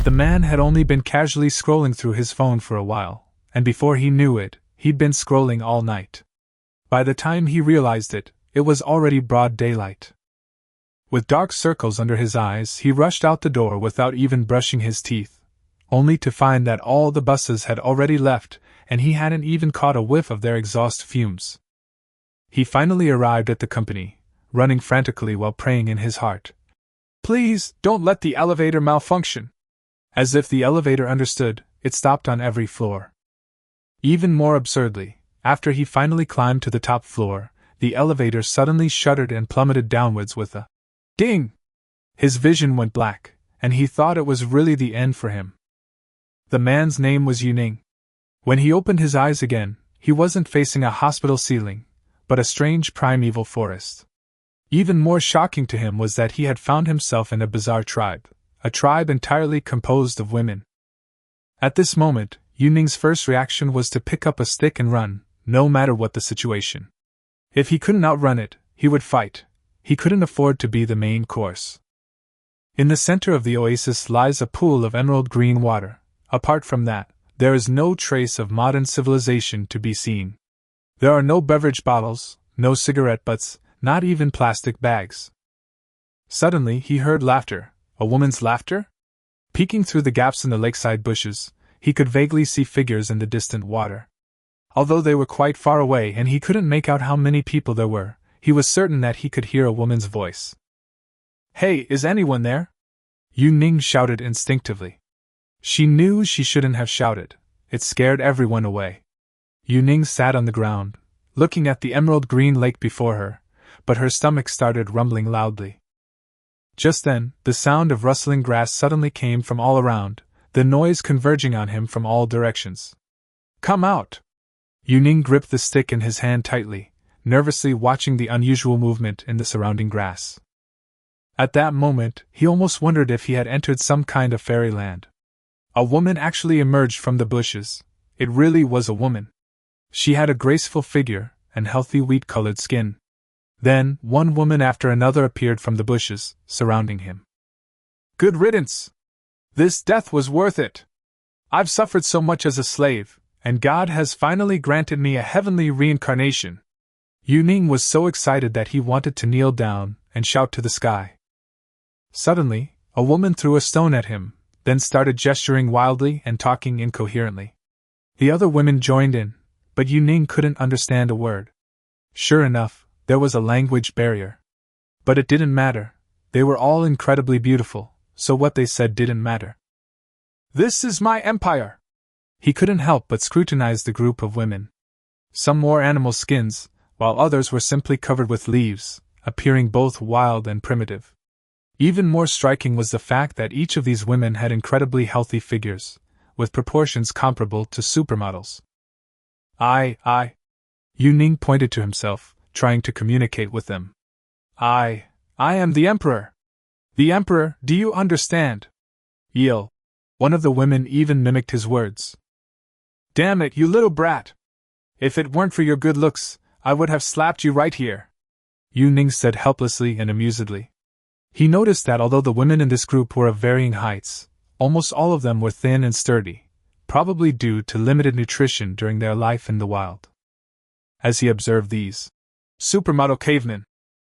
The man had only been casually scrolling through his phone for a while, and before he knew it, he'd been scrolling all night. By the time he realized it, it was already broad daylight. With dark circles under his eyes, he rushed out the door without even brushing his teeth, only to find that all the buses had already left, and he hadn't even caught a whiff of their exhaust fumes. He finally arrived at the company, running frantically while praying in his heart. "Please, don't let the elevator malfunction." As if the elevator understood, it stopped on every floor. Even more absurdly, after he finally climbed to the top floor, the elevator suddenly shuddered and plummeted downwards with a ding. His vision went black, and he thought it was really the end for him. The man's name was Yuning. When he opened his eyes again, he wasn't facing a hospital ceiling, but a strange primeval forest. Even more shocking to him was that he had found himself in a bizarre tribe, a tribe entirely composed of women. At this moment, Yuning's first reaction was to pick up a stick and run, no matter what the situation. If he couldn't outrun it, he would fight. He couldn't afford to be the main course. In the center of the oasis lies a pool of emerald green water. Apart from that, there is no trace of modern civilization to be seen. There are no beverage bottles, no cigarette butts, not even plastic bags. Suddenly he heard laughter, a woman's laughter? Peeking through the gaps in the lakeside bushes, he could vaguely see figures in the distant water. Although they were quite far away and he couldn't make out how many people there were, he was certain that he could hear a woman's voice. "Hey, is anyone there?" Yu Ning shouted instinctively. She knew she shouldn't have shouted. It scared everyone away. Yu Ning sat on the ground, looking at the emerald green lake before her, but her stomach started rumbling loudly. Just then, the sound of rustling grass suddenly came from all around, the noise converging on him from all directions. "Come out!" Yu Ning gripped the stick in his hand tightly, nervously watching the unusual movement in the surrounding grass. At that moment, he almost wondered if he had entered some kind of fairyland. A woman actually emerged from the bushes. It really was a woman. She had a graceful figure and healthy wheat-colored skin. Then, one woman after another appeared from the bushes, surrounding him. "Good riddance! This death was worth it! I've suffered so much as a slave, and God has finally granted me a heavenly reincarnation." Yu Ning was so excited that he wanted to kneel down and shout to the sky. Suddenly, a woman threw a stone at him, then started gesturing wildly and talking incoherently. The other women joined in, but Yu Ning couldn't understand a word. Sure enough, there was a language barrier. But it didn't matter. They were all incredibly beautiful, so what they said didn't matter. "This is my empire!" He couldn't help but scrutinize the group of women. Some wore animal skins, while others were simply covered with leaves, appearing both wild and primitive. Even more striking was the fact that each of these women had incredibly healthy figures, with proportions comparable to supermodels. Yu Ning pointed to himself, trying to communicate with them. I am the Emperor. The Emperor, do you understand? Yil. One of the women even mimicked his words. Damn it, you little brat! If it weren't for your good looks, I would have slapped you right here, Yu Ning said helplessly and amusedly. He noticed that although the women in this group were of varying heights, almost all of them were thin and sturdy, probably due to limited nutrition during their life in the wild. As he observed these supermodel cavemen,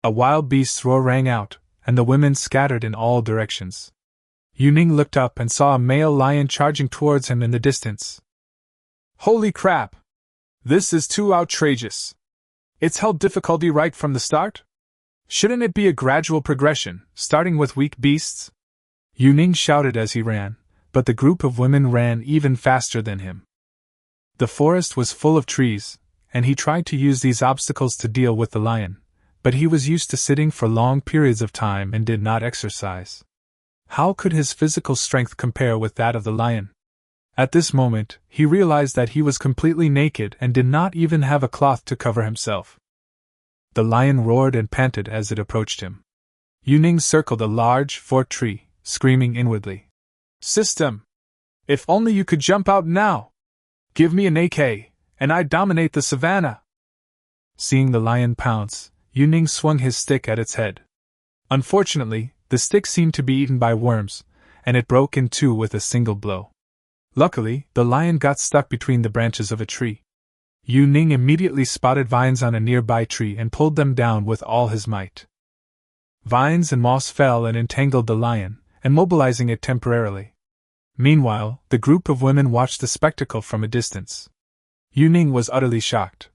a wild beast's roar rang out, and the women scattered in all directions. Yu Ning looked up and saw a male lion charging towards him in the distance. Holy crap! This is too outrageous! It's held difficulty right from the start? Shouldn't it be a gradual progression, starting with weak beasts? Yu Ning shouted as he ran, but the group of women ran even faster than him. The forest was full of trees, and he tried to use these obstacles to deal with the lion, but he was used to sitting for long periods of time and did not exercise. How could his physical strength compare with that of the lion? At this moment, he realized that he was completely naked and did not even have a cloth to cover himself. The lion roared and panted as it approached him. Yu Ning circled a large fort tree, screaming inwardly. System! If only you could jump out now! Give me an AK, and I'd dominate the savannah! Seeing the lion pounce, Yu Ning swung his stick at its head. Unfortunately, the stick seemed to be eaten by worms, and it broke in two with a single blow. Luckily, the lion got stuck between the branches of a tree. Yu Ning immediately spotted vines on a nearby tree and pulled them down with all his might. Vines and moss fell and entangled the lion, immobilizing it temporarily. Meanwhile, the group of women watched the spectacle from a distance. Yu Ning was utterly shocked.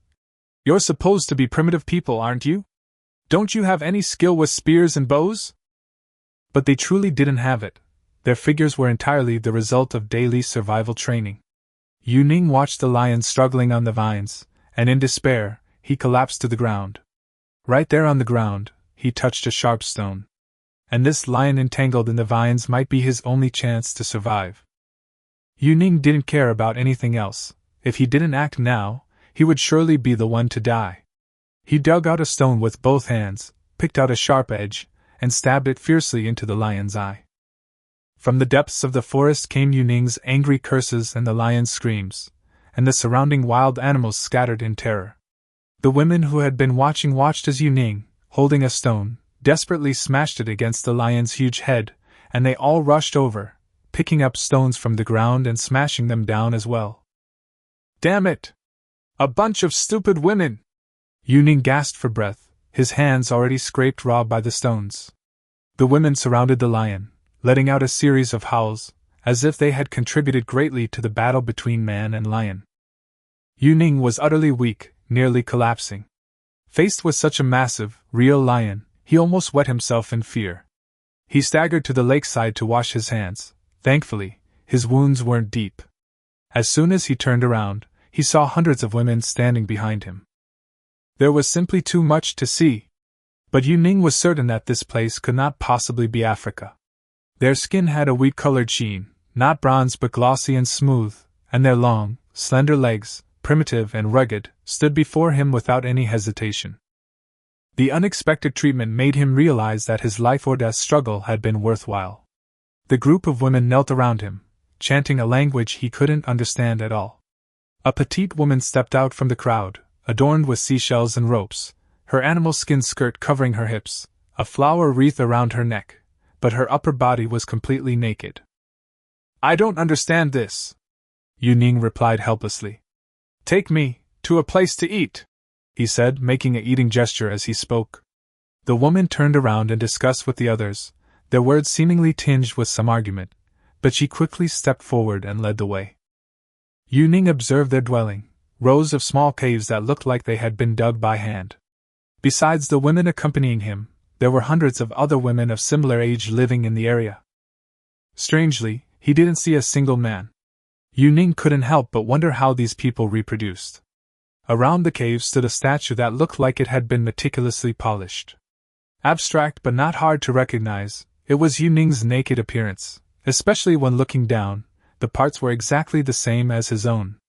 "You're supposed to be primitive people, aren't you? Don't you have any skill with spears and bows?" But they truly didn't have it. Their figures were entirely the result of daily survival training. Yu Ning watched the lion struggling on the vines, and in despair, he collapsed to the ground. Right there on the ground, he touched a sharp stone. And this lion entangled in the vines might be his only chance to survive. Yu Ning didn't care about anything else. If he didn't act now, he would surely be the one to die. He dug out a stone with both hands, picked out a sharp edge, and stabbed it fiercely into the lion's eye. From the depths of the forest came Yu Ning's angry curses and the lion's screams, and the surrounding wild animals scattered in terror. The women who had been watching watched as Yu Ning, holding a stone, desperately smashed it against the lion's huge head, and they all rushed over, picking up stones from the ground and smashing them down as well. "Damn it! A bunch of stupid women!" Yu Ning gasped for breath, his hands already scraped raw by the stones. The women surrounded the lion, letting out a series of howls, as if they had contributed greatly to the battle between man and lion. Yu Ning was utterly weak, nearly collapsing. Faced with such a massive, real lion, he almost wet himself in fear. He staggered to the lakeside to wash his hands. Thankfully, his wounds weren't deep. As soon as he turned around, he saw hundreds of women standing behind him. There was simply too much to see. But Yu Ning was certain that this place could not possibly be Africa. Their skin had a wheat-colored sheen, not bronze but glossy and smooth, and their long, slender legs, primitive and rugged, stood before him without any hesitation. The unexpected treatment made him realize that his life-or-death struggle had been worthwhile. The group of women knelt around him, chanting a language he couldn't understand at all. A petite woman stepped out from the crowd, adorned with seashells and ropes, her animal skin skirt covering her hips, a flower wreath around her neck, but her upper body was completely naked. "I don't understand this," Yu Ning replied helplessly. "Take me to a place to eat," he said, making an eating gesture as he spoke. The woman turned around and discussed with the others, their words seemingly tinged with some argument, but she quickly stepped forward and led the way. Yu Ning observed their dwelling, rows of small caves that looked like they had been dug by hand. Besides the women accompanying him, there were hundreds of other women of similar age living in the area. Strangely, he didn't see a single man. Yu Ning couldn't help but wonder how these people reproduced. Around the cave stood a statue that looked like it had been meticulously polished. Abstract but not hard to recognize, it was Yu Ning's naked appearance, especially when looking down. The parts were exactly the same as his own.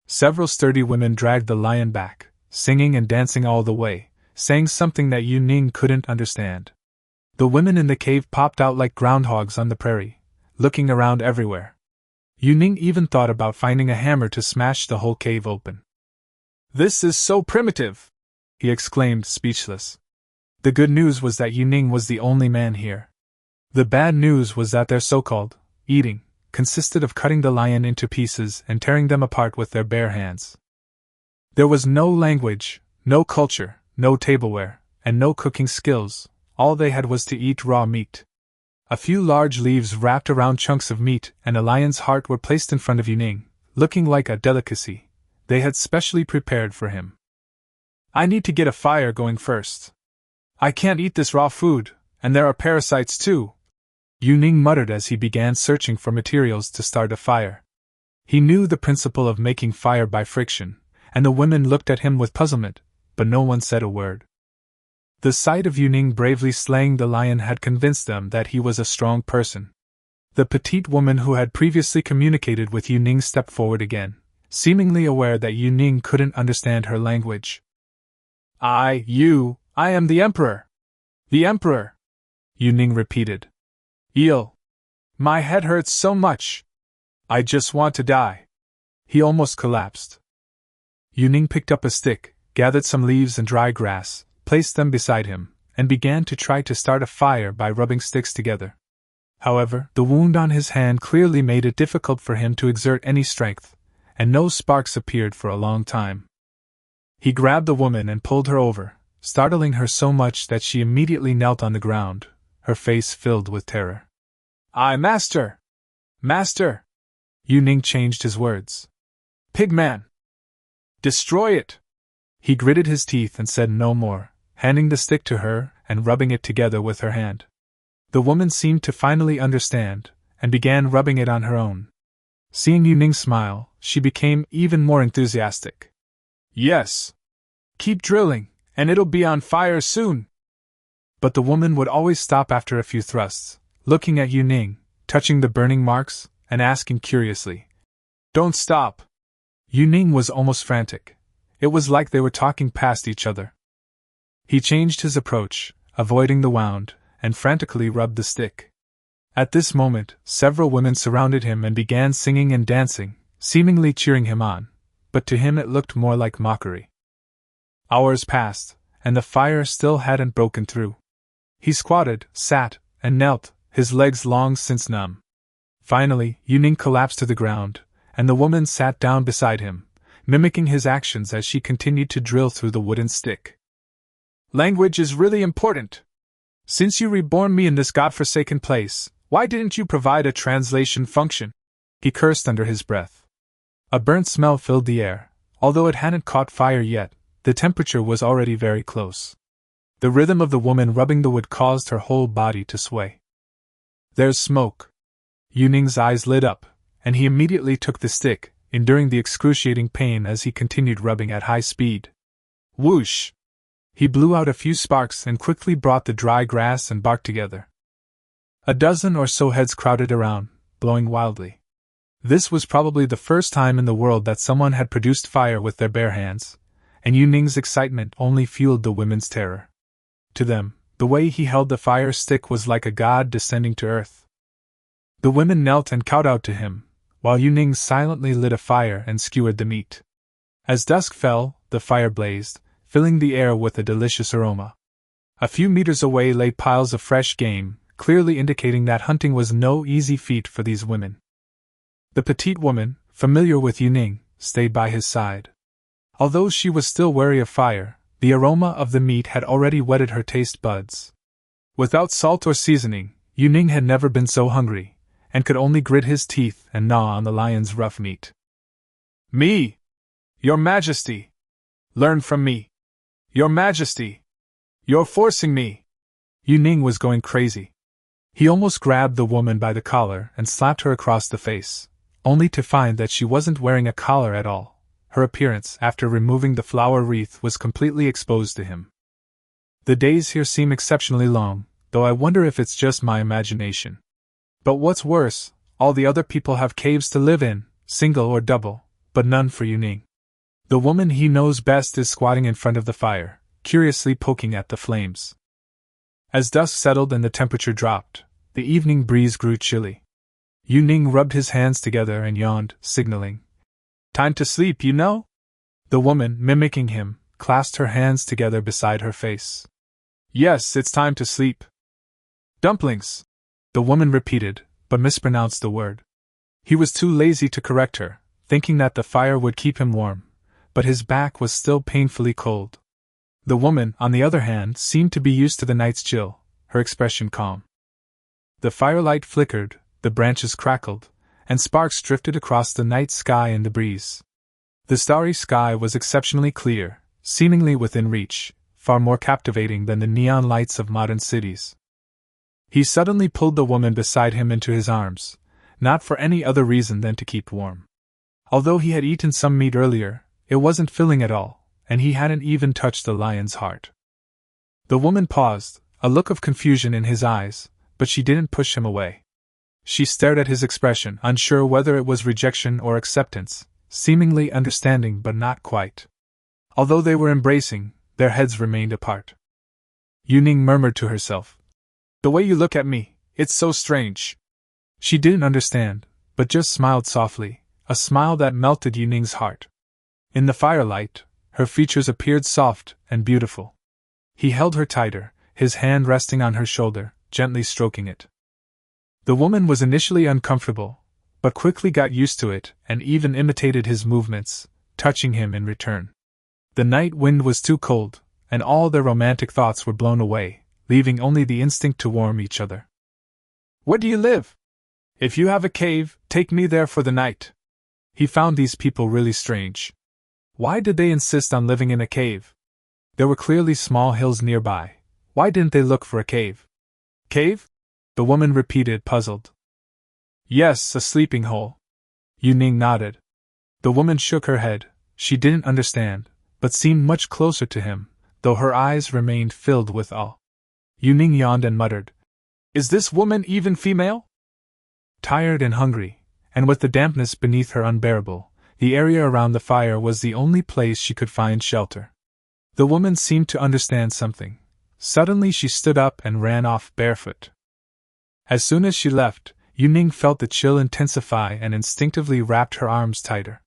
Several sturdy women dragged the lion back, singing and dancing all the way, saying something that Yu Ning couldn't understand. The women in the cave popped out like groundhogs on the prairie, looking around everywhere. Yu Ning even thought about finding a hammer to smash the whole cave open. "This is so primitive!" he exclaimed, speechless. The good news was that Yu Ning was the only man here. The bad news was that their so-called eating consisted of cutting the lion into pieces and tearing them apart with their bare hands. There was no language, no culture, no tableware, and no cooking skills. All they had was to eat raw meat. A few large leaves wrapped around chunks of meat and a lion's heart were placed in front of Yu Ning, looking like a delicacy they had specially prepared for him. "I need to get a fire going first. I can't eat this raw food, and there are parasites too," Yu Ning muttered as he began searching for materials to start a fire. He knew the principle of making fire by friction, and the women looked at him with puzzlement, but no one said a word. The sight of Yu Ning bravely slaying the lion had convinced them that he was a strong person. The petite woman who had previously communicated with Yu Ning stepped forward again, seemingly aware that Yu Ning couldn't understand her language. I am the Emperor! The Emperor!" Yu Ning repeated. "Eel! My head hurts so much! I just want to die!" He almost collapsed. Yu Ning picked up a stick, gathered some leaves and dry grass, placed them beside him, and began to try to start a fire by rubbing sticks together. However, the wound on his hand clearly made it difficult for him to exert any strength, and no sparks appeared for a long time. He grabbed the woman and pulled her over, startling her so much that she immediately knelt on the ground, her face filled with terror. Master! Master! Yu Ning changed his words. Pigman! Destroy it! He gritted his teeth and said no more, handing the stick to her and rubbing it together with her hand. The woman seemed to finally understand, and began rubbing it on her own. Seeing Yu Ning smile, she became even more enthusiastic. Yes! Keep drilling, and it'll be on fire soon! But the woman would always stop after a few thrusts, looking at Yu Ning, touching the burning marks, and asking curiously, Don't stop! Yu Ning was almost frantic. It was like they were talking past each other. He changed his approach, avoiding the wound, and frantically rubbed the stick. At this moment, several women surrounded him and began singing and dancing, seemingly cheering him on, but to him it looked more like mockery. Hours passed, and the fire still hadn't broken through. He squatted, sat, and knelt, his legs long since numb. Finally, Yu Ning collapsed to the ground, and the woman sat down beside him, mimicking his actions as she continued to drill through the wooden stick. Language is really important. Since you reborn me in this godforsaken place, why didn't you provide a translation function? He cursed under his breath. A burnt smell filled the air. Although it hadn't caught fire yet, the temperature was already very close. The rhythm of the woman rubbing the wood caused her whole body to sway. There's smoke. Yu Ning's eyes lit up, and he immediately took the stick, enduring the excruciating pain as he continued rubbing at high speed. Whoosh! He blew out a few sparks and quickly brought the dry grass and bark together. A dozen or so heads crowded around, blowing wildly. This was probably the first time in the world that someone had produced fire with their bare hands, and Yu Ning's excitement only fueled the women's terror. To them, the way he held the fire stick was like a god descending to earth. The women knelt and kowtowed to him, while Yu Ning silently lit a fire and skewered the meat. As dusk fell, the fire blazed, filling the air with a delicious aroma. A few meters away lay piles of fresh game, clearly indicating that hunting was no easy feat for these women. The petite woman, familiar with Yu Ning, stayed by his side. Although she was still wary of fire, the aroma of the meat had already whetted her taste buds. Without salt or seasoning, Yu Ning had never been so hungry, and could only grit his teeth and gnaw on the lion's rough meat. Me! Your Majesty! Learn from me! Your Majesty! You're forcing me! Yu Ning was going crazy. He almost grabbed the woman by the collar and slapped her across the face, only to find that she wasn't wearing a collar at all. Her appearance, after removing the flower wreath, was completely exposed to him. The days here seem exceptionally long, though I wonder if it's just my imagination. But what's worse, all the other people have caves to live in, single or double, but none for Yu Ning. The woman he knows best is squatting in front of the fire, curiously poking at the flames. As dusk settled and the temperature dropped, the evening breeze grew chilly. Yu Ning rubbed his hands together and yawned, signaling, "Time to sleep, you know?" The woman, mimicking him, clasped her hands together beside her face. "Yes, it's time to sleep." "Dumplings," the woman repeated, but mispronounced the word. He was too lazy to correct her, thinking that the fire would keep him warm, but his back was still painfully cold. The woman, on the other hand, seemed to be used to the night's chill, her expression calm. The firelight flickered, the branches crackled, and sparks drifted across the night sky in the breeze. The starry sky was exceptionally clear, seemingly within reach, far more captivating than the neon lights of modern cities. He suddenly pulled the woman beside him into his arms, not for any other reason than to keep warm. Although he had eaten some meat earlier, it wasn't filling at all, and he hadn't even touched the lion's heart. The woman paused, a look of confusion in his eyes, but she didn't push him away. She stared at his expression, unsure whether it was rejection or acceptance, seemingly understanding but not quite. Although they were embracing, their heads remained apart. Yu Ning murmured to herself, "The way you look at me, it's so strange." She didn't understand, but just smiled softly, a smile that melted Yu Ning's heart. In the firelight, her features appeared soft and beautiful. He held her tighter, his hand resting on her shoulder, gently stroking it. The woman was initially uncomfortable, but quickly got used to it and even imitated his movements, touching him in return. The night wind was too cold, and all their romantic thoughts were blown away, leaving only the instinct to warm each other. Where do you live? If you have a cave, take me there for the night. He found these people really strange. Why did they insist on living in a cave? There were clearly small hills nearby. Why didn't they look for a cave? Cave? The woman repeated, puzzled. Yes, a sleeping hole. Yuning nodded. The woman shook her head. She didn't understand, but seemed much closer to him, though her eyes remained filled with awe. Yuning yawned and muttered, Is this woman even female? Tired and hungry, and with the dampness beneath her unbearable, the area around the fire was the only place she could find shelter. The woman seemed to understand something. Suddenly she stood up and ran off barefoot. As soon as she left, Yuning felt the chill intensify and instinctively wrapped her arms tighter.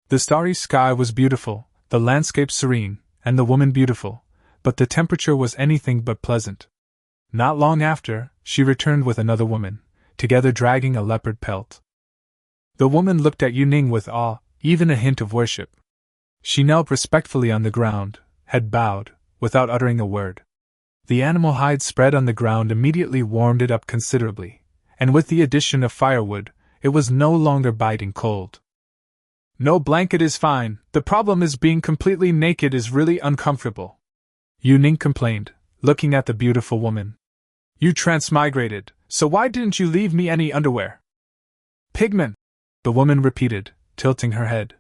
The starry sky was beautiful, the landscape serene, and the woman beautiful, but the temperature was anything but pleasant. Not long after, she returned with another woman, together dragging a leopard pelt. The woman looked at Yuning with awe, even a hint of worship. She knelt respectfully on the ground, head bowed, without uttering a word. The animal hide spread on the ground immediately warmed it up considerably, and with the addition of firewood, it was no longer biting cold. No blanket is fine, the problem is being completely naked is really uncomfortable. Yuning complained, looking at the beautiful woman. You transmigrated, so why didn't you leave me any underwear? Pigman, the woman repeated, tilting her head.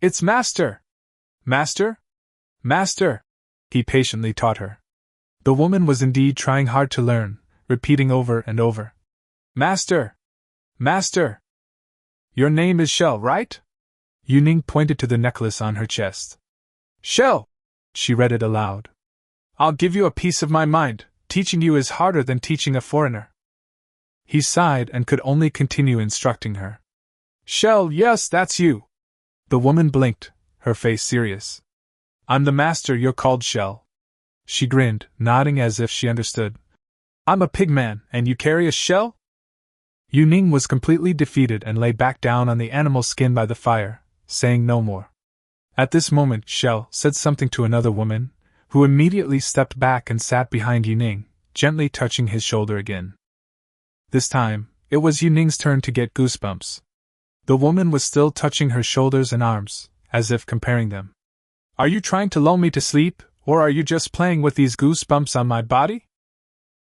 It's master! Master? Master! He patiently taught her. The woman was indeed trying hard to learn, repeating over and over. Master! Master! Your name is Shell, right? Yuning pointed to the necklace on her chest. Shell! She read it aloud. I'll give you a piece of my mind, teaching you is harder than teaching a foreigner. He sighed and could only continue instructing her. Shell, yes, that's you. The woman blinked, her face serious. I'm the master you're called Shell. She grinned, nodding as if she understood. I'm a pigman, and you carry a shell? Yuning was completely defeated and lay back down on the animal skin by the fire, saying no more. At this moment, Shell said something to another woman, who immediately stepped back and sat behind Yuning, gently touching his shoulder again. This time, it was Yuning's turn to get goosebumps. The woman was still touching her shoulders and arms, as if comparing them. Are you trying to lull me to sleep, or are you just playing with these goosebumps on my body?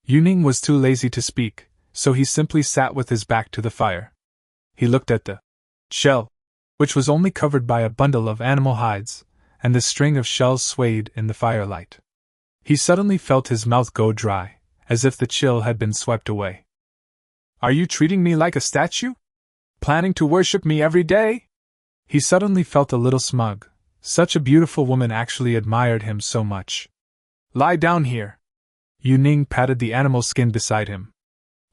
Yuning was too lazy to speak, so he simply sat with his back to the fire. He looked at the shell, which was only covered by a bundle of animal hides, and the string of shells swayed in the firelight. He suddenly felt his mouth go dry, as if the chill had been swept away. Are you treating me like a statue? Planning to worship me every day? He suddenly felt a little smug. Such a beautiful woman actually admired him so much. Lie down here. Yuning patted the animal skin beside him.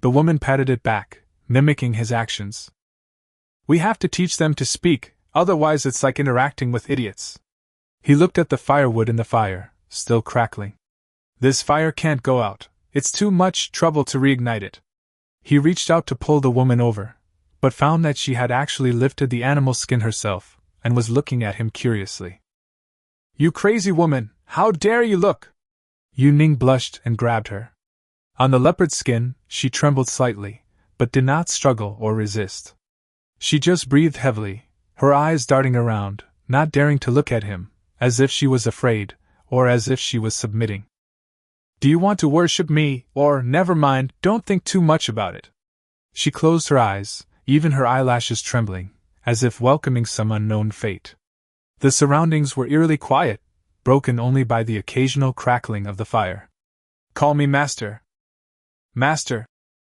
The woman patted it back, mimicking his actions. We have to teach them to speak, otherwise it's like interacting with idiots. He looked at the firewood in the fire, still crackling. This fire can't go out, it's too much trouble to reignite it. He reached out to pull the woman over, but found that she had actually lifted the animal skin herself, and was looking at him curiously. You crazy woman, how dare you look! Yuning blushed and grabbed her. On the leopard skin, she trembled slightly, but did not struggle or resist. She just breathed heavily, her eyes darting around, not daring to look at him, as if she was afraid, or as if she was submitting. Do you want to worship me, or, never mind, don't think too much about it? She closed her eyes, even her eyelashes trembling, as if welcoming some unknown fate. The surroundings were eerily quiet, broken only by the occasional crackling of the fire. Call me master. Master,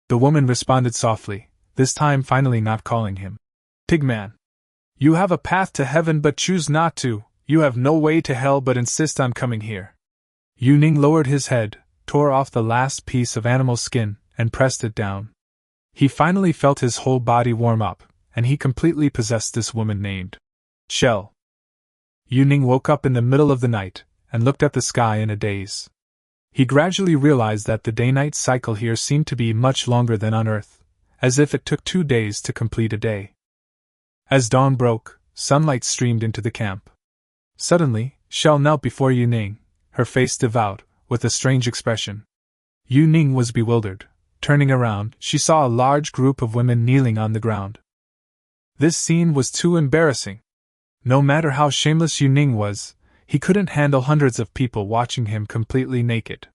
the woman responded softly, this time finally not calling him Pigman. You have a path to heaven but choose not to, you have no way to hell but insist on coming here. Yuning lowered his head, tore off the last piece of animal skin, and pressed it down. He finally felt his whole body warm up, and he completely possessed this woman named Shell. Yuning woke up in the middle of the night, and looked at the sky in a daze. He gradually realized that the day-night cycle here seemed to be much longer than on Earth, as if it took 2 days to complete a day. As dawn broke, sunlight streamed into the camp. Suddenly, Shell knelt before Yu Ning, her face devout, with a strange expression. Yu Ning was bewildered. Turning around, she saw a large group of women kneeling on the ground. This scene was too embarrassing. No matter how shameless Yu Ning was, he couldn't handle hundreds of people watching him completely naked.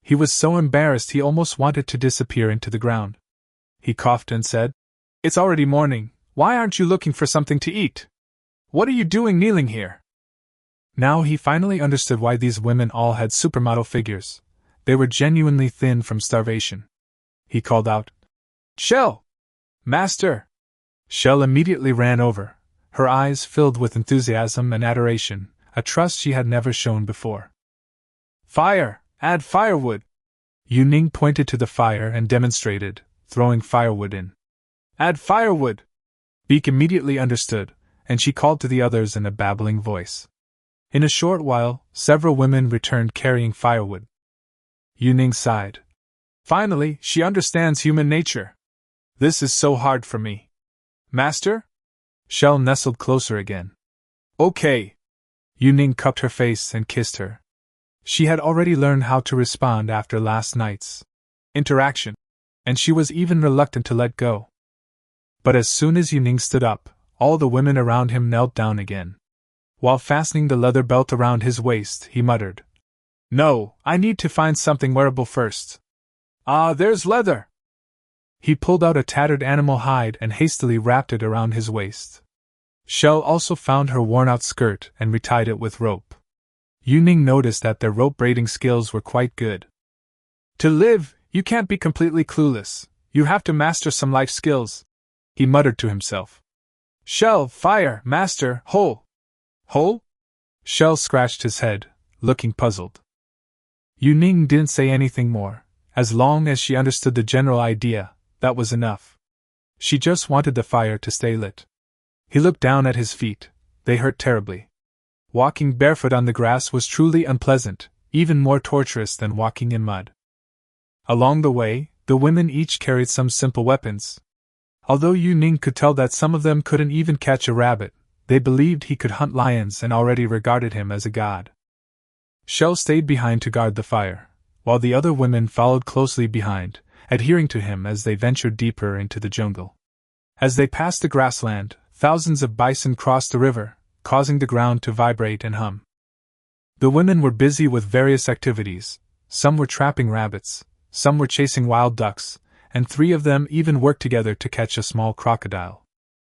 He was so embarrassed he almost wanted to disappear into the ground. He coughed and said, "It's already morning. Why aren't you looking for something to eat? What are you doing kneeling here?" Now he finally understood why these women all had supermodel figures. They were genuinely thin from starvation. He called out, "Shell! Master!" Shell immediately ran over, her eyes filled with enthusiasm and adoration, a trust she had never shown before. "Fire! Add firewood!" Yu Ning pointed to the fire and demonstrated, throwing firewood in. "Add firewood!" Beak immediately understood, and she called to the others in a babbling voice. In a short while, several women returned carrying firewood. Yu Ning sighed. Finally, she understands human nature. This is so hard for me. Master? Shell nestled closer again. Okay. Yu Ning cupped her face and kissed her. She had already learned how to respond after last night's interaction, and she was even reluctant to let go. But as soon as Yu Ning stood up, all the women around him knelt down again. While fastening the leather belt around his waist, he muttered, "No, I need to find something wearable first. Ah, there's leather!" He pulled out a tattered animal hide and hastily wrapped it around his waist. Shell also found her worn-out skirt and retied it with rope. Yu Ning noticed that their rope braiding skills were quite good. To live, you can't be completely clueless. You have to master some life skills, he muttered to himself. Shell, fire, master, hole. Hole? Shell scratched his head, looking puzzled. Yu Ning didn't say anything more. As long as she understood the general idea, that was enough. She just wanted the fire to stay lit. He looked down at his feet. They hurt terribly. Walking barefoot on the grass was truly unpleasant, even more torturous than walking in mud. Along the way, the women each carried some simple weapons. Although Yu Ning could tell that some of them couldn't even catch a rabbit, they believed he could hunt lions and already regarded him as a god. Shell stayed behind to guard the fire, while the other women followed closely behind, adhering to him as they ventured deeper into the jungle. As they passed the grassland, thousands of bison crossed the river, causing the ground to vibrate and hum. The women were busy with various activities. Some were trapping rabbits, some were chasing wild ducks, and 3 of them even worked together to catch a small crocodile.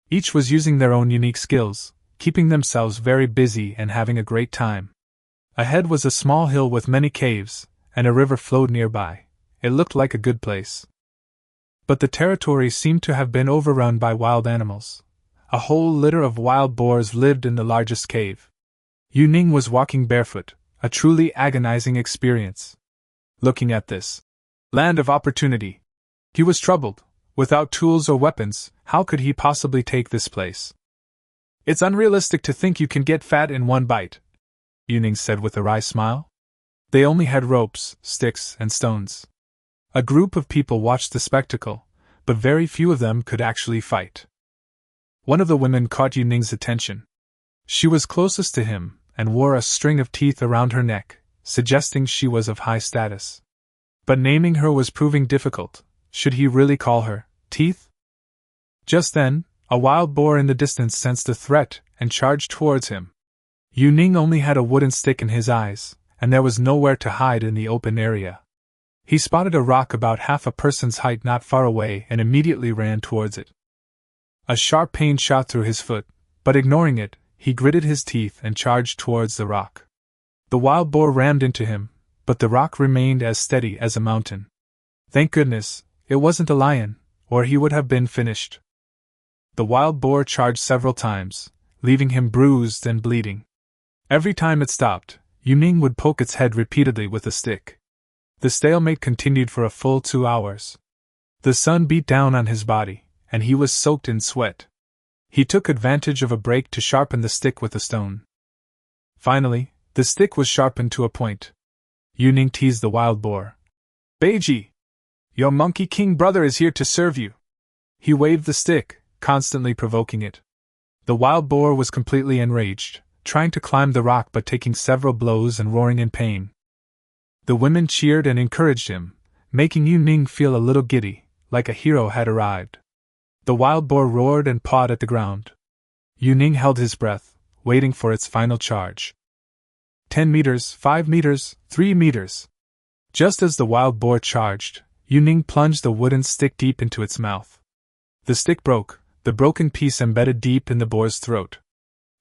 Each was using their own unique skills, keeping themselves very busy and having a great time. Ahead was a small hill with many caves, and a river flowed nearby. It looked like a good place. But the territory seemed to have been overrun by wild animals. A whole litter of wild boars lived in the largest cave. Yu Ning was walking barefoot, a truly agonizing experience. Looking at this land of opportunity, he was troubled. Without tools or weapons, how could he possibly take this place? It's unrealistic to think you can get fat in one bite, Yu Ning said with a wry smile. They only had ropes, sticks, and stones. A group of people watched the spectacle, but very few of them could actually fight. One of the women caught Yu Ning's attention. She was closest to him and wore a string of teeth around her neck, suggesting she was of high status. But naming her was proving difficult. Should he really call her Teeth? Just then, a wild boar in the distance sensed a threat and charged towards him. Yu Ning only had a wooden stick in his eyes, and there was nowhere to hide in the open area. He spotted a rock about half a person's height not far away and immediately ran towards it. A sharp pain shot through his foot, but ignoring it, he gritted his teeth and charged towards the rock. The wild boar rammed into him, but the rock remained as steady as a mountain. Thank goodness, it wasn't a lion, or he would have been finished. The wild boar charged several times, leaving him bruised and bleeding. Every time it stopped, Yu Ning would poke its head repeatedly with a stick. The stalemate continued for a full 2 hours. The sun beat down on his body, and he was soaked in sweat. He took advantage of a break to sharpen the stick with a stone. Finally, the stick was sharpened to a point. Yu Ning teased the wild boar. Beiji! Your Monkey King brother is here to serve you. He waved the stick, constantly provoking it. The wild boar was completely enraged, trying to climb the rock but taking several blows and roaring in pain. The women cheered and encouraged him, making Yu Ning feel a little giddy, like a hero had arrived. The wild boar roared and pawed at the ground. Yu Ning held his breath, waiting for its final charge. 10 meters, 5 meters, 3 meters. Just as the wild boar charged, Yu Ning plunged the wooden stick deep into its mouth. The stick broke, the broken piece embedded deep in the boar's throat.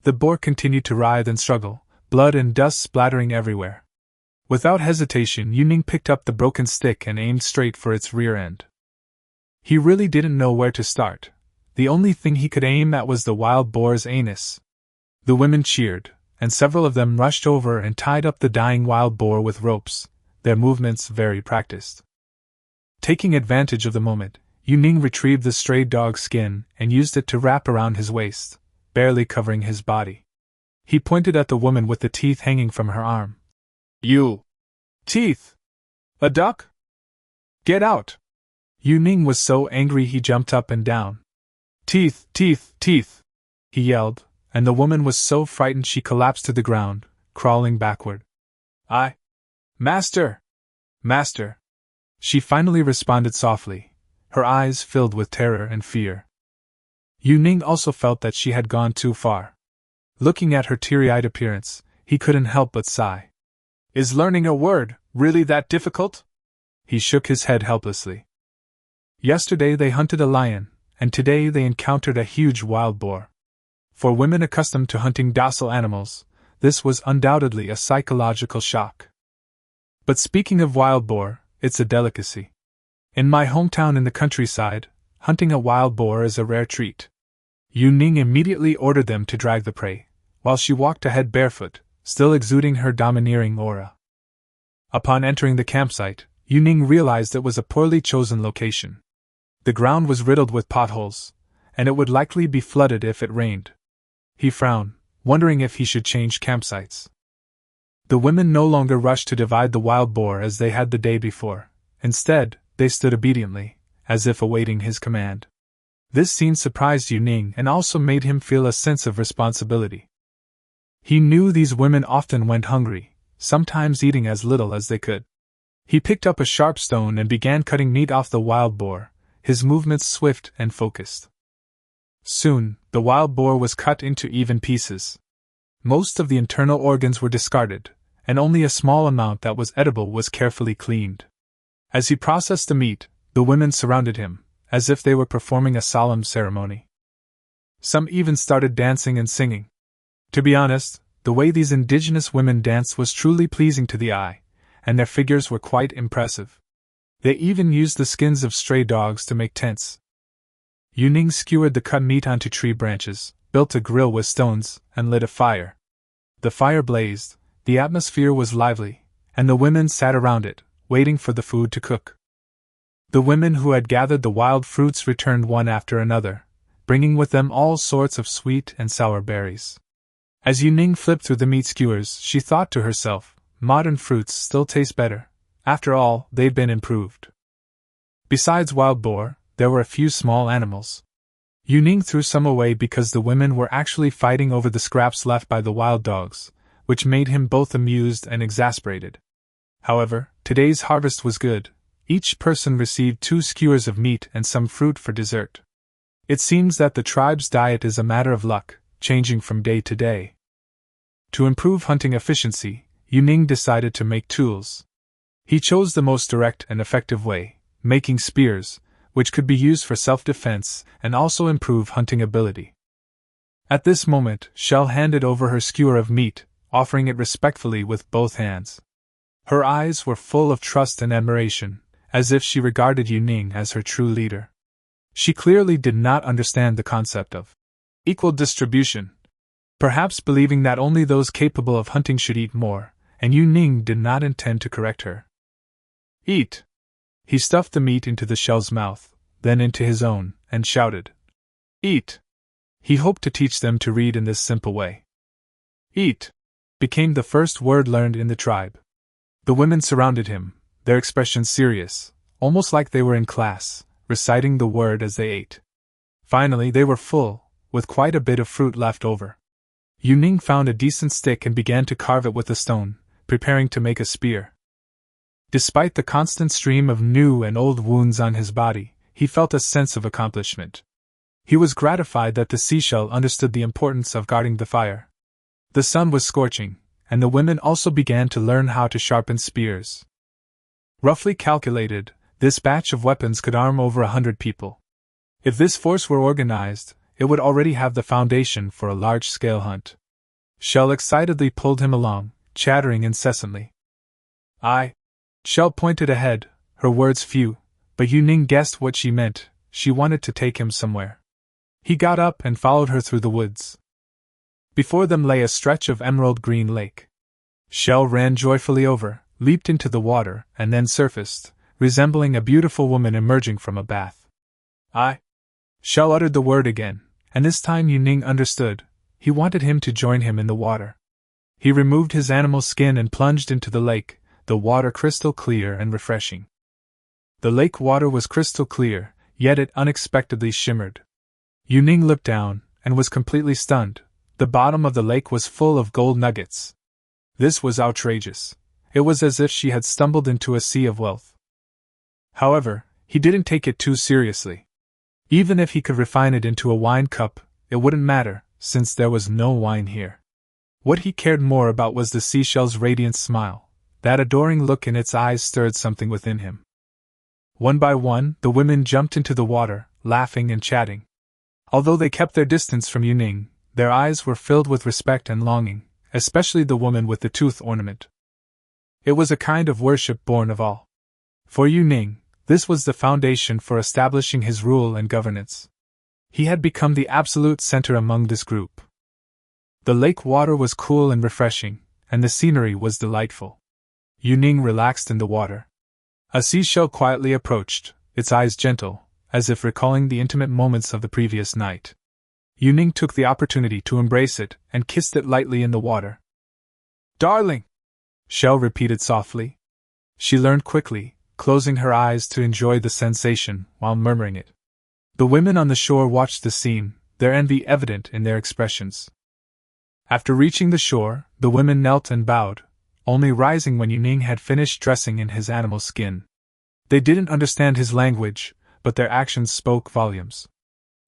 The boar continued to writhe and struggle, blood and dust splattering everywhere. Without hesitation, Yu Ning picked up the broken stick and aimed straight for its rear end. He really didn't know where to start. The only thing he could aim at was the wild boar's anus. The women cheered, and several of them rushed over and tied up the dying wild boar with ropes, their movements very practiced. Taking advantage of the moment, Yu Ning retrieved the stray dog's skin and used it to wrap around his waist, barely covering his body. He pointed at the woman with the teeth hanging from her arm. You! Teeth! A duck? Get out! Yu Ning was so angry he jumped up and down. Teeth, teeth, teeth! He yelled, and the woman was so frightened she collapsed to the ground, crawling backward. Master! Master! She finally responded softly, her eyes filled with terror and fear. Yu Ning also felt that she had gone too far. Looking at her teary-eyed appearance, he couldn't help but sigh. Is learning a word really that difficult? He shook his head helplessly. Yesterday they hunted a lion, and today they encountered a huge wild boar. For women accustomed to hunting docile animals, this was undoubtedly a psychological shock. But speaking of wild boar, it's a delicacy. In my hometown in the countryside, hunting a wild boar is a rare treat. Yu Ning immediately ordered them to drag the prey, while she walked ahead barefoot, still exuding her domineering aura. Upon entering the campsite, Yu Ning realized it was a poorly chosen location. The ground was riddled with potholes, and it would likely be flooded if it rained. He frowned, wondering if he should change campsites. The women no longer rushed to divide the wild boar as they had the day before. Instead, they stood obediently, as if awaiting his command. This scene surprised Yu Ning and also made him feel a sense of responsibility. He knew these women often went hungry, sometimes eating as little as they could. He picked up a sharp stone and began cutting meat off the wild boar, his movements swift and focused. Soon, the wild boar was cut into even pieces. Most of the internal organs were discarded, and only a small amount that was edible was carefully cleaned. As he processed the meat, the women surrounded him, as if they were performing a solemn ceremony. Some even started dancing and singing. To be honest, the way these indigenous women danced was truly pleasing to the eye, and their figures were quite impressive. They even used the skins of stray dogs to make tents. Yu Ning skewered the cut meat onto tree branches, built a grill with stones, and lit a fire. The fire blazed, the atmosphere was lively, and the women sat around it, waiting for the food to cook. The women who had gathered the wild fruits returned one after another, bringing with them all sorts of sweet and sour berries. As Yu Ning flipped through the meat skewers, she thought to herself, modern fruits still taste better. After all, they've been improved. Besides wild boar, there were a few small animals. Yu Ning threw some away because the women were actually fighting over the scraps left by the wild dogs, which made him both amused and exasperated. However, today's harvest was good. Each person received 2 skewers of meat and some fruit for dessert. It seems that the tribe's diet is a matter of luck, changing from day to day. To improve hunting efficiency, Yu Ning decided to make tools. He chose the most direct and effective way, making spears, which could be used for self-defense and also improve hunting ability. At this moment, Shell handed over her skewer of meat, offering it respectfully with both hands. Her eyes were full of trust and admiration, as if she regarded Yu Ning as her true leader. She clearly did not understand the concept of equal distribution, perhaps believing that only those capable of hunting should eat more, and Yu Ning did not intend to correct her. Eat! He stuffed the meat into the shell's mouth, then into his own, and shouted, Eat! He hoped to teach them to read in this simple way. Eat! Became the first word learned in the tribe. The women surrounded him, their expressions serious, almost like they were in class, reciting the word as they ate. Finally, they were full, with quite a bit of fruit left over. Yu Ning found a decent stick and began to carve it with a stone, preparing to make a spear. Despite the constant stream of new and old wounds on his body, he felt a sense of accomplishment. He was gratified that the seashell understood the importance of guarding the fire. The sun was scorching, and the women also began to learn how to sharpen spears. Roughly calculated, this batch of weapons could arm over 100 people. If this force were organized, it would already have the foundation for a large-scale hunt. Shell excitedly pulled him along, chattering incessantly. Shell pointed ahead, her words few, but Yu Ning guessed what she meant. She wanted to take him somewhere. He got up and followed her through the woods. Before them lay a stretch of emerald green lake. Shell ran joyfully over, leaped into the water, and then surfaced, resembling a beautiful woman emerging from a bath. Shell uttered the word again, and this time Yu Ning understood. He wanted him to join him in the water. He removed his animal skin and plunged into the lake, the water crystal clear and refreshing. The lake water was crystal clear, yet it unexpectedly shimmered. Yu Ning looked down, and was completely stunned. The bottom of the lake was full of gold nuggets. This was outrageous. It was as if she had stumbled into a sea of wealth. However, he didn't take it too seriously. Even if he could refine it into a wine cup, it wouldn't matter, since there was no wine here. What he cared more about was the seashell's radiant smile. That adoring look in its eyes stirred something within him. One by one, the women jumped into the water, laughing and chatting. Although they kept their distance from Yu Ning, their eyes were filled with respect and longing, especially the woman with the tooth ornament. It was a kind of worship born of all. For Yu Ning, this was the foundation for establishing his rule and governance. He had become the absolute center among this group. The lake water was cool and refreshing, and the scenery was delightful. Yu Ning relaxed in the water. A seashell quietly approached, its eyes gentle, as if recalling the intimate moments of the previous night. Yu Ning took the opportunity to embrace it and kissed it lightly in the water. "Darling!" Shell repeated softly. She learned quickly, closing her eyes to enjoy the sensation while murmuring it. The women on the shore watched the scene, their envy evident in their expressions. After reaching the shore, the women knelt and bowed, only rising when Yu Ning had finished dressing in his animal skin. They didn't understand his language, but their actions spoke volumes.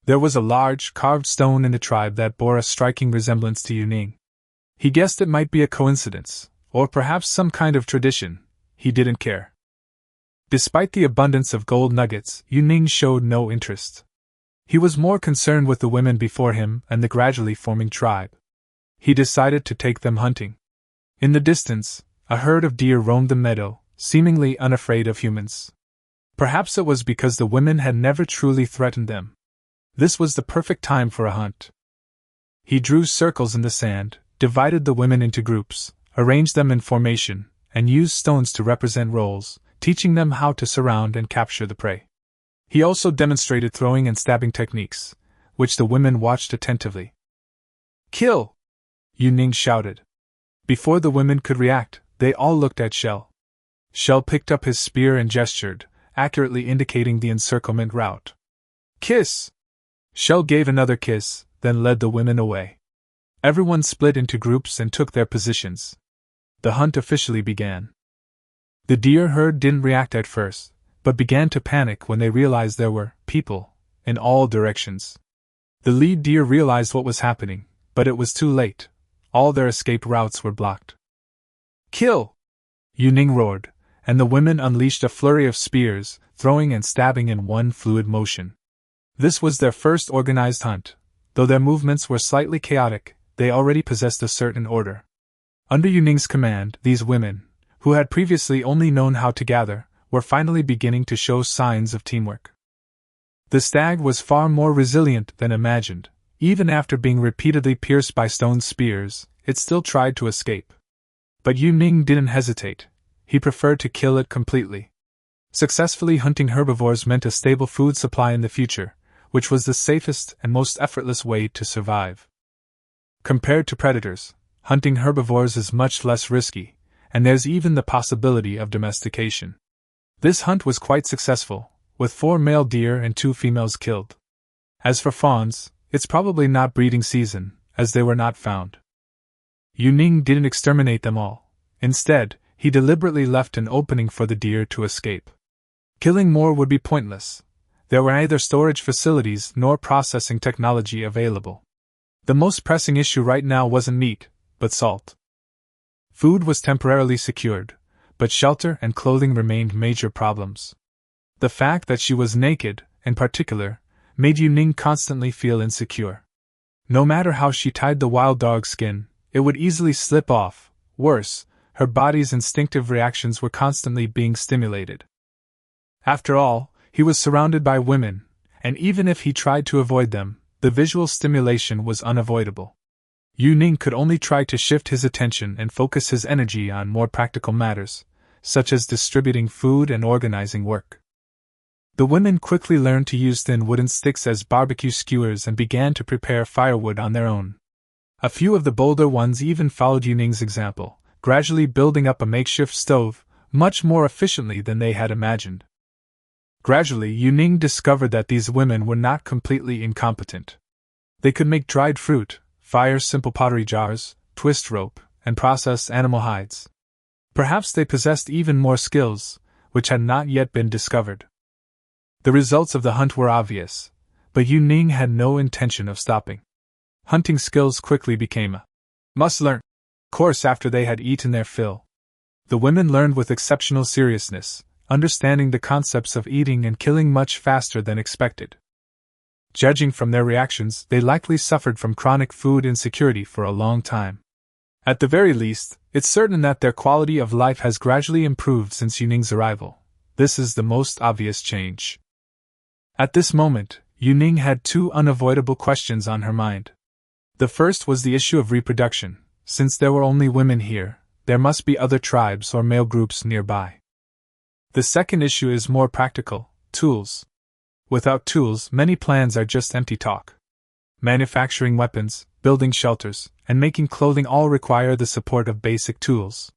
There was a large, carved stone in the tribe that bore a striking resemblance to Yu Ning. He guessed it might be a coincidence, or perhaps some kind of tradition. He didn't care. Despite the abundance of gold nuggets, Yu Ning showed no interest. He was more concerned with the women before him and the gradually forming tribe. He decided to take them hunting. In the distance, a herd of deer roamed the meadow, seemingly unafraid of humans. Perhaps it was because the women had never truly threatened them. This was the perfect time for a hunt. He drew circles in the sand, divided the women into groups, arranged them in formation, and used stones to represent roles, teaching them how to surround and capture the prey. He also demonstrated throwing and stabbing techniques, which the women watched attentively. "Kill!" Yu Ning shouted. Before the women could react, they all looked at Shell. Shell picked up his spear and gestured, accurately indicating the encirclement route. "Kiss!" Shell gave another kiss, then led the women away. Everyone split into groups and took their positions. The hunt officially began. The deer herd didn't react at first, but began to panic when they realized there were people in all directions. The lead deer realized what was happening, but it was too late. All their escape routes were blocked. "Kill!" Yu Ning roared, and the women unleashed a flurry of spears, throwing and stabbing in one fluid motion. This was their first organized hunt. Though their movements were slightly chaotic, they already possessed a certain order. Under Yu Ning's command, these women, who had previously only known how to gather, were finally beginning to show signs of teamwork. The stag was far more resilient than imagined. Even after being repeatedly pierced by stone spears, it still tried to escape. But Yu Ning didn't hesitate. He preferred to kill it completely. Successfully hunting herbivores meant a stable food supply in the future, which was the safest and most effortless way to survive. Compared to predators, hunting herbivores is much less risky, and there's even the possibility of domestication. This hunt was quite successful, with 4 male deer and 2 females killed. As for fawns, it's probably not breeding season, as they were not found. Yu Ning didn't exterminate them all. Instead, he deliberately left an opening for the deer to escape. Killing more would be pointless. There were neither storage facilities nor processing technology available. The most pressing issue right now wasn't meat, but salt. Food was temporarily secured, but shelter and clothing remained major problems. The fact that she was naked, in particular, made Yu Ning constantly feel insecure. No matter how she tied the wild dog's skin, it would easily slip off. Worse, her body's instinctive reactions were constantly being stimulated. After all, he was surrounded by women, and even if he tried to avoid them, the visual stimulation was unavoidable. Yu Ning could only try to shift his attention and focus his energy on more practical matters, such as distributing food and organizing work. The women quickly learned to use thin wooden sticks as barbecue skewers and began to prepare firewood on their own. A few of the bolder ones even followed Yu Ning's example, gradually building up a makeshift stove, much more efficiently than they had imagined. Gradually, Yu Ning discovered that these women were not completely incompetent. They could make dried fruit, fire simple pottery jars, twist rope, and process animal hides. Perhaps they possessed even more skills, which had not yet been discovered. The results of the hunt were obvious, but Yu Ning had no intention of stopping. Hunting skills quickly became a must-learn course after they had eaten their fill. The women learned with exceptional seriousness, understanding the concepts of eating and killing much faster than expected. Judging from their reactions, they likely suffered from chronic food insecurity for a long time. At the very least, it's certain that their quality of life has gradually improved since Yu Ning's arrival. This is the most obvious change. At this moment, Yu Ning had two unavoidable questions on her mind. The first was the issue of reproduction. Since there were only women here, there must be other tribes or male groups nearby. The second issue is more practical: tools. Without tools, many plans are just empty talk. Manufacturing weapons, building shelters, and making clothing all require the support of basic tools.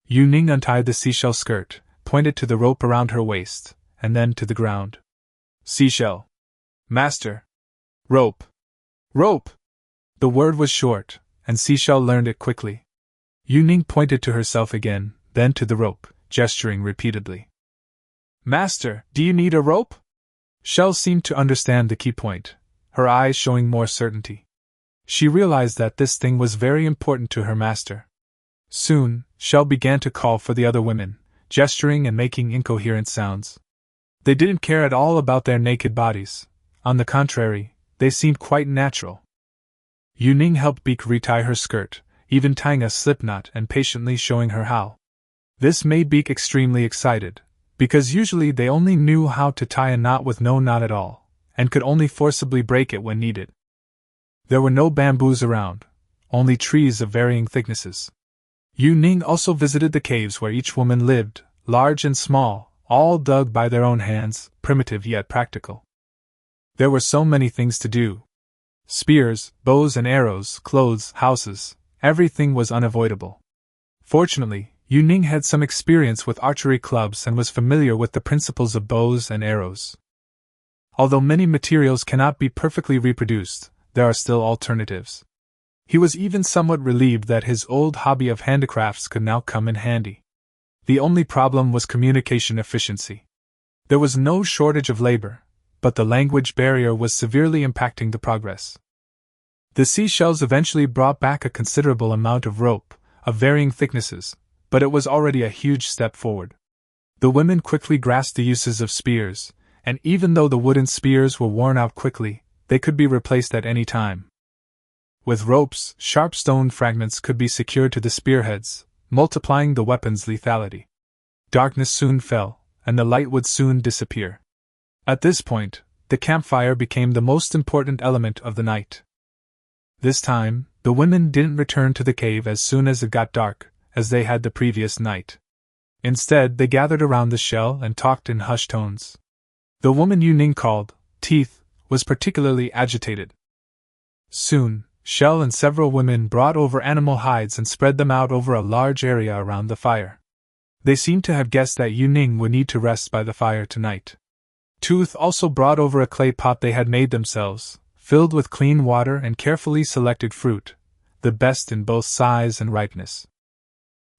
Yu Ning untied the seashell skirt, pointed to the rope around her waist, and then to the ground. Seashell. Master. Rope. Rope! The word was short, and Seashell learned it quickly. Yu Ning pointed to herself again, then to the rope, gesturing repeatedly. Master, do you need a rope? Shell seemed to understand the key point, her eyes showing more certainty. She realized that this thing was very important to her master. Soon, Shell began to call for the other women, gesturing and making incoherent sounds. They didn't care at all about their naked bodies. On the contrary, they seemed quite natural. Yu Ning helped Beak retie her skirt, even tying a slipknot and patiently showing her how. This made Beak extremely excited, because usually they only knew how to tie a knot with no knot at all, and could only forcibly break it when needed. There were no bamboos around, only trees of varying thicknesses. Yu Ning also visited the caves where each woman lived, large and small, all dug by their own hands, primitive yet practical. There were so many things to do. Spears, bows and arrows, clothes, houses, everything was unavoidable. Fortunately, Yu Ning had some experience with archery clubs and was familiar with the principles of bows and arrows. Although many materials cannot be perfectly reproduced, there are still alternatives. He was even somewhat relieved that his old hobby of handicrafts could now come in handy. The only problem was communication efficiency. There was no shortage of labor, but the language barrier was severely impacting the progress. The seashells eventually brought back a considerable amount of rope, of varying thicknesses, but it was already a huge step forward. The women quickly grasped the uses of spears, and even though the wooden spears were worn out quickly, they could be replaced at any time. With ropes, sharp stone fragments could be secured to the spearheads, multiplying the weapon's lethality. Darkness soon fell, and the light would soon disappear. At this point, the campfire became the most important element of the night. This time, the women didn't return to the cave as soon as it got dark, as they had the previous night. Instead, they gathered around the shell and talked in hushed tones. The woman Yu Ning called Teeth was particularly agitated. Soon, Shell and several women brought over animal hides and spread them out over a large area around the fire. They seemed to have guessed that Yu Ning would need to rest by the fire tonight. Tooth also brought over a clay pot they had made themselves, filled with clean water and carefully selected fruit, the best in both size and ripeness.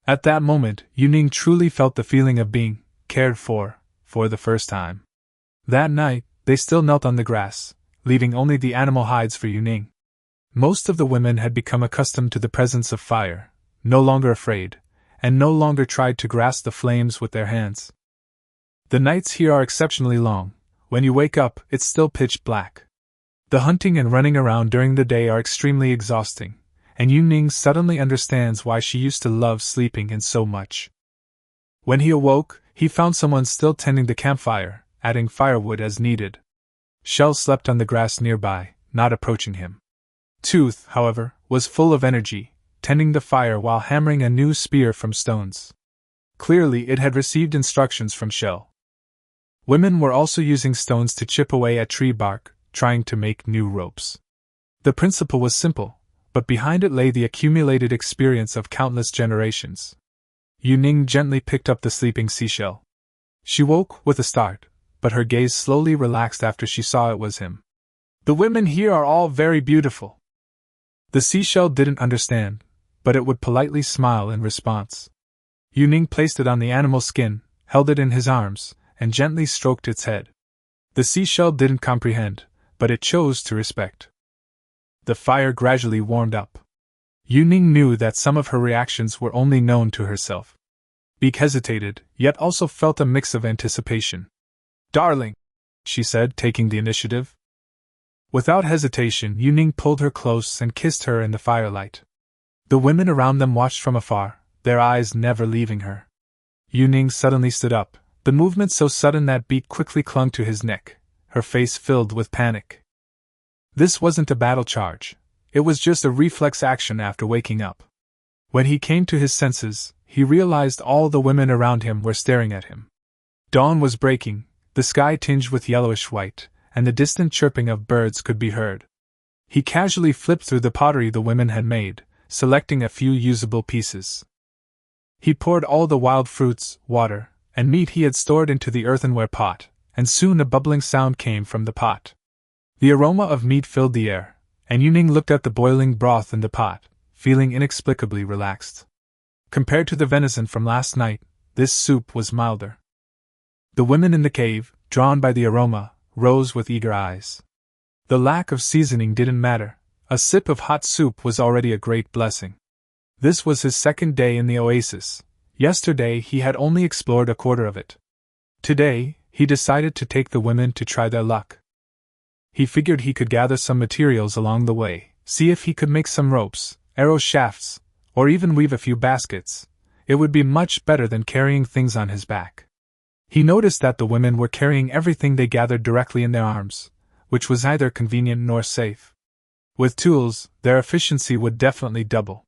At that moment, Yuning truly felt the feeling of being cared for the first time. That night, they still knelt on the grass, leaving only the animal hides for Yuning. Most of the women had become accustomed to the presence of fire, no longer afraid, and no longer tried to grasp the flames with their hands. The nights here are exceptionally long. When you wake up, it's still pitch black. The hunting and running around during the day are extremely exhausting, and Yuning suddenly understands why she used to love sleeping in so much. When he awoke, he found someone still tending the campfire, adding firewood as needed. Shell slept on the grass nearby, not approaching him. Tooth, however, was full of energy, tending the fire while hammering a new spear from stones. Clearly it had received instructions from Shell. Women were also using stones to chip away at tree bark, trying to make new ropes. The principle was simple, but behind it lay the accumulated experience of countless generations. Yuning gently picked up the sleeping seashell. She woke with a start, but her gaze slowly relaxed after she saw it was him. "The women here are all very beautiful." The seashell didn't understand, but it would politely smile in response. Yuning placed it on the animal's skin, held it in his arms, and gently stroked its head. The seashell didn't comprehend, but it chose to respect. The fire gradually warmed up. Yuning knew that some of her reactions were only known to herself. Beak hesitated, yet also felt a mix of anticipation. "Darling," she said, taking the initiative. Without hesitation, Yuning pulled her close and kissed her in the firelight. The women around them watched from afar, their eyes never leaving her. Yuning suddenly stood up, the movement so sudden that Beak quickly clung to his neck, her face filled with panic. This wasn't a battle charge. It was just a reflex action after waking up. When he came to his senses, he realized all the women around him were staring at him. Dawn was breaking, the sky tinged with yellowish white, and the distant chirping of birds could be heard. He casually flipped through the pottery the women had made, selecting a few usable pieces. He poured all the wild fruits, water, and meat he had stored into the earthenware pot, and soon a bubbling sound came from the pot. The aroma of meat filled the air, and Yuning looked at the boiling broth in the pot, feeling inexplicably relaxed. Compared to the venison from last night, this soup was milder. The women in the cave, drawn by the aroma, rose with eager eyes. The lack of seasoning didn't matter. A sip of hot soup was already a great blessing. This was his second day in the oasis. Yesterday he had only explored a quarter of it. Today, he decided to take the women to try their luck. He figured he could gather some materials along the way, see if he could make some ropes, arrow shafts, or even weave a few baskets. It would be much better than carrying things on his back. He noticed that the women were carrying everything they gathered directly in their arms, which was neither convenient nor safe. With tools, their efficiency would definitely double.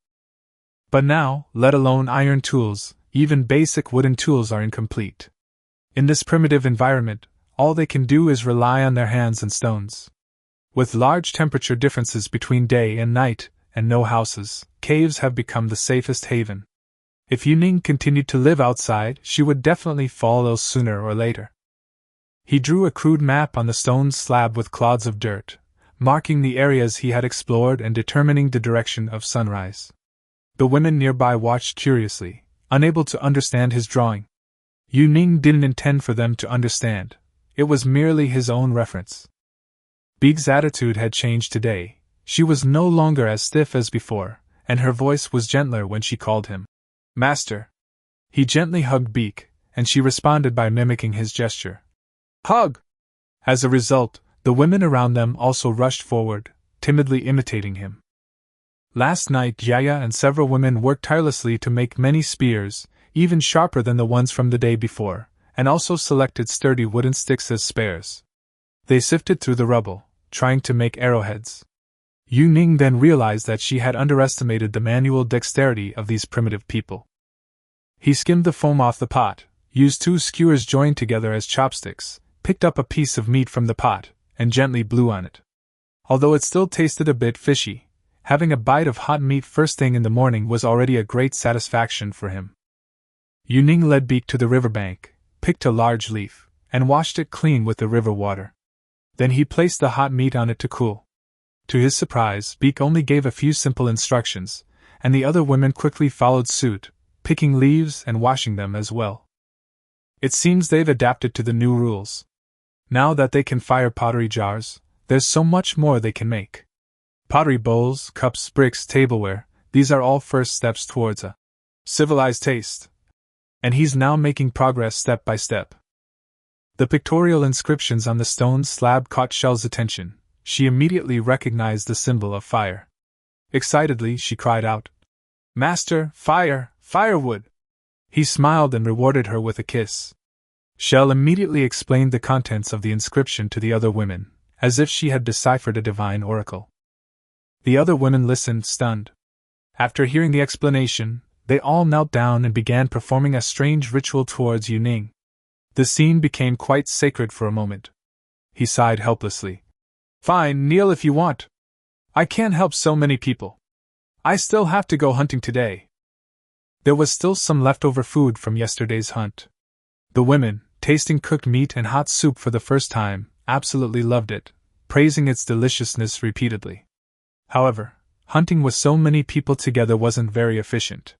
But now, let alone iron tools, even basic wooden tools are incomplete. In this primitive environment, all they can do is rely on their hands and stones. With large temperature differences between day and night, and no houses, caves have become the safest haven. If Yuning continued to live outside, she would definitely fall ill sooner or later. He drew a crude map on the stone slab with clods of dirt, marking the areas he had explored and determining the direction of sunrise. The women nearby watched curiously, unable to understand his drawing. Yuning didn't intend for them to understand. It was merely his own reference. Beak's attitude had changed today. She was no longer as stiff as before, and her voice was gentler when she called him Master. He gently hugged Beak, and she responded by mimicking his gesture. Hug! As a result, the women around them also rushed forward, timidly imitating him. Last night Yaya and several women worked tirelessly to make many spears, even sharper than the ones from the day before, and also selected sturdy wooden sticks as spares. They sifted through the rubble, trying to make arrowheads. Yuning then realized that she had underestimated the manual dexterity of these primitive people. He skimmed the foam off the pot, used two skewers joined together as chopsticks, picked up a piece of meat from the pot, and gently blew on it. Although it still tasted a bit fishy, having a bite of hot meat first thing in the morning was already a great satisfaction for him. Yuning led Beak to the riverbank, picked a large leaf, and washed it clean with the river water. Then he placed the hot meat on it to cool. To his surprise, Beak only gave a few simple instructions, and the other women quickly followed suit, picking leaves and washing them as well. It seems they've adapted to the new rules. Now that they can fire pottery jars, there's so much more they can make. Pottery bowls, cups, bricks, tableware, these are all first steps towards a civilized taste. And he's now making progress step by step. The pictorial inscriptions on the stone slab caught Shell's attention. She immediately recognized the symbol of fire. Excitedly, she cried out, "Master, fire, firewood!" He smiled and rewarded her with a kiss. Shell immediately explained the contents of the inscription to the other women, as if she had deciphered a divine oracle. The other women listened, stunned. After hearing the explanation, they all knelt down and began performing a strange ritual towards Yuning. The scene became quite sacred for a moment. He sighed helplessly. "Fine, kneel if you want. I can't help so many people. I still have to go hunting today." There was still some leftover food from yesterday's hunt. The women, tasting cooked meat and hot soup for the first time, absolutely loved it, praising its deliciousness repeatedly. However, hunting with so many people together wasn't very efficient.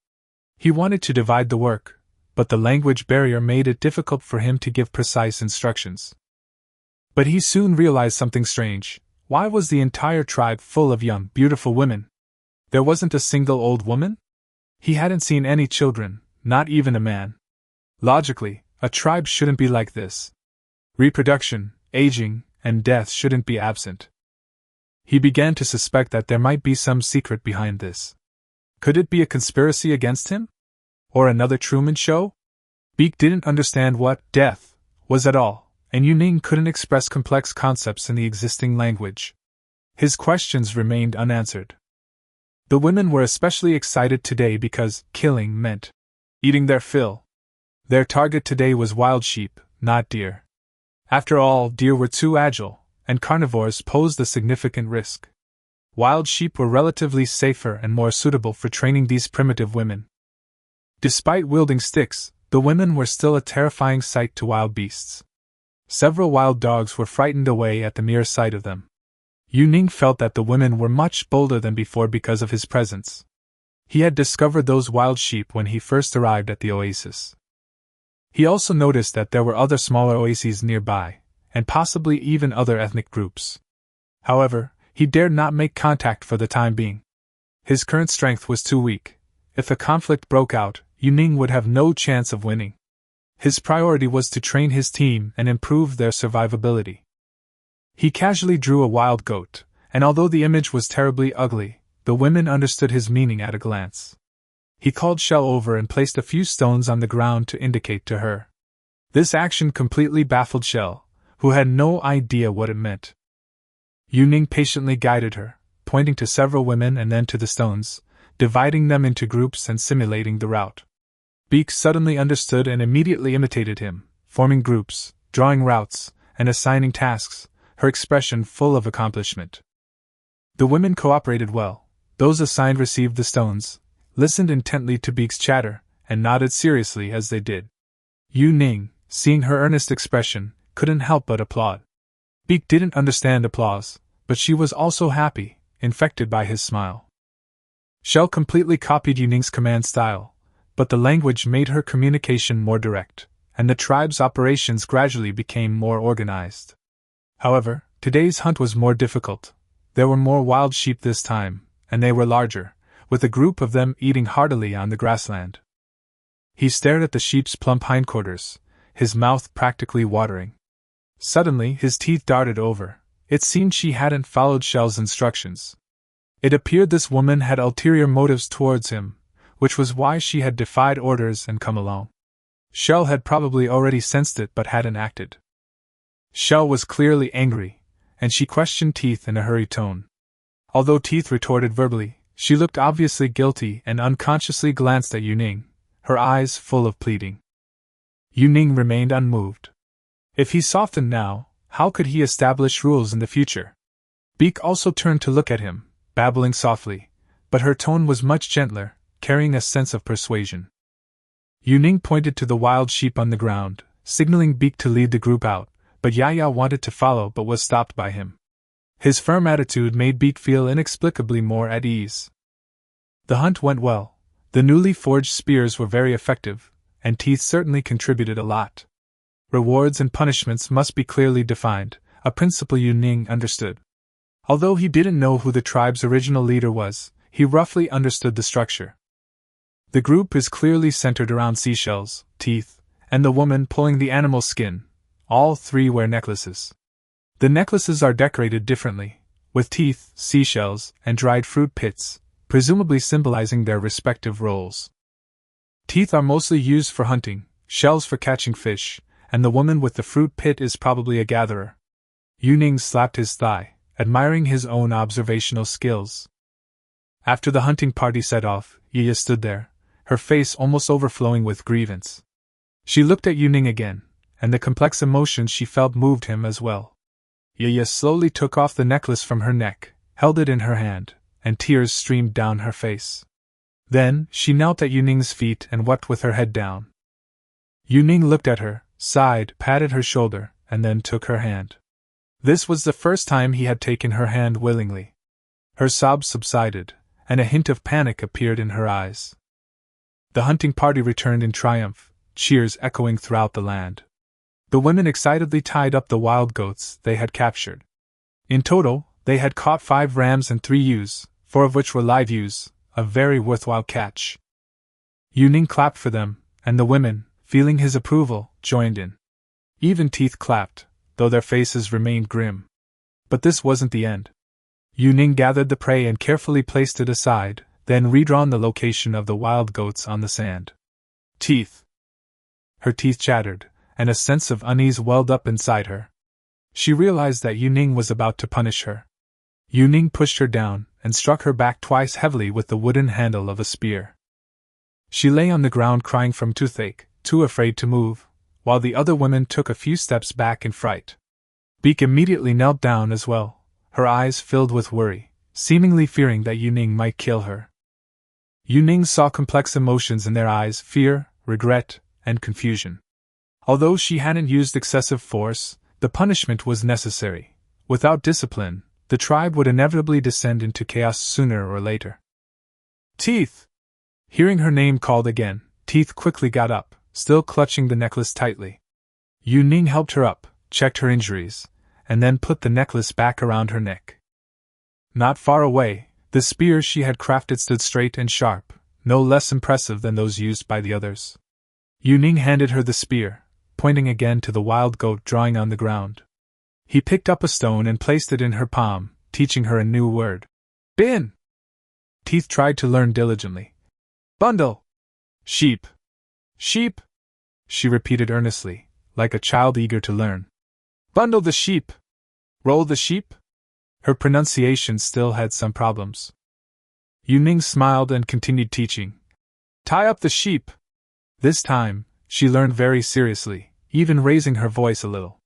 He wanted to divide the work, but the language barrier made it difficult for him to give precise instructions. But he soon realized something strange. Why was the entire tribe full of young, beautiful women? There wasn't a single old woman? He hadn't seen any children, not even a man. Logically, a tribe shouldn't be like this. Reproduction, aging, and death shouldn't be absent. He began to suspect that there might be some secret behind this. Could it be a conspiracy against him? Or another Truman Show? Beak didn't understand what death was at all, and Yuning couldn't express complex concepts in the existing language. His questions remained unanswered. The women were especially excited today because killing meant eating their fill. Their target today was wild sheep, not deer. After all, deer were too agile, and carnivores posed a significant risk. Wild sheep were relatively safer and more suitable for training these primitive women. Despite wielding sticks, the women were still a terrifying sight to wild beasts. Several wild dogs were frightened away at the mere sight of them. Yuning felt that the women were much bolder than before because of his presence. He had discovered those wild sheep when he first arrived at the oasis. He also noticed that there were other smaller oases nearby, and possibly even other ethnic groups. However, he dared not make contact for the time being. His current strength was too weak. If a conflict broke out, Yuning would have no chance of winning. His priority was to train his team and improve their survivability. He casually drew a wild goat, and although the image was terribly ugly, the women understood his meaning at a glance. He called Shell over and placed a few stones on the ground to indicate to her. This action completely baffled Shell, who had no idea what it meant. Yuning patiently guided her, pointing to several women and then to the stones, dividing them into groups and simulating the route. Beak suddenly understood and immediately imitated him, forming groups, drawing routes, and assigning tasks, her expression full of accomplishment. The women cooperated well. Those assigned received the stones, listened intently to Beak's chatter, and nodded seriously as they did. Yuning, seeing her earnest expression, couldn't help but applaud. Beak didn't understand applause, but she was also happy, infected by his smile. Shell completely copied Yuning's command style, but the language made her communication more direct, and the tribe's operations gradually became more organized. However, today's hunt was more difficult. There were more wild sheep this time, and they were larger, with a group of them eating heartily on the grassland. He stared at the sheep's plump hindquarters, his mouth practically watering. Suddenly, his teeth darted over. It seemed she hadn't followed Shell's instructions. It appeared this woman had ulterior motives towards him, which was why she had defied orders and come along. Shell had probably already sensed it but hadn't acted. Shell was clearly angry, and she questioned Teeth in a hurried tone. Although Teeth retorted verbally, she looked obviously guilty and unconsciously glanced at Yuning, her eyes full of pleading. Yuning remained unmoved. If he softened now, how could he establish rules in the future? Beak also turned to look at him, babbling softly, but her tone was much gentler, carrying a sense of persuasion. Yuning pointed to the wild sheep on the ground, signaling Beak to lead the group out, but Yaya wanted to follow but was stopped by him. His firm attitude made Beak feel inexplicably more at ease. The hunt went well. The newly forged spears were very effective, and teeth certainly contributed a lot. Rewards and punishments must be clearly defined, a principle Yu Ning understood. Although he didn't know who the tribe's original leader was, he roughly understood the structure. The group is clearly centered around seashells, teeth, and the woman pulling the animal's skin. All three wear necklaces. The necklaces are decorated differently, with teeth, seashells, and dried fruit pits, presumably symbolizing their respective roles. Teeth are mostly used for hunting, shells for catching fish, and the woman with the fruit pit is probably a gatherer. Yu Ning slapped his thigh, admiring his own observational skills. After the hunting party set off, Yaya stood there, her face almost overflowing with grievance. She looked at Yu Ning again, and the complex emotions she felt moved him as well. Yaya slowly took off the necklace from her neck, held it in her hand, and tears streamed down her face. Then, she knelt at Yu Ning's feet and wept with her head down. Yu Ning looked at her, sighed, patted her shoulder, and then took her hand. This was the first time he had taken her hand willingly. Her sobs subsided, and a hint of panic appeared in her eyes. The hunting party returned in triumph, cheers echoing throughout the land. The women excitedly tied up the wild goats they had captured. In total, they had caught 5 rams and 3 ewes, 4 of which were live ewes, a very worthwhile catch. Yu Ning clapped for them, and the women, feeling his approval, joined in. Even Teeth clapped, though their faces remained grim. But this wasn't the end. Yu Ning gathered the prey and carefully placed it aside, then redrawn the location of the wild goats on the sand. Teeth. Her teeth chattered, and a sense of unease welled up inside her. She realized that Yu Ning was about to punish her. Yu Ning pushed her down and struck her back twice heavily with the wooden handle of a spear. She lay on the ground crying from toothache, too afraid to move, while the other women took a few steps back in fright. Beak immediately knelt down as well, her eyes filled with worry, seemingly fearing that Yu Ning might kill her. Yu Ning saw complex emotions in their eyes: fear, regret, and confusion. Although she hadn't used excessive force, the punishment was necessary. Without discipline, the tribe would inevitably descend into chaos sooner or later. Teeth! Hearing her name called again, Teeth quickly got up, still clutching the necklace tightly. Yu Ning helped her up, checked her injuries, and then put the necklace back around her neck. Not far away, the spears she had crafted stood straight and sharp, no less impressive than those used by the others. Yu Ning handed her the spear, pointing again to the wild goat drawing on the ground. He picked up a stone and placed it in her palm, teaching her a new word. Bin! Teeth tried to learn diligently. Bundle! Sheep! Sheep! She repeated earnestly, like a child eager to learn. Bundle the sheep! Roll the sheep! Her pronunciation still had some problems. Yu Ning smiled and continued teaching. Tie up the sheep! This time, she learned very seriously, even raising her voice a little.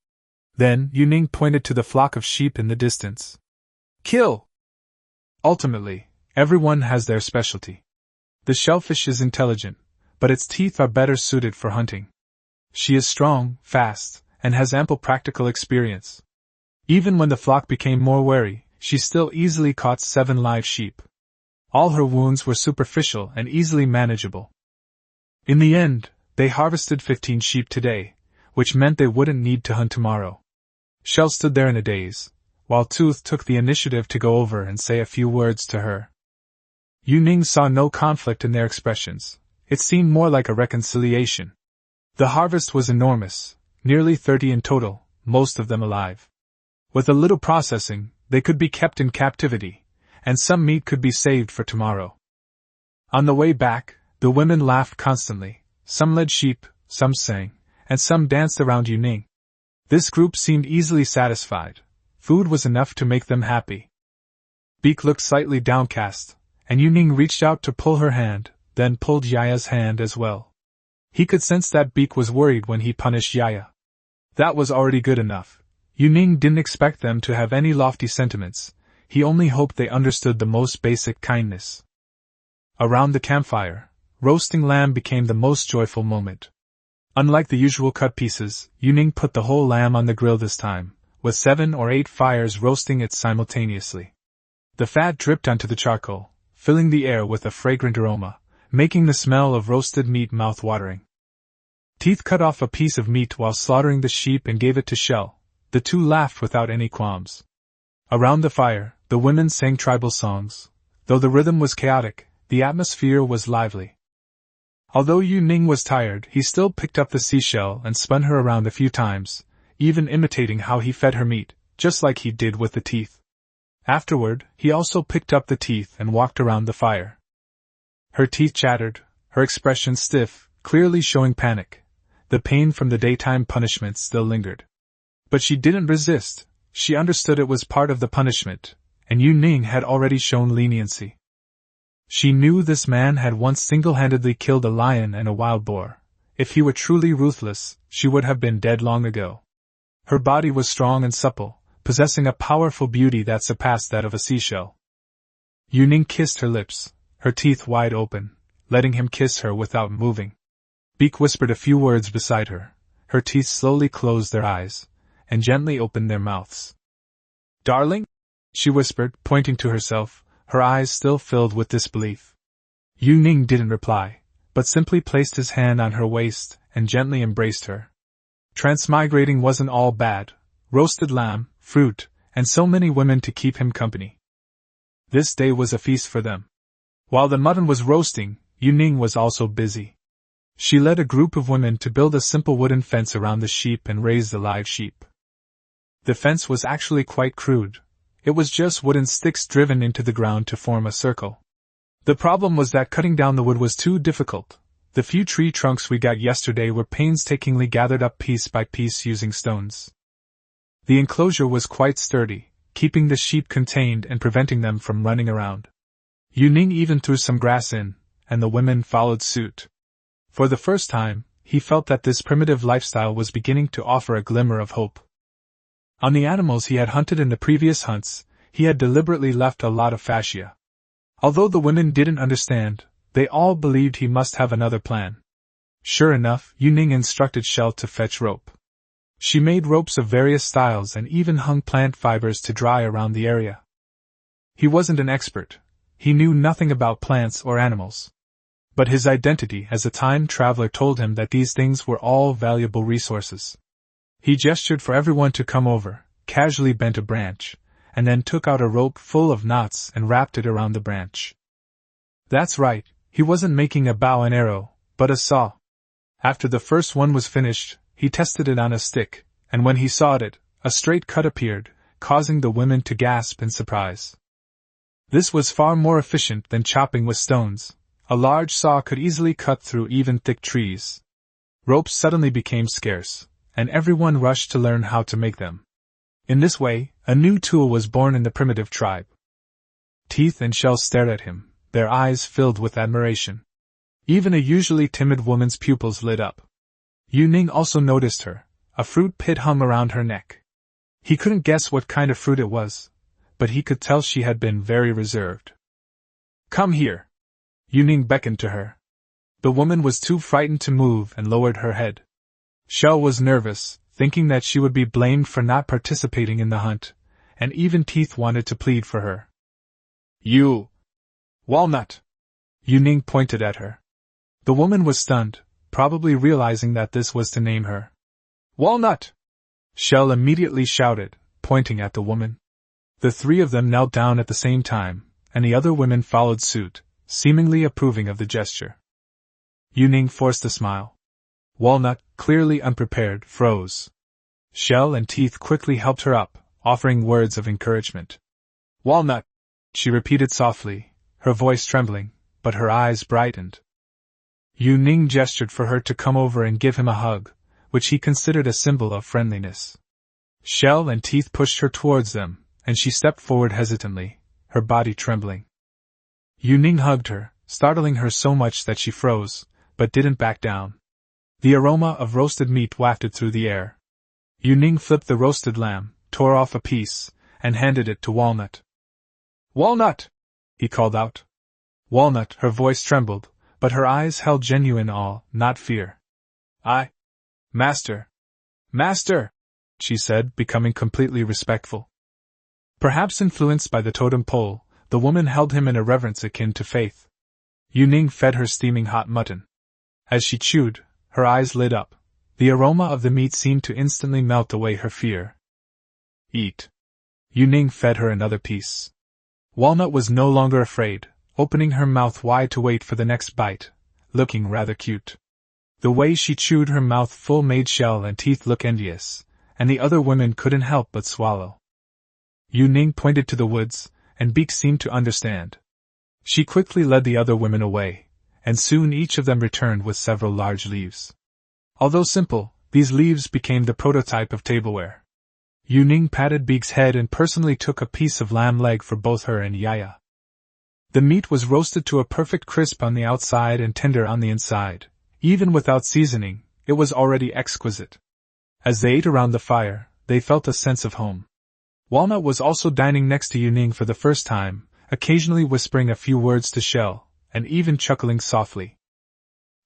Then, Yu Ning pointed to the flock of sheep in the distance. Kill! Ultimately, everyone has their specialty. The shellfish is intelligent, but its teeth are better suited for hunting. She is strong, fast, and has ample practical experience. Even when the flock became more wary, she still easily caught 7 live sheep. All her wounds were superficial and easily manageable. In the end, they harvested 15 sheep today, which meant they wouldn't need to hunt tomorrow. Shell stood there in a daze, while Tooth took the initiative to go over and say a few words to her. Yu Ning saw no conflict in their expressions. It seemed more like a reconciliation. The harvest was enormous, nearly 30 in total, most of them alive. With a little processing, they could be kept in captivity, and some meat could be saved for tomorrow. On the way back, the women laughed constantly. Some led sheep, some sang, and some danced around Yu Ning. This group seemed easily satisfied. Food was enough to make them happy. Beak looked slightly downcast, and Yu Ning reached out to pull her hand, then pulled Yaya's hand as well. He could sense that Beak was worried when he punished Yaya. That was already good enough. Yu Ning didn't expect them to have any lofty sentiments, he only hoped they understood the most basic kindness. Around the campfire, roasting lamb became the most joyful moment. Unlike the usual cut pieces, Yuning put the whole lamb on the grill this time, with 7 or 8 fires roasting it simultaneously. The fat dripped onto the charcoal, filling the air with a fragrant aroma, making the smell of roasted meat mouth-watering. Teeth cut off a piece of meat while slaughtering the sheep and gave it to Shell. The two laughed without any qualms. Around the fire, the women sang tribal songs. Though the rhythm was chaotic, the atmosphere was lively. Although Yuning was tired, he still picked up the seashell and spun her around a few times, even imitating how he fed her meat, just like he did with the teeth. Afterward, he also picked up the teeth and walked around the fire. Her teeth chattered, her expression stiff, clearly showing panic. The pain from the daytime punishment still lingered. But she didn't resist. She understood it was part of the punishment, and Yuning had already shown leniency. She knew this man had once single-handedly killed a lion and a wild boar. If he were truly ruthless, she would have been dead long ago. Her body was strong and supple, possessing a powerful beauty that surpassed that of a seashell. Yuning kissed her lips, her teeth wide open, letting him kiss her without moving. Beak whispered a few words beside her. Her teeth slowly closed their eyes, and gently opened their mouths. "Darling?" she whispered, pointing to herself, her eyes still filled with disbelief. Yuning didn't reply, but simply placed his hand on her waist and gently embraced her. Transmigrating wasn't all bad. Roasted lamb, fruit, and so many women to keep him company. This day was a feast for them. While the mutton was roasting, Yuning was also busy. She led a group of women to build a simple wooden fence around the sheep and raise the live sheep. The fence was actually quite crude. It was just wooden sticks driven into the ground to form a circle. The problem was that cutting down the wood was too difficult. The few tree trunks we got yesterday were painstakingly gathered up piece by piece using stones. The enclosure was quite sturdy, keeping the sheep contained and preventing them from running around. Yuning even threw some grass in, and the women followed suit. For the first time, he felt that this primitive lifestyle was beginning to offer a glimmer of hope. On the animals he had hunted in the previous hunts, he had deliberately left a lot of fascia. Although the women didn't understand, they all believed he must have another plan. Sure enough, Yuning instructed Shell to fetch rope. She made ropes of various styles and even hung plant fibers to dry around the area. He wasn't an expert. He knew nothing about plants or animals. But his identity as a time traveler told him that these things were all valuable resources. He gestured for everyone to come over, casually bent a branch, and then took out a rope full of knots and wrapped it around the branch. That's right, he wasn't making a bow and arrow, but a saw. After the first one was finished, he tested it on a stick, and when he sawed it, a straight cut appeared, causing the women to gasp in surprise. This was far more efficient than chopping with stones. A large saw could easily cut through even thick trees. Ropes suddenly became scarce, and everyone rushed to learn how to make them. In this way, a new tool was born in the primitive tribe. Teeth and Shell stared at him, their eyes filled with admiration. Even a usually timid woman's pupils lit up. Yuning also noticed her. A fruit pit hung around her neck. He couldn't guess what kind of fruit it was, but he could tell she had been very reserved. "Come here." Yuning beckoned to her. The woman was too frightened to move and lowered her head. Shell was nervous, thinking that she would be blamed for not participating in the hunt, and even Teeth wanted to plead for her. "You! Walnut!" Yuning pointed at her. The woman was stunned, probably realizing that this was to name her. "Walnut!" Shell immediately shouted, pointing at the woman. The three of them knelt down at the same time, and the other women followed suit, seemingly approving of the gesture. Yuning forced a smile. Walnut, clearly unprepared, froze. Shell and Teeth quickly helped her up, offering words of encouragement. "Walnut," she repeated softly, her voice trembling, but her eyes brightened. Yuning gestured for her to come over and give him a hug, which he considered a symbol of friendliness. Shell and Teeth pushed her towards them, and she stepped forward hesitantly, her body trembling. Yuning hugged her, startling her so much that she froze, but didn't back down. The aroma of roasted meat wafted through the air. Yuning flipped the roasted lamb, tore off a piece, and handed it to Walnut. "Walnut!" he called out. Walnut, her voice trembled, but her eyes held genuine awe, not fear. Master! Master! She said, becoming completely respectful. Perhaps influenced by the totem pole, the woman held him in a reverence akin to faith. Yu Ning fed her steaming hot mutton. As she chewed, her eyes lit up. The aroma of the meat seemed to instantly melt away her fear. Eat. Yu Ning fed her another piece. Walnut was no longer afraid, opening her mouth wide to wait for the next bite, looking rather cute. The way she chewed, her mouth full, made shell and teeth look envious, and the other women couldn't help but swallow. Yu Ning pointed to the woods, and Beak seemed to understand. She quickly led the other women away, and soon each of them returned with several large leaves. Although simple, these leaves became the prototype of tableware. Yu Ning patted Beak's head and personally took a piece of lamb leg for both her and Yaya. The meat was roasted to a perfect crisp on the outside and tender on the inside. Even without seasoning, it was already exquisite. As they ate around the fire, they felt a sense of home. Walnut was also dining next to Yu Ning for the first time, occasionally whispering a few words to Shell, and even chuckling softly.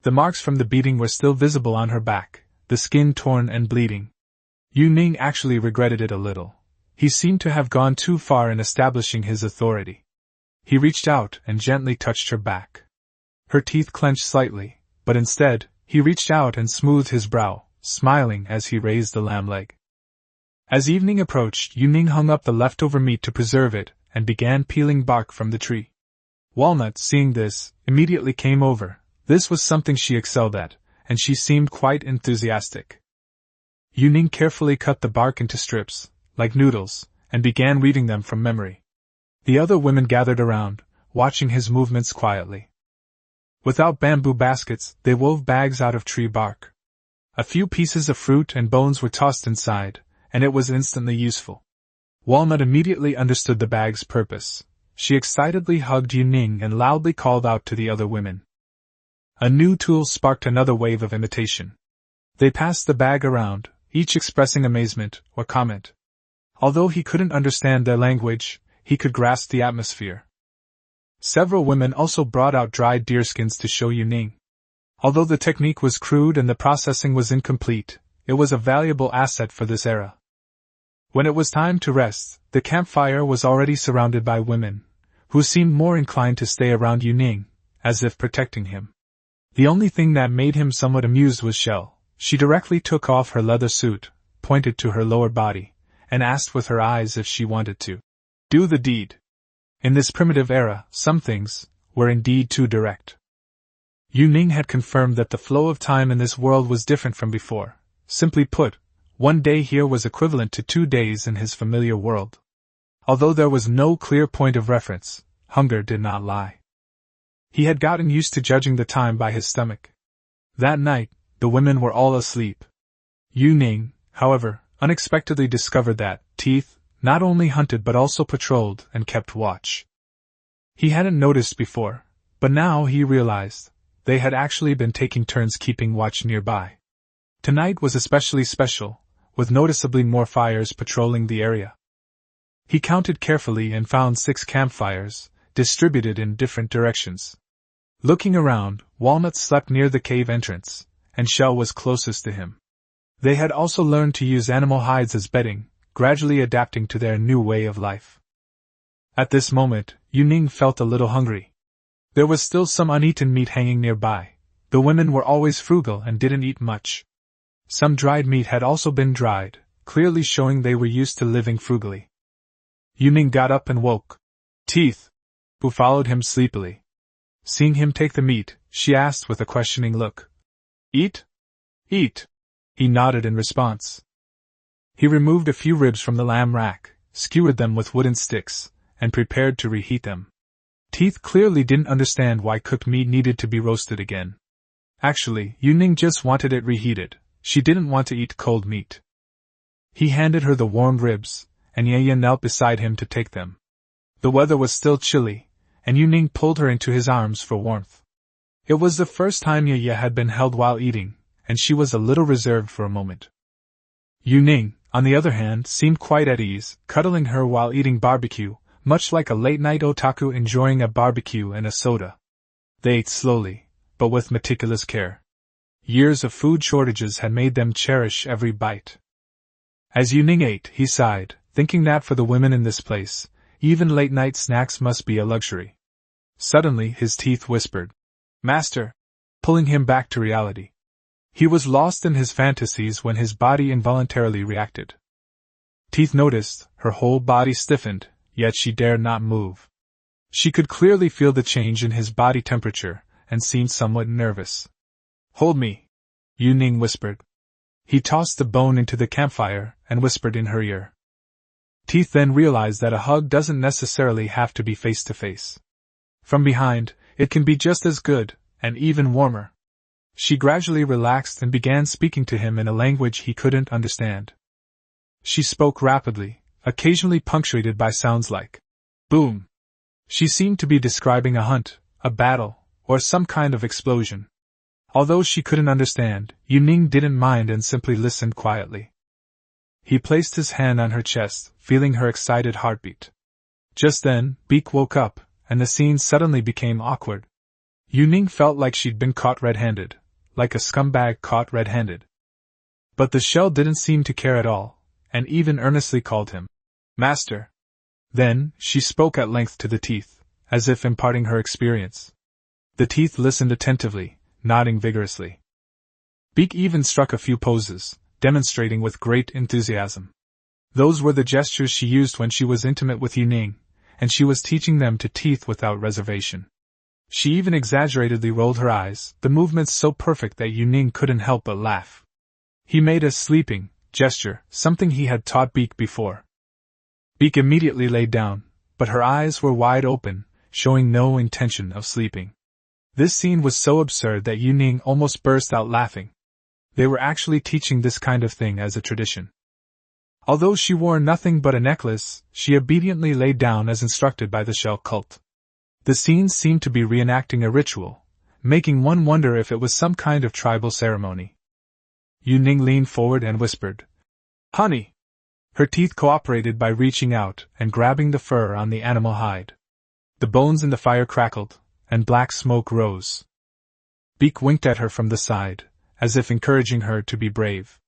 The marks from the beating were still visible on her back, the skin torn and bleeding. Yu Ning actually regretted it a little. He seemed to have gone too far in establishing his authority. He reached out and gently touched her back. Her teeth clenched slightly, but instead, he reached out and smoothed his brow, smiling as he raised the lamb leg. As evening approached, Yu Ning hung up the leftover meat to preserve it, and began peeling bark from the tree. Walnut, seeing this, immediately came over. This was something she excelled at, and she seemed quite enthusiastic. Yu Ning carefully cut the bark into strips, like noodles, and began weaving them from memory. The other women gathered around, watching his movements quietly. Without bamboo baskets, they wove bags out of tree bark. A few pieces of fruit and bones were tossed inside, and it was instantly useful. Walnut immediately understood the bag's purpose. She excitedly hugged Yu Ning and loudly called out to the other women. A new tool sparked another wave of imitation. They passed the bag around, each expressing amazement or comment. Although he couldn't understand their language, he could grasp the atmosphere. Several women also brought out dried deerskins to show Yu Ning. Although the technique was crude and the processing was incomplete, it was a valuable asset for this era. When it was time to rest, the campfire was already surrounded by women, who seemed more inclined to stay around Yu Ning, as if protecting him. The only thing that made him somewhat amused was Shell. She directly took off her leather suit, pointed to her lower body, and asked with her eyes if she wanted to do the deed. In this primitive era, some things were indeed too direct. Yu Ning had confirmed that the flow of time in this world was different from before. Simply put, one day here was equivalent to 2 days in his familiar world. Although there was no clear point of reference, hunger did not lie. He had gotten used to judging the time by his stomach. That night, the women were all asleep. Yu Ning, however, unexpectedly discovered that Teeth not only hunted but also patrolled and kept watch. He hadn't noticed before, but now he realized they had actually been taking turns keeping watch nearby. Tonight was especially special, with noticeably more fires patrolling the area. He counted carefully and found 6 campfires, distributed in different directions. Looking around, Walnut slept near the cave entrance, and Shell was closest to him. They had also learned to use animal hides as bedding, gradually adapting to their new way of life. At this moment, Yu Ning felt a little hungry. There was still some uneaten meat hanging nearby. The women were always frugal and didn't eat much. Some dried meat had also been dried, clearly showing they were used to living frugally. Yu Ning got up and woke Teeth, who followed him sleepily. Seeing him take the meat, she asked with a questioning look. Eat? Eat. He nodded in response. He removed a few ribs from the lamb rack, skewered them with wooden sticks, and prepared to reheat them. Teeth clearly didn't understand why cooked meat needed to be roasted again. Actually, Yu Ning just wanted it reheated. She didn't want to eat cold meat. He handed her the warmed ribs, and Yaya knelt beside him to take them. The weather was still chilly, and Yu Ning pulled her into his arms for warmth. It was the first time Yaya had been held while eating, and she was a little reserved for a moment. Yu Ning, on the other hand, seemed quite at ease, cuddling her while eating barbecue, much like a late-night otaku enjoying a barbecue and a soda. They ate slowly, but with meticulous care. Years of food shortages had made them cherish every bite. As Yuning ate, he sighed, thinking that for the women in this place, even late-night snacks must be a luxury. Suddenly his teeth whispered, "Master," pulling him back to reality. He was lost in his fantasies when his body involuntarily reacted. Teeth noticed, her whole body stiffened, yet she dared not move. She could clearly feel the change in his body temperature, and seemed somewhat nervous. "Hold me," Yuning whispered. He tossed the bone into the campfire, and whispered in her ear. Teeth then realized that a hug doesn't necessarily have to be face-to-face. From behind, it can be just as good, and even warmer. She gradually relaxed and began speaking to him in a language he couldn't understand. She spoke rapidly, occasionally punctuated by sounds like boom. She seemed to be describing a hunt, a battle, or some kind of explosion. Although she couldn't understand, Yuning didn't mind and simply listened quietly. He placed his hand on her chest, feeling her excited heartbeat. Just then, Beak woke up, and the scene suddenly became awkward. Yuning felt like she'd been caught red-handed, like a scumbag caught red-handed. But the shell didn't seem to care at all, and even earnestly called him Master. Then, she spoke at length to the teeth, as if imparting her experience. The teeth listened attentively, nodding vigorously. Beak even struck a few poses, demonstrating with great enthusiasm. Those were the gestures she used when she was intimate with Yuning, and she was teaching them to teeth without reservation. She even exaggeratedly rolled her eyes, the movements so perfect that Yuning couldn't help but laugh. He made a sleeping gesture, something he had taught Beak before. Beak immediately lay down, but her eyes were wide open, showing no intention of sleeping. This scene was so absurd that Yuning almost burst out laughing. They were actually teaching this kind of thing as a tradition. Although she wore nothing but a necklace, she obediently lay down as instructed by the shell cult. The scene seemed to be reenacting a ritual, making one wonder if it was some kind of tribal ceremony. Yuning leaned forward and whispered, "Honey!" Her teeth cooperated by reaching out and grabbing the fur on the animal hide. The bones in the fire crackled, and black smoke rose. Beak winked at her from the side, as if encouraging her to be brave.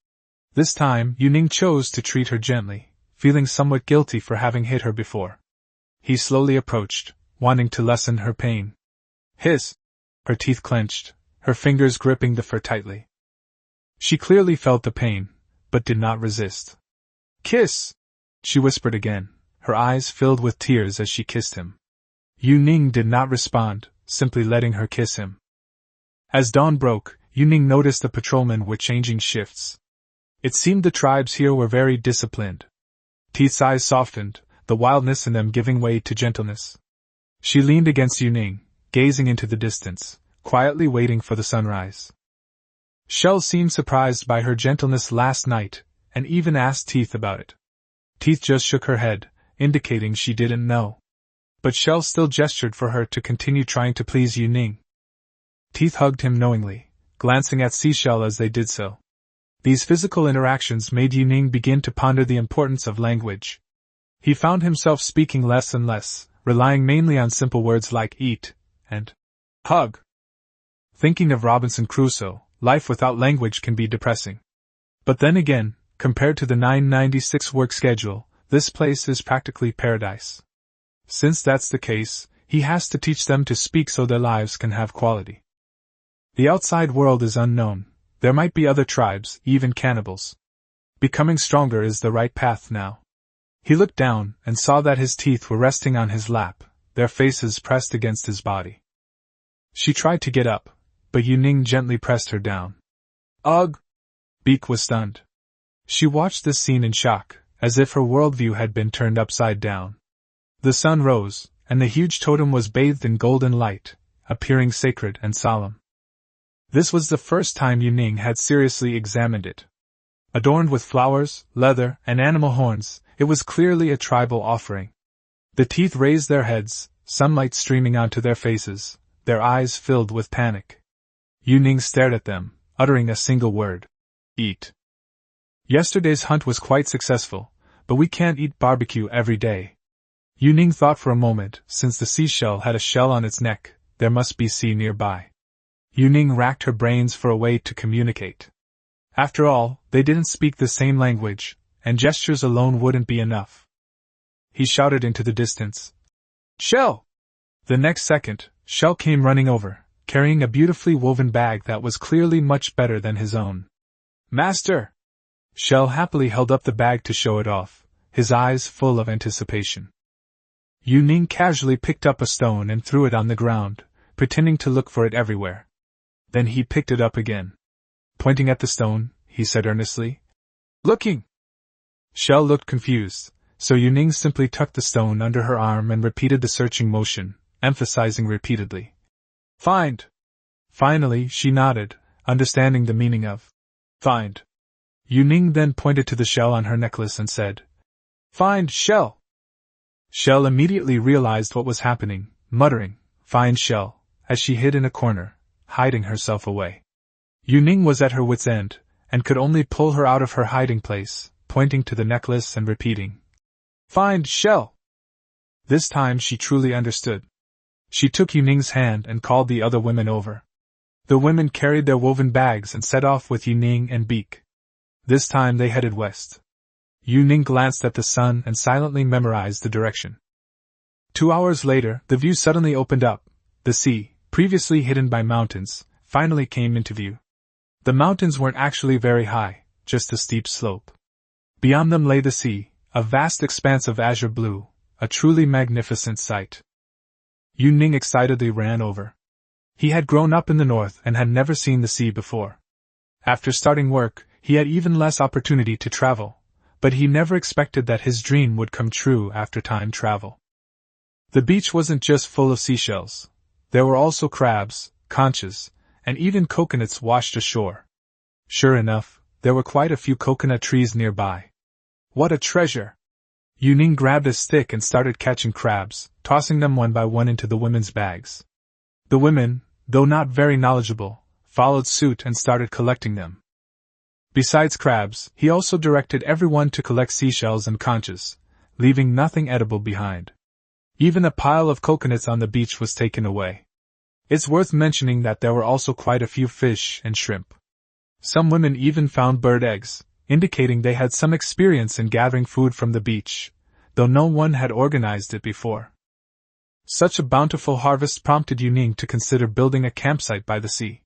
This time, Yuning chose to treat her gently, feeling somewhat guilty for having hit her before. He slowly approached, wanting to lessen her pain. Hiss! Her teeth clenched, her fingers gripping the fur tightly. She clearly felt the pain, but did not resist. "Kiss!" she whispered again, her eyes filled with tears as she kissed him. Yuning did not respond, simply letting her kiss him. As dawn broke, Yuning noticed the patrolmen were changing shifts. It seemed the tribes here were very disciplined. Teeth's eyes softened, the wildness in them giving way to gentleness. She leaned against Yuning, gazing into the distance, quietly waiting for the sunrise. Shell seemed surprised by her gentleness last night, and even asked Teeth about it. Teeth just shook her head, indicating she didn't know. But Shell still gestured for her to continue trying to please Yuning. Teeth hugged him knowingly, glancing at Seashell as they did so. These physical interactions made Yuning begin to ponder the importance of language. He found himself speaking less and less, relying mainly on simple words like eat and hug. Thinking of Robinson Crusoe, life without language can be depressing. But then again, compared to the 996 work schedule, this place is practically paradise. Since that's the case, he has to teach them to speak so their lives can have quality. The outside world is unknown. There might be other tribes, even cannibals. Becoming stronger is the right path now. He looked down and saw that his teeth were resting on his lap, their faces pressed against his body. She tried to get up, but Yuning gently pressed her down. Ugh! Beak was stunned. She watched this scene in shock, as if her worldview had been turned upside down. The sun rose, and the huge totem was bathed in golden light, appearing sacred and solemn. This was the first time Yuning had seriously examined it. Adorned with flowers, leather, and animal horns, it was clearly a tribal offering. The teeth raised their heads, sunlight streaming onto their faces, their eyes filled with panic. Yuning stared at them, uttering a single word. Eat. Yesterday's hunt was quite successful, but we can't eat barbecue every day. Yuning thought for a moment, since the seashell had a shell on its neck, there must be sea nearby. Yuning racked her brains for a way to communicate. After all, they didn't speak the same language, and gestures alone wouldn't be enough. He shouted into the distance, "Shell!" The next second, Shell came running over, carrying a beautifully woven bag that was clearly much better than his own. "Master!" Shell happily held up the bag to show it off, his eyes full of anticipation. Yuning casually picked up a stone and threw it on the ground, pretending to look for it everywhere. Then he picked it up again. Pointing at the stone, he said earnestly, "Looking!" Shell looked confused, so Yuning simply tucked the stone under her arm and repeated the searching motion, emphasizing repeatedly, "Find!" Finally, she nodded, understanding the meaning of "find." Yuning then pointed to the shell on her necklace and said, "Find Shell!" Shell immediately realized what was happening, muttering, "Find Shell," as she hid in a corner, hiding herself away. Yuning was at her wit's end, and could only pull her out of her hiding place, pointing to the necklace and repeating, "Find Shell!" This time she truly understood. She took Yuning's hand and called the other women over. The women carried their woven bags and set off with Yuning and Beak. This time they headed west. Yuning glanced at the sun and silently memorized the direction. 2 hours later, the view suddenly opened up. The sea, previously hidden by mountains, finally came into view. The mountains weren't actually very high, just a steep slope. Beyond them lay the sea, a vast expanse of azure blue, a truly magnificent sight. Yuning excitedly ran over. He had grown up in the north and had never seen the sea before. After starting work, he had even less opportunity to travel, but he never expected that his dream would come true after time travel. The beach wasn't just full of seashells. There were also crabs, conchs, and even coconuts washed ashore. Sure enough, there were quite a few coconut trees nearby. What a treasure! Yuning grabbed a stick and started catching crabs, tossing them one by one into the women's bags. The women, though not very knowledgeable, followed suit and started collecting them. Besides crabs, he also directed everyone to collect seashells and conchs, leaving nothing edible behind. Even a pile of coconuts on the beach was taken away. It's worth mentioning that there were also quite a few fish and shrimp. Some women even found bird eggs, indicating they had some experience in gathering food from the beach, though no one had organized it before. Such a bountiful harvest prompted Yuning to consider building a campsite by the sea.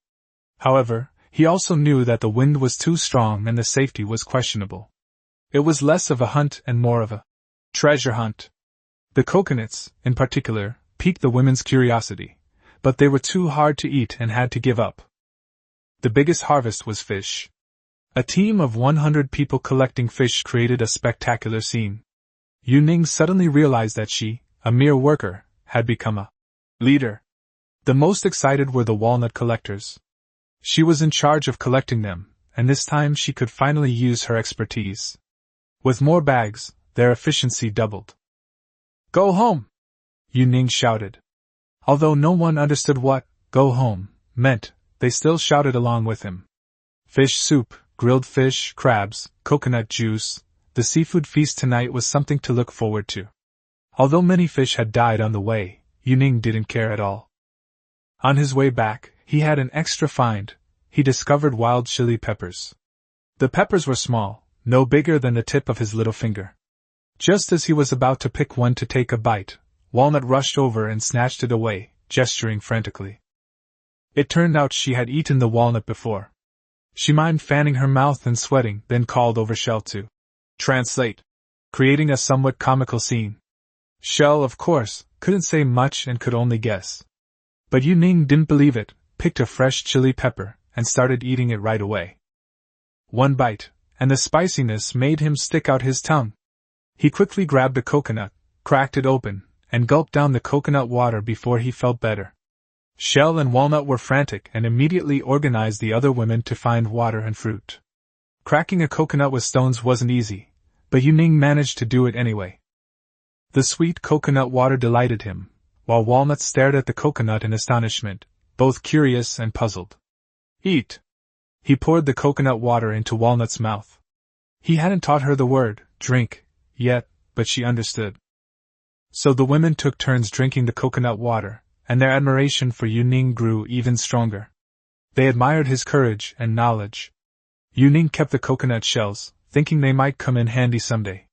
However, he also knew that the wind was too strong and the safety was questionable. It was less of a hunt and more of a treasure hunt. The coconuts, in particular, piqued the women's curiosity, but they were too hard to eat and had to give up. The biggest harvest was fish. A team of 100 people collecting fish created a spectacular scene. Yuning suddenly realized that she, a mere worker, had become a leader. The most excited were the walnut collectors. She was in charge of collecting them, and this time she could finally use her expertise. With more bags, their efficiency doubled. "Go home!" Yuning shouted. Although no one understood what "go home" meant, they still shouted along with him. Fish soup, grilled fish, crabs, coconut juice, the seafood feast tonight was something to look forward to. Although many fish had died on the way, Yuning didn't care at all. On his way back, he had an extra find. He discovered wild chili peppers. The peppers were small, no bigger than the tip of his little finger. Just as he was about to pick one to take a bite, Walnut rushed over and snatched it away, gesturing frantically. It turned out she had eaten the walnut before. She mimed fanning her mouth and sweating, then called over Shell to translate, creating a somewhat comical scene. Shell, of course, couldn't say much and could only guess. But Yuning didn't believe it, picked a fresh chili pepper, and started eating it right away. One bite, and the spiciness made him stick out his tongue. He quickly grabbed a coconut, cracked it open, and gulped down the coconut water before he felt better. Shell and Walnut were frantic and immediately organized the other women to find water and fruit. Cracking a coconut with stones wasn't easy, but Yuning managed to do it anyway. The sweet coconut water delighted him, while Walnut stared at the coconut in astonishment, both curious and puzzled. "Eat!" He poured the coconut water into Walnut's mouth. He hadn't taught her the word, drink, yet, but she understood. So the women took turns drinking the coconut water, and their admiration for Yuning grew even stronger. They admired his courage and knowledge. Yuning kept the coconut shells, thinking they might come in handy someday.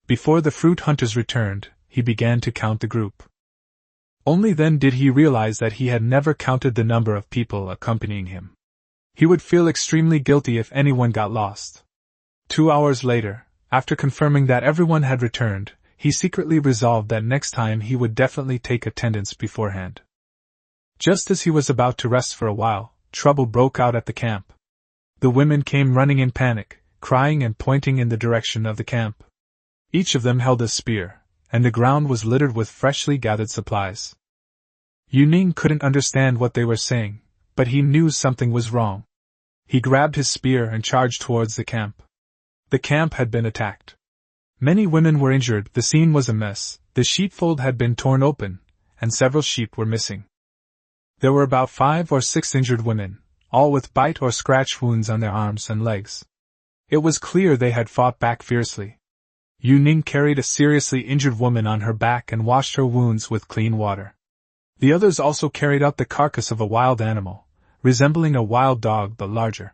Before the fruit hunters returned, he began to count the group. Only then did he realize that he had never counted the number of people accompanying him. He would feel extremely guilty if anyone got lost. 2 hours later, after confirming that everyone had returned, he secretly resolved that next time he would definitely take attendance beforehand. Just as he was about to rest for a while, trouble broke out at the camp. The women came running in panic, crying and pointing in the direction of the camp. Each of them held a spear, and the ground was littered with freshly gathered supplies. Yuning couldn't understand what they were saying, but he knew something was wrong. He grabbed his spear and charged towards the camp. The camp had been attacked. Many women were injured, the scene was a mess, the sheepfold had been torn open, and several sheep were missing. There were about 5 or 6 injured women, all with bite or scratch wounds on their arms and legs. It was clear they had fought back fiercely. Yuning carried a seriously injured woman on her back and washed her wounds with clean water. The others also carried out the carcass of a wild animal, resembling a wild dog but larger.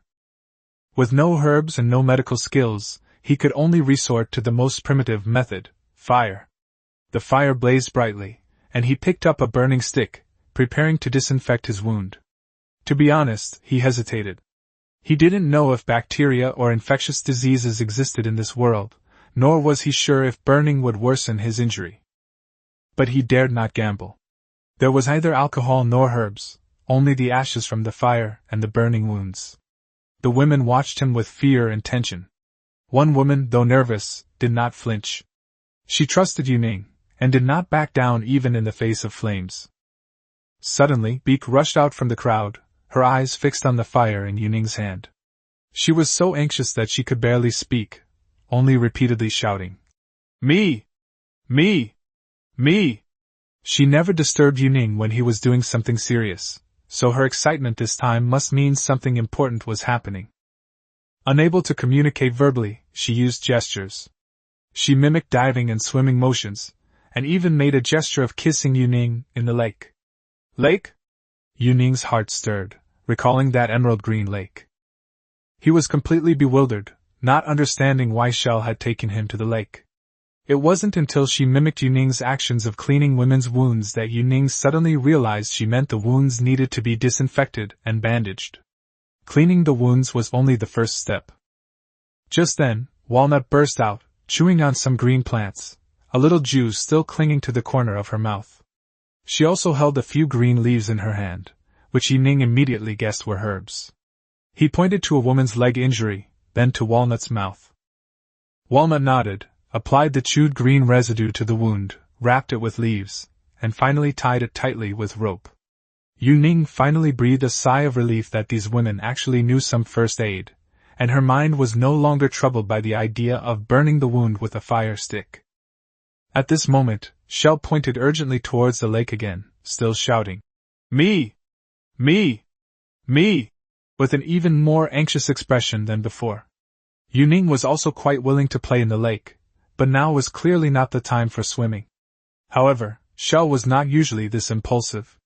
With no herbs and no medical skills, he could only resort to the most primitive method, fire. The fire blazed brightly, and he picked up a burning stick, preparing to disinfect his wound. To be honest, he hesitated. He didn't know if bacteria or infectious diseases existed in this world, nor was he sure if burning would worsen his injury. But he dared not gamble. There was neither alcohol nor herbs, only the ashes from the fire and the burning wounds. The women watched him with fear and tension. One woman, though nervous, did not flinch. She trusted Yuning, and did not back down even in the face of flames. Suddenly, Beak rushed out from the crowd, her eyes fixed on the fire in Yuning's hand. She was so anxious that she could barely speak, only repeatedly shouting, "Me! Me! Me!" She never disturbed Yuning when he was doing something serious, so her excitement this time must mean something important was happening. Unable to communicate verbally, she used gestures. She mimicked diving and swimming motions, and even made a gesture of kissing Yuning in the lake. Lake? Yuning's heart stirred, recalling that emerald green lake. He was completely bewildered, not understanding why Shell had taken him to the lake. It wasn't until she mimicked Yuning's actions of cleaning women's wounds that Yuning suddenly realized she meant the wounds needed to be disinfected and bandaged. Cleaning the wounds was only the first step. Just then, Walnut burst out, chewing on some green plants, a little juice still clinging to the corner of her mouth. She also held a few green leaves in her hand, which Yuning immediately guessed were herbs. He pointed to a woman's leg injury, then to Walnut's mouth. Walnut nodded, applied the chewed green residue to the wound, wrapped it with leaves, and finally tied it tightly with rope. Yuning finally breathed a sigh of relief that these women actually knew some first aid, and her mind was no longer troubled by the idea of burning the wound with a fire stick. At this moment, Shell pointed urgently towards the lake again, still shouting, "Me! Me! Me!" with an even more anxious expression than before. Yuning was also quite willing to play in the lake, but now was clearly not the time for swimming. However, Shell was not usually this impulsive.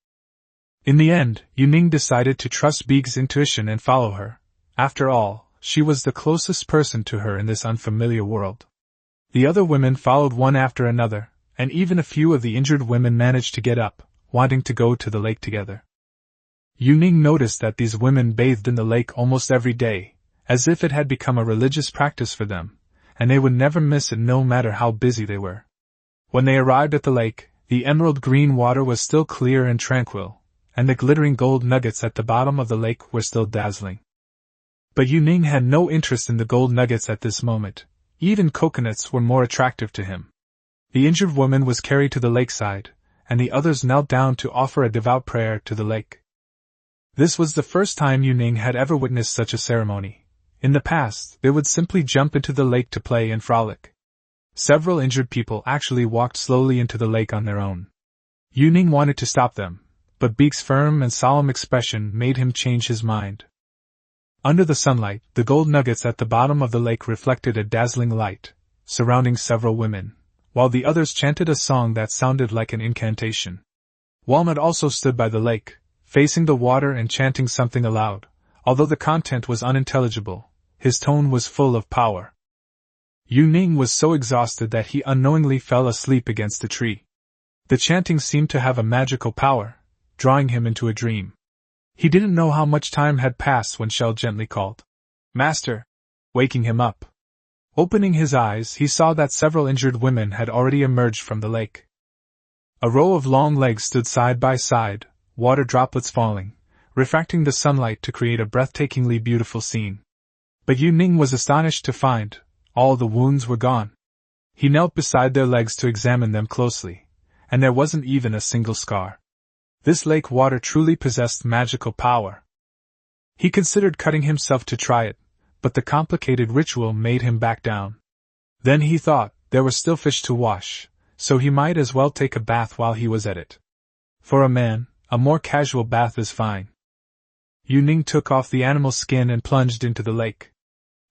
In the end, Yuning decided to trust Beak's intuition and follow her. After all, she was the closest person to her in this unfamiliar world. The other women followed one after another, and even a few of the injured women managed to get up, wanting to go to the lake together. Yuning noticed that these women bathed in the lake almost every day, as if it had become a religious practice for them, and they would never miss it no matter how busy they were. When they arrived at the lake, the emerald green water was still clear and tranquil, and the glittering gold nuggets at the bottom of the lake were still dazzling. But Yuning had no interest in the gold nuggets at this moment. Even coconuts were more attractive to him. The injured woman was carried to the lakeside, and the others knelt down to offer a devout prayer to the lake. This was the first time Yuning had ever witnessed such a ceremony. In the past, they would simply jump into the lake to play and frolic. Several injured people actually walked slowly into the lake on their own. Yuning wanted to stop them, but Beak's firm and solemn expression made him change his mind. Under the sunlight, the gold nuggets at the bottom of the lake reflected a dazzling light, surrounding several women, while the others chanted a song that sounded like an incantation. Walnut also stood by the lake, facing the water and chanting something aloud. Although the content was unintelligible, his tone was full of power. Yu Ning was so exhausted that he unknowingly fell asleep against a tree. The chanting seemed to have a magical power, drawing him into a dream. He didn't know how much time had passed when Shell gently called, "Master," waking him up. Opening his eyes, he saw that several injured women had already emerged from the lake. A row of long legs stood side by side, water droplets falling, refracting the sunlight to create a breathtakingly beautiful scene. But Yu Ning was astonished to find all the wounds were gone. He knelt beside their legs to examine them closely, and there wasn't even a single scar. This lake water truly possessed magical power. He considered cutting himself to try it, but the complicated ritual made him back down. Then he thought there were still fish to wash, so he might as well take a bath while he was at it. For a man, a more casual bath is fine. Yu Ning took off the animal's skin and plunged into the lake.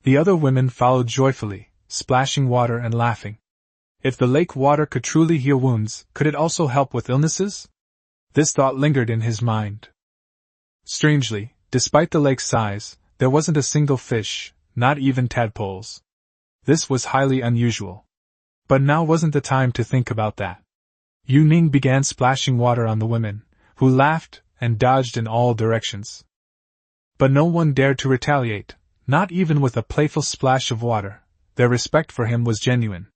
The other women followed joyfully, splashing water and laughing. If the lake water could truly heal wounds, could it also help with illnesses? This thought lingered in his mind. Strangely, despite the lake's size, there wasn't a single fish, not even tadpoles. This was highly unusual. But now wasn't the time to think about that. Yu Ning began splashing water on the women, who laughed and dodged in all directions. But no one dared to retaliate, not even with a playful splash of water. Their respect for him was genuine.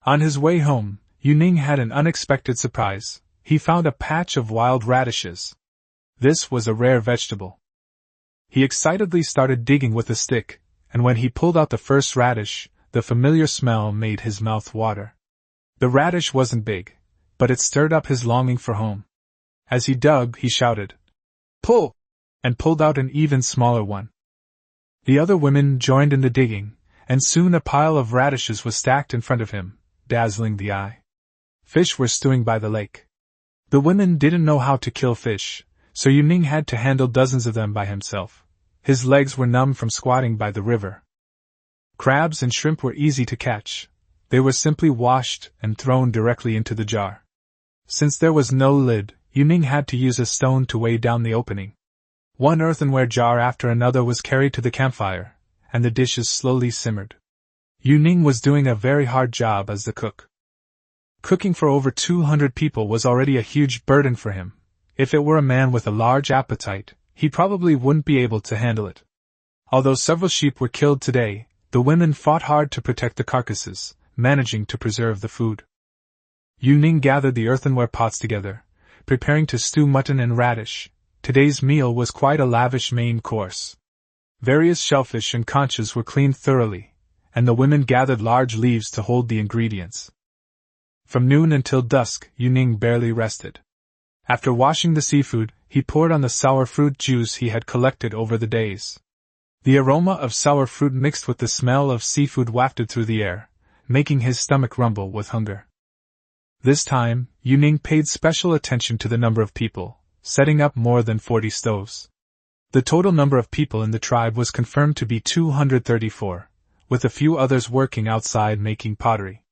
On his way home, Yu Ning had an unexpected surprise. He found a patch of wild radishes. This was a rare vegetable. He excitedly started digging with a stick, and when he pulled out the first radish, the familiar smell made his mouth water. The radish wasn't big, but it stirred up his longing for home. As he dug, he shouted, "Pull!" and pulled out an even smaller one. The other women joined in the digging, and soon a pile of radishes was stacked in front of him, dazzling the eye. Fish were stewing by the lake. The women didn't know how to kill fish, so Yu Ning had to handle dozens of them by himself. His legs were numb from squatting by the river. Crabs and shrimp were easy to catch. They were simply washed and thrown directly into the jar. Since there was no lid, Yu Ning had to use a stone to weigh down the opening. One earthenware jar after another was carried to the campfire, and the dishes slowly simmered. Yu Ning was doing a very hard job as the cook. Cooking for over 200 people was already a huge burden for him. If it were a man with a large appetite, he probably wouldn't be able to handle it. Although several sheep were killed today, the women fought hard to protect the carcasses, managing to preserve the food. Yu Ning gathered the earthenware pots together, preparing to stew mutton and radish. Today's meal was quite a lavish main course. Various shellfish and conchs were cleaned thoroughly, and the women gathered large leaves to hold the ingredients. From noon until dusk, Yu Ning barely rested. After washing the seafood, he poured on the sour fruit juice he had collected over the days. The aroma of sour fruit mixed with the smell of seafood wafted through the air, making his stomach rumble with hunger. This time, Yu Ning paid special attention to the number of people, setting up more than 40 stoves. The total number of people in the tribe was confirmed to be 234, with a few others working outside making pottery.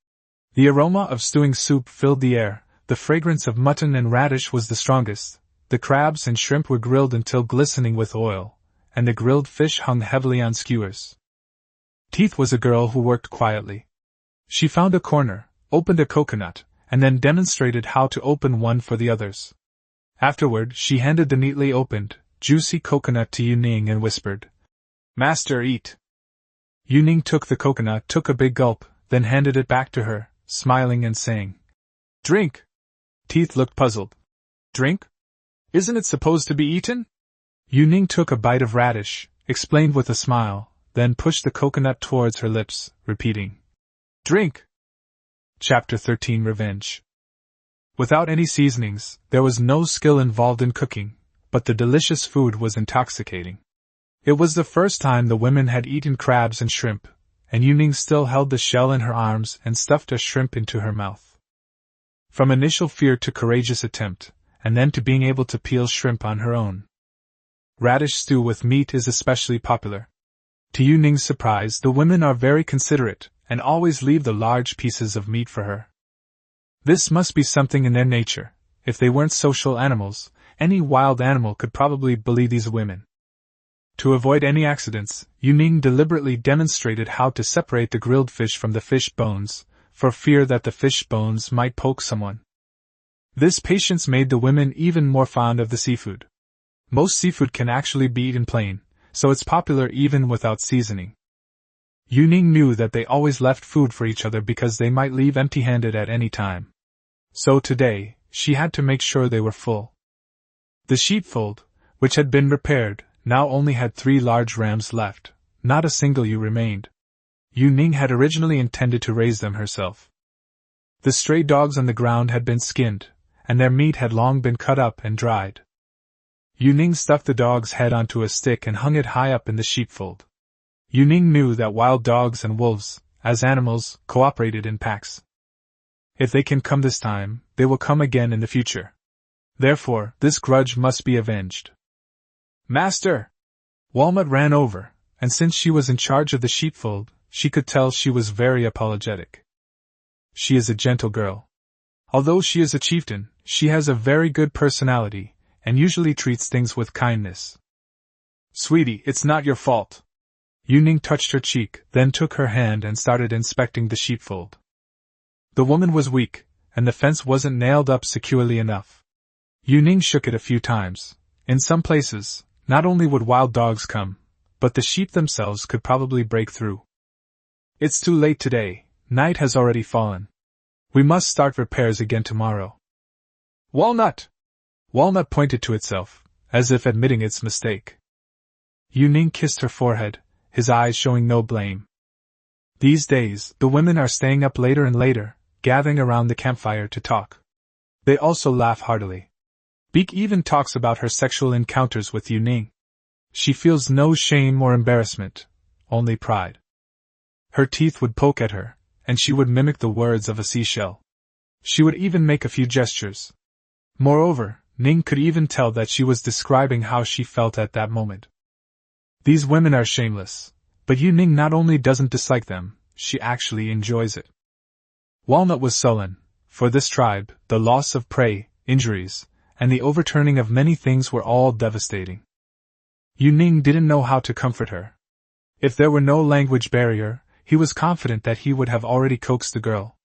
The aroma of stewing soup filled the air, the fragrance of mutton and radish was the strongest, the crabs and shrimp were grilled until glistening with oil, and the grilled fish hung heavily on skewers. Teeth was a girl who worked quietly. She found a corner, opened a coconut, and then demonstrated how to open one for the others. Afterward, she handed the neatly opened, juicy coconut to Yu Ning and whispered, "Master, eat." Yu Ning took the coconut, took a big gulp, then handed it back to her, smiling and saying, "Drink." Teeth looked puzzled. "Drink? Isn't it supposed to be eaten?" Yu Ning took a bite of radish, explained with a smile, then pushed the coconut towards her lips, repeating, "Drink." Chapter 13 Revenge. Without any seasonings, there was no skill involved in cooking, but the delicious food was intoxicating. It was the first time the women had eaten crabs and shrimp, and Yu Ning still held the shell in her arms and stuffed a shrimp into her mouth. From initial fear to courageous attempt, and then to being able to peel shrimp on her own. Radish stew with meat is especially popular. To Yu Ning's surprise, the women are very considerate, and always leave the large pieces of meat for her. This must be something in their nature. If they weren't social animals, any wild animal could probably bully these women. To avoid any accidents, Yuning deliberately demonstrated how to separate the grilled fish from the fish bones, for fear that the fish bones might poke someone. This patience made the women even more fond of the seafood. Most seafood can actually be eaten plain, so it's popular even without seasoning. Yuning knew that they always left food for each other because they might leave empty-handed at any time. So today, she had to make sure they were full. The sheepfold, which had been repaired, now only had 3 large rams left, not a single ewe remained. Yuning had originally intended to raise them herself. The stray dogs on the ground had been skinned, and their meat had long been cut up and dried. Yuning stuck the dog's head onto a stick and hung it high up in the sheepfold. Yuning knew that wild dogs and wolves, as animals, cooperated in packs. If they can come this time, they will come again in the future. Therefore, this grudge must be avenged. Master! Walnut ran over, and since she was in charge of the sheepfold, she could tell she was very apologetic. She is a gentle girl. Although she is a chieftain, she has a very good personality, and usually treats things with kindness. Sweetie, it's not your fault. Yuning touched her cheek, then took her hand and started inspecting the sheepfold. The woman was weak, and the fence wasn't nailed up securely enough. Yuning shook it a few times. In some places, not only would wild dogs come, but the sheep themselves could probably break through. It's too late today, night has already fallen. We must start repairs again tomorrow. Walnut! Walnut pointed to itself, as if admitting its mistake. Yuning kissed her forehead, his eyes showing no blame. These days, the women are staying up later and later, gathering around the campfire to talk. They also laugh heartily. Beak even talks about her sexual encounters with Yuning. She feels no shame or embarrassment, only pride. Her teeth would poke at her, and she would mimic the words of a seashell. She would even make a few gestures. Moreover, Ning could even tell that she was describing how she felt at that moment. These women are shameless, but Yuning not only doesn't dislike them, she actually enjoys it. Walnut was sullen. For this tribe, the loss of prey, injuries, and the overturning of many things were all devastating. Yuning didn't know how to comfort her. If there were no language barrier, he was confident that he would have already coaxed the girl.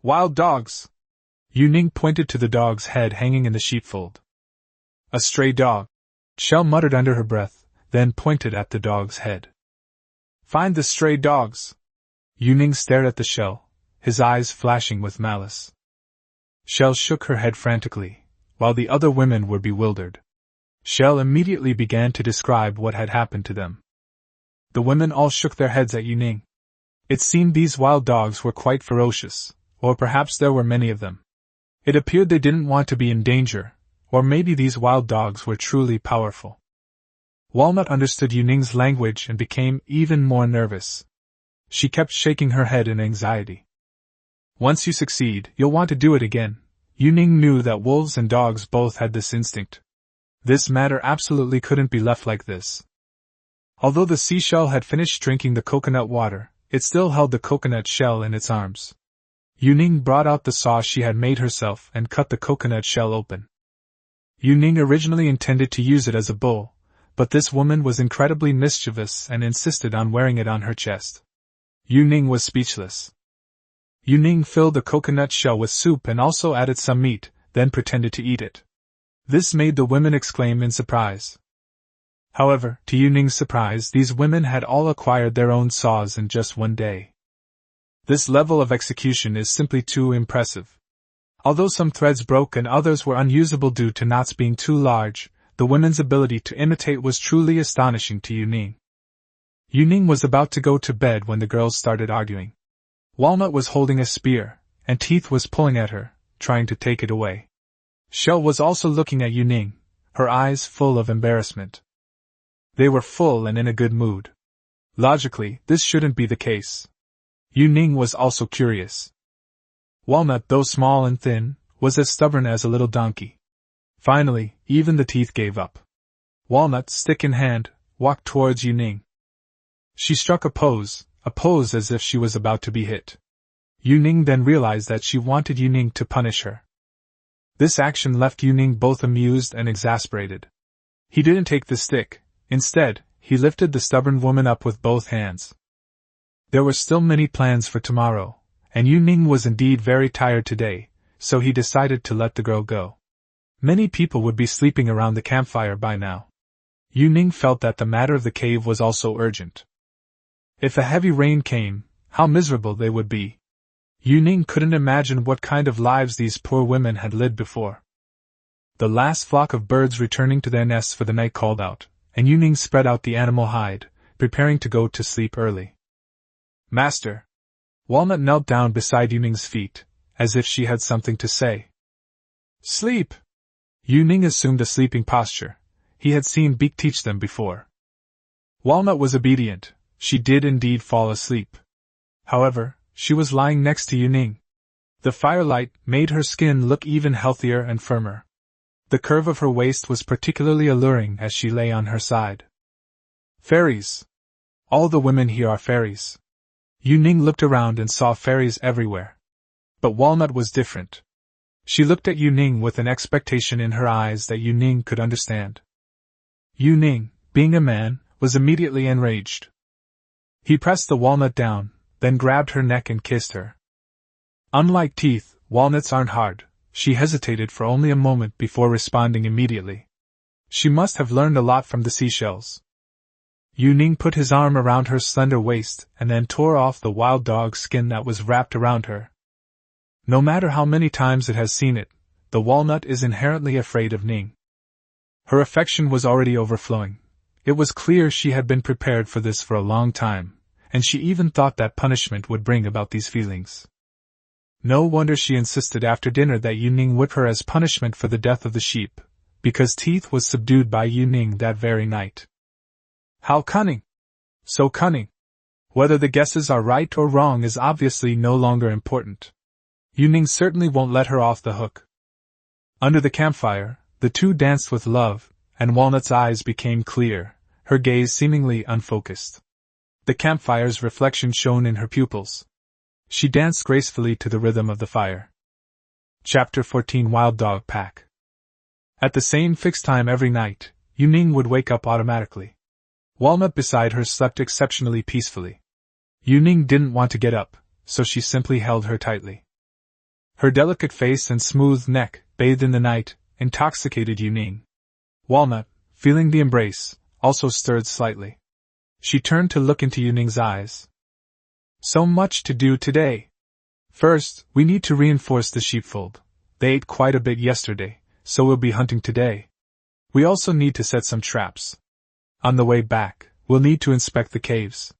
Wild dogs! Yuning pointed to the dog's head hanging in the sheepfold. A stray dog. Shell muttered under her breath, then pointed at the dog's head. Find the stray dogs! Yuning stared at the shell, his eyes flashing with malice. Shell shook her head frantically, while the other women were bewildered. Shell immediately began to describe what had happened to them. The women all shook their heads at Yuning. It seemed these wild dogs were quite ferocious, or perhaps there were many of them. It appeared they didn't want to be in danger, or maybe these wild dogs were truly powerful. Walnut understood Yuning's language and became even more nervous. She kept shaking her head in anxiety. Once you succeed, you'll want to do it again. Yuning knew that wolves and dogs both had this instinct. This matter absolutely couldn't be left like this. Although the seashell had finished drinking the coconut water, it still held the coconut shell in its arms. Yuning brought out the saw she had made herself and cut the coconut shell open. Yuning originally intended to use it as a bow, but this woman was incredibly mischievous and insisted on wearing it on her chest. Yuning was speechless. Yuning filled the coconut shell with soup and also added some meat, then pretended to eat it. This made the women exclaim in surprise. However, to Yuning's surprise, these women had all acquired their own saws in just one day. This level of execution is simply too impressive. Although some threads broke and others were unusable due to knots being too large, the women's ability to imitate was truly astonishing to Yuning. Yuning was about to go to bed when the girls started arguing. Walnut was holding a spear, and Teeth was pulling at her, trying to take it away. Shell was also looking at Yuning, her eyes full of embarrassment. They were full and in a good mood. Logically, this shouldn't be the case. Yuning was also curious. Walnut, though small and thin, was as stubborn as a little donkey. Finally, even the Teeth gave up. Walnut, stick in hand, walked towards Yuning. She struck a pose as if she was about to be hit. Yuning then realized that she wanted Yuning to punish her. This action left Yuning both amused and exasperated. He didn't take the stick. Instead, he lifted the stubborn woman up with both hands. There were still many plans for tomorrow, and Yuning was indeed very tired today, so he decided to let the girl go. Many people would be sleeping around the campfire by now. Yuning felt that the matter of the cave was also urgent. If a heavy rain came, how miserable they would be. Yuning couldn't imagine what kind of lives these poor women had led before. The last flock of birds returning to their nests for the night called out, and Yuning spread out the animal hide, preparing to go to sleep early. Master! Walnut knelt down beside Yuning's feet, as if she had something to say. Sleep! Yuning assumed a sleeping posture. He had seen Beak teach them before. Walnut was obedient. She did indeed fall asleep. However, she was lying next to Yuning. The firelight made her skin look even healthier and firmer. The curve of her waist was particularly alluring as she lay on her side. Fairies! All the women here are fairies. Yuning looked around and saw fairies everywhere. But Walnut was different. She looked at Yuning with an expectation in her eyes that Yuning could understand. Yuning, being a man, was immediately enraged. He pressed the walnut down, then grabbed her neck and kissed her. Unlike teeth, walnuts aren't hard. She hesitated for only a moment before responding immediately. She must have learned a lot from the seashells. Yuning put his arm around her slender waist and then tore off the wild dog skin that was wrapped around her. No matter how many times it has seen it, the walnut is inherently afraid of Ning. Her affection was already overflowing. It was clear she had been prepared for this for a long time, and she even thought that punishment would bring about these feelings. No wonder she insisted after dinner that Yuning whip her as punishment for the death of the sheep, because Teeth was subdued by Yuning that very night. How cunning! So cunning! Whether the guesses are right or wrong is obviously no longer important. Yuning certainly won't let her off the hook. Under the campfire, the two danced with love, and Walnut's eyes became clear, her gaze seemingly unfocused. The campfire's reflection shone in her pupils. She danced gracefully to the rhythm of the fire. Chapter 14 Wild Dog Pack. At the same fixed time every night, Yuning would wake up automatically. Walnut beside her slept exceptionally peacefully. Yuning didn't want to get up, so she simply held her tightly. Her delicate face and smooth neck, bathed in the night, intoxicated Yuning. Walnut, feeling the embrace, also stirred slightly. She turned to look into Yuning's eyes. So much to do today. First, we need to reinforce the sheepfold. They ate quite a bit yesterday, so we'll be hunting today. We also need to set some traps. On the way back, we'll need to inspect the caves.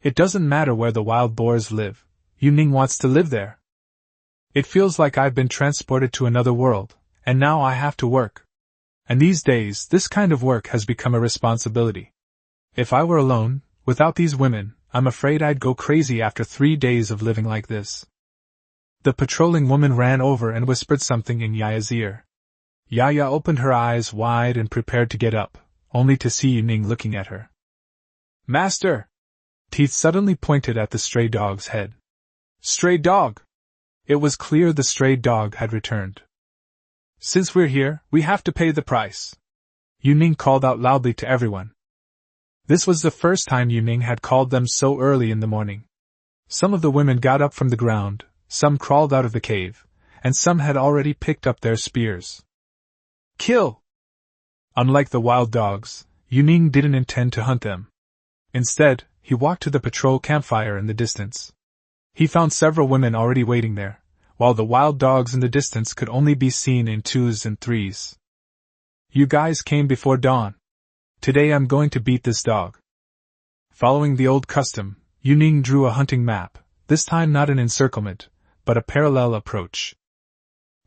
It doesn't matter where the wild boars live. Yuning wants to live there. It feels like I've been transported to another world, and now I have to work. And these days, this kind of work has become a responsibility. If I were alone, without these women, I'm afraid I'd go crazy after 3 days of living like this. The patrolling woman ran over and whispered something in Yaya's ear. Yaya opened her eyes wide and prepared to get up, only to see Yuning looking at her. Master! Teeth suddenly pointed at the stray dog's head. Stray dog! It was clear the stray dog had returned. Since we're here, we have to pay the price. Yuning called out loudly to everyone. This was the first time Yuning had called them so early in the morning. Some of the women got up from the ground, some crawled out of the cave, and some had already picked up their spears. Kill! Unlike the wild dogs, Yuning didn't intend to hunt them. Instead, he walked to the patrol campfire in the distance. He found several women already waiting there, while the wild dogs in the distance could only be seen in 2s and 3s. You guys came before dawn. Today I'm going to beat this dog. Following the old custom, Yuning drew a hunting map, this time not an encirclement, but a parallel approach.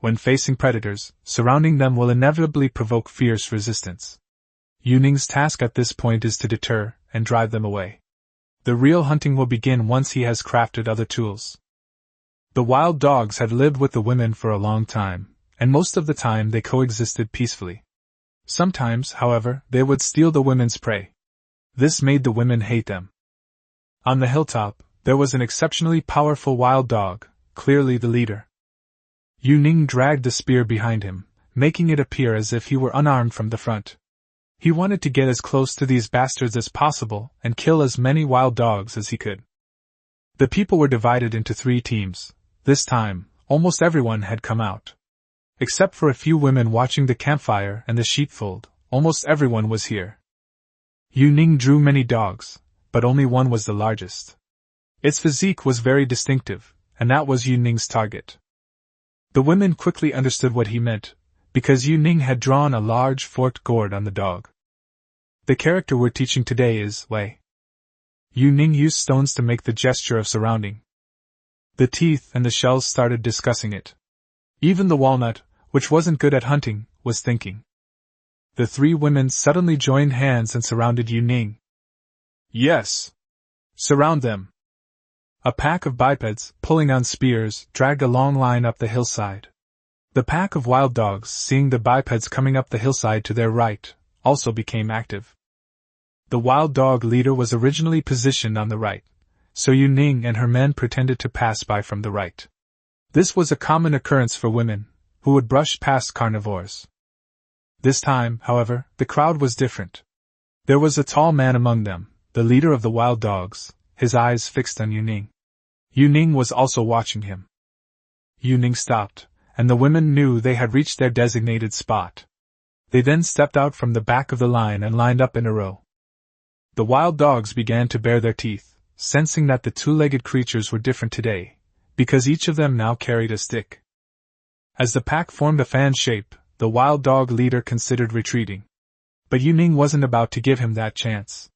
When facing predators, surrounding them will inevitably provoke fierce resistance. Yuning's task at this point is to deter and drive them away. The real hunting will begin once he has crafted other tools. The wild dogs had lived with the women for a long time, and most of the time they coexisted peacefully. Sometimes, however, they would steal the women's prey. This made the women hate them. On the hilltop, there was an exceptionally powerful wild dog, clearly the leader. Yu Ning dragged the spear behind him, making it appear as if he were unarmed from the front. He wanted to get as close to these bastards as possible and kill as many wild dogs as he could. The people were divided into 3 teams. This time, almost everyone had come out. Except for a few women watching the campfire and the sheepfold, almost everyone was here. Yu Ning drew many dogs, but only one was the largest. Its physique was very distinctive, and that was Yu Ning's target. The women quickly understood what he meant, because Yu Ning had drawn a large forked gourd on the dog. The character we're teaching today is Wei. Yu Ning used stones to make the gesture of surrounding. The teeth and the shells started discussing it. Even the walnut, which wasn't good at hunting, was thinking. The 3 women suddenly joined hands and surrounded Yu Ning. Yes! Surround them! A pack of bipeds, pulling on spears, dragged a long line up the hillside. The pack of wild dogs, seeing the bipeds coming up the hillside to their right, also became active. The wild dog leader was originally positioned on the right, so Yu Ning and her men pretended to pass by from the right. This was a common occurrence for women, who would brush past carnivores. This time, however, the crowd was different. There was a tall man among them, the leader of the wild dogs, his eyes fixed on Yu Ning. Yu Ning was also watching him. Yu Ning stopped, and the women knew they had reached their designated spot. They then stepped out from the back of the line and lined up in a row. The wild dogs began to bare their teeth, sensing that the 2-legged creatures were different today, because each of them now carried a stick. As the pack formed a fan shape, the wild dog leader considered retreating. But Yu Ning wasn't about to give him that chance.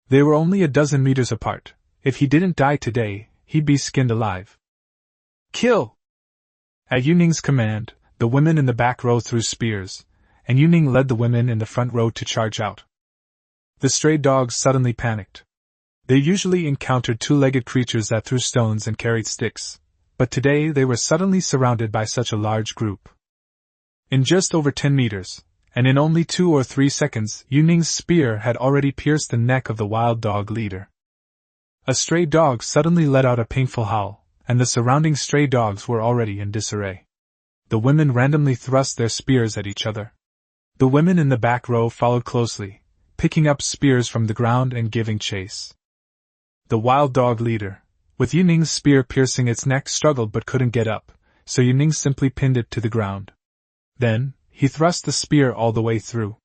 They were only a dozen meters apart. If he didn't die today, he'd be skinned alive. Kill! At Yu Ning's command, the women in the back row threw spears, and Yu Ning led the women in the front row to charge out. The stray dogs suddenly panicked. They usually encountered 2-legged creatures that threw stones and carried sticks, but today they were suddenly surrounded by such a large group. In just over 10 meters, and in only 2 or 3 seconds, Yu Ning's spear had already pierced the neck of the wild dog leader. A stray dog suddenly let out a painful howl, and the surrounding stray dogs were already in disarray. The women randomly thrust their spears at each other. The women in the back row followed closely, picking up spears from the ground and giving chase. The wild dog leader, with Yu Ning's spear piercing its neck, struggled but couldn't get up, so Yu Ning simply pinned it to the ground. Then, he thrust the spear all the way through.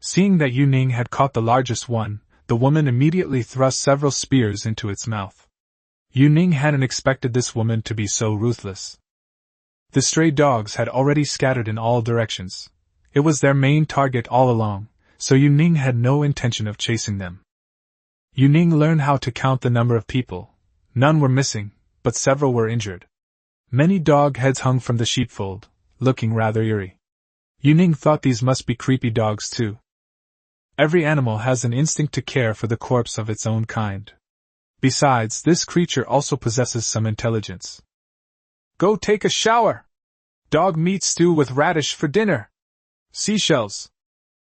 Seeing that Yu Ning had caught the largest one, the woman immediately thrust several spears into its mouth. Yu Ning hadn't expected this woman to be so ruthless. The stray dogs had already scattered in all directions. It was their main target all along, so Yu Ning had no intention of chasing them. Yu Ning learned how to count the number of people. None were missing, but several were injured. Many dog heads hung from the sheepfold, looking rather eerie. Yu Ning thought these must be creepy dogs too. Every animal has an instinct to care for the corpse of its own kind. Besides, this creature also possesses some intelligence. Go take a shower! Dog meat stew with radish for dinner! Seashells!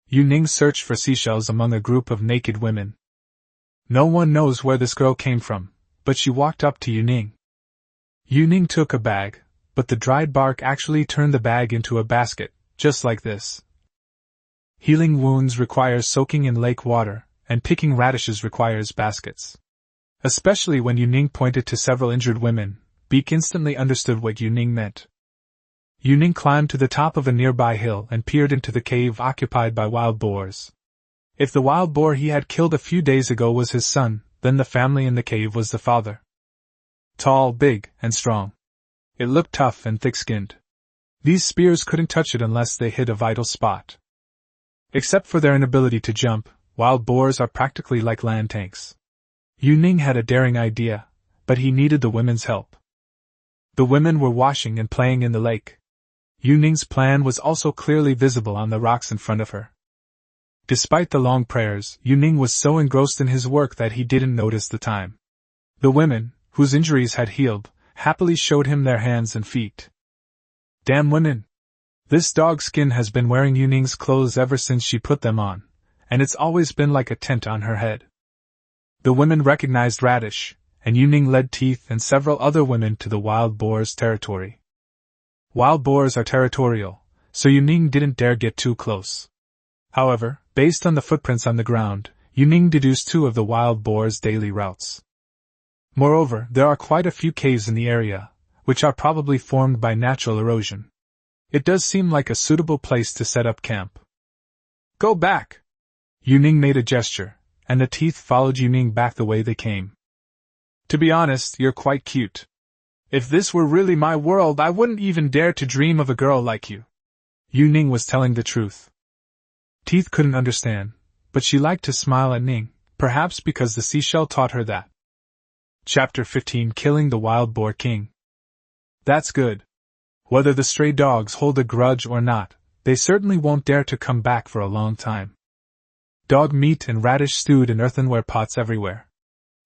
Yu Ning searched for seashells among a group of naked women. No one knows where this girl came from, but she walked up to Yu Ning. Yu Ning took a bag, but the dried bark actually turned the bag into a basket, just like this. Healing wounds requires soaking in lake water, and picking radishes requires baskets. Especially when Yu Ning pointed to several injured women, Beak instantly understood what Yu Ning meant. Yu Ning climbed to the top of a nearby hill and peered into the cave occupied by wild boars. If the wild boar he had killed a few days ago was his son, then the family in the cave was the father. Tall, big, and strong. It looked tough and thick-skinned. These spears couldn't touch it unless they hit a vital spot. Except for their inability to jump, wild boars are practically like land tanks. Yu Ning had a daring idea, but he needed the women's help. The women were washing and playing in the lake. Yu Ning's plan was also clearly visible on the rocks in front of her. Despite the long prayers, Yu Ning was so engrossed in his work that he didn't notice the time. The women, whose injuries had healed, happily showed him their hands and feet. Damn women! This dog skin has been wearing Yu Ning's clothes ever since she put them on, and it's always been like a tent on her head. The women recognized Radish, and Yu Ning led Teeth and several other women to the wild boar's territory. Wild boars are territorial, so Yuning didn't dare get too close. However, based on the footprints on the ground, Yuning deduced 2 of the wild boar's daily routes. Moreover, there are quite a few caves in the area, which are probably formed by natural erosion. It does seem like a suitable place to set up camp. Go back! Yuning made a gesture, and the teeth followed Yuning back the way they came. To be honest, you're quite cute. If this were really my world, I wouldn't even dare to dream of a girl like you. Yuning was telling the truth. Teeth couldn't understand, but she liked to smile at Ning, perhaps because the seashell taught her that. Chapter 15: Killing the Wild Boar King. That's good. Whether the stray dogs hold a grudge or not, they certainly won't dare to come back for a long time. Dog meat and radish stewed in earthenware pots everywhere.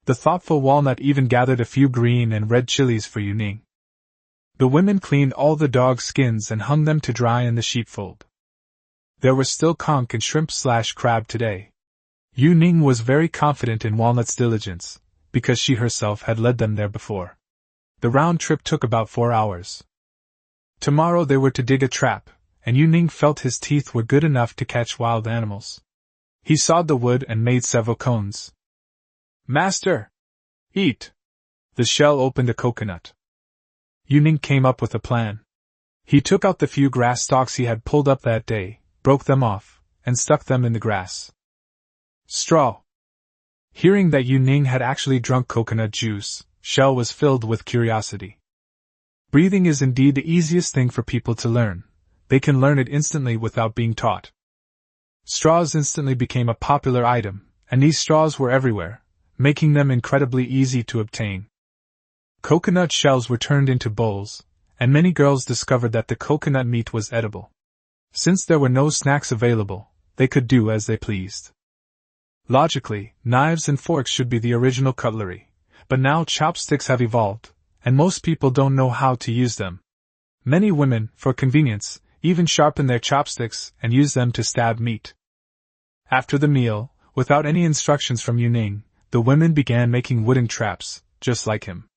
The thoughtful walnut even gathered a few green and red chilies for Yuning. The women cleaned all the dog skins and hung them to dry in the sheepfold. There were still conch and shrimp/crab today. Yuning was very confident in Walnut's diligence, because she herself had led them there before. The round trip took about 4 hours. Tomorrow they were to dig a trap, and Yuning felt his teeth were good enough to catch wild animals. He sawed the wood and made several cones. Master! Eat! The shell opened a coconut. Yuning came up with a plan. He took out the few grass stalks he had pulled up that day, broke them off, and stuck them in the grass. Straw! Hearing that Yuning had actually drunk coconut juice, Shell was filled with curiosity. Breathing is indeed the easiest thing for people to learn. They can learn it instantly without being taught. Straws instantly became a popular item, and these straws were everywhere, making them incredibly easy to obtain. Coconut shells were turned into bowls, and many girls discovered that the coconut meat was edible. Since there were no snacks available, they could do as they pleased. Logically, knives and forks should be the original cutlery, but now chopsticks have evolved, and most people don't know how to use them. Many women, for convenience, even sharpen their chopsticks and use them to stab meat. After the meal, without any instructions from Yuning, the women began making wooden traps, just like him.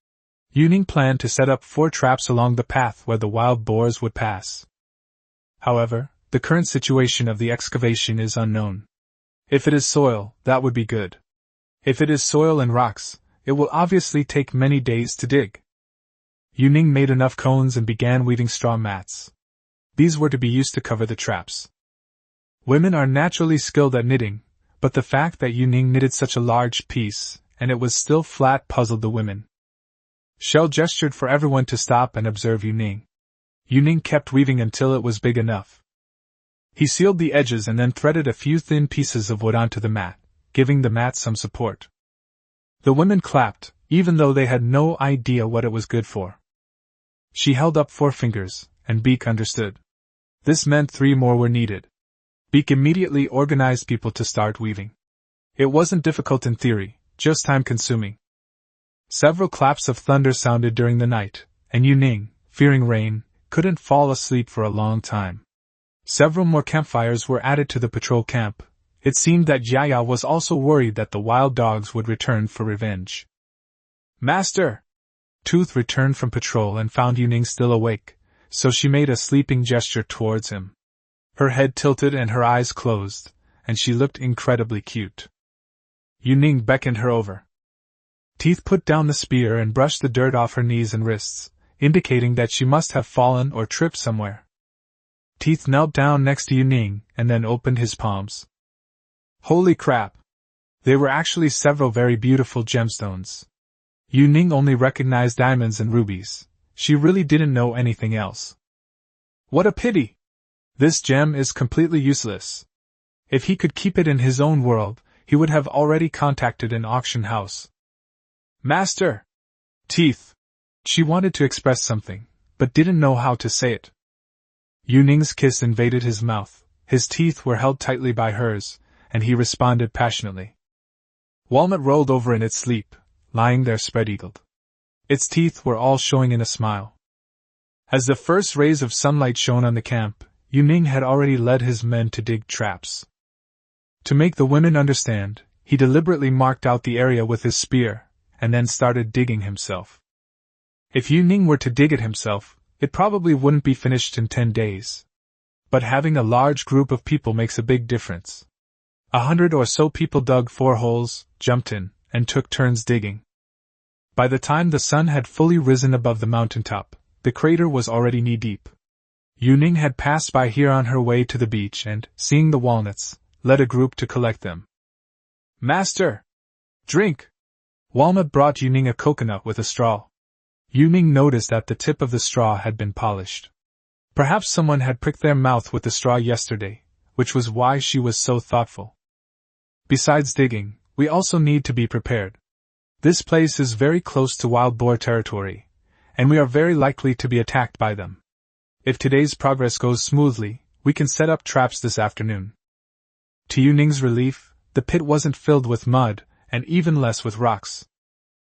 Yuning planned to set up 4 traps along the path where the wild boars would pass. However, the current situation of the excavation is unknown. If it is soil, that would be good. If it is soil and rocks, it will obviously take many days to dig. Yuning made enough cones and began weaving straw mats. These were to be used to cover the traps. Women are naturally skilled at knitting, but the fact that Yuning knitted such a large piece, and it was still flat, puzzled the women. Shell gestured for everyone to stop and observe Yuning. Yuning kept weaving until it was big enough. He sealed the edges and then threaded a few thin pieces of wood onto the mat, giving the mat some support. The women clapped, even though they had no idea what it was good for. She held up 4 fingers, and Beak understood. This meant 3 more were needed. Beak immediately organized people to start weaving. It wasn't difficult in theory, just time-consuming. Several claps of thunder sounded during the night, and Yuning, fearing rain, couldn't fall asleep for a long time. Several more campfires were added to the patrol camp. It seemed that Yaya was also worried that the wild dogs would return for revenge. Master! Tooth returned from patrol and found Yuning still awake, so she made a sleeping gesture towards him. Her head tilted and her eyes closed, and she looked incredibly cute. Yuning beckoned her over. Teeth put down the spear and brushed the dirt off her knees and wrists, indicating that she must have fallen or tripped somewhere. Teeth knelt down next to Yuning and then opened his palms. Holy crap! They were actually several very beautiful gemstones. Yuning only recognized diamonds and rubies. She really didn't know anything else. What a pity! This gem is completely useless. If he could keep it in his own world, he would have already contacted an auction house. Master! Teeth! She wanted to express something, but didn't know how to say it. Yuning's kiss invaded his mouth, his teeth were held tightly by hers, and he responded passionately. Walnut rolled over in its sleep, lying there spread-eagled. Its teeth were all showing in a smile. As the first rays of sunlight shone on the camp, Yuning had already led his men to dig traps. To make the women understand, he deliberately marked out the area with his spear, and then started digging himself. If Yuning were to dig it himself, it probably wouldn't be finished in 10 days. But having a large group of people makes a big difference. 100 or so people dug 4 holes, jumped in, and took turns digging. By the time the sun had fully risen above the mountaintop, the crater was already knee-deep. Yuning had passed by here on her way to the beach and, seeing the walnuts, led a group to collect them. "Master! Drink!" Walnut brought Yuning a coconut with a straw. Yuning noticed that the tip of the straw had been polished. Perhaps someone had pricked their mouth with the straw yesterday, which was why she was so thoughtful. Besides digging, we also need to be prepared. This place is very close to wild boar territory, and we are very likely to be attacked by them. If today's progress goes smoothly, we can set up traps this afternoon. To Yuning's relief, the pit wasn't filled with mud, and even less with rocks.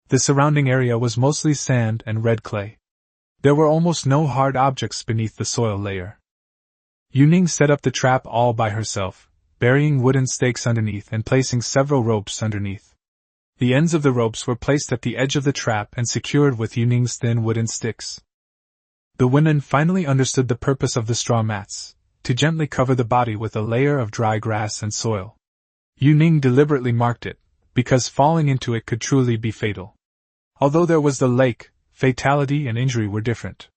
The surrounding area was mostly sand and red clay. There were almost no hard objects beneath the soil layer. Yuning set up the trap all by herself, burying wooden stakes underneath and placing several ropes underneath. The ends of the ropes were placed at the edge of the trap and secured with Yuning's thin wooden sticks. The women finally understood the purpose of the straw mats, to gently cover the body with a layer of dry grass and soil. Yuning deliberately marked it, because falling into it could truly be fatal. Although there was the lake, fatality and injury were different.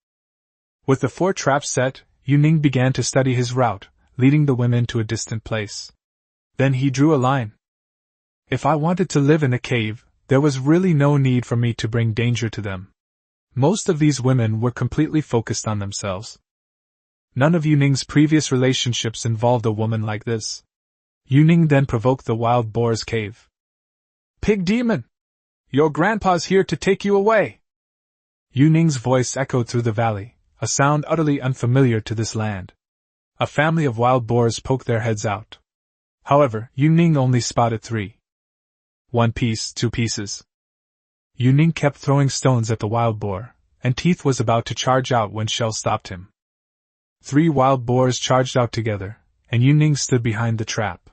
With the 4 traps set, Yuning began to study his route, leading the women to a distant place. Then he drew a line. If I wanted to live in a cave, there was really no need for me to bring danger to them. Most of these women were completely focused on themselves. None of Yuning's previous relationships involved a woman like this. Yuning then provoked the wild boar's cave. "Pig demon! Your grandpa's here to take you away!" Yuning's voice echoed through the valley, a sound utterly unfamiliar to this land. A family of wild boars poked their heads out. However, Yuning only spotted 3. 1 piece, 2 pieces. Yuning kept throwing stones at the wild boar, and Teeth was about to charge out when Shell stopped him. 3 wild boars charged out together, and Yuning stood behind the trap.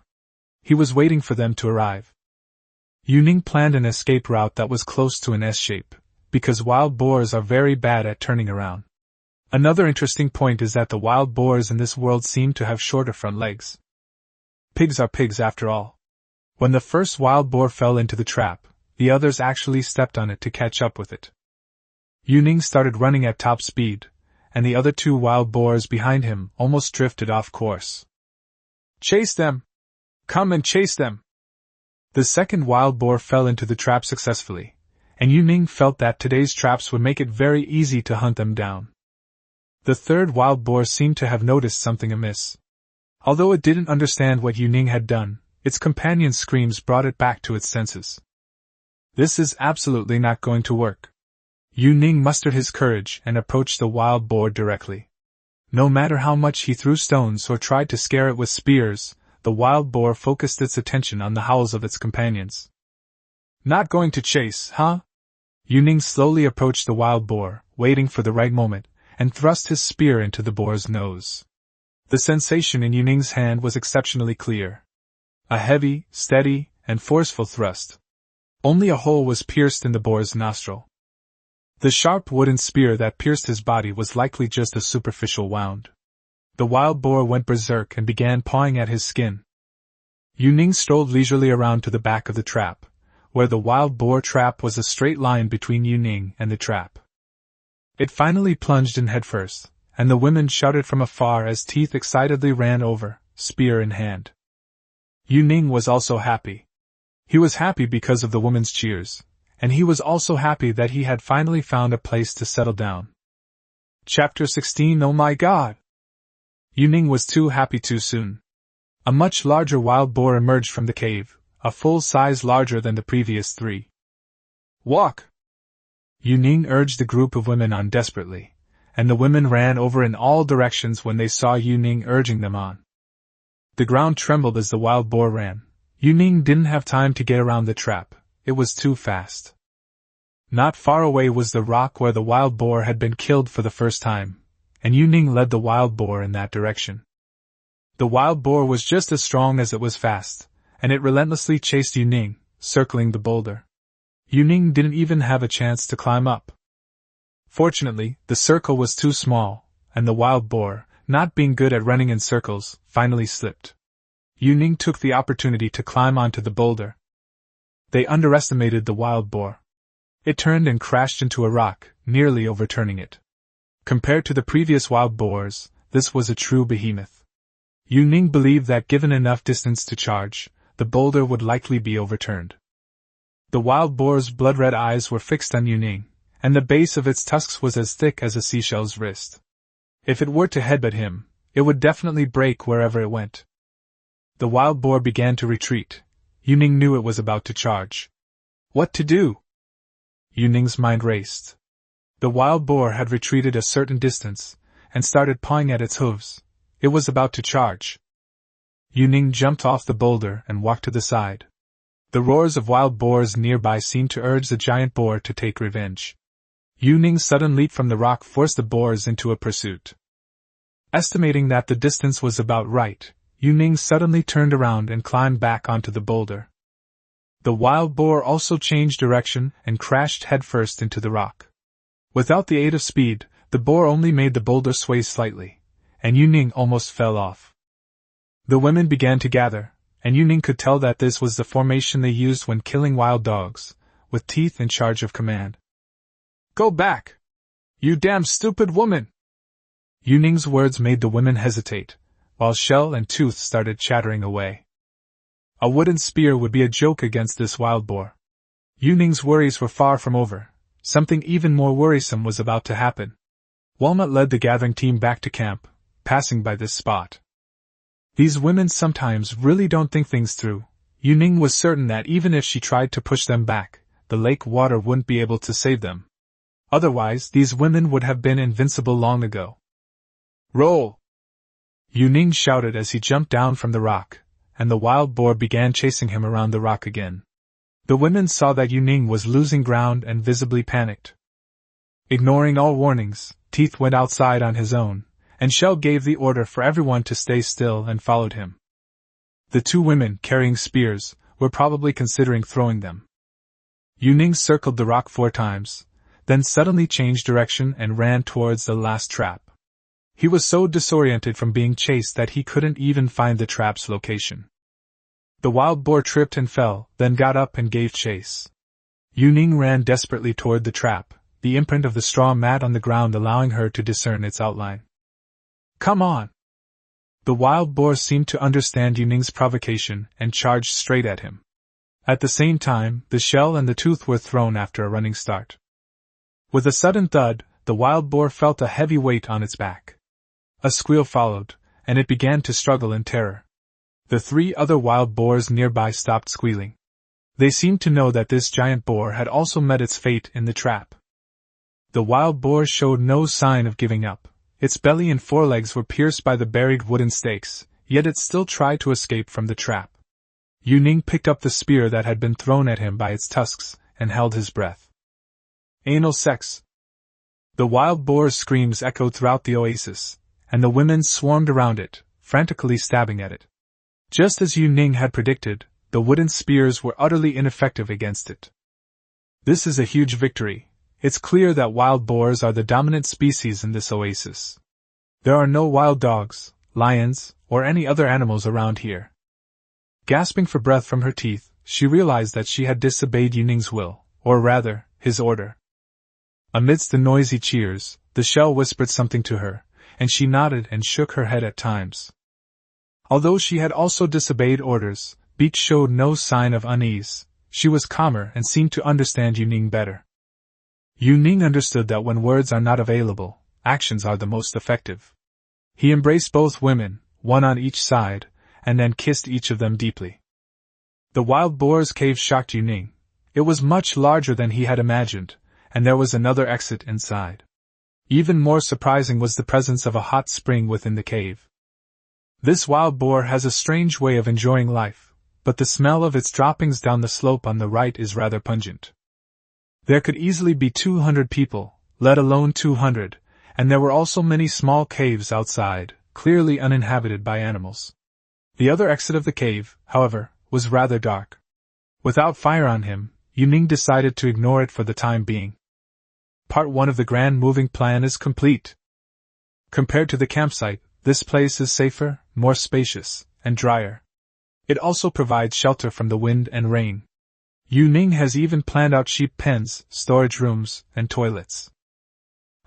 He was waiting for them to arrive. Yuning planned an escape route that was close to an S-shape, because wild boars are very bad at turning around. Another interesting point is that the wild boars in this world seem to have shorter front legs. Pigs are pigs after all. When the first wild boar fell into the trap, the others actually stepped on it to catch up with it. Yuning started running at top speed, and the other 2 wild boars behind him almost drifted off course. "Chase them! Come and chase them!" The second wild boar fell into the trap successfully, and Yuning felt that today's traps would make it very easy to hunt them down. The third wild boar seemed to have noticed something amiss. Although it didn't understand what Yuning had done, its companion's screams brought it back to its senses. This is absolutely not going to work. Yuning mustered his courage and approached the wild boar directly. No matter how much he threw stones or tried to scare it with spears, the wild boar focused its attention on the howls of its companions. "Not going to chase, huh?" Yuning slowly approached the wild boar, waiting for the right moment, and thrust his spear into the boar's nose. The sensation in Yuning's hand was exceptionally clear. A heavy, steady, and forceful thrust. Only a hole was pierced in the boar's nostril. The sharp wooden spear that pierced his body was likely just a superficial wound. The wild boar went berserk and began pawing at his skin. Yuning strolled leisurely around to the back of the trap, where the wild boar trap was a straight line between Yuning and the trap. It finally plunged in headfirst, and the women shouted from afar as Teeth excitedly ran over, spear in hand. Yuning was also happy. He was happy because of the woman's cheers, and he was also happy that he had finally found a place to settle down. Chapter 16. Oh my God! Yuning was too happy too soon. A much larger wild boar emerged from the cave, a full size larger than the previous 3. "Walk!" Yuning urged the group of women on desperately, and the women ran over in all directions when they saw Yuning urging them on. The ground trembled as the wild boar ran. Yuning didn't have time to get around the trap, it was too fast. Not far away was the rock where the wild boar had been killed for the first time, and Yuning led the wild boar in that direction. The wild boar was just as strong as it was fast, and it relentlessly chased Yuning, circling the boulder. Yuning didn't even have a chance to climb up. Fortunately, the circle was too small, and the wild boar, not being good at running in circles, finally slipped. Yu Ning took the opportunity to climb onto the boulder. They underestimated the wild boar. It turned and crashed into a rock, nearly overturning it. Compared to the previous wild boars, this was a true behemoth. Yu Ning believed that given enough distance to charge, the boulder would likely be overturned. The wild boar's blood-red eyes were fixed on Yu Ning, and the base of its tusks was as thick as a seashell's wrist. If it were to headbutt him, it would definitely break wherever it went. The wild boar began to retreat. Yu Ning knew it was about to charge. What to do? Yu Ning's mind raced. The wild boar had retreated a certain distance, and started pawing at its hooves. It was about to charge. Yu Ning jumped off the boulder and walked to the side. The roars of wild boars nearby seemed to urge the giant boar to take revenge. Yu Ning's sudden leap from the rock forced the boars into a pursuit. Estimating that the distance was about right, Yu Ning suddenly turned around and climbed back onto the boulder. The wild boar also changed direction and crashed headfirst into the rock. Without the aid of speed, the boar only made the boulder sway slightly, and Yu Ning almost fell off. The women began to gather, and Yu Ning could tell that this was the formation they used when killing wild dogs, with teeth in charge of command. "Go back! You damn stupid woman!" Yu Ning's words made the women hesitate, while Shell and Tooth started chattering away. A wooden spear would be a joke against this wild boar. Yu Ning's worries were far from over. Something even more worrisome was about to happen. Walnut led the gathering team back to camp, passing by this spot. These women sometimes really don't think things through. Yu Ning was certain that even if she tried to push them back, the lake water wouldn't be able to save them. Otherwise, these women would have been invincible long ago. "Roll!" Yu Ning shouted as he jumped down from the rock, and the wild boar began chasing him around the rock again. The women saw that Yu Ning was losing ground and visibly panicked. Ignoring all warnings, Teeth went outside on his own, and Shell gave the order for everyone to stay still and followed him. The two women, carrying spears, were probably considering throwing them. Yu Ning circled the rock 4 times, then suddenly changed direction and ran towards the last trap. He was so disoriented from being chased that he couldn't even find the trap's location. The wild boar tripped and fell, then got up and gave chase. Yu Ning ran desperately toward the trap, the imprint of the straw mat on the ground allowing her to discern its outline. "Come on!" The wild boar seemed to understand Yu Ning's provocation and charged straight at him. At the same time, the Shell and the Tooth were thrown after a running start. With a sudden thud, the wild boar felt a heavy weight on its back. A squeal followed, and it began to struggle in terror. The 3 other wild boars nearby stopped squealing. They seemed to know that this giant boar had also met its fate in the trap. The wild boar showed no sign of giving up. Its belly and forelegs were pierced by the buried wooden stakes, yet it still tried to escape from the trap. Yu Ning picked up the spear that had been thrown at him by its tusks, and held his breath. Anal sex. The wild boar's screams echoed throughout the oasis, and the women swarmed around it, frantically stabbing at it. Just as Yu Ning had predicted, the wooden spears were utterly ineffective against it. This is a huge victory. It's clear that wild boars are the dominant species in this oasis. There are no wild dogs, lions, or any other animals around here. Gasping for breath from her teeth, she realized that she had disobeyed Yu Ning's will, or rather, his order. Amidst the noisy cheers, the Shell whispered something to her, and she nodded and shook her head at times. Although she had also disobeyed orders, Beach showed no sign of unease. She was calmer and seemed to understand Yu Ning better. Yu Ning understood that when words are not available, actions are the most effective. He embraced both women, one on each side, and then kissed each of them deeply. The wild boar's cave shocked Yu Ning. It was much larger than he had imagined, and there was another exit inside. Even more surprising was the presence of a hot spring within the cave. This wild boar has a strange way of enjoying life, but the smell of its droppings down the slope on the right is rather pungent. There could easily be 200 people, let alone 200, and there were also many small caves outside, clearly uninhabited by animals. The other exit of the cave, however, was rather dark. Without fire on him, Yu Ning decided to ignore it for the time being. part 1 of the grand moving plan is complete. Compared to the campsite, this place is safer, more spacious, and drier. It also provides shelter from the wind and rain. Yu Ning has even planned out sheep pens, storage rooms, and toilets.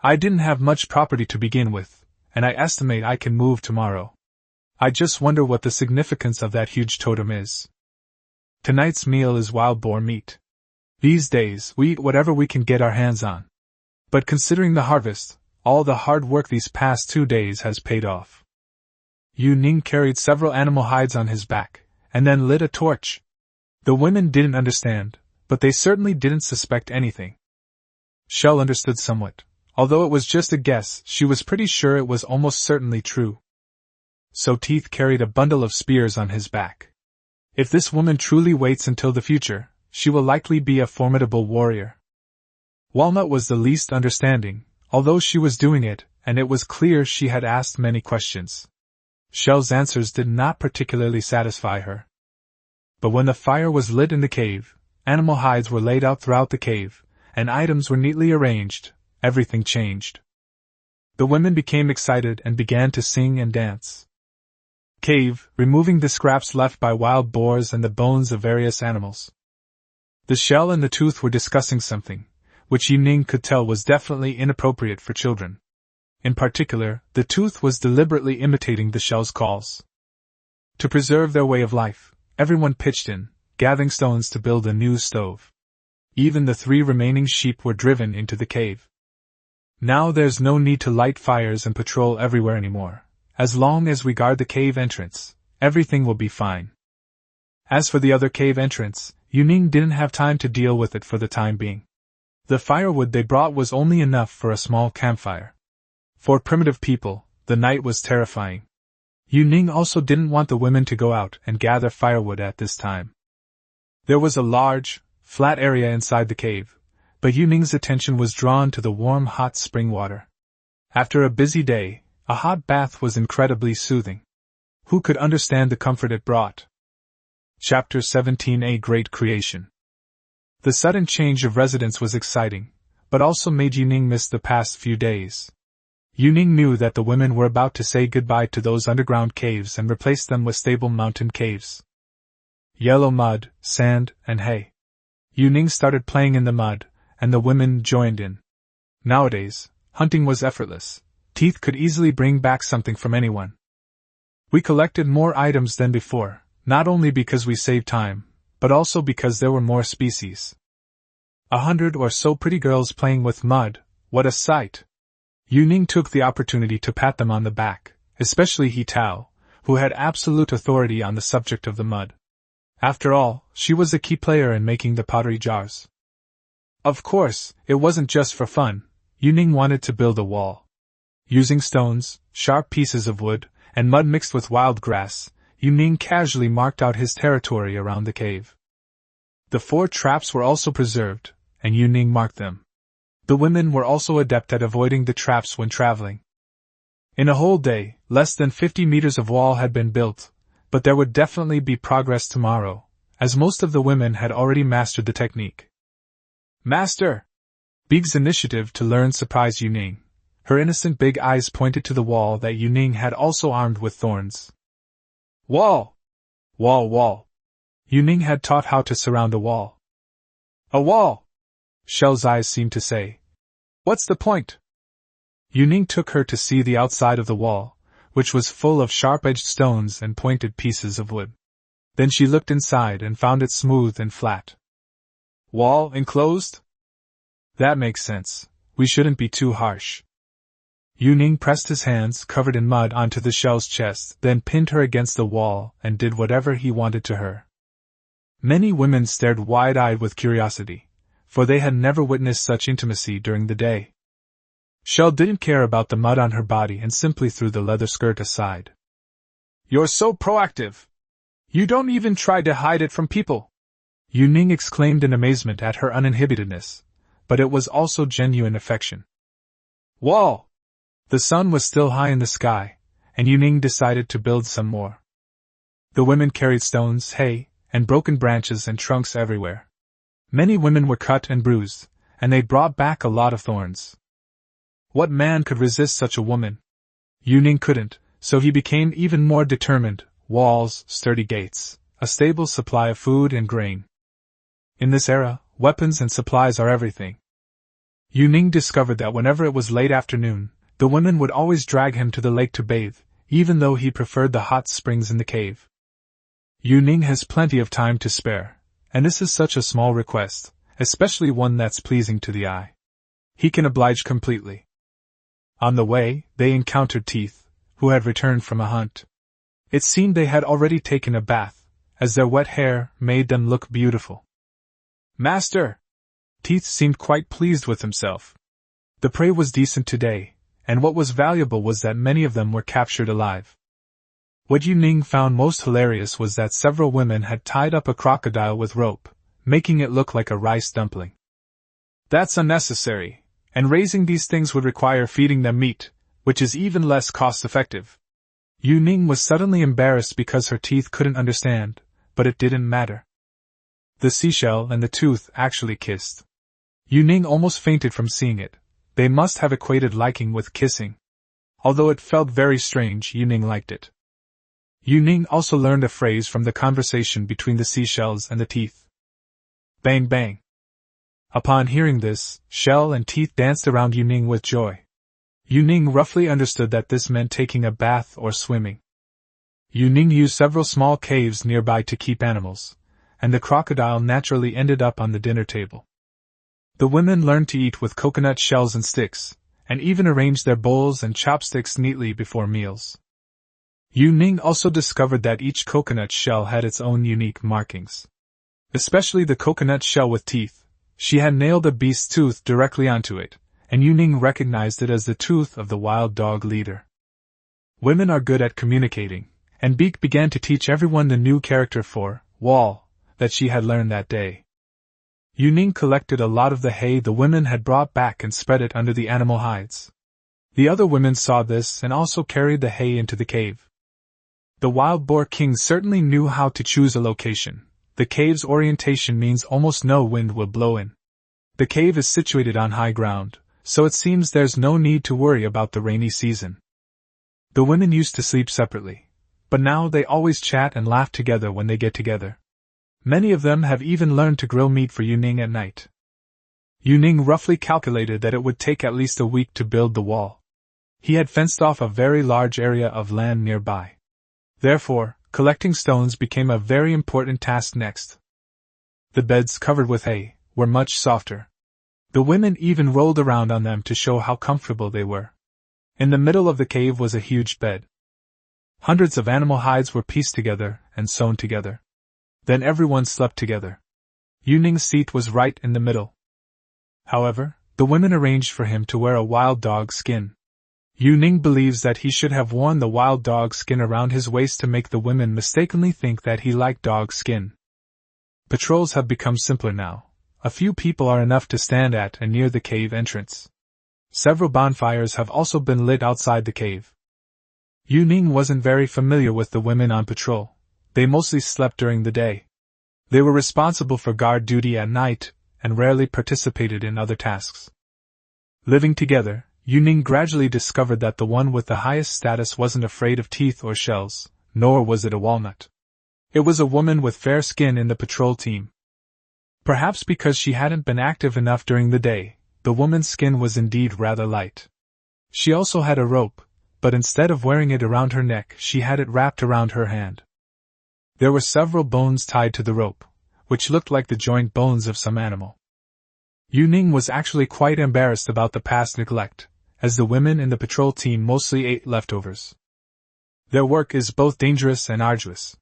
I didn't have much property to begin with, and I estimate I can move tomorrow. I just wonder what the significance of that huge totem is. Tonight's meal is wild boar meat. These days, we eat whatever we can get our hands on. But considering the harvest, all the hard work these past 2 days has paid off. Yu Ning carried several animal hides on his back, and then lit a torch. The women didn't understand, but they certainly didn't suspect anything. Shell understood somewhat. Although it was just a guess, she was pretty sure it was almost certainly true. So Teeth carried a bundle of spears on his back. If this woman truly waits until the future, she will likely be a formidable warrior. Walnut was the least understanding, although she was doing it, and it was clear she had asked many questions. Shell's answers did not particularly satisfy her. But when the fire was lit in the cave, animal hides were laid out throughout the cave, and items were neatly arranged, everything changed. The women became excited and began to sing and dance. Cave, removing the scraps left by wild boars and the bones of various animals. The Shell and the Tooth were discussing something, which Yu Ning could tell was definitely inappropriate for children. In particular, the Tooth was deliberately imitating the Shell's calls. To preserve their way of life, everyone pitched in, gathering stones to build a new stove. Even the 3 remaining sheep were driven into the cave. Now there's no need to light fires and patrol everywhere anymore. As long as we guard the cave entrance, everything will be fine. As for the other cave entrance, Yu Ning didn't have time to deal with it for the time being. The firewood they brought was only enough for a small campfire. For primitive people, the night was terrifying. Yu Ning also didn't want the women to go out and gather firewood at this time. There was a large, flat area inside the cave, but Yu Ning's attention was drawn to the warm hot spring water. After a busy day, a hot bath was incredibly soothing. Who could understand the comfort it brought? Chapter 17: A Great Creation. The sudden change of residence was exciting, but also made Yu Ning miss the past few days. Yu Ning knew that the women were about to say goodbye to those underground caves and replace them with stable mountain caves. Yellow mud, sand, and hay. Yu Ning started playing in the mud, and the women joined in. Nowadays, hunting was effortless. Teeth could easily bring back something from anyone. We collected more items than before, not only because we saved time, but also because there were more species. 100 or so pretty girls playing with mud, what a sight! Yu Ning took the opportunity to pat them on the back, especially He Tao, who had absolute authority on the subject of the mud. After all, she was a key player in making the pottery jars. Of course, it wasn't just for fun. Yu Ning wanted to build a wall. Using stones, sharp pieces of wood, and mud mixed with wild grass, Yu Ning casually marked out his territory around the cave. The 4 traps were also preserved, and Yu Ning marked them. The women were also adept at avoiding the traps when traveling. In a whole day, less than 50 meters of wall had been built, but there would definitely be progress tomorrow, as most of the women had already mastered the technique. Master! Big's initiative to learn surprised Yu Ning. Her innocent big eyes pointed to the wall that Yu Ning had also armed with thorns. Wall! Wall, wall! Yu Ning had taught how to surround a wall. A wall! Shell's eyes seemed to say. What's the point? Yu Ning took her to see the outside of the wall, which was full of sharp-edged stones and pointed pieces of wood. Then she looked inside and found it smooth and flat. Wall enclosed? That makes sense. We shouldn't be too harsh. Yu Ning pressed his hands, covered in mud, onto the Shell's chest, then pinned her against the wall and did whatever he wanted to her. Many women stared wide-eyed with curiosity, for they had never witnessed such intimacy during the day. Shell didn't care about the mud on her body and simply threw the leather skirt aside. You're so proactive! You don't even try to hide it from people! Yu Ning exclaimed in amazement at her uninhibitedness, but it was also genuine affection. Wall! The sun was still high in the sky, and Yu Ning decided to build some more. The women carried stones, hay, and broken branches and trunks everywhere. Many women were cut and bruised, and they brought back a lot of thorns. What man could resist such a woman? Yuning couldn't, so he became even more determined: walls, sturdy gates, a stable supply of food and grain. In this era, weapons and supplies are everything. Yuning discovered that whenever it was late afternoon, the women would always drag him to the lake to bathe, even though he preferred the hot springs in the cave. Yuning has plenty of time to spare, and this is such a small request, especially one that's pleasing to the eye. He can oblige completely. On the way, they encountered Teeth, who had returned from a hunt. It seemed they had already taken a bath, as their wet hair made them look beautiful. "Master!" Teeth seemed quite pleased with himself. The prey was decent today, and what was valuable was that many of them were captured alive. What Yuning found most hilarious was that several women had tied up a crocodile with rope, making it look like a rice dumpling. "That's unnecessary, and raising these things would require feeding them meat, which is even less cost-effective." Yuning was suddenly embarrassed because her Teeth couldn't understand, but it didn't matter. The seashell and the tooth actually kissed. Yuning almost fainted from seeing it. They must have equated liking with kissing. Although it felt very strange, Yuning liked it. Yuning also learned a phrase from the conversation between the seashells and the Teeth. Bang bang. Upon hearing this, Shell and Teeth danced around Yuning with joy. Yuning roughly understood that this meant taking a bath or swimming. Yuning used several small caves nearby to keep animals, and the crocodile naturally ended up on the dinner table. The women learned to eat with coconut shells and sticks, and even arranged their bowls and chopsticks neatly before meals. Yuning also discovered that each coconut shell had its own unique markings. Especially the coconut shell with teeth. She had nailed a beast's tooth directly onto it, and Yuning recognized it as the tooth of the wild dog leader. Women are good at communicating, and Beak began to teach everyone the new character for wall that she had learned that day. Yuning collected a lot of the hay the women had brought back and spread it under the animal hides. The other women saw this and also carried the hay into the cave. The wild boar king certainly knew how to choose a location. The cave's orientation means almost no wind will blow in. The cave is situated on high ground, so it seems there's no need to worry about the rainy season. The women used to sleep separately, but now they always chat and laugh together when they get together. Many of them have even learned to grill meat for Yuning at night. Yuning roughly calculated that it would take at least a week to build the wall. He had fenced off a very large area of land nearby. Therefore, collecting stones became a very important task next. The beds covered with hay were much softer. The women even rolled around on them to show how comfortable they were. In the middle of the cave was a huge bed. Hundreds of animal hides were pieced together and sewn together. Then everyone slept together. Yuning's seat was right in the middle. However, the women arranged for him to wear a wild dog skin. Yuning believes that he should have worn the wild dog skin around his waist to make the women mistakenly think that he liked dog skin. Patrols have become simpler now. A few people are enough to stand at and near the cave entrance. Several bonfires have also been lit outside the cave. Yuning wasn't very familiar with the women on patrol. They mostly slept during the day. They were responsible for guard duty at night, and rarely participated in other tasks. Living together, Yuning gradually discovered that the one with the highest status wasn't afraid of teeth or shells, nor was it a walnut. It was a woman with fair skin in the patrol team. Perhaps because she hadn't been active enough during the day, the woman's skin was indeed rather light. She also had a rope, but instead of wearing it around her neck, she had it wrapped around her hand. There were several bones tied to the rope, which looked like the joint bones of some animal. Yuning was actually quite embarrassed about the past neglect, as the women in the patrol team mostly ate leftovers. Their work is both dangerous and arduous.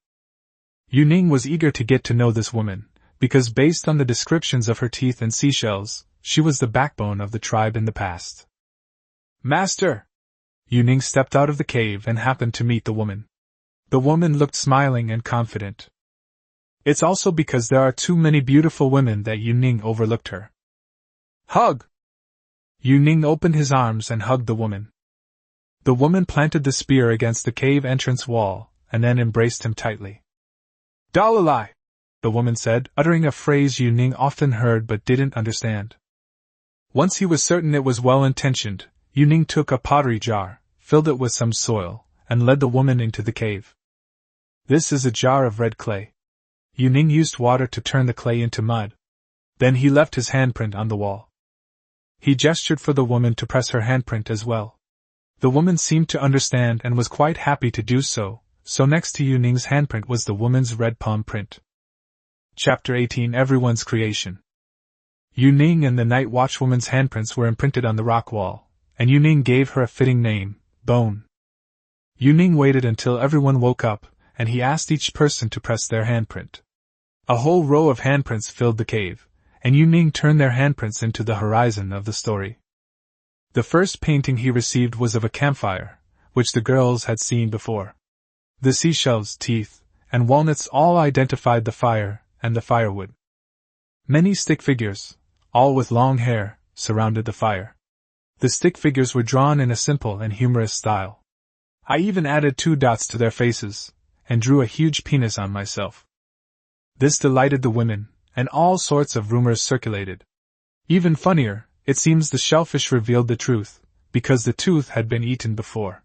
Yuning was eager to get to know this woman, because based on the descriptions of her teeth and seashells, she was the backbone of the tribe in the past. "Master!" Yuning stepped out of the cave and happened to meet the woman. The woman looked smiling and confident. It's also because there are too many beautiful women that Yuning overlooked her. "Hug!" Yuning opened his arms and hugged the woman. The woman planted the spear against the cave entrance wall, and then embraced him tightly. "Dalalai!" the woman said, uttering a phrase Yuning often heard but didn't understand. Once he was certain it was well-intentioned, Yuning took a pottery jar, filled it with some soil, and led the woman into the cave. This is a jar of red clay. Yuning used water to turn the clay into mud. Then he left his handprint on the wall. He gestured for the woman to press her handprint as well. The woman seemed to understand and was quite happy to do so, so next to Yuning's handprint was the woman's red palm print. Chapter 18 Everyone's Creation. Yuning and the night watchwoman's handprints were imprinted on the rock wall, and Yuning gave her a fitting name, Bone. Yuning waited until everyone woke up, and he asked each person to press their handprint. A whole row of handprints filled the cave, and Yuning turned their handprints into the horizon of the story. The first painting he received was of a campfire, which the girls had seen before. The seashells, teeth, and walnuts all identified the fire and the firewood. Many stick figures, all with long hair, surrounded the fire. The stick figures were drawn in a simple and humorous style. I even added 2 dots to their faces, and drew a huge penis on myself. This delighted the women, and all sorts of rumors circulated. Even funnier, it seems the shellfish revealed the truth, because the tooth had been eaten before.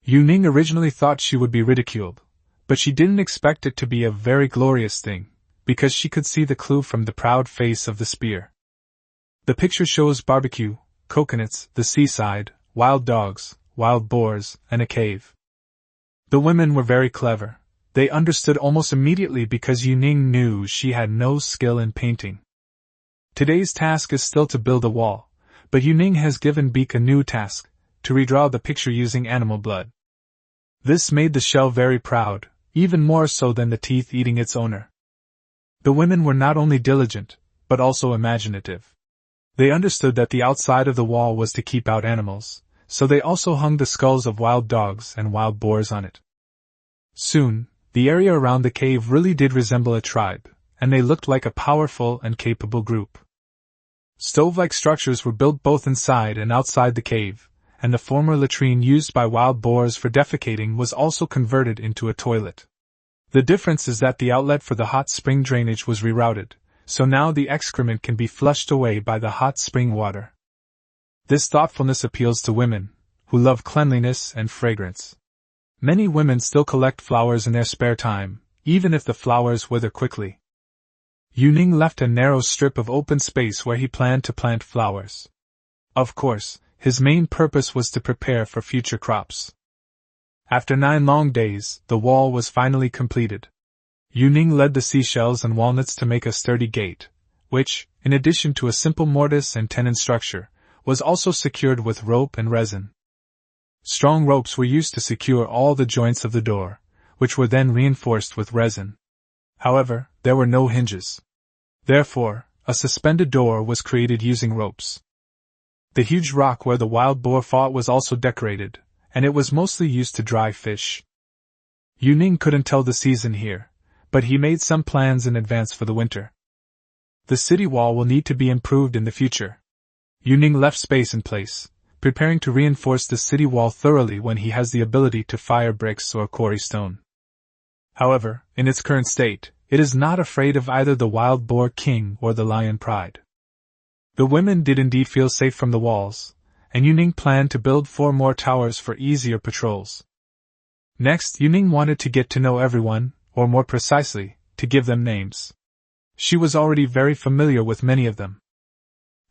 Yuning originally thought she would be ridiculed, but she didn't expect it to be a very glorious thing, because she could see the clue from the proud face of the spear. The picture shows barbecue, coconuts, the seaside, wild dogs, wild boars, and a cave. The women were very clever. They understood almost immediately because Yuning knew she had no skill in painting. Today's task is still to build a wall, but Yuning has given Beak a new task, to redraw the picture using animal blood. This made the shell very proud, even more so than the teeth eating its owner. The women were not only diligent, but also imaginative. They understood that the outside of the wall was to keep out animals, so they also hung the skulls of wild dogs and wild boars on it. Soon, the area around the cave really did resemble a tribe, and they looked like a powerful and capable group. Stove-like structures were built both inside and outside the cave, and the former latrine used by wild boars for defecating was also converted into a toilet. The difference is that the outlet for the hot spring drainage was rerouted, so now the excrement can be flushed away by the hot spring water. This thoughtfulness appeals to women, who love cleanliness and fragrance. Many women still collect flowers in their spare time, even if the flowers wither quickly. Yuning left a narrow strip of open space where he planned to plant flowers. Of course, his main purpose was to prepare for future crops. After 9 long days, the wall was finally completed. Yuning led the seashells and walnuts to make a sturdy gate, which, in addition to a simple mortise and tenon structure, was also secured with rope and resin. Strong ropes were used to secure all the joints of the door, which were then reinforced with resin. However, there were no hinges. Therefore, a suspended door was created using ropes. The huge rock where the wild boar fought was also decorated, and it was mostly used to dry fish. Yuning couldn't tell the season here, but he made some plans in advance for the winter. The city wall will need to be improved in the future. Yuning left space in place, preparing to reinforce the city wall thoroughly when he has the ability to fire bricks or quarry stone. However, in its current state, it is not afraid of either the wild boar king or the lion pride. The women did indeed feel safe from the walls, and Yuning planned to build 4 more towers for easier patrols. Next, Yuning wanted to get to know everyone, or more precisely, to give them names. She was already very familiar with many of them.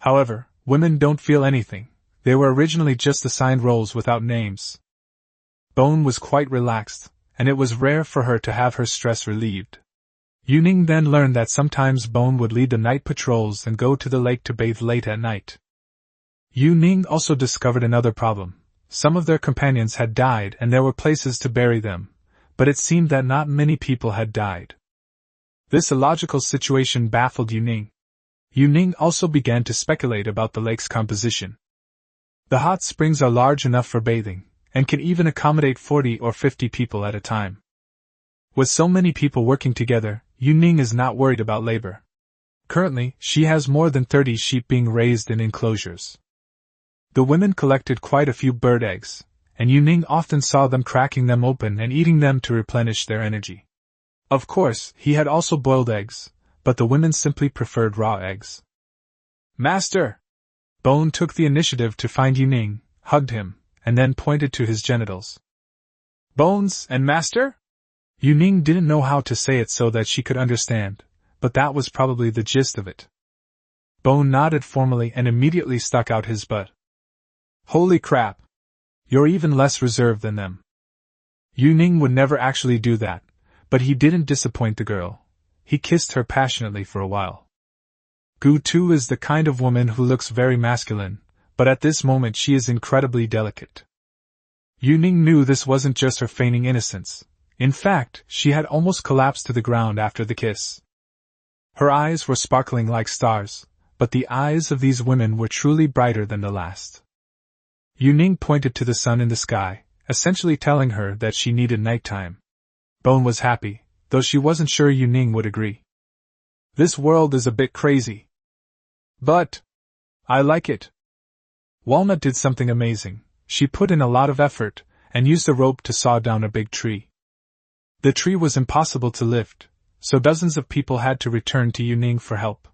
However, women don't feel anything. They were originally just assigned roles without names. Bone was quite relaxed, and it was rare for her to have her stress relieved. Yuning then learned that sometimes Bone would lead the night patrols and go to the lake to bathe late at night. Yuning also discovered another problem. Some of their companions had died and there were places to bury them, but it seemed that not many people had died. This illogical situation baffled Yuning. Yuning also began to speculate about the lake's composition. The hot springs are large enough for bathing, and can even accommodate 40 or 50 people at a time. With so many people working together, Yuning is not worried about labor. Currently, she has more than 30 sheep being raised in enclosures. The women collected quite a few bird eggs, and Yuning often saw them cracking them open and eating them to replenish their energy. Of course, he had also boiled eggs, but the women simply preferred raw eggs. "Master!" Bone took the initiative to find Yuning, hugged him, and then pointed to his genitals. Bones and master? Yuning didn't know how to say it so that she could understand, but that was probably the gist of it. Bone nodded formally and immediately stuck out his butt. Holy crap! You're even less reserved than them. Yuning would never actually do that, but he didn't disappoint the girl. He kissed her passionately for a while. Gu too is the kind of woman who looks very masculine, but at this moment she is incredibly delicate. Yuning knew this wasn't just her feigning innocence. In fact, she had almost collapsed to the ground after the kiss. Her eyes were sparkling like stars, but the eyes of these women were truly brighter than the last. Yuning pointed to the sun in the sky, essentially telling her that she needed nighttime. Bone was happy, though she wasn't sure Yuning would agree. This world is a bit crazy. But I like it. Walnut did something amazing. She put in a lot of effort, and used a rope to saw down a big tree. The tree was impossible to lift, so dozens of people had to return to Yuning for help.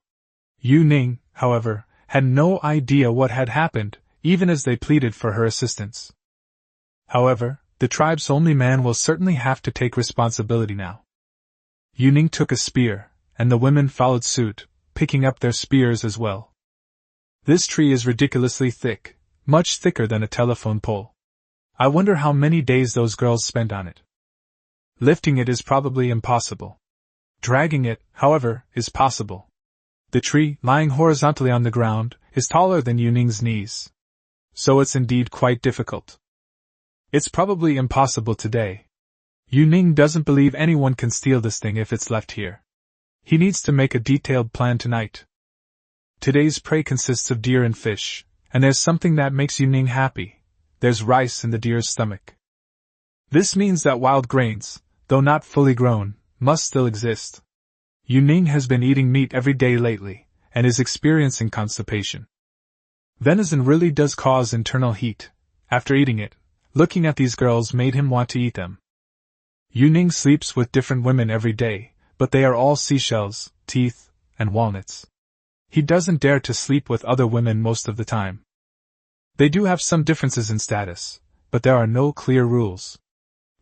Yuning, however, had no idea what had happened, even as they pleaded for her assistance. However, the tribe's only man will certainly have to take responsibility now. Yuning took a spear, and the women followed suit, picking up their spears as well. This tree is ridiculously thick, much thicker than a telephone pole. I wonder how many days those girls spent on it. Lifting it is probably impossible. Dragging it, however, is possible. The tree, lying horizontally on the ground, is taller than Yuning's knees. So it's indeed quite difficult. It's probably impossible today. Yuning doesn't believe anyone can steal this thing if it's left here. He needs to make a detailed plan tonight. Today's prey consists of deer and fish, and there's something that makes Yuning happy. There's rice in the deer's stomach. This means that wild grains, though not fully grown, must still exist. Yuning has been eating meat every day lately, and is experiencing constipation. Venison really does cause internal heat. After eating it, looking at these girls made him want to eat them. Yuning sleeps with different women every day, but they are all seashells, teeth, and walnuts. He doesn't dare to sleep with other women most of the time. They do have some differences in status, but there are no clear rules.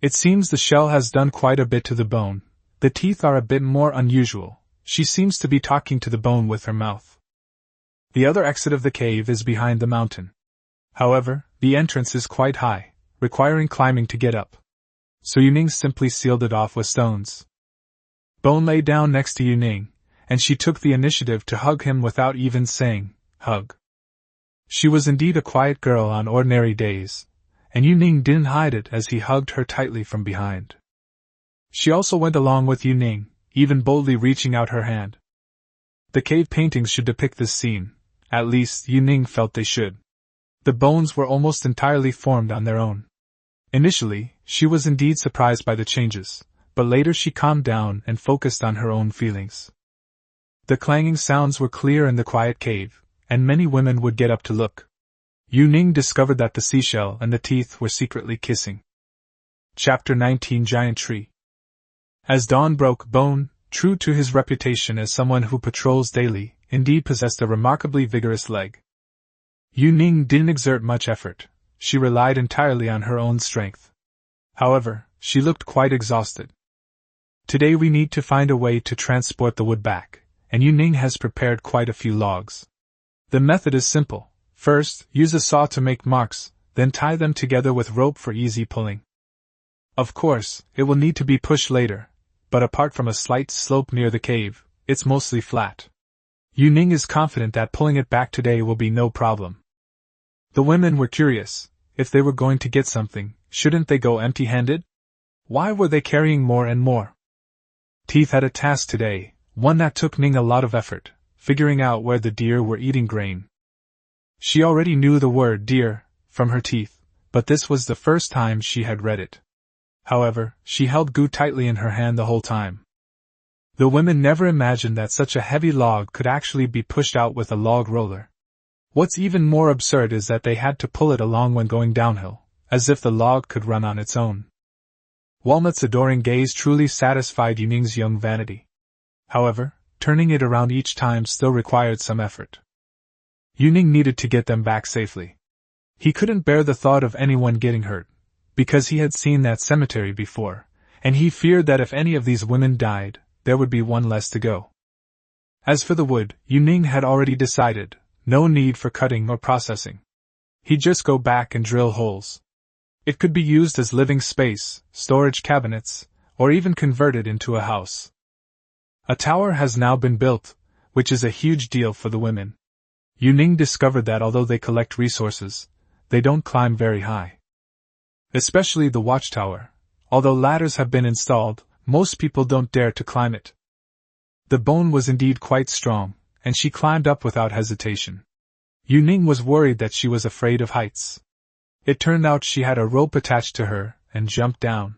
It seems the shell has done quite a bit to the bone. The teeth are a bit more unusual. She seems to be talking to the bone with her mouth. The other exit of the cave is behind the mountain. However, the entrance is quite high, requiring climbing to get up. So Yuning simply sealed it off with stones. Bone lay down next to Yuning, and she took the initiative to hug him without even saying, hug. She was indeed a quiet girl on ordinary days, and Yuning didn't hide it as he hugged her tightly from behind. She also went along with Yuning, even boldly reaching out her hand. The cave paintings should depict this scene, at least Yuning felt they should. The bones were almost entirely formed on their own. Initially, she was indeed surprised by the changes, but later she calmed down and focused on her own feelings. The clanging sounds were clear in the quiet cave, and many women would get up to look. Yuning discovered that the seashell and the teeth were secretly kissing. Chapter 19 Giant Tree. As dawn broke, Bone, true to his reputation as someone who patrols daily, indeed possessed a remarkably vigorous leg. Yuning didn't exert much effort. She relied entirely on her own strength. However, she looked quite exhausted. Today we need to find a way to transport the wood back, and Yuning has prepared quite a few logs. The method is simple. First, use a saw to make marks, then tie them together with rope for easy pulling. Of course, it will need to be pushed later, but apart from a slight slope near the cave, it's mostly flat. Yuning is confident that pulling it back today will be no problem. The women were curious. If they were going to get something, shouldn't they go empty-handed? Why were they carrying more and more? Teeth had a task today, one that took Ning a lot of effort, figuring out where the deer were eating grain. She already knew the word deer from her teeth, but this was the first time she had read it. However, she held Gu tightly in her hand the whole time. The women never imagined that such a heavy log could actually be pushed out with a log roller. What's even more absurd is that they had to pull it along when going downhill, as if the log could run on its own. Walnut's adoring gaze truly satisfied Yuning's young vanity. However, turning it around each time still required some effort. Yuning needed to get them back safely. He couldn't bear the thought of anyone getting hurt, because he had seen that cemetery before, and he feared that if any of these women died, there would be one less to go. As for the wood, Yuning had already decided, no need for cutting or processing. He'd just go back and drill holes. It could be used as living space, storage cabinets, or even converted into a house. A tower has now been built, which is a huge deal for the women. Yuning discovered that although they collect resources, they don't climb very high. Especially the watchtower. Although ladders have been installed, most people don't dare to climb it. The bone was indeed quite strong, and she climbed up without hesitation. Yuning was worried that she was afraid of heights. It turned out she had a rope attached to her, and jumped down.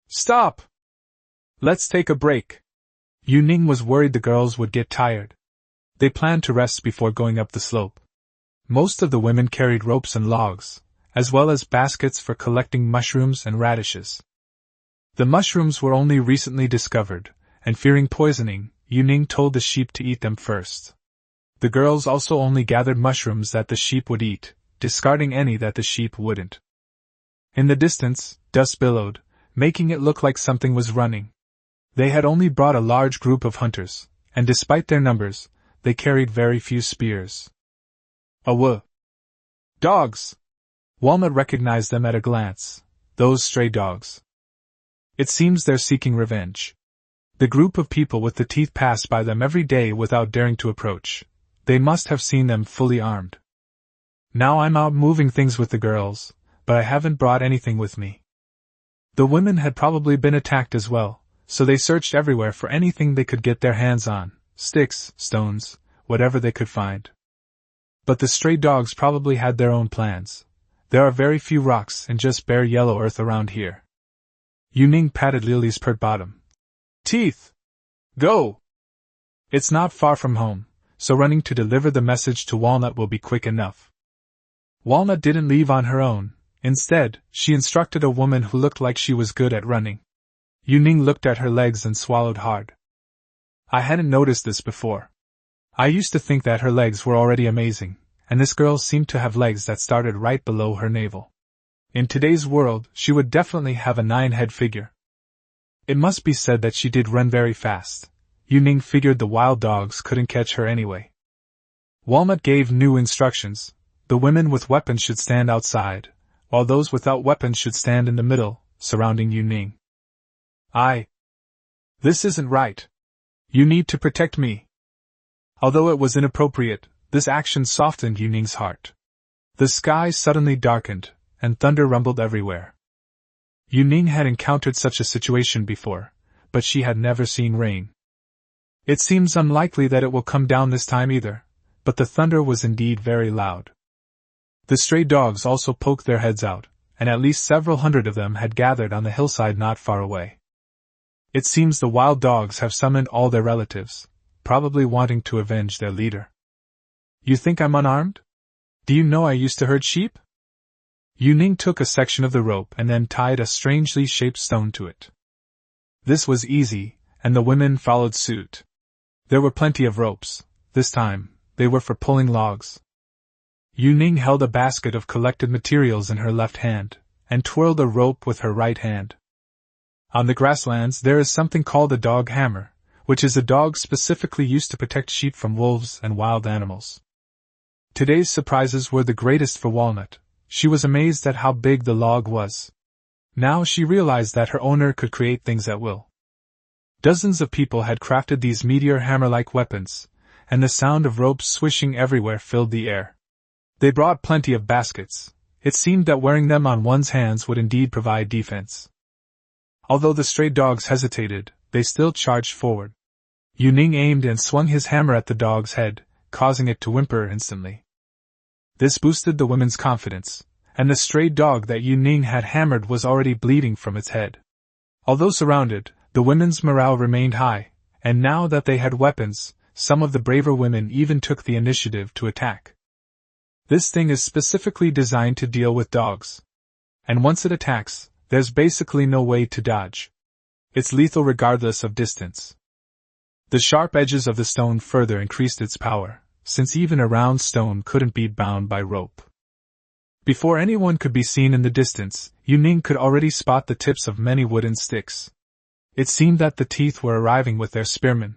Stop! Let's take a break. Yuning was worried the girls would get tired. They planned to rest before going up the slope. Most of the women carried ropes and logs, as well as baskets for collecting mushrooms and radishes. The mushrooms were only recently discovered, and fearing poisoning, Yuning told the sheep to eat them first. The girls also only gathered mushrooms that the sheep would eat, discarding any that the sheep wouldn't. In the distance, dust billowed, making it look like something was running. They had only brought a large group of hunters, and despite their numbers, they carried very few spears. Dogs! Walnut recognized them at a glance, those stray dogs. It seems they're seeking revenge. The group of people with the teeth passed by them every day without daring to approach. They must have seen them fully armed. Now I'm out moving things with the girls, but I haven't brought anything with me. The women had probably been attacked as well, so they searched everywhere for anything they could get their hands on, sticks, stones, whatever they could find. But the stray dogs probably had their own plans. There are very few rocks and just bare yellow earth around here. Yuning patted Lily's pert bottom. Teeth! Go! It's not far from home, so running to deliver the message to Walnut will be quick enough. Walnut didn't leave on her own. Instead, she instructed a woman who looked like she was good at running. Yuning looked at her legs and swallowed hard. I hadn't noticed this before. I used to think that her legs were already amazing, and this girl seemed to have legs that started right below her navel. In today's world, she would definitely have a 9-head figure. It must be said that she did run very fast. Yuning figured the wild dogs couldn't catch her anyway. Walnut gave new instructions. The women with weapons should stand outside, while those without weapons should stand in the middle, surrounding Yuning. This isn't right. You need to protect me. Although it was inappropriate, this action softened Yuning's heart. The sky suddenly darkened, and thunder rumbled everywhere. Yuning had encountered such a situation before, but she had never seen rain. It seems unlikely that it will come down this time either, but the thunder was indeed very loud. The stray dogs also poked their heads out, and at least several hundred of them had gathered on the hillside not far away. It seems the wild dogs have summoned all their relatives, probably wanting to avenge their leader. You think I'm unarmed? Do you know I used to herd sheep? Yuning took a section of the rope and then tied a strangely shaped stone to it. This was easy, and the women followed suit. There were plenty of ropes. This time, they were for pulling logs. Yuning held a basket of collected materials in her left hand, and twirled a rope with her right hand. On the grasslands there is something called a dog hammer, which is a dog specifically used to protect sheep from wolves and wild animals. Today's surprises were the greatest for Walnut. She was amazed at how big the log was. Now she realized that her owner could create things at will. Dozens of people had crafted these meteor hammer-like weapons, and the sound of ropes swishing everywhere filled the air. They brought plenty of baskets. It seemed that wearing them on one's hands would indeed provide defense. Although the stray dogs hesitated, they still charged forward. Yuning aimed and swung his hammer at the dog's head, causing it to whimper instantly. This boosted the women's confidence, and the stray dog that Yuning had hammered was already bleeding from its head. Although surrounded, the women's morale remained high, and now that they had weapons, some of the braver women even took the initiative to attack. This thing is specifically designed to deal with dogs. And once it attacks, there's basically no way to dodge. It's lethal regardless of distance. The sharp edges of the stone further increased its power, since even a round stone couldn't be bound by rope. Before anyone could be seen in the distance, Yuning could already spot the tips of many wooden sticks. It seemed that the teeth were arriving with their spearmen.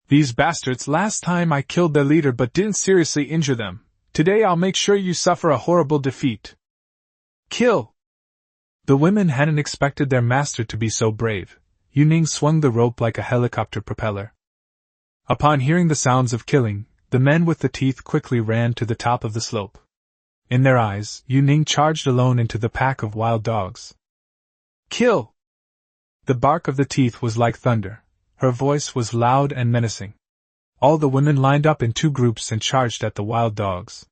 These bastards, last time I killed their leader but didn't seriously injure them. Today I'll make sure you suffer a horrible defeat. Kill! The women hadn't expected their master to be so brave. Yuning swung the rope like a helicopter propeller. Upon hearing the sounds of killing, the men with the teeth quickly ran to the top of the slope. In their eyes, Yuning charged alone into the pack of wild dogs. Kill! The bark of the teeth was like thunder. Her voice was loud and menacing. All the women lined up in two groups and charged at the wild dogs.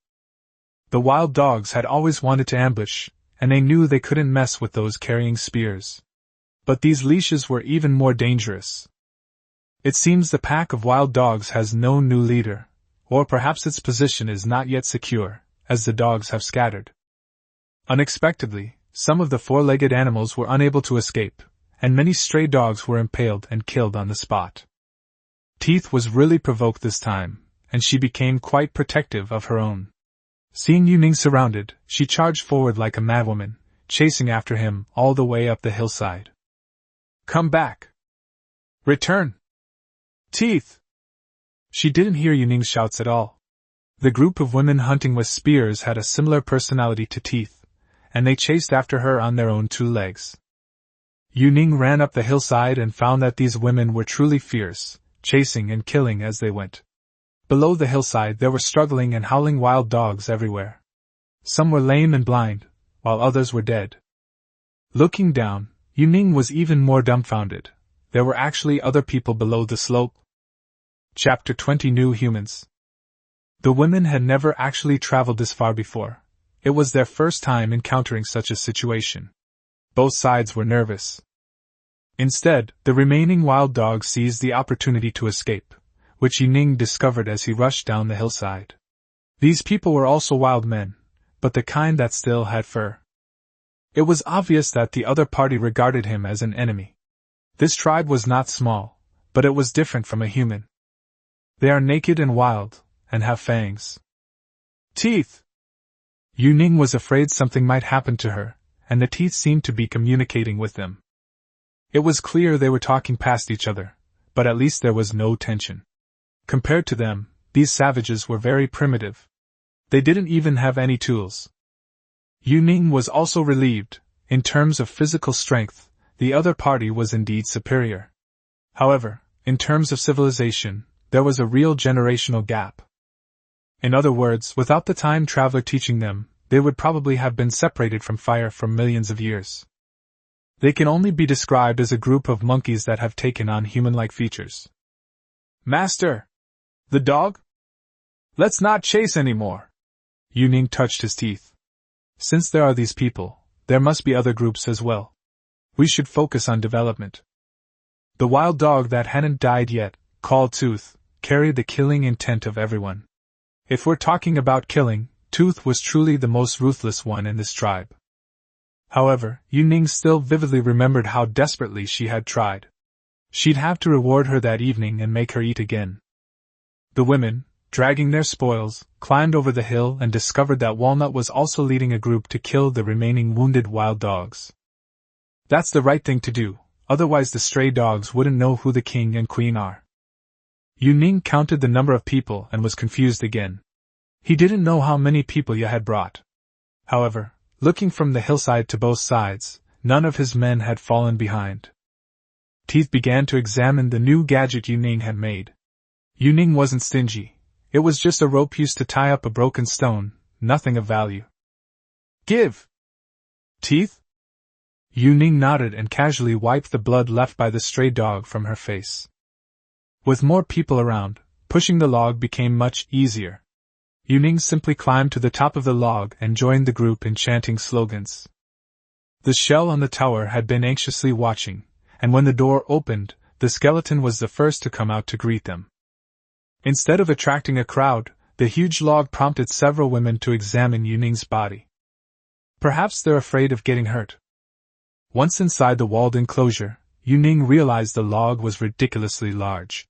The wild dogs had always wanted to ambush, and they knew they couldn't mess with those carrying spears. But these leashes were even more dangerous. It seems the pack of wild dogs has no new leader, or perhaps its position is not yet secure, as the dogs have scattered. Unexpectedly, some of the four-legged animals were unable to escape, and many stray dogs were impaled and killed on the spot. Teeth was really provoked this time, and she became quite protective of her own. Seeing Yuning surrounded, she charged forward like a madwoman, chasing after him all the way up the hillside. Come back! Return! Teeth! She didn't hear Yuning's shouts at all. The group of women hunting with spears had a similar personality to Teeth, and they chased after her on their own two legs. Yuning ran up the hillside and found that these women were truly fierce, chasing and killing as they went. Below the hillside there were struggling and howling wild dogs everywhere. Some were lame and blind, while others were dead. Looking down, Yuning was even more dumbfounded. There were actually other people below the slope. Chapter 20 New Humans. The women had never actually traveled this far before. It was their first time encountering such a situation. Both sides were nervous. Instead, the remaining wild dogs seized the opportunity to escape, which Yuning discovered as he rushed down the hillside. These people were also wild men, but the kind that still had fur. It was obvious that the other party regarded him as an enemy. This tribe was not small, but it was different from a human. They are naked and wild, and have fangs. Teeth! Yuning was afraid something might happen to her, and the teeth seemed to be communicating with them. It was clear they were talking past each other, but at least there was no tension. Compared to them, these savages were very primitive. They didn't even have any tools. Yuning was also relieved. In terms of physical strength, the other party was indeed superior. However, in terms of civilization, there was a real generational gap. In other words, without the time traveler teaching them, they would probably have been separated from fire for millions of years. They can only be described as a group of monkeys that have taken on human-like features. Master! The dog? Let's not chase anymore. Yuning touched his teeth. Since there are these people, there must be other groups as well. We should focus on development. The wild dog that hadn't died yet, called Tooth, carried the killing intent of everyone. If we're talking about killing, Tooth was truly the most ruthless one in this tribe. However, Yuning still vividly remembered how desperately she had tried. She'd have to reward her that evening and make her eat again. The women, dragging their spoils, climbed over the hill and discovered that Walnut was also leading a group to kill the remaining wounded wild dogs. That's the right thing to do, otherwise the stray dogs wouldn't know who the king and queen are. Yuning counted the number of people and was confused again. He didn't know how many people Ye had brought. However, looking from the hillside to both sides, none of his men had fallen behind. Teeth began to examine the new gadget Yuning had made. Yuning wasn't stingy. It was just a rope used to tie up a broken stone, nothing of value. Give! Teeth? Yuning nodded and casually wiped the blood left by the stray dog from her face. With more people around, pushing the log became much easier. Yuning simply climbed to the top of the log and joined the group in chanting slogans. The shell on the tower had been anxiously watching, and when the door opened, the skeleton was the first to come out to greet them. Instead of attracting a crowd, the huge log prompted several women to examine Yuning's body. Perhaps they're afraid of getting hurt. Once inside the walled enclosure, Yuning realized the log was ridiculously large.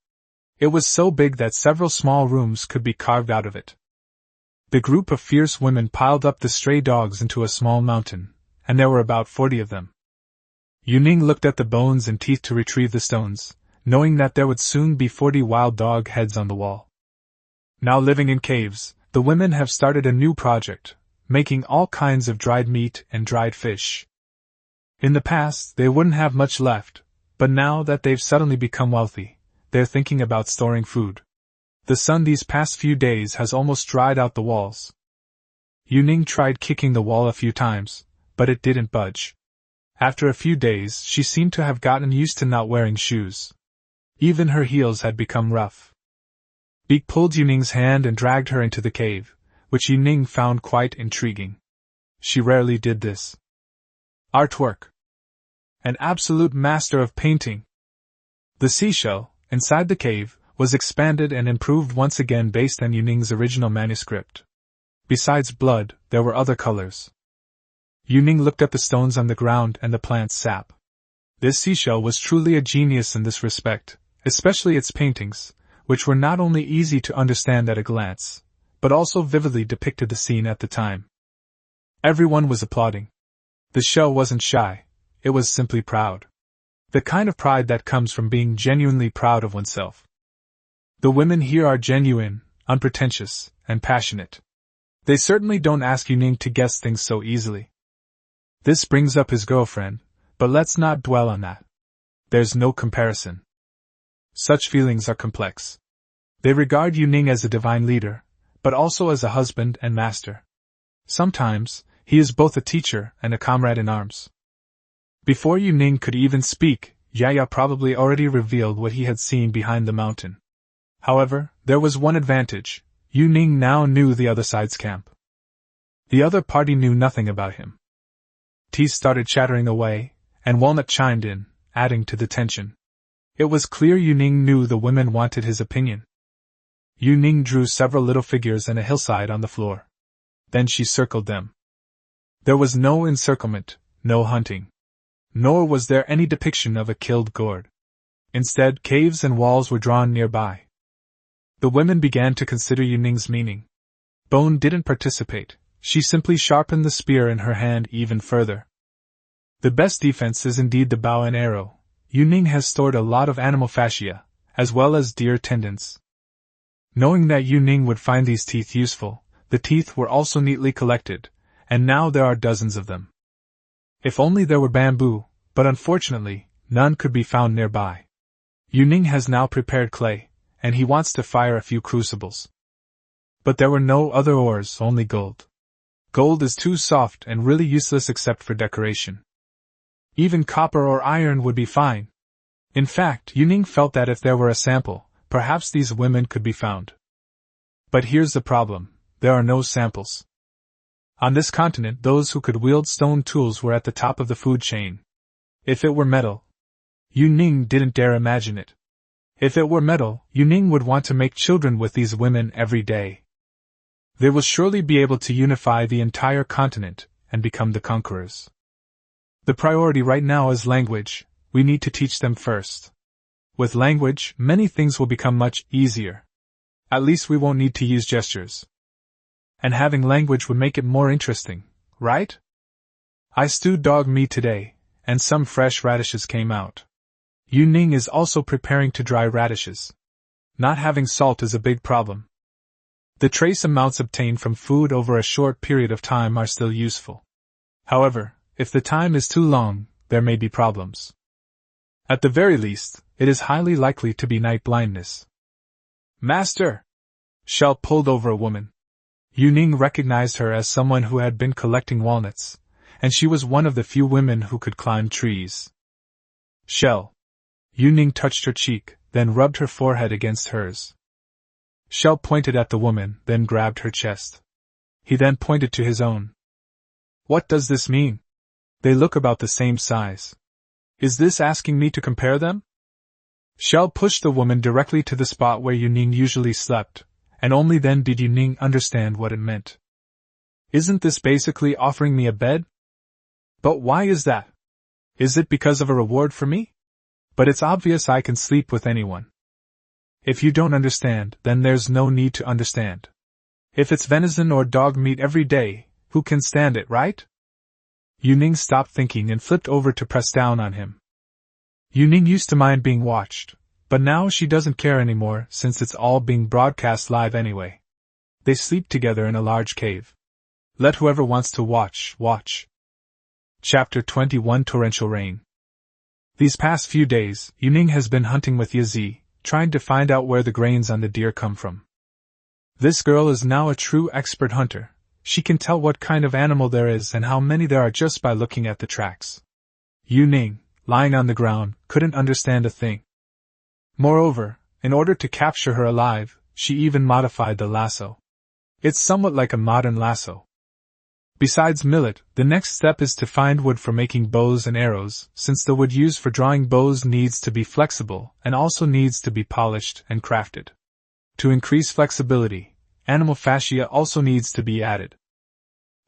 It was so big that several small rooms could be carved out of it. The group of fierce women piled up the stray dogs into a small mountain, and there were about 40 of them. Yuning looked at the bones and teeth to retrieve the stones, knowing that there would soon be 40 wild dog heads on the wall. Now living in caves, the women have started a new project, making all kinds of dried meat and dried fish. In the past, they wouldn't have much left, but now that they've suddenly become wealthy, they're thinking about storing food. The sun these past few days has almost dried out the walls. Yuning tried kicking the wall a few times, but it didn't budge. After a few days, she seemed to have gotten used to not wearing shoes. Even her heels had become rough. Beak pulled Yuning's hand and dragged her into the cave, which Yuning found quite intriguing. She rarely did this. Artwork. An absolute master of painting. The seashell, inside the cave, was expanded and improved once again based on Yuning's original manuscript. Besides blood, there were other colors. Yuning looked at the stones on the ground and the plant's sap. This seashell was truly a genius in this respect, especially its paintings, which were not only easy to understand at a glance, but also vividly depicted the scene at the time. Everyone was applauding. The shell wasn't shy, it was simply proud. The kind of pride that comes from being genuinely proud of oneself. The women here are genuine, unpretentious, and passionate. They certainly don't ask Yuning to guess things so easily. This brings up his girlfriend, but let's not dwell on that. There's no comparison. Such feelings are complex. They regard Yuning as a divine leader, but also as a husband and master. Sometimes, he is both a teacher and a comrade in arms. Before Yuning could even speak, Yaya probably already revealed what he had seen behind the mountain. However, there was one advantage: Yuning now knew the other side's camp. The other party knew nothing about him. Teeth started chattering away, and Walnut chimed in, adding to the tension. It was clear Yuning knew the women wanted his opinion. Yuning drew several little figures and a hillside on the floor. Then she circled them. There was no encirclement, no hunting. Nor was there any depiction of a killed gourd. Instead, caves and walls were drawn nearby. The women began to consider Yuning's meaning. Bone didn't participate, she simply sharpened the spear in her hand even further. The best defense is indeed the bow and arrow. Yuning has stored a lot of animal fascia, as well as deer tendons. Knowing that Yuning would find these teeth useful, the teeth were also neatly collected, and now there are dozens of them. If only there were bamboo, but unfortunately, none could be found nearby. Yuning has now prepared clay, and he wants to fire a few crucibles. But there were no other ores, only gold. Gold is too soft and really useless except for decoration. Even copper or iron would be fine. In fact, Yuning felt that if there were a sample, perhaps these women could be found. But here's the problem: there are no samples. On this continent, those who could wield stone tools were at the top of the food chain. If it were metal, Yuning didn't dare imagine it. If it were metal, Yuning would want to make children with these women every day. They will surely be able to unify the entire continent and become the conquerors. The priority right now is language. We need to teach them first. With language, many things will become much easier. At least we won't need to use gestures. And having language would make it more interesting, right? I stewed dog meat today, and some fresh radishes came out. Yuning is also preparing to dry radishes. Not having salt is a big problem. The trace amounts obtained from food over a short period of time are still useful. However, if the time is too long, there may be problems. At the very least, it is highly likely to be night blindness. Master! Shell pulled over a woman. Yuning recognized her as someone who had been collecting walnuts, and she was one of the few women who could climb trees. Shell. Yuning touched her cheek, then rubbed her forehead against hers. Shell pointed at the woman, then grabbed her chest. He then pointed to his own. What does this mean? They look about the same size. Is this asking me to compare them? Shell pushed the woman directly to the spot where Yuning usually slept, and only then did Yuning understand what it meant. Isn't this basically offering me a bed? But why is that? Is it because of a reward for me? But it's obvious I can sleep with anyone. If you don't understand, then there's no need to understand. If it's venison or dog meat every day, who can stand it, right? Yuning stopped thinking and flipped over to press down on him. Yuning used to mind being watched, but now she doesn't care anymore since it's all being broadcast live anyway. They sleep together in a large cave. Let whoever wants to watch, watch. Chapter 21 Torrential Rain. These past few days, Yuning has been hunting with Yazi, trying to find out where the grains on the deer come from. This girl is now a true expert hunter. She can tell what kind of animal there is and how many there are just by looking at the tracks. Yuning, lying on the ground, couldn't understand a thing. Moreover, in order to capture her alive, she even modified the lasso. It's somewhat like a modern lasso. Besides millet, the next step is to find wood for making bows and arrows, since the wood used for drawing bows needs to be flexible and also needs to be polished and crafted. To increase flexibility, animal fascia also needs to be added.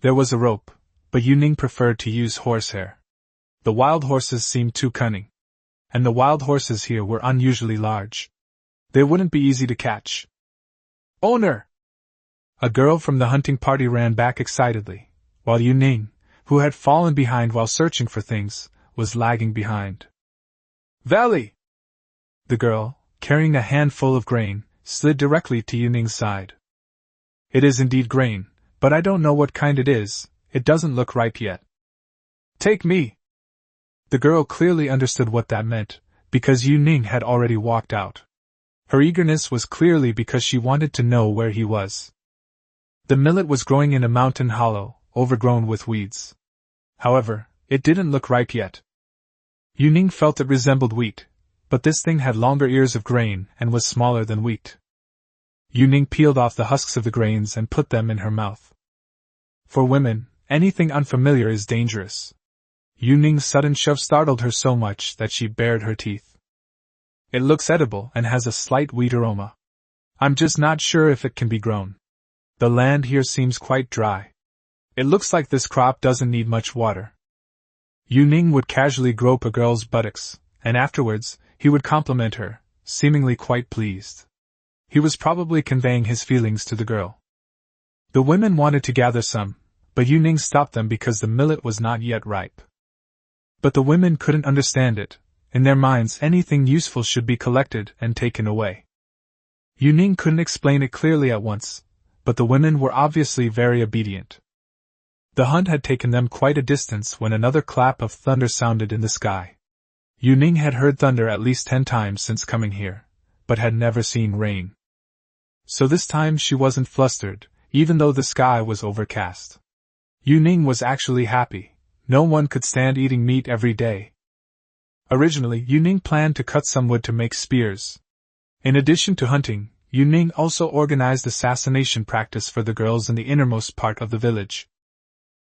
There was a rope, but Yuning preferred to use horsehair. The wild horses seemed too cunning. And the wild horses here were unusually large. They wouldn't be easy to catch. Owner! A girl from the hunting party ran back excitedly, while Yuning, who had fallen behind while searching for things, was lagging behind. Valley! The girl, carrying a handful of grain, slid directly to Yuning's side. It is indeed grain, but I don't know what kind it is, it doesn't look ripe yet. Take me! The girl clearly understood what that meant, because Yuning had already walked out. Her eagerness was clearly because she wanted to know where he was. The millet was growing in a mountain hollow, overgrown with weeds. However, it didn't look ripe yet. Yuning felt it resembled wheat, but this thing had longer ears of grain and was smaller than wheat. Yuning peeled off the husks of the grains and put them in her mouth. For women, anything unfamiliar is dangerous. Yuning's sudden shove startled her so much that she bared her teeth. It looks edible and has a slight wheat aroma. I'm just not sure if it can be grown. The land here seems quite dry. It looks like this crop doesn't need much water. Yuning would casually grope a girl's buttocks, and afterwards, he would compliment her, seemingly quite pleased. He was probably conveying his feelings to the girl. The women wanted to gather some, but Yuning stopped them because the millet was not yet ripe. But the women couldn't understand it. In their minds, anything useful should be collected and taken away. Yuning couldn't explain it clearly at once, but the women were obviously very obedient. The hunt had taken them quite a distance when another clap of thunder sounded in the sky. Yuning had heard thunder at least 10 times since coming here, but had never seen rain. So this time she wasn't flustered, even though the sky was overcast. Yuning was actually happy. No one could stand eating meat every day. Originally, Yuning planned to cut some wood to make spears. In addition to hunting, Yuning also organized assassination practice for the girls in the innermost part of the village.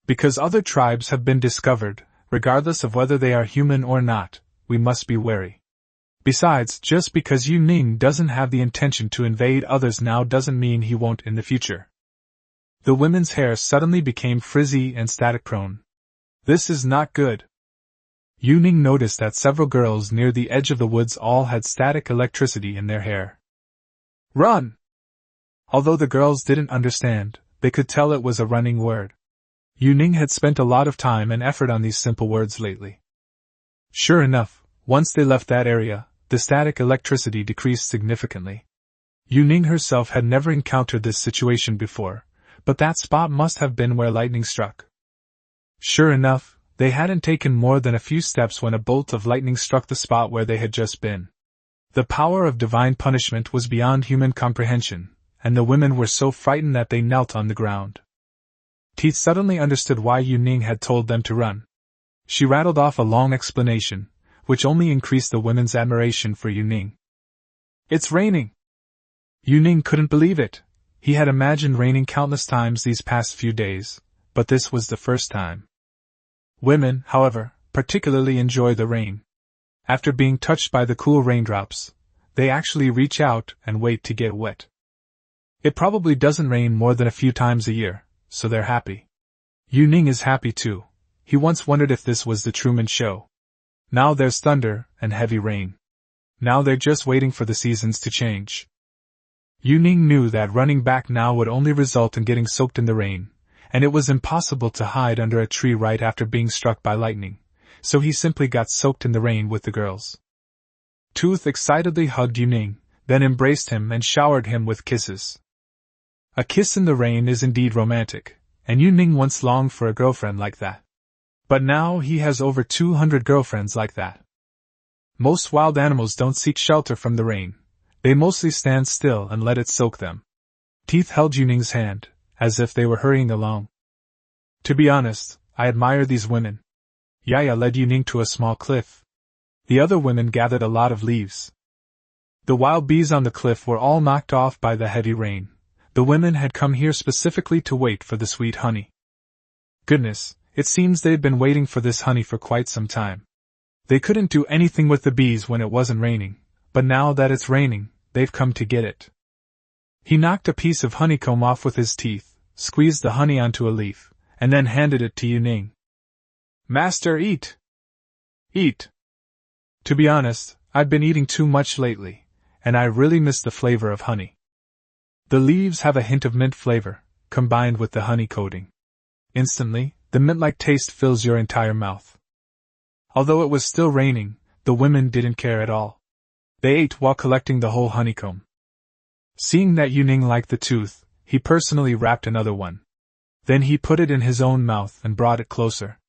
Because other tribes have been discovered, regardless of whether they are human or not, we must be wary. Besides, just because Yuning doesn't have the intention to invade others now doesn't mean he won't in the future. The women's hair suddenly became frizzy and static-prone. This is not good. Yuning noticed that several girls near the edge of the woods all had static electricity in their hair. Run! Although the girls didn't understand, they could tell it was a running word. Yuning had spent a lot of time and effort on these simple words lately. Sure enough, once they left that area, the static electricity decreased significantly. Yuning herself had never encountered this situation before, but that spot must have been where lightning struck. Sure enough, they hadn't taken more than a few steps when a bolt of lightning struck the spot where they had just been. The power of divine punishment was beyond human comprehension, and the women were so frightened that they knelt on the ground. Teeth suddenly understood why Yuning had told them to run. She rattled off a long explanation, which only increased the women's admiration for Yuning. It's raining! Yuning couldn't believe it. He had imagined raining countless times these past few days, but this was the first time. Women, however, particularly enjoy the rain. After being touched by the cool raindrops, they actually reach out and wait to get wet. It probably doesn't rain more than a few times a year, so they're happy. Yuning is happy too. He once wondered if this was the Truman Show. Now there's thunder and heavy rain. Now they're just waiting for the seasons to change. Yu-Ning knew that running back now would only result in getting soaked in the rain, and it was impossible to hide under a tree right after being struck by lightning, so he simply got soaked in the rain with the girls. Tooth excitedly hugged Yu-Ning, then embraced him and showered him with kisses. A kiss in the rain is indeed romantic, and Yu-Ning once longed for a girlfriend like that. But now he has over 200 girlfriends like that. Most wild animals don't seek shelter from the rain. They mostly stand still and let it soak them. Teeth held Yu-Ning's hand, as if they were hurrying along. To be honest, I admire these women. Yaya led Yu-Ning to a small cliff. The other women gathered a lot of leaves. The wild bees on the cliff were all knocked off by the heavy rain. The women had come here specifically to wait for the sweet honey. Goodness, it seems they'd been waiting for this honey for quite some time. They couldn't do anything with the bees when it wasn't raining, but now that it's raining, they've come to get it. He knocked a piece of honeycomb off with his teeth, squeezed the honey onto a leaf, and then handed it to Yu-Ning. Master, eat! Eat! To be honest, I've been eating too much lately, and I really miss the flavor of honey. The leaves have a hint of mint flavor, combined with the honey coating. Instantly, the mint-like taste fills your entire mouth. Although it was still raining, the women didn't care at all. They ate while collecting the whole honeycomb. Seeing that Yu-Ning liked the tooth, he personally wrapped another one. Then he put it in his own mouth and brought it closer.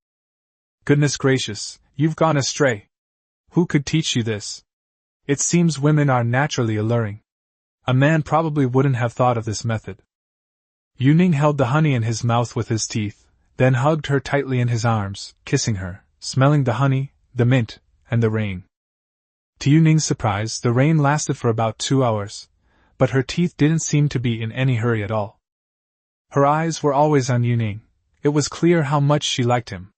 Goodness gracious, you've gone astray. Who could teach you this? It seems women are naturally alluring. A man probably wouldn't have thought of this method. Yu-Ning held the honey in his mouth with his teeth, then hugged her tightly in his arms, kissing her, smelling the honey, the mint, and the rain. To Yu-Ning's surprise, the rain lasted for about 2 hours, but her teeth didn't seem to be in any hurry at all. Her eyes were always on Yu-Ning. It was clear how much she liked him.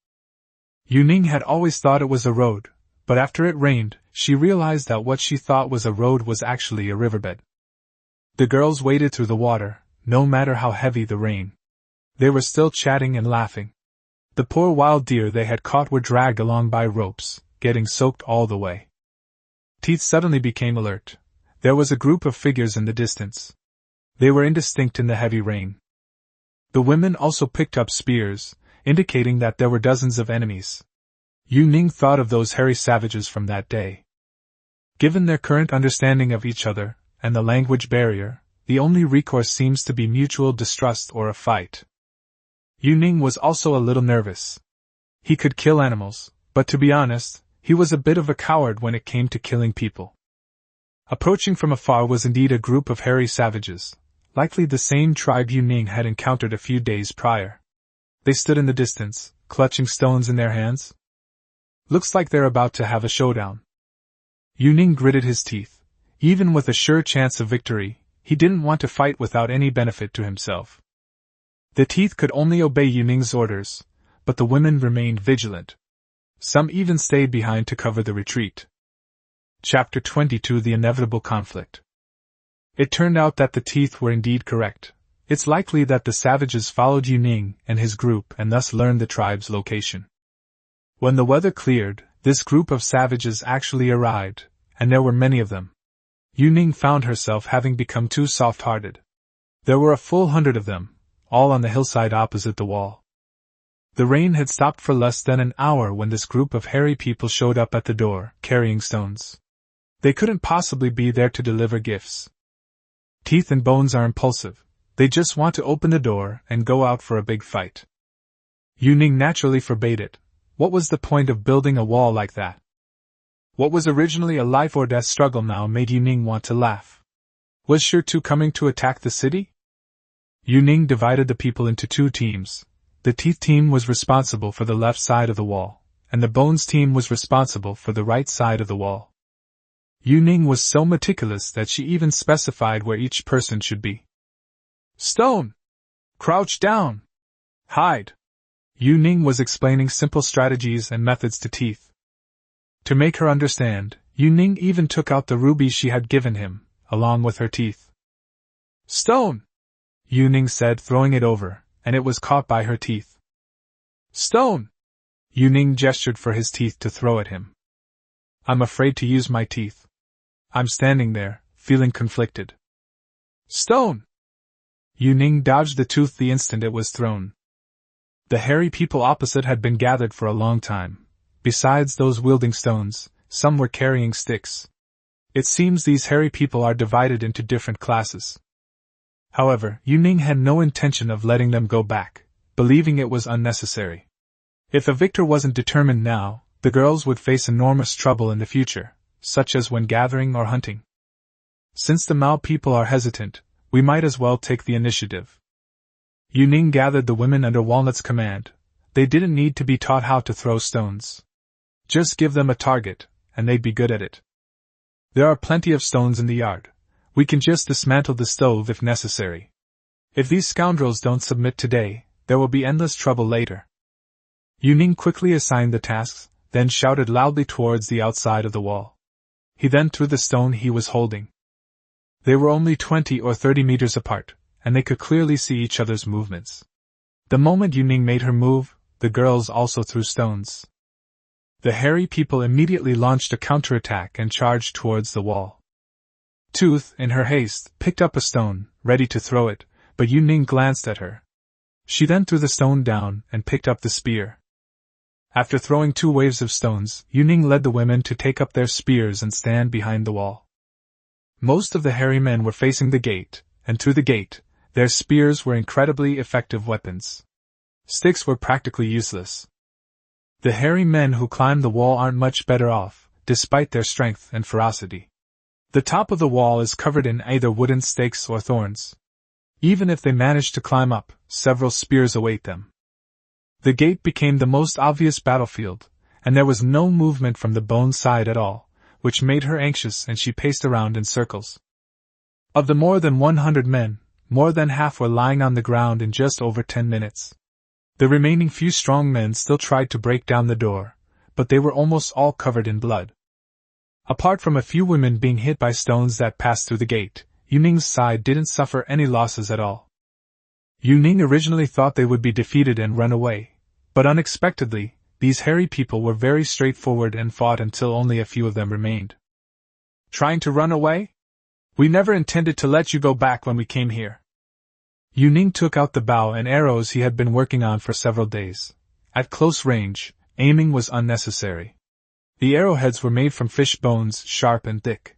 Yu-Ning had always thought it was a road, but after it rained, she realized that what she thought was a road was actually a riverbed. The girls waded through the water, no matter how heavy the rain. They were still chatting and laughing. The poor wild deer they had caught were dragged along by ropes, getting soaked all the way. Teeth suddenly became alert. There was a group of figures in the distance. They were indistinct in the heavy rain. The women also picked up spears, indicating that there were dozens of enemies. Yu-Ning thought of those hairy savages from that day. Given their current understanding of each other, and the language barrier, the only recourse seems to be mutual distrust or a fight. Yu-Ning was also a little nervous. He could kill animals, but to be honest, he was a bit of a coward when it came to killing people. Approaching from afar was indeed a group of hairy savages, likely the same tribe Yu-Ning had encountered a few days prior. They stood in the distance, clutching stones in their hands. Looks like they're about to have a showdown. Yu-Ning gritted his teeth. Even with a sure chance of victory, he didn't want to fight without any benefit to himself. The teeth could only obey Yu-Ning's orders, but the women remained vigilant. Some even stayed behind to cover the retreat. Chapter 22: The Inevitable Conflict. It turned out that the teeth were indeed correct. It's likely that the savages followed Yu-Ning and his group and thus learned the tribe's location. When the weather cleared, this group of savages actually arrived, and there were many of them. Yu-Ning found herself having become too soft-hearted. There were a full 100 of them, all on the hillside opposite the wall. The rain had stopped for less than an hour when this group of hairy people showed up at the door, carrying stones. They couldn't possibly be there to deliver gifts. Teeth and Bones are impulsive. They just want to open the door and go out for a big fight. Yu-Ning naturally forbade it. What was the point of building a wall like that? What was originally a life-or-death struggle now made Yu-Ning want to laugh. Was Shuddered coming to attack the city? Yu-Ning divided the people into 2 teams. The Teeth team was responsible for the left side of the wall, and the Bones team was responsible for the right side of the wall. Yu-Ning was so meticulous that she even specified where each person should be. Stone! Crouch down! Hide! Yu-Ning was explaining simple strategies and methods to Teeth. To make her understand, Yu-Ning even took out the ruby she had given him, along with her teeth. Stone! Yu-Ning said, throwing it over, and it was caught by her teeth. Stone! Yu-Ning gestured for his teeth to throw at him. I'm afraid to use my teeth. I'm standing there, feeling conflicted. Stone! Yu Ning dodged the tooth the instant it was thrown. The hairy people opposite had been gathered for a long time. Besides those wielding stones, some were carrying sticks. It seems these hairy people are divided into different classes. However, Yu Ning had no intention of letting them go back, believing it was unnecessary. If a victor wasn't determined now, the girls would face enormous trouble in the future, such as when gathering or hunting. Since the Mao people are hesitant, we might as well take the initiative. Yu Ning gathered the women under Walnut's command. They didn't need to be taught how to throw stones. Just give them a target, and they'd be good at it. There are plenty of stones in the yard. We can just dismantle the stove if necessary. If these scoundrels don't submit today, there will be endless trouble later. Yu Ning quickly assigned the tasks, then shouted loudly towards the outside of the wall. He then threw the stone he was holding. They were only 20 or 30 meters apart, and they could clearly see each other's movements. The moment Yu Ning made her move, the girls also threw stones. The hairy people immediately launched a counterattack and charged towards the wall. Tooth, in her haste, picked up a stone, ready to throw it, but Yu Ning glanced at her. She then threw the stone down and picked up the spear. After throwing 2 waves of stones, Yu Ning led the women to take up their spears and stand behind the wall. Most of the hairy men were facing the gate, and through the gate, their spears were incredibly effective weapons. Sticks were practically useless. The hairy men who climbed the wall aren't much better off, despite their strength and ferocity. The top of the wall is covered in either wooden stakes or thorns. Even if they manage to climb up, several spears await them. The gate became the most obvious battlefield, and there was no movement from the bone side at all, which made her anxious, and she paced around in circles. Of the more than 100 men, more than half were lying on the ground in just over 10 minutes. The remaining few strong men still tried to break down the door, but they were almost all covered in blood. Apart from a few women being hit by stones that passed through the gate, Yu Ning's side didn't suffer any losses at all. Yu Ning originally thought they would be defeated and run away, but unexpectedly, these hairy people were very straightforward and fought until only a few of them remained. Trying to run away? We never intended to let you go back when we came here. Yu Ning took out the bow and arrows he had been working on for several days. At close range, aiming was unnecessary. The arrowheads were made from fish bones, sharp and thick.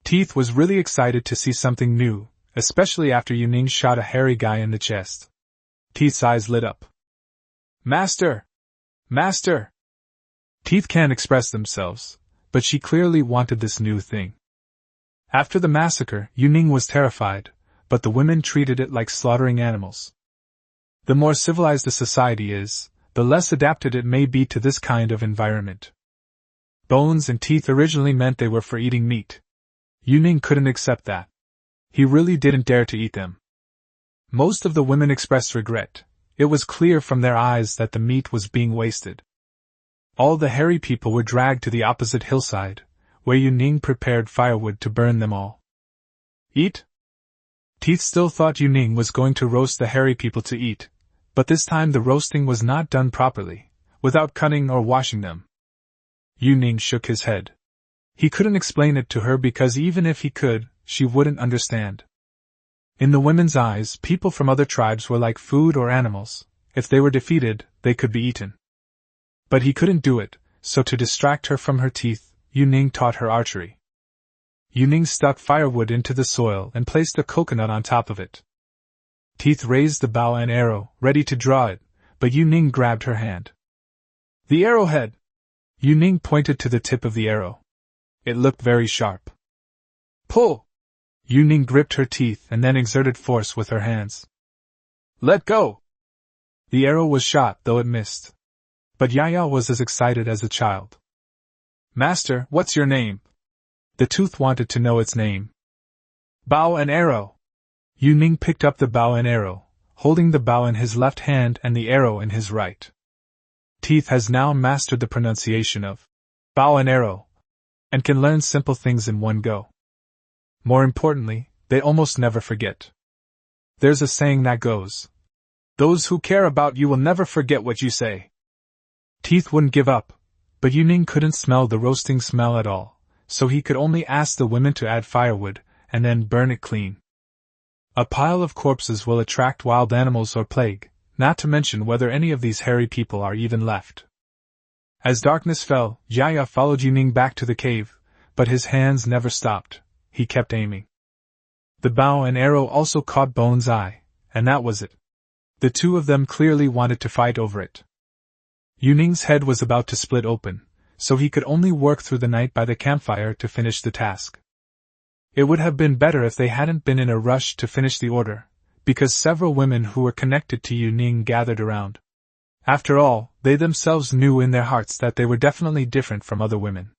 Teeth was really excited to see something new, especially after Yu Ning shot a hairy guy in the chest. Teeth's eyes lit up. Master! Master! Teeth can't express themselves, but she clearly wanted this new thing. After the massacre, Yu Ning was terrified, but the women treated it like slaughtering animals. The more civilized a society is, the less adapted it may be to this kind of environment. Bones and teeth originally meant they were for eating meat. Yu Ning couldn't accept that. He really didn't dare to eat them. Most of the women expressed regret. It was clear from their eyes that the meat was being wasted. All the hairy people were dragged to the opposite hillside, where Yu Ning prepared firewood to burn them all. Eat? Teeth still thought Yu Ning was going to roast the hairy people to eat, but this time the roasting was not done properly, without cutting or washing them. Yu Ning shook his head. He couldn't explain it to her because even if he could, she wouldn't understand. In the women's eyes, people from other tribes were like food or animals. If they were defeated, they could be eaten. But he couldn't do it, so to distract her from her teeth, Yu Ning taught her archery. Yu Ning stuck firewood into the soil and placed a coconut on top of it. Teeth raised the bow and arrow, ready to draw it, but Yu Ning grabbed her hand. The arrowhead! Yu Ning pointed to the tip of the arrow. It looked very sharp. Pull! Yu Ning gripped her teeth and then exerted force with her hands. Let go! The arrow was shot, though it missed. But Yaya was as excited as a child. Master, what's your name? The tooth wanted to know its name. Bow and arrow! Yu Ning picked up the bow and arrow, holding the bow in his left hand and the arrow in his right. Teeth has now mastered the pronunciation of bow and arrow, and can learn simple things in one go. More importantly, they almost never forget. There's a saying that goes, those who care about you will never forget what you say. Teeth wouldn't give up, but Yu Ning couldn't smell the roasting smell at all, so he could only ask the women to add firewood, and then burn it clean. A pile of corpses will attract wild animals or plague, not to mention whether any of these hairy people are even left. As darkness fell, Yaya followed Yuning back to the cave, but his hands never stopped. He kept aiming. The bow and arrow also caught Bone's eye, and that was it. The two of them clearly wanted to fight over it. Yuning's head was about to split open, so he could only work through the night by the campfire to finish the task. It would have been better if they hadn't been in a rush to finish the order, because several women who were connected to Yuning gathered around. After all, they themselves knew in their hearts that they were definitely different from other women.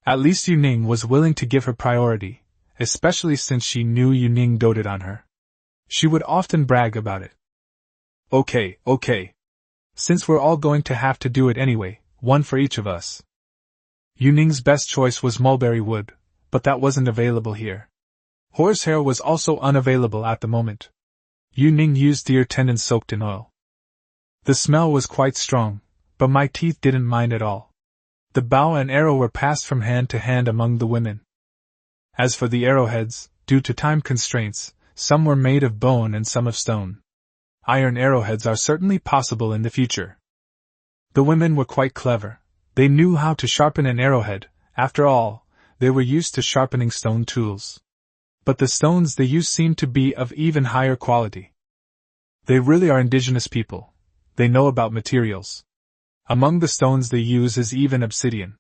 At least Yuning was willing to give her priority, especially since she knew Yuning doted on her. She would often brag about it. Okay. Since we're all going to have to do it anyway, one for each of us. Yuning's best choice was mulberry wood, but that wasn't available here. Horsehair was also unavailable at the moment. Yuning used deer tendons soaked in oil. The smell was quite strong, but my teeth didn't mind at all. The bow and arrow were passed from hand to hand among the women. As for the arrowheads, due to time constraints, some were made of bone and some of stone. Iron arrowheads are certainly possible in the future. The women were quite clever. They knew how to sharpen an arrowhead. After all, they were used to sharpening stone tools. But the stones they used seemed to be of even higher quality. They really are indigenous people. They know about materials. Among the stones they use is even obsidian.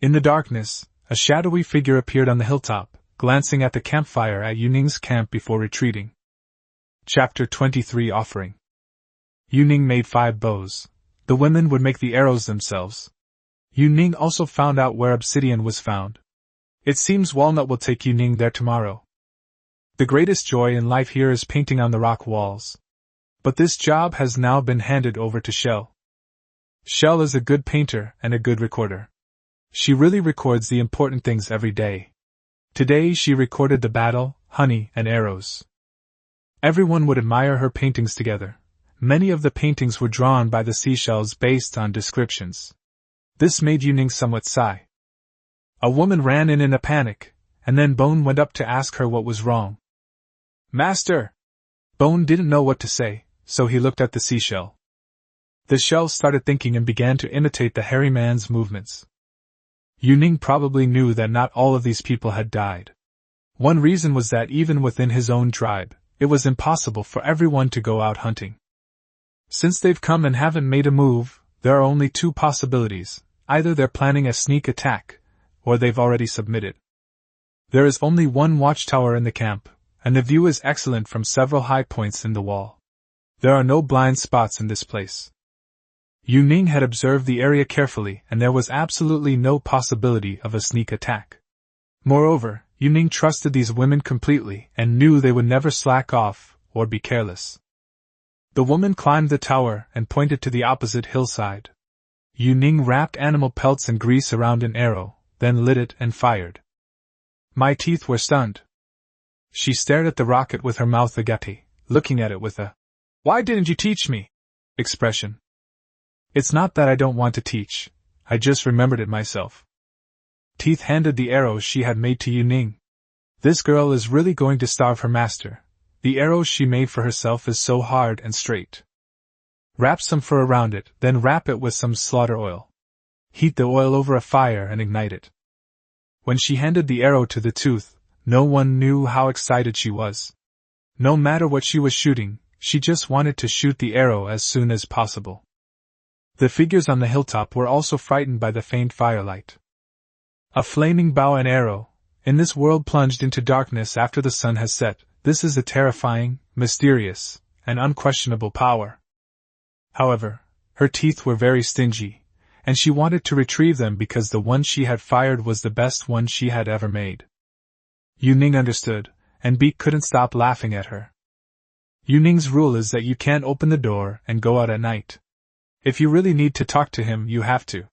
In the darkness, a shadowy figure appeared on the hilltop, glancing at the campfire at Yuning's camp before retreating. Chapter 23 Offering. Yuning made 5 bows. The women would make the arrows themselves. Yuning also found out where obsidian was found. It seems Walnut will take Yuning there tomorrow. The greatest joy in life here is painting on the rock walls. But this job has now been handed over to Shell. Shell is a good painter and a good recorder. She really records the important things every day. Today she recorded the battle, honey, and arrows. Everyone would admire her paintings together. Many of the paintings were drawn by the seashells based on descriptions. This made Yuning somewhat sigh. A woman ran in a panic, and then Bone went up to ask her what was wrong. "Master!" Bone didn't know what to say, so he looked at the seashell. The shell started thinking and began to imitate the hairy man's movements. Yuning probably knew that not all of these people had died. One reason was that even within his own tribe, it was impossible for everyone to go out hunting. Since they've come and haven't made a move, there are only 2 possibilities: either they're planning a sneak attack, or they've already submitted. There is only one watchtower in the camp, and the view is excellent from several high points in the wall. There are no blind spots in this place. Yuning had observed the area carefully, and there was absolutely no possibility of a sneak attack. Moreover, Yuning trusted these women completely and knew they would never slack off or be careless. The woman climbed the tower and pointed to the opposite hillside. Yuning wrapped animal pelts and grease around an arrow, then lit it and fired. My teeth were stunned. She stared at the rocket with her mouth agape, looking at it with a "Why didn't you teach me?" expression. It's not that I don't want to teach, I just remembered it myself. Teeth handed the arrow she had made to Yuning. This girl is really going to starve her master. The arrow she made for herself is so hard and straight. Wrap some fur around it, then wrap it with some slaughter oil. Heat the oil over a fire and ignite it. When she handed the arrow to the tooth, no one knew how excited she was. No matter what she was shooting, she just wanted to shoot the arrow as soon as possible. The figures on the hilltop were also frightened by the faint firelight. A flaming bow and arrow, in this world plunged into darkness after the sun has set, this is a terrifying, mysterious, and unquestionable power. However, her teeth were very stingy, and she wanted to retrieve them because the one she had fired was the best one she had ever made. Yuning understood, and Beak couldn't stop laughing at her. Yuning's rule is that you can't open the door and go out at night. If you really need to talk to him, you have to.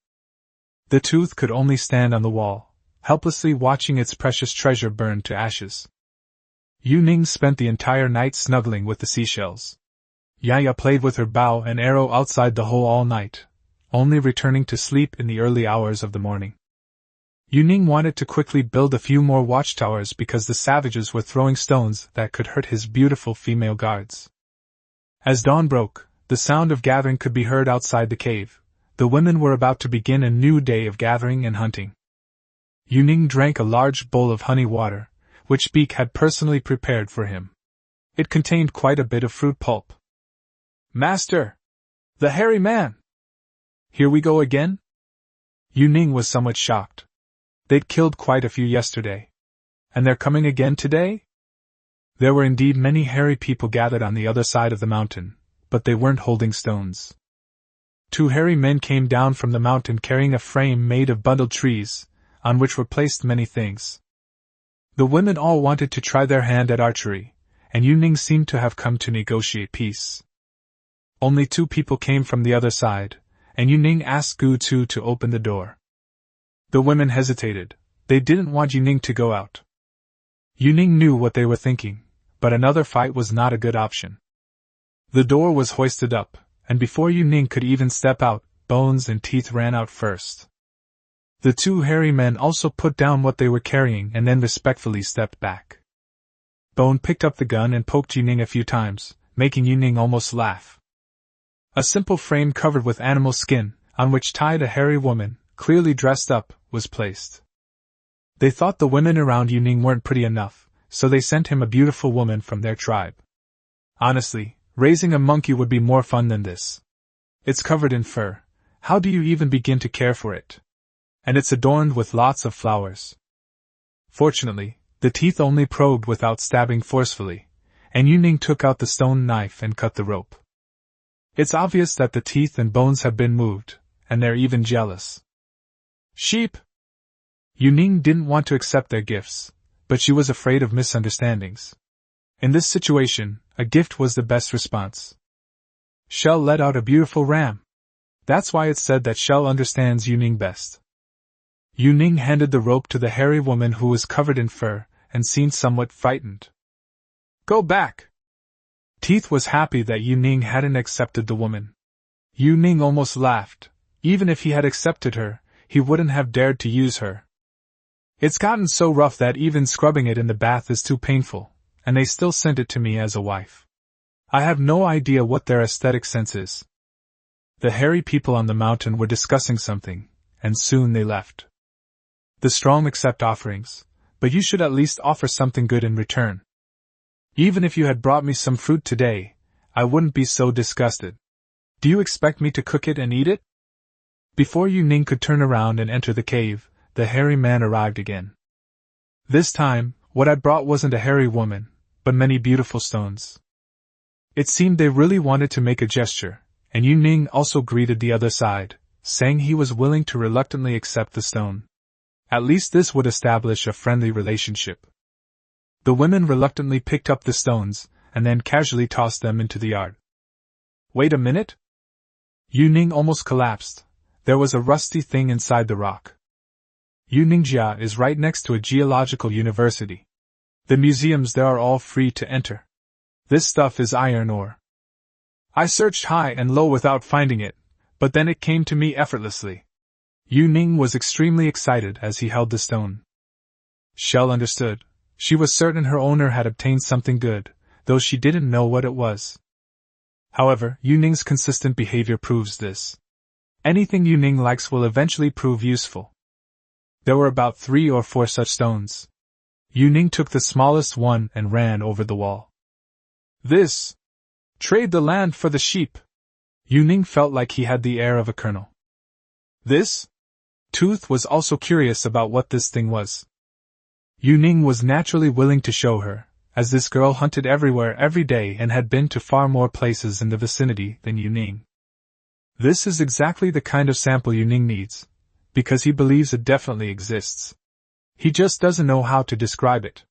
The tooth could only stand on the wall, helplessly watching its precious treasure burn to ashes. Yuning spent the entire night snuggling with the seashells. Yaya played with her bow and arrow outside the hole all night, only returning to sleep in the early hours of the morning. Ning wanted to quickly build a few more watchtowers because the savages were throwing stones that could hurt his beautiful female guards. As dawn broke, the sound of gathering could be heard outside the cave. The women were about to begin a new day of gathering and hunting. Ning drank a large bowl of honey water, which Beak had personally prepared for him. It contained quite a bit of fruit pulp. "Master! The hairy man! Here we go again?" Ning was somewhat shocked. They'd killed quite a few yesterday. And they're coming again today? There were indeed many hairy people gathered on the other side of the mountain, but they weren't holding stones. 2 hairy men came down from the mountain carrying a frame made of bundled trees, on which were placed many things. The women all wanted to try their hand at archery, and Ning seemed to have come to negotiate peace. Only 2 people came from the other side, and Ning asked Gu Tu to open the door. The women hesitated. They didn't want Ning to go out. Ning knew what they were thinking, but another fight was not a good option. The door was hoisted up, and before Ning could even step out, Bones and Teeth ran out first. The 2 hairy men also put down what they were carrying and then respectfully stepped back. Bone picked up the gun and poked Ning a few times, making Ning almost laugh. A simple frame covered with animal skin, on which tied a hairy woman, clearly dressed up, was placed. They thought the women around Ning weren't pretty enough, so they sent him a beautiful woman from their tribe. Honestly, raising a monkey would be more fun than this. It's covered in fur. How do you even begin to care for it? And it's adorned with lots of flowers. Fortunately, the teeth only probed without stabbing forcefully, and Ning took out the stone knife and cut the rope. It's obvious that the teeth and bones have been moved, and they're even jealous. Sheep! Ning didn't want to accept their gifts, but she was afraid of misunderstandings. In this situation, a gift was the best response. Shell let out a beautiful ram. That's why it's said that Shell understands Ning best. Ning handed the rope to the hairy woman who was covered in fur, and seemed somewhat frightened. Go back! Teeth was happy that Ning hadn't accepted the woman. Ning almost laughed. Even if he had accepted her, he wouldn't have dared to use her. It's gotten so rough that even scrubbing it in the bath is too painful, and they still sent it to me as a wife. I have no idea what their aesthetic sense is. The hairy people on the mountain were discussing something, and soon they left. The strong accept offerings, but you should at least offer something good in return. Even if you had brought me some fruit today, I wouldn't be so disgusted. Do you expect me to cook it and eat it? Before Ning could turn around and enter the cave, the hairy man arrived again. This time, what I brought wasn't a hairy woman, but many beautiful stones. It seemed they really wanted to make a gesture, and Ning also greeted the other side, saying he was willing to reluctantly accept the stone. At least this would establish a friendly relationship. The women reluctantly picked up the stones, and then casually tossed them into the yard. Wait a minute? Ning almost collapsed. There was a rusty thing inside the rock. Yuningjia is right next to a geological university. The museums there are all free to enter. This stuff is iron ore. I searched high and low without finding it, but then it came to me effortlessly. Ning was extremely excited as he held the stone. Shell understood. She was certain her owner had obtained something good, though she didn't know what it was. However, Ning's consistent behavior proves this. Anything Ning likes will eventually prove useful. There were about 3 or 4 such stones. Ning took the smallest one and ran over the wall. This! Trade the land for the sheep! Ning felt like he had the air of a colonel. This? Tooth was also curious about what this thing was. Ning was naturally willing to show her, as this girl hunted everywhere every day and had been to far more places in the vicinity than Ning. This is exactly the kind of sample Ning needs, because he believes it definitely exists. He just doesn't know how to describe it.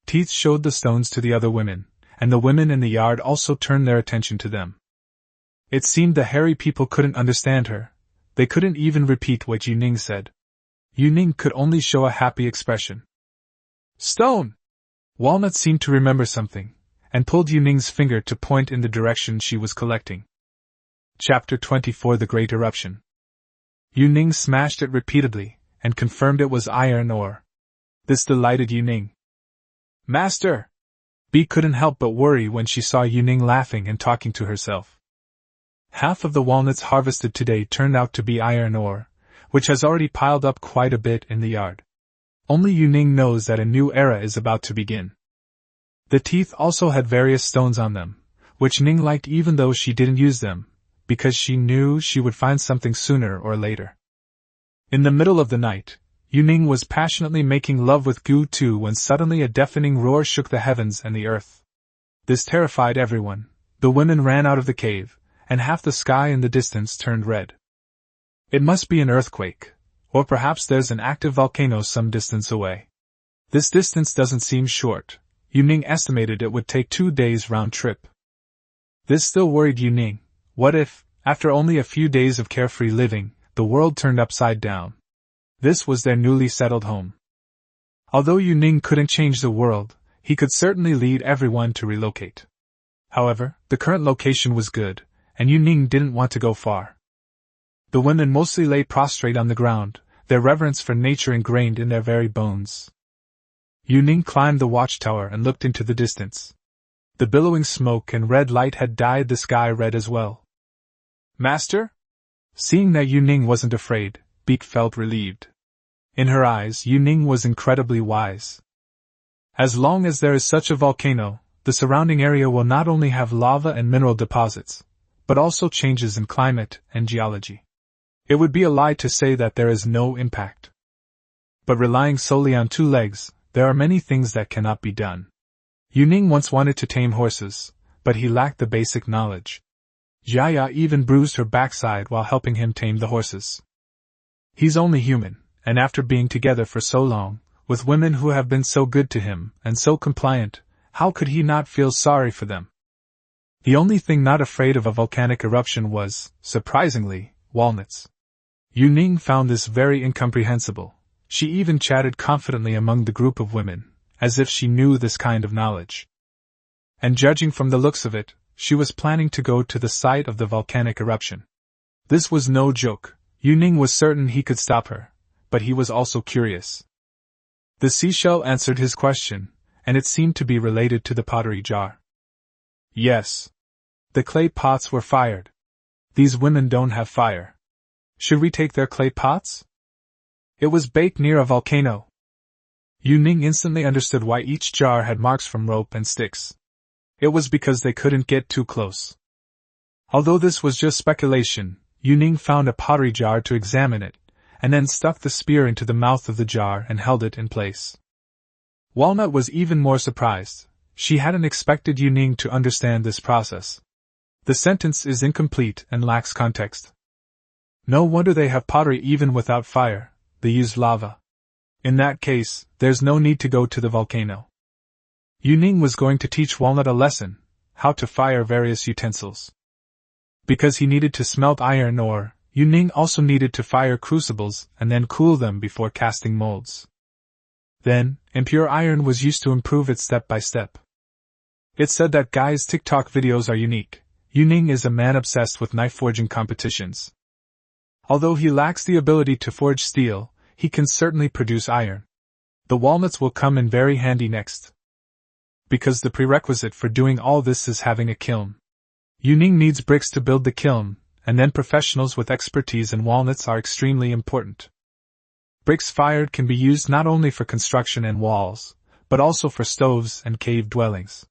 Teeth showed the stones to the other women, and the women in the yard also turned their attention to them. It seemed the hairy people couldn't understand her. They couldn't even repeat what Ning said. Ning could only show a happy expression. Stone! Walnut seemed to remember something, and pulled Ning's finger to point in the direction she was collecting. Chapter 24 The Great Eruption. Ning smashed it repeatedly, and confirmed it was iron ore. This delighted Yuning. Master! Bee couldn't help but worry when she saw Yuning laughing and talking to herself. Half of the walnuts harvested today turned out to be iron ore, which has already piled up quite a bit in the yard. Only Yuning knows that a new era is about to begin. The teeth also had various stones on them, which Ning liked even though she didn't use them, because she knew she would find something sooner or later. In the middle of the night, Yuning was passionately making love with Gu Tu when suddenly a deafening roar shook the heavens and the earth. This terrified everyone. The women ran out of the cave, and half the sky in the distance turned red. It must be an earthquake, or perhaps there's an active volcano some distance away. This distance doesn't seem short. Yuning estimated it would take 2 days round trip. This still worried Yuning. What if, after only a few days of carefree living, the world turned upside down? This was their newly settled home. Although Yuning couldn't change the world, he could certainly lead everyone to relocate. However, the current location was good, and Yuning didn't want to go far. The women mostly lay prostrate on the ground, their reverence for nature ingrained in their very bones. Yuning climbed the watchtower and looked into the distance. The billowing smoke and red light had dyed the sky red as well. Master? Seeing that Yuning wasn't afraid, Beak felt relieved. In her eyes, Yuning was incredibly wise. As long as there is such a volcano, the surrounding area will not only have lava and mineral deposits, but also changes in climate and geology. It would be a lie to say that there is no impact. But relying solely on 2 legs, there are many things that cannot be done. Yuning once wanted to tame horses, but he lacked the basic knowledge. Jaya even bruised her backside while helping him tame the horses. He's only human, and after being together for so long, with women who have been so good to him and so compliant, how could he not feel sorry for them? The only thing not afraid of a volcanic eruption was, surprisingly, walnuts. Yuning found this very incomprehensible. She even chatted confidently among the group of women, as if she knew this kind of knowledge. And judging from the looks of it, she was planning to go to the site of the volcanic eruption. This was no joke. Yuning was certain he could stop her, but he was also curious. The seashell answered his question, and it seemed to be related to the pottery jar. Yes. The clay pots were fired. These women don't have fire. Should we take their clay pots? It was baked near a volcano. Yuning instantly understood why each jar had marks from rope and sticks. It was because they couldn't get too close. Although this was just speculation, Yuning found a pottery jar to examine it, and then stuck the spear into the mouth of the jar and held it in place. Walnut was even more surprised. She hadn't expected Yuning to understand this process. The sentence is incomplete and lacks context. No wonder they have pottery even without fire. They use lava. In that case, there's no need to go to the volcano. Yuning was going to teach Walnut a lesson, how to fire various utensils. Because he needed to smelt iron ore, Yuning also needed to fire crucibles and then cool them before casting molds. Then, impure iron was used to improve it step by step. It's said that Guy's TikTok videos are unique. Yuning is a man obsessed with knife forging competitions. Although he lacks the ability to forge steel, he can certainly produce iron. The walnuts will come in very handy next. Because the prerequisite for doing all this is having a kiln. Yuning needs bricks to build the kiln, and then professionals with expertise in walnuts are extremely important. Bricks fired can be used not only for construction and walls, but also for stoves and cave dwellings.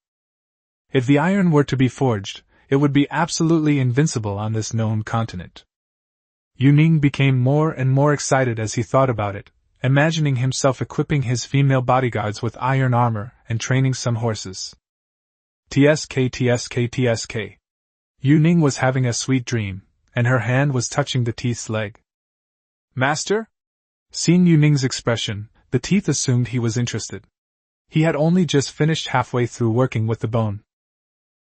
If the iron were to be forged, it would be absolutely invincible on this known continent. Yuning became more and more excited as he thought about it, imagining himself equipping his female bodyguards with iron armor and training some horses. TSK. Yuning was having a sweet dream, and her hand was touching the teeth's leg. Master? Seeing Yuning's expression, the teeth assumed he was interested. He had only just finished halfway through working with the bone.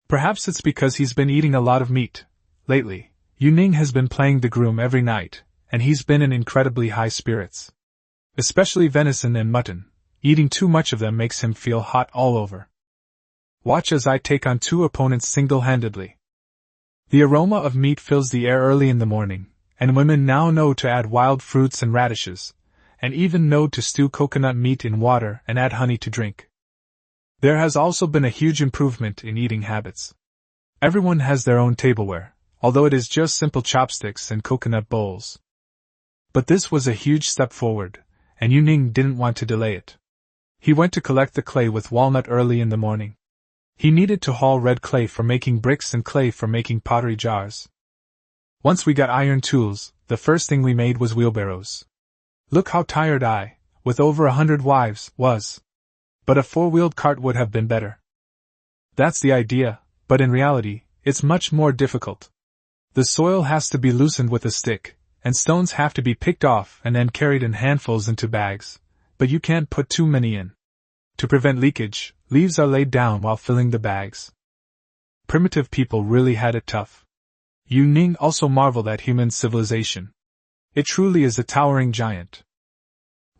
Perhaps it's because he's been eating a lot of meat. Lately, Yuning has been playing the groom every night, and he's been in incredibly high spirits. Especially venison and mutton. Eating too much of them makes him feel hot all over. Watch as I take on 2 opponents single-handedly. The aroma of meat fills the air early in the morning, and women now know to add wild fruits and radishes, and even know to stew coconut meat in water and add honey to drink. There has also been a huge improvement in eating habits. Everyone has their own tableware, although it is just simple chopsticks and coconut bowls. But this was a huge step forward, and Yuning didn't want to delay it. He went to collect the clay with walnut early in the morning. He needed to haul red clay for making bricks and clay for making pottery jars. Once we got iron tools, the first thing we made was wheelbarrows. Look how tired I, with over 100 wives, was. But a four-wheeled cart would have been better. That's the idea, but in reality, it's much more difficult. The soil has to be loosened with a stick, and stones have to be picked off and then carried in handfuls into bags, but you can't put too many in. To prevent leakage, leaves are laid down while filling the bags. Primitive people really had it tough. Yuning also marveled at human civilization. It truly is a towering giant.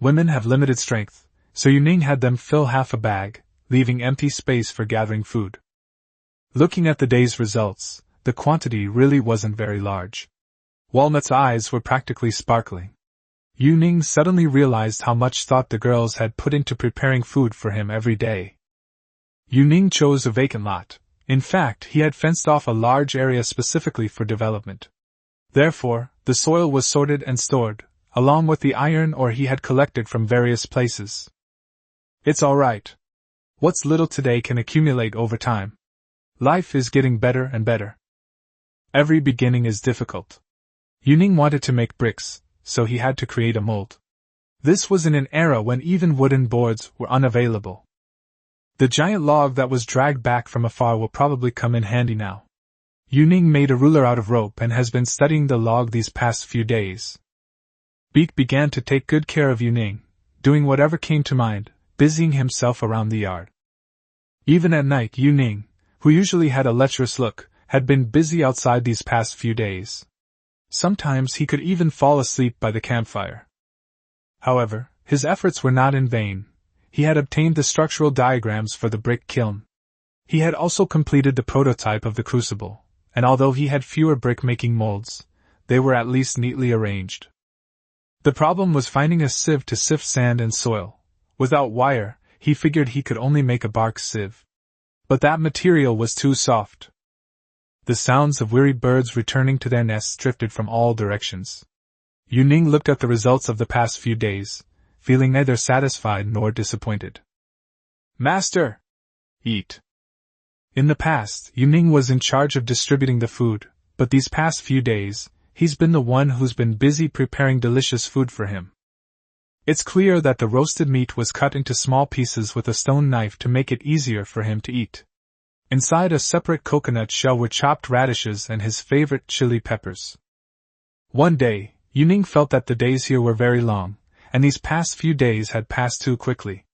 Women have limited strength, so Yuning had them fill half a bag, leaving empty space for gathering food. Looking at the day's results, the quantity really wasn't very large. Walnut's eyes were practically sparkling. Yuning suddenly realized how much thought the girls had put into preparing food for him every day. Yuning chose a vacant lot. In fact, he had fenced off a large area specifically for development. Therefore, the soil was sorted and stored, along with the iron ore he had collected from various places. It's all right. What's little today can accumulate over time. Life is getting better and better. Every beginning is difficult. Yuning wanted to make bricks, so he had to create a mold. This was in an era when even wooden boards were unavailable. The giant log that was dragged back from afar will probably come in handy now. Yuning made a ruler out of rope and has been studying the log these past few days. Beak began to take good care of Yuning, doing whatever came to mind, busying himself around the yard. Even at night, Yuning, who usually had a lecherous look, had been busy outside these past few days. Sometimes he could even fall asleep by the campfire. However, his efforts were not in vain. He had obtained the structural diagrams for the brick kiln. He had also completed the prototype of the crucible, and although he had fewer brick-making molds, they were at least neatly arranged. The problem was finding a sieve to sift sand and soil. Without wire, he figured he could only make a bark sieve. But that material was too soft. The sounds of weary birds returning to their nests drifted from all directions. Yuning looked at the results of the past few days, feeling neither satisfied nor disappointed. Master! Eat! In the past, Yuning was in charge of distributing the food, but these past few days, he's been the one who's been busy preparing delicious food for him. It's clear that the roasted meat was cut into small pieces with a stone knife to make it easier for him to eat. Inside a separate coconut shell were chopped radishes and his favorite chili peppers. One day, Yuning felt that the days here were very long, and these past few days had passed too quickly.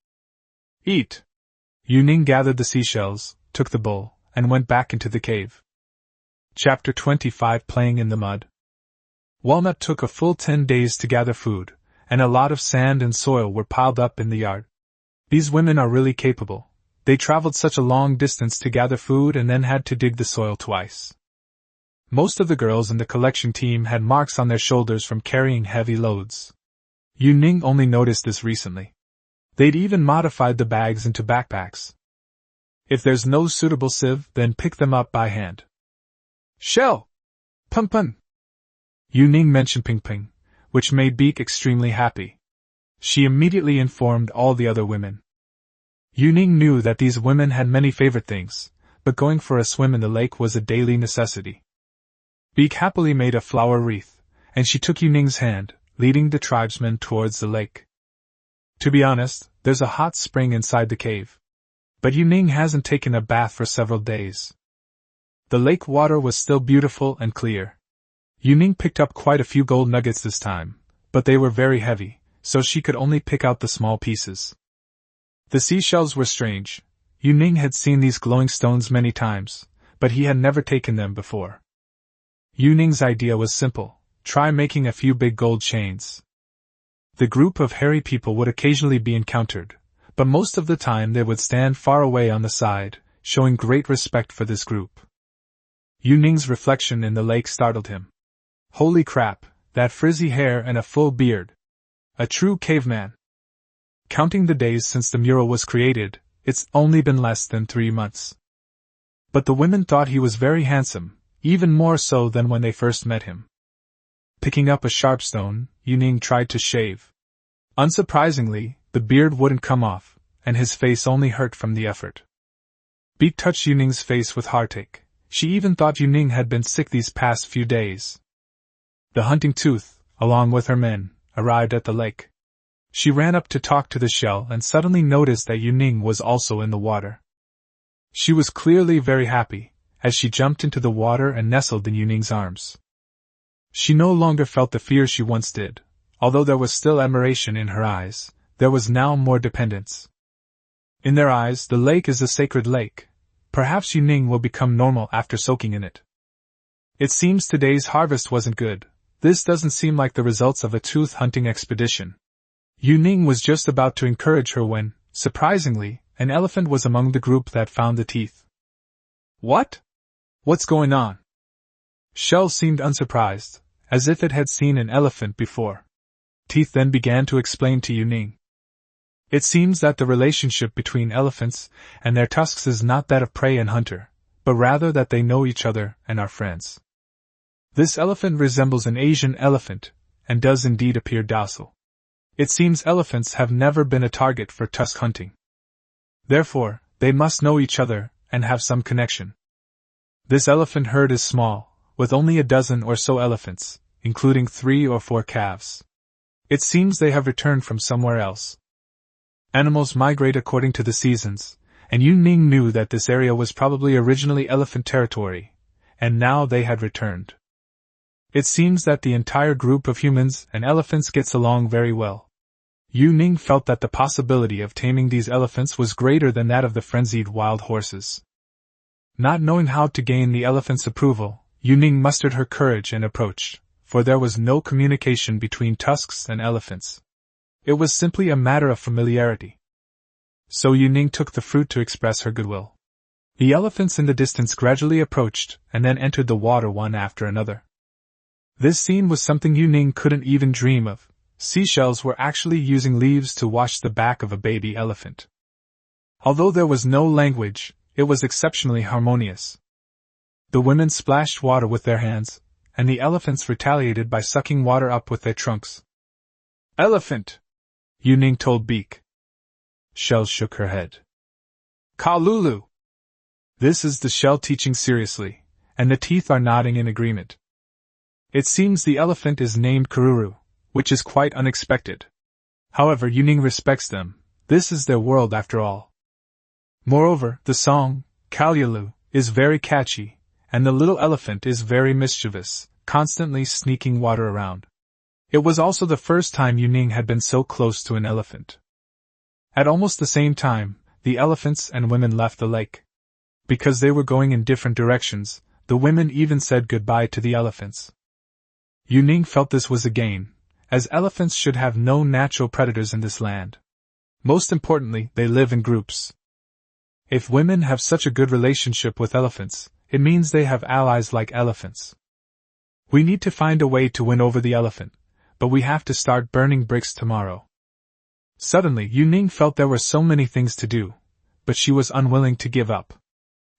Eat! Yuning gathered the seashells, took the bowl, and went back into the cave. Chapter 25 Playing in the Mud. Walnut took a full 10 days to gather food, and a lot of sand and soil were piled up in the yard. These women are really capable. They traveled such a long distance to gather food and then had to dig the soil twice. Most of the girls in the collection team had marks on their shoulders from carrying heavy loads. Yuning only noticed this recently. They'd even modified the bags into backpacks. If there's no suitable sieve, then pick them up by hand. Shell! Pun pun! Yuning mentioned Ping Ping, which made Beak extremely happy. She immediately informed all the other women. Yuning knew that these women had many favorite things, but going for a swim in the lake was a daily necessity. Beak happily made a flower wreath, and she took Yuning's hand, leading the tribesmen towards the lake. To be honest, there's a hot spring inside the cave. But Yuning hasn't taken a bath for several days. The lake water was still beautiful and clear. Yuning picked up quite a few gold nuggets this time, but they were very heavy, so she could only pick out the small pieces. The seashells were strange. Yuning had seen these glowing stones many times, but he had never taken them before. Yuning's idea was simple: try making a few big gold chains. The group of hairy people would occasionally be encountered, but most of the time they would stand far away on the side, showing great respect for this group. Yuning's reflection in the lake startled him. Holy crap, that frizzy hair and a full beard. A true caveman. Counting the days since the mural was created, it's only been less than 3 months. But the women thought he was very handsome, even more so than when they first met him. Picking up a sharp stone, Yuning tried to shave. Unsurprisingly, the beard wouldn't come off, and his face only hurt from the effort. Beak touched Yuning's face with heartache. She even thought Yuning had been sick these past few days. The hunting tooth, along with her men, arrived at the lake. She ran up to talk to the shell and suddenly noticed that Yuning was also in the water. She was clearly very happy, as she jumped into the water and nestled in Yuning's arms. She no longer felt the fear she once did. Although there was still admiration in her eyes, there was now more dependence. In their eyes, the lake is a sacred lake. Perhaps Yuning will become normal after soaking in it. It seems today's harvest wasn't good. This doesn't seem like the results of a tooth hunting expedition. Yuning was just about to encourage her when, surprisingly, an elephant was among the group that found the teeth. What? What's going on? Shell seemed unsurprised, as if it had seen an elephant before. Teeth then began to explain to Yuning. It seems that the relationship between elephants and their tusks is not that of prey and hunter, but rather that they know each other and are friends. This elephant resembles an Asian elephant, and does indeed appear docile. It seems elephants have never been a target for tusk hunting. Therefore, they must know each other and have some connection. This elephant herd is small, with only a dozen or so elephants, including 3 or 4 calves. It seems they have returned from somewhere else. Animals migrate according to the seasons, and Yuning knew that this area was probably originally elephant territory, and now they had returned. It seems that the entire group of humans and elephants gets along very well. Yuning felt that the possibility of taming these elephants was greater than that of the frenzied wild horses. Not knowing how to gain the elephant's approval, Yuning mustered her courage and approached, for there was no communication between tusks and elephants. It was simply a matter of familiarity. So Yuning took the fruit to express her goodwill. The elephants in the distance gradually approached and then entered the water one after another. This scene was something Yuning couldn't even dream of. Seashells were actually using leaves to wash the back of a baby elephant. Although there was no language, it was exceptionally harmonious. The women splashed water with their hands, and the elephants retaliated by sucking water up with their trunks. Elephant! Yuning told Beak. Shell shook her head. Kalulu! This is the shell teaching seriously, and the teeth are nodding in agreement. It seems the elephant is named Karuru, which is quite unexpected. However, Yuning respects them. This is their world after all. Moreover, the song, Kalulu, is very catchy, and the little elephant is very mischievous, constantly sneaking water around. It was also the first time Yuning had been so close to an elephant. At almost the same time, the elephants and women left the lake. Because they were going in different directions, the women even said goodbye to the elephants. Yuning felt this was a gain, as elephants should have no natural predators in this land. Most importantly, they live in groups. If women have such a good relationship with elephants, it means they have allies like elephants. We need to find a way to win over the elephant, but we have to start burning bricks tomorrow. Suddenly, Yuning felt there were so many things to do, but she was unwilling to give up.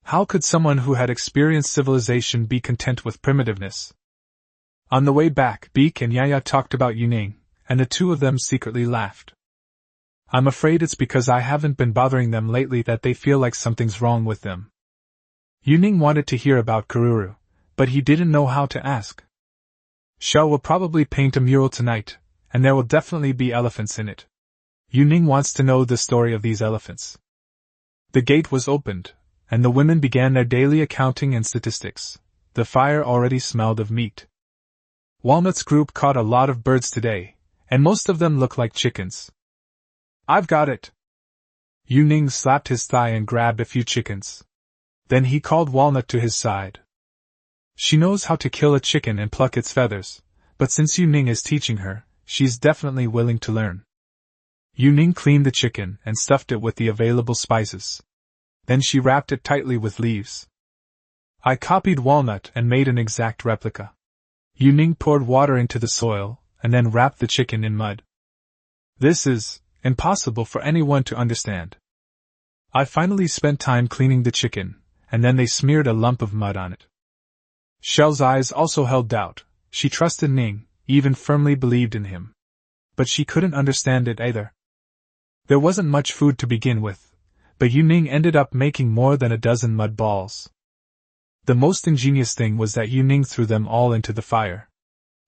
How could someone who had experienced civilization be content with primitiveness? On the way back, Beak and Yaya talked about Yuning, and the two of them secretly laughed. I'm afraid it's because I haven't been bothering them lately that they feel like something's wrong with them. Yuning wanted to hear about Karuru, but he didn't know how to ask. Shell will probably paint a mural tonight, and there will definitely be elephants in it. Yuning wants to know the story of these elephants. The gate was opened, and the women began their daily accounting and statistics. The fire already smelled of meat. Walnut's group caught a lot of birds today, and most of them look like chickens. I've got it! Yuning slapped his thigh and grabbed a few chickens. Then he called Walnut to his side. She knows how to kill a chicken and pluck its feathers, but since Yuning is teaching her, she's definitely willing to learn. Yuning cleaned the chicken and stuffed it with the available spices. Then she wrapped it tightly with leaves. I copied Walnut and made an exact replica. Yuning poured water into the soil, and then wrapped the chicken in mud. This is impossible for anyone to understand. I finally spent time cleaning the chicken, and then they smeared a lump of mud on it. Shell's eyes also held doubt. She trusted Ning, even firmly believed in him. But she couldn't understand it either. There wasn't much food to begin with, but Yu Ning ended up making more than a dozen mud balls. The most ingenious thing was that Yu Ning threw them all into the fire.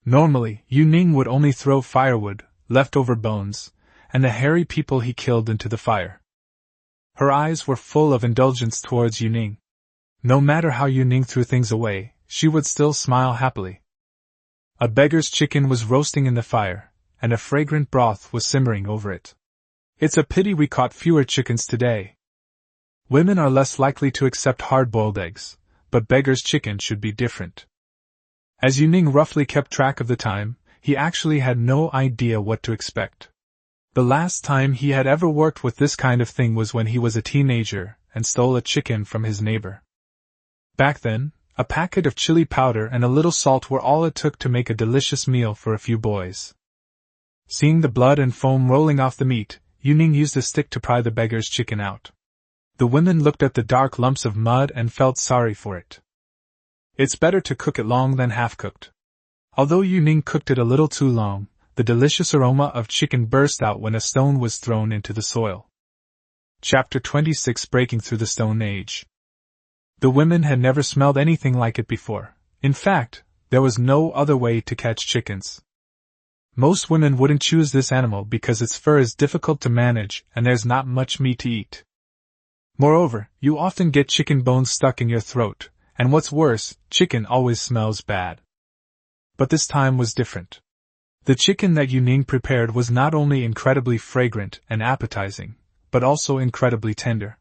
Normally, Yu Ning would only throw firewood, leftover bones, and the hairy people he killed into the fire. Her eyes were full of indulgence towards Yu Ning. No matter how Yu Ning threw things away, she would still smile happily. A beggar's chicken was roasting in the fire, and a fragrant broth was simmering over it. It's a pity we caught fewer chickens today. Women are less likely to accept hard-boiled eggs, but beggar's chicken should be different. As Yu Ning roughly kept track of the time, he actually had no idea what to expect. The last time he had ever worked with this kind of thing was when he was a teenager and stole a chicken from his neighbor. Back then, a packet of chili powder and a little salt were all it took to make a delicious meal for a few boys. Seeing the blood and foam rolling off the meat, Yu Ning used a stick to pry the beggar's chicken out. The women looked at the dark lumps of mud and felt sorry for it. It's better to cook it long than half-cooked. Although Yu Ning cooked it a little too long, the delicious aroma of chicken burst out when a stone was thrown into the soil. Chapter 26: Breaking Through the Stone Age. The women had never smelled anything like it before. In fact, there was no other way to catch chickens. Most women wouldn't choose this animal because its fur is difficult to manage and there's not much meat to eat. Moreover, you often get chicken bones stuck in your throat, and what's worse, chicken always smells bad. But this time was different. The chicken that Yu Ning prepared was not only incredibly fragrant and appetizing, but also incredibly tender.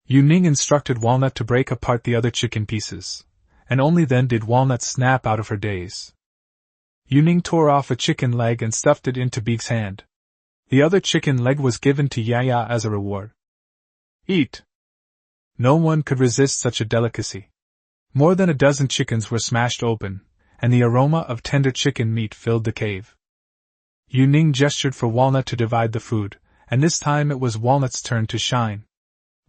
Yu Ning instructed Walnut to break apart the other chicken pieces, and only then did Walnut snap out of her daze. Yu Ning tore off a chicken leg and stuffed it into Beak's hand. The other chicken leg was given to Yaya as a reward. Eat! No one could resist such a delicacy. More than a dozen chickens were smashed open, and the aroma of tender chicken meat filled the cave. Yu Ning gestured for Walnut to divide the food, and this time it was Walnut's turn to shine.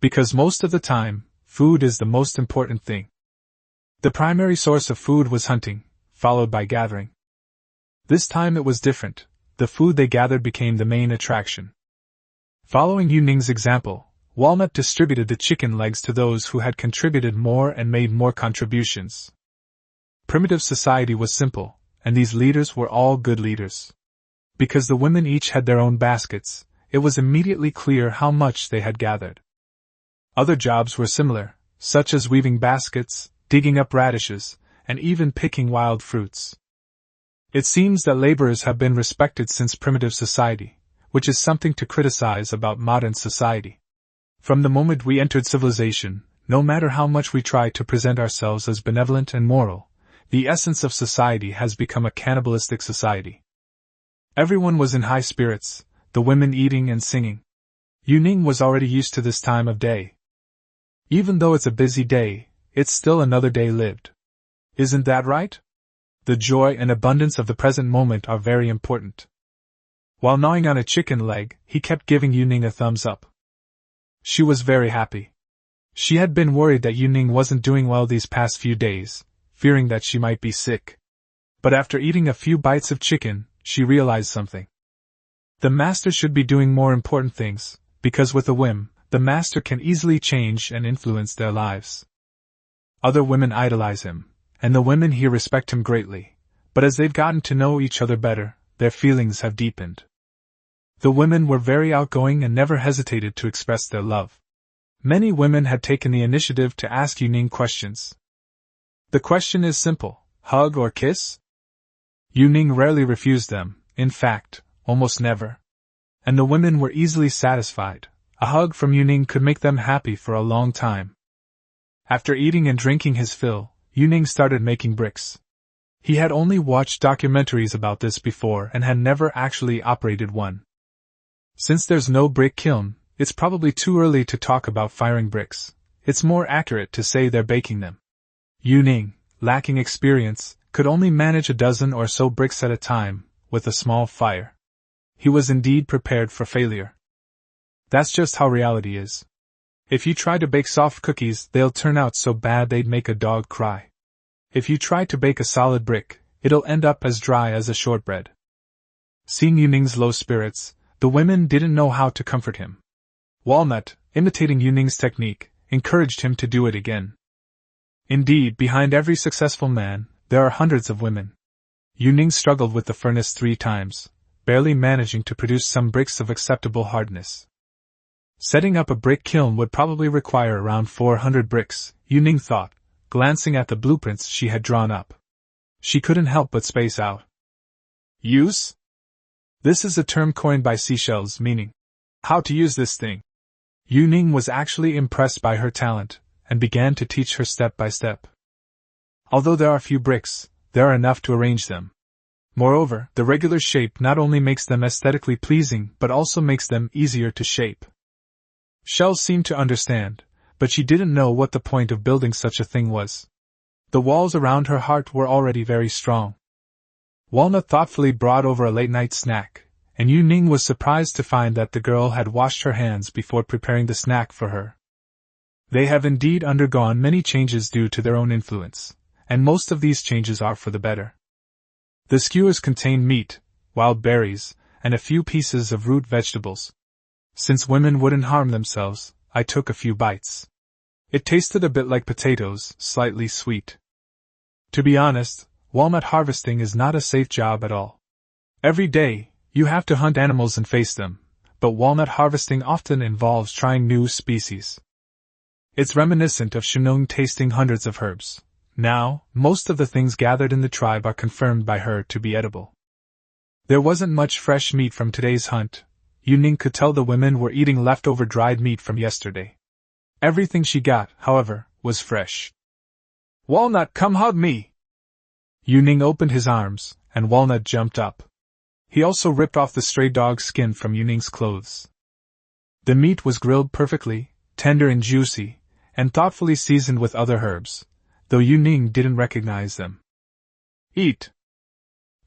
Because most of the time, food is the most important thing. The primary source of food was hunting, followed by gathering. This time it was different. The food they gathered became the main attraction. Following Yu Ning's example, Walnut distributed the chicken legs to those who had contributed more and made more contributions. Primitive society was simple, and these leaders were all good leaders. Because the women each had their own baskets, it was immediately clear how much they had gathered. Other jobs were similar, such as weaving baskets, digging up radishes, and even picking wild fruits. It seems that laborers have been respected since primitive society, which is something to criticize about modern society. From the moment we entered civilization, no matter how much we try to present ourselves as benevolent and moral, the essence of society has become a cannibalistic society. Everyone was in high spirits, the women eating and singing. Yu Ning was already used to this time of day. Even though it's a busy day, it's still another day lived. Isn't that right? The joy and abundance of the present moment are very important. While gnawing on a chicken leg, he kept giving Yu Ning a thumbs up. She was very happy. She had been worried that Yu Ning wasn't doing well these past few days, fearing that she might be sick. But after eating a few bites of chicken, she realized something. The master should be doing more important things, because with a whim, the master can easily change and influence their lives. Other women idolize him, and the women here respect him greatly, but as they've gotten to know each other better, their feelings have deepened. The women were very outgoing and never hesitated to express their love. Many women had taken the initiative to ask Yu Ning questions. The question is simple: hug or kiss? Yu Ning rarely refused them, in fact, almost never. And the women were easily satisfied. A hug from Yu Ning could make them happy for a long time. After eating and drinking his fill, Yu Ning started making bricks. He had only watched documentaries about this before and had never actually operated one. Since there's no brick kiln, it's probably too early to talk about firing bricks. It's more accurate to say they're baking them. Yu Ning, lacking experience, could only manage a dozen or so bricks at a time, with a small fire. he was indeed prepared for failure. That's just how reality is. If you try to bake soft cookies, they'll turn out so bad they'd make a dog cry. If you try to bake a solid brick, it'll end up as dry as a shortbread. Seeing Yuning's low spirits, the women didn't know how to comfort him. Walnut, imitating Yuning's technique, encouraged him to do it again. Indeed, behind every successful man, there are hundreds of women. Yuning struggled with the furnace 3 times, barely managing to produce some bricks of acceptable hardness. Setting up a brick kiln would probably require around 400 bricks, Yuning thought, glancing at the blueprints she had drawn up. She couldn't help but space out. Use? This is a term coined by seashells meaning how to use this thing. Yuning was actually impressed by her talent, and began to teach her step by step. Although there are few bricks, there are enough to arrange them. Moreover, the regular shape not only makes them aesthetically pleasing but also makes them easier to shape. Shell seemed to understand, but she didn't know what the point of building such a thing was. The walls around her heart were already very strong. Walnut thoughtfully brought over a late-night snack, and Yuning was surprised to find that the girl had washed her hands before preparing the snack for her. They have indeed undergone many changes due to their own influence, and most of these changes are for the better. The skewers contain meat, wild berries, and a few pieces of root vegetables. Since women wouldn't harm themselves, I took a few bites. It tasted a bit like potatoes, slightly sweet. To be honest, walnut harvesting is not a safe job at all. Every day, you have to hunt animals and face them, but walnut harvesting often involves trying new species. It's reminiscent of Shunung tasting hundreds of herbs. Now, most of the things gathered in the tribe are confirmed by her to be edible. There wasn't much fresh meat from today's hunt. Yuning could tell the women were eating leftover dried meat from yesterday. Everything she got, however, was fresh. Walnut, come hug me! Yuning opened his arms, and Walnut jumped up. He also ripped off the stray dog's skin from Yuning's clothes. The meat was grilled perfectly, tender and juicy, and thoughtfully seasoned with other herbs, though Yuning didn't recognize them. Eat!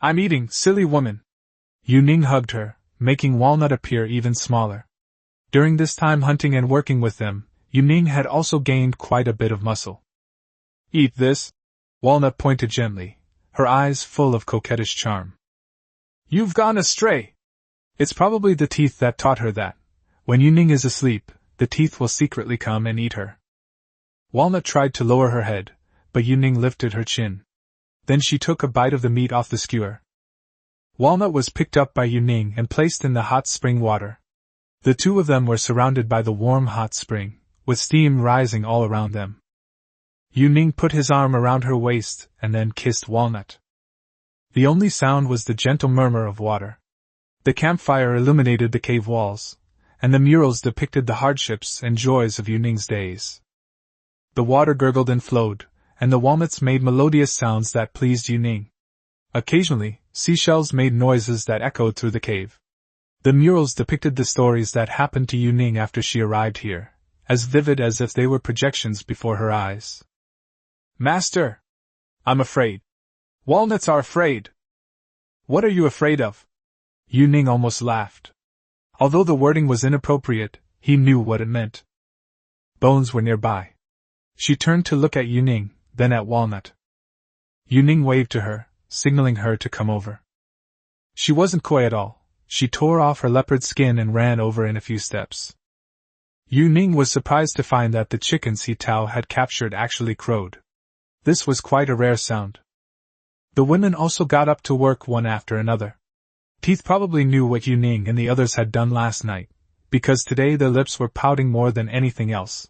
I'm eating, silly woman! Yuning hugged her, making Walnut appear even smaller. During this time hunting and working with them, Yuning had also gained quite a bit of muscle. Eat this? Walnut pointed gently, her eyes full of coquettish charm. You've gone astray! It's probably the teeth that taught her that. When Yuning is asleep, the teeth will secretly come and eat her. Walnut tried to lower her head, but Yuning lifted her chin. Then she took a bite of the meat off the skewer. Walnut was picked up by Yuning and placed in the hot spring water. The two of them were surrounded by the warm hot spring, with steam rising all around them. Yuning put his arm around her waist and then kissed Walnut. The only sound was the gentle murmur of water. The campfire illuminated the cave walls, and the murals depicted the hardships and joys of Yuning's days. The water gurgled and flowed, and the walnuts made melodious sounds that pleased Yuning. Occasionally, seashells made noises that echoed through the cave. The murals depicted the stories that happened to Yuning after she arrived here, as vivid as if they were projections before her eyes. Master! I'm afraid. Walnuts are afraid. What are you afraid of? Yuning almost laughed. Although the wording was inappropriate, he knew what it meant. Bones were nearby. She turned to look at Yuning, then at Walnut. Yuning waved to her, signaling her to come over. She wasn't coy at all. She tore off her leopard skin and ran over in a few steps. Yuning was surprised to find that the chickens he Tao had captured actually crowed. This was quite a rare sound. The women also got up to work one after another. Teeth probably knew what Yuning and the others had done last night, because today their lips were pouting more than anything else.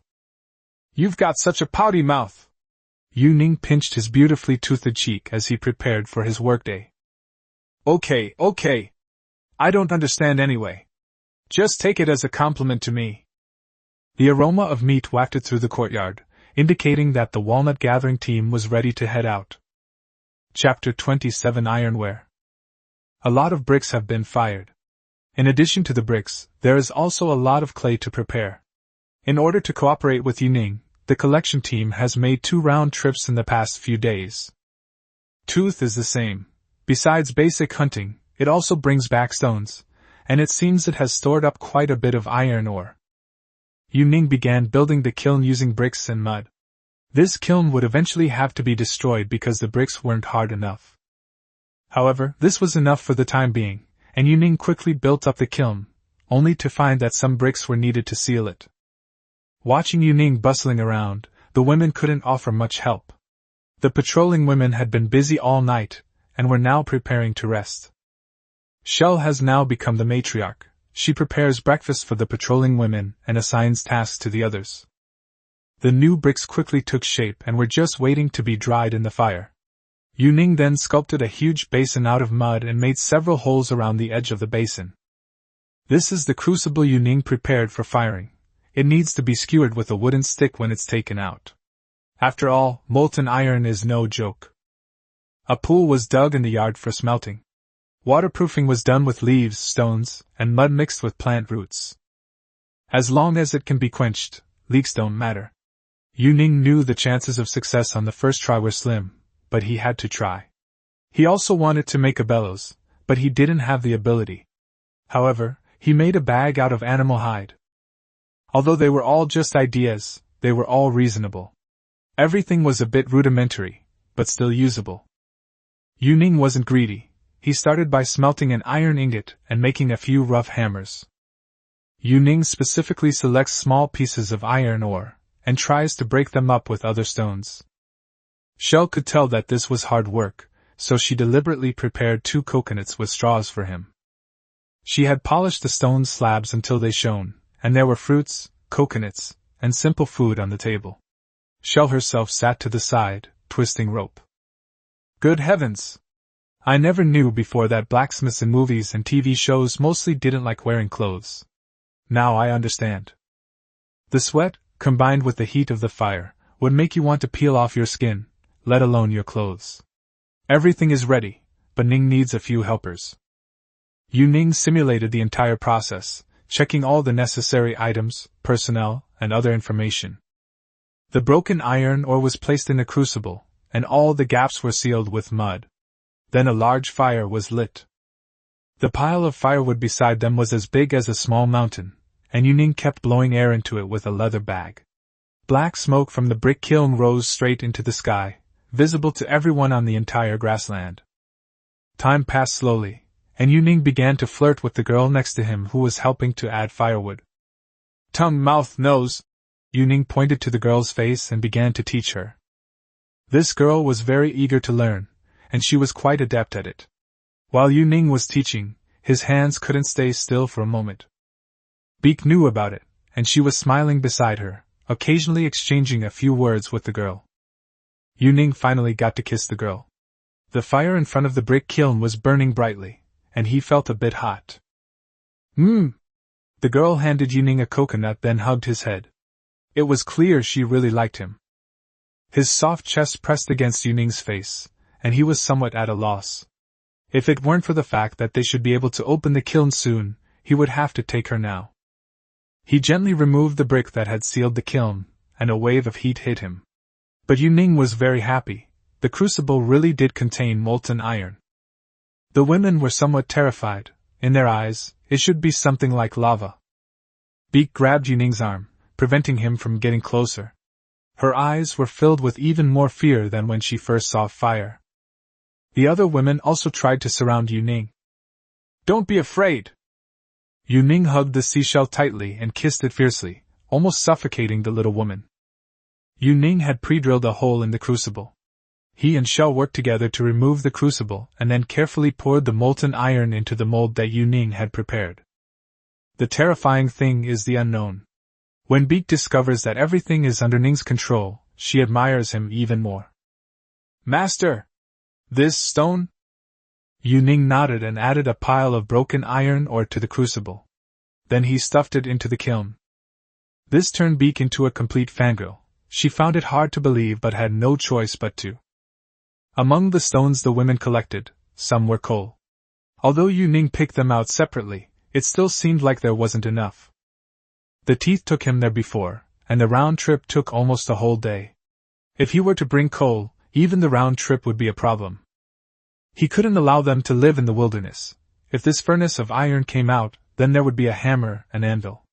You've got such a pouty mouth! Yuning pinched his beautifully toothed cheek as he prepared for his workday. Okay. I don't understand anyway. Just take it as a compliment to me. The aroma of meat wafted through the courtyard, indicating that the walnut gathering team was ready to head out. Chapter 27 Ironware. A lot of bricks have been fired. In addition to the bricks, there is also a lot of clay to prepare. In order to cooperate with Yuning, the collection team has made 2 round trips in the past few days. Tooth is the same. Besides basic hunting, it also brings back stones, and it seems it has stored up quite a bit of iron ore. Yu-Ning began building the kiln using bricks and mud. This kiln would eventually have to be destroyed because the bricks weren't hard enough. However, this was enough for the time being, and Yu-Ning quickly built up the kiln, only to find that some bricks were needed to seal it. Watching Yu-Ning bustling around, the women couldn't offer much help. The patrolling women had been busy all night, and were now preparing to rest. Shell has now become the matriarch. She prepares breakfast for the patrolling women and assigns tasks to the others. The new bricks quickly took shape and were just waiting to be dried in the fire. Yu-Ning then sculpted a huge basin out of mud and made several holes around the edge of the basin. This is the crucible Yu-Ning prepared for firing. It needs to be skewered with a wooden stick when it's taken out. After all, molten iron is no joke. A pool was dug in the yard for smelting. Waterproofing was done with leaves, stones, and mud mixed with plant roots. As long as it can be quenched, leaks don't matter. Yu-Ning knew the chances of success on the first try were slim, but he had to try. He also wanted to make a bellows, but he didn't have the ability. However, he made a bag out of animal hide. Although they were all just ideas, they were all reasonable. Everything was a bit rudimentary, but still usable. Yu-Ning wasn't greedy. He started by smelting an iron ingot and making a few rough hammers. Yu-Ning specifically selects small pieces of iron ore, and tries to break them up with other stones. Shell could tell that this was hard work, so she deliberately prepared 2 coconuts with straws for him. She had polished the stone slabs until they shone, and there were fruits, coconuts, and simple food on the table. Shell herself sat to the side, twisting rope. Good heavens! I never knew before that blacksmiths in movies and TV shows mostly didn't like wearing clothes. Now I understand. The sweat, combined with the heat of the fire, would make you want to peel off your skin, let alone your clothes. Everything is ready, but Ning needs a few helpers. Yu-Ning simulated the entire process, checking all the necessary items, personnel, and other information. The broken iron ore was placed in a crucible, and all the gaps were sealed with mud. Then a large fire was lit. The pile of firewood beside them was as big as a small mountain, and Yu-Ning kept blowing air into it with a leather bag. Black smoke from the brick kiln rose straight into the sky, visible to everyone on the entire grassland. Time passed slowly, and Yu-Ning began to flirt with the girl next to him who was helping to add firewood. Tongue, mouth, nose. Yu-Ning pointed to the girl's face and began to teach her. This girl was very eager to learn, and she was quite adept at it. While Yu-Ning was teaching, his hands couldn't stay still for a moment. Beak knew about it, and she was smiling beside her, occasionally exchanging a few words with the girl. Yu-Ning finally got to kiss the girl. The fire in front of the brick kiln was burning brightly, and he felt a bit hot. The girl handed Yu-Ning a coconut, then hugged his head. It was clear she really liked him. His soft chest pressed against Yu-Ning's face, and he was somewhat at a loss. If it weren't for the fact that they should be able to open the kiln soon, he would have to take her now. He gently removed the brick that had sealed the kiln, and a wave of heat hit him. But Yu-Ning was very happy. The crucible really did contain molten iron. The women were somewhat terrified. In their eyes, it should be something like lava. Beak grabbed Yu-Ning's arm, preventing him from getting closer. Her eyes were filled with even more fear than when she first saw fire. The other women also tried to surround Yu-Ning. Don't be afraid! Yu-Ning hugged the seashell tightly and kissed it fiercely, almost suffocating the little woman. Yu-Ning had pre-drilled a hole in the crucible. He and Shell worked together to remove the crucible and then carefully poured the molten iron into the mold that Yu-Ning had prepared. The terrifying thing is the unknown. When Beak discovers that everything is under Ning's control, she admires him even more. Master! This stone? Yu-Ning nodded and added a pile of broken iron ore to the crucible. Then he stuffed it into the kiln. This turned Beak into a complete fangirl. She found it hard to believe but had no choice but to. Among the stones the women collected, some were coal. Although Yu-Ning picked them out separately, it still seemed like there wasn't enough. The teeth took him there before, and the round trip took almost a whole day. If he were to bring coal, even the round trip would be a problem. He couldn't allow them to live in the wilderness. If this furnace of iron came out, then there would be a hammer and anvil.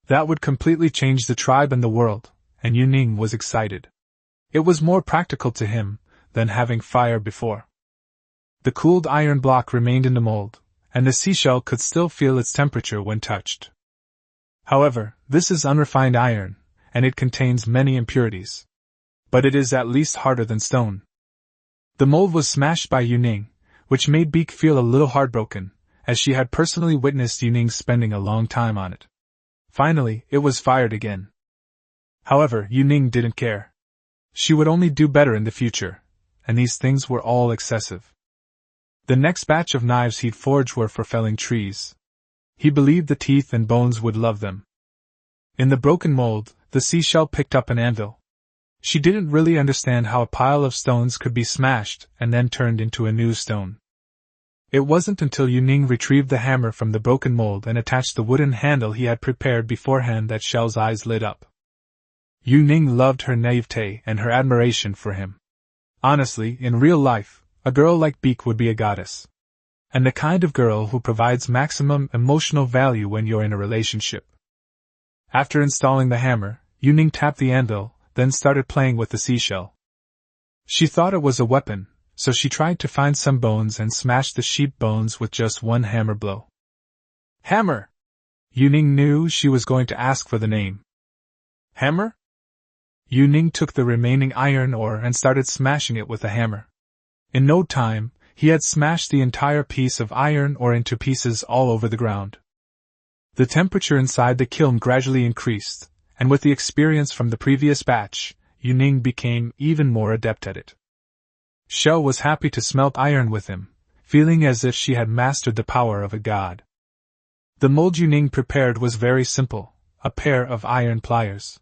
That would completely change the tribe and the world, and Yuning was excited. It was more practical to him than having fire before. The cooled iron block remained in the mold, and the seashell could still feel its temperature when touched. However, this is unrefined iron, and it contains many impurities. But it is at least harder than stone. The mold was smashed by Yuning, which made Beak feel a little heartbroken, as she had personally witnessed Yuning spending a long time on it. Finally, it was fired again. However, Yuning didn't care. She would only do better in the future, and these things were all excessive. The next batch of knives he'd forged were for felling trees. He believed the teeth and bones would love them. In the broken mold, the seashell picked up an anvil. She didn't really understand how a pile of stones could be smashed and then turned into a new stone. It wasn't until Yuning retrieved the hammer from the broken mold and attached the wooden handle he had prepared beforehand that Shell's eyes lit up. Yuning loved her naivete and her admiration for him. Honestly, in real life, a girl like Beak would be a goddess. And the kind of girl who provides maximum emotional value when you're in a relationship. After installing the hammer, Yuning tapped the anvil, then started playing with the seashell. She thought it was a weapon, so she tried to find some bones and smashed the sheep bones with just one hammer blow. Hammer! Yuning knew she was going to ask for the name. Hammer? Yuning took the remaining iron ore and started smashing it with the hammer. In no time, he had smashed the entire piece of iron ore into pieces all over the ground. The temperature inside the kiln gradually increased, and with the experience from the previous batch, Yuning became even more adept at it. Shell was happy to smelt iron with him, feeling as if she had mastered the power of a god. The mold Yuning prepared was very simple, a pair of iron pliers.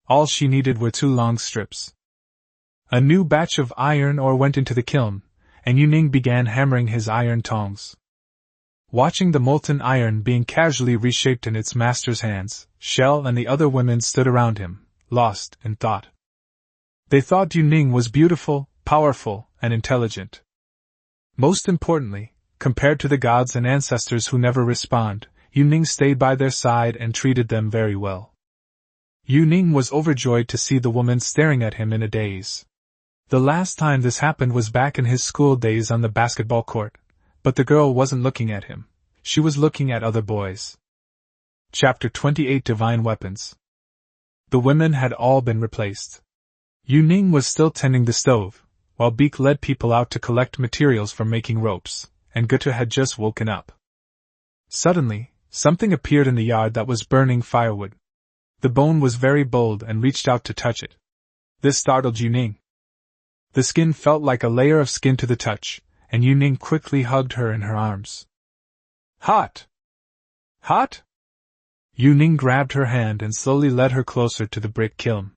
All she needed were 2 long strips. A new batch of iron ore went into the kiln, and Yuning began hammering his iron tongs. Watching the molten iron being casually reshaped in its master's hands, Shell and the other women stood around him, lost in thought. They thought Yuning was beautiful, powerful, and intelligent. Most importantly, compared to the gods and ancestors who never respond, Yuning stayed by their side and treated them very well. Yuning was overjoyed to see the woman staring at him in a daze. The last time this happened was back in his school days on the basketball court, but the girl wasn't looking at him. She was looking at other boys. Chapter 28 Divine Weapons. The women had all been replaced. Yuning was still tending the stove, while Beak led people out to collect materials for making ropes, and Gutta had just woken up. Suddenly, something appeared in the yard that was burning firewood. The bone was very bold and reached out to touch it. This startled Yuning. The skin felt like a layer of skin to the touch, and Yuning quickly hugged her in her arms. Hot! Hot? Yuning grabbed her hand and slowly led her closer to the brick kiln.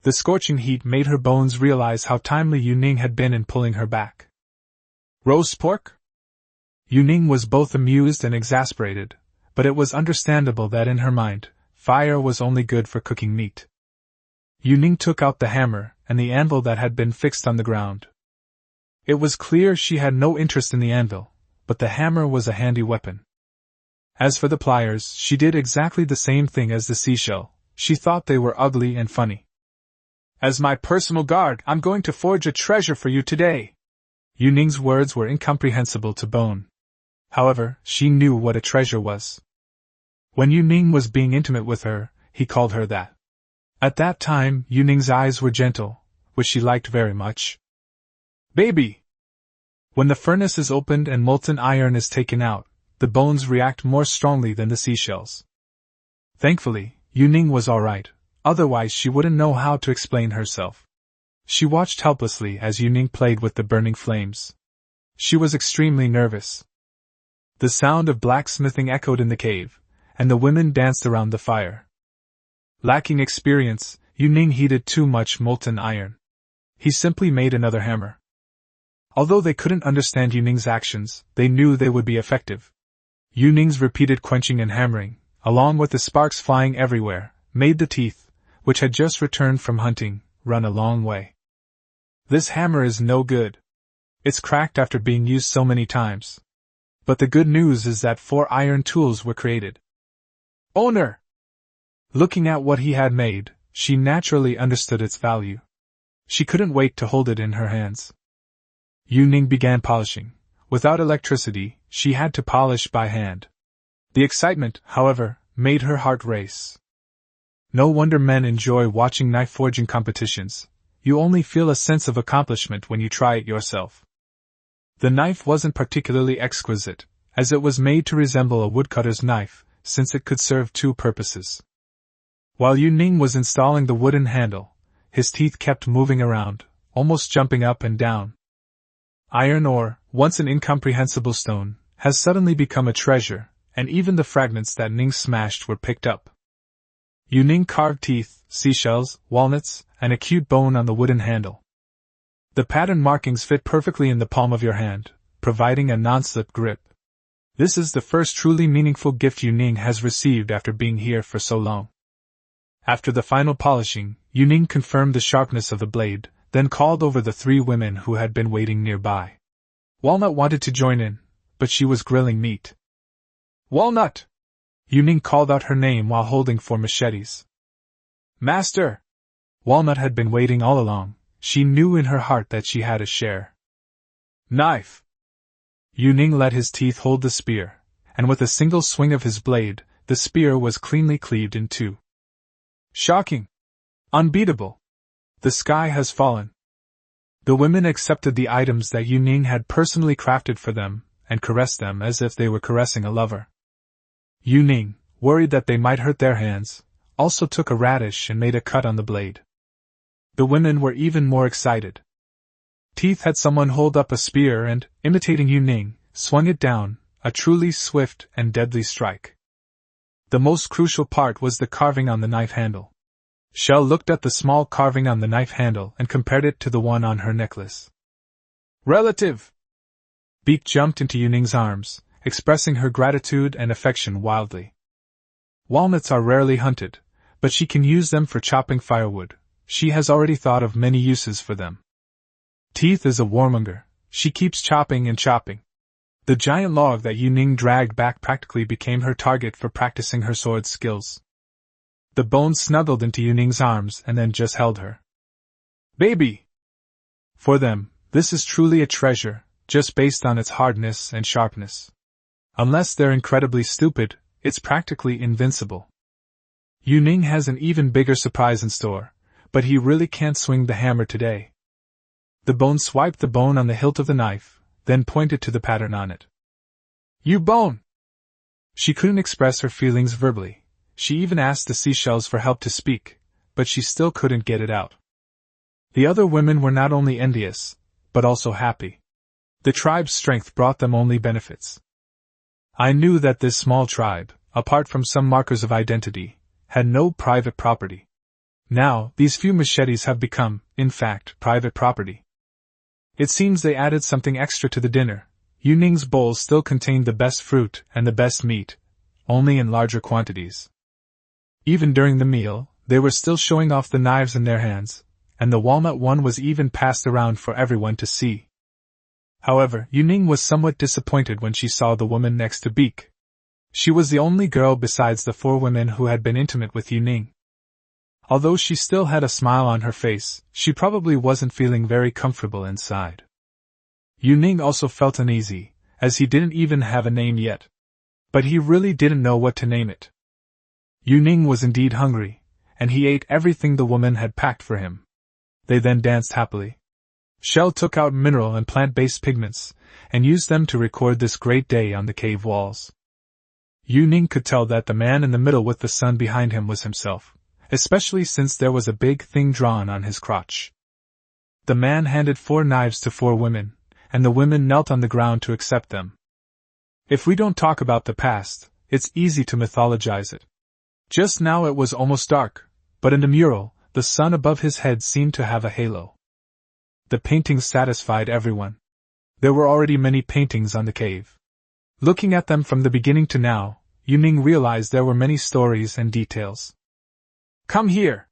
The scorching heat made her bones realize how timely Yuning had been in pulling her back. Roast pork? Yuning was both amused and exasperated, but it was understandable that in her mind, fire was only good for cooking meat. Yuning took out the hammer and the anvil that had been fixed on the ground. It was clear she had no interest in the anvil, but the hammer was a handy weapon. As for the pliers, she did exactly the same thing as the seashell. She thought they were ugly and funny. As my personal guard, I'm going to forge a treasure for you today. Yuning's words were incomprehensible to Bone. However, she knew what a treasure was. When Yuning was being intimate with her, he called her that. At that time, Yuning's eyes were gentle, which she liked very much. Baby! When the furnace is opened and molten iron is taken out, the bones react more strongly than the seashells. Thankfully, Yuning was alright, otherwise she wouldn't know how to explain herself. She watched helplessly as Yuning played with the burning flames. She was extremely nervous. The sound of blacksmithing echoed in the cave, and the women danced around the fire. Lacking experience, Yuning heated too much molten iron. He simply made another hammer. Although they couldn't understand Yuning's actions, they knew they would be effective. Yuning's repeated quenching and hammering, along with the sparks flying everywhere, made the teeth, which had just returned from hunting, run a long way. This hammer is no good. It's cracked after being used so many times. But the good news is that 4 iron tools were created. Owner! Looking at what he had made, she naturally understood its value. She couldn't wait to hold it in her hands. Yu Ning began polishing. Without electricity, she had to polish by hand. The excitement, however, made her heart race. No wonder men enjoy watching knife forging competitions. You only feel a sense of accomplishment when you try it yourself. The knife wasn't particularly exquisite, as it was made to resemble a woodcutter's knife, since it could serve 2 purposes. While Yu Ning was installing the wooden handle, his teeth kept moving around, almost jumping up and down. Iron ore, once an incomprehensible stone, has suddenly become a treasure, and even the fragments that Ning smashed were picked up. Yu Ning carved teeth, seashells, walnuts, and a cute bone on the wooden handle. The pattern markings fit perfectly in the palm of your hand, providing a non-slip grip. This is the first truly meaningful gift Yu Ning has received after being here for so long. After the final polishing, Yu Ning confirmed the sharpness of the blade, then called over the 3 women who had been waiting nearby. Walnut wanted to join in, but she was grilling meat. Walnut! Yu Ning called out her name while holding 4 machetes. Master! Walnut had been waiting all along. She knew in her heart that she had a share. Knife! Yu Ning let his teeth hold the spear, and with a single swing of his blade, the spear was cleanly cleaved in 2. Shocking! Unbeatable! The sky has fallen. The women accepted the items that Yu Ning had personally crafted for them, and caressed them as if they were caressing a lover. Yu Ning, worried that they might hurt their hands, also took a radish and made a cut on the blade. The women were even more excited. Teeth had someone hold up a spear and, imitating Yu Ning, swung it down, a truly swift and deadly strike. The most crucial part was the carving on the knife handle. Shell looked at the small carving on the knife handle and compared it to the one on her necklace. Relative! Beak jumped into Yu Ning's arms, expressing her gratitude and affection wildly. Walnuts are rarely hunted, but she can use them for chopping firewood. She has already thought of many uses for them. Teeth is a warmonger. She keeps chopping and chopping. The giant log that Yu Ning dragged back practically became her target for practicing her sword skills. The bone snuggled into Yu Ning's arms and then just held her. Baby! For them, this is truly a treasure, just based on its hardness and sharpness. Unless they're incredibly stupid, it's practically invincible. Yu Ning has an even bigger surprise in store, but he really can't swing the hammer today. The bone swiped the bone on the hilt of the knife, then pointed to the pattern on it. You bone! She couldn't express her feelings verbally. She even asked the seashells for help to speak, but she still couldn't get it out. The other women were not only envious, but also happy. The tribe's strength brought them only benefits. I knew that this small tribe, apart from some markers of identity, had no private property. Now, these few machetes have become, in fact, private property. It seems they added something extra to the dinner. Yu Ning's bowls still contained the best fruit and the best meat, only in larger quantities. Even during the meal, they were still showing off the knives in their hands, and the walnut one was even passed around for everyone to see. However, Yu Ning was somewhat disappointed when she saw the woman next to Beak. She was the only girl besides the 4 women who had been intimate with Yu Ning. Although she still had a smile on her face, she probably wasn't feeling very comfortable inside. Yu Ning also felt uneasy, as he didn't even have a name yet. But he really didn't know what to name it. Yu Ning was indeed hungry, and he ate everything the woman had packed for him. They then danced happily. Shell took out mineral and plant-based pigments, and used them to record this great day on the cave walls. Yu Ning could tell that the man in the middle with the sun behind him was himself, especially since there was a big thing drawn on his crotch. The man handed 4 knives to 4 women, and the women knelt on the ground to accept them. If we don't talk about the past, it's easy to mythologize it. Just now it was almost dark, but in the mural, the sun above his head seemed to have a halo. The paintings satisfied everyone. There were already many paintings on the cave. Looking at them from the beginning to now, Yu Ning realized there were many stories and details. Come here!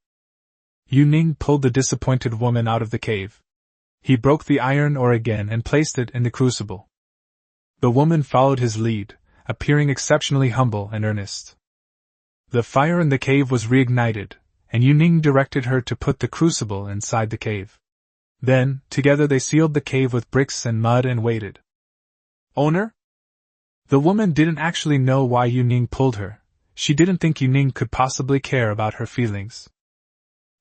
Yu Ning pulled the disappointed woman out of the cave. He broke the iron ore again and placed it in the crucible. The woman followed his lead, appearing exceptionally humble and earnest. The fire in the cave was reignited, and Yuning directed her to put the crucible inside the cave. Then, together they sealed the cave with bricks and mud and waited. Owner? The woman didn't actually know why Yuning pulled her. She didn't think Yuning could possibly care about her feelings.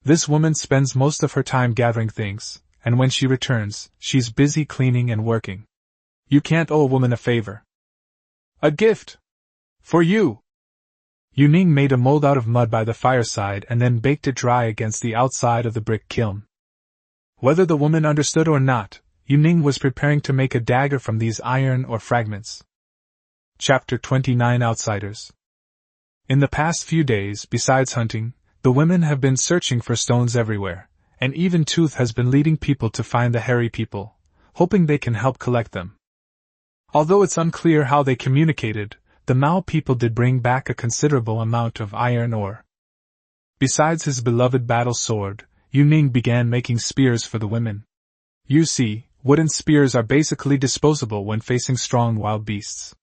This woman spends most of her time gathering things, and when she returns, she's busy cleaning and working. You can't owe a woman a favor. A gift! For you! Yuning made a mold out of mud by the fireside and then baked it dry against the outside of the brick kiln. Whether the woman understood or not, Yuning was preparing to make a dagger from these iron ore fragments. Chapter 29 Outsiders. In the past few days, besides hunting, the women have been searching for stones everywhere, and even Tooth has been leading people to find the hairy people, hoping they can help collect them. Although it's unclear how they communicated, the Mao people did bring back a considerable amount of iron ore. Besides his beloved battle sword, Yuning began making spears for the women. You see, wooden spears are basically disposable when facing strong wild beasts.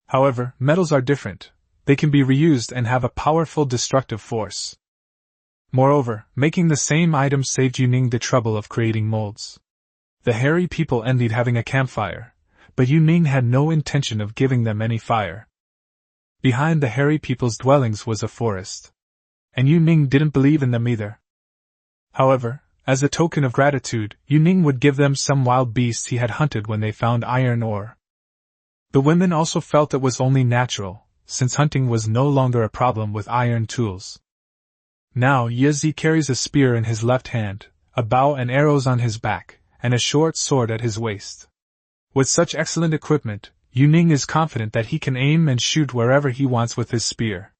However, metals are different. They can be reused and have a powerful destructive force. Moreover, making the same items saved Yuning the trouble of creating molds. The hairy people envied having a campfire, but Yuning had no intention of giving them any fire. Behind the hairy people's dwellings was a forest. And Yuning didn't believe in them either. However, as a token of gratitude, Yuning would give them some wild beasts he had hunted when they found iron ore. The women also felt it was only natural, since hunting was no longer a problem with iron tools. Now Yezi carries a spear in his left hand, a bow and arrows on his back, and a short sword at his waist. With such excellent equipment, Yuning is confident that he can aim and shoot wherever he wants with his spear.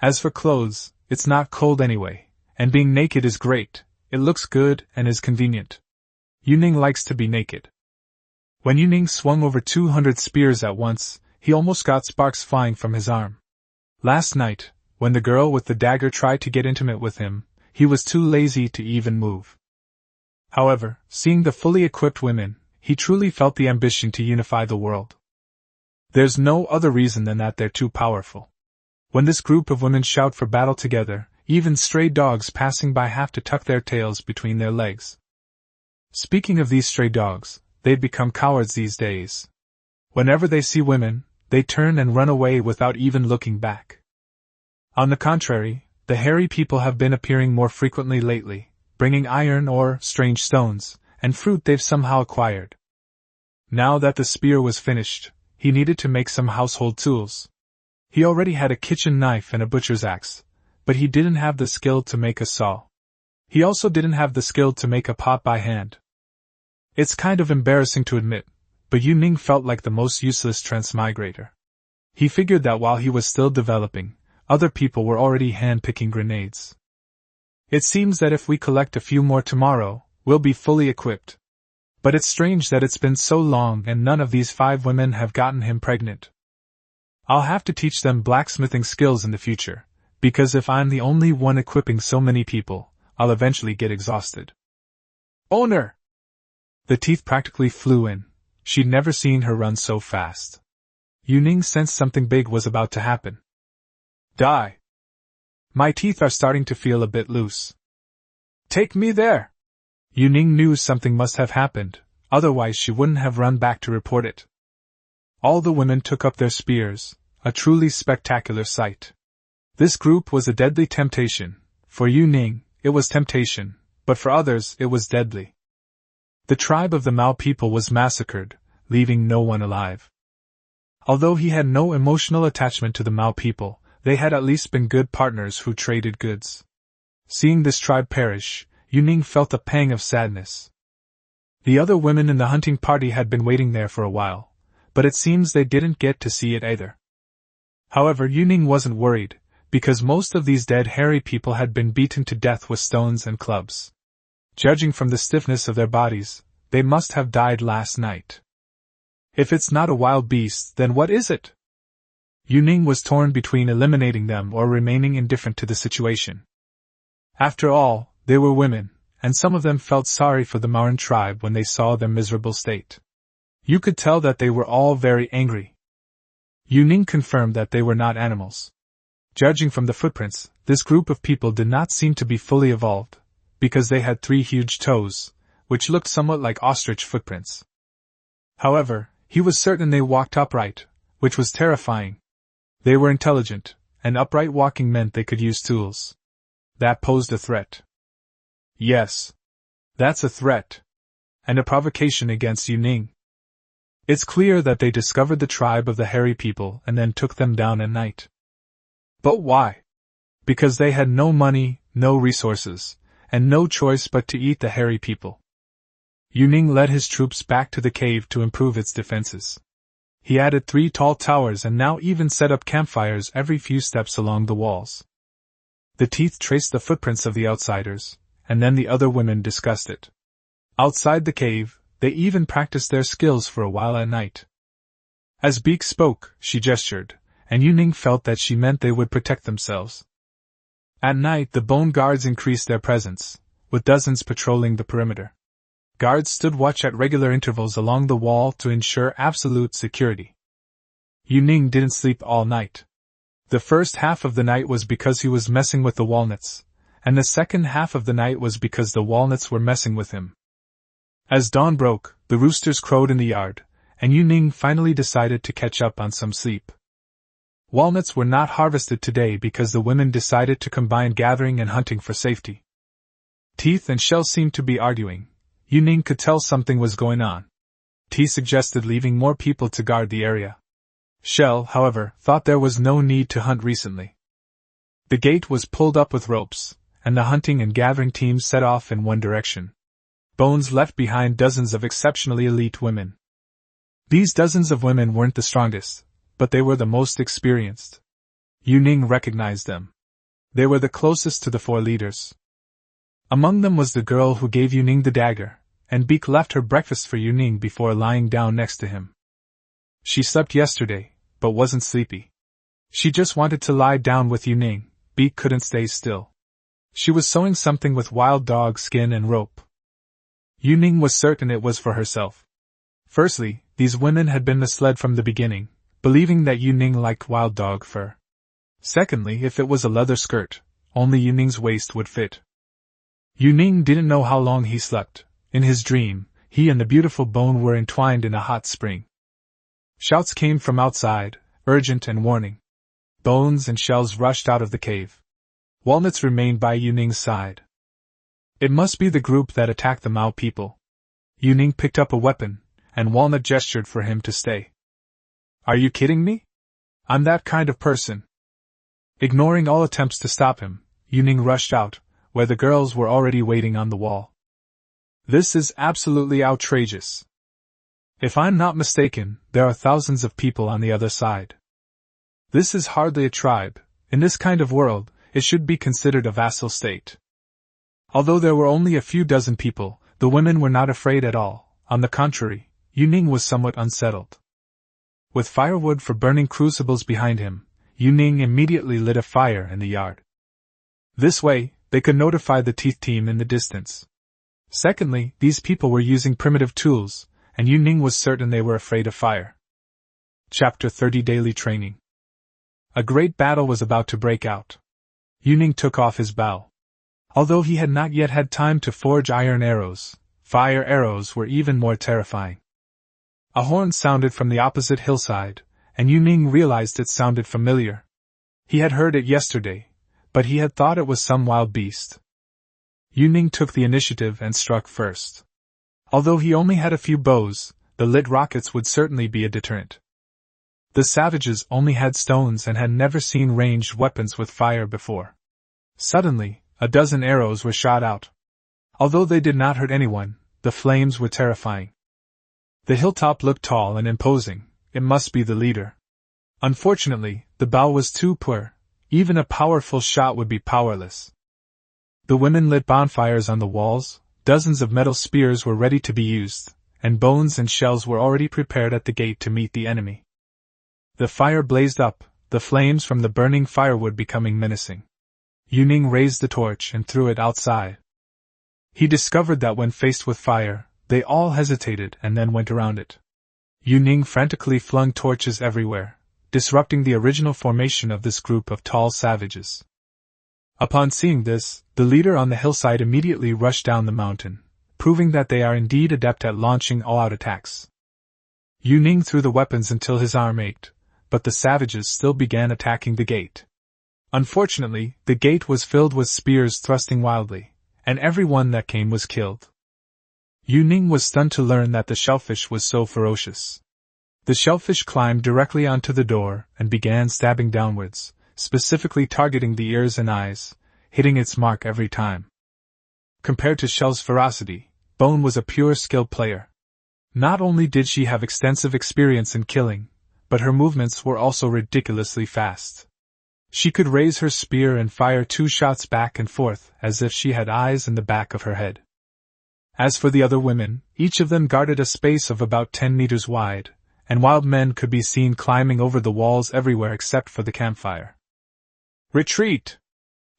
As for clothes, it's not cold anyway, and being naked is great, it looks good and is convenient. Yuning likes to be naked. When Yuning swung over 200 spears at once, he almost got sparks flying from his arm. Last night, when the girl with the dagger tried to get intimate with him, he was too lazy to even move. However, seeing the fully equipped women, he truly felt the ambition to unify the world. There's no other reason than that they're too powerful. When this group of women shout for battle together, even stray dogs passing by have to tuck their tails between their legs. Speaking of these stray dogs, they've become cowards these days. Whenever they see women, they turn and run away without even looking back. On the contrary, the hairy people have been appearing more frequently lately, bringing iron ore, strange stones, and fruit they've somehow acquired. Now that the spear was finished, he needed to make some household tools. He already had a kitchen knife and a butcher's axe, but he didn't have the skill to make a saw. He also didn't have the skill to make a pot by hand. It's kind of embarrassing to admit, but Yuning felt like the most useless transmigrator. He figured that while he was still developing, other people were already hand-picking grenades. It seems that if we collect a few more tomorrow, we'll be fully equipped. But it's strange that it's been so long and none of these 5 women have gotten him pregnant. I'll have to teach them blacksmithing skills in the future, because if I'm the only one equipping so many people, I'll eventually get exhausted. Owner! The teeth practically flew in. She'd never seen her run so fast. Yuning sensed something big was about to happen. Die! My teeth are starting to feel a bit loose. Take me there! Yuning knew something must have happened, otherwise she wouldn't have run back to report it. All the women took up their spears, a truly spectacular sight. This group was a deadly temptation. For Yuning, it was temptation, but for others it was deadly. The tribe of the Mao people was massacred, leaving no one alive. Although he had no emotional attachment to the Mao people, they had at least been good partners who traded goods. Seeing this tribe perish, Yuning felt a pang of sadness. The other women in the hunting party had been waiting there for a while, but it seems they didn't get to see it either. However, Yuning wasn't worried, because most of these dead hairy people had been beaten to death with stones and clubs. Judging from the stiffness of their bodies, they must have died last night. If it's not a wild beast, then what is it? Yuning was torn between eliminating them or remaining indifferent to the situation. After all, they were women, and some of them felt sorry for the Maoran tribe when they saw their miserable state. You could tell that they were all very angry. Yuning confirmed that they were not animals. Judging from the footprints, this group of people did not seem to be fully evolved, because they had 3 huge toes, which looked somewhat like ostrich footprints. However, he was certain they walked upright, which was terrifying. They were intelligent, and upright walking meant they could use tools. That posed a threat. Yes. That's a threat. And a provocation against Yuning. It's clear that they discovered the tribe of the hairy people and then took them down at night. But why? Because they had no money, no resources, and no choice but to eat the hairy people. Yuning led his troops back to the cave to improve its defenses. He added 3 tall towers and now even set up campfires every few steps along the walls. The teeth traced the footprints of the outsiders, and then the other women discussed it. Outside the cave, they even practiced their skills for a while at night. As Beak spoke, she gestured, and Yuning felt that she meant they would protect themselves. At night the bone guards increased their presence, with dozens patrolling the perimeter. Guards stood watch at regular intervals along the wall to ensure absolute security. Yuning didn't sleep all night. The first half of the night was because he was messing with the walnuts, and the second half of the night was because the walnuts were messing with him. As dawn broke, the roosters crowed in the yard, and Yuning finally decided to catch up on some sleep. Walnuts were not harvested today because the women decided to combine gathering and hunting for safety. Teeth and Shell seemed to be arguing. Yuning could tell something was going on. Teeth suggested leaving more people to guard the area. Shell, however, thought there was no need to hunt recently. The gate was pulled up with ropes, and the hunting and gathering teams set off in one direction. Bones left behind dozens of exceptionally elite women. These dozens of women weren't the strongest, but they were the most experienced. Yuning recognized them. They were the closest to the 4 leaders. Among them was the girl who gave Yuning the dagger, and Beak left her breakfast for Yuning before lying down next to him. She slept yesterday, but wasn't sleepy. She just wanted to lie down with Yuning. Beak couldn't stay still. She was sewing something with wild dog skin and rope. Yuning was certain it was for herself. Firstly, these women had been misled from the beginning, believing that Yuning liked wild dog fur. Secondly, if it was a leather skirt, only Yuning's waist would fit. Yuning didn't know how long he slept. In his dream, he and the beautiful bone were entwined in a hot spring. Shouts came from outside, urgent and warning. Bones and Shells rushed out of the cave. Walnuts remained by Yuning's side. It must be the group that attacked the Mao people. Yuning picked up a weapon, and Walnut gestured for him to stay. Are you kidding me? I'm that kind of person. Ignoring all attempts to stop him, Yuning rushed out, where the girls were already waiting on the wall. This is absolutely outrageous. If I'm not mistaken, there are thousands of people on the other side. This is hardly a tribe. In this kind of world, it should be considered a vassal state. Although there were only a few dozen people, the women were not afraid at all. On the contrary, Yuning was somewhat unsettled. With firewood for burning crucibles behind him, Yuning immediately lit a fire in the yard. This way, they could notify the teeth team in the distance. Secondly, these people were using primitive tools, and Yuning was certain they were afraid of fire. Chapter 30 Daily Training. A great battle was about to break out. Yuning took off his bow. Although he had not yet had time to forge iron arrows, fire arrows were even more terrifying. A horn sounded from the opposite hillside, and Yuning realized it sounded familiar. He had heard it yesterday, but he had thought it was some wild beast. Yuning took the initiative and struck first. Although he only had a few bows, the lit rockets would certainly be a deterrent. The savages only had stones and had never seen ranged weapons with fire before. Suddenly, a dozen arrows were shot out. Although they did not hurt anyone, the flames were terrifying. The hilltop looked tall and imposing. It must be the leader. Unfortunately, the bow was too poor. Even a powerful shot would be powerless. The women lit bonfires on the walls, dozens of metal spears were ready to be used, and Bones and Shells were already prepared at the gate to meet the enemy. The fire blazed up, the flames from the burning firewood becoming menacing. Yuning raised the torch and threw it outside. He discovered that when faced with fire, they all hesitated and then went around it. Yu Ning frantically flung torches everywhere, disrupting the original formation of this group of tall savages. Upon seeing this, the leader on the hillside immediately rushed down the mountain, proving that they are indeed adept at launching all-out attacks. Yu Ning threw the weapons until his arm ached, but the savages still began attacking the gate. Unfortunately, the gate was filled with spears thrusting wildly, and everyone that came was killed. Yu Ning was stunned to learn that the shellfish was so ferocious. The shellfish climbed directly onto the door and began stabbing downwards, specifically targeting the ears and eyes, hitting its mark every time. Compared to Shell's ferocity, Bone was a pure skill player. Not only did she have extensive experience in killing, but her movements were also ridiculously fast. She could raise her spear and fire 2 shots back and forth as if she had eyes in the back of her head. As for the other women, each of them guarded a space of about 10 meters wide, and wild men could be seen climbing over the walls everywhere except for the campfire. "Retreat!"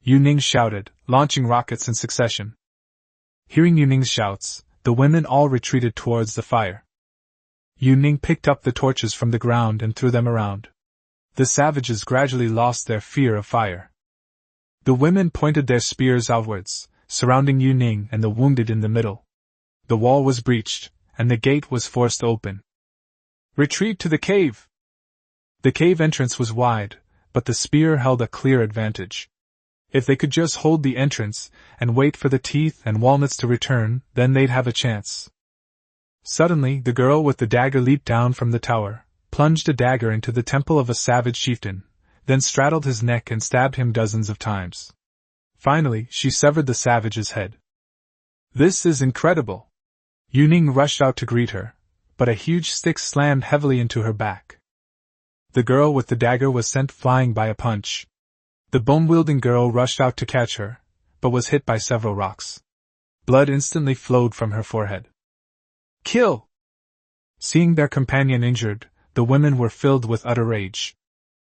Yu Ning shouted, launching rockets in succession. Hearing Yu Ning's shouts, the women all retreated towards the fire. Yu Ning picked up the torches from the ground and threw them around. The savages gradually lost their fear of fire. The women pointed their spears outwards, surrounding Yu Ning and the wounded in the middle. The wall was breached, and the gate was forced open. "Retreat to the cave!" The cave entrance was wide, but the spear held a clear advantage. If they could just hold the entrance and wait for the teeth and walnuts to return, then they'd have a chance. Suddenly, the girl with the dagger leaped down from the tower, plunged a dagger into the temple of a savage chieftain, then straddled his neck and stabbed him dozens of times. Finally, she severed the savage's head. "This is incredible!" Yu Ning rushed out to greet her, but a huge stick slammed heavily into her back. The girl with the dagger was sent flying by a punch. The bone-wielding girl rushed out to catch her, but was hit by several rocks. Blood instantly flowed from her forehead. "Kill!" Seeing their companion injured, the women were filled with utter rage.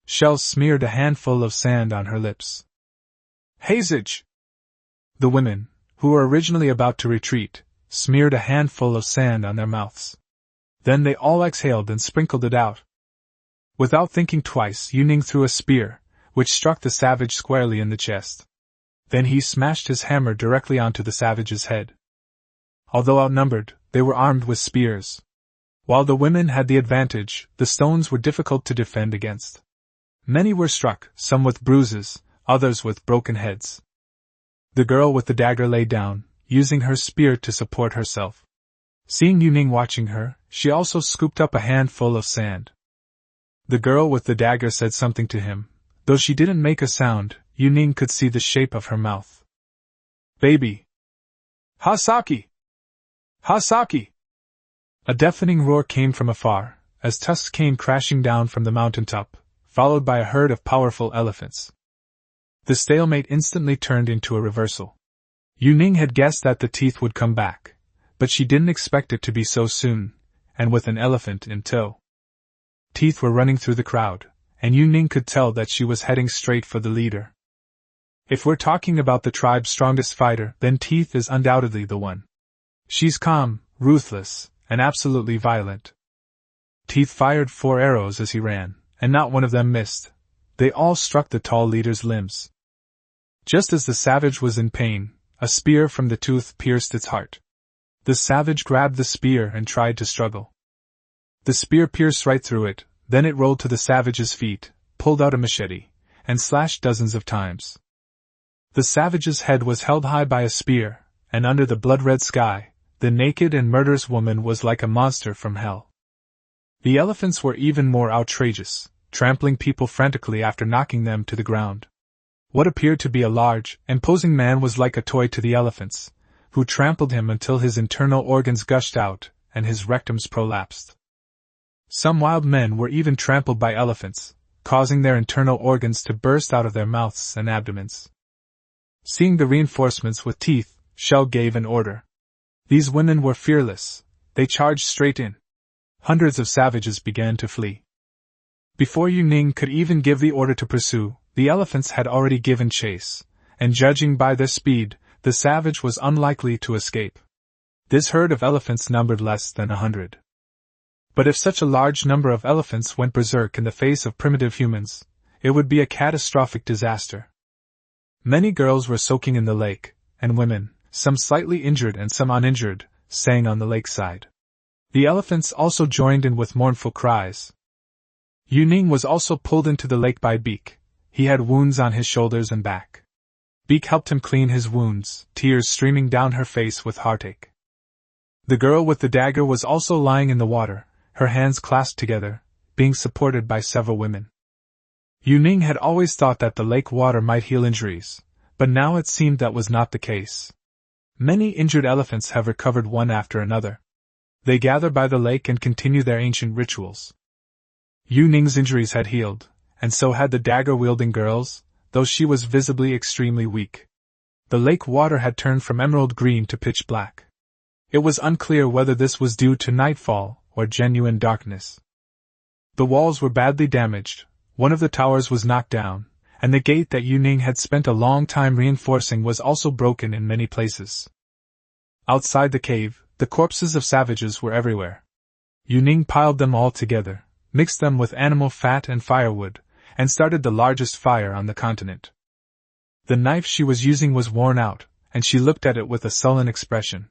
Shell smeared a handful of sand on her lips. "Hazage!" The women, who were originally about to retreat, smeared a handful of sand on their mouths. Then they all exhaled and sprinkled it out. Without thinking twice, Yu Ning threw a spear, which struck the savage squarely in the chest. Then he smashed his hammer directly onto the savage's head. Although outnumbered, they were armed with spears. While the women had the advantage, the stones were difficult to defend against. Many were struck, some with bruises, others with broken heads. The girl with the dagger lay down, using her spear to support herself. Seeing Yu Ning watching her, she also scooped up a handful of sand. The girl with the dagger said something to him. Though she didn't make a sound, Yu Ning could see the shape of her mouth. "Baby! Hasaki! Hasaki!" A deafening roar came from afar, as tusks came crashing down from the mountaintop, followed by a herd of powerful elephants. The stalemate instantly turned into a reversal. Yu Ning had guessed that the teeth would come back, but she didn't expect it to be so soon, and with an elephant in tow. Teeth were running through the crowd, and Yu Ning could tell that she was heading straight for the leader. If we're talking about the tribe's strongest fighter, then Teeth is undoubtedly the one. She's calm, ruthless, and absolutely violent. Teeth fired 4 arrows as he ran, and not one of them missed. They all struck the tall leader's limbs. Just as the savage was in pain, a spear from the tooth pierced its heart. The savage grabbed the spear and tried to struggle. The spear pierced right through it, then it rolled to the savage's feet, pulled out a machete, and slashed dozens of times. The savage's head was held high by a spear, and under the blood-red sky, the naked and murderous woman was like a monster from hell. The elephants were even more outrageous, trampling people frantically after knocking them to the ground. What appeared to be a large, imposing man was like a toy to the elephants, who trampled him until his internal organs gushed out and his rectums prolapsed. Some wild men were even trampled by elephants, causing their internal organs to burst out of their mouths and abdomens. Seeing the reinforcements with teeth, Shell gave an order. These women were fearless. They charged straight in. Hundreds of savages began to flee. Before Yu Ning could even give the order to pursue, the elephants had already given chase, and judging by their speed, the savage was unlikely to escape. This herd of elephants numbered less than 100. But if such a large number of elephants went berserk in the face of primitive humans, it would be a catastrophic disaster. Many girls were soaking in the lake, and women, some slightly injured and some uninjured, sang on the lakeside. The elephants also joined in with mournful cries. Yuning was also pulled into the lake by Beak. He had wounds on his shoulders and back. Beak helped him clean his wounds, tears streaming down her face with heartache. The girl with the dagger was also lying in the water, her hands clasped together, being supported by several women. Yuning had always thought that the lake water might heal injuries, but now it seemed that was not the case. Many injured elephants have recovered one after another. They gather by the lake and continue their ancient rituals. Yuning's injuries had healed, and so had the dagger-wielding girl's, though she was visibly extremely weak. The lake water had turned from emerald green to pitch black. It was unclear whether this was due to nightfall or genuine darkness. The walls were badly damaged, one of the towers was knocked down, and the gate that Yuning had spent a long time reinforcing was also broken in many places. Outside the cave, the corpses of savages were everywhere. Yuning piled them all together, mixed them with animal fat and firewood, and started the largest fire on the continent. The knife she was using was worn out, and she looked at it with a sullen expression.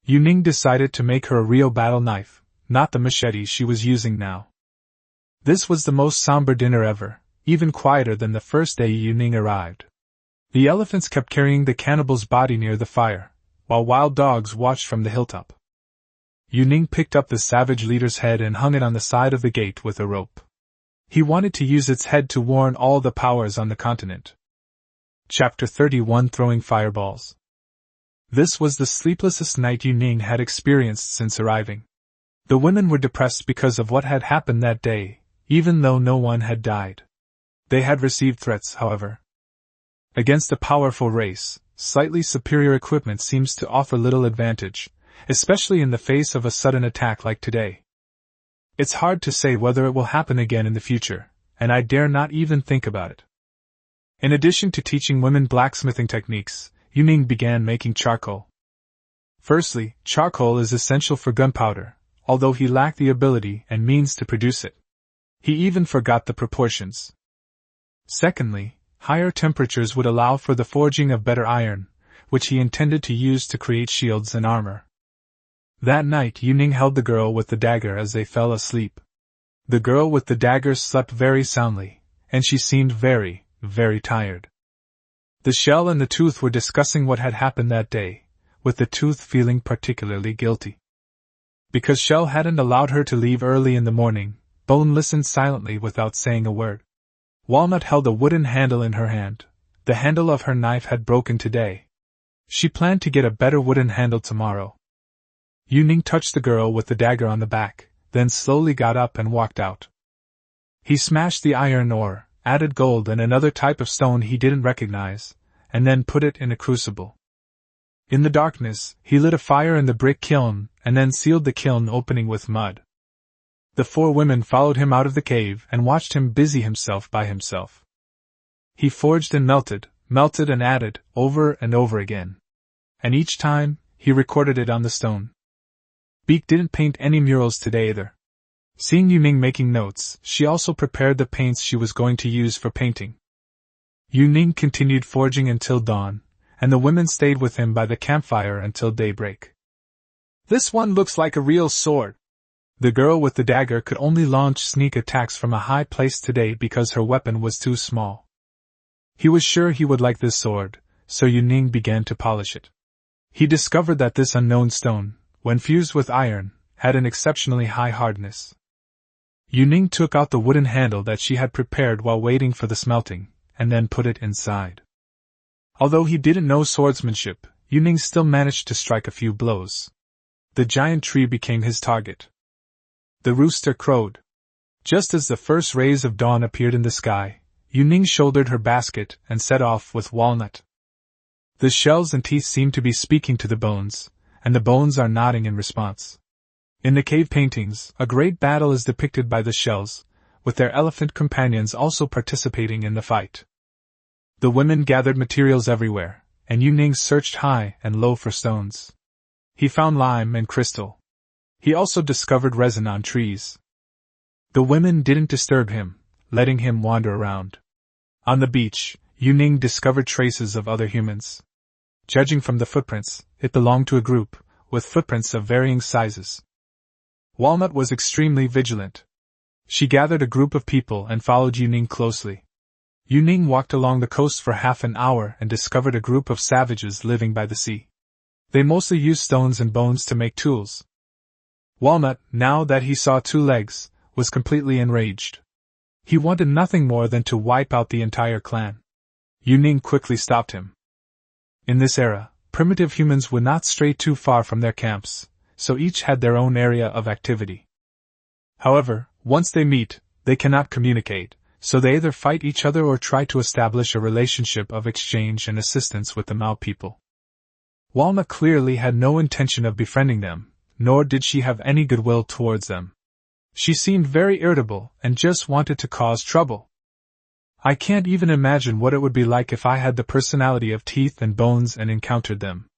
Yuning decided to make her a real battle knife, not the machete she was using now. This was the most somber dinner ever, even quieter than the first day Yuning arrived. The elephants kept carrying the cannibal's body near the fire, while wild dogs watched from the hilltop. Yuning picked up the savage leader's head and hung it on the side of the gate with a rope. He wanted to use its head to warn all the powers on the continent. Chapter 31 Throwing Fireballs. This was the sleeplessest night Yuning had experienced since arriving. The women were depressed because of what had happened that day, even though no one had died. They had received threats, however. Against a powerful race, slightly superior equipment seems to offer little advantage, especially in the face of a sudden attack like today. It's hard to say whether it will happen again in the future, and I dare not even think about it. In addition to teaching women blacksmithing techniques, Yuning began making charcoal. Firstly, charcoal is essential for gunpowder, although he lacked the ability and means to produce it. He even forgot the proportions. Secondly, higher temperatures would allow for the forging of better iron, which he intended to use to create shields and armor. That night Yuning held the girl with the dagger as they fell asleep. The girl with the dagger slept very soundly, and she seemed very, very tired. The shell and the tooth were discussing what had happened that day, with the tooth feeling particularly guilty. Because Shell hadn't allowed her to leave early in the morning, Bone listened silently without saying a word. Walnut held a wooden handle in her hand. The handle of her knife had broken today. She planned to get a better wooden handle tomorrow. Yuning touched the girl with the dagger on the back, then slowly got up and walked out. He smashed the iron ore, added gold and another type of stone he didn't recognize, and then put it in a crucible. In the darkness, he lit a fire in the brick kiln, and then sealed the kiln opening with mud. The four women followed him out of the cave and watched him busy himself by himself. He forged and melted and added, over and over again. And each time, he recorded it on the stone. Beak didn't paint any murals today either. Seeing Yuning making notes, she also prepared the paints she was going to use for painting. Yuning continued forging until dawn, and the women stayed with him by the campfire until daybreak. "This one looks like a real sword." The girl with the dagger could only launch sneak attacks from a high place today because her weapon was too small. He was sure he would like this sword, so Yuning began to polish it. He discovered that this unknown stone, when fused with iron, had an exceptionally high hardness. Yuning took out the wooden handle that she had prepared while waiting for the smelting, and then put it inside. Although he didn't know swordsmanship, Yuning still managed to strike a few blows. The giant tree became his target. The rooster crowed. Just as the first rays of dawn appeared in the sky, Yuning shouldered her basket and set off with Walnut. The shells and teeth seem to be speaking to the bones, and the bones are nodding in response. In the cave paintings, a great battle is depicted by the shells, with their elephant companions also participating in the fight. The women gathered materials everywhere, and Yuning searched high and low for stones. He found lime and crystal. He also discovered resin on trees. The women didn't disturb him, letting him wander around. On the beach, Yuning discovered traces of other humans. Judging from the footprints, it belonged to a group, with footprints of varying sizes. Walnut was extremely vigilant. She gathered a group of people and followed Yuning closely. Yuning walked along the coast for half an hour and discovered a group of savages living by the sea. They mostly used stones and bones to make tools. Walnut, now that he saw 2 legs, was completely enraged. He wanted nothing more than to wipe out the entire clan. Yuning quickly stopped him. In this era, primitive humans would not stray too far from their camps, so each had their own area of activity. However, once they meet, they cannot communicate, so they either fight each other or try to establish a relationship of exchange and assistance with the Mao people. Walnut clearly had no intention of befriending them, nor did she have any goodwill towards them. She seemed very irritable and just wanted to cause trouble. I can't even imagine what it would be like if I had the personality of Teeth and Bones and encountered them.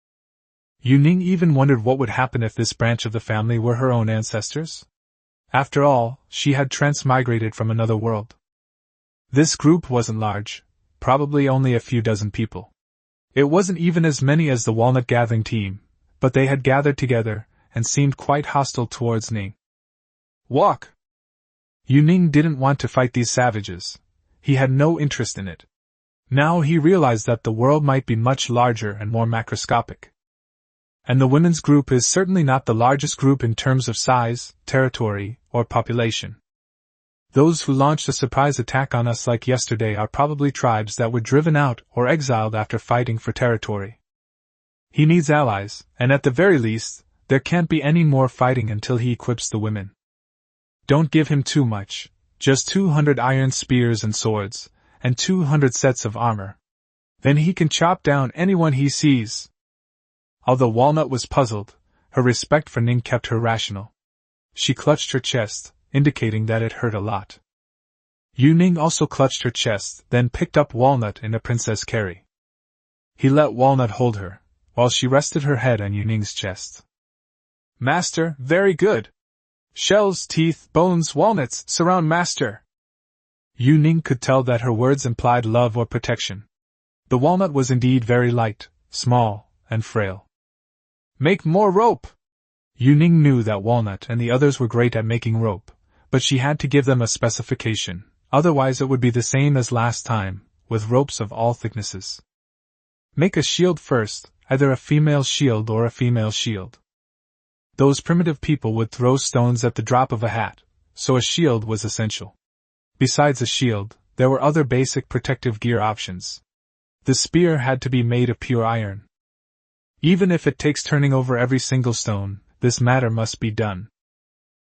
Yuning even wondered what would happen if this branch of the family were her own ancestors. After all, she had transmigrated from another world. This group wasn't large, probably only a few dozen people. It wasn't even as many as the walnut gathering team, but they had gathered together and seemed quite hostile towards Ning. Walk! Yuning didn't want to fight these savages. He had no interest in it. Now he realized that the world might be much larger and more macroscopic. And the women's group is certainly not the largest group in terms of size, territory, or population. Those who launched a surprise attack on us like yesterday are probably tribes that were driven out or exiled after fighting for territory. He needs allies, and at the very least, there can't be any more fighting until he equips the women. Don't give him too much, just 200 iron spears and swords, and 200 sets of armor. Then he can chop down anyone he sees. Although Walnut was puzzled, her respect for Ning kept her rational. She clutched her chest, indicating that it hurt a lot. Yuning also clutched her chest, then picked up Walnut in a princess carry. He let Walnut hold her, while she rested her head on Yuning's chest. Master, very good. Shells, teeth, bones, walnuts, surround Master. Yuning could tell that her words implied love or protection. The walnut was indeed very light, small, and frail. Make more rope! Yuning knew that Walnut and the others were great at making rope, but she had to give them a specification, otherwise it would be the same as last time, with ropes of all thicknesses. Make a shield first, either a female shield or a female shield. Those primitive people would throw stones at the drop of a hat, so a shield was essential. Besides a shield, there were other basic protective gear options. The spear had to be made of pure iron. Even if it takes turning over every single stone, this matter must be done.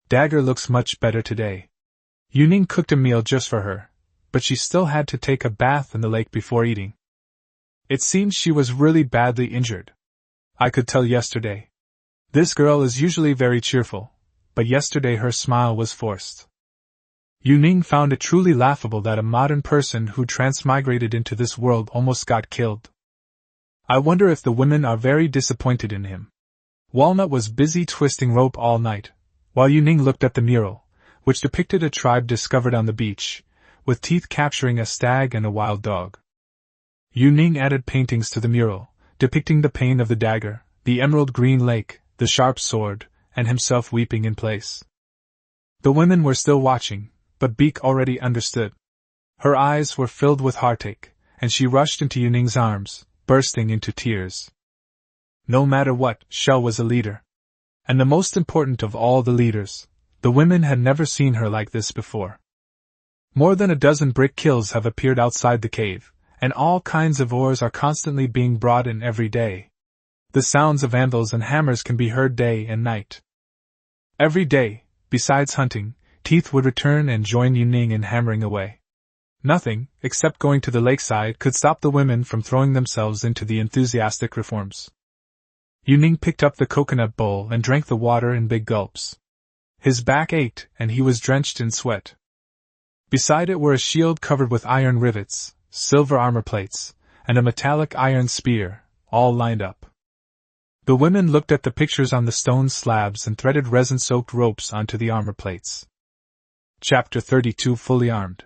Dagger looks much better today. Yuning cooked a meal just for her, but she still had to take a bath in the lake before eating. It seemed she was really badly injured. I could tell yesterday. This girl is usually very cheerful, but yesterday her smile was forced. Yuning found it truly laughable that a modern person who transmigrated into this world almost got killed. I wonder if the women are very disappointed in him. Walnut was busy twisting rope all night, while Yuning looked at the mural, which depicted a tribe discovered on the beach, with Teeth capturing a stag and a wild dog. Yuning added paintings to the mural, depicting the pain of the dagger, the emerald green lake, the sharp sword, and himself weeping in place. The women were still watching, but Beak already understood. Her eyes were filled with heartache, and she rushed into Yuning's arms, bursting into tears. No matter what, Shell was a leader. And the most important of all the leaders, the women had never seen her like this before. More than a dozen brick kilns have appeared outside the cave, and all kinds of ores are constantly being brought in every day. The sounds of anvils and hammers can be heard day and night. Every day, besides hunting, Teeth would return and join Yuning in hammering away. Nothing, except going to the lakeside, could stop the women from throwing themselves into the enthusiastic reforms. Yuning picked up the coconut bowl and drank the water in big gulps. His back ached, and he was drenched in sweat. Beside it were a shield covered with iron rivets, silver armor plates, and a metallic iron spear, all lined up. The women looked at the pictures on the stone slabs and threaded resin-soaked ropes onto the armor plates. Chapter 32 Fully Armed.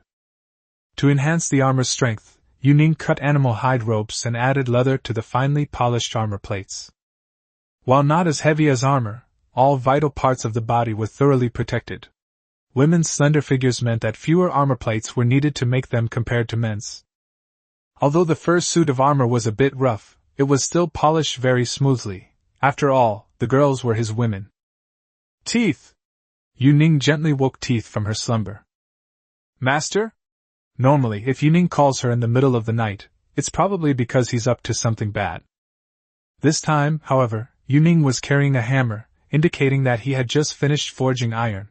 To enhance the armor's strength, Yuning cut animal hide ropes and added leather to the finely polished armor plates. While not as heavy as armor, all vital parts of the body were thoroughly protected. Women's slender figures meant that fewer armor plates were needed to make them compared to men's. Although the first suit of armor was a bit rough, it was still polished very smoothly. After all, the girls were his women. Teeth! Yuning gently woke Teeth from her slumber. Master? Normally, if Yuning calls her in the middle of the night, it's probably because he's up to something bad. This time, however, Yuning was carrying a hammer, indicating that he had just finished forging iron.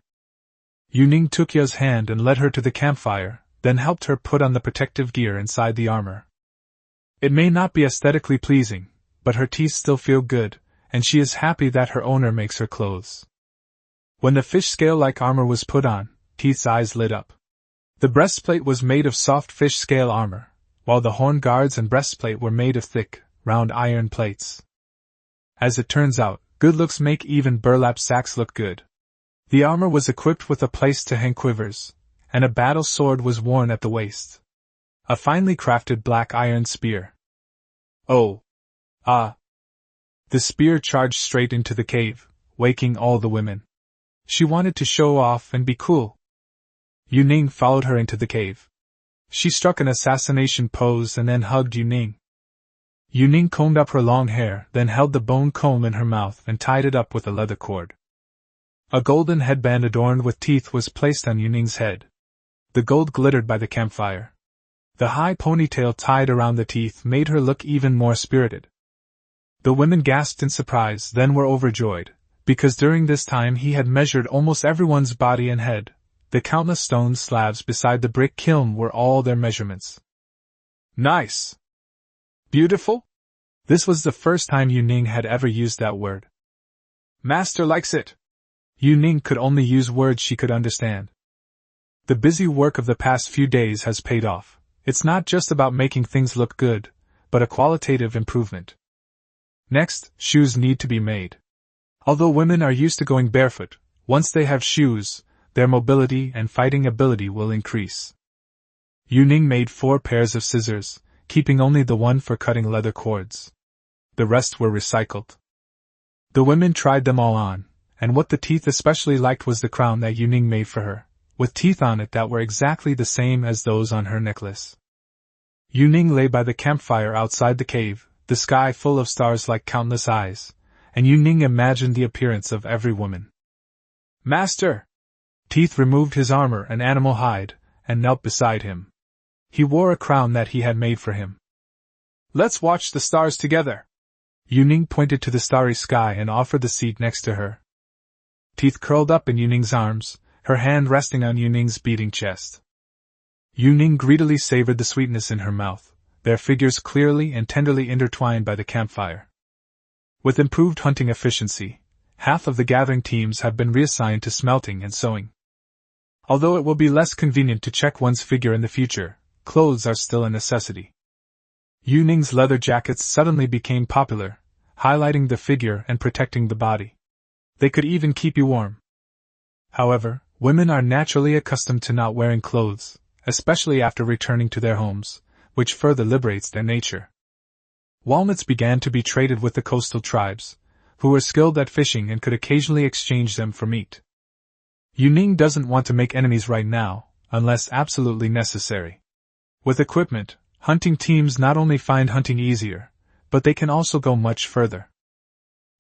Yuning took Ya's hand and led her to the campfire, then helped her put on the protective gear inside the armor. It may not be aesthetically pleasing, but her teeth still feel good, and she is happy that her owner makes her clothes. When the fish scale-like armor was put on, Teeth's eyes lit up. The breastplate was made of soft fish scale armor, while the horn guards and breastplate were made of thick, round iron plates. As it turns out, good looks make even burlap sacks look good. The armor was equipped with a place to hang quivers, and a battle sword was worn at the waist. A finely crafted black iron spear. Oh! Ah! The spear charged straight into the cave, waking all the women. She wanted to show off and be cool. Yuning followed her into the cave. She struck an assassination pose and then hugged Yuning. Yuning combed up her long hair, then held the bone comb in her mouth and tied it up with a leather cord. A golden headband adorned with teeth was placed on Yuning's head. The gold glittered by the campfire. The high ponytail tied around the teeth made her look even more spirited. The women gasped in surprise, then were overjoyed, because during this time he had measured almost everyone's body and head. The countless stone slabs beside the brick kiln were all their measurements. Nice! Beautiful? This was the first time Yuning had ever used that word. Master likes it! Yuning could only use words she could understand. The busy work of the past few days has paid off. It's not just about making things look good, but a qualitative improvement. Next, shoes need to be made. Although women are used to going barefoot, once they have shoes, their mobility and fighting ability will increase. Yuning made 4 pairs of scissors, keeping only the one for cutting leather cords. The rest were recycled. The women tried them all on, and what the teeth especially liked was the crown that Yuning made for her, with teeth on it that were exactly the same as those on her necklace. Yuning lay by the campfire outside the cave, the sky full of stars like countless eyes, and Yuning imagined the appearance of every woman. Master! Teeth removed his armor and animal hide, and knelt beside him. He wore a crown that he had made for him. Let's watch the stars together! Yuning pointed to the starry sky and offered the seat next to her. Teeth curled up in Yuning's arms, her hand resting on Yuning's beating chest. Yuning greedily savored the sweetness in her mouth, their figures clearly and tenderly intertwined by the campfire. With improved hunting efficiency, half of the gathering teams have been reassigned to smelting and sewing. Although it will be less convenient to check one's figure in the future, clothes are still a necessity. Yuning's leather jackets suddenly became popular, highlighting the figure and protecting the body. They could even keep you warm. However, women are naturally accustomed to not wearing clothes, especially after returning to their homes, which further liberates their nature. Walnuts began to be traded with the coastal tribes, who were skilled at fishing and could occasionally exchange them for meat. Yuning doesn't want to make enemies right now, unless absolutely necessary. With equipment, hunting teams not only find hunting easier, but they can also go much further.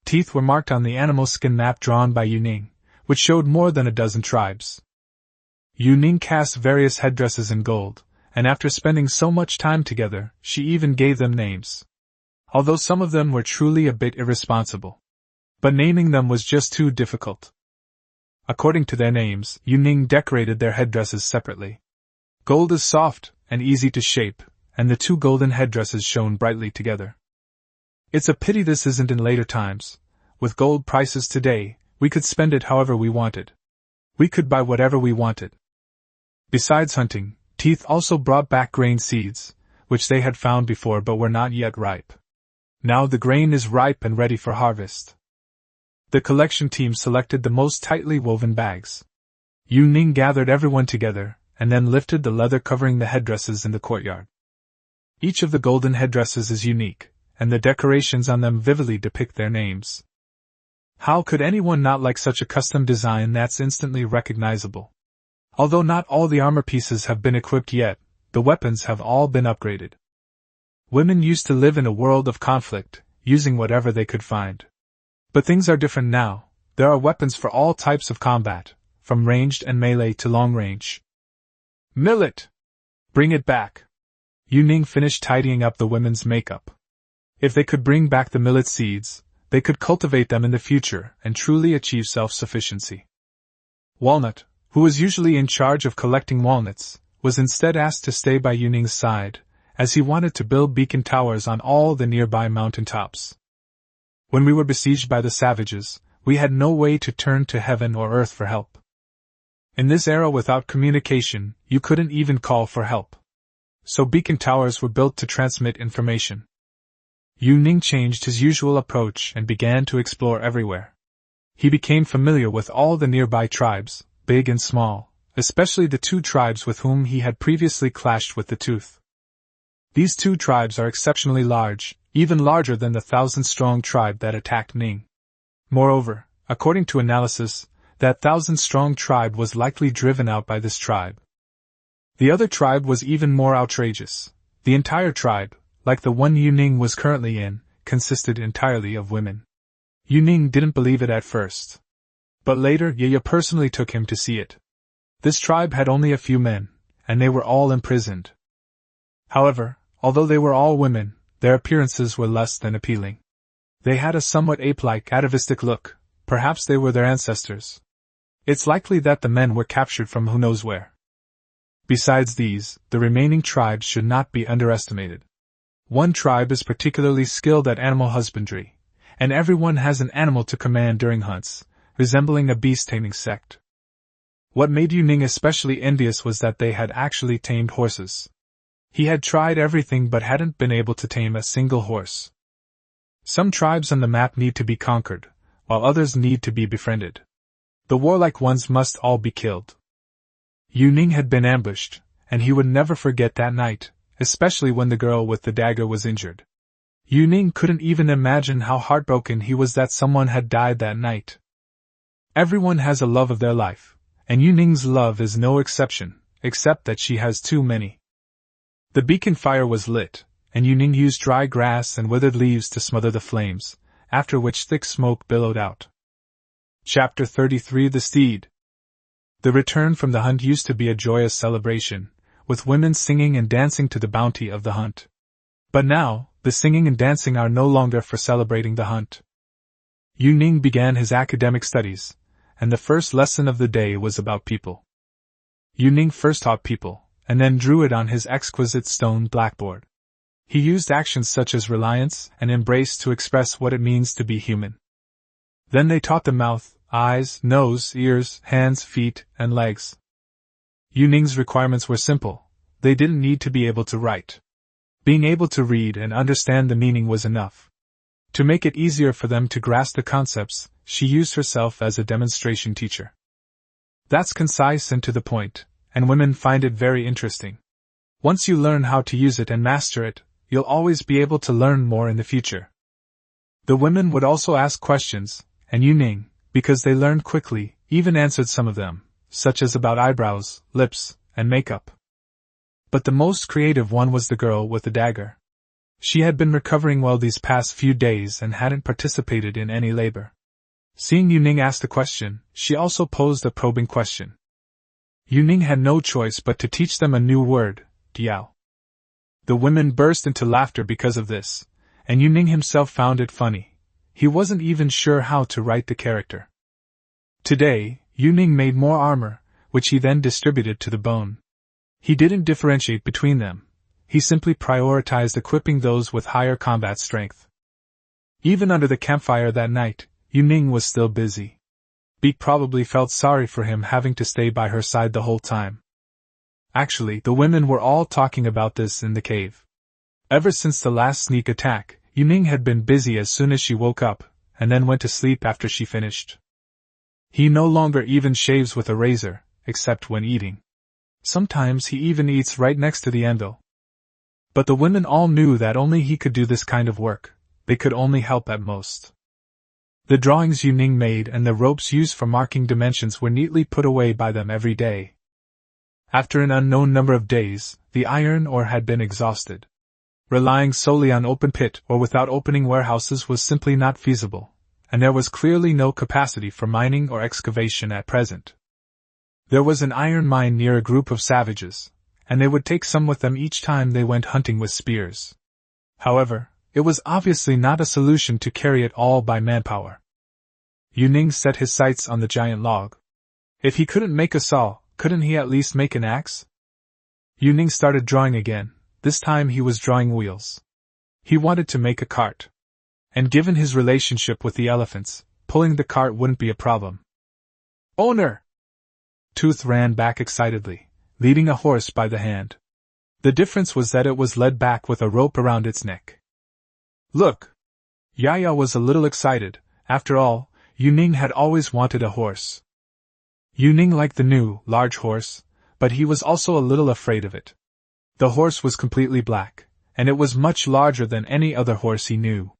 Teeth were marked on the animal skin map drawn by Yuning, which showed more than a dozen tribes. Yuning cast various headdresses in gold, and after spending so much time together, she even gave them names. Although some of them were truly a bit irresponsible. But naming them was just too difficult. According to their names, Yuning decorated their headdresses separately. Gold is soft and easy to shape, and the 2 golden headdresses shone brightly together. It's a pity this isn't in later times. With gold prices today, we could spend it however we wanted. We could buy whatever we wanted. Besides hunting, Teeth also brought back grain seeds, which they had found before but were not yet ripe. Now the grain is ripe and ready for harvest. The collection team selected the most tightly woven bags. Yu Ning gathered everyone together, and then lifted the leather covering the headdresses in the courtyard. Each of the golden headdresses is unique, and the decorations on them vividly depict their names. How could anyone not like such a custom design that's instantly recognizable? Although not all the armor pieces have been equipped yet, the weapons have all been upgraded. Women used to live in a world of conflict, using whatever they could find. But things are different now. There are weapons for all types of combat, from ranged and melee to long range. Millet! Bring it back! Yu Ning finished tidying up the women's makeup. If they could bring back the millet seeds, they could cultivate them in the future and truly achieve self-sufficiency. Walnut, who was usually in charge of collecting walnuts, was instead asked to stay by Yu Ning's side, as he wanted to build beacon towers on all the nearby mountain tops. When we were besieged by the savages, we had no way to turn to heaven or earth for help. In this era without communication, you couldn't even call for help. So beacon towers were built to transmit information. Yu Ning changed his usual approach and began to explore everywhere. He became familiar with all the nearby tribes, big and small, especially the two tribes with whom he had previously clashed with the Tooth. These two tribes are exceptionally large, even larger than the 1,000-strong tribe that attacked Ning. Moreover, according to analysis, that 1,000-strong tribe was likely driven out by this tribe. The other tribe was even more outrageous. The entire tribe, like the one Yu Ning was currently in, consisted entirely of women. Yu Ning didn't believe it at first. But later Ye personally took him to see it. This tribe had only a few men, and they were all imprisoned. However, although they were all women, their appearances were less than appealing. They had a somewhat ape-like, atavistic look. Perhaps they were their ancestors. It's likely that the men were captured from who knows where. Besides these, the remaining tribes should not be underestimated. One tribe is particularly skilled at animal husbandry, and everyone has an animal to command during hunts, resembling a beast-taming sect. What made Yu Ning especially envious was that they had actually tamed horses. He had tried everything but hadn't been able to tame a single horse. Some tribes on the map need to be conquered, while others need to be befriended. The warlike ones must all be killed. Yu Ning had been ambushed, and he would never forget that night, especially when the girl with the dagger was injured. Yu Ning couldn't even imagine how heartbroken he was that someone had died that night. Everyone has a love of their life, and Yu Ning's love is no exception, except that she has too many. The beacon fire was lit, and Yu Ning used dry grass and withered leaves to smother the flames, after which thick smoke billowed out. Chapter 33 The Steed. The return from the hunt used to be a joyous celebration, with women singing and dancing to the bounty of the hunt. But now, the singing and dancing are no longer for celebrating the hunt. Yu Ning began his academic studies, and the first lesson of the day was about people. Yu Ning first taught people, and then drew it on his exquisite stone blackboard. He used actions such as reliance and embrace to express what it means to be human. Then they taught the mouth, eyes, nose, ears, hands, feet, and legs. Yu Ning's requirements were simple. They didn't need to be able to write. Being able to read and understand the meaning was enough. To make it easier for them to grasp the concepts, she used herself as a demonstration teacher. That's concise and to the point, and women find it very interesting. Once you learn how to use it and master it, you'll always be able to learn more in the future. The women would also ask questions, and Yu Ning, because they learned quickly, even answered some of them, such as about eyebrows, lips, and makeup. But the most creative one was the girl with the dagger. She had been recovering well these past few days and hadn't participated in any labor. Seeing Yu Ning ask the question, she also posed a probing question. Yu Ning had no choice but to teach them a new word, diao. The women burst into laughter because of this, and Yu Ning himself found it funny. He wasn't even sure how to write the character. Today, Yu Ning made more armor, which he then distributed to the bone. He didn't differentiate between them. He simply prioritized equipping those with higher combat strength. Even under the campfire that night, Yu Ning was still busy. Beak probably felt sorry for him having to stay by her side the whole time. Actually, the women were all talking about this in the cave. Ever since the last sneak attack, Yuning had been busy as soon as she woke up, and then went to sleep after she finished. He no longer even shaves with a razor, except when eating. Sometimes he even eats right next to the anvil. But the women all knew that only he could do this kind of work, they could only help at most. The drawings Yuning made and the ropes used for marking dimensions were neatly put away by them every day. After an unknown number of days, the iron ore had been exhausted. Relying solely on open pit or without opening warehouses was simply not feasible, and there was clearly no capacity for mining or excavation at present. There was an iron mine near a group of savages, and they would take some with them each time they went hunting with spears. However, it was obviously not a solution to carry it all by manpower. Yuning set his sights on the giant log. If he couldn't make a saw, couldn't he at least make an axe? Yuning started drawing again. This time he was drawing wheels. He wanted to make a cart. And given his relationship with the elephants, pulling the cart wouldn't be a problem. Owner! Tooth ran back excitedly, leading a horse by the hand. The difference was that it was led back with a rope around its neck. Look! Yaya was a little excited. After all, Yuning had always wanted a horse. Yuning liked the new, large horse, but he was also a little afraid of it. The horse was completely black, and it was much larger than any other horse he knew.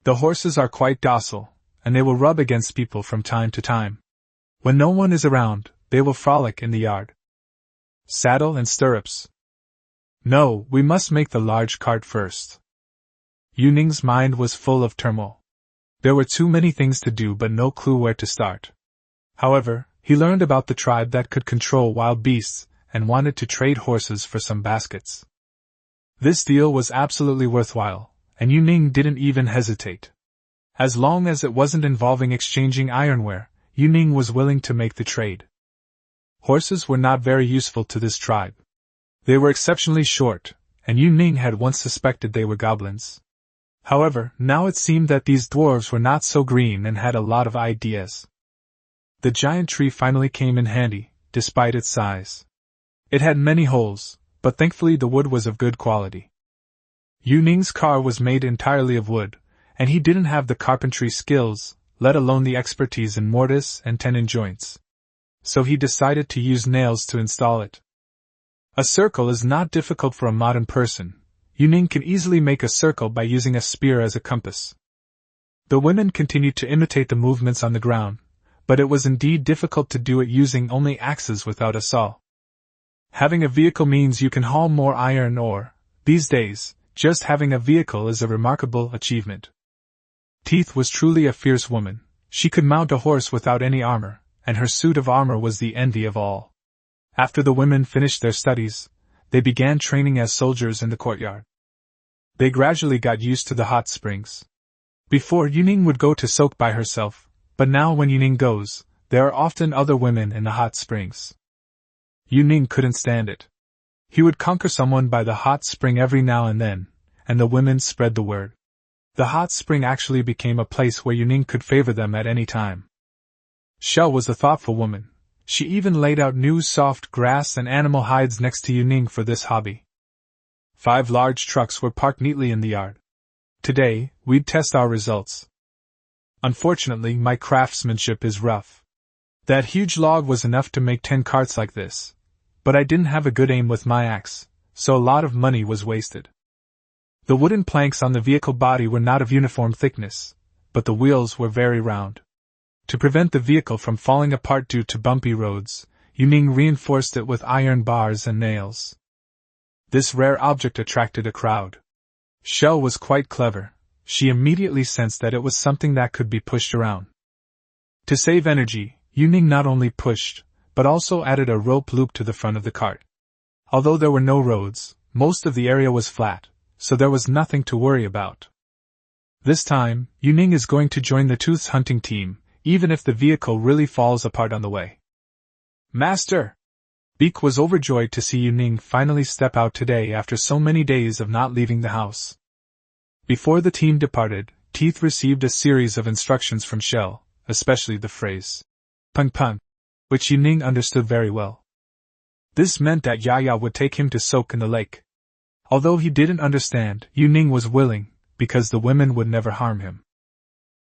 The horses are quite docile, and they will rub against people from time to time. When no one is around, they will frolic in the yard. Saddle and stirrups. No, we must make the large cart first. Yuning's mind was full of turmoil. There were too many things to do but no clue where to start. However, he learned about the tribe that could control wild beasts, and wanted to trade horses for some baskets. This deal was absolutely worthwhile, and Yuning didn't even hesitate. As long as it wasn't involving exchanging ironware, Yuning was willing to make the trade. Horses were not very useful to this tribe. They were exceptionally short, and Yuning had once suspected they were goblins. However, now it seemed that these dwarves were not so green and had a lot of ideas. The giant tree finally came in handy, despite its size. It had many holes, but thankfully the wood was of good quality. Yuning's car was made entirely of wood, and he didn't have the carpentry skills, let alone the expertise in mortise and tenon joints. So he decided to use nails to install it. A circle is not difficult for a modern person. Yuning can easily make a circle by using a spear as a compass. The women continued to imitate the movements on the ground, but it was indeed difficult to do it using only axes without a saw. Having a vehicle means you can haul more iron ore. These days, just having a vehicle is a remarkable achievement. Teeth was truly a fierce woman. She could mount a horse without any armor, and her suit of armor was the envy of all. After the women finished their studies, they began training as soldiers in the courtyard. They gradually got used to the hot springs. Before, Yuning would go to soak by herself, but now when Yuning goes, there are often other women in the hot springs. Yuning couldn't stand it. He would conquer someone by the hot spring every now and then, and the women spread the word. The hot spring actually became a place where Yuning could favor them at any time. Shell was a thoughtful woman. She even laid out new soft grass and animal hides next to Yuning for this hobby. 5 large trucks were parked neatly in the yard. Today, we'd test our results. Unfortunately, my craftsmanship is rough. That huge log was enough to make 10 carts like this, but I didn't have a good aim with my axe, so a lot of money was wasted. The wooden planks on the vehicle body were not of uniform thickness, but the wheels were very round. To prevent the vehicle from falling apart due to bumpy roads, Yuning reinforced it with iron bars and nails. This rare object attracted a crowd. Shell was quite clever. She immediately sensed that it was something that could be pushed around. To save energy, Yuning not only pushed, but also added a rope loop to the front of the cart. Although there were no roads, most of the area was flat, so there was nothing to worry about. This time, Yuning is going to join the Tooth's hunting team, even if the vehicle really falls apart on the way. Master! Beak was overjoyed to see Yuning finally step out today after so many days of not leaving the house. Before the team departed, Teeth received a series of instructions from Shell, especially the phrase, "pung pung," which Yuning understood very well. This meant that Yaya would take him to soak in the lake. Although he didn't understand, Yuning was willing, because the women would never harm him.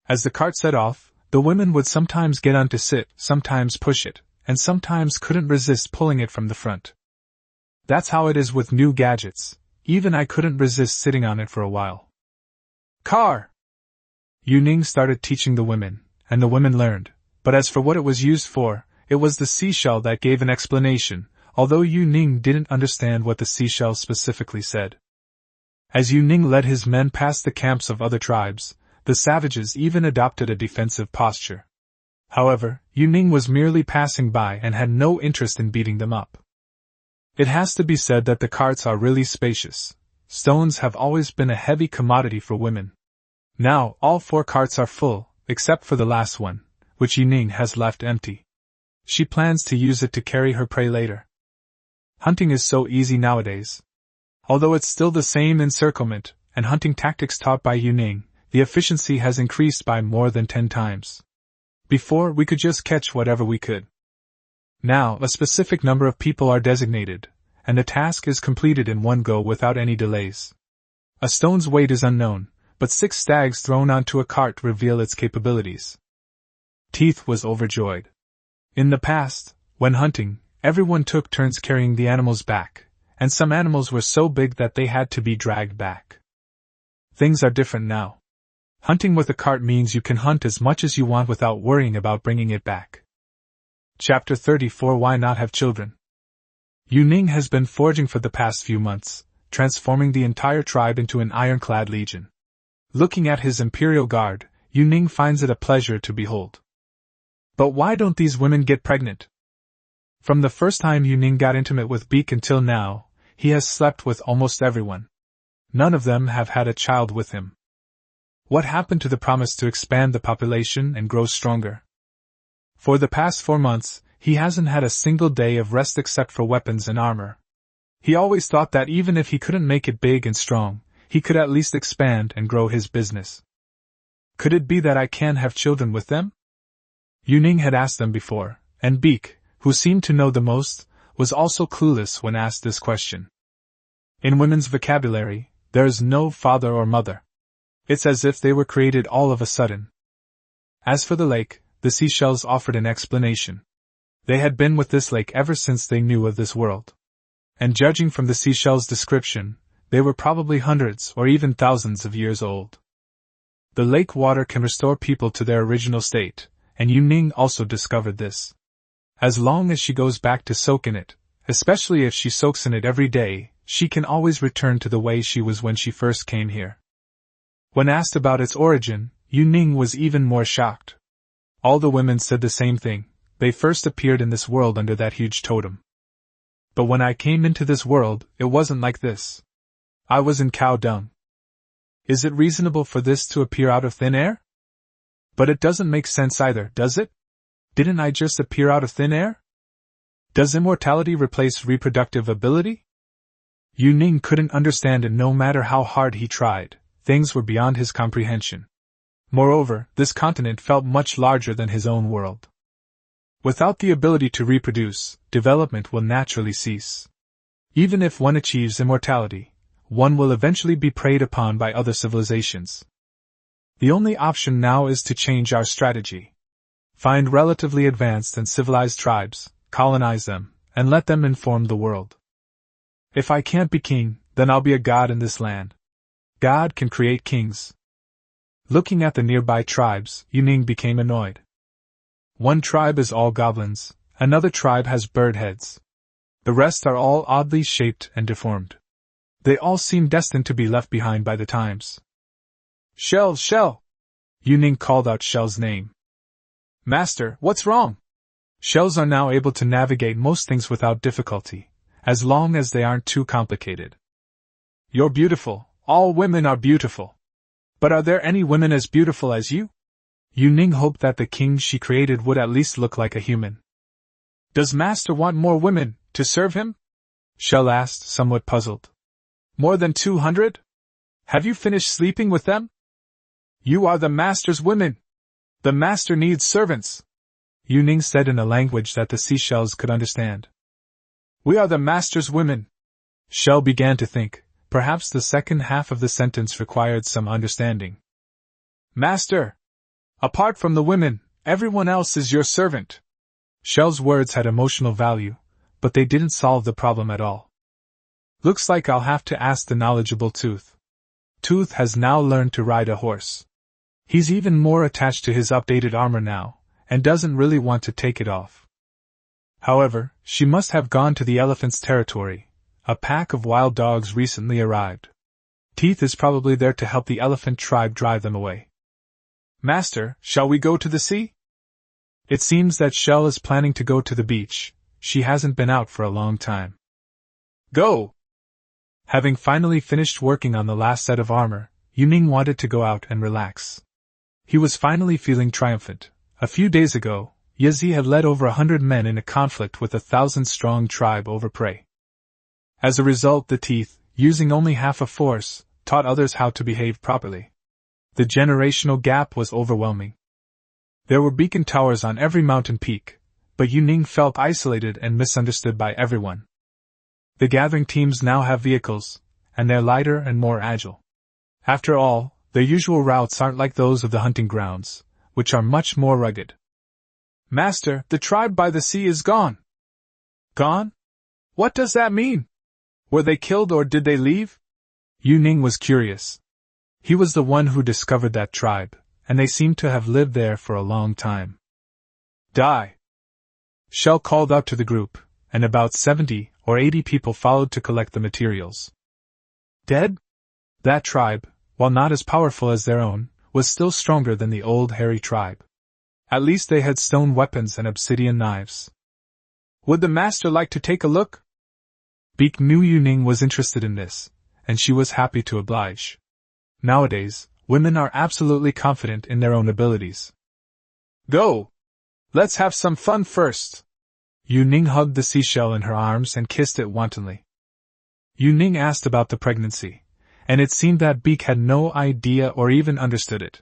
As the cart set off, the women would sometimes get on to sit, sometimes push it, and sometimes couldn't resist pulling it from the front. That's how it is with new gadgets. Even I couldn't resist sitting on it for a while. Car! Yu-Ning started teaching the women, and the women learned, but as for what it was used for, it was the seashell that gave an explanation, although Yu-Ning didn't understand what the seashell specifically said. As Yu-Ning led his men past the camps of other tribes, the savages even adopted a defensive posture. However, Yu-Ning was merely passing by and had no interest in beating them up. It has to be said that the carts are really spacious. Stones have always been a heavy commodity for women. Now, all 4 carts are full, except for the last one, which Yu-Ning has left empty. She plans to use it to carry her prey later. Hunting is so easy nowadays. Although it's still the same encirclement and hunting tactics taught by Yu-Ning, the efficiency has increased by more than 10 times. Before, we could just catch whatever we could. Now, a specific number of people are designated, and the task is completed in one go without any delays. A stone's weight is unknown, but 6 stags thrown onto a cart reveal its capabilities. Teeth was overjoyed. In the past, when hunting, everyone took turns carrying the animals back, and some animals were so big that they had to be dragged back. Things are different now. Hunting with a cart means you can hunt as much as you want without worrying about bringing it back. Chapter 34 Why Not Have Children? Yu-Ning has been foraging for the past few months, transforming the entire tribe into an ironclad legion. Looking at his imperial guard, Yu-Ning finds it a pleasure to behold. But why don't these women get pregnant? From the first time Yu-Ning got intimate with Beak until now, he has slept with almost everyone. None of them have had a child with him. What happened to the promise to expand the population and grow stronger? For the past 4 months, he hasn't had a single day of rest except for weapons and armor. He always thought that even if he couldn't make it big and strong, he could at least expand and grow his business. Could it be that I can have children with them? Yu-Ning had asked them before, and Beak, who seemed to know the most, was also clueless when asked this question. In women's vocabulary, there is no father or mother. It's as if they were created all of a sudden. As for the lake, the seashells offered an explanation. They had been with this lake ever since they knew of this world. And judging from the seashells' description, they were probably hundreds or even thousands of years old. The lake water can restore people to their original state, and Yu-Ning also discovered this. As long as she goes back to soak in it, especially if she soaks in it every day, she can always return to the way she was when she first came here. When asked about its origin, Yu-Ning was even more shocked. All the women said the same thing. They first appeared in this world under that huge totem. But when I came into this world, it wasn't like this. I was in cow dung. Is it reasonable for this to appear out of thin air? But it doesn't make sense either, does it? Didn't I just appear out of thin air? Does immortality replace reproductive ability? Yu-Ning couldn't understand, and no matter how hard he tried, things were beyond his comprehension. Moreover, this continent felt much larger than his own world. Without the ability to reproduce, development will naturally cease. Even if one achieves immortality, one will eventually be preyed upon by other civilizations. The only option now is to change our strategy. Find relatively advanced and civilized tribes, colonize them, and let them inform the world. If I can't be king, then I'll be a god in this land. God can create kings. Looking at the nearby tribes, Yu-Ning became annoyed. One tribe is all goblins, another tribe has bird heads. The rest are all oddly shaped and deformed. They all seem destined to be left behind by the times. Shell, Shell! Yu-Ning called out Shell's name. Master, what's wrong? Shells are now able to navigate most things without difficulty, as long as they aren't too complicated. You're beautiful, all women are beautiful. But are there any women as beautiful as you? Yu-Ning hoped that the king she created would at least look like a human. Does Master want more women to serve him? Shell asked, somewhat puzzled. More than 200? Have you finished sleeping with them? You are the Master's women. The Master needs servants, Yu-Ning said in a language that the seashells could understand. We are the Master's women. Shell began to think. Perhaps the second half of the sentence required some understanding. Master! Apart from the women, everyone else is your servant. Shell's words had emotional value, but they didn't solve the problem at all. Looks like I'll have to ask the knowledgeable Tooth. Tooth has now learned to ride a horse. He's even more attached to his updated armor now, and doesn't really want to take it off. However, she must have gone to the elephant's territory. A pack of wild dogs recently arrived. Teeth is probably there to help the elephant tribe drive them away. Master, shall we go to the sea? It seems that Shell is planning to go to the beach. She hasn't been out for a long time. Go! Having finally finished working on the last set of armor, Yuning wanted to go out and relax. He was finally feeling triumphant. A few days ago, Yazi had led over 100 men in a conflict with a 1,000-strong tribe over prey. As a result, the Teeth, using only half a force, taught others how to behave properly. The generational gap was overwhelming. There were beacon towers on every mountain peak, but Yuning felt isolated and misunderstood by everyone. The gathering teams now have vehicles, and they're lighter and more agile. After all, their usual routes aren't like those of the hunting grounds, which are much more rugged. Master, the tribe by the sea is gone. Gone? What does that mean? Were they killed or did they leave? Yuning was curious. He was the one who discovered that tribe, and they seemed to have lived there for a long time. Die! Shell called out to the group, and about 70 or 80 people followed to collect the materials. Dead? That tribe, while not as powerful as their own, was still stronger than the old hairy tribe. At least they had stone weapons and obsidian knives. Would the master like to take a look? Beak knew Yuning was interested in this, and she was happy to oblige. Nowadays, women are absolutely confident in their own abilities. Go! Let's have some fun first! Yuning hugged the seashell in her arms and kissed it wantonly. Yuning asked about the pregnancy, and it seemed that Beak had no idea or even understood it.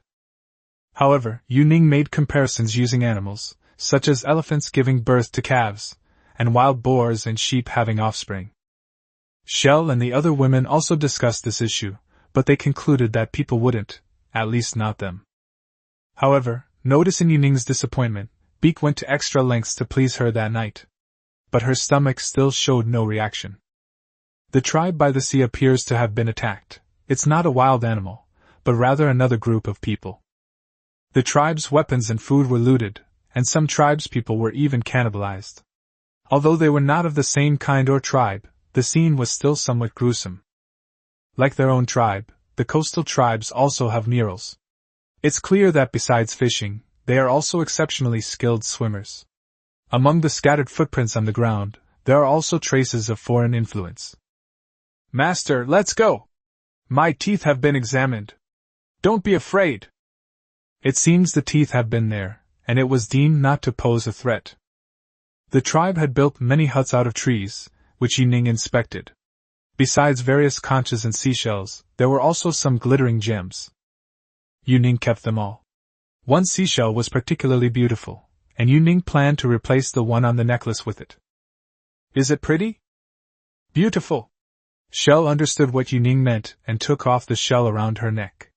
However, Yuning made comparisons using animals, such as elephants giving birth to calves, and wild boars and sheep having offspring. Shell and the other women also discussed this issue, but they concluded that people wouldn't, at least not them. However, noticing Yuning's disappointment, Beak went to extra lengths to please her that night. But her stomach still showed no reaction. The tribe by the sea appears to have been attacked. It's not a wild animal, but rather another group of people. The tribe's weapons and food were looted, and some tribespeople were even cannibalized. Although they were not of the same kind or tribe, the scene was still somewhat gruesome. Like their own tribe, the coastal tribes also have murals. It's clear that besides fishing, they are also exceptionally skilled swimmers. Among the scattered footprints on the ground, there are also traces of foreign influence. Master, let's go! My teeth have been examined. Don't be afraid. It seems the teeth have been there, and it was deemed not to pose a threat. The tribe had built many huts out of trees, which Yuning inspected. Besides various conches and seashells, there were also some glittering gems. Yuning kept them all. One seashell was particularly beautiful, and Yuning planned to replace the one on the necklace with it. Is it pretty? Beautiful. Shell understood what Yuning meant and took off the shell around her neck.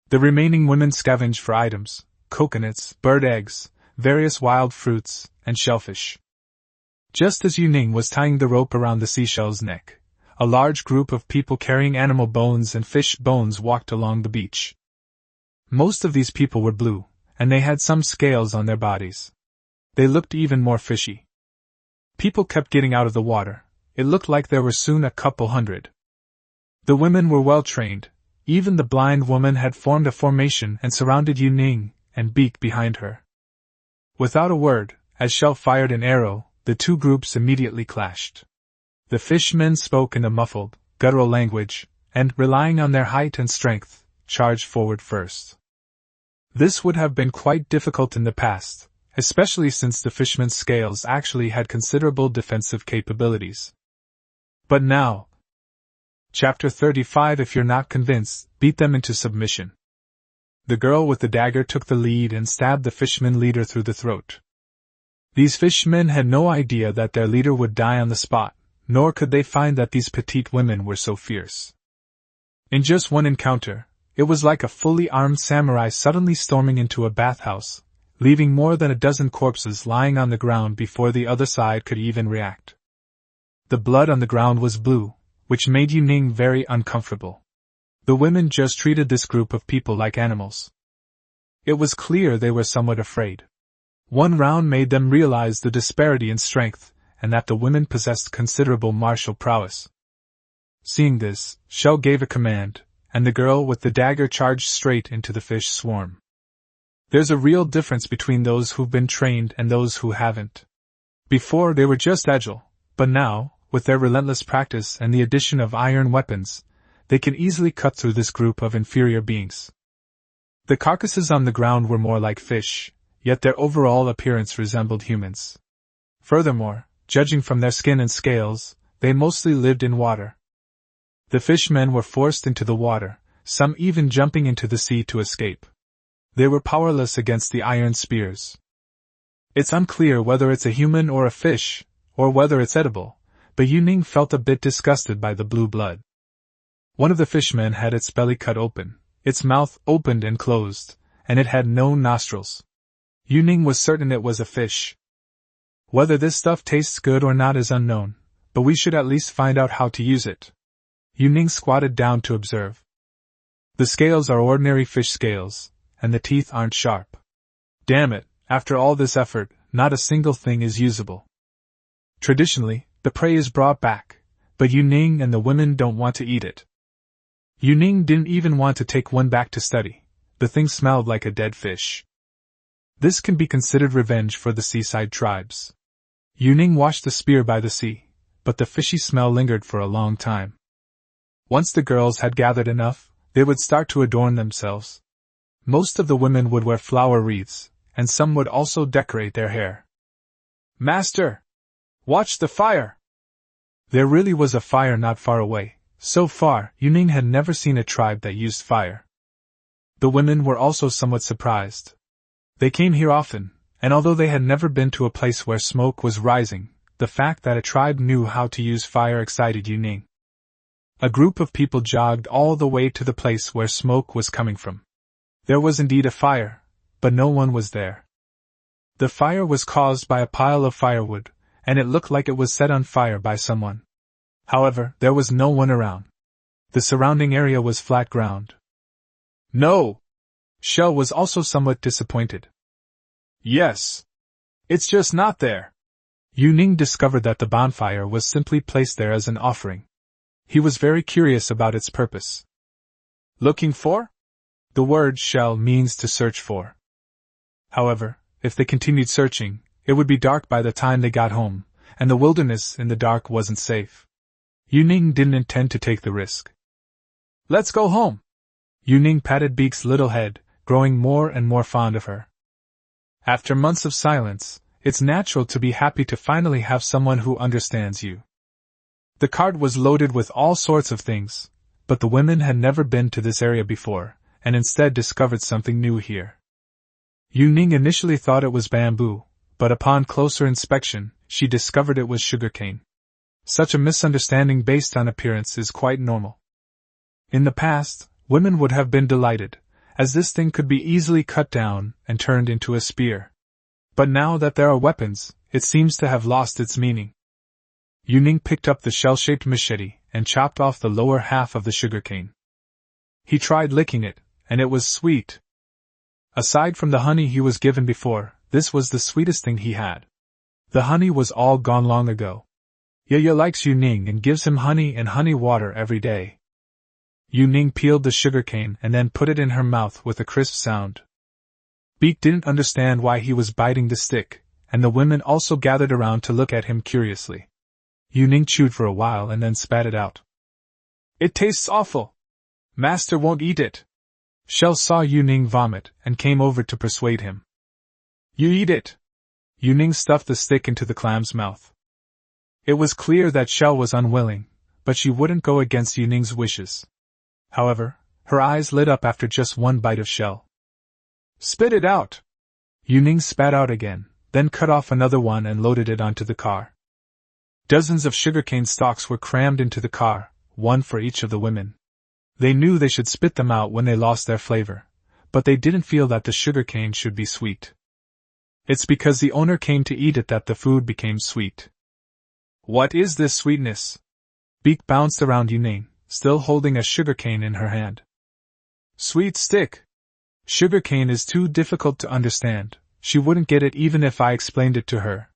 The remaining women scavenged for items, coconuts, bird eggs, various wild fruits, and shellfish. Just as Yuning was tying the rope around the seashell's neck, a large group of people carrying animal bones and fish bones walked along the beach. Most of these people were blue, and they had some scales on their bodies. They looked even more fishy. People kept getting out of the water. It looked like there were soon a couple hundred. The women were well trained. Even the blind woman had formed a formation and surrounded Yuning and Beak behind her. Without a word, as Shell fired an arrow, the two groups immediately clashed. The fishmen spoke in a muffled, guttural language, and, relying on their height and strength, charged forward first. This would have been quite difficult in the past, especially since the fishmen's scales actually had considerable defensive capabilities. But now... Chapter 35. If you're not convinced, beat them into submission. The girl with the dagger took the lead and stabbed the fishman leader through the throat. These fishmen had no idea that their leader would die on the spot, nor could they find that these petite women were so fierce. In just one encounter, it was like a fully armed samurai suddenly storming into a bathhouse, leaving more than a dozen corpses lying on the ground before the other side could even react. The blood on the ground was blue, which made Yu Ning very uncomfortable. The women just treated this group of people like animals. It was clear they were somewhat afraid. One round made them realize the disparity in strength, and that the women possessed considerable martial prowess. Seeing this, Shell gave a command, and the girl with the dagger charged straight into the fish swarm. There's a real difference between those who've been trained and those who haven't. Before they were just agile, but now, with their relentless practice and the addition of iron weapons, they can easily cut through this group of inferior beings. The carcasses on the ground were more like fish, yet their overall appearance resembled humans. Furthermore, judging from their skin and scales, they mostly lived in water. The fishmen were forced into the water, some even jumping into the sea to escape. They were powerless against the iron spears. It's unclear whether it's a human or a fish, or whether it's edible, but Yu Ning felt a bit disgusted by the blue blood. One of the fishmen had its belly cut open, its mouth opened and closed, and it had no nostrils. Yu Ning was certain it was a fish. Whether this stuff tastes good or not is unknown, but we should at least find out how to use it. Yu Ning squatted down to observe. The scales are ordinary fish scales, and the teeth aren't sharp. Damn it, after all this effort, not a single thing is usable. Traditionally, the prey is brought back, but Yu Ning and the women don't want to eat it. Yu Ning didn't even want to take one back to study. The thing smelled like a dead fish. This can be considered revenge for the seaside tribes. Yu Ning washed the spear by the sea, but the fishy smell lingered for a long time. Once the girls had gathered enough, they would start to adorn themselves. Most of the women would wear flower wreaths, and some would also decorate their hair. Master! Watch the fire! There really was a fire not far away. So far, Yu Ning had never seen a tribe that used fire. The women were also somewhat surprised. They came here often, and although they had never been to a place where smoke was rising, the fact that a tribe knew how to use fire excited Yu Ning. A group of people jogged all the way to the place where smoke was coming from. There was indeed a fire, but no one was there. The fire was caused by a pile of firewood, and it looked like it was set on fire by someone. However, there was no one around. The surrounding area was flat ground. No! Shell was also somewhat disappointed. Yes. It's just not there. Yu Ning discovered that the bonfire was simply placed there as an offering. He was very curious about its purpose. Looking for? The word shell means to search for. However, if they continued searching, it would be dark by the time they got home, and the wilderness in the dark wasn't safe. Yu Ning didn't intend to take the risk. Let's go home. Yu Ning patted Beak's little head, growing more and more fond of her. After months of silence, it's natural to be happy to finally have someone who understands you. The cart was loaded with all sorts of things, but the women had never been to this area before, and instead discovered something new here. Yu Ning initially thought it was bamboo, but upon closer inspection, she discovered it was sugarcane. Such a misunderstanding based on appearance is quite normal. In the past, women would have been delighted, as this thing could be easily cut down and turned into a spear. But now that there are weapons, it seems to have lost its meaning. Yu Ning picked up the shell-shaped machete and chopped off the lower half of the sugarcane. He tried licking it, and it was sweet. Aside from the honey he was given before, this was the sweetest thing he had. The honey was all gone long ago. Yaya likes Yu Ning and gives him honey and honey water every day. Yu Ning peeled the sugarcane and then put it in her mouth with a crisp sound. Beak didn't understand why he was biting the stick, and the women also gathered around to look at him curiously. Yu Ning chewed for a while and then spat it out. It tastes awful. Master won't eat it. Shell saw Yu Ning vomit and came over to persuade him. You eat it. Yu Ning stuffed the stick into the clam's mouth. It was clear that Shell was unwilling, but she wouldn't go against Yu Ning's wishes. However, her eyes lit up after just one bite of Shell. Spit it out. Yu Ning spat out again, then cut off another one and loaded it onto the car. Dozens of sugarcane stalks were crammed into the car, one for each of the women. They knew they should spit them out when they lost their flavor, but they didn't feel that the sugarcane should be sweet. It's because the owner came to eat it that the food became sweet. What is this sweetness? Beak bounced around Yuning, still holding a sugarcane in her hand. Sweet stick. Sugarcane is too difficult to understand. She wouldn't get it even if I explained it to her.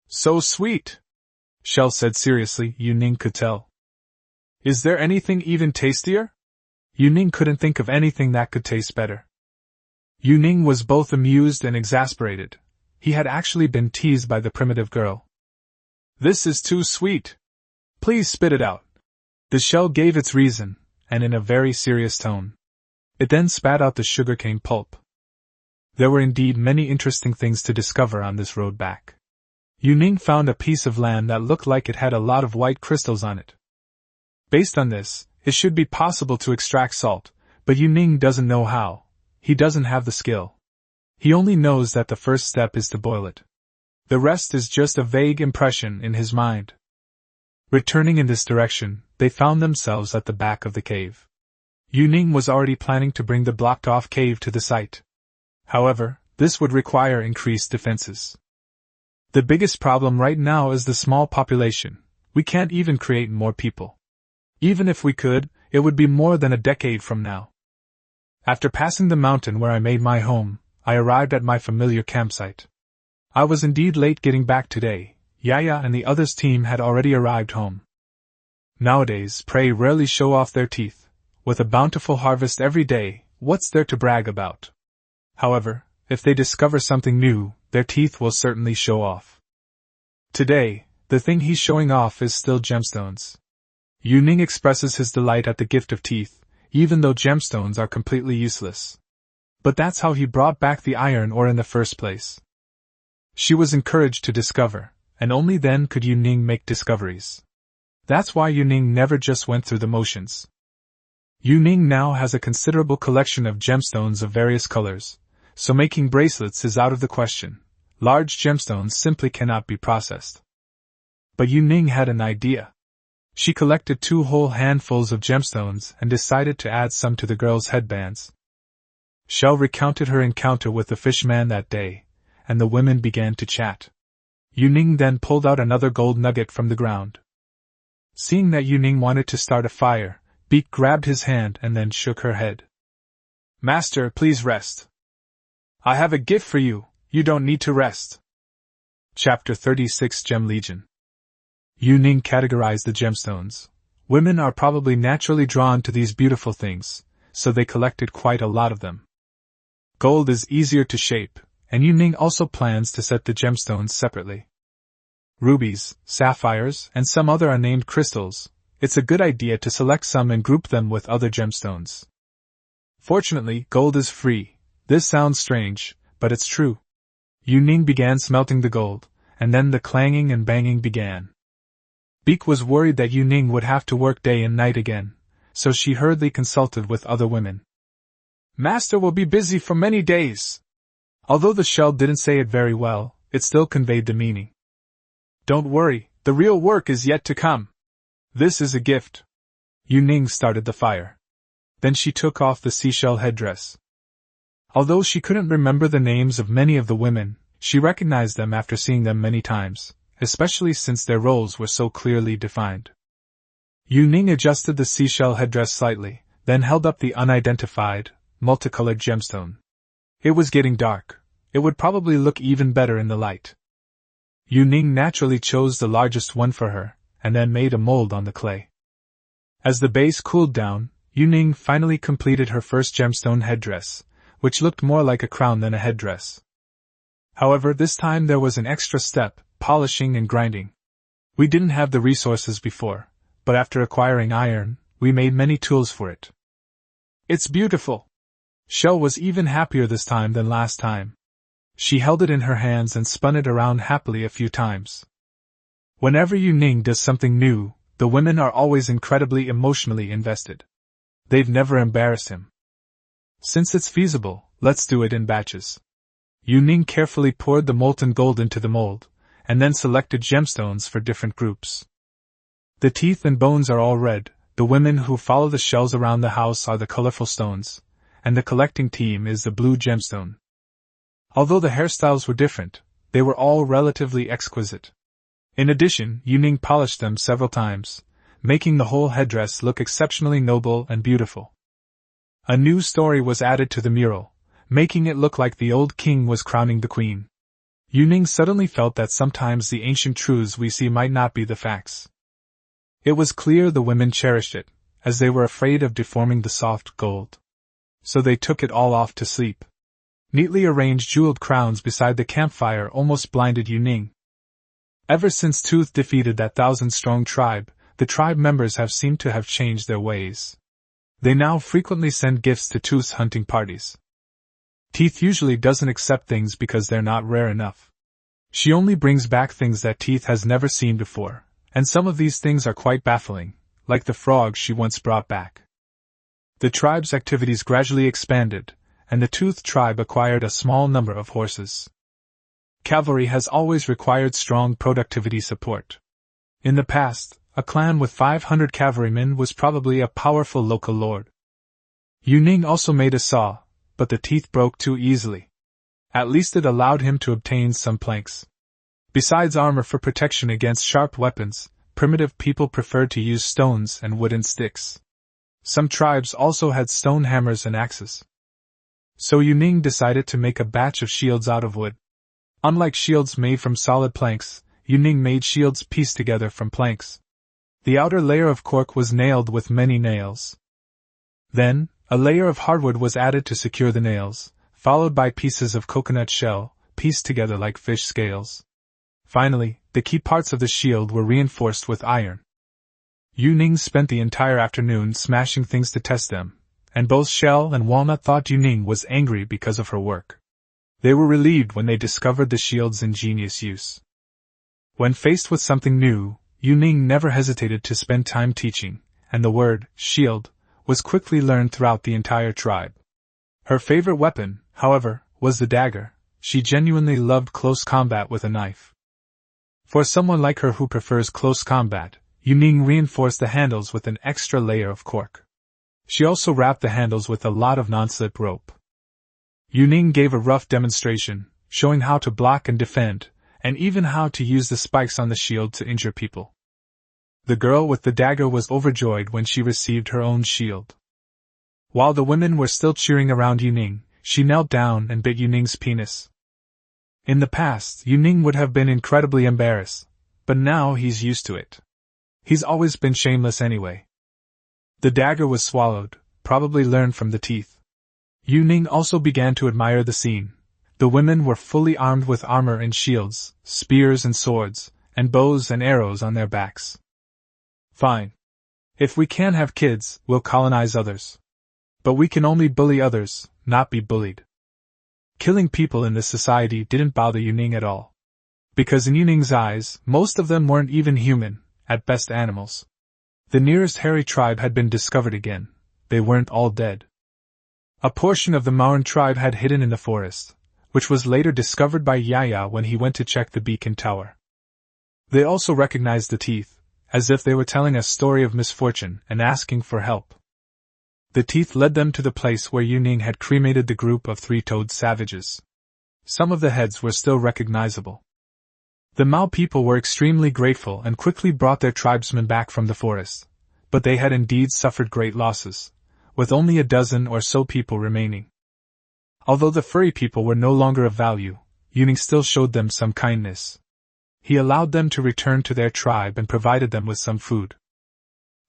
So sweet, Shell said seriously. Yuning could tell. Is there anything even tastier? Yuning couldn't think of anything that could taste better. Yuning was both amused and exasperated. He had actually been teased by the primitive girl. This is too sweet. Please spit it out. The shell gave its reason, and in a very serious tone. It then spat out the sugarcane pulp. There were indeed many interesting things to discover on this road back. Yuning found a piece of land that looked like it had a lot of white crystals on it. Based on this, it should be possible to extract salt, but Yuning doesn't know how. He doesn't have the skill. He only knows that the first step is to boil it. The rest is just a vague impression in his mind. Returning in this direction, they found themselves at the back of the cave. Yuning was already planning to bring the blocked-off cave to the site. However, this would require increased defenses. The biggest problem right now is the small population. We can't even create more people. Even if we could, it would be more than a decade from now. After passing the mountain where I made my home, I arrived at my familiar campsite. I was indeed late getting back today. Yaya and the others' team had already arrived home. Nowadays, prey rarely show off their teeth. With a bountiful harvest every day, what's there to brag about? However, if they discover something new, their teeth will certainly show off. Today, the thing he's showing off is still gemstones. Yuning expresses his delight at the gift of teeth, even though gemstones are completely useless. But that's how he brought back the iron ore in the first place. She was encouraged to discover, and only then could Yuning make discoveries. That's why Yuning never just went through the motions. Yuning now has a considerable collection of gemstones of various colors, so making bracelets is out of the question. Large gemstones simply cannot be processed. But Yuning had an idea. She collected 2 whole handfuls of gemstones and decided to add some to the girls' headbands. Shell recounted her encounter with the fishman that day, and the women began to chat. Yuning then pulled out another gold nugget from the ground. Seeing that Yuning wanted to start a fire, Beak grabbed his hand and then shook her head. Master, please rest. I have a gift for you, you don't need to rest. Chapter 36 Gem Legion. Yuning categorized the gemstones. Women are probably naturally drawn to these beautiful things, so they collected quite a lot of them. Gold is easier to shape, and Yuning also plans to set the gemstones separately. Rubies, sapphires, and some other unnamed crystals. It's a good idea to select some and group them with other gemstones. Fortunately, gold is free. This sounds strange, but it's true. Yuning began smelting the gold, and then the clanging and banging began. Beak was worried that Yuning would have to work day and night again, so she hurriedly consulted with other women. Master will be busy for many days. Although the shell didn't say it very well, it still conveyed the meaning. Don't worry, the real work is yet to come. This is a gift. Yuning started the fire. Then she took off the seashell headdress. Although she couldn't remember the names of many of the women, she recognized them after seeing them many times, especially since their roles were so clearly defined. Yuning adjusted the seashell headdress slightly, then held up the unidentified, multicolored gemstone. It was getting dark. It would probably look even better in the light. Yuning naturally chose the largest one for her, and then made a mold on the clay. As the base cooled down, Yuning finally completed her first gemstone headdress, which looked more like a crown than a headdress. However, this time there was an extra step, polishing and grinding. We didn't have the resources before, but after acquiring iron, we made many tools for it. It's beautiful. Shell was even happier this time than last time. She held it in her hands and spun it around happily a few times. Whenever Yuning does something new, the women are always incredibly emotionally invested. They've never embarrassed him. Since it's feasible, let's do it in batches. Yuning carefully poured the molten gold into the mold, and then selected gemstones for different groups. The teeth and bones are all red, the women who follow the shells around the house are the colorful stones, and the collecting team is the blue gemstone. Although the hairstyles were different, they were all relatively exquisite. In addition, Yuning polished them several times, making the whole headdress look exceptionally noble and beautiful. A new story was added to the mural, making it look like the old king was crowning the queen. Yuning suddenly felt that sometimes the ancient truths we see might not be the facts. It was clear the women cherished it, as they were afraid of deforming the soft gold. So they took it all off to sleep. Neatly arranged jeweled crowns beside the campfire almost blinded Yuning. Ever since Tooth defeated that 1,000-strong tribe, the tribe members have seemed to have changed their ways. They now frequently send gifts to Tooth's hunting parties. Teeth usually doesn't accept things because they're not rare enough. She only brings back things that Teeth has never seen before, and some of these things are quite baffling, like the frog she once brought back. The tribe's activities gradually expanded, and the Tooth tribe acquired a small number of horses. Cavalry has always required strong productivity support. In the past, a clan with 500 cavalrymen was probably a powerful local lord. Yuning also made a saw, but the teeth broke too easily. At least it allowed him to obtain some planks. Besides armor for protection against sharp weapons, primitive people preferred to use stones and wooden sticks. Some tribes also had stone hammers and axes. So Yuning decided to make a batch of shields out of wood. Unlike shields made from solid planks, Yuning made shields pieced together from planks. The outer layer of cork was nailed with many nails. Then, a layer of hardwood was added to secure the nails, followed by pieces of coconut shell, pieced together like fish scales. Finally, the key parts of the shield were reinforced with iron. Yuning spent the entire afternoon smashing things to test them, and both Shell and Walnut thought Yuning was angry because of her work. They were relieved when they discovered the shield's ingenious use. When faced with something new, Yuning never hesitated to spend time teaching, and the word, shield, was quickly learned throughout the entire tribe. Her favorite weapon, however, was the dagger. She genuinely loved close combat with a knife. For someone like her who prefers close combat, Yuning reinforced the handles with an extra layer of cork. She also wrapped the handles with a lot of non-slip rope. Yuning gave a rough demonstration, showing how to block and defend, and even how to use the spikes on the shield to injure people. The girl with the dagger was overjoyed when she received her own shield. While the women were still cheering around Yuning, she knelt down and bit Yuning's penis. In the past, Yuning would have been incredibly embarrassed, but now he's used to it. He's always been shameless anyway. The dagger was swallowed, probably learned from the teeth. Yuning also began to admire the scene. The women were fully armed with armor and shields, spears and swords, and bows and arrows on their backs. Fine. If we can't have kids, we'll colonize others. But we can only bully others, not be bullied. Killing people in this society didn't bother Yuning at all. Because in Yuning's eyes, most of them weren't even human, at best animals. The nearest hairy tribe had been discovered again. They weren't all dead. A portion of the Maoran tribe had hidden in the forest, which was later discovered by Yaya when he went to check the beacon tower. They also recognized the teeth, as if they were telling a story of misfortune and asking for help. The teeth led them to the place where Yuning had cremated the group of three-toed savages. Some of the heads were still recognizable. The Mao people were extremely grateful and quickly brought their tribesmen back from the forest, but they had indeed suffered great losses, with only a dozen or so people remaining. Although the furry people were no longer of value, Yuning still showed them some kindness. He allowed them to return to their tribe and provided them with some food.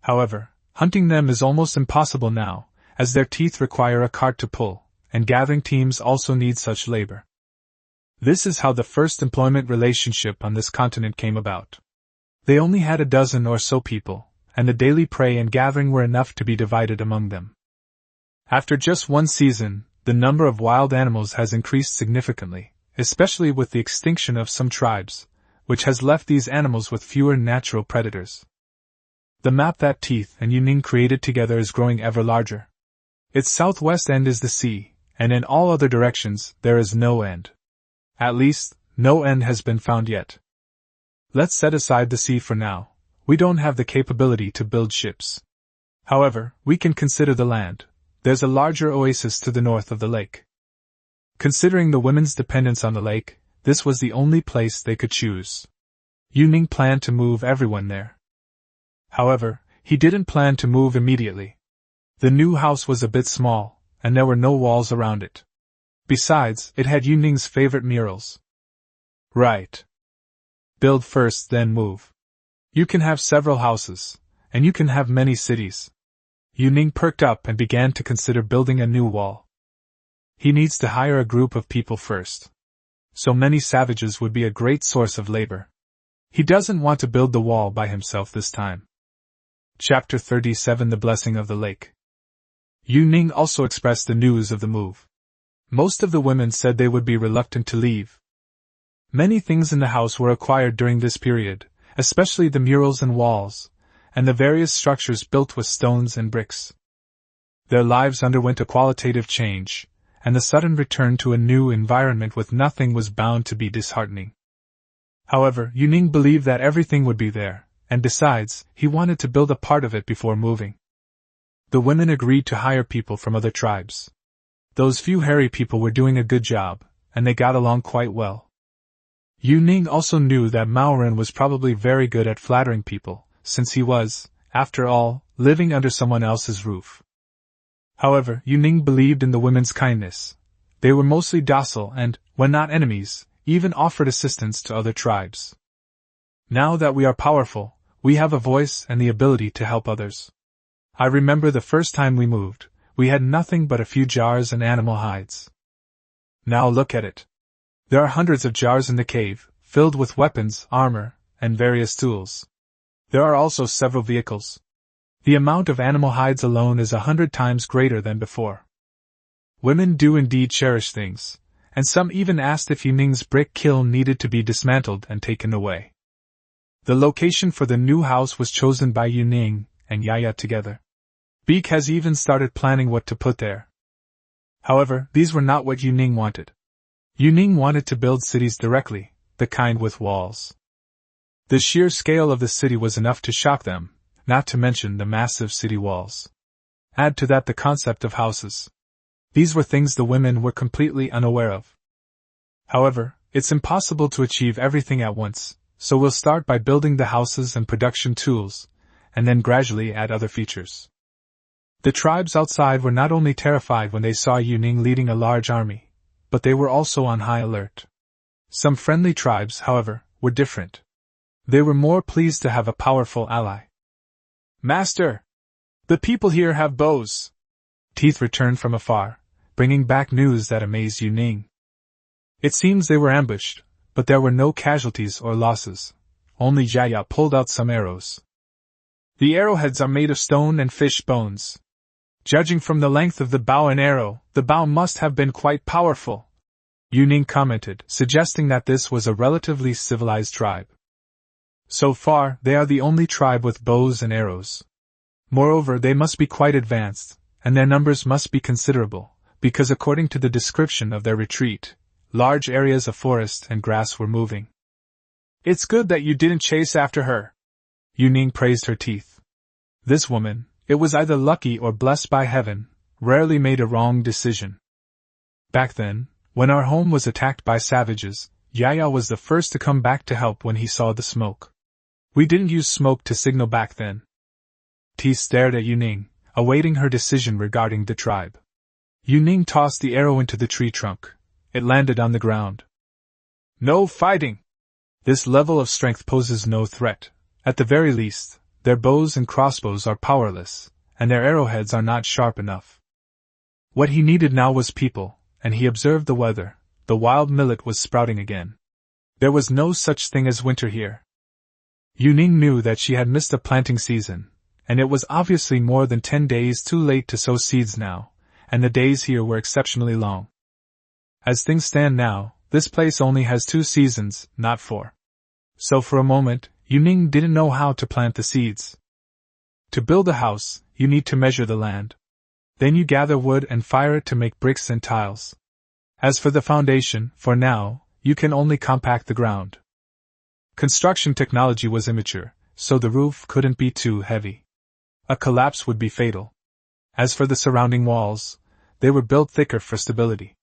However, hunting them is almost impossible now, as their teeth require a cart to pull, and gathering teams also need such labor. This is how the first employment relationship on this continent came about. They only had a dozen or so people, and the daily prey and gathering were enough to be divided among them. After just one season, the number of wild animals has increased significantly, especially with the extinction of some tribes, which has left these animals with fewer natural predators. The map that Teeth and Yuning created together is growing ever larger. Its southwest end is the sea, and in all other directions there is no end. At least, no end has been found yet. Let's set aside the sea for now. We don't have the capability to build ships. However, we can consider the land. There's a larger oasis to the north of the lake. Considering the women's dependence on the lake, this was the only place they could choose. Yuning planned to move everyone there. However, he didn't plan to move immediately. The new house was a bit small, and there were no walls around it. Besides, it had Yuning's favorite murals. Right. Build first, then move. You can have several houses, and you can have many cities. Yuning perked up and began to consider building a new wall. He needs to hire a group of people first. So many savages would be a great source of labor. He doesn't want to build the wall by himself this time. Chapter 37 The Blessing of the Lake. Yuning also expressed the news of the move. Most of the women said they would be reluctant to leave. Many things in the house were acquired during this period, especially the murals and walls, and the various structures built with stones and bricks. Their lives underwent a qualitative change, and the sudden return to a new environment with nothing was bound to be disheartening. However, Yuning believed that everything would be there, and besides, he wanted to build a part of it before moving. The women agreed to hire people from other tribes. Those few hairy people were doing a good job, and they got along quite well. Yuning also knew that Maoren was probably very good at flattering people, since he was, after all, living under someone else's roof. However, Yuning believed in the women's kindness. They were mostly docile and, when not enemies, even offered assistance to other tribes. Now that we are powerful, we have a voice and the ability to help others. I remember the first time we moved, we had nothing but a few jars and animal hides. Now look at it. There are hundreds of jars in the cave, filled with weapons, armor, and various tools. There are also several vehicles. The amount of animal hides alone is 100 times greater than before. Women do indeed cherish things, and some even asked if Yuning's brick kiln needed to be dismantled and taken away. The location for the new house was chosen by Yuning and Yaya together. Beak has even started planning what to put there. However, these were not what Yuning wanted. Yuning wanted to build cities directly, the kind with walls. The sheer scale of the city was enough to shock them, not to mention the massive city walls. Add to that the concept of houses. These were things the women were completely unaware of. However, it's impossible to achieve everything at once, so we'll start by building the houses and production tools, and then gradually add other features. The tribes outside were not only terrified when they saw Yuning leading a large army, but they were also on high alert. Some friendly tribes, however, were different. They were more pleased to have a powerful ally. Master! The people here have bows! Teeth returned from afar, bringing back news that amazed Yuning. It seems they were ambushed, but there were no casualties or losses. Only Jaya pulled out some arrows. The arrowheads are made of stone and fish bones. Judging from the length of the bow and arrow, the bow must have been quite powerful, Yuning commented, suggesting that this was a relatively civilized tribe. So far, they are the only tribe with bows and arrows. Moreover, they must be quite advanced, and their numbers must be considerable, because according to the description of their retreat, large areas of forest and grass were moving. It's good that you didn't chase after her. Yuning praised her teeth. This woman, it was either lucky or blessed by heaven, rarely made a wrong decision. Back then, when our home was attacked by savages, Yaya was the first to come back to help when he saw the smoke. We didn't use smoke to signal back then. T stared at Yuning, awaiting her decision regarding the tribe. Yuning tossed the arrow into the tree trunk. It landed on the ground. No fighting! This level of strength poses no threat. At the very least, their bows and crossbows are powerless, and their arrowheads are not sharp enough. What he needed now was people, and he observed the weather. The wild millet was sprouting again. There was no such thing as winter here. Yuning knew that she had missed a planting season, and it was obviously more than 10 days too late to sow seeds now, and the days here were exceptionally long. As things stand now, this place only has 2 seasons, not 4. So for a moment, Yuning didn't know how to plant the seeds. To build a house, you need to measure the land. Then you gather wood and fire it to make bricks and tiles. As for the foundation, for now, you can only compact the ground. Construction technology was immature, so the roof couldn't be too heavy. A collapse would be fatal. As for the surrounding walls, they were built thicker for stability.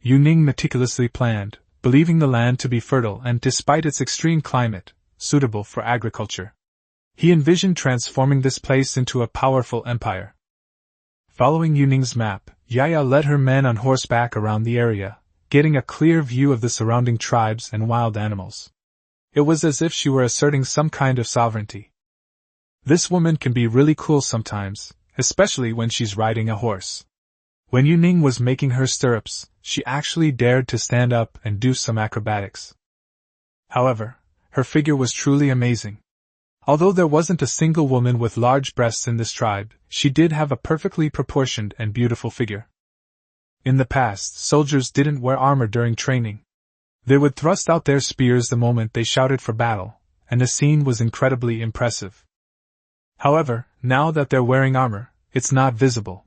Yu Ning meticulously planned, believing the land to be fertile and, despite its extreme climate, suitable for agriculture. He envisioned transforming this place into a powerful empire. Following Yu Ning's map, Yaya led her men on horseback around the area, getting a clear view of the surrounding tribes and wild animals. It was as if she were asserting some kind of sovereignty. This woman can be really cool sometimes, especially when she's riding a horse. When Yu Ning was making her stirrups, she actually dared to stand up and do some acrobatics. However, her figure was truly amazing. Although there wasn't a single woman with large breasts in this tribe, she did have a perfectly proportioned and beautiful figure. In the past, soldiers didn't wear armor during training. They would thrust out their spears the moment they shouted for battle, and the scene was incredibly impressive. However, now that they're wearing armor, it's not visible.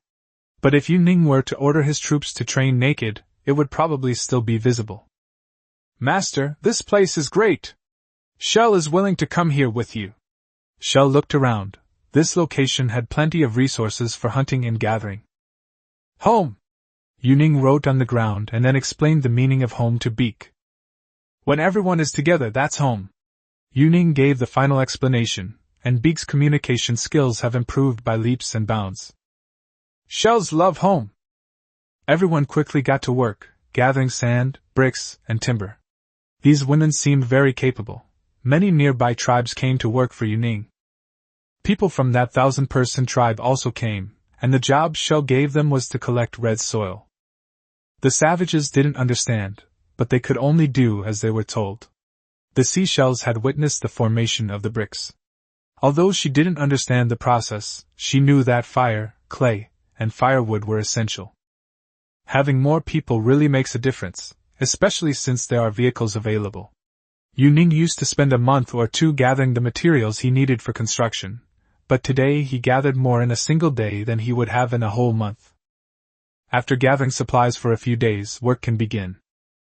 But if Yu Ning were to order his troops to train naked, it would probably still be visible. Master, this place is great. Shell is willing to come here with you. Shell looked around. This location had plenty of resources for hunting and gathering. Home! Yu Ning wrote on the ground and then explained the meaning of home to Beak. When everyone is together, that's home. Yu Ning gave the final explanation, and Beak's communication skills have improved by leaps and bounds. Shells love home. Everyone quickly got to work, gathering sand, bricks, and timber. These women seemed very capable. Many nearby tribes came to work for Yu Ning. People from that 1,000-person tribe also came, and the job Shell gave them was to collect red soil. The savages didn't understand, but they could only do as they were told. The seashells had witnessed the formation of the bricks. Although she didn't understand the process, she knew that fire, clay, and firewood were essential. Having more people really makes a difference, especially since there are vehicles available. Yu Ning used to spend a month or two gathering the materials he needed for construction, but today he gathered more in a single day than he would have in a whole month. After gathering supplies for a few days, work can begin.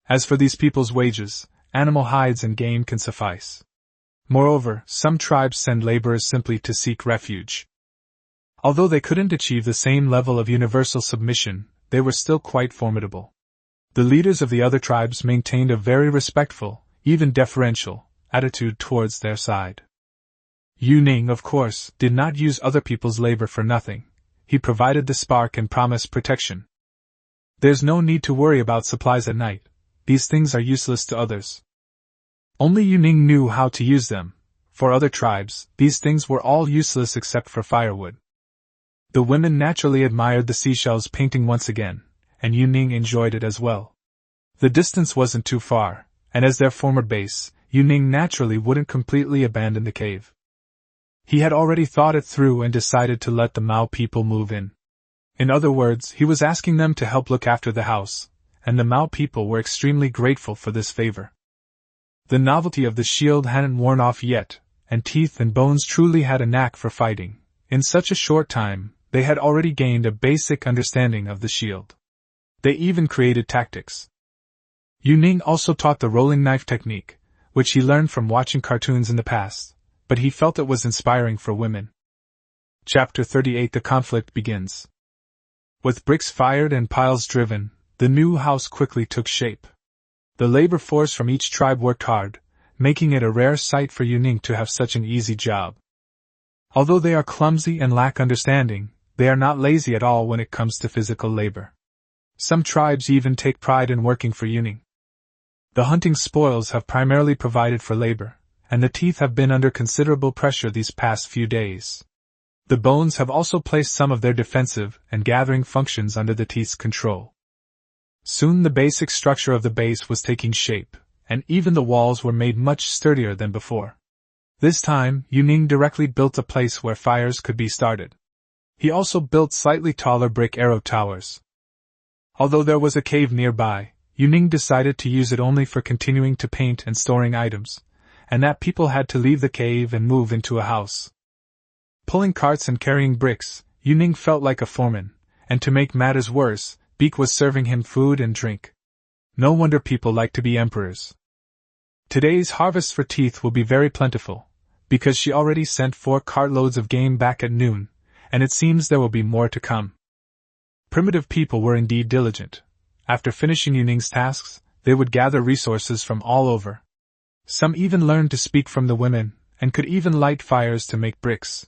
As for these people's wages, animal hides and game can suffice. Moreover, some tribes send laborers simply to seek refuge. Although they couldn't achieve the same level of universal submission, they were still quite formidable. The leaders of the other tribes maintained a very respectful, even deferential, attitude towards their side. Yu Ning, of course, did not use other people's labor for nothing. He provided the spark and promised protection. There's no need to worry about supplies at night. These things are useless to others. Only Yu Ning knew how to use them. For other tribes, these things were all useless except for firewood. The women naturally admired the seashells painting once again, and Yu Ning enjoyed it as well. The distance wasn't too far, and as their former base, Yu Ning naturally wouldn't completely abandon the cave. He had already thought it through and decided to let the Mao people move in. In other words, he was asking them to help look after the house, and the Mao people were extremely grateful for this favor. The novelty of the shield hadn't worn off yet, and Teeth and Bones truly had a knack for fighting. In such a short time, they had already gained a basic understanding of the shield. They even created tactics. Yu Ning also taught the rolling knife technique, which he learned from watching cartoons in the past, but he felt it was inspiring for women. Chapter 38 The conflict begins. With bricks fired and piles driven, the new house quickly took shape. The labor force from each tribe worked hard, making it a rare sight for Yu Ning to have such an easy job. Although they are clumsy and lack understanding, they are not lazy at all when it comes to physical labor. Some tribes even take pride in working for Yu Ning. The hunting spoils have primarily provided for labor, and the Teeth have been under considerable pressure these past few days. The Bones have also placed some of their defensive and gathering functions under the Teeth's control. Soon the basic structure of the base was taking shape, and even the walls were made much sturdier than before. This time, Yu Ning directly built a place where fires could be started. He also built slightly taller brick arrow towers. Although there was a cave nearby, Yu Ning decided to use it only for continuing to paint and storing items, and that people had to leave the cave and move into a house. Pulling carts and carrying bricks, Yu Ning felt like a foreman, and to make matters worse, Beak was serving him food and drink. No wonder people like to be emperors. Today's harvest for teeth will be very plentiful, because she already sent 4 cartloads of game back at noon, and it seems there will be more to come. Primitive people were indeed diligent. After finishing Yuning's tasks, they would gather resources from all over. Some even learned to speak from the women, and could even light fires to make bricks.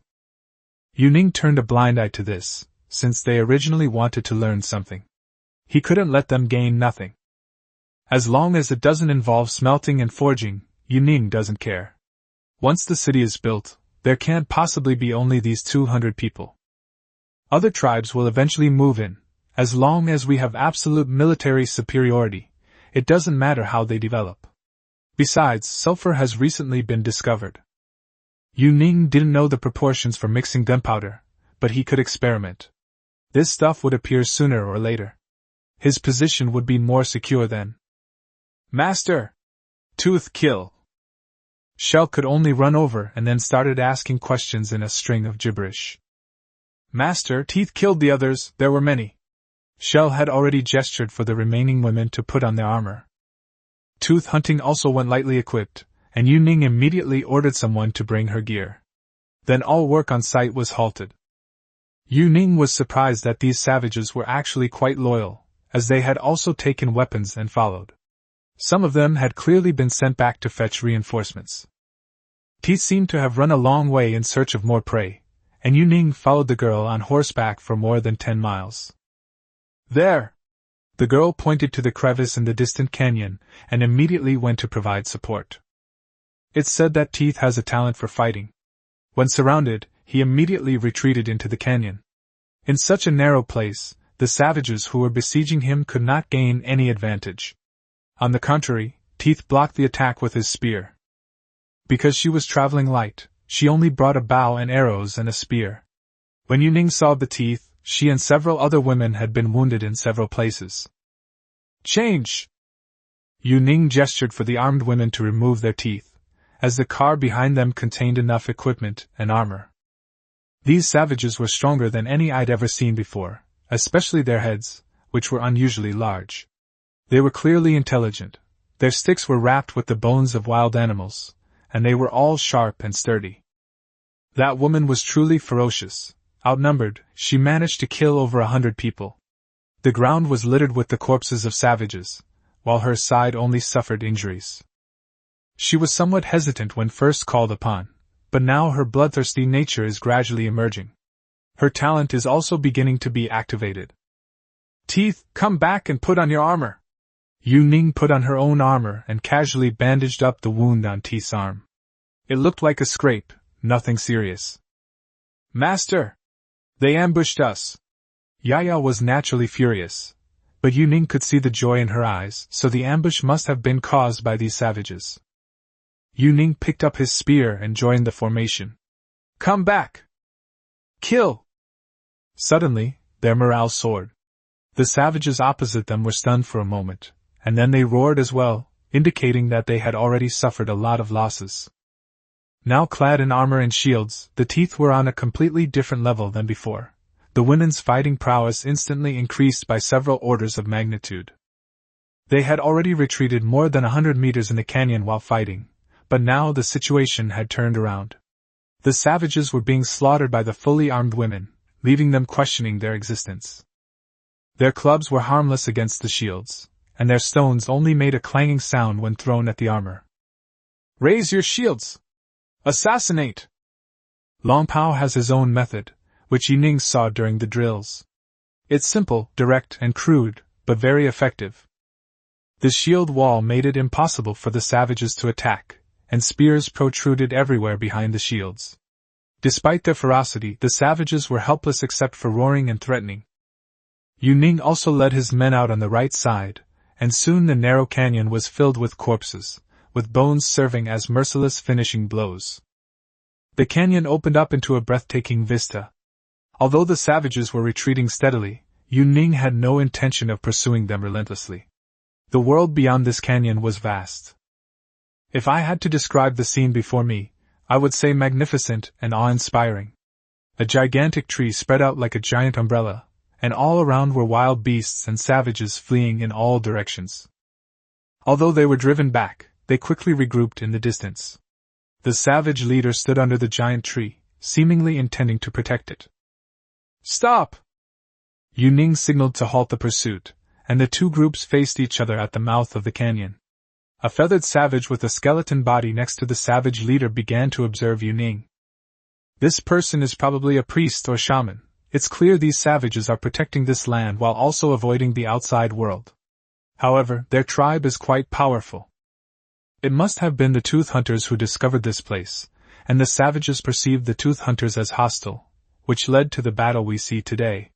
Yuning turned a blind eye to this, since they originally wanted to learn something. He couldn't let them gain nothing. As long as it doesn't involve smelting and forging, Yuning doesn't care. Once the city is built, there can't possibly be only these 200 people. Other tribes will eventually move in. As long as we have absolute military superiority, it doesn't matter how they develop. Besides, sulfur has recently been discovered. Yuning didn't know the proportions for mixing gunpowder, but he could experiment. This stuff would appear sooner or later. His position would be more secure then. Master! Tooth kill! Shell could only run over and then started asking questions in a string of gibberish. Master, Teeth killed the others, there were many. Shell had already gestured for the remaining women to put on their armor. Tooth hunting also went lightly equipped, and Yuning immediately ordered someone to bring her gear. Then all work on site was halted. Yuning was surprised that these savages were actually quite loyal, as they had also taken weapons and followed. Some of them had clearly been sent back to fetch reinforcements. Teeth seemed to have run a long way in search of more prey, and Yuning followed the girl on horseback for more than 10 miles. There! The girl pointed to the crevice in the distant canyon, and immediately went to provide support. It's said that Teeth has a talent for fighting. When surrounded, he immediately retreated into the canyon. In such a narrow place, the savages who were besieging him could not gain any advantage. On the contrary, Teeth blocked the attack with his spear. Because she was traveling light, she only brought a bow and arrows and a spear. When Yuning saw the Teeth, she and several other women had been wounded in several places. Change! Yuning gestured for the armed women to remove their teeth, as the car behind them contained enough equipment and armor. These savages were stronger than any I'd ever seen before, especially their heads, which were unusually large. They were clearly intelligent. Their sticks were wrapped with the bones of wild animals, and they were all sharp and sturdy. That woman was truly ferocious. Outnumbered, she managed to kill over 100 people. The ground was littered with the corpses of savages, while her side only suffered injuries. She was somewhat hesitant when first called upon, but now her bloodthirsty nature is gradually emerging. Her talent is also beginning to be activated. Teeth, come back and put on your armor! Yuning put on her own armor and casually bandaged up the wound on Teeth's arm. It looked like a scrape, nothing serious. Master! They ambushed us! Yaya was naturally furious, but Yuning could see the joy in her eyes, so the ambush must have been caused by these savages. Yuning picked up his spear and joined the formation. Come back! Kill! Suddenly, their morale soared. The savages opposite them were stunned for a moment, and then they roared as well, indicating that they had already suffered a lot of losses. Now clad in armor and shields, the Teeth were on a completely different level than before. The women's fighting prowess instantly increased by several orders of magnitude. They had already retreated more than 100 meters in the canyon while fighting, but now the situation had turned around. The savages were being slaughtered by the fully armed women, leaving them questioning their existence. Their clubs were harmless against the shields, and their stones only made a clanging sound when thrown at the armor. Raise your shields! Assassinate! Long Pao has his own method, which Yuning saw during the drills. It's simple, direct, and crude, but very effective. The shield wall made it impossible for the savages to attack, and spears protruded everywhere behind the shields. Despite their ferocity, the savages were helpless except for roaring and threatening. Yuning also led his men out on the right side, and soon the narrow canyon was filled with corpses, with bones serving as merciless finishing blows. The canyon opened up into a breathtaking vista. Although the savages were retreating steadily, Yuning had no intention of pursuing them relentlessly. The world beyond this canyon was vast. If I had to describe the scene before me, I would say magnificent and awe-inspiring. A gigantic tree spread out like a giant umbrella, and all around were wild beasts and savages fleeing in all directions. Although they were driven back, they quickly regrouped in the distance. The savage leader stood under the giant tree, seemingly intending to protect it. "Stop!" Yu Ning signaled to halt the pursuit, and the two groups faced each other at the mouth of the canyon. A feathered savage with a skeleton body next to the savage leader began to observe Yu Ning. "This person is probably a priest or shaman. It's clear these savages are protecting this land while also avoiding the outside world. However, their tribe is quite powerful. It must have been the tooth hunters who discovered this place, and the savages perceived the tooth hunters as hostile, which led to the battle we see today.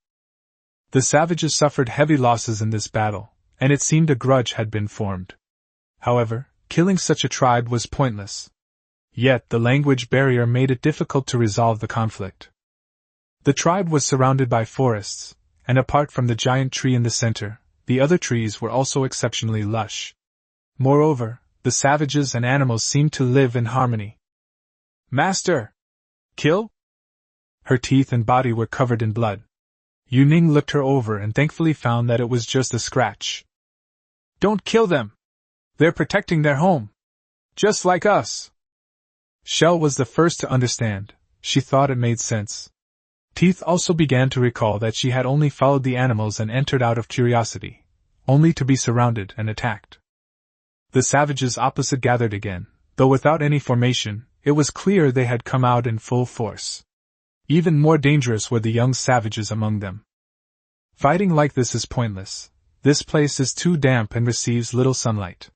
The savages suffered heavy losses in this battle, and it seemed a grudge had been formed. However, killing such a tribe was pointless. Yet the language barrier made it difficult to resolve the conflict. The tribe was surrounded by forests, and apart from the giant tree in the center, the other trees were also exceptionally lush. Moreover, the savages and animals seemed to live in harmony. "Master! Kill?" Her teeth and body were covered in blood. Yu Ning looked her over and thankfully found that it was just a scratch. "Don't kill them! They're protecting their home! Just like us!" Shell was the first to understand. She thought it made sense. Teeth also began to recall that she had only followed the animals and entered out of curiosity, only to be surrounded and attacked. The savages opposite gathered again, though without any formation. It was clear they had come out in full force. Even more dangerous were the young savages among them. "Fighting like this is pointless. This place is too damp and receives little sunlight.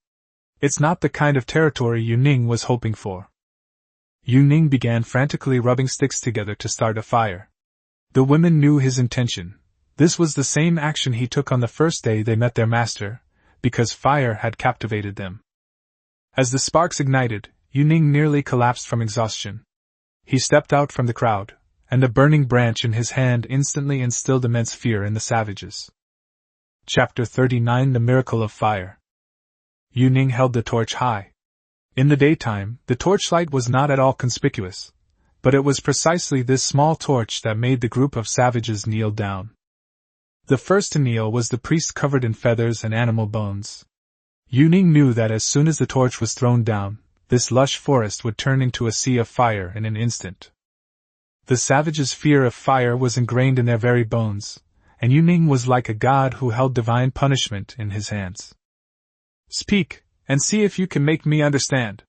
It's not the kind of territory Yu Ning was hoping for." Yu Ning began frantically rubbing sticks together to start a fire. The women knew his intention. This was the same action he took on the first day they met their master, because fire had captivated them. As the sparks ignited, Yu Ning nearly collapsed from exhaustion. He stepped out from the crowd, and the burning branch in his hand instantly instilled immense fear in the savages. Chapter 39: The Miracle of Fire. Yu Ning held the torch high. In the daytime, the torchlight was not at all conspicuous, but it was precisely this small torch that made the group of savages kneel down. The first to kneel was the priest covered in feathers and animal bones. Yu Ning knew that as soon as the torch was thrown down, this lush forest would turn into a sea of fire in an instant. The savages' fear of fire was ingrained in their very bones, and Yu Ning was like a god who held divine punishment in his hands. "Speak, and see if you can make me understand."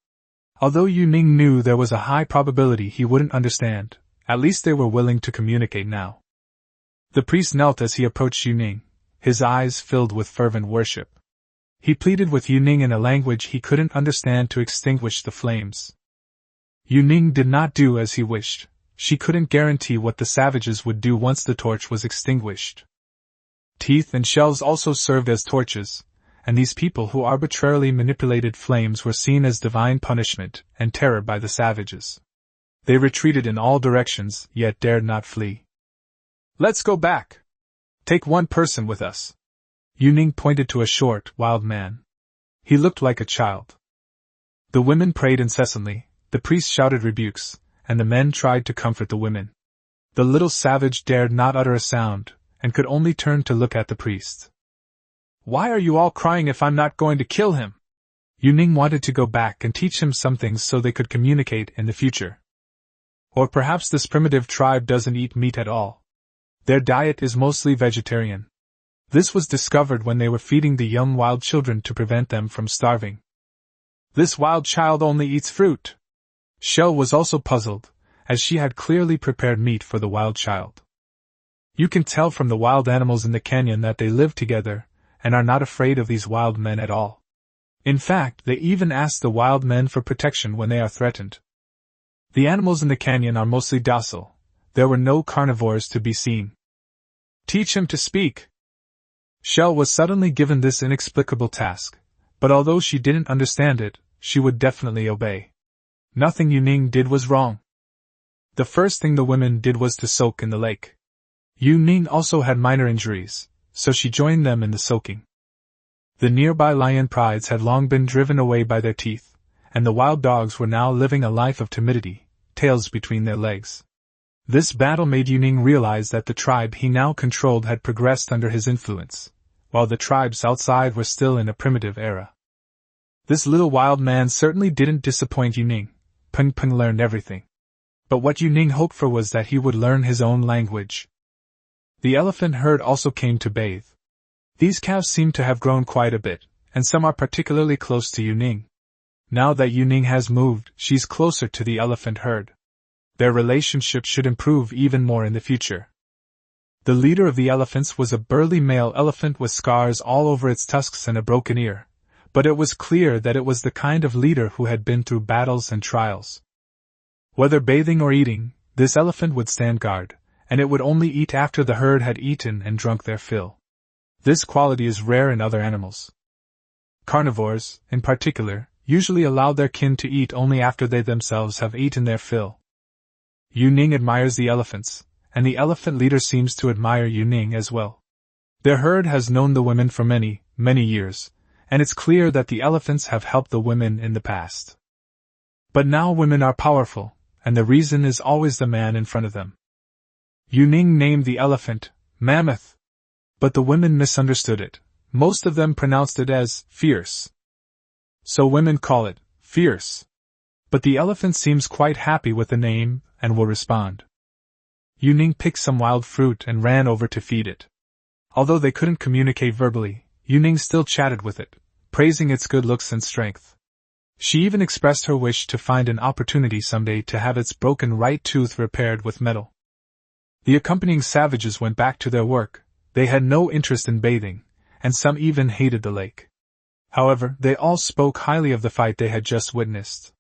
Although Yu Ning knew there was a high probability he wouldn't understand, at least they were willing to communicate now. The priest knelt as he approached Yu Ning, his eyes filled with fervent worship. He pleaded with Yu Ning in a language he couldn't understand to extinguish the flames. Yu Ning did not do as he wished. She couldn't guarantee what the savages would do once the torch was extinguished. Teeth and shells also served as torches, and these people who arbitrarily manipulated flames were seen as divine punishment and terror by the savages. They retreated in all directions, yet dared not flee. "Let's go back. Take one person with us." Yu Ning pointed to a short, wild man. He looked like a child. The women prayed incessantly, the priest shouted rebukes, and the men tried to comfort the women. The little savage dared not utter a sound, and could only turn to look at the priest. "Why are you all crying if I'm not going to kill him?" Yu Ning wanted to go back and teach him some things so they could communicate in the future. Or perhaps this primitive tribe doesn't eat meat at all. Their diet is mostly vegetarian. This was discovered when they were feeding the young wild children to prevent them from starving. "This wild child only eats fruit." Shell was also puzzled, as she had clearly prepared meat for the wild child. You can tell from the wild animals in the canyon that they live together, and are not afraid of these wild men at all. In fact, they even ask the wild men for protection when they are threatened. The animals in the canyon are mostly docile. There were no carnivores to be seen. "Teach him to speak." Shell was suddenly given this inexplicable task, but although she didn't understand it, she would definitely obey. Nothing Yu Ning did was wrong. The first thing the women did was to soak in the lake. Yu Ning also had minor injuries, so she joined them in the soaking. The nearby lion prides had long been driven away by their teeth, and the wild dogs were now living a life of timidity, tails between their legs. This battle made Yu Ning realize that the tribe he now controlled had progressed under his influence, while the tribes outside were still in a primitive era. This little wild man certainly didn't disappoint Yuning. Peng Peng learned everything. But what Yuning hoped for was that he would learn his own language. The elephant herd also came to bathe. These calves seem to have grown quite a bit, and some are particularly close to Yuning. Now that Yuning has moved, she's closer to the elephant herd. Their relationship should improve even more in the future. The leader of the elephants was a burly male elephant with scars all over its tusks and a broken ear, but it was clear that it was the kind of leader who had been through battles and trials. Whether bathing or eating, this elephant would stand guard, and it would only eat after the herd had eaten and drunk their fill. This quality is rare in other animals. Carnivores, in particular, usually allow their kin to eat only after they themselves have eaten their fill. Yuning admires the elephants, and the elephant leader seems to admire Yuning as well. Their herd has known the women for many, many years, and it's clear that the elephants have helped the women in the past. But now women are powerful, and the reason is always the man in front of them. Yuning named the elephant Mammoth, but the women misunderstood it. Most of them pronounced it as fierce. So women call it fierce. But the elephant seems quite happy with the name and will respond. Yuning picked some wild fruit and ran over to feed it. Although they couldn't communicate verbally, Yuning still chatted with it, praising its good looks and strength. She even expressed her wish to find an opportunity someday to have its broken right tooth repaired with metal. The accompanying savages went back to their work. They had no interest in bathing, and some even hated the lake. However, they all spoke highly of the fight they had just witnessed.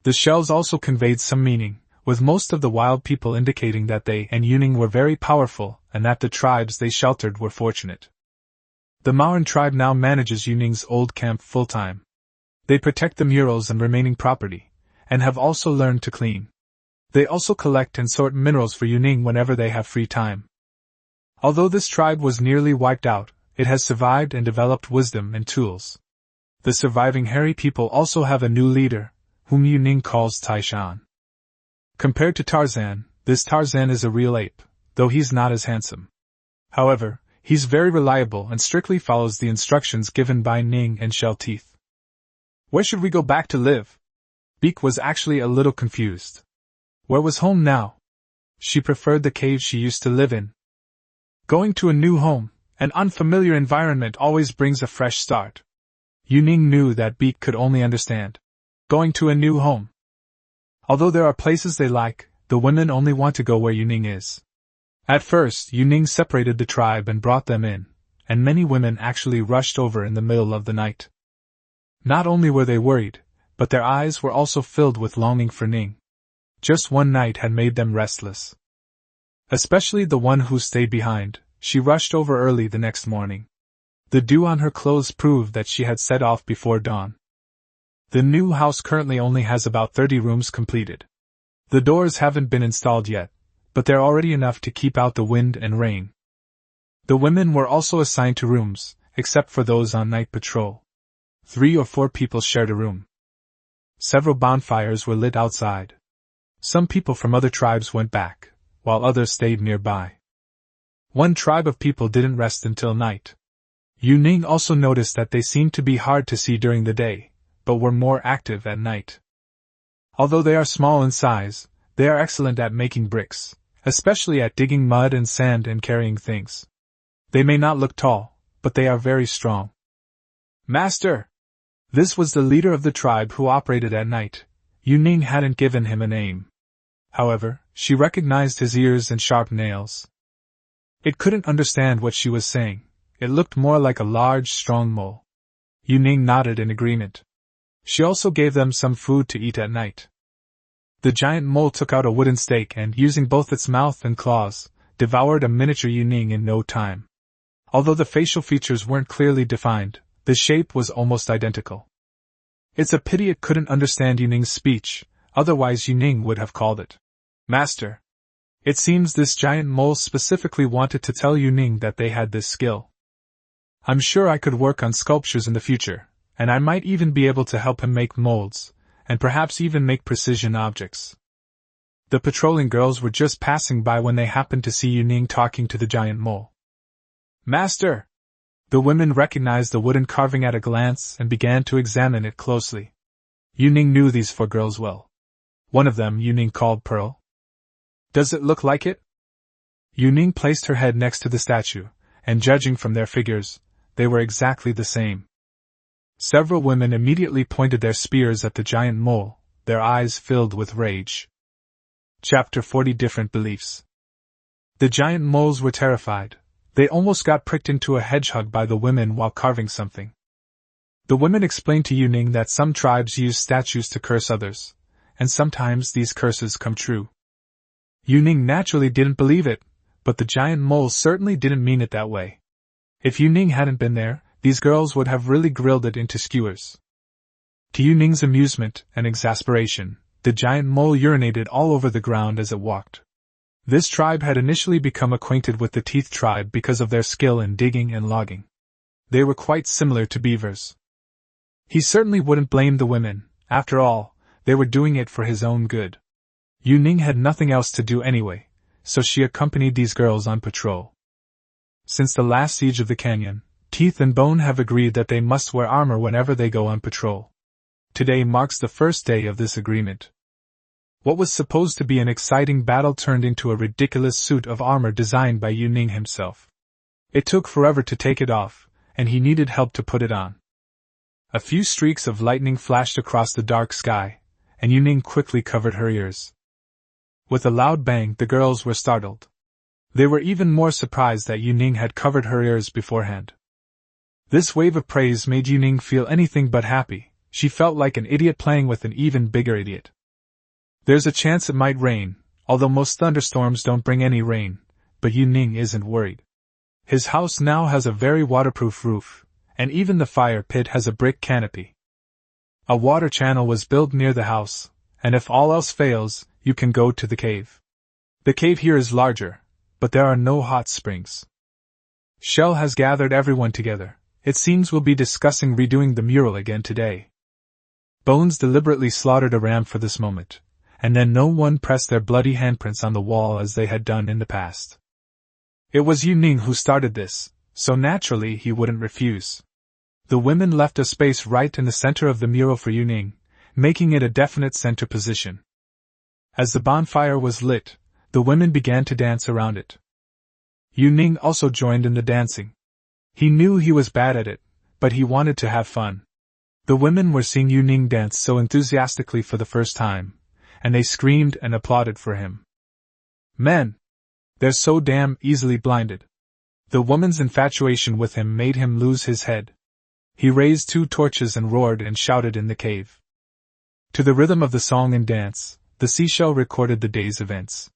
The shells also conveyed some meaning, with most of the wild people indicating that they and Yuning were very powerful and that the tribes they sheltered were fortunate. The Maoran tribe now manages Yuning's old camp full-time. They protect the murals and remaining property, and have also learned to clean. They also collect and sort minerals for Yuning whenever they have free time. Although this tribe was nearly wiped out, it has survived and developed wisdom and tools. The surviving hairy people also have a new leader, whom Yuning calls Taishan. Compared to Tarzan, this Tarzan is a real ape, though he's not as handsome. However, he's very reliable and strictly follows the instructions given by Ning and Shell Teeth. Where should we go back to live? Beak was actually a little confused. Where was home now? She preferred the cave she used to live in. Going to a new home, an unfamiliar environment always brings a fresh start. Yuning knew that Beak could only understand. Going to a new home. Although there are places they like, the women only want to go where Yuning is. At first, Yuning separated the tribe and brought them in, and many women actually rushed over in the middle of the night. Not only were they worried, but their eyes were also filled with longing for Ning. Just one night had made them restless. Especially the one who stayed behind. She rushed over early the next morning. The dew on her clothes proved that she had set off before dawn. The new house currently only has about 30 rooms completed. The doors haven't been installed yet, but they're already enough to keep out the wind and rain. The women were also assigned to rooms, except for those on night patrol. 3 or 4 people shared a room. Several bonfires were lit outside. Some people from other tribes went back, while others stayed nearby. One tribe of people didn't rest until night. Yuning also noticed that they seemed to be hard to see during the day, but were more active at night. Although they are small in size, they are excellent at making bricks, especially at digging mud and sand and carrying things. They may not look tall, but they are very strong. Master! This was the leader of the tribe who operated at night. Yuning hadn't given him a name. However, she recognized his ears and sharp nails. It couldn't understand what she was saying. It looked more like a large, strong mole. Yuning nodded in agreement. She also gave them some food to eat at night. The giant mole took out a wooden stake and, using both its mouth and claws, devoured a miniature Yuning in no time. Although the facial features weren't clearly defined, the shape was almost identical. It's a pity it couldn't understand Yuning's speech, otherwise Yuning would have called it Master. It seems this giant mole specifically wanted to tell Yuning that they had this skill. I'm sure I could work on sculptures in the future, and I might even be able to help him make molds, and perhaps even make precision objects. The patrolling girls were just passing by when they happened to see Yuning talking to the giant mole. Master! The women recognized the wooden carving at a glance and began to examine it closely. Yuning knew these four girls well. One of them Yuning called Pearl. Does it look like it? Yuning placed her head next to the statue, and judging from their figures, they were exactly the same. Several women immediately pointed their spears at the giant mole, their eyes filled with rage. Chapter 40 Different Beliefs. The giant moles were terrified. They almost got pricked into a hedgehog by the women while carving something. The women explained to Yuning that some tribes use statues to curse others, and sometimes these curses come true. Yuning naturally didn't believe it, but the giant mole certainly didn't mean it that way. If Yuning hadn't been there, these girls would have really grilled it into skewers. To Yuning's amusement and exasperation, the giant mole urinated all over the ground as it walked. This tribe had initially become acquainted with the Teeth tribe because of their skill in digging and logging. They were quite similar to beavers. He certainly wouldn't blame the women. After all, they were doing it for his own good. Yuning had nothing else to do anyway, so she accompanied these girls on patrol. Since the last siege of the canyon, Teeth and Bone have agreed that they must wear armor whenever they go on patrol. Today marks the first day of this agreement. What was supposed to be an exciting battle turned into a ridiculous suit of armor designed by Yuning himself. It took forever to take it off, and he needed help to put it on. A few streaks of lightning flashed across the dark sky, and Yuning quickly covered her ears. With a loud bang, the girls were startled. They were even more surprised that Yuning had covered her ears beforehand. This wave of praise made Yuning feel anything but happy. She felt like an idiot playing with an even bigger idiot. There's a chance it might rain, although most thunderstorms don't bring any rain, but Yuning isn't worried. His house now has a very waterproof roof, and even the fire pit has a brick canopy. A water channel was built near the house, and if all else fails, you can go to the cave. The cave here is larger, but there are no hot springs. Shell has gathered everyone together. It seems we'll be discussing redoing the mural again today. Bones deliberately slaughtered a ram for this moment, and then no one pressed their bloody handprints on the wall as they had done in the past. It was Yuning who started this, so naturally he wouldn't refuse. The women left a space right in the center of the mural for Yuning, making it a definite center position. As the bonfire was lit, the women began to dance around it. Yuning also joined in the dancing. He knew he was bad at it, but he wanted to have fun. The women were seeing Yuning dance so enthusiastically for the first time, and they screamed and applauded for him. Men! They're so damn easily blinded. The woman's infatuation with him made him lose his head. He raised 2 torches and roared and shouted in the cave. To the rhythm of the song and dance, the seashell recorded the day's events.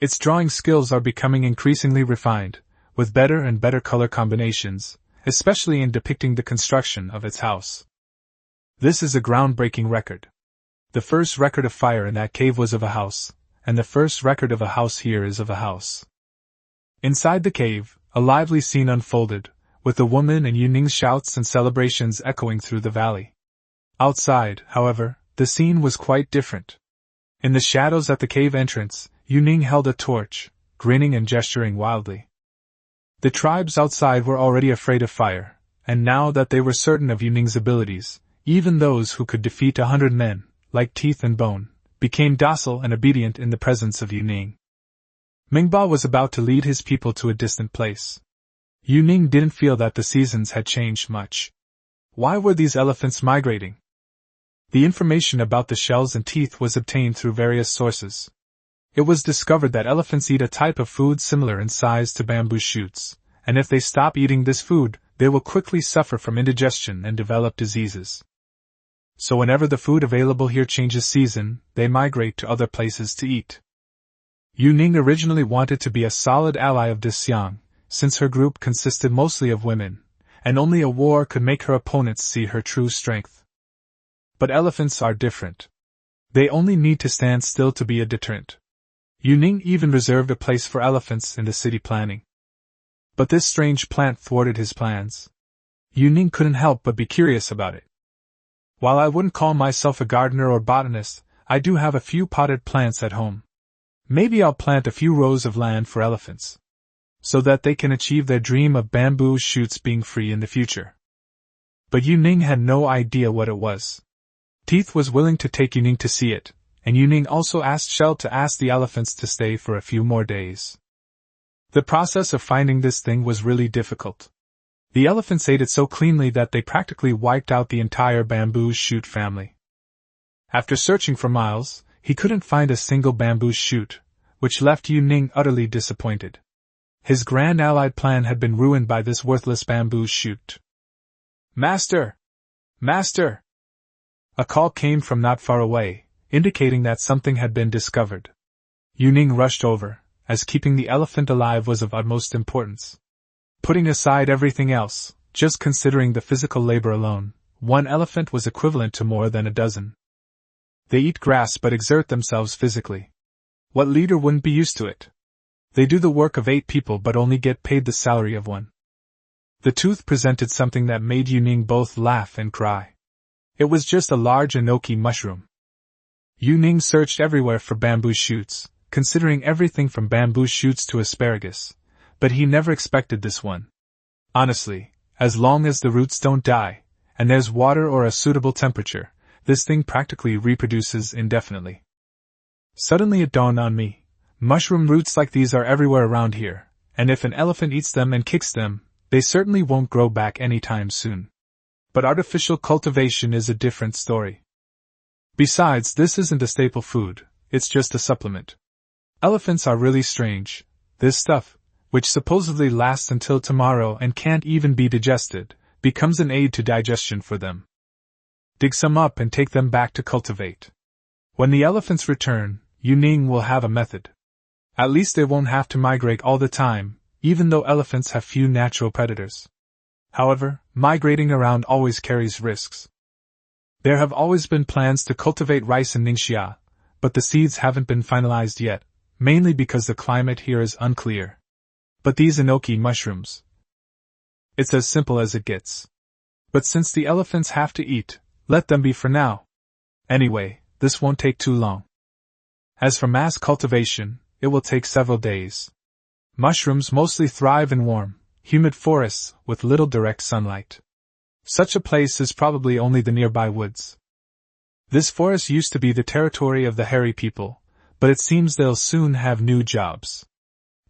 Its drawing skills are becoming increasingly refined, with better and better color combinations, especially in depicting the construction of its house. This is a groundbreaking record. The first record of fire in that cave was of a house, and the first record of a house here is of a house. Inside the cave, a lively scene unfolded, with the woman and Yuning's shouts and celebrations echoing through the valley. Outside, however, the scene was quite different. In the shadows at the cave entrance, Yuning held a torch, grinning and gesturing wildly. The tribes outside were already afraid of fire, and now that they were certain of Yuning's abilities, even those who could defeat 100 men, like Teeth and Bone, became docile and obedient in the presence of Yuning. Mingba was about to lead his people to a distant place. Yuning didn't feel that the seasons had changed much. Why were these elephants migrating? The information about the shells and teeth was obtained through various sources. It was discovered that elephants eat a type of food similar in size to bamboo shoots, and if they stop eating this food, they will quickly suffer from indigestion and develop diseases. So whenever the food available here changes season, they migrate to other places to eat. Yuning originally wanted to be a solid ally of this Xiang, since her group consisted mostly of women, and only a war could make her opponents see her true strength. But elephants are different. They only need to stand still to be a deterrent. Yuning even reserved a place for elephants in the city planning. But this strange plant thwarted his plans. Yuning couldn't help but be curious about it. While I wouldn't call myself a gardener or botanist, I do have a few potted plants at home. Maybe I'll plant a few rows of land for elephants. so that they can achieve their dream of bamboo shoots being free in the future. But Yuning had no idea what it was. Teeth was willing to take Yuning to see it, and Yuning also asked Shell to ask the elephants to stay for a few more days. The process of finding this thing was really difficult. The elephants ate it so cleanly that they practically wiped out the entire bamboo shoot family. After searching for miles, he couldn't find a single bamboo shoot, which left Yuning utterly disappointed. His grand allied plan had been ruined by this worthless bamboo shoot. "Master! Master!" A call came from not far away, indicating that something had been discovered. Yuning rushed over, as keeping the elephant alive was of utmost importance. Putting aside everything else, just considering the physical labor alone, one elephant was equivalent to more than a dozen. They eat grass but exert themselves physically. What leader wouldn't be used to it? They do the work of 8 people but only get paid the salary of 1. The tooth presented something that made Yuning both laugh and cry. It was just a large enoki mushroom. Yuning searched everywhere for bamboo shoots, considering everything from bamboo shoots to asparagus, but he never expected this one. Honestly, as long as the roots don't die, and there's water or a suitable temperature, this thing practically reproduces indefinitely. Suddenly it dawned on me, mushroom roots like these are everywhere around here, and if an elephant eats them and kicks them, they certainly won't grow back anytime soon. But artificial cultivation is a different story. Besides, this isn't a staple food, it's just a supplement. Elephants are really strange. This stuff, which supposedly lasts until tomorrow and can't even be digested, becomes an aid to digestion for them. Dig some up and take them back to cultivate. When the elephants return, Yuning will have a method. At least they won't have to migrate all the time, even though elephants have few natural predators. However, migrating around always carries risks. There have always been plans to cultivate rice in Ningxia, but the seeds haven't been finalized yet, mainly because the climate here is unclear. But these enoki mushrooms, it's as simple as it gets. But since the elephants have to eat, let them be for now. Anyway, this won't take too long. As for mass cultivation, it will take several days. Mushrooms mostly thrive in warm, humid forests with little direct sunlight. Such a place is probably only the nearby woods. This forest used to be the territory of the hairy people, but it seems they'll soon have new jobs.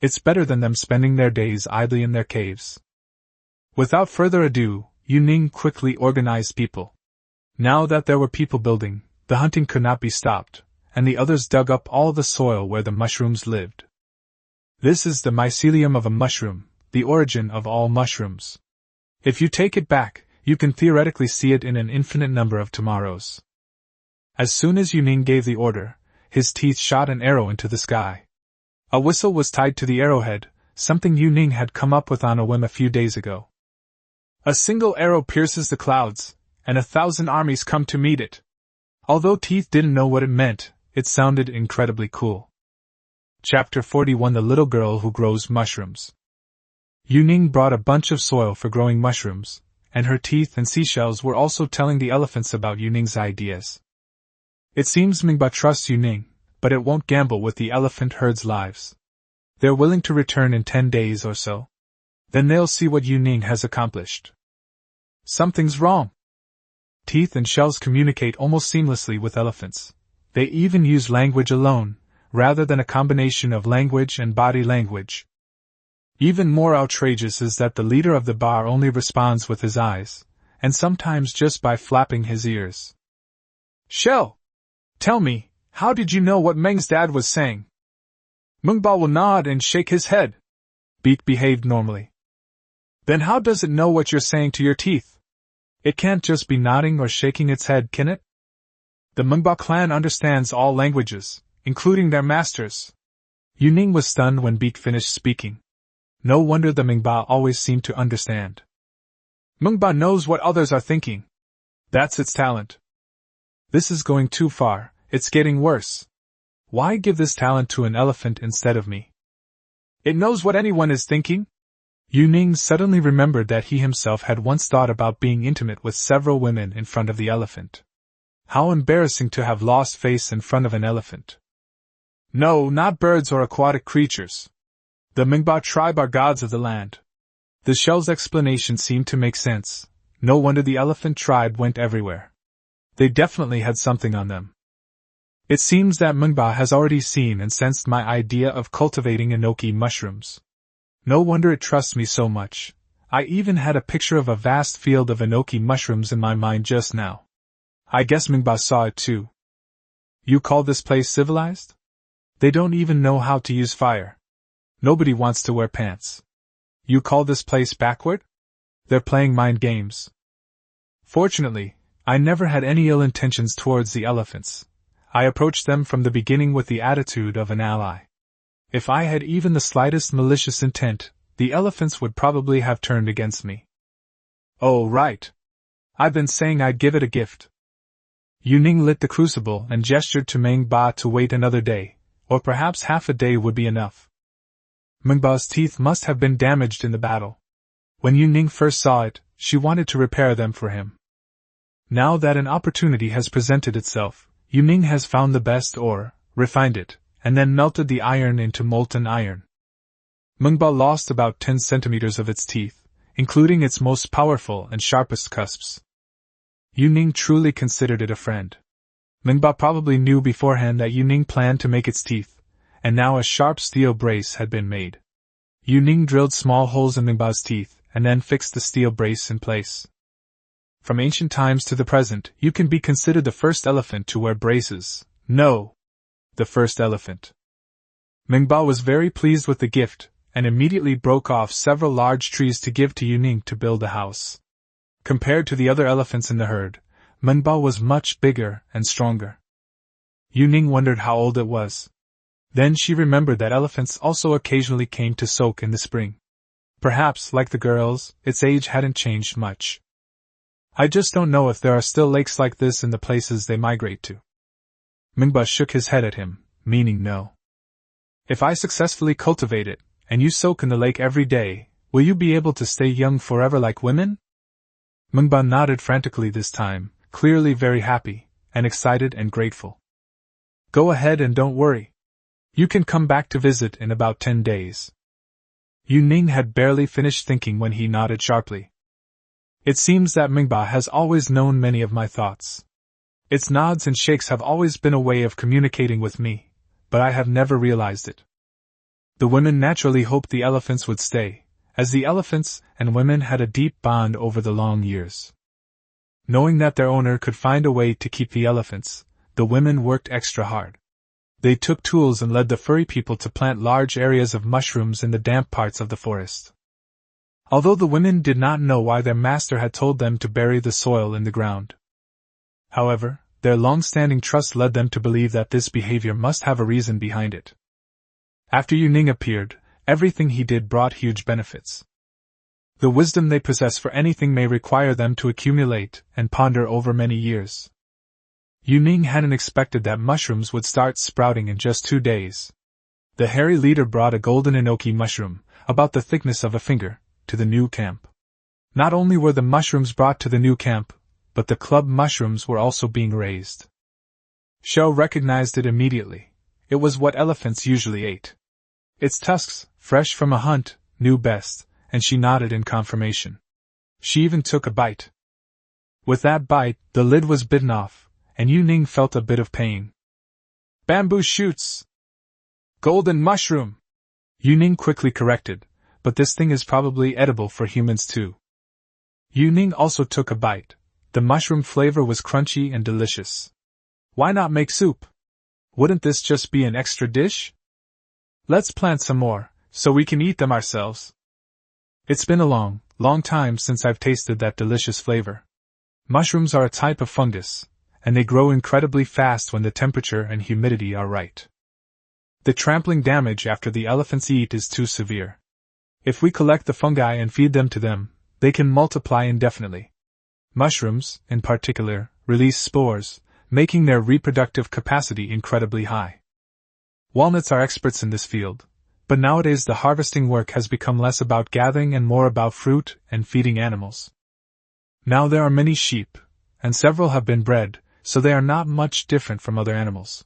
It's better than them spending their days idly in their caves. Without further ado, Yuning quickly organized people. Now that there were people building, the hunting could not be stopped, and the others dug up all the soil where the mushrooms lived. This is the mycelium of a mushroom, the origin of all mushrooms. If you take it back, you can theoretically see it in an infinite number of tomorrows. As soon as Yuning gave the order, his teeth shot an arrow into the sky. A whistle was tied to the arrowhead, something Yuning had come up with on a whim a few days ago. A single arrow pierces the clouds, and 1,000 armies come to meet it. Although Teeth didn't know what it meant, it sounded incredibly cool. Chapter 41: The Little Girl Who Grows Mushrooms. Yuning brought a bunch of soil for growing mushrooms, and her teeth and seashells were also telling the elephants about Yuning's ideas. It seems Mingba trusts Yuning, but it won't gamble with the elephant herd's lives. They're willing to return in 10 days or so. Then they'll see what Yuning has accomplished. Something's wrong. Teeth and shells communicate almost seamlessly with elephants. They even use language alone, rather than a combination of language and body language. Even more outrageous is that the leader of the bar only responds with his eyes, and sometimes just by flapping his ears. Shell! Tell me, how did you know what Meng's dad was saying? Mungba will nod and shake his head. Beak behaved normally. Then how does it know what you're saying to your teeth? It can't just be nodding or shaking its head, can it? The Mungba clan understands all languages, including their masters. Yuning was stunned when Beak finished speaking. No wonder the Mingba always seem to understand. Mungba knows what others are thinking. That's its talent. This is going too far, it's getting worse. Why give this talent to an elephant instead of me? It knows what anyone is thinking? Yuning suddenly remembered that he himself had once thought about being intimate with several women in front of the elephant. How embarrassing to have lost face in front of an elephant. No, not birds or aquatic creatures. The Mingba tribe are gods of the land. The shell's explanation seemed to make sense. No wonder the elephant tribe went everywhere. They definitely had something on them. It seems that Mingba has already seen and sensed my idea of cultivating enoki mushrooms. No wonder it trusts me so much. I even had a picture of a vast field of enoki mushrooms in my mind just now. I guess Mingba saw it too. You call this place civilized? They don't even know how to use fire. Nobody wants to wear pants. You call this place backward? They're playing mind games. Fortunately, I never had any ill intentions towards the elephants. I approached them from the beginning with the attitude of an ally. If I had even the slightest malicious intent, the elephants would probably have turned against me. Oh, right. I've been saying I'd give it a gift. Yuning lit the crucible and gestured to Mengba to wait another day, or perhaps half a day would be enough. Mengba's teeth must have been damaged in the battle. When Yuning first saw it, she wanted to repair them for him. Now that an opportunity has presented itself, Yuning has found the best ore, refined it, and then melted the iron into molten iron. Mengba lost about 10 centimeters of its teeth, including its most powerful and sharpest cusps. Yuning truly considered it a friend. Mengba probably knew beforehand that Yuning planned to make its teeth, and now a sharp steel brace had been made. Yuning drilled small holes in Mengba's teeth, and then fixed the steel brace in place. From ancient times to the present, you can be considered the first elephant to wear braces. No! The first elephant. Mengba was very pleased with the gift, and immediately broke off several large trees to give to Yuning to build a house. Compared to the other elephants in the herd, Mengba was much bigger and stronger. Yuning wondered how old it was. Then she remembered that elephants also occasionally came to soak in the spring. Perhaps, like the girls, its age hadn't changed much. I just don't know if there are still lakes like this in the places they migrate to. Mengba shook his head at him, meaning no. If I successfully cultivate it, and you soak in the lake every day, will you be able to stay young forever like women? Mengba nodded frantically this time, clearly very happy, and excited and grateful. Go ahead and don't worry. You can come back to visit in about 10 days. Yuning had barely finished thinking when he nodded sharply. It seems that Mengba has always known many of my thoughts. Its nods and shakes have always been a way of communicating with me, but I have never realized it. The women naturally hoped the elephants would stay, as the elephants and women had a deep bond over the long years. Knowing that their owner could find a way to keep the elephants, the women worked extra hard. They took tools and led the furry people to plant large areas of mushrooms in the damp parts of the forest. Although the women did not know why their master had told them to bury the soil in the ground. However, their long-standing trust led them to believe that this behavior must have a reason behind it. After Yuning appeared, everything he did brought huge benefits. The wisdom they possess for anything may require them to accumulate and ponder over many years. Yuning hadn't expected that mushrooms would start sprouting in just 2 days. The hairy leader brought a golden enoki mushroom, about the thickness of a finger, to the new camp. Not only were the mushrooms brought to the new camp, but the club mushrooms were also being raised. Shou recognized it immediately. It was what elephants usually ate. Its tusks, fresh from a hunt, knew best, and she nodded in confirmation. She even took a bite. With that bite, the lid was bitten off, and Yuning felt a bit of pain. Bamboo shoots! Golden mushroom! Yuning quickly corrected, but this thing is probably edible for humans too. Yuning also took a bite. The mushroom flavor was crunchy and delicious. Why not make soup? Wouldn't this just be an extra dish? Let's plant some more, so we can eat them ourselves. It's been a long, long time since I've tasted that delicious flavor. Mushrooms are a type of fungus, and they grow incredibly fast when the temperature and humidity are right. The trampling damage after the elephants eat is too severe. If we collect the fungi and feed them to them, they can multiply indefinitely. Mushrooms, in particular, release spores, making their reproductive capacity incredibly high. Walnuts are experts in this field, but nowadays the harvesting work has become less about gathering and more about fruit and feeding animals. Now there are many sheep, and several have been bred, so they are not much different from other animals.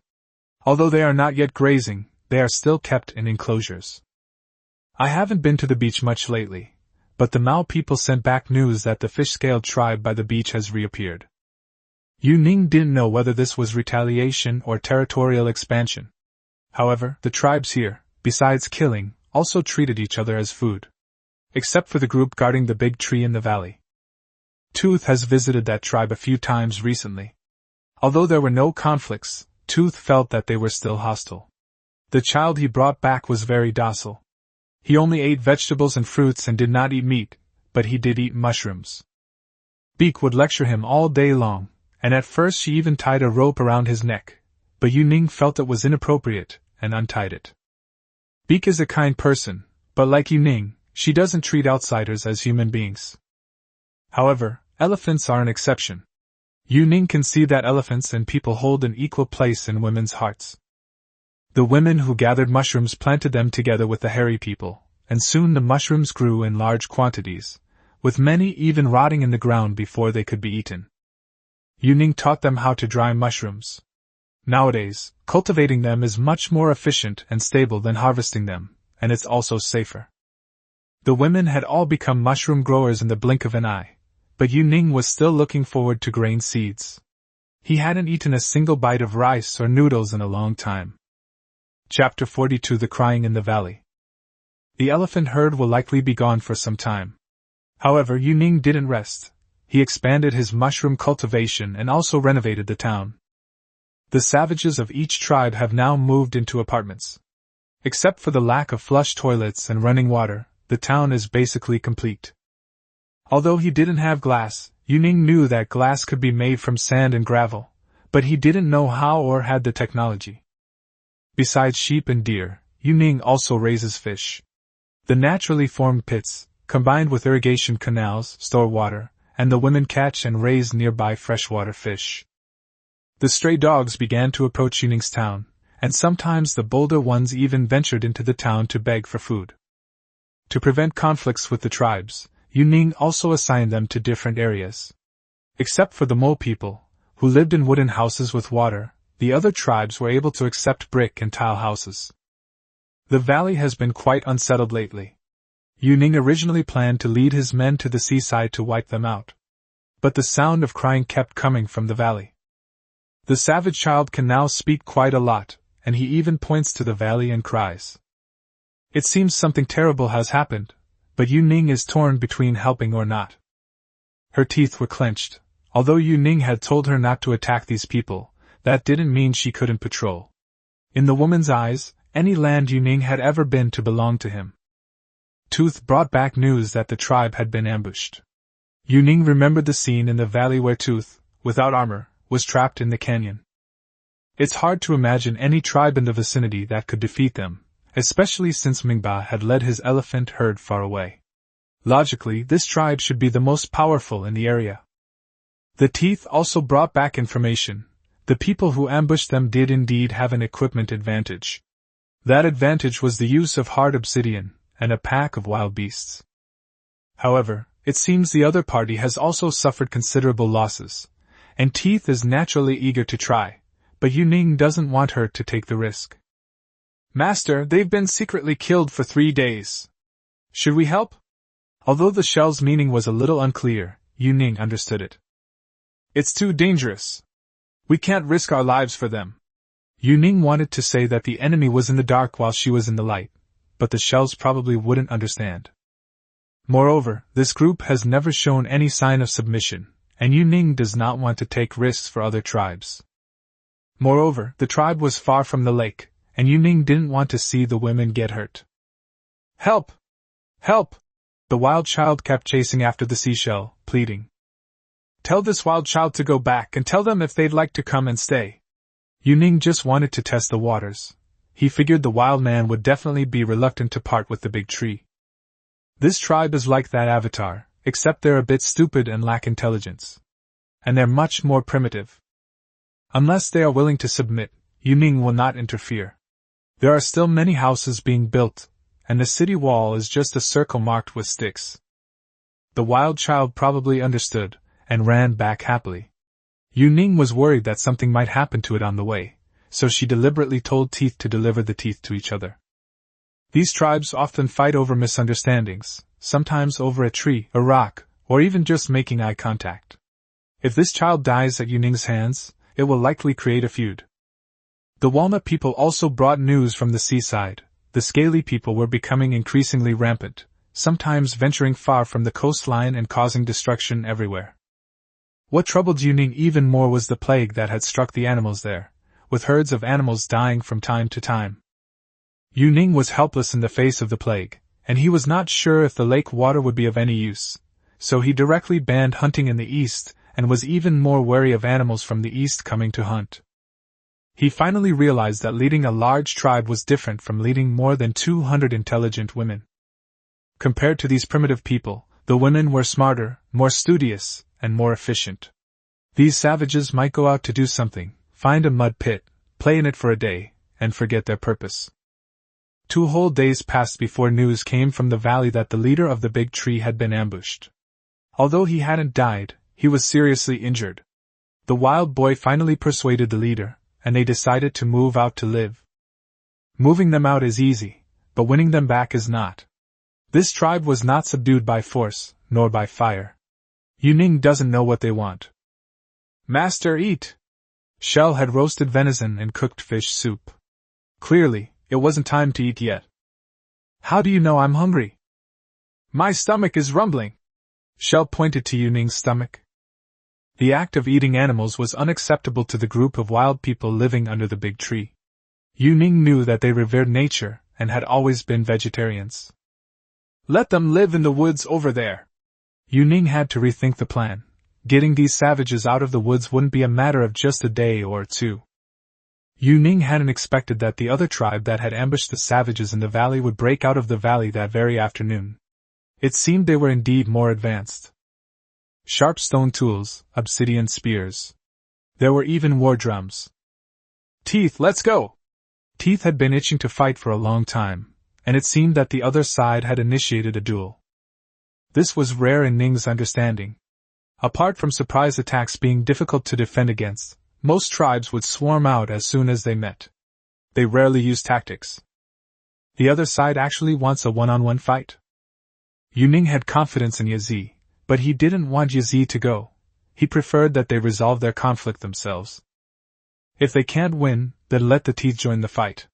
Although they are not yet grazing, they are still kept in enclosures. I haven't been to the beach much lately, but the Mao people sent back news that the fish-scaled tribe by the beach has reappeared. Yu Ning didn't know whether this was retaliation or territorial expansion. However, the tribes here, besides killing, also treated each other as food. Except for the group guarding the big tree in the valley. Tooth has visited that tribe a few times recently. Although there were no conflicts, Tooth felt that they were still hostile. The child he brought back was very docile. He only ate vegetables and fruits and did not eat meat, but he did eat mushrooms. Beak would lecture him all day long, and at first she even tied a rope around his neck, but Yu Ning felt it was inappropriate, and untied it. Beak is a kind person, but like Yu Ning, she doesn't treat outsiders as human beings. However, elephants are an exception. Yu Ning can see that elephants and people hold an equal place in women's hearts. The women who gathered mushrooms planted them together with the hairy people, and soon the mushrooms grew in large quantities, with many even rotting in the ground before they could be eaten. Yu Ning taught them how to dry mushrooms. Nowadays, cultivating them is much more efficient and stable than harvesting them, and it's also safer. The women had all become mushroom growers in the blink of an eye, but Yu Ning was still looking forward to grain seeds. He hadn't eaten a single bite of rice or noodles in a long time. Chapter 42: The Crying in the Valley. The elephant herd will likely be gone for some time. However, Yu Ning didn't rest. He expanded his mushroom cultivation and also renovated the town. The savages of each tribe have now moved into apartments. Except for the lack of flush toilets and running water, the town is basically complete. Although he didn't have glass, Yu Ning knew that glass could be made from sand and gravel, but he didn't know how or had the technology. Besides sheep and deer, Yu Ning also raises fish. The naturally formed pits, combined with irrigation canals, store water, and the women catch and raise nearby freshwater fish. The stray dogs began to approach Yu Ning's town, and sometimes the bolder ones even ventured into the town to beg for food. To prevent conflicts with the tribes, Yu Ning also assigned them to different areas. Except for the Mo people, who lived in wooden houses with water, the other tribes were able to accept brick and tile houses. The valley has been quite unsettled lately. Yu Ning originally planned to lead his men to the seaside to wipe them out. But the sound of crying kept coming from the valley. The savage child can now speak quite a lot, and he even points to the valley and cries. It seems something terrible has happened, but Yu Ning is torn between helping or not. Her teeth were clenched. Although Yu Ning had told her not to attack these people, that didn't mean she couldn't patrol. In the woman's eyes, any land Yu Ning had ever been to belonged to him. Tooth brought back news that the tribe had been ambushed. Yu Ning remembered the scene in the valley where Tooth, without armor, was trapped in the canyon. It's hard to imagine any tribe in the vicinity that could defeat them, especially since Mingba had led his elephant herd far away. Logically, this tribe should be the most powerful in the area. The teeth also brought back information. The people who ambushed them did indeed have an equipment advantage. That advantage was the use of hard obsidian, and a pack of wild beasts. However, it seems the other party has also suffered considerable losses, and Teeth is naturally eager to try, but Yu Ning doesn't want her to take the risk. Master, they've been secretly killed for 3 days. Should we help? Although the shell's meaning was a little unclear, Yu Ning understood it. It's too dangerous. We can't risk our lives for them. Yu Ning wanted to say that the enemy was in the dark while she was in the light, but the shells probably wouldn't understand. Moreover, this group has never shown any sign of submission, and Yu Ning does not want to take risks for other tribes. Moreover, the tribe was far from the lake, and Yu Ning didn't want to see the women get hurt. Help! Help! The wild child kept chasing after the seashell, pleading. Tell this wild child to go back and tell them if they'd like to come and stay. Yu Ning just wanted to test the waters. He figured the wild man would definitely be reluctant to part with the big tree. This tribe is like that avatar, except they're a bit stupid and lack intelligence. And they're much more primitive. Unless they are willing to submit, Yu Ning will not interfere. There are still many houses being built, and the city wall is just a circle marked with sticks. The wild child probably understood, and ran back happily. Yu Ning was worried that something might happen to it on the way, so she deliberately told Teeth to deliver the teeth to each other. These tribes often fight over misunderstandings, sometimes over a tree, a rock, or even just making eye contact. If this child dies at Yuning's hands, it will likely create a feud. The walnut people also brought news from the seaside. The scaly people were becoming increasingly rampant, sometimes venturing far from the coastline and causing destruction everywhere. What troubled Yuning even more was the plague that had struck the animals there, with herds of animals dying from time to time. Yuning was helpless in the face of the plague, and he was not sure if the lake water would be of any use, so he directly banned hunting in the east, and was even more wary of animals from the east coming to hunt. He finally realized that leading a large tribe was different from leading more than 200 intelligent women. Compared to these primitive people, the women were smarter, more studious, and more efficient. These savages might go out to do something, find a mud pit, play in it for a day, and forget their purpose. 2 whole days passed before news came from the valley that the leader of the big tree had been ambushed. Although he hadn't died, he was seriously injured. The wild boy finally persuaded the leader, and they decided to move out to live. Moving them out is easy, but winning them back is not. This tribe was not subdued by force, nor by fire. Yuning doesn't know what they want. Master, eat! Shell had roasted venison and cooked fish soup. Clearly, it wasn't time to eat yet. How do you know I'm hungry? My stomach is rumbling. Shell pointed to Yuning's stomach. The act of eating animals was unacceptable to the group of wild people living under the big tree. Yuning knew that they revered nature and had always been vegetarians. Let them live in the woods over there. Yuning had to rethink the plan. Getting these savages out of the woods wouldn't be a matter of just a day or 2. Yuning hadn't expected that the other tribe that had ambushed the savages in the valley would break out of the valley that very afternoon. It seemed they were indeed more advanced. Sharp stone tools, obsidian spears. There were even war drums. Teeth, let's go! Teeth had been itching to fight for a long time, and it seemed that the other side had initiated a duel. This was rare in Ning's understanding. Apart from surprise attacks being difficult to defend against, most tribes would swarm out as soon as they met. They rarely use tactics. The other side actually wants a one-on-one fight. Yuning had confidence in Yazi, but he didn't want Yazi to go. He preferred that they resolve their conflict themselves. If they can't win, then let the teeth join the fight.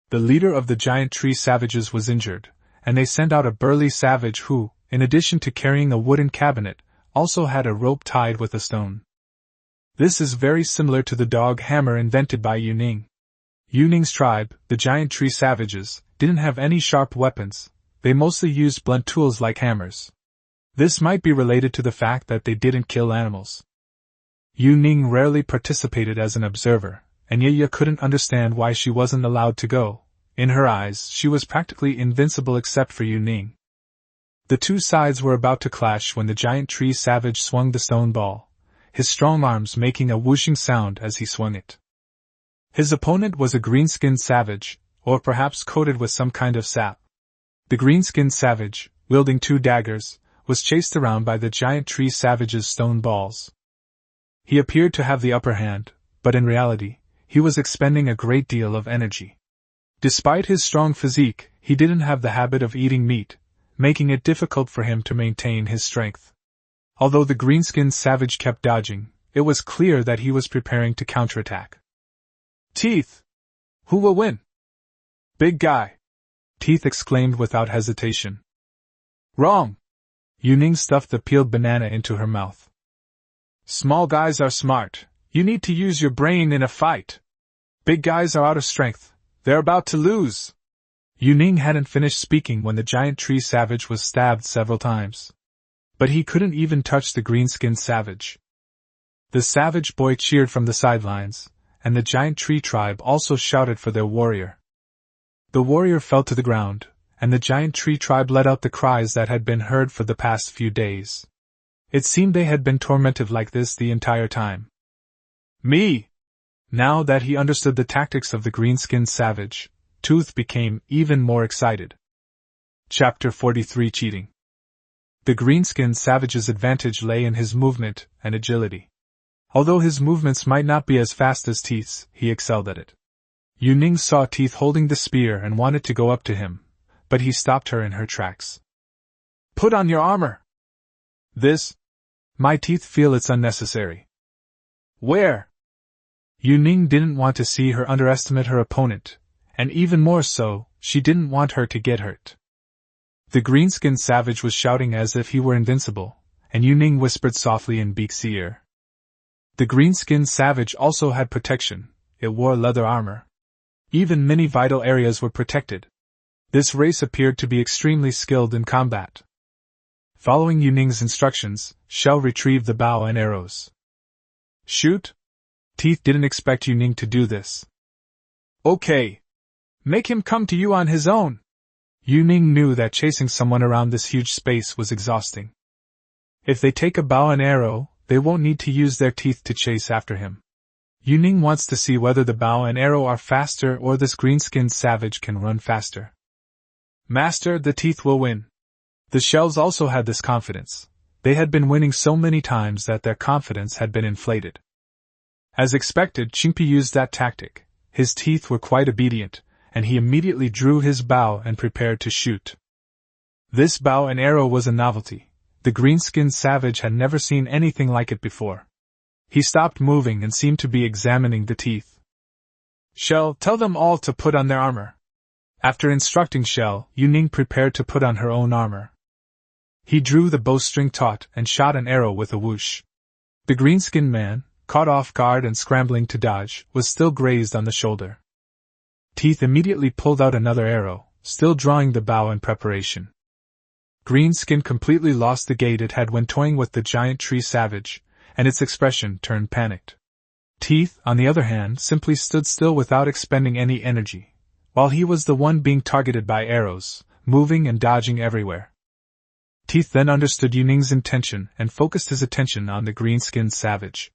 The leader of the giant tree savages was injured, and they sent out a burly savage who, in addition to carrying a wooden cabinet, also had a rope tied with a stone. This is very similar to the dog hammer invented by Yuning. Yuning's tribe, the giant tree savages, didn't have any sharp weapons. They mostly used blunt tools like hammers. This might be related to the fact that they didn't kill animals. Yuning rarely participated as an observer, and Yaya couldn't understand why she wasn't allowed to go. In her eyes, she was practically invincible except for Yuning. The 2 sides were about to clash when the giant tree savage swung the stone ball, his strong arms making a whooshing sound as he swung it. His opponent was a green-skinned savage, or perhaps coated with some kind of sap. The green-skinned savage, wielding 2 daggers, was chased around by the giant tree savage's stone balls. He appeared to have the upper hand, but in reality, he was expending a great deal of energy. Despite his strong physique, he didn't have the habit of eating meat, making it difficult for him to maintain his strength. Although the green-skinned savage kept dodging, it was clear that he was preparing to counterattack. Teeth! Who will win? Big guy! Teeth exclaimed without hesitation. Wrong! Yuning stuffed the peeled banana into her mouth. Small guys are smart. You need to use your brain in a fight. Big guys are out of strength. They're about to lose. Yuning hadn't finished speaking when the giant tree savage was stabbed several times. But he couldn't even touch the green-skinned savage. The savage boy cheered from the sidelines, and the giant tree tribe also shouted for their warrior. The warrior fell to the ground, and the giant tree tribe let out the cries that had been heard for the past few days. It seemed they had been tormented like this the entire time. Me! Now that he understood the tactics of the green-skinned savage, Tooth became even more excited. Chapter 43 Cheating. The green-skinned savage's advantage lay in his movement and agility. Although his movements might not be as fast as Teeth's, he excelled at it. Yu Ning saw Teeth holding the spear and wanted to go up to him, but he stopped her in her tracks. Put on your armor! This? My teeth feel it's unnecessary. Where? Yu Ning didn't want to see her underestimate her opponent, and even more so, she didn't want her to get hurt. The green-skinned savage was shouting as if he were invincible, and Yu Ning whispered softly in Beak's ear. The green-skinned savage also had protection. It wore leather armor. Even many vital areas were protected. This race appeared to be extremely skilled in combat. Following Yu Ning's instructions, Shell retrieved the bow and arrows. Shoot? Teeth didn't expect Yu Ning to do this. Okay. Make him come to you on his own. Yu Ning knew that chasing someone around this huge space was exhausting. If they take a bow and arrow, they won't need to use their teeth to chase after him. Yu Ning wants to see whether the bow and arrow are faster or this green-skinned savage can run faster. Master, the teeth will win. The Shells also had this confidence. They had been winning so many times that their confidence had been inflated. As expected, Qingpi used that tactic. His teeth were quite obedient, and he immediately drew his bow and prepared to shoot. This bow and arrow was a novelty. The green-skinned savage had never seen anything like it before. He stopped moving and seemed to be examining the teeth. Shell, tell them all to put on their armor. After instructing Shell, Yu Ning prepared to put on her own armor. He drew the bowstring taut and shot an arrow with a whoosh. The green-skinned man, caught off guard and scrambling to dodge, was still grazed on the shoulder. Teeth immediately pulled out another arrow, still drawing the bow in preparation. Greenskin completely lost the gait it had when toying with the giant tree savage, and its expression turned panicked. Teeth, on the other hand, simply stood still without expending any energy, while he was the one being targeted by arrows, moving and dodging everywhere. Teeth then understood Yu Ning's intention and focused his attention on the green-skinned savage.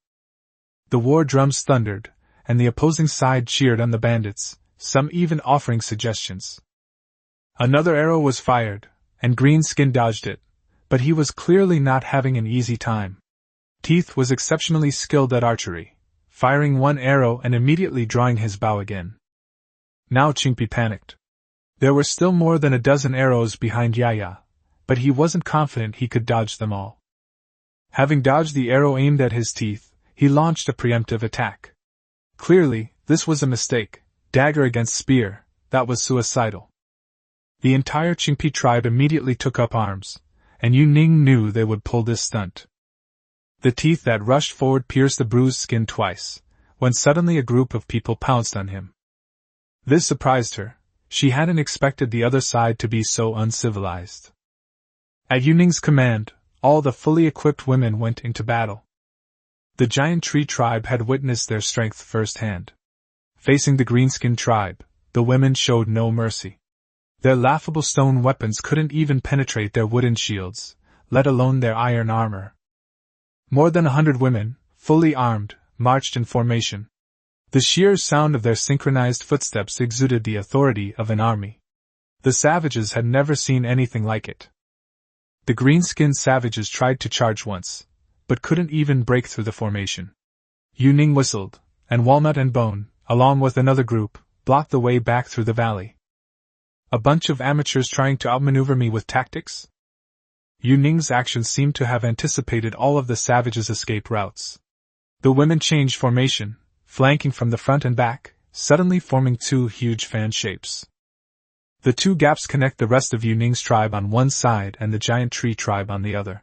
The war drums thundered, and the opposing side cheered on the bandits, some even offering suggestions. Another arrow was fired, and Greenskin dodged it, but he was clearly not having an easy time. Teeth was exceptionally skilled at archery, firing one arrow and immediately drawing his bow again. Now Qingpi panicked. There were still more than a dozen arrows behind Yaya, but he wasn't confident he could dodge them all. Having dodged the arrow aimed at his teeth, he launched a preemptive attack. Clearly, this was a mistake. Dagger against spear, that was suicidal. The entire Qingpi tribe immediately took up arms, and Yu Ning knew they would pull this stunt. The teeth that rushed forward pierced the bruised skin twice, when suddenly a group of people pounced on him. This surprised her. She hadn't expected the other side to be so uncivilized. At Yu Ning's command, all the fully equipped women went into battle. The giant tree tribe had witnessed their strength firsthand. Facing the Greenskin tribe, the women showed no mercy. Their laughable stone weapons couldn't even penetrate their wooden shields, let alone their iron armor. More than 100 women, fully armed, marched in formation. The sheer sound of their synchronized footsteps exuded the authority of an army. The savages had never seen anything like it. The green-skinned savages tried to charge once, but couldn't even break through the formation. Yu Ning whistled, and Walnut and Bone, along with another group, blocked the way back through the valley. A bunch of amateurs trying to outmaneuver me with tactics? Yu Ning's actions seemed to have anticipated all of the savages' escape routes. The women changed formation, flanking from the front and back, suddenly forming two huge fan shapes. The two gaps connect the rest of Yu Ning's tribe on one side and the giant tree tribe on the other.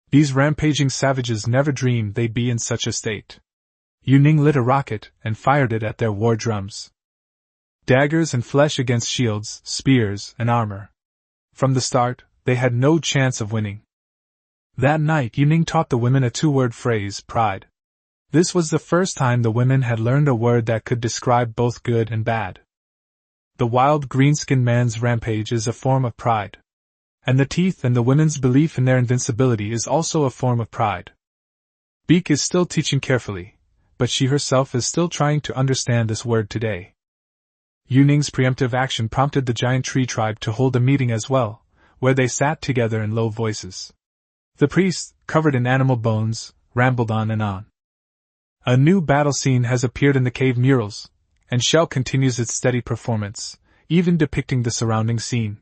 These rampaging savages never dreamed they'd be in such a state. Yu Ning lit a rocket and fired it at their war drums. Daggers and flesh against shields, spears, and armor. From the start, they had no chance of winning. That night Yu Ning taught the women a two-word phrase, pride. This was the first time the women had learned a word that could describe both good and bad. The wild green-skinned man's rampage is a form of pride. And the teeth and the women's belief in their invincibility is also a form of pride. Beak is still teaching carefully, but she herself is still trying to understand this word today. Yu Ning's preemptive action prompted the giant tree tribe to hold a meeting as well, where they sat together in low voices. The priest, covered in animal bones, rambled on and on. A new battle scene has appeared in the cave murals, and shell continues its steady performance, even depicting the surrounding scene.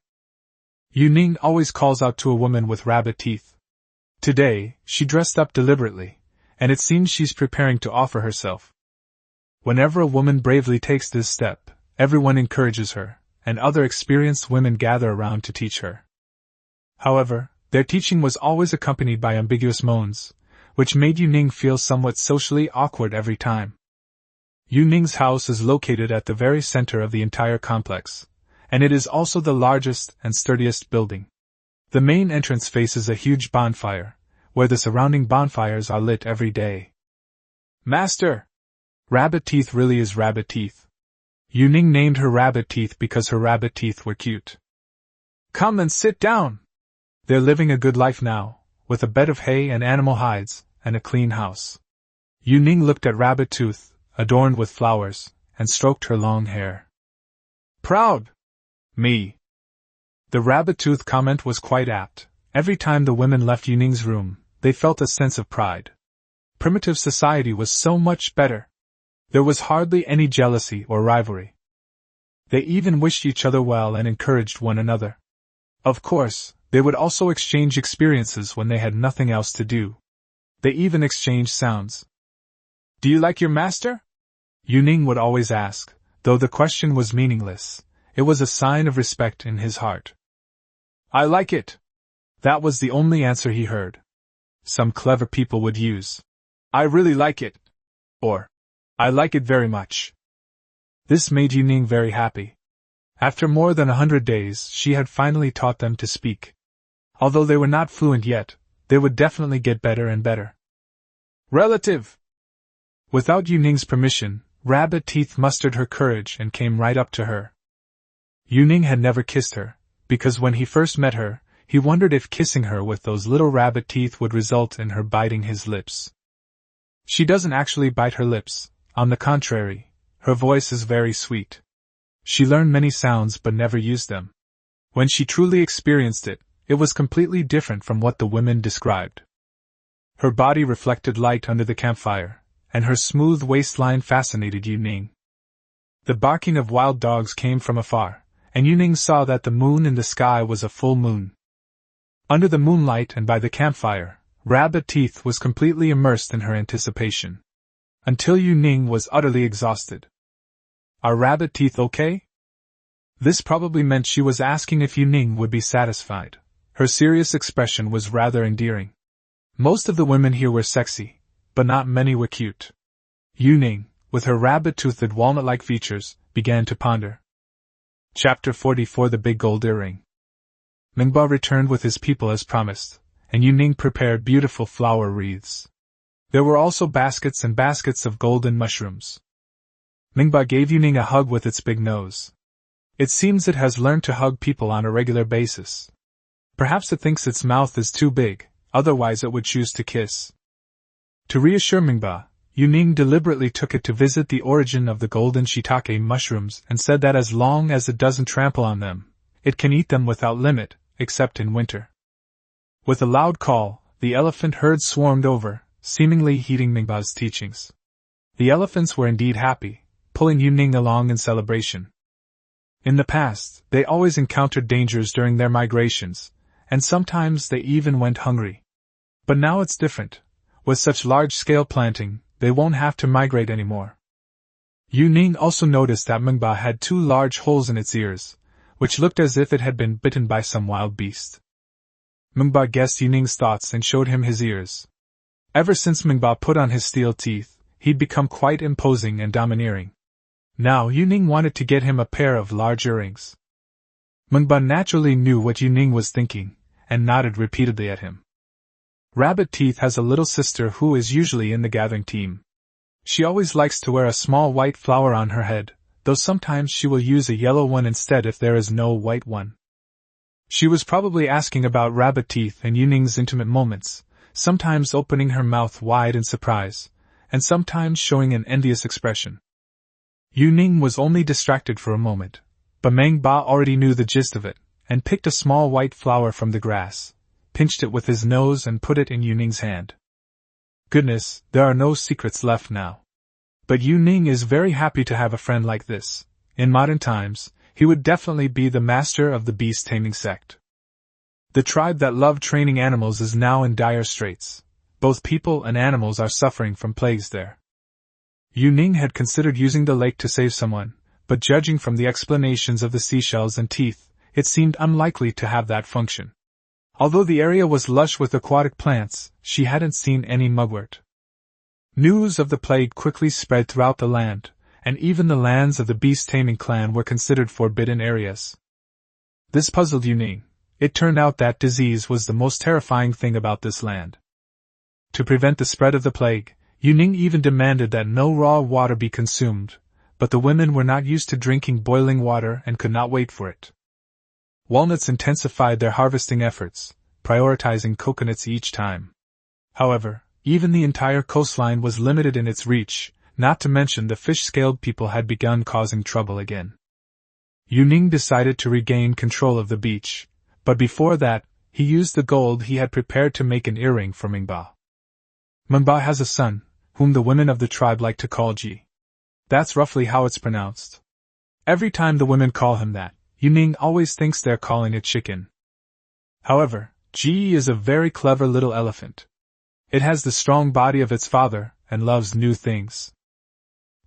Yuning always calls out to a woman with rabbit teeth. Today, she dressed up deliberately, and it seems she's preparing to offer herself. Whenever a woman bravely takes this step, everyone encourages her, and other experienced women gather around to teach her. However, their teaching was always accompanied by ambiguous moans, which made Yuning feel somewhat socially awkward every time. Yuning's house is located at the very center of the entire complex, and it is also the largest and sturdiest building. The main entrance faces a huge bonfire, where the surrounding bonfires are lit every day. Master! Rabbit Teeth really is Rabbit Teeth. Yuning named her Rabbit Teeth because her rabbit teeth were cute. Come and sit down! They're living a good life now, with a bed of hay and animal hides, and a clean house. Yuning looked at Rabbit Tooth, adorned with flowers, and stroked her long hair. Proud! Me! The Rabbit Tooth comment was quite apt. Every time the women left Yuning's room, they felt a sense of pride. Primitive society was so much better. There was hardly any jealousy or rivalry. They even wished each other well and encouraged one another. Of course, they would also exchange experiences when they had nothing else to do. They even exchanged sounds. Do you like your master? Yuning would always ask, though the question was meaningless. It was a sign of respect in his heart. I like it. That was the only answer he heard. Some clever people would use, I really like it, or, I like it very much. This made Yuning very happy. After more than 100 days, she had finally taught them to speak. Although they were not fluent yet, they would definitely get better and better. Relative! Without Yuning's permission, Rabbit Teeth mustered her courage and came right up to her. Yuning had never kissed her, because when he first met her, he wondered if kissing her with those little rabbit teeth would result in her biting his lips. She doesn't actually bite her lips, on the contrary, her voice is very sweet. She learned many sounds but never used them. When she truly experienced it, it was completely different from what the women described. Her body reflected light under the campfire, and her smooth waistline fascinated Yuning. The barking of wild dogs came from afar, and Yuning saw that the moon in the sky was a full moon. Under the moonlight and by the campfire, Rabbit Teeth was completely immersed in her anticipation. Until Yuning was utterly exhausted. Are Rabbit Teeth okay? This probably meant she was asking if Yuning would be satisfied. Her serious expression was rather endearing. Most of the women here were sexy, but not many were cute. Yuning, with her rabbit-toothed walnut-like features, began to ponder. Chapter 44 The Big Gold Earring. Manhwa returned with his people as promised, and Yuning prepared beautiful flower wreaths. There were also baskets and baskets of golden mushrooms. Manhwa gave Yuning a hug with its big nose. It seems it has learned to hug people on a regular basis. Perhaps it thinks its mouth is too big, otherwise it would choose to kiss. To reassure Manhwa, Yuning deliberately took it to visit the origin of the golden shiitake mushrooms and said that as long as it doesn't trample on them, it can eat them without limit, except in winter. With a loud call, the elephant herd swarmed over, seemingly heeding Manhwa's teachings. The elephants were indeed happy, pulling Yuning along in celebration. In the past, they always encountered dangers during their migrations, and sometimes they even went hungry. But now it's different. With such large-scale planting, they won't have to migrate anymore. Yuning also noticed that Manhwa had 2 large holes in its ears, which looked as if it had been bitten by some wild beast. Manhwa guessed Yuning's thoughts and showed him his ears. Ever since Manhwa put on his steel teeth, he'd become quite imposing and domineering. Now Yuning wanted to get him a pair of large earrings. Manhwa naturally knew what Yuning was thinking, and nodded repeatedly at him. Rabbit Teeth has a little sister who is usually in the gathering team. She always likes to wear a small white flower on her head, though sometimes she will use a yellow one instead if there is no white one. She was probably asking about Rabbit Teeth and Yuning's intimate moments, sometimes opening her mouth wide in surprise, and sometimes showing an envious expression. Yuning was only distracted for a moment, but Manhwa already knew the gist of it, and picked a small white flower from the grass, pinched it with his nose and put it in Yuning's hand. Goodness, there are no secrets left now. But Yu Ning is very happy to have a friend like this. In modern times, he would definitely be the master of the beast-taming sect. The tribe that loved training animals is now in dire straits. Both people and animals are suffering from plagues there. Yu Ning had considered using the lake to save someone, but judging from the explanations of the seashells and teeth, it seemed unlikely to have that function. Although the area was lush with aquatic plants, she hadn't seen any mugwort. News of the plague quickly spread throughout the land, and even the lands of the beast-taming clan were considered forbidden areas. This puzzled Yu Ning. It turned out that disease was the most terrifying thing about this land. To prevent the spread of the plague, Yu Ning even demanded that no raw water be consumed, but the women were not used to drinking boiling water and could not wait for it. Walnuts intensified their harvesting efforts, prioritizing coconuts each time. However, even the entire coastline was limited in its reach, not to mention the fish-scaled people had begun causing trouble again. Yu Ning decided to regain control of the beach, but before that, he used the gold he had prepared to make an earring for Mingba. Mingba has a son, whom the women of the tribe like to call Ji. That's roughly how it's pronounced. Every time the women call him that, Yu Ning always thinks they're calling it chicken. However, Ji is a very clever little elephant. It has the strong body of its father, and loves new things.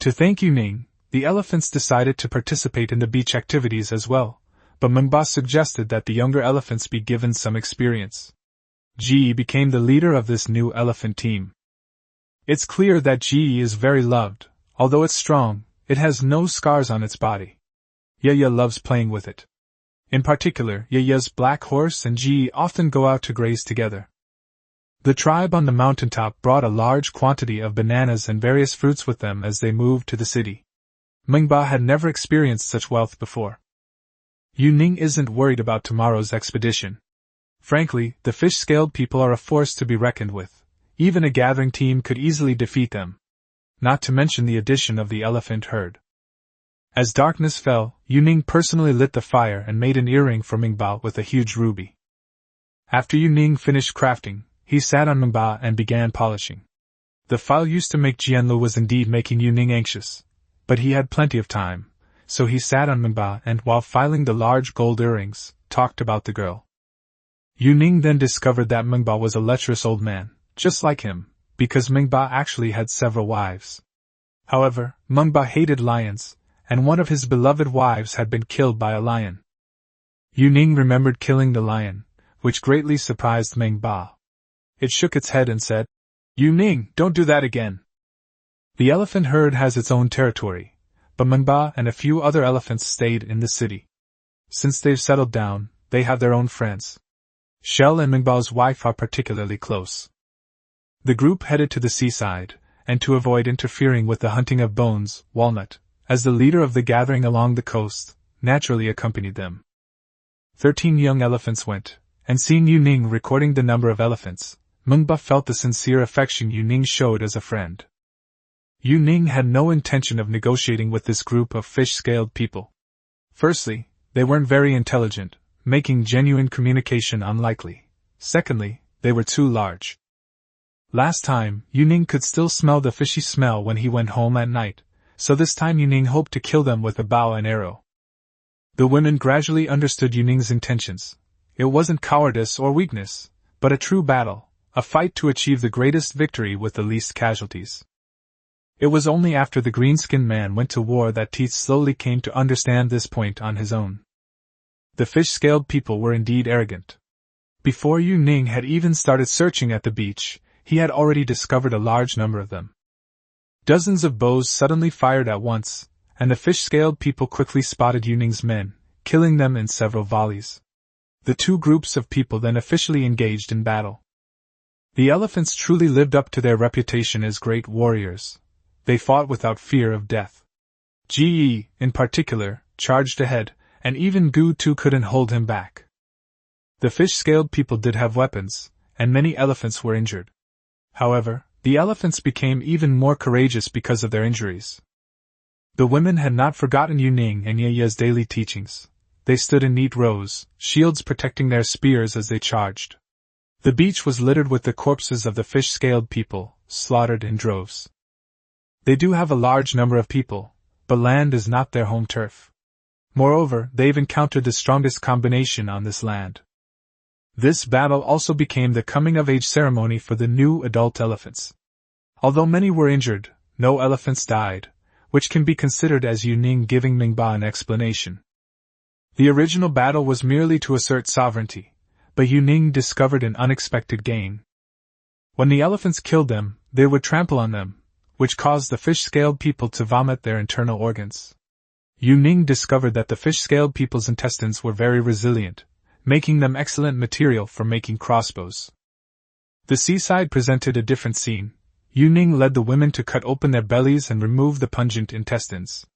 To thank Yu Ning, the elephants decided to participate in the beach activities as well, but Mingba suggested that the younger elephants be given some experience. Ji became the leader of this new elephant team. It's clear that Ji is very loved. Although it's strong, it has no scars on its body. Yaya loves playing with it. In particular, Yaya's black horse and Ji often go out to graze together. The tribe on the mountaintop brought a large quantity of bananas and various fruits with them as they moved to the city. Mingba had never experienced such wealth before. Yu Ning isn't worried about tomorrow's expedition. Frankly, the fish-scaled people are a force to be reckoned with. Even a gathering team could easily defeat them. Not to mention the addition of the elephant herd. As darkness fell, Yu Ning personally lit the fire and made an earring for Mingba with a huge ruby. After Yu Ning finished crafting, he sat on Mingba and began polishing. The file used to make Jianlu was indeed making Yu Ning anxious, but he had plenty of time, so he sat on Mingba and, while filing the large gold earrings, talked about the girl. Yu Ning then discovered that Mingba was a lecherous old man, just like him, because Mingba actually had several wives. However, Mingba hated lions, and one of his beloved wives had been killed by a lion. Yu Ning remembered killing the lion, which greatly surprised Mingba. It shook its head and said, "Yu Ning, don't do that again." The elephant herd has its own territory, but Mingba and a few other elephants stayed in the city. Since they've settled down, they have their own friends. Shell and Mingba's wife are particularly close. The group headed to the seaside, and to avoid interfering with the hunting of bones, Walnut, as the leader of the gathering along the coast, naturally accompanied them. 13 young elephants went, and seeing Yu Ning recording the number of elephants, Mingba felt the sincere affection Yu Ning showed as a friend. Yu Ning had no intention of negotiating with this group of fish-scaled people. Firstly, they weren't very intelligent, making genuine communication unlikely. Secondly, they were too large. Last time, Yu Ning could still smell the fishy smell when he went home at night, so this time Yu Ning hoped to kill them with a bow and arrow. The women gradually understood Yu Ning's intentions. It wasn't cowardice or weakness, but a true battle, a fight to achieve the greatest victory with the least casualties. It was only after the green-skinned man went to war that Teeth slowly came to understand this point on his own. The fish-scaled people were indeed arrogant. Before Yu Ning had even started searching at the beach, he had already discovered a large number of them. Dozens of bows suddenly fired at once, and the fish-scaled people quickly spotted Yu Ning's men, killing them in several volleys. The two groups of people then officially engaged in battle. The elephants truly lived up to their reputation as great warriors. They fought without fear of death. Ji, in particular, charged ahead, and even Gu Tu couldn't hold him back. The fish-scaled people did have weapons, and many elephants were injured. However, the elephants became even more courageous because of their injuries. The women had not forgotten Yu Ning and Yaya's daily teachings. They stood in neat rows, shields protecting their spears as they charged. The beach was littered with the corpses of the fish-scaled people, slaughtered in droves. They do have a large number of people, but land is not their home turf. Moreover, they've encountered the strongest combination on this land. This battle also became the coming-of-age ceremony for the new adult elephants. Although many were injured, no elephants died, which can be considered as Yu Ning giving Mingba an explanation. The original battle was merely to assert sovereignty, but Yu Ning discovered an unexpected gain. When the elephants killed them, they would trample on them, which caused the fish-scaled people to vomit their internal organs. Yu Ning discovered that the fish-scaled people's intestines were very resilient, making them excellent material for making crossbows. The seaside presented a different scene. Yu Ning led the women to cut open their bellies and remove the pungent intestines.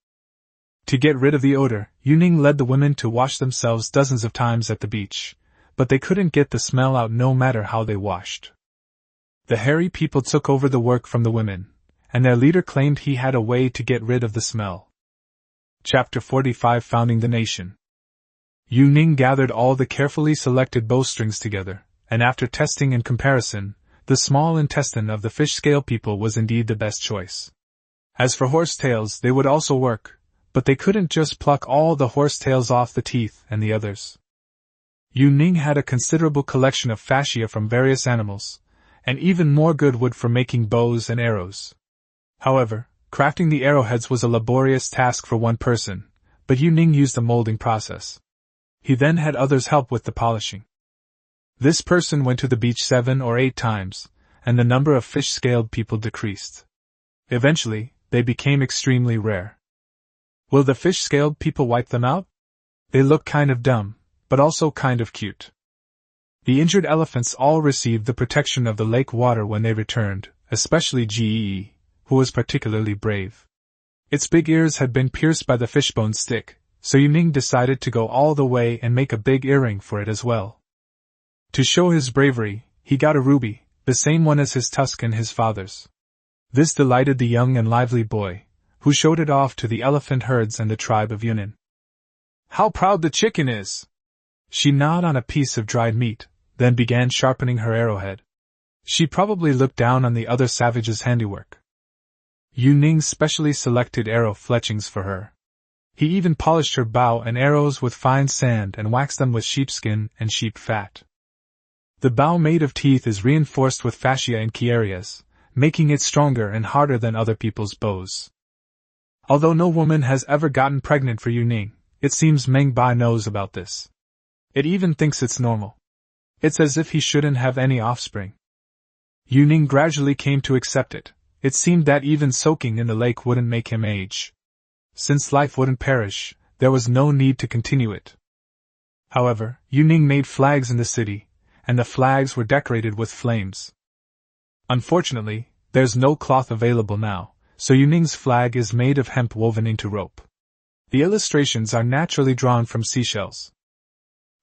To get rid of the odor, Yu Ning led the women to wash themselves dozens of times at the beach, but they couldn't get the smell out no matter how they washed. The hairy people took over the work from the women, and their leader claimed he had a way to get rid of the smell. Chapter 45 Founding the Nation. Yu Ning gathered all the carefully selected bowstrings together, and after testing and comparison, the small intestine of the fish-scale people was indeed the best choice. As for horsetails, they would also work, but they couldn't just pluck all the horsetails off the teeth and the others. Yu Ning had a considerable collection of fascia from various animals, and even more good wood for making bows and arrows. However, crafting the arrowheads was a laborious task for one person, but Yu Ning used a molding process. He then had others help with the polishing. This person went to the beach 7 or 8 times, and the number of fish-scaled people decreased. Eventually, they became extremely rare. Will the fish-scaled people wipe them out? They look kind of dumb, but also kind of cute. The injured elephants all received the protection of the lake water when they returned, especially Gee, who was particularly brave. Its big ears had been pierced by the fishbone stick, so Yu Ning decided to go all the way and make a big earring for it as well. To show his bravery, he got a ruby, the same one as his tusk and his father's. This delighted the young and lively boy, who showed it off to the elephant herds and the tribe of Yunnan. How proud the chicken is! She gnawed on a piece of dried meat, then began sharpening her arrowhead. She probably looked down on the other savages' handiwork. Yu Ning specially selected arrow fletchings for her. He even polished her bow and arrows with fine sand and waxed them with sheepskin and sheep fat. The bow made of teeth is reinforced with fascia in key areas, making it stronger and harder than other people's bows. Although no woman has ever gotten pregnant for Yu Ning, it seems Meng Bai knows about this. It even thinks it's normal. It's as if he shouldn't have any offspring. Yu Ning gradually came to accept it. It seemed that even soaking in the lake wouldn't make him age. Since life wouldn't perish, there was no need to continue it. However, Yu Ning made flags in the city, and the flags were decorated with flames. Unfortunately, there's no cloth available now, so Yu Ning's flag is made of hemp woven into rope. The illustrations are naturally drawn from seashells.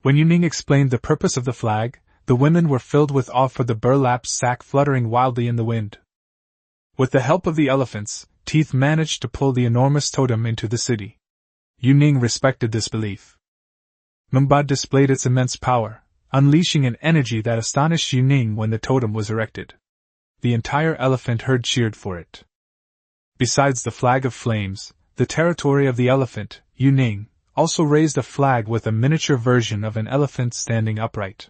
When Yu Ning explained the purpose of the flag, the women were filled with awe for the burlap sack fluttering wildly in the wind. With the help of the elephants, Teeth managed to pull the enormous totem into the city. Yu Ning respected this belief. Mengba displayed its immense power, unleashing an energy that astonished Yu Ning when the totem was erected. The entire elephant herd cheered for it. Besides the flag of flames, the territory of the elephant, Yu Ning, also raised a flag with a miniature version of an elephant standing upright.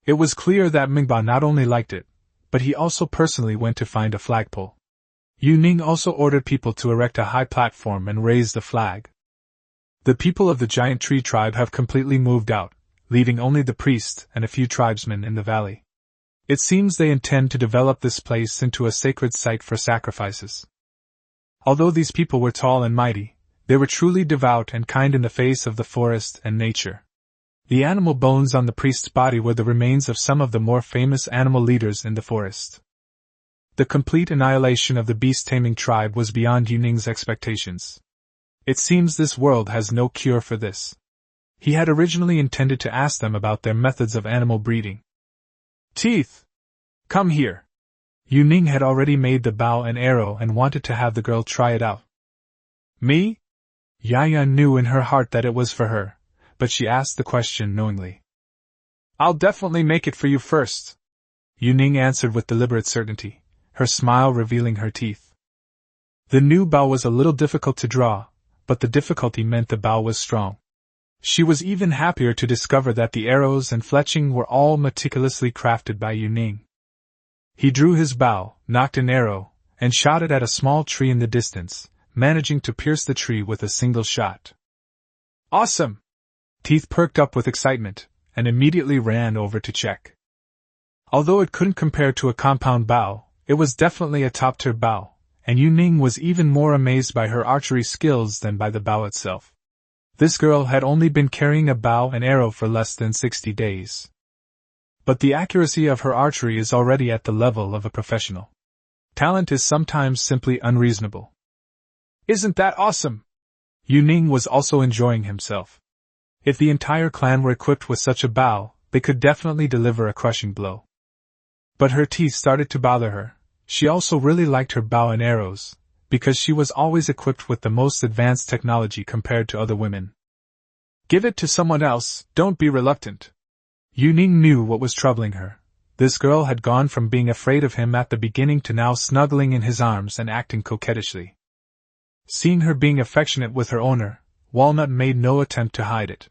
It was clear that Mengba not only liked it, but he also personally went to find a flagpole. Yu Ning also ordered people to erect a high platform and raise the flag. The people of the giant tree tribe have completely moved out, leaving only the priest and a few tribesmen in the valley. It seems they intend to develop this place into a sacred site for sacrifices. Although these people were tall and mighty, they were truly devout and kind in the face of the forest and nature. The animal bones on the priest's body were the remains of some of the more famous animal leaders in the forest. The complete annihilation of the beast-taming tribe was beyond Yu Ning's expectations. It seems this world has no cure for this. He had originally intended to ask them about their methods of animal breeding. Teeth! Come here! Yu Ning had already made the bow and arrow and wanted to have the girl try it out. Me? Yaya knew in her heart that it was for her, but she asked the question knowingly. I'll definitely make it for you first, Yu Ning answered with deliberate certainty, her smile revealing her teeth. The new bow was a little difficult to draw, but the difficulty meant the bow was strong. She was even happier to discover that the arrows and fletching were all meticulously crafted by Yuning. He drew his bow, knocked an arrow, and shot it at a small tree in the distance, managing to pierce the tree with a single shot. Awesome! Teeth perked up with excitement, and immediately ran over to check. Although it couldn't compare to a compound bow, it was definitely a top-tier bow, and Yuning was even more amazed by her archery skills than by the bow itself. This girl had only been carrying a bow and arrow for less than 60 days. But the accuracy of her archery is already at the level of a professional. Talent is sometimes simply unreasonable. Isn't that awesome? Yuning was also enjoying himself. If the entire clan were equipped with such a bow, they could definitely deliver a crushing blow. But her teeth started to bother her. She also really liked her bow and arrows, because she was always equipped with the most advanced technology compared to other women. Give it to someone else, don't be reluctant. Yuning knew what was troubling her. This girl had gone from being afraid of him at the beginning to now snuggling in his arms and acting coquettishly. Seeing her being affectionate with her owner, Walnut made no attempt to hide it.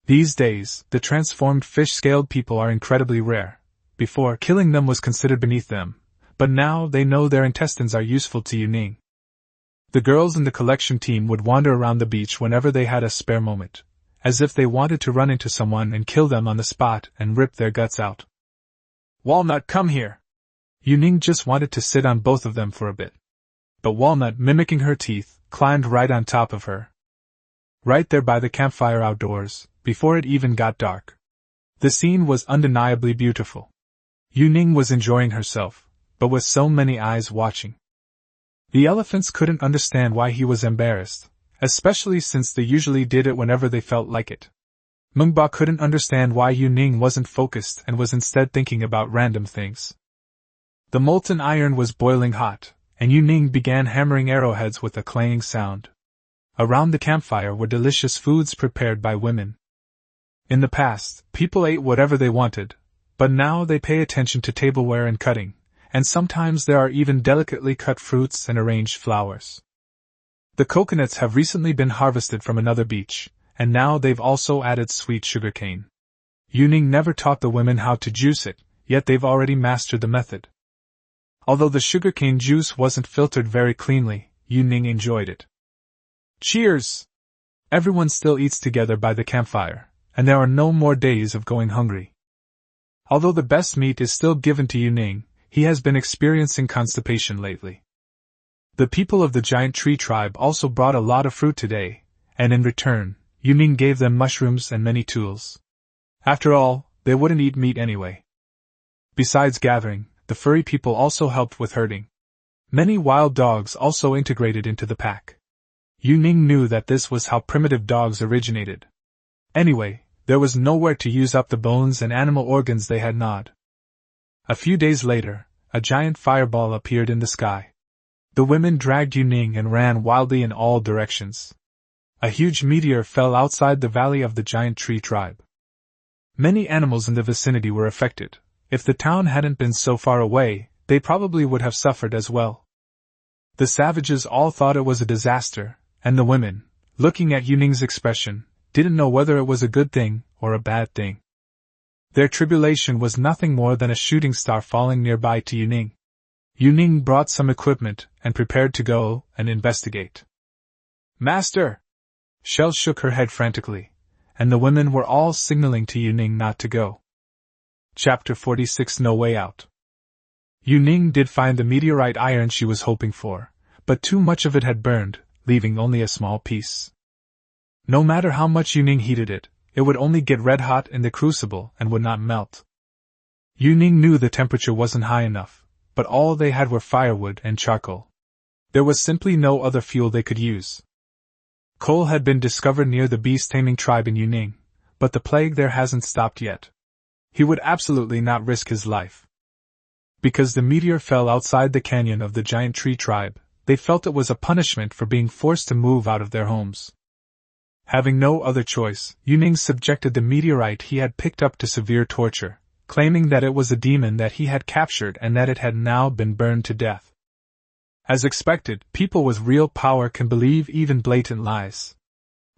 These days, the transformed fish-scaled people are incredibly rare. Before, killing them was considered beneath them, but now they know their intestines are useful to Yuning. The girls in the collection team would wander around the beach whenever they had a spare moment, as if they wanted to run into someone and kill them on the spot and rip their guts out. Walnut, come here! Yuning just wanted to sit on both of them for a bit. But Walnut, mimicking her teeth, climbed right on top of her. Right there by the campfire outdoors, before it even got dark. The scene was undeniably beautiful. Yuning was enjoying herself, but with so many eyes watching. The elephants couldn't understand why he was embarrassed, especially since they usually did it whenever they felt like it. Mungba couldn't understand why Yuning wasn't focused and was instead thinking about random things. The molten iron was boiling hot, and Yuning began hammering arrowheads with a clanging sound. Around the campfire were delicious foods prepared by women. In the past, people ate whatever they wanted, but now they pay attention to tableware and cutting, and sometimes there are even delicately cut fruits and arranged flowers. The coconuts have recently been harvested from another beach, and now they've also added sweet sugarcane. Yuning never taught the women how to juice it, yet they've already mastered the method. Although the sugarcane juice wasn't filtered very cleanly, Yuning enjoyed it. Cheers! Everyone still eats together by the campfire, and there are no more days of going hungry. Although the best meat is still given to Yuning, he has been experiencing constipation lately. The people of the giant tree tribe also brought a lot of fruit today, and in return, Yuning gave them mushrooms and many tools. After all, they wouldn't eat meat anyway. Besides gathering, the furry people also helped with herding. Many wild dogs also integrated into the pack. Yuning knew that this was how primitive dogs originated. Anyway, there was nowhere to use up the bones and animal organs they had gnawed. A few days later, a giant fireball appeared in the sky. The women dragged Yuning and ran wildly in all directions. A huge meteor fell outside the valley of the giant tree tribe. Many animals in the vicinity were affected. If the town hadn't been so far away, they probably would have suffered as well. The savages all thought it was a disaster, and the women, looking at Yuning's expression, didn't know whether it was a good thing or a bad thing. Their tribulation was nothing more than a shooting star falling nearby to Yuning. Yuning brought some equipment and prepared to go and investigate. Master! Shell shook her head frantically, and the women were all signaling to Yuning not to go. Chapter 46 No Way Out. Yuning did find the meteorite iron she was hoping for, but too much of it had burned, leaving only a small piece. No matter how much Yuning heated it, it would only get red hot in the crucible and would not melt. Yuning knew the temperature wasn't high enough, but all they had were firewood and charcoal. There was simply no other fuel they could use. Coal had been discovered near the beast-taming tribe in Yuning, but the plague there hasn't stopped yet. He would absolutely not risk his life. Because the meteor fell outside the canyon of the giant tree tribe, they felt it was a punishment for being forced to move out of their homes. Having no other choice, Yuning subjected the meteorite he had picked up to severe torture, claiming that it was a demon that he had captured and that it had now been burned to death. As expected, people with real power can believe even blatant lies.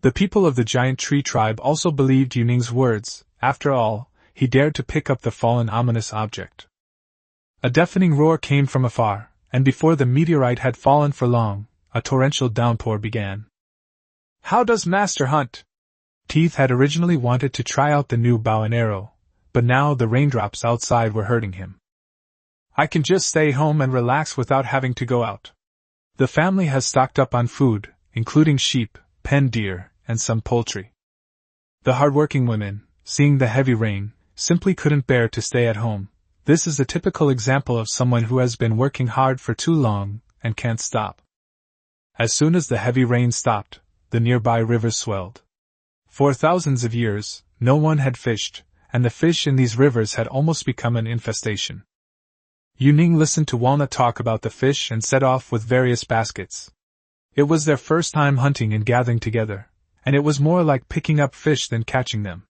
The people of the giant tree tribe also believed Yuning's words. After all, he dared to pick up the fallen ominous object. A deafening roar came from afar, and before the meteorite had fallen for long, a torrential downpour began. How does Master hunt? Teeth had originally wanted to try out the new bow and arrow, but now the raindrops outside were hurting him. I can just stay home and relax without having to go out. The family has stocked up on food, including sheep, pen deer, and some poultry. The hardworking women, seeing the heavy rain, simply couldn't bear to stay at home. This is a typical example of someone who has been working hard for too long and can't stop. As soon as the heavy rain stopped, the nearby rivers swelled. For thousands of years, no one had fished, and the fish in these rivers had almost become an infestation. Yuning listened to Walnut talk about the fish and set off with various baskets. It was their first time hunting and gathering together, and it was more like picking up fish than catching them.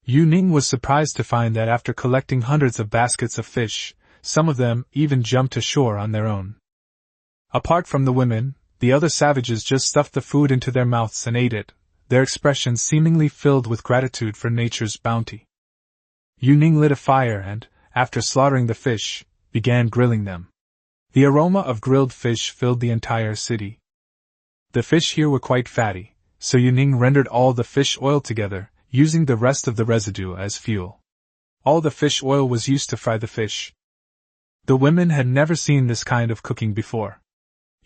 Yuning was surprised to find that after collecting hundreds of baskets of fish, some of them even jumped ashore on their own. Apart from the women, the other savages just stuffed the food into their mouths and ate it, their expressions seemingly filled with gratitude for nature's bounty. Yuning lit a fire and, after slaughtering the fish, began grilling them. The aroma of grilled fish filled the entire city. The fish here were quite fatty, so Yuning rendered all the fish oil together, using the rest of the residue as fuel. All the fish oil was used to fry the fish. The women had never seen this kind of cooking before.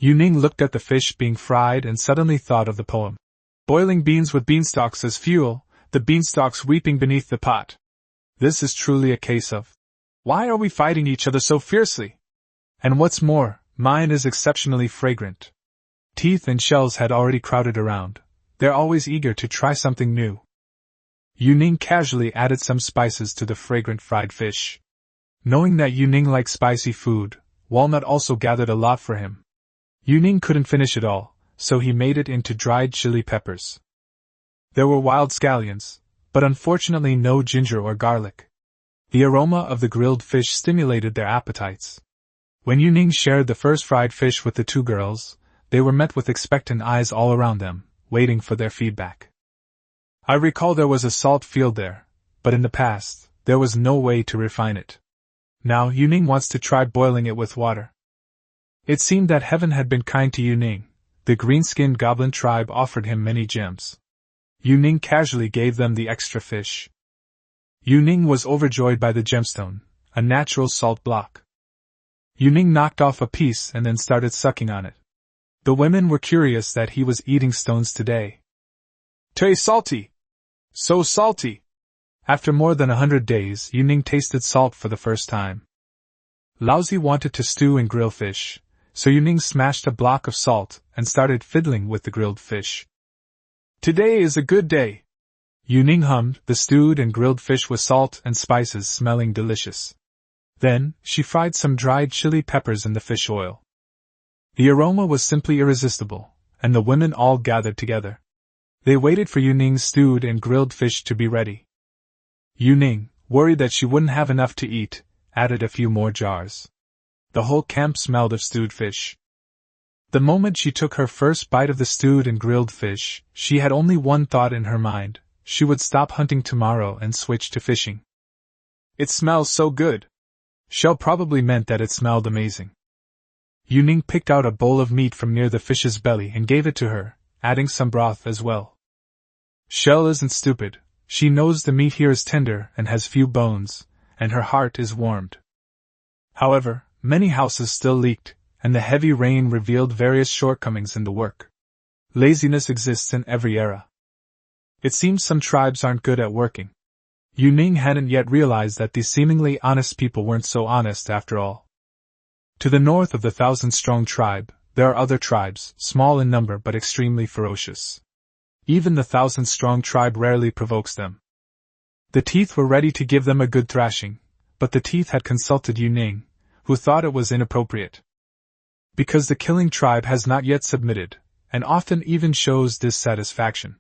Yuning looked at the fish being fried and suddenly thought of the poem. Boiling beans with beanstalks as fuel, the beanstalks weeping beneath the pot. This is truly a case of, why are we fighting each other so fiercely? And what's more, mine is exceptionally fragrant. Teeth and Shells had already crowded around. They're always eager to try something new. Yuning casually added some spices to the fragrant fried fish. Knowing that Yuning liked spicy food, Walnut also gathered a lot for him. Yuning couldn't finish it all, so he made it into dried chili peppers. There were wild scallions, but unfortunately no ginger or garlic. The aroma of the grilled fish stimulated their appetites. When Yuning shared the first fried fish with the two girls, they were met with expectant eyes all around them, waiting for their feedback. I recall there was a salt field there, but in the past, there was no way to refine it. Now Yuning wants to try boiling it with water. It seemed that heaven had been kind to Yuning. The green-skinned goblin tribe offered him many gems. Yuning casually gave them the extra fish. Yuning was overjoyed by the gemstone, a natural salt block. Yuning knocked off a piece and then started sucking on it. The women were curious that he was eating stones today. Tastes salty! So salty! After more than 100 days, Yuning tasted salt for the first time. Laozi wanted to stew and grill fish, so Yuning smashed a block of salt and started fiddling with the grilled fish. Today is a good day. Yuning hummed, the stewed and grilled fish with salt and spices smelling delicious. Then, she fried some dried chili peppers in the fish oil. The aroma was simply irresistible, and the women all gathered together. They waited for Yuning's stewed and grilled fish to be ready. Yuning, worried that she wouldn't have enough to eat, added a few more jars. The whole camp smelled of stewed fish. The moment she took her first bite of the stewed and grilled fish, she had only one thought in her mind. She would stop hunting tomorrow and switch to fishing. It smells so good. Shell probably meant that it smelled amazing. Yuning picked out a bowl of meat from near the fish's belly and gave it to her, adding some broth as well. Shell isn't stupid. She knows the meat here is tender and has few bones, and her heart is warmed. However, many houses still leaked, and the heavy rain revealed various shortcomings in the work. Laziness exists in every era. It seems some tribes aren't good at working. Yuning hadn't yet realized that these seemingly honest people weren't so honest after all. To the north of the 1,000-strong tribe, there are other tribes, small in number but extremely ferocious. Even the 1,000-strong tribe rarely provokes them. The Teeth were ready to give them a good thrashing, but the Teeth had consulted Yuning, who thought it was inappropriate. Because the killing tribe has not yet submitted, and often even shows dissatisfaction.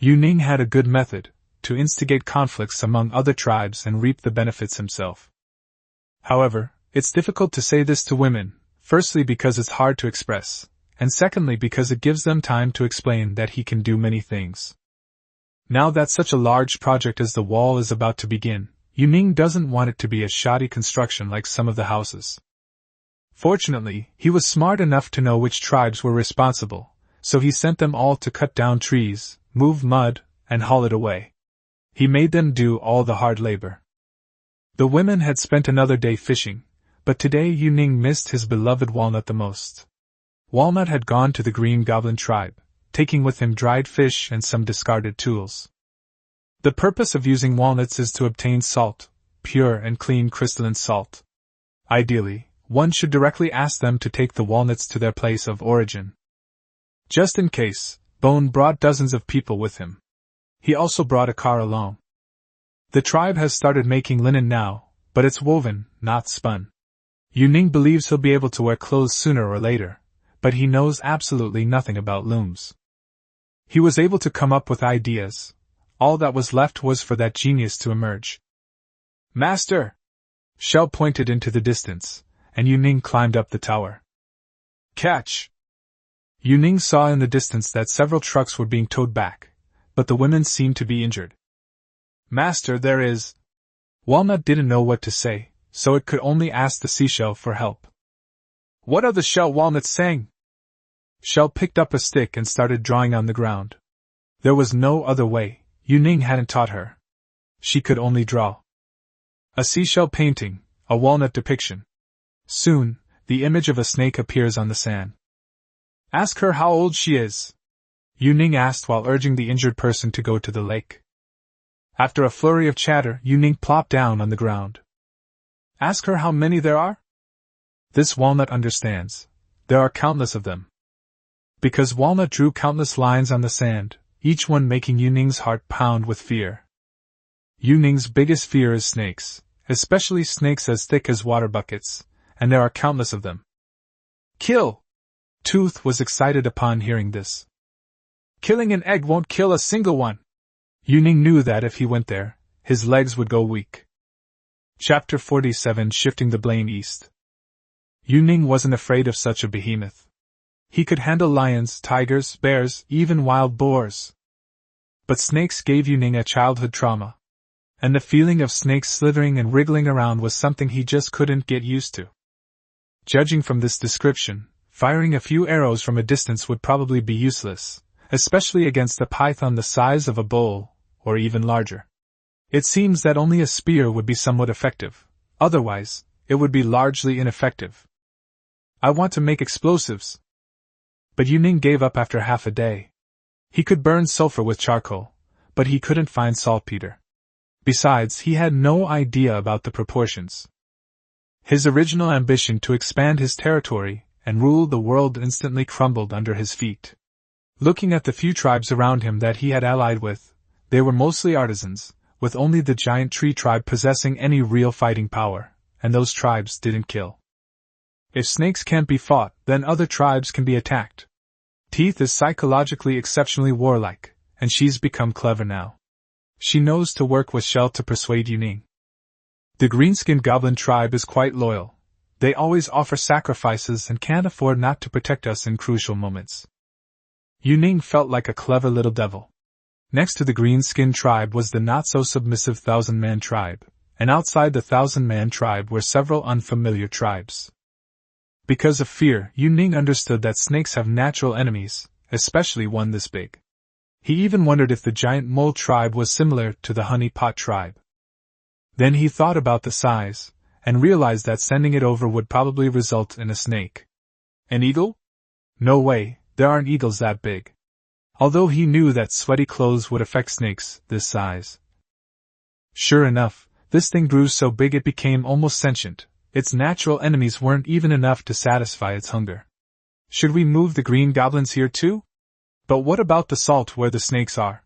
Yuning had a good method, to instigate conflicts among other tribes and reap the benefits himself. However, it's difficult to say this to women, firstly because it's hard to express, and secondly because it gives them time to explain that he can do many things. Now that such a large project as the wall is about to begin, Yuning doesn't want it to be a shoddy construction like some of the houses. Fortunately, he was smart enough to know which tribes were responsible, so he sent them all to cut down trees, move mud, and haul it away. He made them do all the hard labor. The women had spent another day fishing, but today Yuning missed his beloved Walnut the most. Walnut had gone to the Green Goblin tribe, taking with him dried fish and some discarded tools. The purpose of using walnuts is to obtain salt, pure and clean crystalline salt. Ideally, one should directly ask them to take the walnuts to their place of origin. Just in case, Bone brought dozens of people with him. He also brought a car along. The tribe has started making linen now, but it's woven, not spun. Yuning believes he'll be able to wear clothes sooner or later, but he knows absolutely nothing about looms. He was able to come up with ideas. All that was left was for that genius to emerge. "Master!" Shell pointed into the distance, and Yuning climbed up the tower. "Catch!" Yuning saw in the distance that several trucks were being towed back, but the women seemed to be injured. "Master, there is—" Walnut didn't know what to say, so it could only ask the seashell for help. "What are the shell walnuts saying?" Shell picked up a stick and started drawing on the ground. There was no other way, Yuning hadn't taught her. She could only draw. A seashell painting, a walnut depiction. Soon, the image of a snake appears on the sand. "Ask her how old she is," Yuning asked while urging the injured person to go to the lake. After a flurry of chatter, Yuning plopped down on the ground. "Ask her how many there are?" This Walnut understands. There are countless of them. Because Walnut drew countless lines on the sand, each one making Yuning's heart pound with fear. Yuning's biggest fear is snakes, especially snakes as thick as water buckets, and there are countless of them. "Kill!" Tooth was excited upon hearing this. "Killing an egg won't kill a single one." Yuning knew that if he went there, his legs would go weak. Chapter 47 Shifting the Blame East. Yuning wasn't afraid of such a behemoth. He could handle lions, tigers, bears, even wild boars. But snakes gave Yuning a childhood trauma. And the feeling of snakes slithering and wriggling around was something he just couldn't get used to. Judging from this description, firing a few arrows from a distance would probably be useless, especially against a python the size of a bull, or even larger. It seems that only a spear would be somewhat effective, otherwise, it would be largely ineffective. "I want to make explosives." But Yuning gave up after half a day. He could burn sulfur with charcoal, but he couldn't find saltpeter. Besides, he had no idea about the proportions. His original ambition to expand his territory and rule the world instantly crumbled under his feet. Looking at the few tribes around him that he had allied with, they were mostly artisans, with only the giant tree tribe possessing any real fighting power, and those tribes didn't kill. If snakes can't be fought, then other tribes can be attacked. Teeth is psychologically exceptionally warlike, and she's become clever now. She knows to work with Shell to persuade Yuning. The green-skinned goblin tribe is quite loyal. They always offer sacrifices and can't afford not to protect us in crucial moments. Yuning felt like a clever little devil. Next to the green-skinned tribe was the not-so-submissive Thousand-Man tribe, and outside the Thousand-Man tribe were several unfamiliar tribes. Because of fear, Yuning understood that snakes have natural enemies, especially one this big. He even wondered if the giant mole tribe was similar to the honey pot tribe. Then he thought about the size, and realized that sending it over would probably result in a snake. An eagle? No way, there aren't eagles that big. Although he knew that sweaty clothes would affect snakes this size. Sure enough, this thing grew so big it became almost sentient. Its natural enemies weren't even enough to satisfy its hunger. Should we move the green goblins here too? But what about the salt where the snakes are?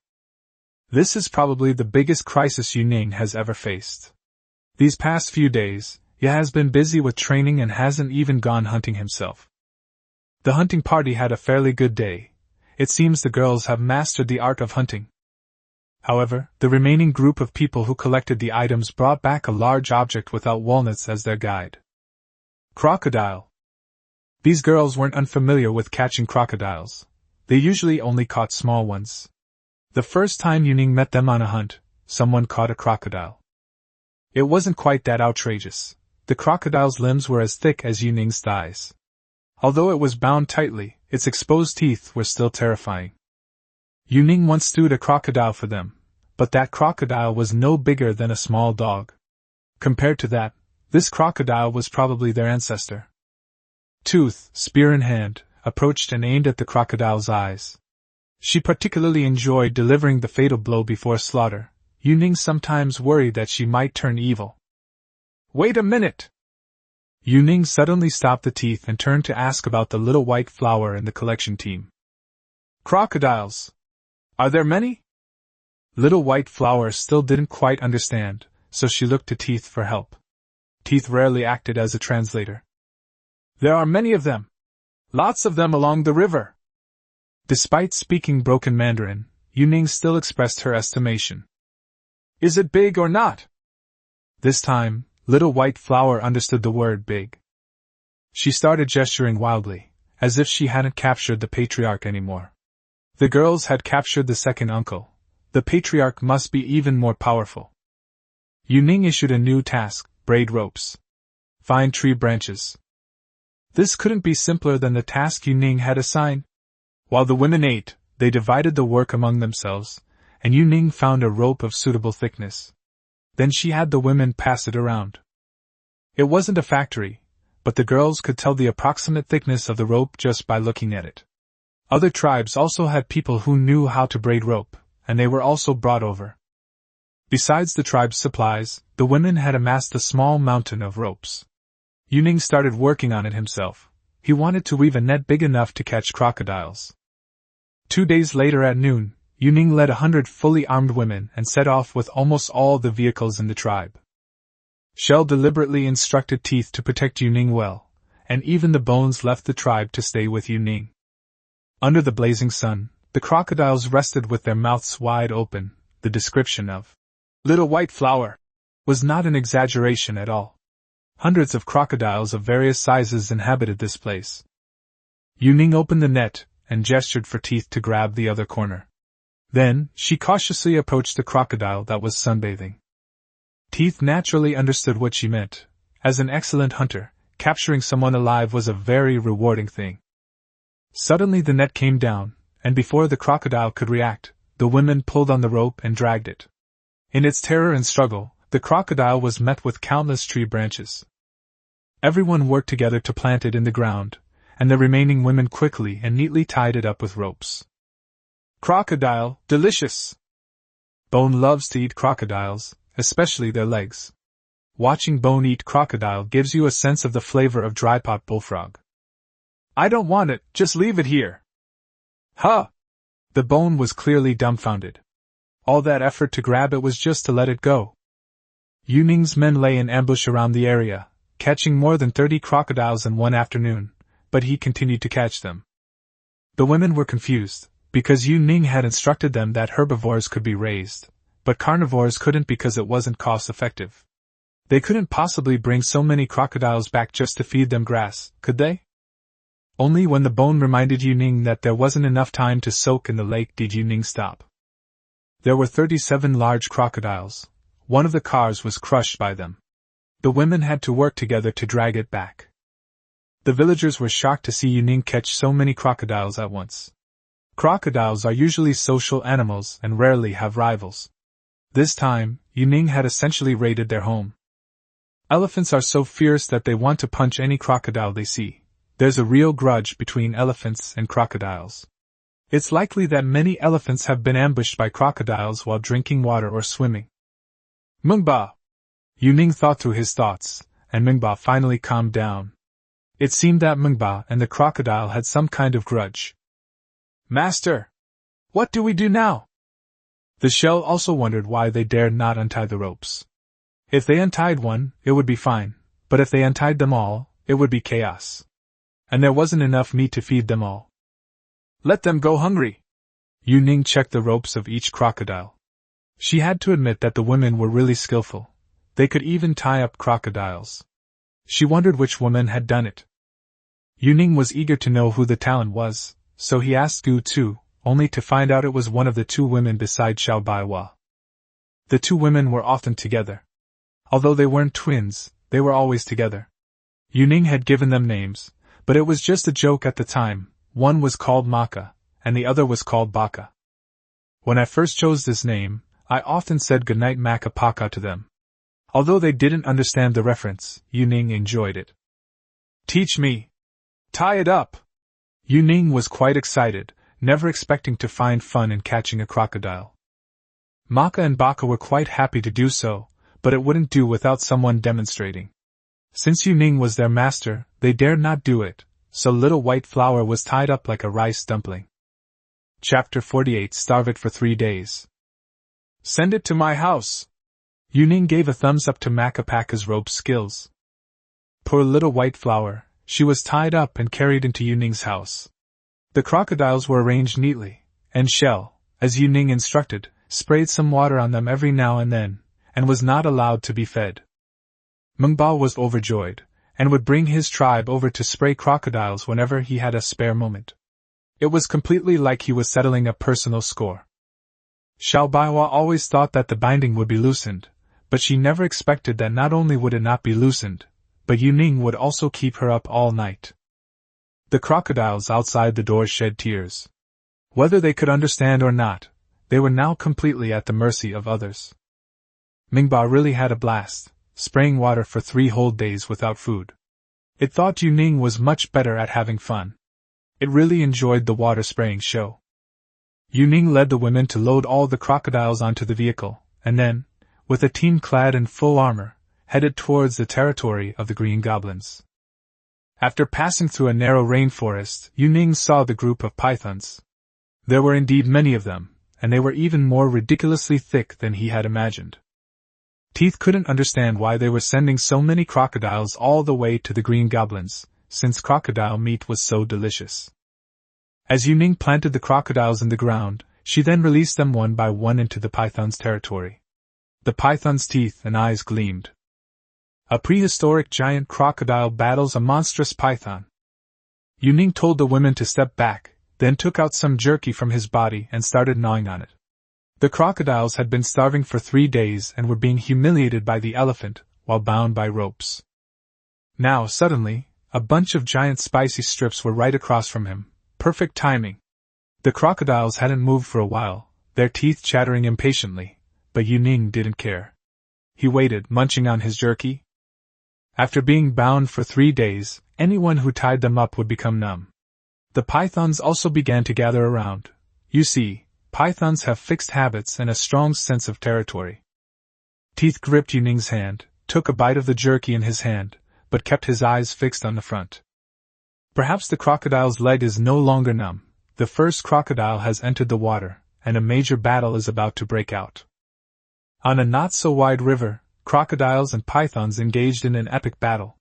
This is probably the biggest crisis Yuning has ever faced. These past few days, he has been busy with training and hasn't even gone hunting himself. The hunting party had a fairly good day. It seems the girls have mastered the art of hunting. However, the remaining group of people who collected the items brought back a large object without walnuts as their guide. Crocodile. These girls weren't unfamiliar with catching crocodiles. They usually only caught small ones. The first time Yuning met them on a hunt, someone caught a crocodile. It wasn't quite that outrageous. The crocodile's limbs were as thick as Yuning's thighs. Although it was bound tightly, its exposed teeth were still terrifying. Yuning once stewed a crocodile for them, but that crocodile was no bigger than a small dog. Compared to that, this crocodile was probably their ancestor. Tooth, spear in hand, approached and aimed at the crocodile's eyes. She particularly enjoyed delivering the fatal blow before slaughter. Yuning sometimes worried that she might turn evil. Wait a minute! Yuning suddenly stopped the teeth and turned to ask about the little white flower in the collection team. Crocodiles! Are there many? Little white flower still didn't quite understand, so she looked to Teeth for help. Teeth rarely acted as a translator. There are many of them. Lots of them along the river. Despite speaking broken Mandarin, Yuning still expressed her estimation. Is it big or not? This time, Little White Flower understood the word big. She started gesturing wildly, as if she hadn't captured the patriarch anymore. The girls had captured the second uncle. The patriarch must be even more powerful. Yuning issued a new task: braid ropes. Find tree branches. This couldn't be simpler than the task Yuning had assigned. While the women ate, they divided the work among themselves, and Yuning found a rope of suitable thickness. Then she had the women pass it around. It wasn't a factory, but the girls could tell the approximate thickness of the rope just by looking at it. Other tribes also had people who knew how to braid rope, and they were also brought over. Besides the tribe's supplies, the women had amassed a small mountain of ropes. Yuning started working on it himself. He wanted to weave a net big enough to catch crocodiles. 2 days later at noon, Yuning led 100 fully armed women and set off with almost all the vehicles in the tribe. Shell deliberately instructed Teeth to protect Yuning well, and even the bones left the tribe to stay with Yuning. Under the blazing sun, the crocodiles rested with their mouths wide open. The description of Little White Flower was not an exaggeration at all. Hundreds of crocodiles of various sizes inhabited this place. Yuning opened the net and gestured for Teeth to grab the other corner. Then, she cautiously approached the crocodile that was sunbathing. Teeth naturally understood what she meant. As an excellent hunter, capturing someone alive was a very rewarding thing. Suddenly the net came down, and before the crocodile could react, the women pulled on the rope and dragged it. In its terror and struggle, the crocodile was met with countless tree branches. Everyone worked together to plant it in the ground, and the remaining women quickly and neatly tied it up with ropes. Crocodile, delicious! Bone loves to eat crocodiles, especially their legs. Watching Bone eat crocodile gives you a sense of the flavor of dry pot bullfrog. I don't want it, just leave it here. Huh! The Bone was clearly dumbfounded. All that effort to grab it was just to let it go. Yuning's men lay in ambush around the area, catching more than 30 crocodiles in one afternoon, but he continued to catch them. The women were confused, because Yuning had instructed them that herbivores could be raised, but carnivores couldn't because it wasn't cost-effective. They couldn't possibly bring so many crocodiles back just to feed them grass, could they? Only when the Bone reminded Yuning that there wasn't enough time to soak in the lake did Yuning stop. There were 37 large crocodiles. One of the cars was crushed by them. The women had to work together to drag it back. The villagers were shocked to see Yuning catch so many crocodiles at once. Crocodiles are usually social animals and rarely have rivals. This time, Yuning had essentially raided their home. Elephants are so fierce that they want to punch any crocodile they see. There's a real grudge between elephants and crocodiles. It's likely that many elephants have been ambushed by crocodiles while drinking water or swimming. Mungba! Yuning thought through his thoughts, and Mungba finally calmed down. It seemed that Mungba and the crocodile had some kind of grudge. Master! What do we do now? The shell also wondered why they dared not untie the ropes. If they untied one, it would be fine, but if they untied them all, it would be chaos. And there wasn't enough meat to feed them all. Let them go hungry. Yuning checked the ropes of each crocodile. She had to admit that the women were really skillful. They could even tie up crocodiles. She wondered which woman had done it. Yuning was eager to know who the talent was, so he asked Gu Tu, only to find out it was one of the two women beside Xiao Baiwa. The two women were often together. Although they weren't twins, they were always together. Yuning had given them names, but it was just a joke at the time. One was called Maka, and the other was called Baka. When I first chose this name, I often said goodnight Maka Paka to them. Although they didn't understand the reference, Yuning enjoyed it. Teach me! Tie it up! Yuning was quite excited, never expecting to find fun in catching a crocodile. Maka and Baka were quite happy to do so, but it wouldn't do without someone demonstrating. Since Yuning was their master, they dared not do it, so little white flower was tied up like a rice dumpling. Chapter 48. Starve it for 3 days. Send it to my house! Yuning gave a thumbs up to Makapaka's rope skills. Poor little white flower, she was tied up and carried into Yuning's house. The crocodiles were arranged neatly, and Shell, as Yuning instructed, sprayed some water on them every now and then, and was not allowed to be fed. Mengba was overjoyed, and would bring his tribe over to spray crocodiles whenever he had a spare moment. It was completely like he was settling a personal score. Xiao Baiwa always thought that the binding would be loosened, but she never expected that not only would it not be loosened, but Yuning would also keep her up all night. The crocodiles outside the door shed tears. Whether they could understand or not, they were now completely at the mercy of others. Mingba really had a blast, spraying water for 3 whole days without food. It thought Yuning was much better at having fun. It really enjoyed the water spraying show. Yuning led the women to load all the crocodiles onto the vehicle, and then, with a team clad in full armor, headed towards the territory of the Green Goblins. After passing through a narrow rainforest, Yuning saw the group of pythons. There were indeed many of them, and they were even more ridiculously thick than he had imagined. Teeth couldn't understand why they were sending so many crocodiles all the way to the Green Goblins, since crocodile meat was so delicious. As Yuning planted the crocodiles in the ground, she then released them one by one into the python's territory. The python's teeth and eyes gleamed. A prehistoric giant crocodile battles a monstrous python. Yuning told the women to step back, then took out some jerky from his body and started gnawing on it. The crocodiles had been starving for 3 days and were being humiliated by the elephant, while bound by ropes. Now, suddenly, a bunch of giant spicy strips were right across from him. Perfect timing. The crocodiles hadn't moved for a while, their teeth chattering impatiently, but Yuning didn't care. He waited, munching on his jerky. After being bound for 3 days, anyone who tied them up would become numb. The pythons also began to gather around. You see, pythons have fixed habits and a strong sense of territory. Teeth gripped Yuning's hand, took a bite of the jerky in his hand, but kept his eyes fixed on the front. Perhaps the crocodile's leg is no longer numb. The first crocodile has entered the water, and a major battle is about to break out. On a not-so-wide river, crocodiles and pythons engaged in an epic battle.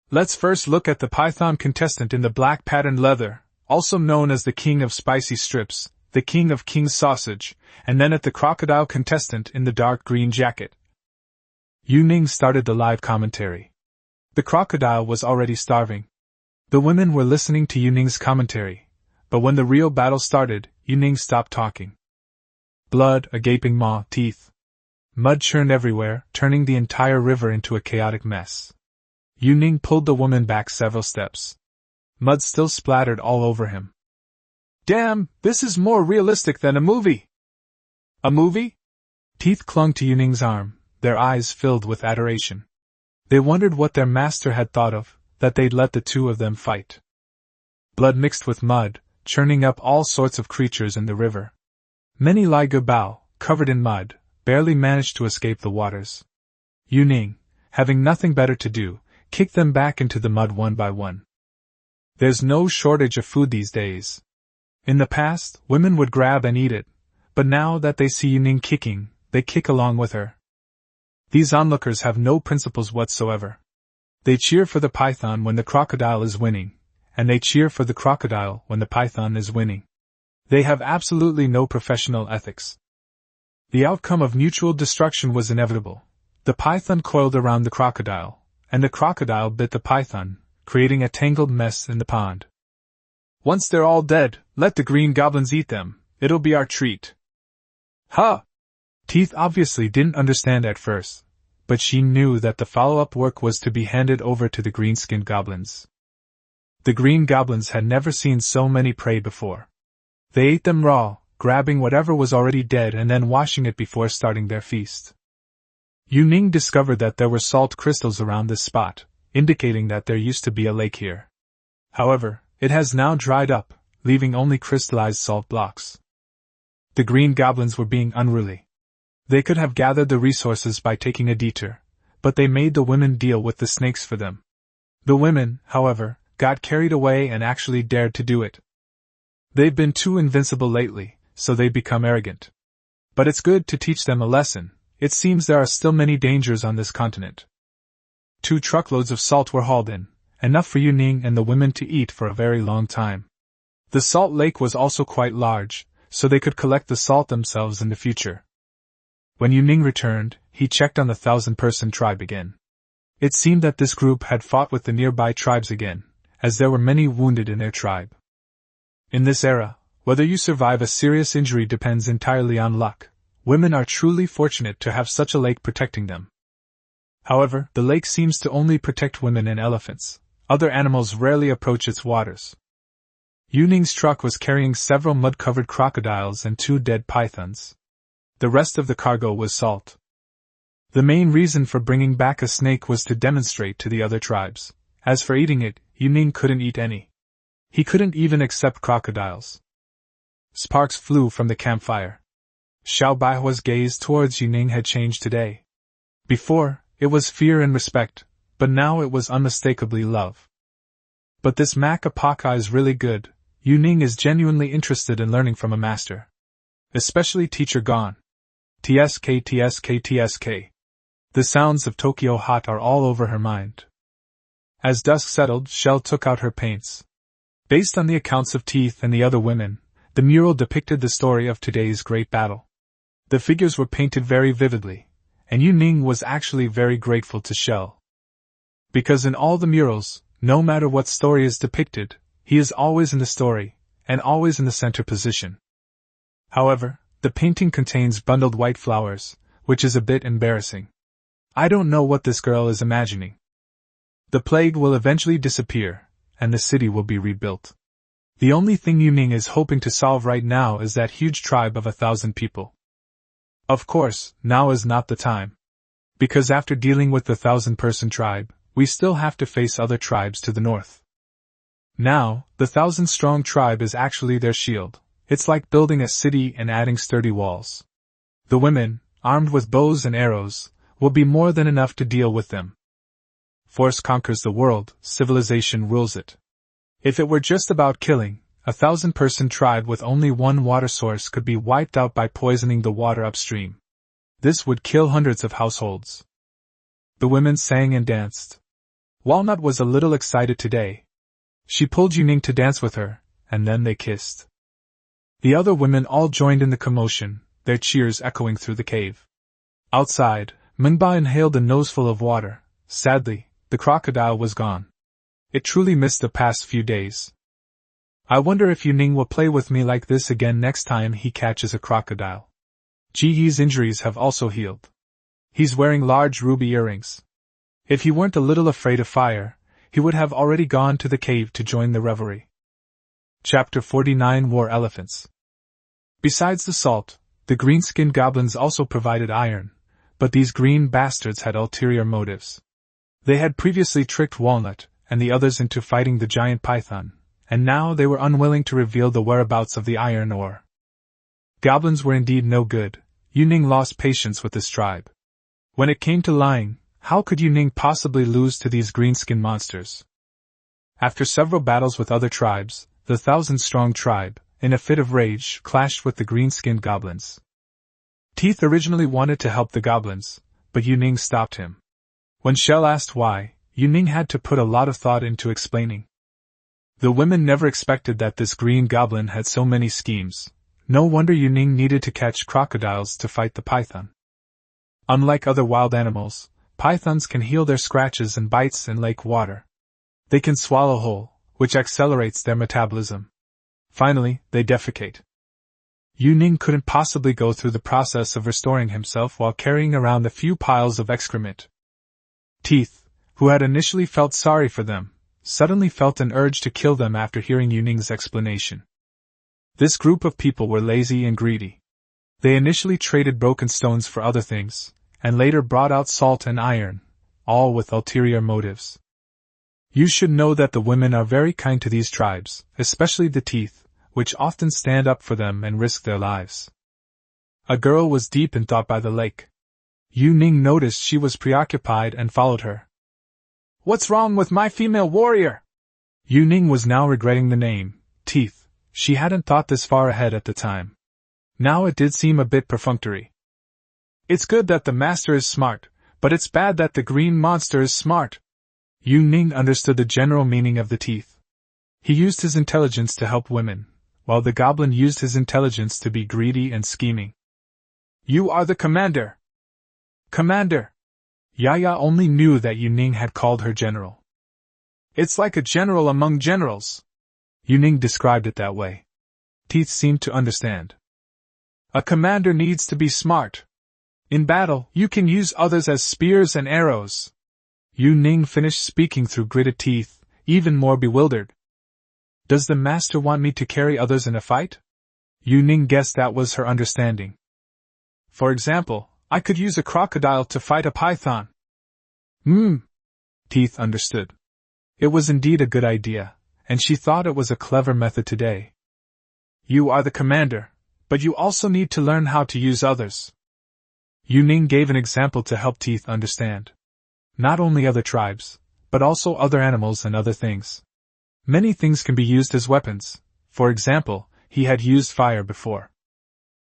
Let's first look at the python contestant in the black patterned leather, also known as the King of Spicy Strips, the King of King's Sausage, and then at the crocodile contestant in the dark green jacket. Yuning started the live commentary. The crocodile was already starving. The women were listening to Yuning's commentary, but when the real battle started, Yuning stopped talking. Blood, a gaping maw, teeth. Mud churned everywhere, turning the entire river into a chaotic mess. Yuning pulled the woman back several steps. Mud still splattered all over him. Damn, this is more realistic than a movie! A movie? Teeth clung to Yuning's arm, their eyes filled with adoration. They wondered what their master had thought of, that they'd let the two of them fight. Blood mixed with mud, churning up all sorts of creatures in the river. Many Lai Gabao, covered in mud, barely managed to escape the waters. Yuning, having nothing better to do, kicked them back into the mud one by one. There's no shortage of food these days. In the past, women would grab and eat it, but now that they see Yuning kicking, they kick along with her. These onlookers have no principles whatsoever. They cheer for the python when the crocodile is winning, and they cheer for the crocodile when the python is winning. They have absolutely no professional ethics. The outcome of mutual destruction was inevitable. The python coiled around the crocodile, and the crocodile bit the python, creating a tangled mess in the pond. "Once they're all dead, let the green goblins eat them, it'll be our treat." "Huh!" Teeth obviously didn't understand at first, but she knew that the follow-up work was to be handed over to the green-skinned goblins. The green goblins had never seen so many prey before. They ate them raw, grabbing whatever was already dead and then washing it before starting their feast. Yu Ning discovered that there were salt crystals around this spot, indicating that there used to be a lake here. However, it has now dried up, leaving only crystallized salt blocks. The green goblins were being unruly. They could have gathered the resources by taking a detour, but they made the women deal with the snakes for them. The women, however, got carried away and actually dared to do it. They've been too invincible lately, so they become arrogant. But it's good to teach them a lesson. It seems there are still many dangers on this continent. 2 truckloads of salt were hauled in, enough for Yu Ning and the women to eat for a very long time. The salt lake was also quite large, so they could collect the salt themselves in the future. When Yu Ning returned, he checked on the 1,000-person tribe again. It seemed that this group had fought with the nearby tribes again, as there were many wounded in their tribe. In this era, whether you survive a serious injury depends entirely on luck. Women are truly fortunate to have such a lake protecting them. However, the lake seems to only protect women and elephants. Other animals rarely approach its waters. Yu Ning's truck was carrying several mud-covered crocodiles and 2 dead pythons. The rest of the cargo was salt. The main reason for bringing back a snake was to demonstrate to the other tribes. As for eating it, Yu Ning couldn't eat any. He couldn't even accept crocodiles. Sparks flew from the campfire. Xiao Baihua's gaze towards Yu Ning had changed today. Before, it was fear and respect, but now it was unmistakably love. But this Macapaka is really good. Yu Ning is genuinely interested in learning from a master. Especially Teacher Gon. TSK TSK TSK. The sounds of Tokyo Hot are all over her mind. As dusk settled, Shell took out her paints. Based on the accounts of Teeth and the other women, the mural depicted the story of today's great battle. The figures were painted very vividly, and Yu Ning was actually very grateful to Shell. Because in all the murals, no matter what story is depicted, he is always in the story, and always in the center position. However, the painting contains bundled white flowers, which is a bit embarrassing. I don't know what this girl is imagining. The plague will eventually disappear, and the city will be rebuilt. The only thing Yu Ning is hoping to solve right now is that huge tribe of 1,000 people. Of course, now is not the time. Because after dealing with the 1,000-person tribe, we still have to face other tribes to the north. Now, the 1,000-strong tribe is actually their shield. It's like building a city and adding sturdy walls. The women, armed with bows and arrows, will be more than enough to deal with them. Force conquers the world, civilization rules it. If it were just about killing, a 1,000-person tribe with only one water source could be wiped out by poisoning the water upstream. This would kill hundreds of households. The women sang and danced. Walnut was a little excited today. She pulled Yu Ning to dance with her, and then they kissed. The other women all joined in the commotion, their cheers echoing through the cave. Outside, Mingba inhaled a noseful of water. Sadly, the crocodile was gone. It truly missed the past few days. I wonder if Yu Ning will play with me like this again next time he catches a crocodile. Ji Yi's injuries have also healed. He's wearing large ruby earrings. If he weren't a little afraid of fire, he would have already gone to the cave to join the revelry. Chapter 49 War Elephants. Besides the salt, the green-skinned goblins also provided iron, but these green bastards had ulterior motives. They had previously tricked Walnut and the others into fighting the giant python, and now they were unwilling to reveal the whereabouts of the iron ore. Goblins were indeed no good. Yu Ning lost patience with this tribe. When it came to lying, how could Yu Ning possibly lose to these green-skinned monsters? After several battles with other tribes, the 1,000-strong tribe, in a fit of rage, clashed with the green-skinned goblins. Teeth originally wanted to help the goblins, but Yu Ning stopped him. When Shell asked why, Yu Ning had to put a lot of thought into explaining. The women never expected that this green goblin had so many schemes. No wonder Yu Ning needed to catch crocodiles to fight the python. Unlike other wild animals, pythons can heal their scratches and bites in lake water. They can swallow whole, which accelerates their metabolism. Finally, they defecate. Yu Ning couldn't possibly go through the process of restoring himself while carrying around the few piles of excrement. Teeth, who had initially felt sorry for them, suddenly felt an urge to kill them after hearing Yu Ning's explanation. This group of people were lazy and greedy. They initially traded broken stones for other things, and later brought out salt and iron, all with ulterior motives. You should know that the women are very kind to these tribes, especially the Teeth, which often stand up for them and risk their lives. A girl was deep in thought by the lake. Yu Ning noticed she was preoccupied and followed her. "What's wrong with my female warrior?" Yu Ning was now regretting the name, Teeth. She hadn't thought this far ahead at the time. Now it did seem a bit perfunctory. "It's good that the master is smart, but it's bad that the green monster is smart." Yu Ning understood the general meaning of the Teeth. He used his intelligence to help women, while the goblin used his intelligence to be greedy and scheming. "You are the commander!" "Commander!" Yaya only knew that Yu Ning had called her general. "It's like a general among generals." Yu Ning described it that way. Teeth seemed to understand. "A commander needs to be smart. In battle, you can use others as spears and arrows." Yu Ning finished speaking through gritted teeth, even more bewildered. "Does the master want me to carry others in a fight?" Yu Ning guessed that was her understanding. "For example, I could use a crocodile to fight a python." Teeth understood. It was indeed a good idea, and she thought it was a clever method today. "You are the commander, but you also need to learn how to use others." Yu Ning gave an example to help Teeth understand. Not only other tribes, but also other animals and other things. Many things can be used as weapons. For example, he had used fire before.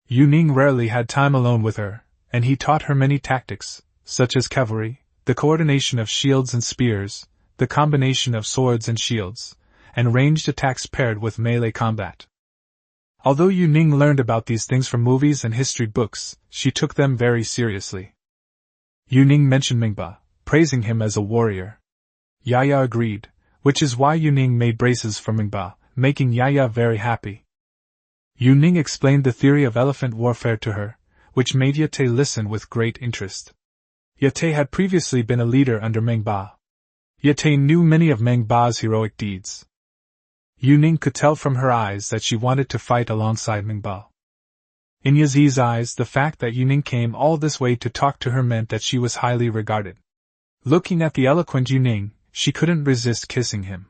Yu Ning rarely had time alone with her, and he taught her many tactics, such as cavalry, the coordination of shields and spears, the combination of swords and shields, and ranged attacks paired with melee combat. Although Yu Ning learned about these things from movies and history books, she took them very seriously. Yu Ning mentioned Manhwa, praising him as a warrior. Yaya agreed, which is why Yu Ning made braces for Manhwa, making Yaya very happy. Yu Ning explained the theory of elephant warfare to her, which made Yate listen with great interest. Yate had previously been a leader under Manhwa. Yate knew many of Manhwa's heroic deeds. Yu Ning could tell from her eyes that she wanted to fight alongside Manhwa. In Yazi's eyes, the fact that Yu Ning came all this way to talk to her meant that she was highly regarded. Looking at the eloquent Yu Ning, she couldn't resist kissing him.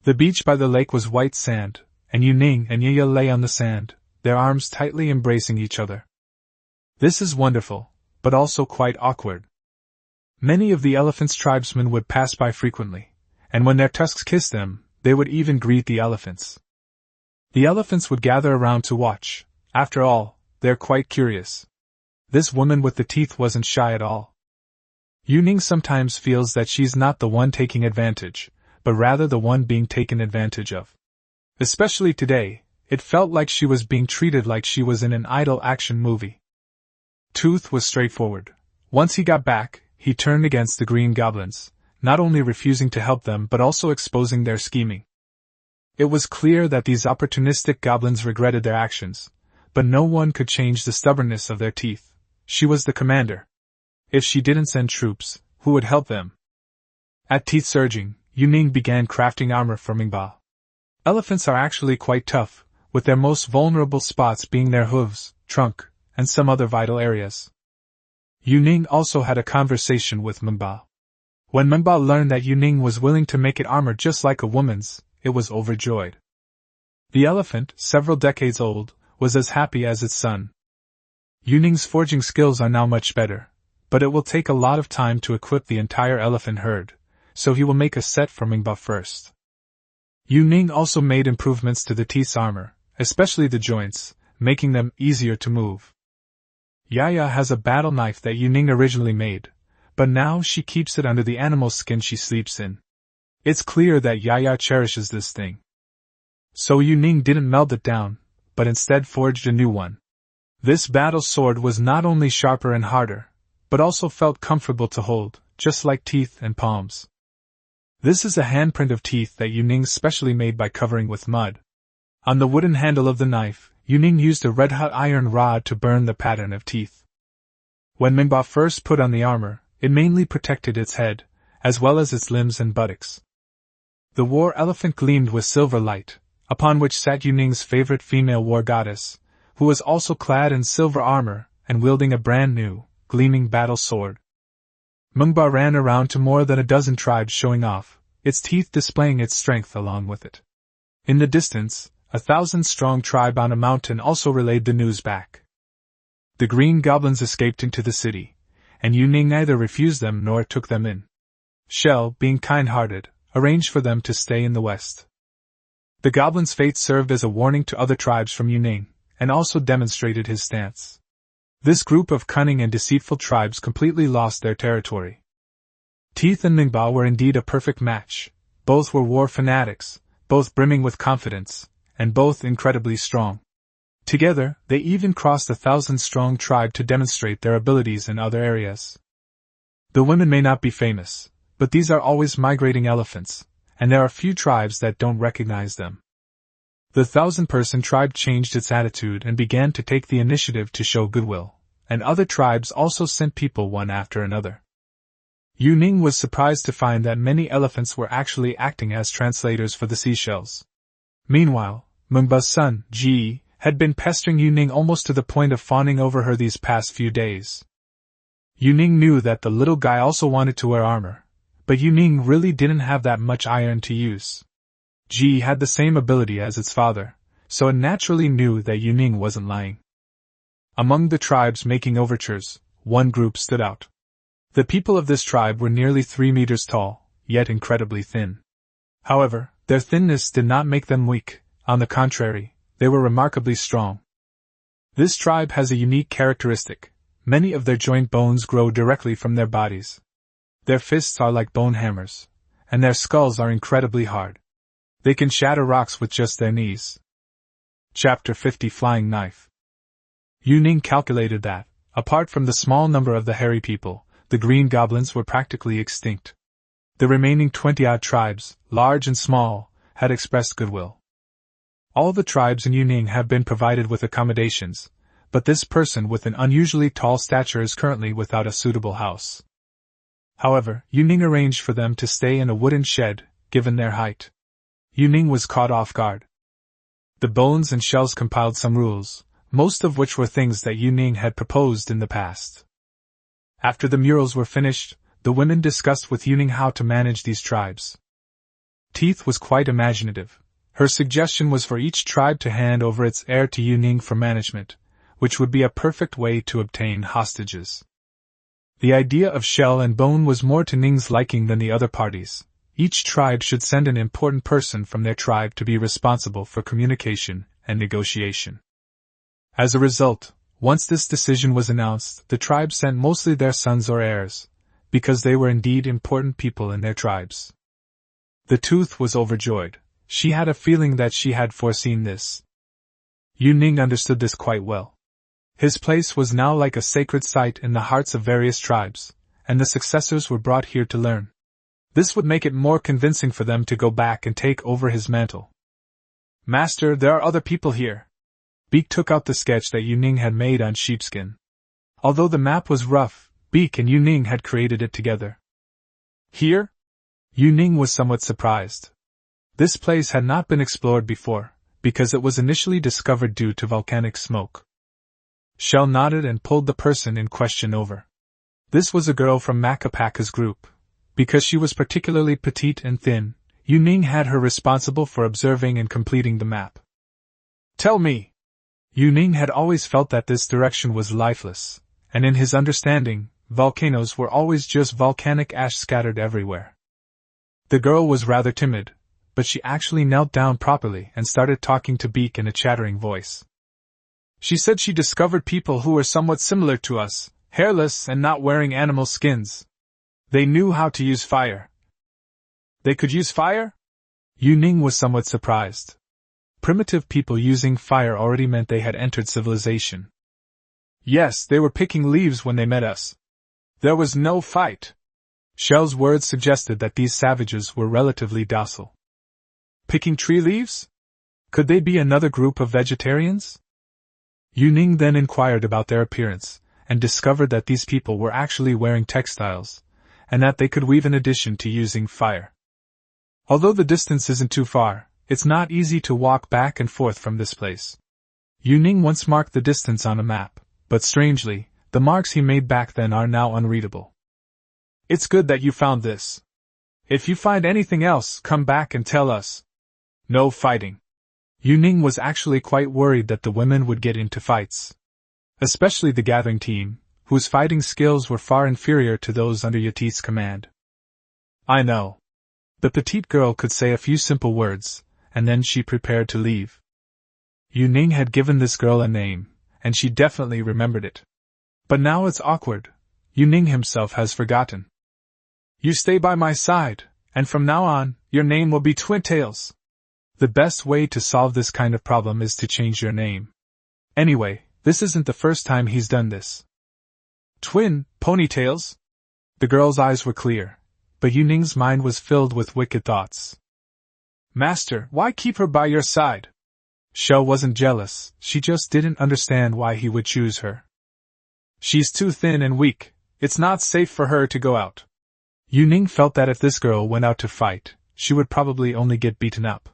The beach by the lake was white sand, and Yu Ning and Yaya lay on the sand, their arms tightly embracing each other. "This is wonderful, but also quite awkward." Many of the elephants' tribesmen would pass by frequently, and when their tusks kissed them, they would even greet the elephants. The elephants would gather around to watch. After all, they're quite curious. This woman with the teeth wasn't shy at all. Yu Ning sometimes feels that she's not the one taking advantage, but rather the one being taken advantage of. Especially today, it felt like she was being treated like she was in an idle action movie. Tooth was straightforward. Once he got back, he turned against the green goblins, not only refusing to help them but also exposing their scheming. It was clear that these opportunistic goblins regretted their actions, but no one could change the stubbornness of their teeth. She was the commander. If she didn't send troops, who would help them? At Teeth surging, Yu Ning began crafting armor for Manhwa. Elephants are actually quite tough, with their most vulnerable spots being their hooves, trunk, and some other vital areas. Yu Ning also had a conversation with Manhwa. When Manhwa learned that Yu Ning was willing to make it armor just like a woman's, it was overjoyed. The elephant, several decades old, was as happy as its son. Yu Ning's forging skills are now much better, but it will take a lot of time to equip the entire elephant herd, so he will make a set for Manhwa first. Yu Ning also made improvements to the teeth's armor, especially the joints, making them easier to move. Yaya has a battle knife that Yu Ning originally made, but now she keeps it under the animal skin she sleeps in. It's clear that Yaya cherishes this thing. So Yu Ning didn't melt it down, but instead forged a new one. This battle sword was not only sharper and harder, but also felt comfortable to hold, just like teeth and palms. This is a handprint of teeth that Yuning specially made by covering with mud. On the wooden handle of the knife, Yuning used a red-hot iron rod to burn the pattern of teeth. When Manhwa first put on the armor, it mainly protected its head, as well as its limbs and buttocks. The war elephant gleamed with silver light, upon which sat Yuning's favorite female war goddess, who was also clad in silver armor and wielding a brand new, gleaming battle sword. Manhwa ran around to more than a dozen tribes showing off, its teeth displaying its strength along with it. In the distance, 1,000-strong tribe on a mountain also relayed the news back. The green goblins escaped into the city, and Yuning neither refused them nor took them in. Shell, being kind-hearted, arranged for them to stay in the west. The goblin's fate served as a warning to other tribes from Yuning, and also demonstrated his stance. This group of cunning and deceitful tribes completely lost their territory. Teeth and Manhwa were indeed a perfect match. Both were war fanatics, both brimming with confidence, and both incredibly strong. Together, they even crossed a 1,000-strong tribe to demonstrate their abilities in other areas. The women may not be famous, but these are always migrating elephants, and there are few tribes that don't recognize them. The 1,000-person tribe changed its attitude and began to take the initiative to show goodwill, and other tribes also sent people one after another. Yuning was surprised to find that many elephants were actually acting as translators for the seashells. Meanwhile, Manhwa's son, Ji, had been pestering Yuning almost to the point of fawning over her these past few days. Yuning knew that the little guy also wanted to wear armor, but Yuning really didn't have that much iron to use. Ji had the same ability as its father, so it naturally knew that Yuning wasn't lying. Among the tribes making overtures, one group stood out. The people of this tribe were nearly 3 meters tall, yet incredibly thin. However, their thinness did not make them weak, on the contrary, they were remarkably strong. This tribe has a unique characteristic: many of their joint bones grow directly from their bodies. Their fists are like bone hammers, and their skulls are incredibly hard. They can shatter rocks with just their knees. Chapter 50 Flying Knife. Yuning calculated that, apart from the small number of the hairy people, the green goblins were practically extinct. The remaining 20-odd tribes, large and small, had expressed goodwill. All the tribes in Yuning have been provided with accommodations, but this person with an unusually tall stature is currently without a suitable house. However, Yuning arranged for them to stay in a wooden shed, given their height. Yuning was caught off guard. The bones and shells compiled some rules, most of which were things that Yuning had proposed in the past. After the murals were finished, the women discussed with Yuning how to manage these tribes. Teeth was quite imaginative. Her suggestion was for each tribe to hand over its heir to Yuning for management, which would be a perfect way to obtain hostages. The idea of shell and bone was more to Ning's liking than the other parties. Each tribe should send an important person from their tribe to be responsible for communication and negotiation. As a result, once this decision was announced, the tribe sent mostly their sons or heirs, because they were indeed important people in their tribes. The Tooth was overjoyed. She had a feeling that she had foreseen this. Yuning understood this quite well. His place was now like a sacred site in the hearts of various tribes, and the successors were brought here to learn. This would make it more convincing for them to go back and take over his mantle. Master, there are other people here. Beak took out the sketch that Yuning had made on sheepskin. Although the map was rough, Beak and Yuning had created it together. Here? Yuning was somewhat surprised. This place had not been explored before, because it was initially discovered due to volcanic smoke. Shell nodded and pulled the person in question over. This was a girl from Makapaka's group. Because she was particularly petite and thin, Yuning had her responsible for observing and completing the map. Tell me! Yuning had always felt that this direction was lifeless, and in his understanding, volcanoes were always just volcanic ash scattered everywhere. The girl was rather timid, but she actually knelt down properly and started talking to Beak in a chattering voice. She said she discovered people who were somewhat similar to us, hairless and not wearing animal skins. They knew how to use fire. They could use fire? Yuning was somewhat surprised. Primitive people using fire already meant they had entered civilization. Yes, they were picking leaves when they met us. There was no fight. Shell's words suggested that these savages were relatively docile. Picking tree leaves? Could they be another group of vegetarians? Yuning then inquired about their appearance, and discovered that these people were actually wearing textiles, and that they could weave in addition to using fire. Although the distance isn't too far, it's not easy to walk back and forth from this place. Yuning once marked the distance on a map, but strangely, the marks he made back then are now unreadable. It's good that you found this. If you find anything else, come back and tell us. No fighting. Yuning was actually quite worried that the women would get into fights. Especially the gathering team, whose fighting skills were far inferior to those under Yati's command. I know. The petite girl could say a few simple words, and then she prepared to leave. Yuning had given this girl a name, and she definitely remembered it. But now it's awkward. Yuning himself has forgotten. You stay by my side, and from now on, your name will be Twin Tails. The best way to solve this kind of problem is to change your name. Anyway, this isn't the first time he's done this. Twin Ponytails? The girl's eyes were clear, but Yuning's mind was filled with wicked thoughts. Master, why keep her by your side? Shell wasn't jealous, she just didn't understand why he would choose her. She's too thin and weak, it's not safe for her to go out. Yuning felt that if this girl went out to fight, she would probably only get beaten up.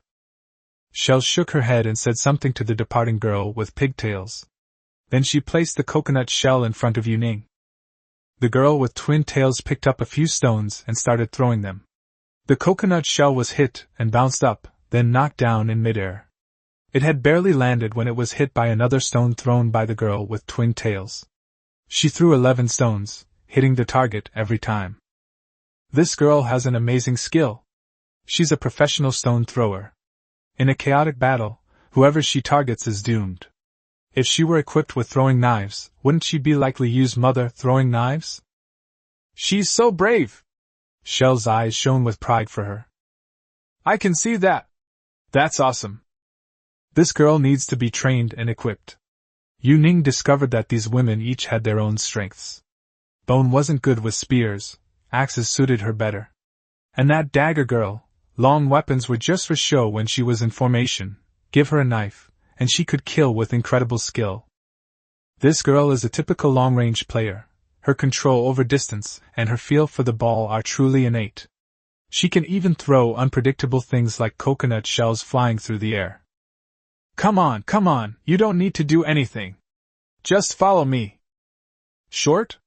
Shell shook her head and said something to the departing girl with pigtails. Then she placed the coconut shell in front of Yuning. The girl with twin tails picked up a few stones and started throwing them. The coconut shell was hit and bounced up, then knocked down in midair. It had barely landed when it was hit by another stone thrown by the girl with twin tails. She threw 11 stones, hitting the target every time. This girl has an amazing skill. She's a professional stone thrower. In a chaotic battle, whoever she targets is doomed. If she were equipped with throwing knives, wouldn't she be likely use mother throwing knives? She's so brave! Shell's eyes shone with pride for her. I can see that. That's awesome. This girl needs to be trained and equipped. Yuning discovered that these women each had their own strengths. Bone wasn't good with spears, axes suited her better. And that dagger girl, long weapons were just for show when she was in formation. Give her a knife, and she could kill with incredible skill. This girl is a typical long-range player. Her control over distance and her feel for the ball are truly innate. She can even throw unpredictable things like coconut shells flying through the air. Come on, you don't need to do anything. Just follow me. Short?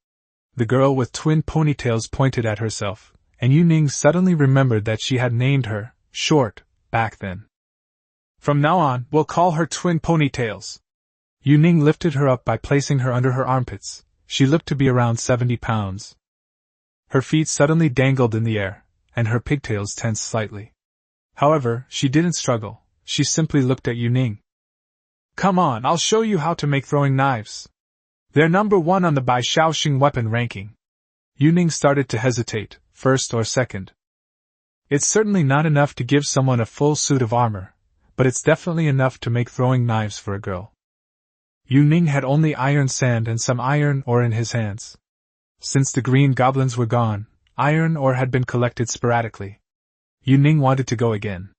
The girl with twin ponytails pointed at herself, and Yuning suddenly remembered that she had named her Short back then. From now on, we'll call her Twin Ponytails. Yuning lifted her up by placing her under her armpits. She looked to be around 70 pounds. Her feet suddenly dangled in the air, and her pigtails tensed slightly. However, she didn't struggle, she simply looked at Yuning. Come on, I'll show you how to make throwing knives. They're number 1 on the Bai Shaoxing weapon ranking. Yuning started to hesitate, first or second. It's certainly not enough to give someone a full suit of armor, but it's definitely enough to make throwing knives for a girl. Yuning had only iron sand and some iron ore in his hands. Since the green goblins were gone, iron ore had been collected sporadically. Yuning wanted to go again.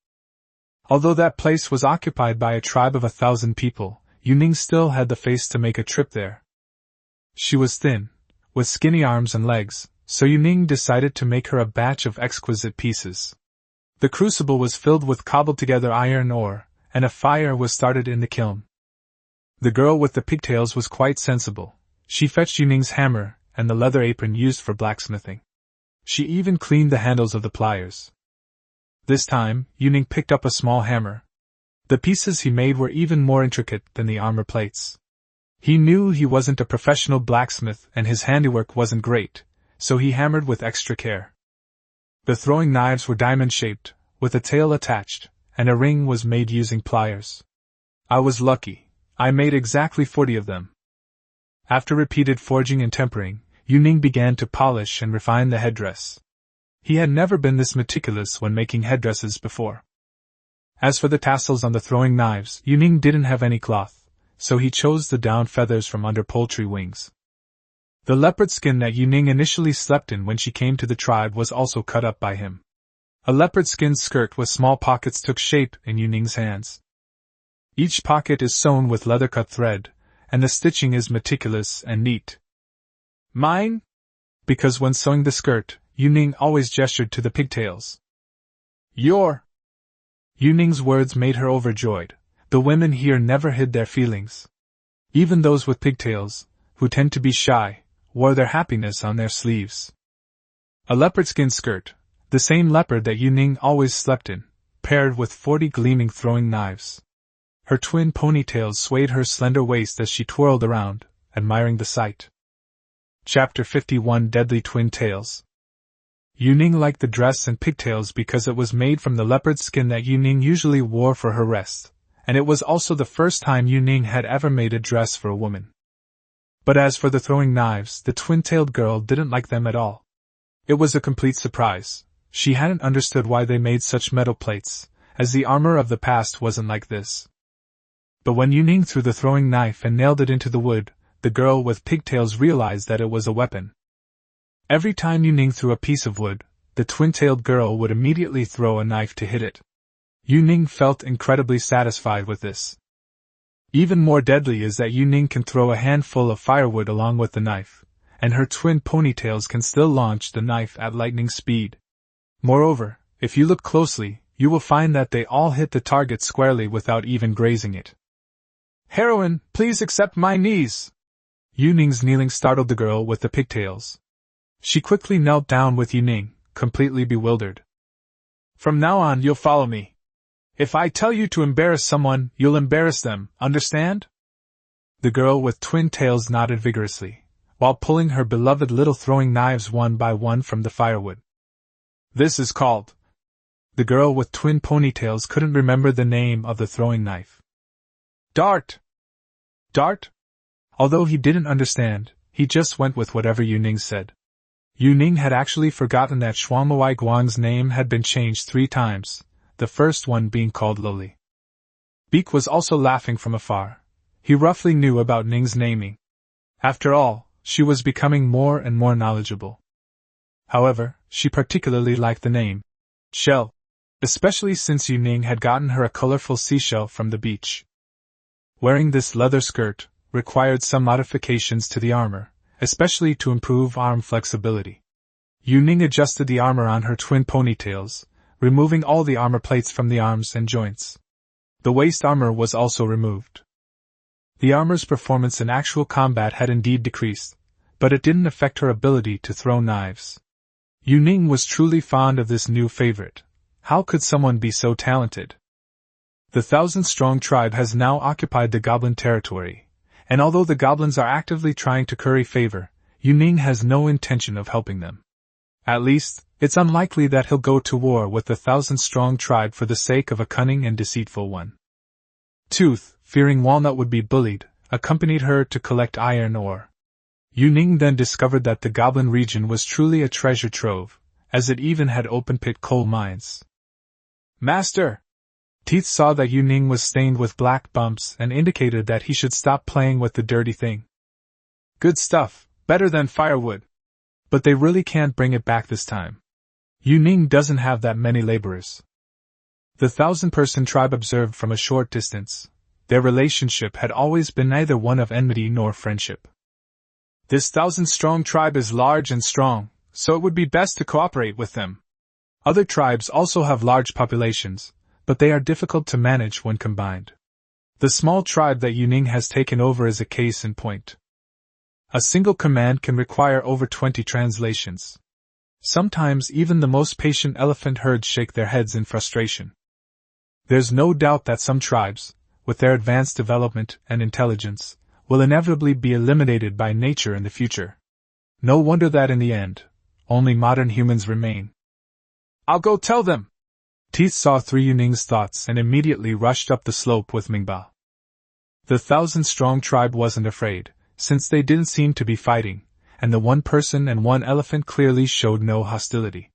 Although that place was occupied by a tribe of 1,000 people, Yuning still had the face to make a trip there. She was thin, with skinny arms and legs, so Yuning decided to make her a batch of exquisite pieces. The crucible was filled with cobbled-together iron ore, and a fire was started in the kiln. The girl with the pigtails was quite sensible. She fetched Yuning's hammer and the leather apron used for blacksmithing. She even cleaned the handles of the pliers. This time, Yuning picked up a small hammer. The pieces he made were even more intricate than the armor plates. He knew he wasn't a professional blacksmith and his handiwork wasn't great, so he hammered with extra care. The throwing knives were diamond-shaped, with a tail attached, and a ring was made using pliers. I was lucky. I made exactly 40 of them. After repeated forging and tempering, Yuning began to polish and refine the headdress. He had never been this meticulous when making headdresses before. As for the tassels on the throwing knives, Yuning didn't have any cloth, so he chose the down feathers from under poultry wings. The leopard skin that Yuning initially slept in when she came to the tribe was also cut up by him. A leopard skin skirt with small pockets took shape in Yuning's hands. Each pocket is sewn with leather-cut thread, and the stitching is meticulous and neat. Mine? Because when sewing the skirt, Yuning always gestured to the pigtails. Your? Yuning's words made her overjoyed. The women here never hid their feelings. Even those with pigtails, who tend to be shy, wore their happiness on their sleeves. A leopard skin skirt, the same leopard that Yuning always slept in, paired with 40 gleaming throwing knives. Her twin ponytails swayed her slender waist as she twirled around, admiring the sight. Chapter 51 Deadly Twin Tails. Yuning liked the dress and pigtails because it was made from the leopard skin that Yuning usually wore for her rest, and it was also the first time Yuning had ever made a dress for a woman. But as for the throwing knives, the twin-tailed girl didn't like them at all. It was a complete surprise. She hadn't understood why they made such metal plates, as the armor of the past wasn't like this. But when Yuning threw the throwing knife and nailed it into the wood, the girl with pigtails realized that it was a weapon. Every time Yuning threw a piece of wood, the twin-tailed girl would immediately throw a knife to hit it. Yuning felt incredibly satisfied with this. Even more deadly is that Yuning can throw a handful of firewood along with the knife, and her twin ponytails can still launch the knife at lightning speed. Moreover, if you look closely, you will find that they all hit the target squarely without even grazing it. Heroine, please accept my knees! Yuning's kneeling startled the girl with the pigtails. She quickly knelt down with Yuning, completely bewildered. From now on you'll follow me. If I tell you to embarrass someone, you'll embarrass them, understand? The girl with twin tails nodded vigorously, while pulling her beloved little throwing knives one by one from the firewood. This is called... The girl with twin ponytails couldn't remember the name of the throwing knife. Dart! Dart? Although he didn't understand, he just went with whatever Yuning said. Yuning had actually forgotten that Xuanmuai Guang's name had been changed 3 times, the first one being called Lily. Beak was also laughing from afar. He roughly knew about Ning's naming. After all, she was becoming more and more knowledgeable. However, she particularly liked the name Shell, especially since Yuning had gotten her a colorful seashell from the beach. Wearing this leather skirt required some modifications to the armor, especially to improve arm flexibility. Yuning adjusted the armor on her twin ponytails, removing all the armor plates from the arms and joints. The waist armor was also removed. The armor's performance in actual combat had indeed decreased, but it didn't affect her ability to throw knives. Yuning was truly fond of this new favorite. How could someone be so talented? The 1,000-strong tribe has now occupied the goblin territory, and although the goblins are actively trying to curry favor, Yuning has no intention of helping them. At least, it's unlikely that he'll go to war with the 1,000-strong tribe for the sake of a cunning and deceitful one. Tooth, fearing Walnut would be bullied, accompanied her to collect iron ore. Yuning then discovered that the goblin region was truly a treasure trove, as it even had open-pit coal mines. Master! Teeth saw that Yuning was stained with black bumps and indicated that he should stop playing with the dirty thing. Good stuff, better than firewood. But they really can't bring it back this time. Yuning doesn't have that many laborers. The 1,000-person tribe observed from a short distance. Their relationship had always been neither one of enmity nor friendship. This 1,000-strong tribe is large and strong, so it would be best to cooperate with them. Other tribes also have large populations, but they are difficult to manage when combined. The small tribe that Yuning has taken over is a case in point. A single command can require over 20 translations. Sometimes even the most patient elephant herds shake their heads in frustration. There's no doubt that some tribes, with their advanced development and intelligence, will inevitably be eliminated by nature in the future. No wonder that in the end, only modern humans remain. I'll go tell them! Teeth saw through Yuning's thoughts and immediately rushed up the slope with Mingba. The 1,000-strong tribe wasn't afraid, since they didn't seem to be fighting, and the one person and one elephant clearly showed no hostility.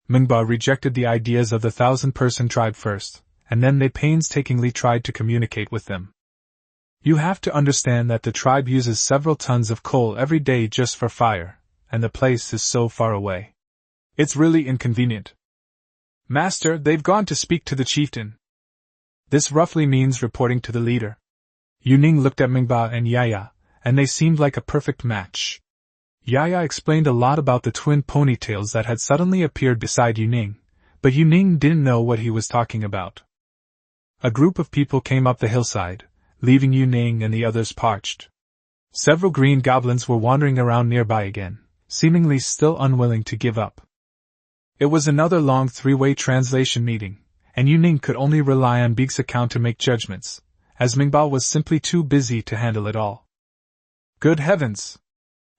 Mingba rejected the ideas of the 1,000-person tribe first, and then they painstakingly tried to communicate with them. You have to understand that the tribe uses several tons of coal every day just for fire, and the place is so far away. It's really inconvenient. Master, they've gone to speak to the chieftain. This roughly means reporting to the leader. Yuning looked at Mingba and Yaya, and they seemed like a perfect match. Yaya explained a lot about the twin ponytails that had suddenly appeared beside Yuning, but Yuning didn't know what he was talking about. A group of people came up the hillside, leaving Yuning and the others parched. Several green goblins were wandering around nearby again, seemingly still unwilling to give up. It was another long three-way translation meeting, and Yuning could only rely on Beek's account to make judgments, as Mingba was simply too busy to handle it all. Good heavens!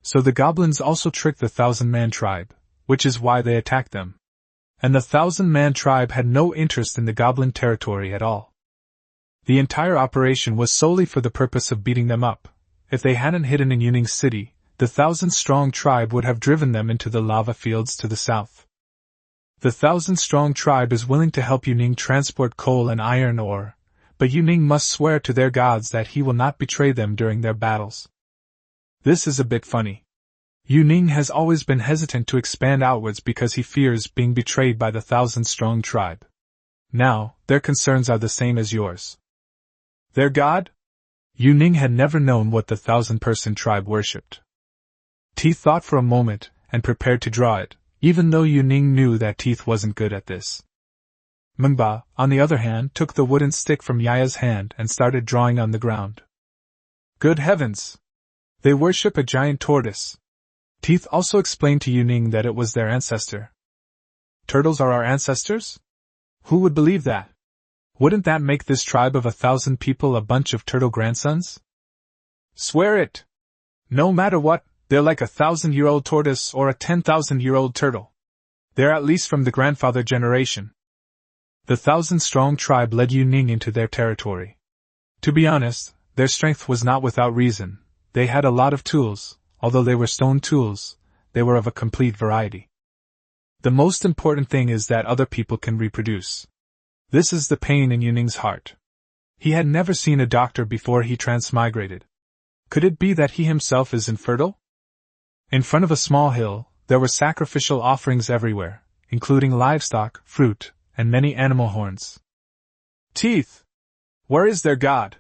So the goblins also tricked the 1,000-man tribe, which is why they attacked them. And the 1,000-man tribe had no interest in the goblin territory at all. The entire operation was solely for the purpose of beating them up. If they hadn't hidden in Yuning's city, the 1,000-strong tribe would have driven them into the lava fields to the south. The 1,000-strong tribe is willing to help Yuning transport coal and iron ore, but Yuning must swear to their gods that he will not betray them during their battles. This is a bit funny. Yuning has always been hesitant to expand outwards because he fears being betrayed by the 1,000-strong tribe. Now, their concerns are the same as yours. Their god? Yuning had never known what the 1,000-person tribe worshipped. Teeth thought for a moment, and prepared to draw it, even though Yuning knew that Teeth wasn't good at this. Mengba, on the other hand, took the wooden stick from Yaya's hand and started drawing on the ground. Good heavens! They worship a giant tortoise. Teeth also explained to Yuning that it was their ancestor. Turtles are our ancestors? Who would believe that? Wouldn't that make this tribe of 1,000 people a bunch of turtle grandsons? Swear it! No matter what, they're like a 1,000-year-old tortoise or a 10,000-year-old turtle. They're at least from the grandfather generation. The 1,000-strong tribe led Yuning into their territory. To be honest, their strength was not without reason. They had a lot of tools. Although they were stone tools, they were of a complete variety. The most important thing is that other people can reproduce. This is the pain in Yuning's heart. He had never seen a doctor before he transmigrated. Could it be that he himself is infertile? In front of a small hill, there were sacrificial offerings everywhere, including livestock, fruit, and many animal horns. Teeth! Where is their god?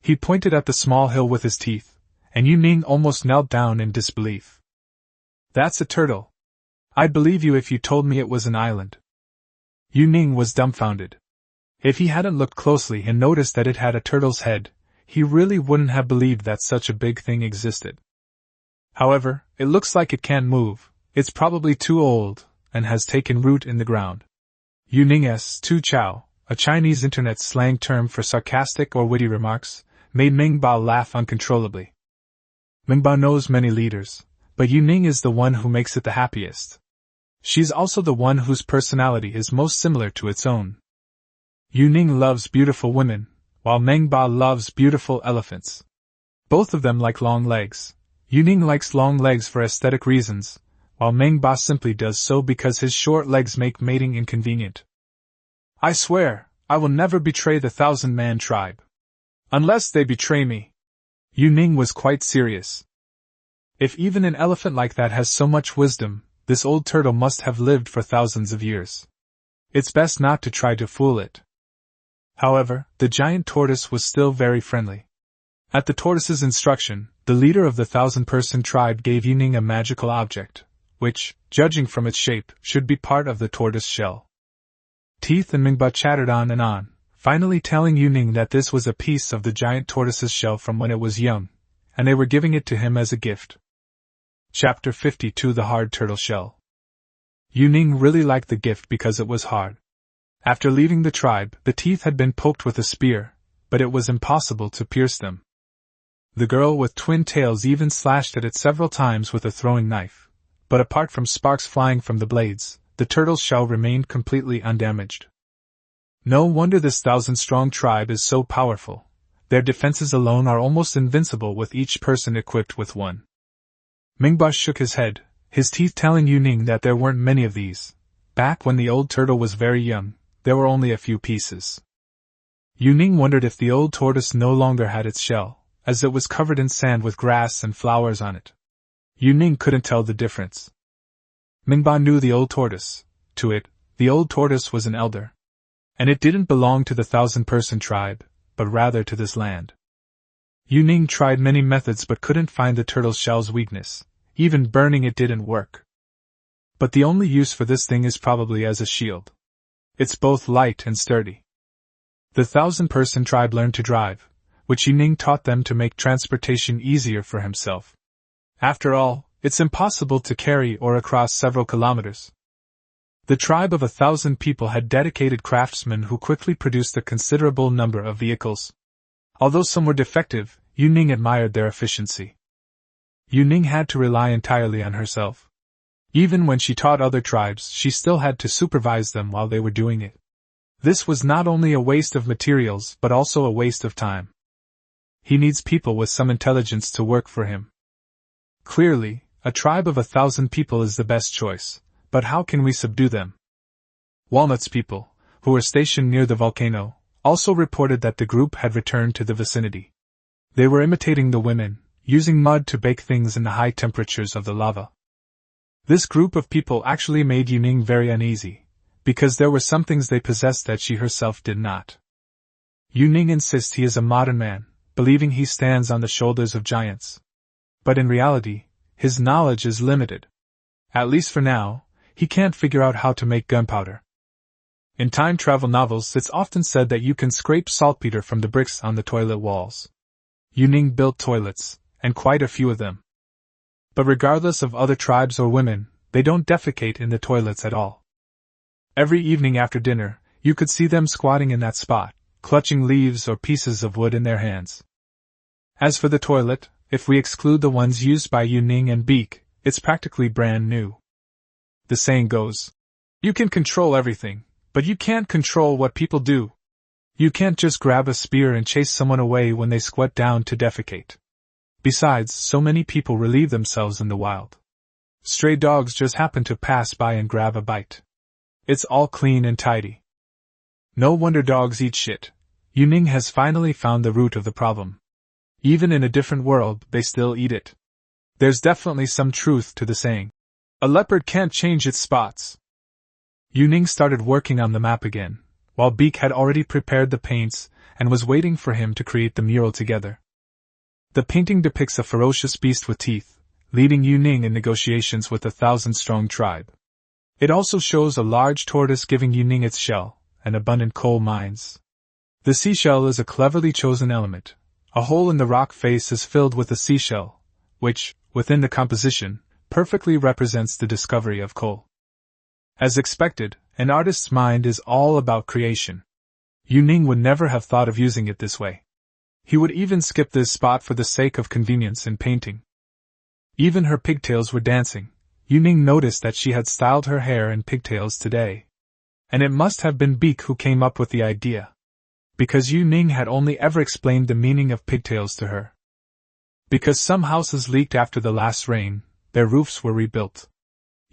He pointed at the small hill with his teeth, and Yuning almost knelt down in disbelief. That's a turtle. I'd believe you if you told me it was an island. Yuning was dumbfounded. If he hadn't looked closely and noticed that it had a turtle's head, he really wouldn't have believed that such a big thing existed. However, it looks like it can't move. It's probably too old, and has taken root in the ground. Yuning's tu chao, a Chinese internet slang term for sarcastic or witty remarks, made Mingba laugh uncontrollably. Mingba knows many leaders, but Yuning is the one who makes it the happiest. She's also the one whose personality is most similar to its own. Yuning loves beautiful women, while Mingba loves beautiful elephants. Both of them like long legs. Yuning likes long legs for aesthetic reasons, while Mingba simply does so because his short legs make mating inconvenient. I swear, I will never betray the 1,000-man tribe. Unless they betray me. Yuning was quite serious. If even an elephant like that has so much wisdom, this old turtle must have lived for thousands of years. It's best not to try to fool it. However, the giant tortoise was still very friendly. At the tortoise's instruction, the leader of the 1,000-person tribe gave Yuning a magical object, which, judging from its shape, should be part of the tortoise shell. Teeth and Mingba chattered on and on, finally telling Yuning that this was a piece of the giant tortoise's shell from when it was young, and they were giving it to him as a gift. Chapter 52: The Hard Turtle Shell. Yuning really liked the gift because it was hard. After leaving the tribe, the teeth had been poked with a spear, but it was impossible to pierce them. The girl with twin tails even slashed at it several times with a throwing knife, but apart from sparks flying from the blades, the turtle's shell remained completely undamaged. No wonder this 1,000-strong tribe is so powerful. Their defenses alone are almost invincible with each person equipped with one. Mingba shook his head, his teeth telling Yuning that there weren't many of these. Back when the old turtle was very young, there were only a few pieces. Ning wondered if the old tortoise no longer had its shell, as it was covered in sand with grass and flowers on it. Ning couldn't tell the difference. Mingba knew the old tortoise. To it, the old tortoise was an elder. And it didn't belong to the 1,000-person tribe, but rather to this land. Ning tried many methods but couldn't find the turtle's shell's weakness. Even burning it didn't work. But the only use for this thing is probably as a shield. It's both light and sturdy. The 1,000-person tribe learned to drive, which Ning taught them to make transportation easier for himself. After all, it's impossible to carry or across several kilometers. The tribe of 1,000 people had dedicated craftsmen who quickly produced a considerable number of vehicles. Although some were defective, Ning admired their efficiency. Ning had to rely entirely on herself. Even when she taught other tribes, she still had to supervise them while they were doing it. This was not only a waste of materials but also a waste of time. He needs people with some intelligence to work for him. Clearly, a tribe of 1,000 people is the best choice, but how can we subdue them? Walnut's people, who were stationed near the volcano, also reported that the group had returned to the vicinity. They were imitating the women, using mud to bake things in the high temperatures of the lava. This group of people actually made Ning very uneasy, because there were some things they possessed that she herself did not. Ning insists he is a modern man, believing he stands on the shoulders of giants. But in reality, his knowledge is limited. At least for now, he can't figure out how to make gunpowder. In time travel novels, it's often said that you can scrape saltpeter from the bricks on the toilet walls. Ning built toilets, and quite a few of them. But regardless of other tribes or women, they don't defecate in the toilets at all. Every evening after dinner, you could see them squatting in that spot, clutching leaves or pieces of wood in their hands. As for the toilet, if we exclude the ones used by Ning and Beak, it's practically brand new. The saying goes, you can control everything, but you can't control what people do. You can't just grab a spear and chase someone away when they squat down to defecate. Besides, so many people relieve themselves in the wild. Stray dogs just happen to pass by and grab a bite. It's all clean and tidy. No wonder dogs eat shit. Ning has finally found the root of the problem. Even in a different world, they still eat it. There's definitely some truth to the saying. A leopard can't change its spots. Ning started working on the map again, while Beak had already prepared the paints and was waiting for him to create the mural together. The painting depicts a ferocious beast with teeth, leading Ning in negotiations with a 1,000-strong tribe. It also shows a large tortoise giving Ning its shell, and abundant coal mines. The seashell is a cleverly chosen element. A hole in the rock face is filled with a seashell, which, within the composition, perfectly represents the discovery of coal. As expected, an artist's mind is all about creation. Ning would never have thought of using it this way. He would even skip this spot for the sake of convenience in painting. Even her pigtails were dancing. Ning noticed that she had styled her hair in pigtails today. And it must have been Beak who came up with the idea. Because Ning had only ever explained the meaning of pigtails to her. Because some houses leaked after the last rain, their roofs were rebuilt.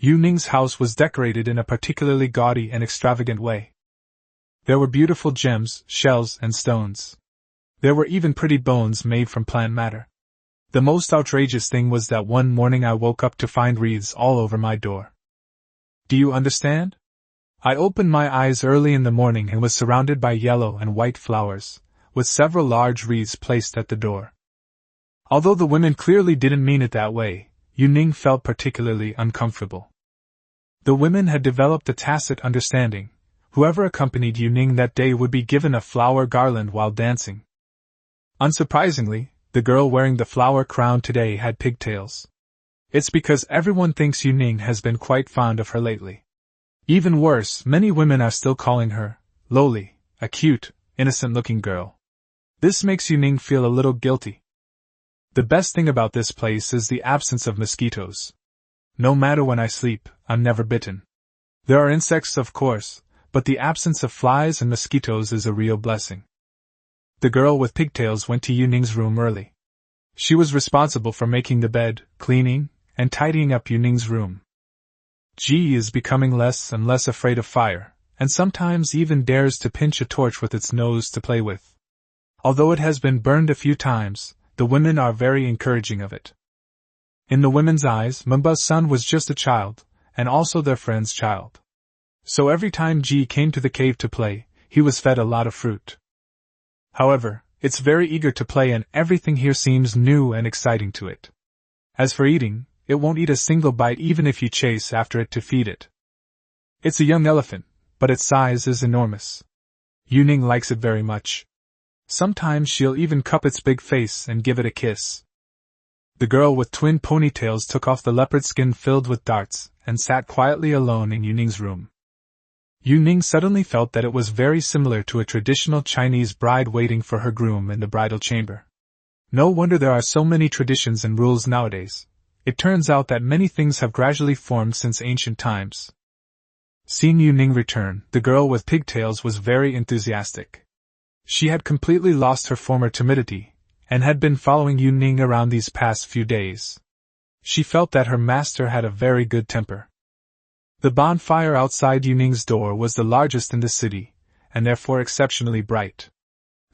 Ning's house was decorated in a particularly gaudy and extravagant way. There were beautiful gems, shells, and stones. There were even pretty bones made from plant matter. The most outrageous thing was that one morning I woke up to find wreaths all over my door. Do you understand? I opened my eyes early in the morning and was surrounded by yellow and white flowers, with several large wreaths placed at the door. Although the women clearly didn't mean it that way, Ning felt particularly uncomfortable. The women had developed a tacit understanding. Whoever accompanied Ning that day would be given a flower garland while dancing. Unsurprisingly, the girl wearing the flower crown today had pigtails. It's because everyone thinks Ning has been quite fond of her lately. Even worse, many women are still calling her lowly, a cute, innocent-looking girl. This makes Ning feel a little guilty. The best thing about this place is the absence of mosquitoes. No matter when I sleep, I'm never bitten. There are insects, of course, but the absence of flies and mosquitoes is a real blessing. The girl with pigtails went to Ning's room early. She was responsible for making the bed, cleaning, and tidying up Ning's room. Ji is becoming less and less afraid of fire, and sometimes even dares to pinch a torch with its nose to play with. Although it has been burned a few times, the women are very encouraging of it. In the women's eyes, Mba's son was just a child, and also their friend's child. So every time Ji came to the cave to play, he was fed a lot of fruit. However, it's very eager to play and everything here seems new and exciting to it. As for eating, it won't eat a single bite even if you chase after it to feed it. It's a young elephant, but its size is enormous. Yuning likes it very much. Sometimes she'll even cup its big face and give it a kiss. The girl with twin ponytails took off the leopard skin filled with darts and sat quietly alone in Yuning's room. Yuning suddenly felt that it was very similar to a traditional Chinese bride waiting for her groom in the bridal chamber. No wonder there are so many traditions and rules nowadays. It turns out that many things have gradually formed since ancient times. Seeing Yuning return, the girl with pigtails was very enthusiastic. She had completely lost her former timidity, and had been following Yuning around these past few days. She felt that her master had a very good temper. The bonfire outside Yuning's door was the largest in the city, and therefore exceptionally bright.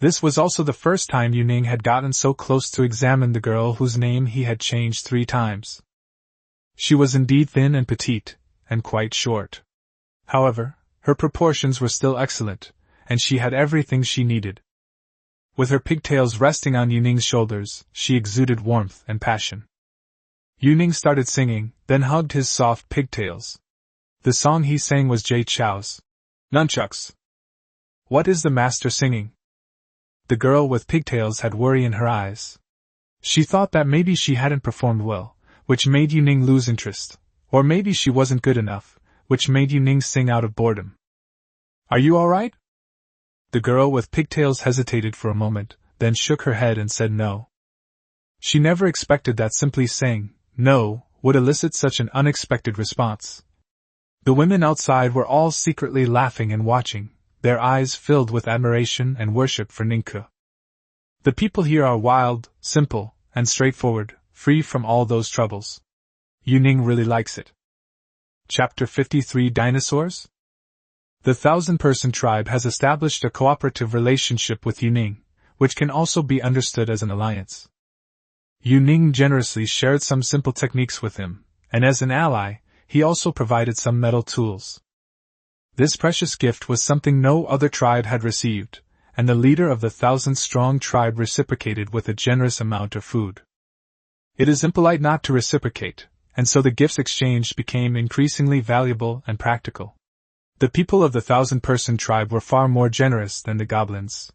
This was also the first time Yuning had gotten so close to examine the girl whose name he had changed 3 times. She was indeed thin and petite, and quite short. However, her proportions were still excellent, and she had everything she needed. With her pigtails resting on Yuning's shoulders, she exuded warmth and passion. Yuning started singing, then hugged his soft pigtails. The song he sang was Jay Chou's Nunchucks. What is the master singing? The girl with pigtails had worry in her eyes. She thought that maybe she hadn't performed well, which made Yuning lose interest, or maybe she wasn't good enough, which made Yuning sing out of boredom. Are you all right? The girl with pigtails hesitated for a moment, then shook her head and said no. She never expected that simply saying no would elicit such an unexpected response. The women outside were all secretly laughing and watching, their eyes filled with admiration and worship for Ningke. The people here are wild, simple, and straightforward, free from all those troubles. Yuning really likes it. Chapter 53 Dinosaurs? The 1,000-person tribe has established a cooperative relationship with Yuning, which can also be understood as an alliance. Yuning generously shared some simple techniques with him, and as an ally, he also provided some metal tools. This precious gift was something no other tribe had received, and the leader of the 1,000-strong tribe reciprocated with a generous amount of food. It is impolite not to reciprocate, and so the gifts exchanged became increasingly valuable and practical. The people of the 1,000-person tribe were far more generous than the goblins.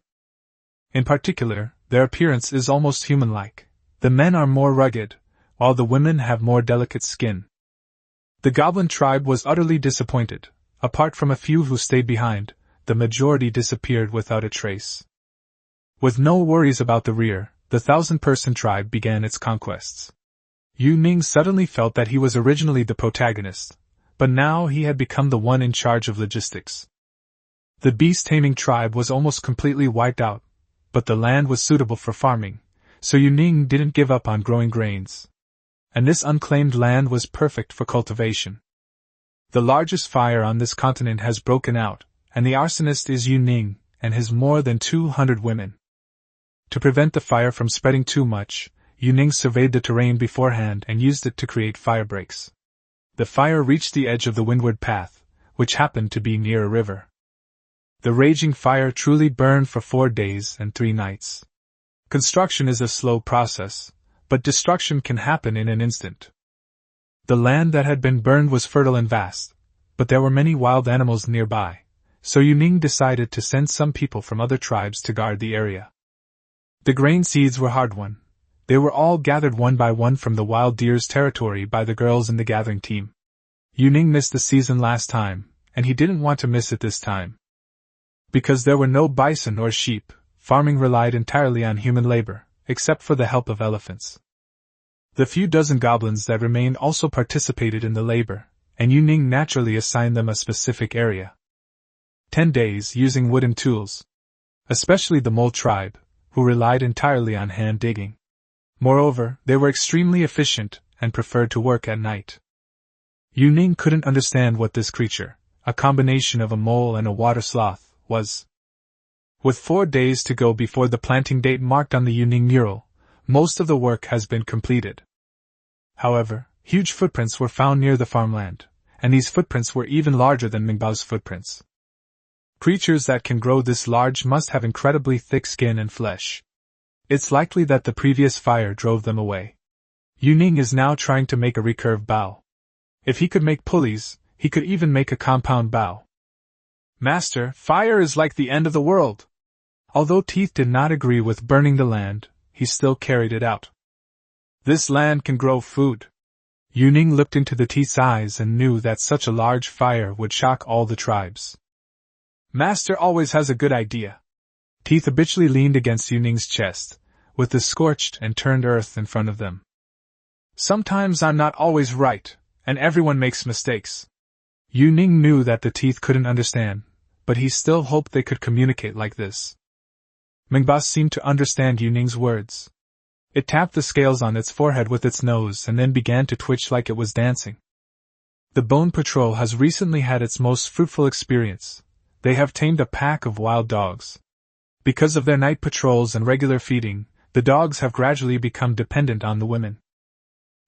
In particular, their appearance is almost human-like. The men are more rugged, while the women have more delicate skin. The goblin tribe was utterly disappointed. Apart from a few who stayed behind, the majority disappeared without a trace. With no worries about the rear, the 1,000-person tribe began its conquests. Yuning suddenly felt that he was originally the protagonist, but now he had become the one in charge of logistics. The beast-taming tribe was almost completely wiped out, but the land was suitable for farming, so Yuning didn't give up on growing grains. And this unclaimed land was perfect for cultivation. The largest fire on this continent has broken out, and the arsonist is Yuning and his more than 200 women. To prevent the fire from spreading too much, Yuning surveyed the terrain beforehand and used it to create fire breaks. The fire reached the edge of the windward path, which happened to be near a river. The raging fire truly burned for 4 days and 3 nights. Construction is a slow process, but destruction can happen in an instant. The land that had been burned was fertile and vast, but there were many wild animals nearby, so Yuning decided to send some people from other tribes to guard the area. The grain seeds were hard-won. They were all gathered one by one from the wild deer's territory by the girls in the gathering team. Yuning missed the season last time, and he didn't want to miss it this time. Because there were no bison or sheep, farming relied entirely on human labor, except for the help of elephants. The few dozen goblins that remained also participated in the labor, and Yuning naturally assigned them a specific area. 10 days using wooden tools. Especially the mole tribe, who relied entirely on hand digging. Moreover, they were extremely efficient, and preferred to work at night. Yuning couldn't understand what this creature, a combination of a mole and a water sloth, was. With 4 days to go before the planting date marked on the Yuning mural, most of the work has been completed. However, huge footprints were found near the farmland, and these footprints were even larger than Mingbao's footprints. Creatures that can grow this large must have incredibly thick skin and flesh. It's likely that the previous fire drove them away. Yuning is now trying to make a recurve bow. If he could make pulleys, he could even make a compound bow. Master, fire is like the end of the world. Although Teeth did not agree with burning the land, he still carried it out. This land can grow food. Yuning looked into the Teeth's eyes and knew that such a large fire would shock all the tribes. Master always has a good idea. Teeth habitually leaned against Yuning's chest, with the scorched and turned earth in front of them. Sometimes I'm not always right, and everyone makes mistakes. Yuning knew that the Teeth couldn't understand, but he still hoped they could communicate like this. Mingbao seemed to understand Yuning's words. It tapped the scales on its forehead with its nose and then began to twitch like it was dancing. The Bone Patrol has recently had its most fruitful experience. They have tamed a pack of wild dogs. Because of their night patrols and regular feeding, the dogs have gradually become dependent on the women.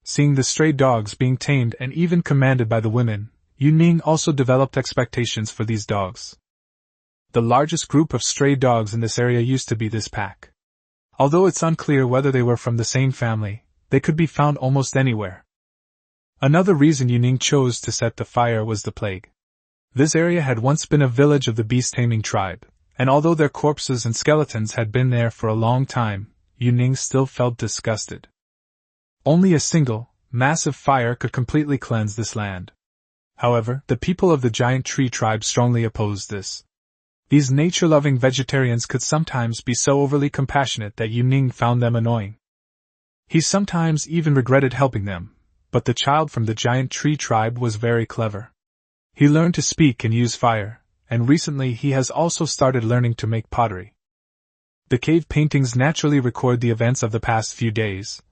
Seeing the stray dogs being tamed and even commanded by the women, Yuning also developed expectations for these dogs. The largest group of stray dogs in this area used to be this pack. Although it's unclear whether they were from the same family, they could be found almost anywhere. Another reason Yuning chose to set the fire was the plague. This area had once been a village of the beast-taming tribe, and although their corpses and skeletons had been there for a long time, Yuning still felt disgusted. Only a single, massive fire could completely cleanse this land. However, the people of the giant tree tribe strongly opposed this. These nature-loving vegetarians could sometimes be so overly compassionate that Yuning found them annoying. He sometimes even regretted helping them, but the child from the giant tree tribe was very clever. He learned to speak and use fire, and recently he has also started learning to make pottery. The cave paintings naturally record the events of the past few days,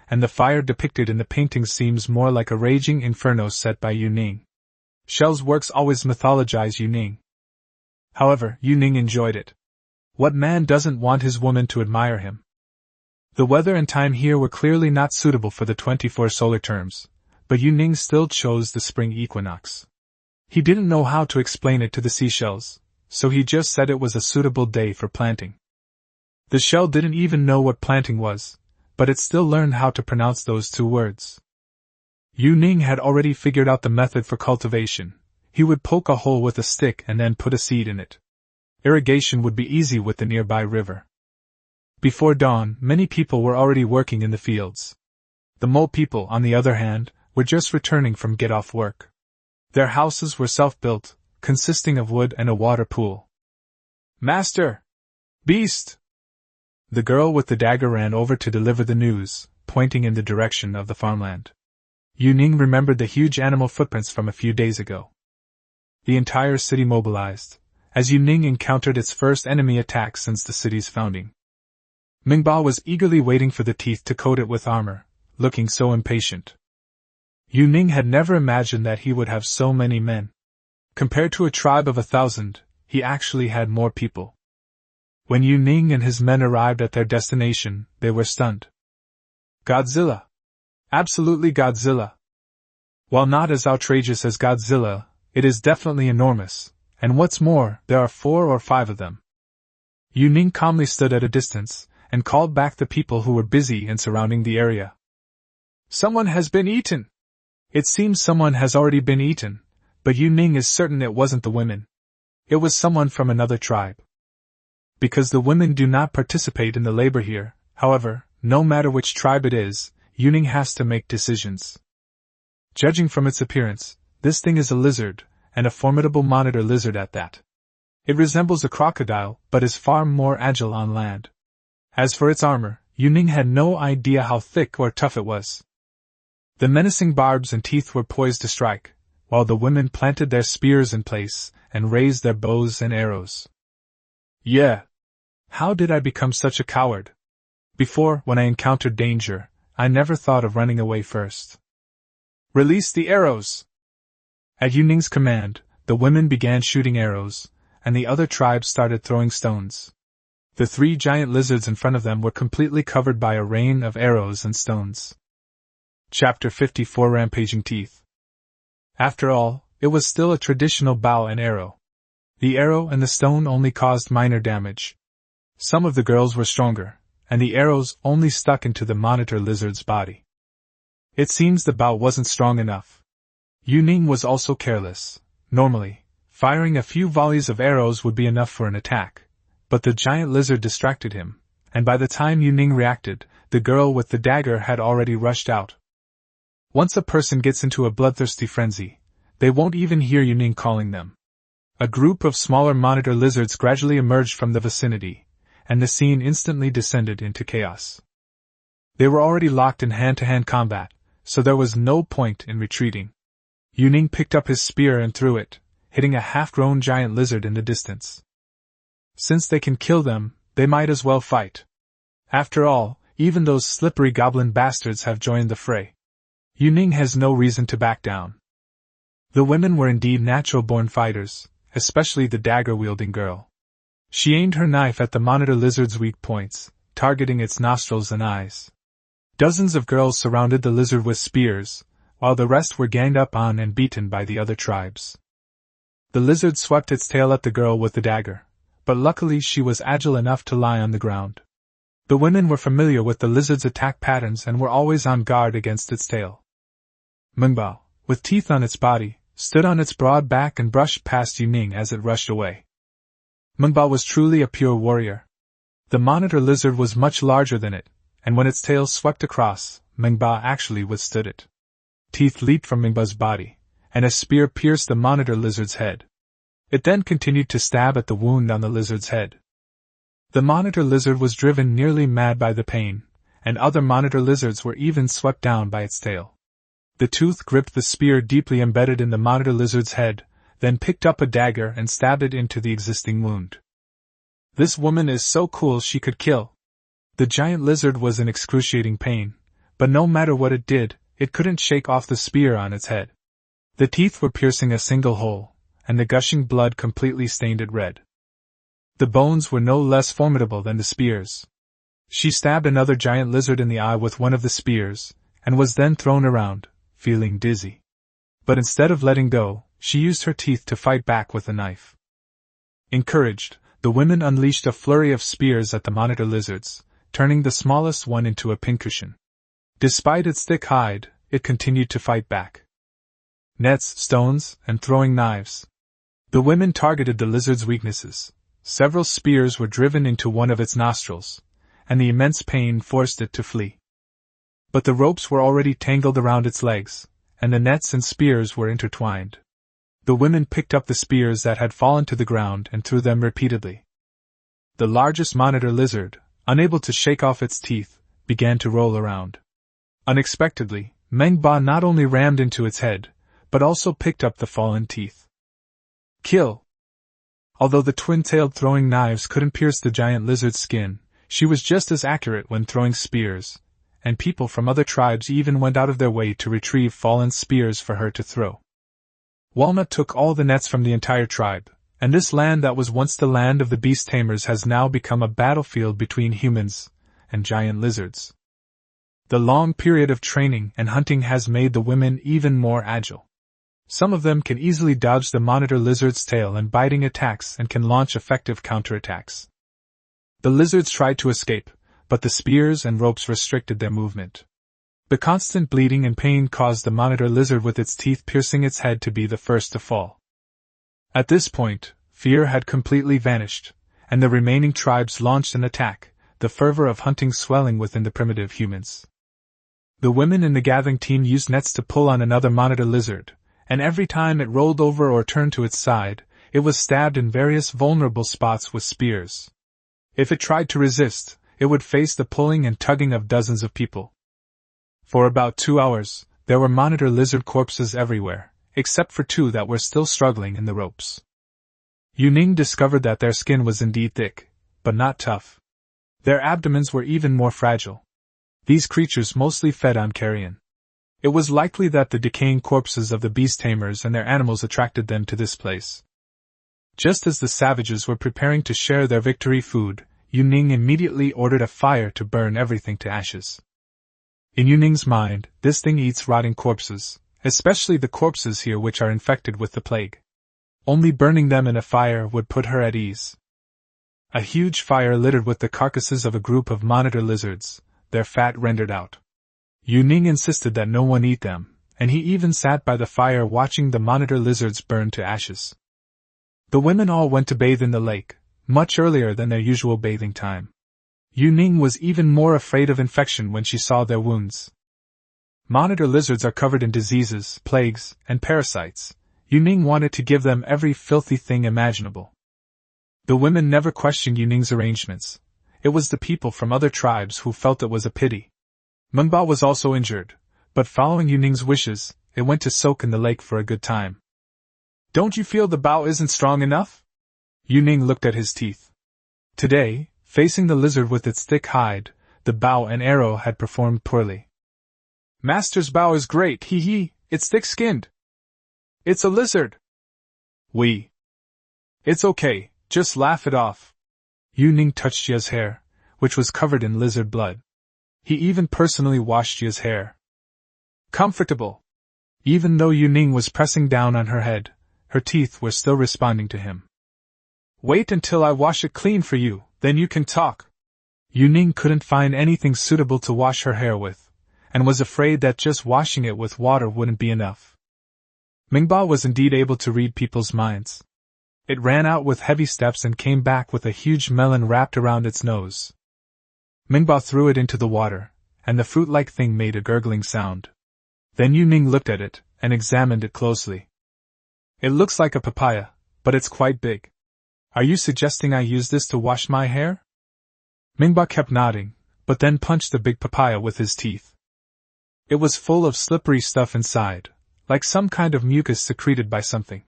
and the fire depicted in the paintings seems more like a raging inferno set by Yuning. Shell's works always mythologize Yuning. However, Yuning enjoyed it. What man doesn't want his woman to admire him? The weather and time here were clearly not suitable for the 24 solar terms, but Yuning still chose the spring equinox. He didn't know how to explain it to the seashells, so he just said it was a suitable day for planting. The shell didn't even know what planting was, but it still learned how to pronounce those 2 words. Yuning had already figured out the method for cultivation. He would poke a hole with a stick and then put a seed in it. Irrigation would be easy with the nearby river. Before dawn, many people were already working in the fields. The mole people, on the other hand, were just returning from get-off work. Their houses were self-built, consisting of wood and a water pool. Master! Beast! The girl with the dagger ran over to deliver the news, pointing in the direction of the farmland. Yuning remembered the huge animal footprints from a few days ago. The entire city mobilized, as Yuning encountered its first enemy attack since the city's founding. Mingbao was eagerly waiting for the Teeth to coat it with armor, looking so impatient. Yuning had never imagined that he would have so many men. Compared to a tribe of 1,000, he actually had more people. When Yuning and his men arrived at their destination, they were stunned. Godzilla! Absolutely Godzilla! While not as outrageous as Godzilla, it is definitely enormous, and what's more, there are 4 or 5 of them. Yuning calmly stood at a distance, and called back the people who were busy in surrounding the area. Someone has been eaten! It seems someone has already been eaten, but Yuning is certain it wasn't the women. It was someone from another tribe. Because the women do not participate in the labor here, however, no matter which tribe it is, Yuning has to make decisions. Judging from its appearance, this thing is a lizard, and a formidable monitor lizard at that. It resembles a crocodile, but is far more agile on land. As for its armor, Yuning had no idea how thick or tough it was. The menacing barbs and teeth were poised to strike, while the women planted their spears in place and raised their bows and arrows. Yeah. How did I become such a coward? Before, when I encountered danger, I never thought of running away first. Release the arrows! At Yuning's command, the women began shooting arrows, and the other tribes started throwing stones. The 3 giant lizards in front of them were completely covered by a rain of arrows and stones. Chapter 54 Rampaging Teeth. After all, it was still a traditional bow and arrow. The arrow and the stone only caused minor damage. Some of the girls were stronger, and the arrows only stuck into the monitor lizard's body. It seems the bow wasn't strong enough. Yuning was also careless. Normally, firing a few volleys of arrows would be enough for an attack, but the giant lizard distracted him, and by the time Yuning reacted, the girl with the dagger had already rushed out. Once a person gets into a bloodthirsty frenzy, they won't even hear Yuning calling them. A group of smaller monitor lizards gradually emerged from the vicinity, and the scene instantly descended into chaos. They were already locked in hand-to-hand combat, so there was no point in retreating. Yuning picked up his spear and threw it, hitting a half-grown giant lizard in the distance. Since they can kill them, they might as well fight. After all, even those slippery goblin bastards have joined the fray. Yuning has no reason to back down. The women were indeed natural-born fighters, especially the dagger-wielding girl. She aimed her knife at the monitor lizard's weak points, targeting its nostrils and eyes. Dozens of girls surrounded the lizard with spears, while the rest were ganged up on and beaten by the other tribes. The lizard swept its tail at the girl with the dagger, but luckily she was agile enough to lie on the ground. The women were familiar with the lizard's attack patterns and were always on guard against its tail. Manhwa, with teeth on its body, stood on its broad back and brushed past Yuning as it rushed away. Manhwa was truly a pure warrior. The monitor lizard was much larger than it, and when its tail swept across, Manhwa actually withstood it. Teeth leaped from Manhwa's body, and a spear pierced the monitor lizard's head. It then continued to stab at the wound on the lizard's head. The monitor lizard was driven nearly mad by the pain, and other monitor lizards were even swept down by its tail. The tooth gripped the spear deeply embedded in the monitor lizard's head, then picked up a dagger and stabbed it into the existing wound. This woman is so cool she could kill. The giant lizard was in excruciating pain, but no matter what it did, it couldn't shake off the spear on its head. The teeth were piercing a single hole, and the gushing blood completely stained it red. The bones were no less formidable than the spears. She stabbed another giant lizard in the eye with one of the spears, and was then thrown around, feeling dizzy. But instead of letting go, she used her teeth to fight back with a knife. Encouraged, the women unleashed a flurry of spears at the monitor lizards, turning the smallest one into a pincushion. Despite its thick hide, it continued to fight back. Nets, stones, and throwing knives. The women targeted the lizard's weaknesses. Several spears were driven into one of its nostrils, and the immense pain forced it to flee. But the ropes were already tangled around its legs, and the nets and spears were intertwined. The women picked up the spears that had fallen to the ground and threw them repeatedly. The largest monitor lizard, unable to shake off its teeth, began to roll around. Unexpectedly, Manhwa not only rammed into its head, but also picked up the fallen teeth. Kill! Although the twin-tailed throwing knives couldn't pierce the giant lizard's skin, she was just as accurate when throwing spears, and people from other tribes even went out of their way to retrieve fallen spears for her to throw. Walnut took all the nets from the entire tribe, and this land that was once the land of the beast tamers has now become a battlefield between humans and giant lizards. The long period of training and hunting has made the women even more agile. Some of them can easily dodge the monitor lizard's tail and biting attacks and can launch effective counterattacks. The lizards tried to escape, but the spears and ropes restricted their movement. The constant bleeding and pain caused the monitor lizard with its teeth piercing its head to be the first to fall. At this point, fear had completely vanished, and the remaining tribes launched an attack, the fervor of hunting swelling within the primitive humans. The women in the gathering team used nets to pull on another monitor lizard, and every time it rolled over or turned to its side, it was stabbed in various vulnerable spots with spears. If it tried to resist, it would face the pulling and tugging of dozens of people. For about 2 hours, there were monitor lizard corpses everywhere, except for 2 that were still struggling in the ropes. Yuning discovered that their skin was indeed thick, but not tough. Their abdomens were even more fragile. These creatures mostly fed on carrion. It was likely that the decaying corpses of the beast tamers and their animals attracted them to this place. Just as the savages were preparing to share their victory food, Yuning immediately ordered a fire to burn everything to ashes. In Yuning's mind, this thing eats rotting corpses, especially the corpses here which are infected with the plague. Only burning them in a fire would put her at ease. A huge fire littered with the carcasses of a group of monitor lizards, their fat rendered out. Yuning insisted that no one eat them, and he even sat by the fire watching the monitor lizards burn to ashes. The women all went to bathe in the lake, much earlier than their usual bathing time. Yuning was even more afraid of infection when she saw their wounds. Monitor lizards are covered in diseases, plagues, and parasites. Yuning wanted to give them every filthy thing imaginable. The women never questioned Yuning's arrangements. It was the people from other tribes who felt it was a pity. Manhwa was also injured, but following Yuning's wishes, it went to soak in the lake for a good time. Don't you feel the bow isn't strong enough? Yuning looked at his teeth. Today, facing the lizard with its thick hide, the bow and arrow had performed poorly. Master's bow is great, hee, it's thick-skinned. It's a lizard. It's okay, just laugh it off. Yuning touched Ya's hair, which was covered in lizard blood. He even personally washed Ya's hair. Comfortable. Even though Yuning was pressing down on her head, her teeth were still responding to him. Wait until I wash it clean for you, then you can talk. Yuning couldn't find anything suitable to wash her hair with, and was afraid that just washing it with water wouldn't be enough. Manhwa was indeed able to read people's minds. It ran out with heavy steps and came back with a huge melon wrapped around its nose. Manhwa threw it into the water, and the fruit-like thing made a gurgling sound. Then Yuning looked at it, and examined it closely. It looks like a papaya, but it's quite big. Are you suggesting I use this to wash my hair? Manhwa kept nodding, but then punched the big papaya with his teeth. It was full of slippery stuff inside, like some kind of mucus secreted by something.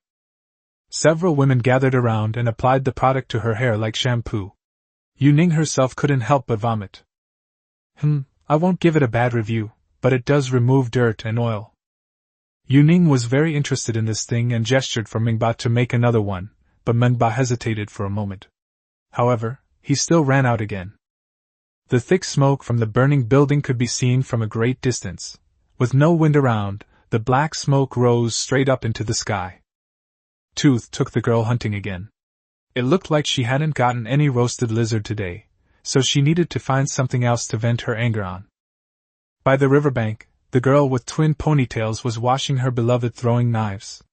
Several women gathered around and applied the product to her hair like shampoo. Yuning herself couldn't help but vomit. I won't give it a bad review, but it does remove dirt and oil. Yuning was very interested in this thing and gestured for Manhwa to make another one, but Manhwa hesitated for a moment. However, he still ran out again. The thick smoke from the burning building could be seen from a great distance. With no wind around, the black smoke rose straight up into the sky. Tooth took the girl hunting again. It looked like she hadn't gotten any roasted lizard today, so she needed to find something else to vent her anger on. By the riverbank, the girl with twin ponytails was washing her beloved throwing knives.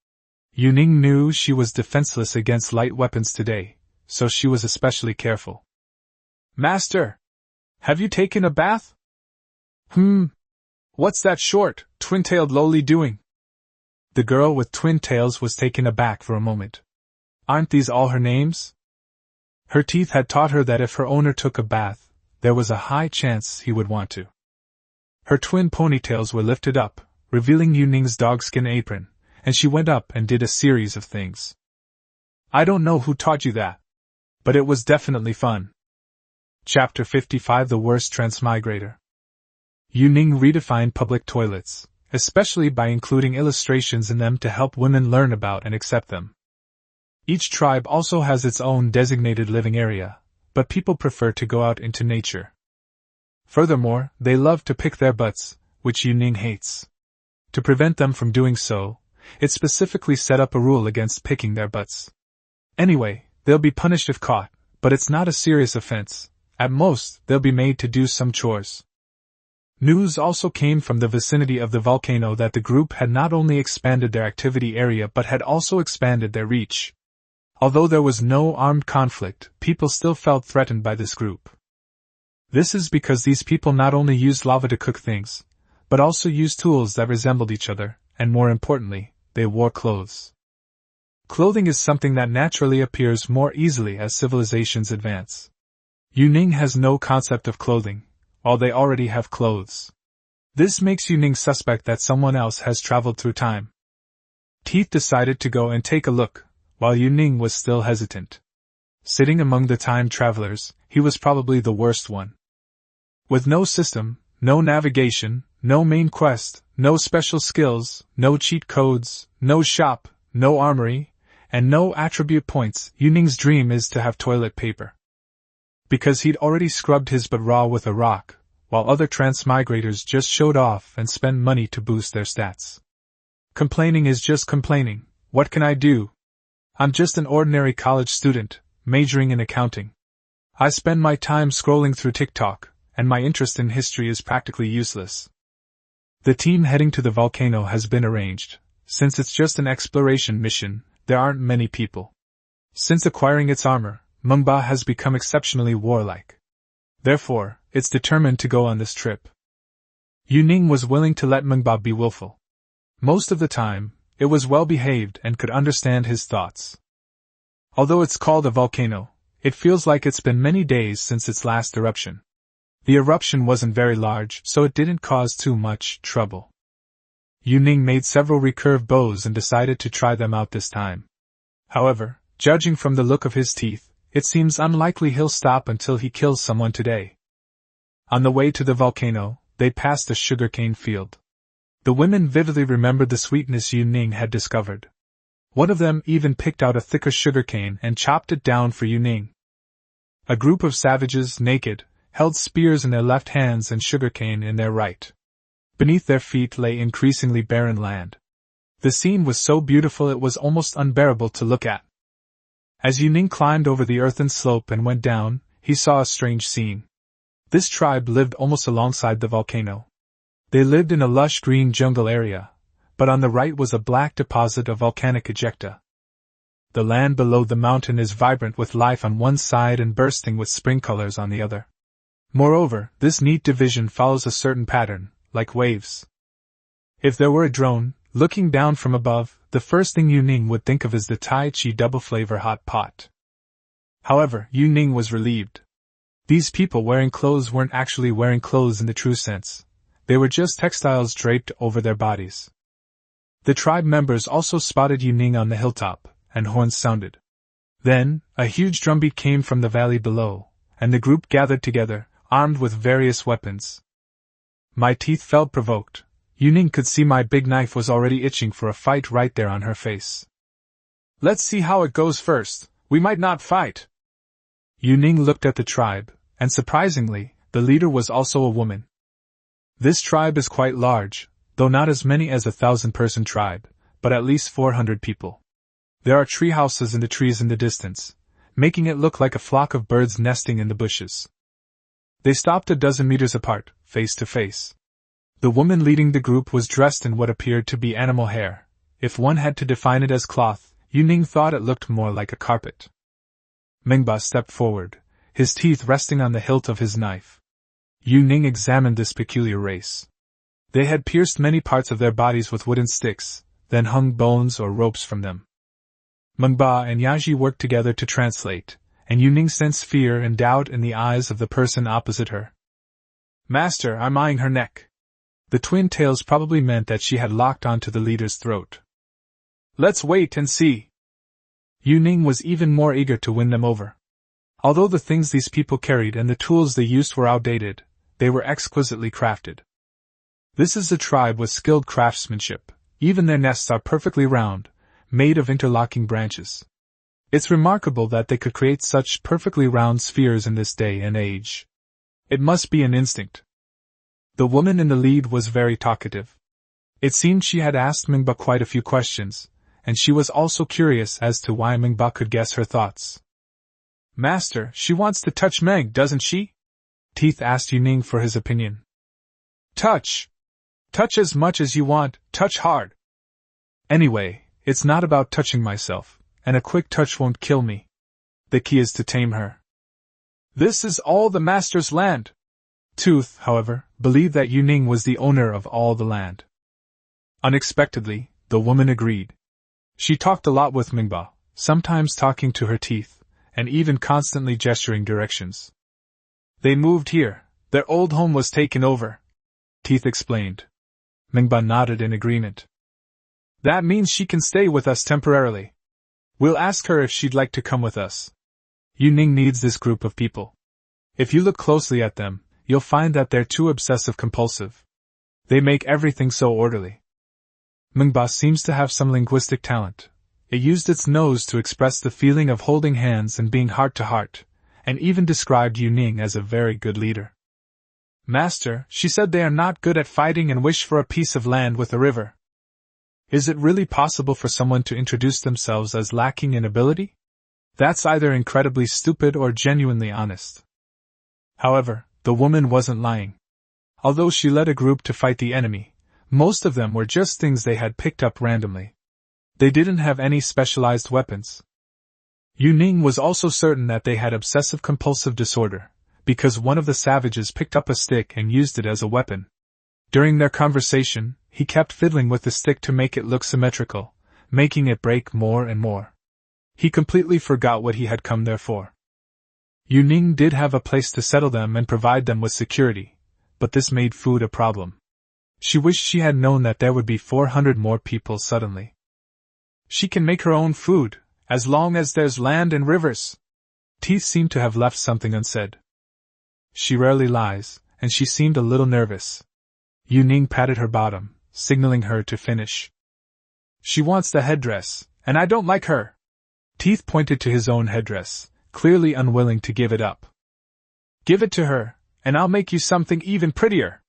Yuning knew she was defenseless against light weapons today, so she was especially careful. Master! Have you taken a bath? What's that short, twin-tailed loli doing? The girl with twin tails was taken aback for a moment. Aren't these all her names? Her teeth had taught her that if her owner took a bath, there was a high chance he would want to. Her twin ponytails were lifted up, revealing Yuning's dogskin apron, and she went up and did a series of things. I don't know who taught you that, but it was definitely fun. Chapter 55 The Worst Transmigrator. Yuning redefined public toilets, especially by including illustrations in them to help women learn about and accept them. Each tribe also has its own designated living area, but people prefer to go out into nature. Furthermore, they love to pick their butts, which Yuning hates. To prevent them from doing so, it specifically set up a rule against picking their butts. Anyway, they'll be punished if caught, but it's not a serious offense. At most, they'll be made to do some chores. News also came from the vicinity of the volcano that the group had not only expanded their activity area but had also expanded their reach. Although there was no armed conflict, people still felt threatened by this group. This is because these people not only used lava to cook things, but also used tools that resembled each other, and more importantly, they wore clothes. Clothing is something that naturally appears more easily as civilizations advance. Yuning has no concept of clothing, while they already have clothes. This makes Yuning suspect that someone else has traveled through time. Teeth decided to go and take a look, while Yuning was still hesitant. Sitting among the time travelers, he was probably the worst one. With no system, no navigation, no main quest, no special skills, no cheat codes, no shop, no armory, and no attribute points. Yuning's dream is to have toilet paper. Because he'd already scrubbed his butt raw with a rock, while other transmigrators just showed off and spent money to boost their stats. Complaining is just complaining. What can I do? I'm just an ordinary college student, majoring in accounting. I spend my time scrolling through TikTok, and my interest in history is practically useless. The team heading to the volcano has been arranged. Since it's just an exploration mission, there aren't many people. Since acquiring its armor, Manhwa has become exceptionally warlike. Therefore, it's determined to go on this trip. Yuning was willing to let Manhwa be willful. Most of the time, it was well behaved and could understand his thoughts. Although it's called a volcano, it feels like it's been many days since its last eruption. The eruption wasn't very large, so it didn't cause too much trouble. Yuning made several recurve bows and decided to try them out this time. However, judging from the look of his teeth, it seems unlikely he'll stop until he kills someone today. On the way to the volcano, they passed a sugarcane field. The women vividly remembered the sweetness Yuning had discovered. One of them even picked out a thicker sugarcane and chopped it down for Yuning. A group of savages, naked, held spears in their left hands and sugarcane in their right. Beneath their feet lay increasingly barren land. The scene was so beautiful it was almost unbearable to look at. As Yuning climbed over the earthen slope and went down, he saw a strange scene. This tribe lived almost alongside the volcano. They lived in a lush green jungle area, but on the right was a black deposit of volcanic ejecta. The land below the mountain is vibrant with life on one side and bursting with spring colors on the other. Moreover, this neat division follows a certain pattern, like waves. If there were a drone, looking down from above, the first thing Yuning would think of is the Tai Chi double-flavor hot pot. However, Yuning was relieved. These people wearing clothes weren't actually wearing clothes in the true sense. They were just textiles draped over their bodies. The tribe members also spotted Yuning on the hilltop, and horns sounded. Then, a huge drumbeat came from the valley below, and the group gathered together, armed with various weapons. My teeth felt provoked. Yuning could see my big knife was already itching for a fight right there on her face. Let's see how it goes first. We might not fight. Yuning looked at the tribe, and surprisingly, the leader was also a woman. This tribe is quite large, though not as many as a 1,000-person tribe, but at least 400 people. There are tree houses in the trees in the distance, making it look like a flock of birds nesting in the bushes. They stopped a dozen meters apart, face to face. The woman leading the group was dressed in what appeared to be animal hair. If one had to define it as cloth, Yuning thought it looked more like a carpet. Manhwa stepped forward, his teeth resting on the hilt of his knife. Yuning examined this peculiar race. They had pierced many parts of their bodies with wooden sticks, then hung bones or ropes from them. Manhwa and Yaji worked together to translate, and Yuning sensed fear and doubt in the eyes of the person opposite her. Master, I'm eyeing her neck. The twin tails probably meant that she had locked onto the leader's throat. Let's wait and see. Yuning was even more eager to win them over. Although the things these people carried and the tools they used were outdated, they were exquisitely crafted. This is a tribe with skilled craftsmanship. Even their nests are perfectly round, made of interlocking branches. It's remarkable that they could create such perfectly round spheres in this day and age. It must be an instinct. The woman in the lead was very talkative. It seemed she had asked Manhwa quite a few questions, and she was also curious as to why Manhwa could guess her thoughts. Master, she wants to touch Meng, doesn't she? Teeth asked Yuning for his opinion. Touch! Touch as much as you want, touch hard. Anyway, it's not about touching myself, and a quick touch won't kill me. The key is to tame her. This is all the master's land. Tooth, however, believed that Yuning was the owner of all the land. Unexpectedly, the woman agreed. She talked a lot with Manhwa, sometimes talking to her teeth, and even constantly gesturing directions. They moved here. Their old home was taken over. Teeth explained. Manhwa nodded in agreement. That means she can stay with us temporarily. We'll ask her if she'd like to come with us. Yuning needs this group of people. If you look closely at them, you'll find that they're too obsessive-compulsive. They make everything so orderly. Manhwa seems to have some linguistic talent. It used its nose to express the feeling of holding hands and being heart to heart, and even described Yuning as a very good leader. Master, she said they are not good at fighting and wish for a piece of land with a river. Is it really possible for someone to introduce themselves as lacking in ability? That's either incredibly stupid or genuinely honest. However, the woman wasn't lying. Although she led a group to fight the enemy, most of them were just things they had picked up randomly. They didn't have any specialized weapons. Yuning was also certain that they had obsessive-compulsive disorder, because one of the savages picked up a stick and used it as a weapon. During their conversation, he kept fiddling with the stick to make it look symmetrical, making it break more and more. He completely forgot what he had come there for. Yuning did have a place to settle them and provide them with security, but this made food a problem. She wished she had known that there would be 400 more people suddenly. She can make her own food, as long as there's land and rivers. Teeth seemed to have left something unsaid. She rarely lies, and she seemed a little nervous. Yuning patted her bottom, signaling her to finish. She wants the headdress, and I don't like her. Teeth pointed to his own headdress, clearly unwilling to give it up. Give it to her, and I'll make you something even prettier.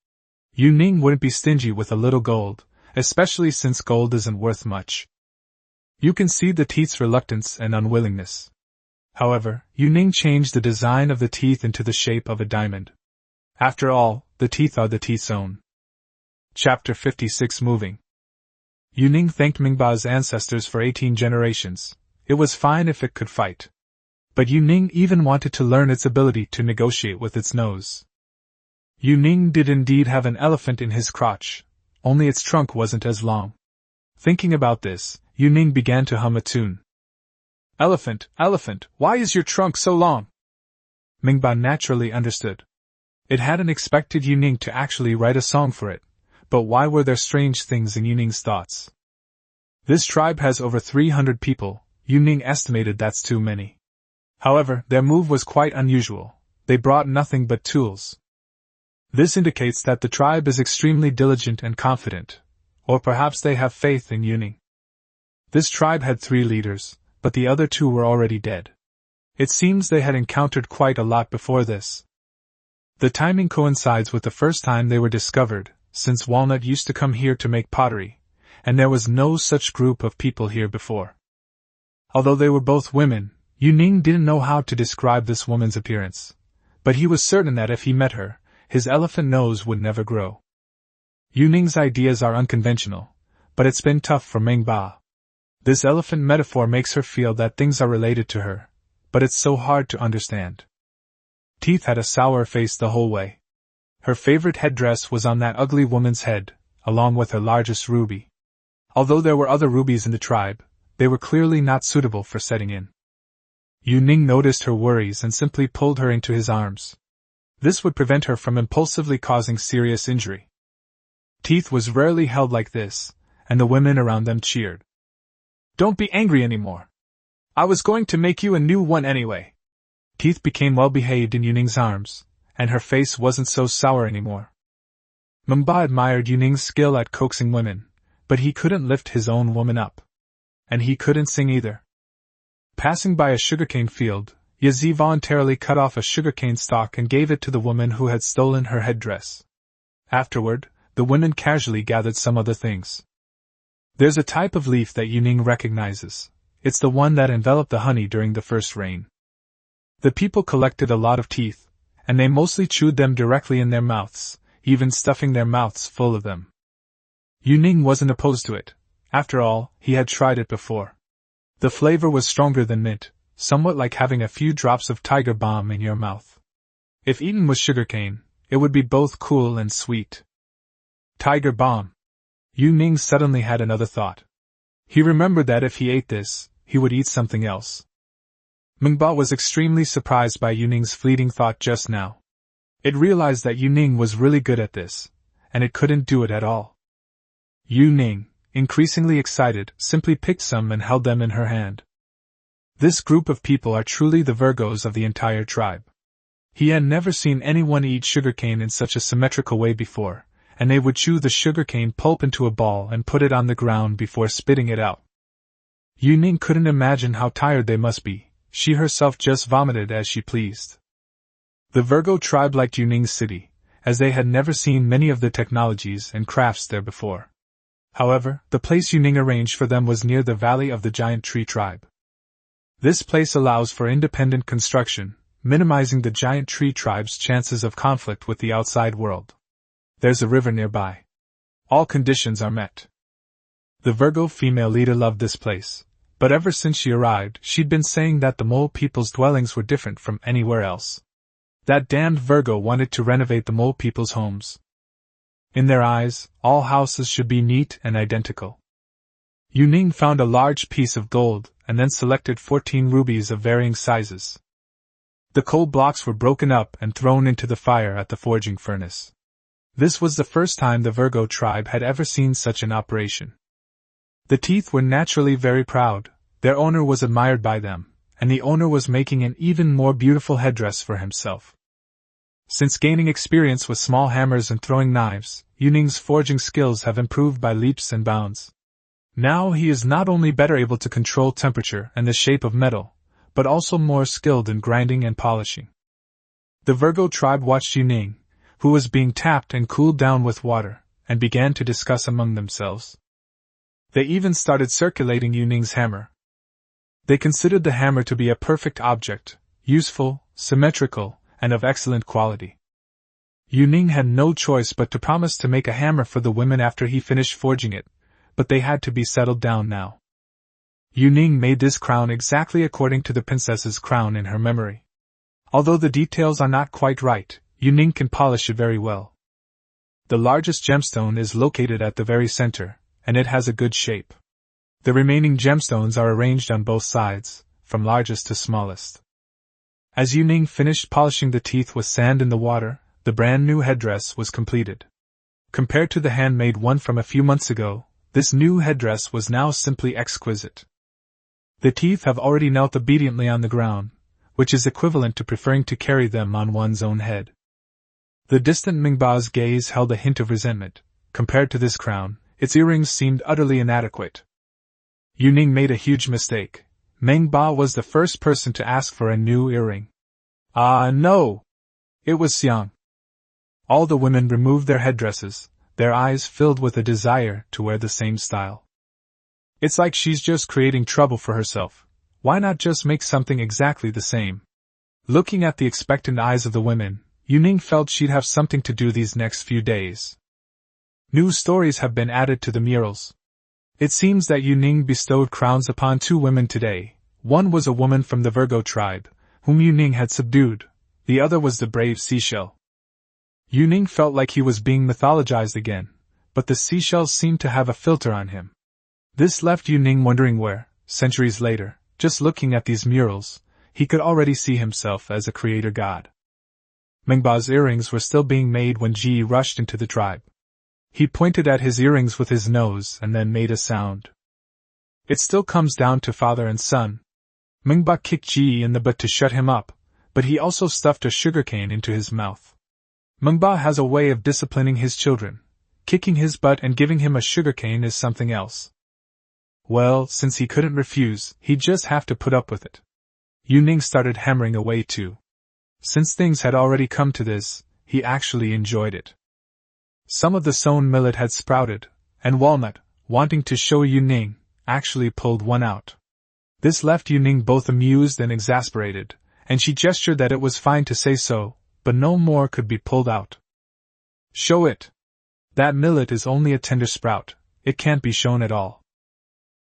Yuning wouldn't be stingy with a little gold, especially since gold isn't worth much. You can see the teeth's reluctance and unwillingness. However, Yuning changed the design of the teeth into the shape of a diamond. After all, the teeth are the teeth's own. Chapter 56 Moving. Yuning thanked Manhwa's ancestors for 18 generations. It was fine if it could fight. But Yuning even wanted to learn its ability to negotiate with its nose. Yuning did indeed have an elephant in his crotch, only its trunk wasn't as long. Thinking about this, Yuning began to hum a tune. Elephant, elephant, why is your trunk so long? Manhwa naturally understood. It hadn't expected Yuning to actually write a song for it, but why were there strange things in Yuning's thoughts? This tribe has over 300 people, Yuning estimated that's too many. However, their move was quite unusual. They brought nothing but tools. This indicates that the tribe is extremely diligent and confident, or perhaps they have faith in Yuning. This tribe had 3 leaders, but the other 2 were already dead. It seems they had encountered quite a lot before this. The timing coincides with the first time they were discovered, since Walnut used to come here to make pottery, and there was no such group of people here before. Although they were both women, Yuning didn't know how to describe this woman's appearance, but he was certain that if he met her, his elephant nose would never grow. Yuning's ideas are unconventional, but it's been tough for Manhwa. This elephant metaphor makes her feel that things are related to her, but it's so hard to understand. Teeth had a sour face the whole way. Her favorite headdress was on that ugly woman's head, along with her largest ruby. Although there were other rubies in the tribe, they were clearly not suitable for setting in. Yuning noticed her worries and simply pulled her into his arms. This would prevent her from impulsively causing serious injury. Teeth was rarely held like this, and the women around them cheered. Don't be angry anymore. I was going to make you a new one anyway. Teeth became well-behaved in Yuning's arms, and her face wasn't so sour anymore. Manhwa admired Yuning's skill at coaxing women, but he couldn't lift his own woman up. And he couldn't sing either. Passing by a sugarcane field, Yazi voluntarily cut off a sugarcane stalk and gave it to the woman who had stolen her headdress. Afterward, the women casually gathered some other things. There's a type of leaf that Yuning recognizes. It's the one that enveloped the honey during the first rain. The people collected a lot of teeth, and they mostly chewed them directly in their mouths, even stuffing their mouths full of them. Yuning wasn't opposed to it. After all, he had tried it before. The flavor was stronger than mint, somewhat like having a few drops of tiger balm in your mouth. If eaten with sugarcane, it would be both cool and sweet. Tiger balm. Yuning suddenly had another thought. He remembered that if he ate this, he would eat something else. Manhwa was extremely surprised by Yuning's fleeting thought just now. It realized that Yuning was really good at this, and it couldn't do it at all. Yuning, increasingly excited, simply picked some and held them in her hand. This group of people are truly the Virgos of the entire tribe. He had never seen anyone eat sugarcane in such a symmetrical way before, and they would chew the sugarcane pulp into a ball and put it on the ground before spitting it out. Yu Ning couldn't imagine how tired they must be. She herself just vomited as she pleased. The Virgo tribe liked Yu Ning's city, as they had never seen many of the technologies and crafts there before. However, the place Yu Ning arranged for them was near the Valley of the Giant Tree tribe. This place allows for independent construction, minimizing the Giant Tree tribe's chances of conflict with the outside world. There's a river nearby. All conditions are met. The Virgo female leader loved this place, but ever since she arrived, she'd been saying that the mole people's dwellings were different from anywhere else. That damned Virgo wanted to renovate the mole people's homes. In their eyes, all houses should be neat and identical. Yu Ning found a large piece of gold, and then selected 14 rubies of varying sizes. The coal blocks were broken up and thrown into the fire at the forging furnace. This was the first time the Virgo tribe had ever seen such an operation. The teeth were naturally very proud, their owner was admired by them, and the owner was making an even more beautiful headdress for himself. Since gaining experience with small hammers and throwing knives, Yu Ning's forging skills have improved by leaps and bounds. Now he is not only better able to control temperature and the shape of metal, but also more skilled in grinding and polishing. The Virgo tribe watched Yu Ning, who was being tapped and cooled down with water, and began to discuss among themselves. They even started circulating Yu Ning's hammer. They considered the hammer to be a perfect object, useful, symmetrical, and of excellent quality. Yu Ning had no choice but to promise to make a hammer for the women after he finished forging it, but they had to be settled down now. Yu Ning made this crown exactly according to the princess's crown in her memory. Although the details are not quite right, Yu Ning can polish it very well. The largest gemstone is located at the very center, and it has a good shape. The remaining gemstones are arranged on both sides, from largest to smallest. As Yu Ning finished polishing the teeth with sand in the water, the brand new headdress was completed. Compared to the handmade one from a few months ago, this new headdress was now simply exquisite. The teeth have already knelt obediently on the ground, which is equivalent to preferring to carry them on one's own head. The distant Mingba's gaze held a hint of resentment. Compared to this crown, its earrings seemed utterly inadequate. Yu Ning made a huge mistake. Mingba was the first person to ask for a new earring. Ah, no! It was Xiang. All the women removed their headdresses, their eyes filled with a desire to wear the same style. It's like she's just creating trouble for herself. Why not just make something exactly the same? Looking at the expectant eyes of the women, Yu Ning felt she'd have something to do these next few days. New stories have been added to the murals. It seems that Yu Ning bestowed crowns upon 2 women today. One was a woman from the Virgo tribe, whom Yu Ning had subdued. The other was the brave seashell. Yu Ning felt like he was being mythologized again, but the seashells seemed to have a filter on him. This left Yu Ning wondering where, centuries later, just looking at these murals, he could already see himself as a creator god. Mingba's earrings were still being made when Ji rushed into the tribe. He pointed at his earrings with his nose and then made a sound. It still comes down to father and son. Mingba kicked Ji in the butt to shut him up, but he also stuffed a sugarcane into his mouth. Mingba has a way of disciplining his children. Kicking his butt and giving him a sugarcane is something else. Well, since he couldn't refuse, he'd just have to put up with it. Yu Ning started hammering away too. Since things had already come to this, he actually enjoyed it. Some of the sown millet had sprouted, and Walnut, wanting to show Yu Ning, actually pulled one out. This left Yu Ning both amused and exasperated, and she gestured that it was fine to say so, but no more could be pulled out. Show it. That millet is only a tender sprout, it can't be shown at all.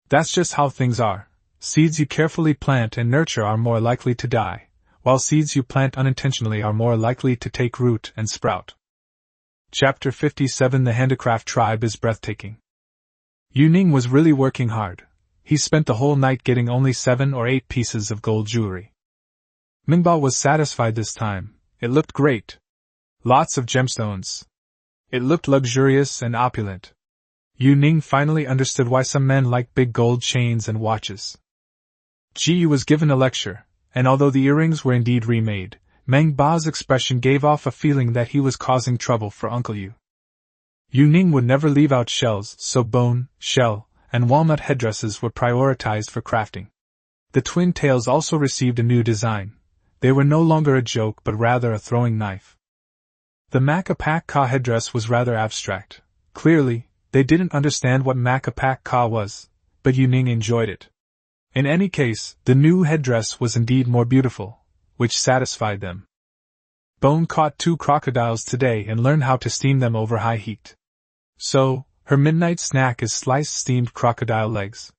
That's just how things are. Seeds you carefully plant and nurture are more likely to die, while seeds you plant unintentionally are more likely to take root and sprout. Chapter 57 The Handicraft Tribe is breathtaking. Yu Ning was really working hard. He spent the whole night getting only 7 or 8 pieces of gold jewelry. Mingba was satisfied this time. It looked great. Lots of gemstones. It looked luxurious and opulent. Yu Ning finally understood why some men like big gold chains and watches. Ji was given a lecture, and although the earrings were indeed remade, Meng Ba's expression gave off a feeling that he was causing trouble for Uncle Yu. Yu Ning would never leave out shells, so bone, shell, and walnut headdresses were prioritized for crafting. The twin tails also received a new design. They were no longer a joke but rather a throwing knife. The Makapak-ka headdress was rather abstract. Clearly, they didn't understand what Makapak-ka was, but Yu Ning enjoyed it. In any case, the new headdress was indeed more beautiful, which satisfied them. Bone caught 2 crocodiles today and learned how to steam them over high heat. So, her midnight snack is sliced steamed crocodile legs.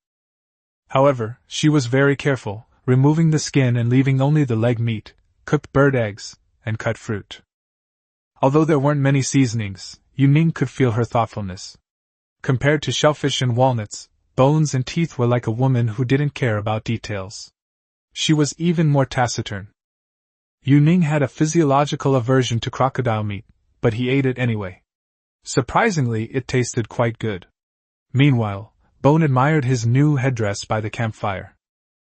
However, she was very careful, removing the skin and leaving only the leg meat, cooked bird eggs, and cut fruit. Although there weren't many seasonings, Yu Ning could feel her thoughtfulness. Compared to shellfish and walnuts, bones and teeth were like a woman who didn't care about details. She was even more taciturn. Yu Ning had a physiological aversion to crocodile meat, but he ate it anyway. Surprisingly, it tasted quite good. Meanwhile, Bone admired his new headdress by the campfire.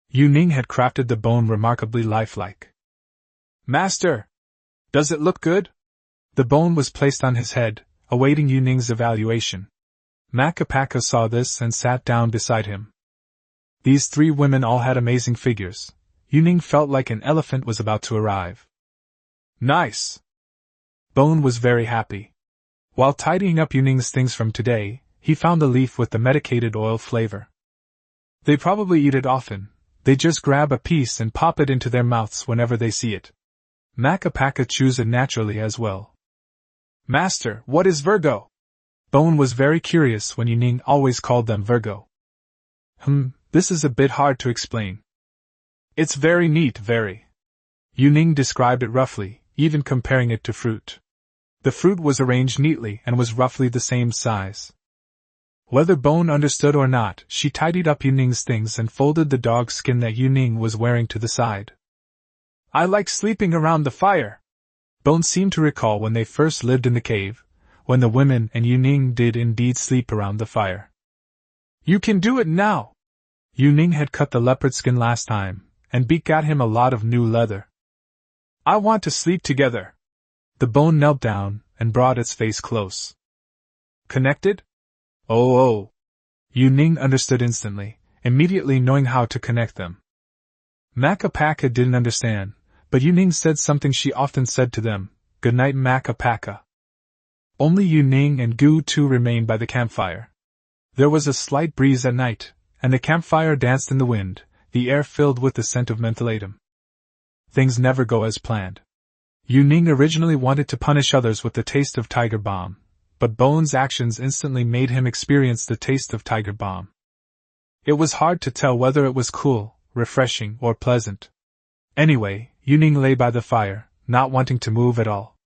Yu Ning had crafted the bone remarkably lifelike. "Master! Does it look good?" The bone was placed on his head, awaiting Yu Ning's evaluation. Makapaka saw this and sat down beside him. These 3 women all had amazing figures. Yu Ning felt like an elephant was about to arrive. "Nice!" Bone was very happy. While tidying up Yu Ning's things from today, he found the leaf with the medicated oil flavor. They probably eat it often. They just grab a piece and pop it into their mouths whenever they see it. Makapaka chews it naturally as well. "Master, what is Virgo?" Bone was very curious when Yu Ning always called them Virgo. This is a bit hard to explain. It's very neat, very. Yu Ning described it roughly, even comparing it to fruit. The fruit was arranged neatly and was roughly the same size. Whether Bone understood or not, she tidied up Yu Ning's things and folded the dog skin that Yu Ning was wearing to the side. "I like sleeping around the fire." Bone seemed to recall when they first lived in the cave, when the women and Yu Ning did indeed sleep around the fire. "You can do it now." Yu Ning had cut the leopard skin last time, and Beak got him a lot of new leather. "I want to sleep together." The bone knelt down and brought its face close. "Connected?" Oh. Yu Ning understood instantly, immediately knowing how to connect them. Makapaka didn't understand, but Yu Ning said something she often said to them, "Good night, Makapaka." Only Yu Ning and Gu Tu remained by the campfire. There was a slight breeze at night, and the campfire danced in the wind, the air filled with the scent of mentholatum. Things never go as planned. Yu Ning originally wanted to punish others with the taste of tiger balm, but Bone's actions instantly made him experience the taste of tiger balm. It was hard to tell whether it was cool, refreshing, or pleasant. Anyway, Yu Ning lay by the fire, not wanting to move at all.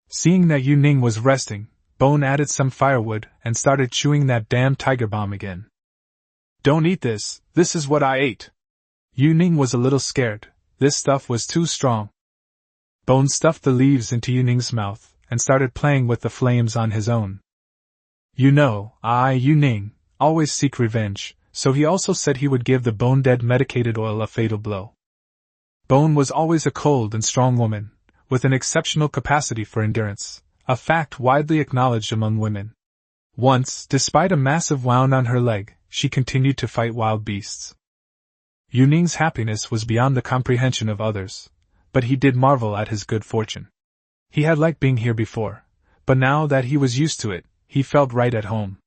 Seeing that Yu Ning was resting, Bone added some firewood and started chewing that damn tiger balm again. "Don't eat this, this is what I ate." Yu Ning was a little scared, this stuff was too strong. Bone stuffed the leaves into Yu Ning's mouth and started playing with the flames on his own. "You know, Yu Ning, always seek revenge," so he also said he would give the bone-dead medicated oil a fatal blow. Bone was always a cold and strong woman, with an exceptional capacity for endurance, a fact widely acknowledged among women. Once, despite a massive wound on her leg, she continued to fight wild beasts. Yu Ning's happiness was beyond the comprehension of others, but he did marvel at his good fortune. He had liked being here before, but now that he was used to it, he felt right at home.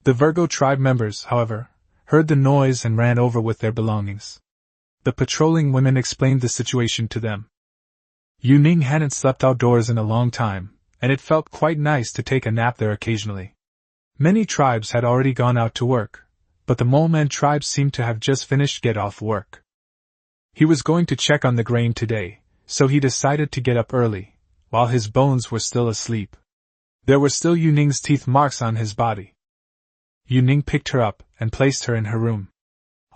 The Virgo tribe members, however, heard the noise and ran over with their belongings. The patrolling women explained the situation to them. Yu Ning hadn't slept outdoors in a long time, and it felt quite nice to take a nap there occasionally. Many tribes had already gone out to work, but the Mole Man tribe seemed to have just finished get-off work. He was going to check on the grain today, so he decided to get up early, while his bones were still asleep. There were still Yu Ning's teeth marks on his body. Yu Ning picked her up and placed her in her room.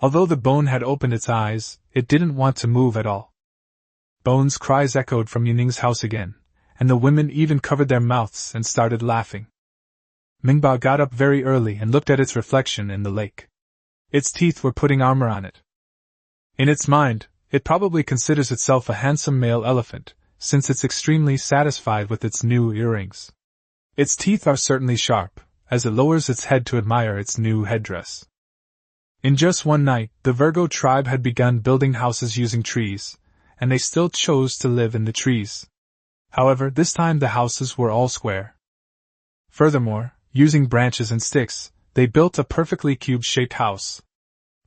Although the bone had opened its eyes, it didn't want to move at all. Bone's cries echoed from Yu Ning's house again, and the women even covered their mouths and started laughing. Mingbao got up very early and looked at its reflection in the lake. Its teeth were putting armor on it. In its mind, it probably considers itself a handsome male elephant, since it's extremely satisfied with its new earrings. Its teeth are certainly sharp, as it lowers its head to admire its new headdress. In just one night, the Virgo tribe had begun building houses using trees, and they still chose to live in the trees. However, this time the houses were all square. Furthermore, using branches and sticks, they built a perfectly cube-shaped house.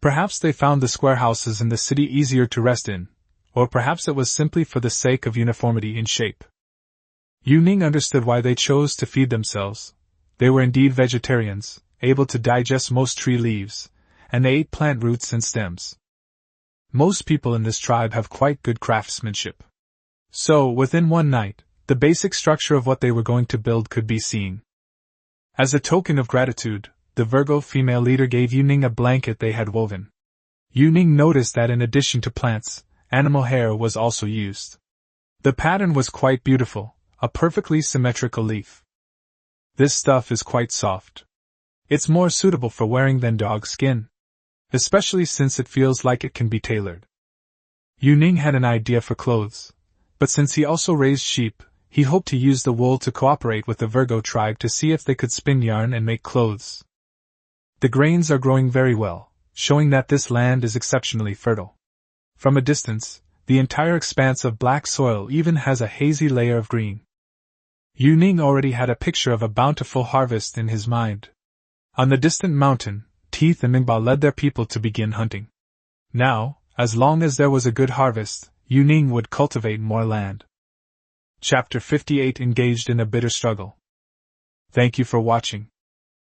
Perhaps they found the square houses in the city easier to rest in, or perhaps it was simply for the sake of uniformity in shape. Yuning understood why they chose to feed themselves. They were indeed vegetarians, able to digest most tree leaves, and they ate plant roots and stems. Most people in this tribe have quite good craftsmanship. So, within one night, the basic structure of what they were going to build could be seen. As a token of gratitude, the Virgo female leader gave Yuning a blanket they had woven. Yuning noticed that in addition to plants, animal hair was also used. The pattern was quite beautiful, a perfectly symmetrical leaf. This stuff is quite soft. It's more suitable for wearing than dog skin, especially since it feels like it can be tailored. Yuning had an idea for clothes, but since he also raised sheep, he hoped to use the wool to cooperate with the Virgo tribe to see if they could spin yarn and make clothes. The grains are growing very well, showing that this land is exceptionally fertile. From a distance, the entire expanse of black soil even has a hazy layer of green. Yuning already had a picture of a bountiful harvest in his mind. On the distant mountain, Teeth and Mingba led their people to begin hunting. Now, as long as there was a good harvest, Yuning would cultivate more land. Chapter 58 Engaged in a bitter struggle. Thank you for watching.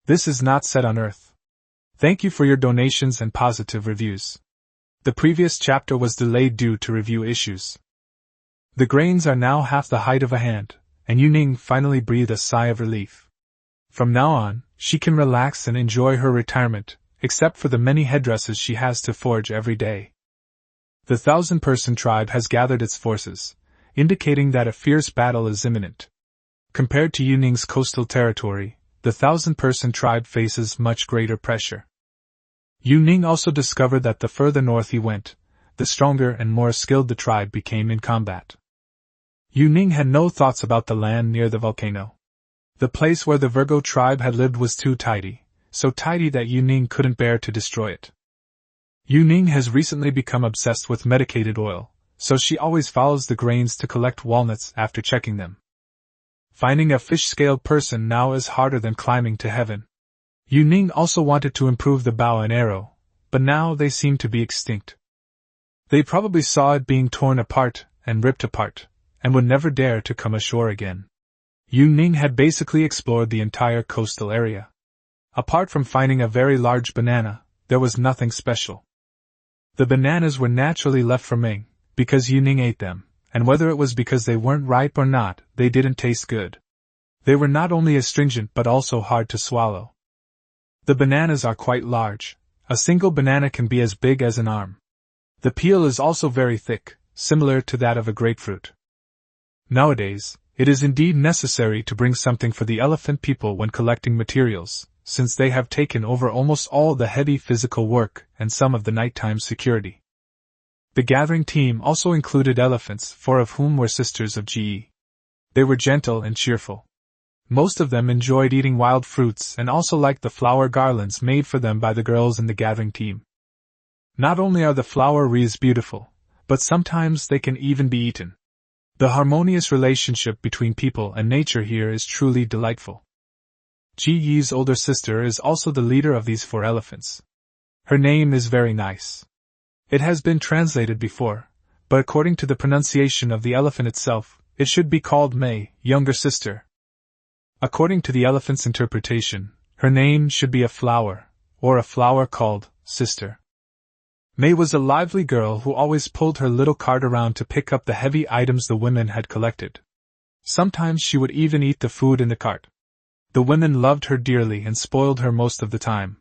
This is not set on Earth. Thank you for your donations and positive reviews. The previous chapter was delayed due to review issues. The grains are now half the height of a hand, and Yuning finally breathed a sigh of relief. From now on, she can relax and enjoy her retirement, except for the many headdresses she has to forge every day. The 1,000-person tribe has gathered its forces, indicating that a fierce battle is imminent. Compared to Yuning's coastal territory, the 1,000-person tribe faces much greater pressure. Yuning also discovered that the further north he went, the stronger and more skilled the tribe became in combat. Yuning had no thoughts about the land near the volcano. The place where the Virgo tribe had lived was too tidy, so tidy that Yuning couldn't bear to destroy it. Yuning has recently become obsessed with medicated oil, so she always follows the grains to collect walnuts after checking them. Finding a fish-scaled person now is harder than climbing to heaven. Yuning also wanted to improve the bow and arrow, but now they seem to be extinct. They probably saw it being torn apart and ripped apart, and would never dare to come ashore again. Yuning had basically explored the entire coastal area. Apart from finding a very large banana, there was nothing special. The bananas were naturally left for Ming, because Yuning ate them, and whether it was because they weren't ripe or not, they didn't taste good. They were not only astringent but also hard to swallow. The bananas are quite large. A single banana can be as big as an arm. The peel is also very thick, similar to that of a grapefruit. Nowadays, it is indeed necessary to bring something for the elephant people when collecting materials, since they have taken over almost all the heavy physical work and some of the nighttime security. The gathering team also included elephants, 4 of whom were sisters of Ge. They were gentle and cheerful. Most of them enjoyed eating wild fruits and also liked the flower garlands made for them by the girls in the gathering team. Not only are the flower wreaths beautiful, but sometimes they can even be eaten. The harmonious relationship between people and nature here is truly delightful. Ji Yi's older sister is also the leader of these 4 elephants. Her name is very nice. It has been translated before, but according to the pronunciation of the elephant itself, it should be called Mei, younger sister. According to the elephant's interpretation, her name should be a flower, or a flower called sister. Mei was a lively girl who always pulled her little cart around to pick up the heavy items the women had collected. Sometimes she would even eat the food in the cart. The women loved her dearly and spoiled her most of the time.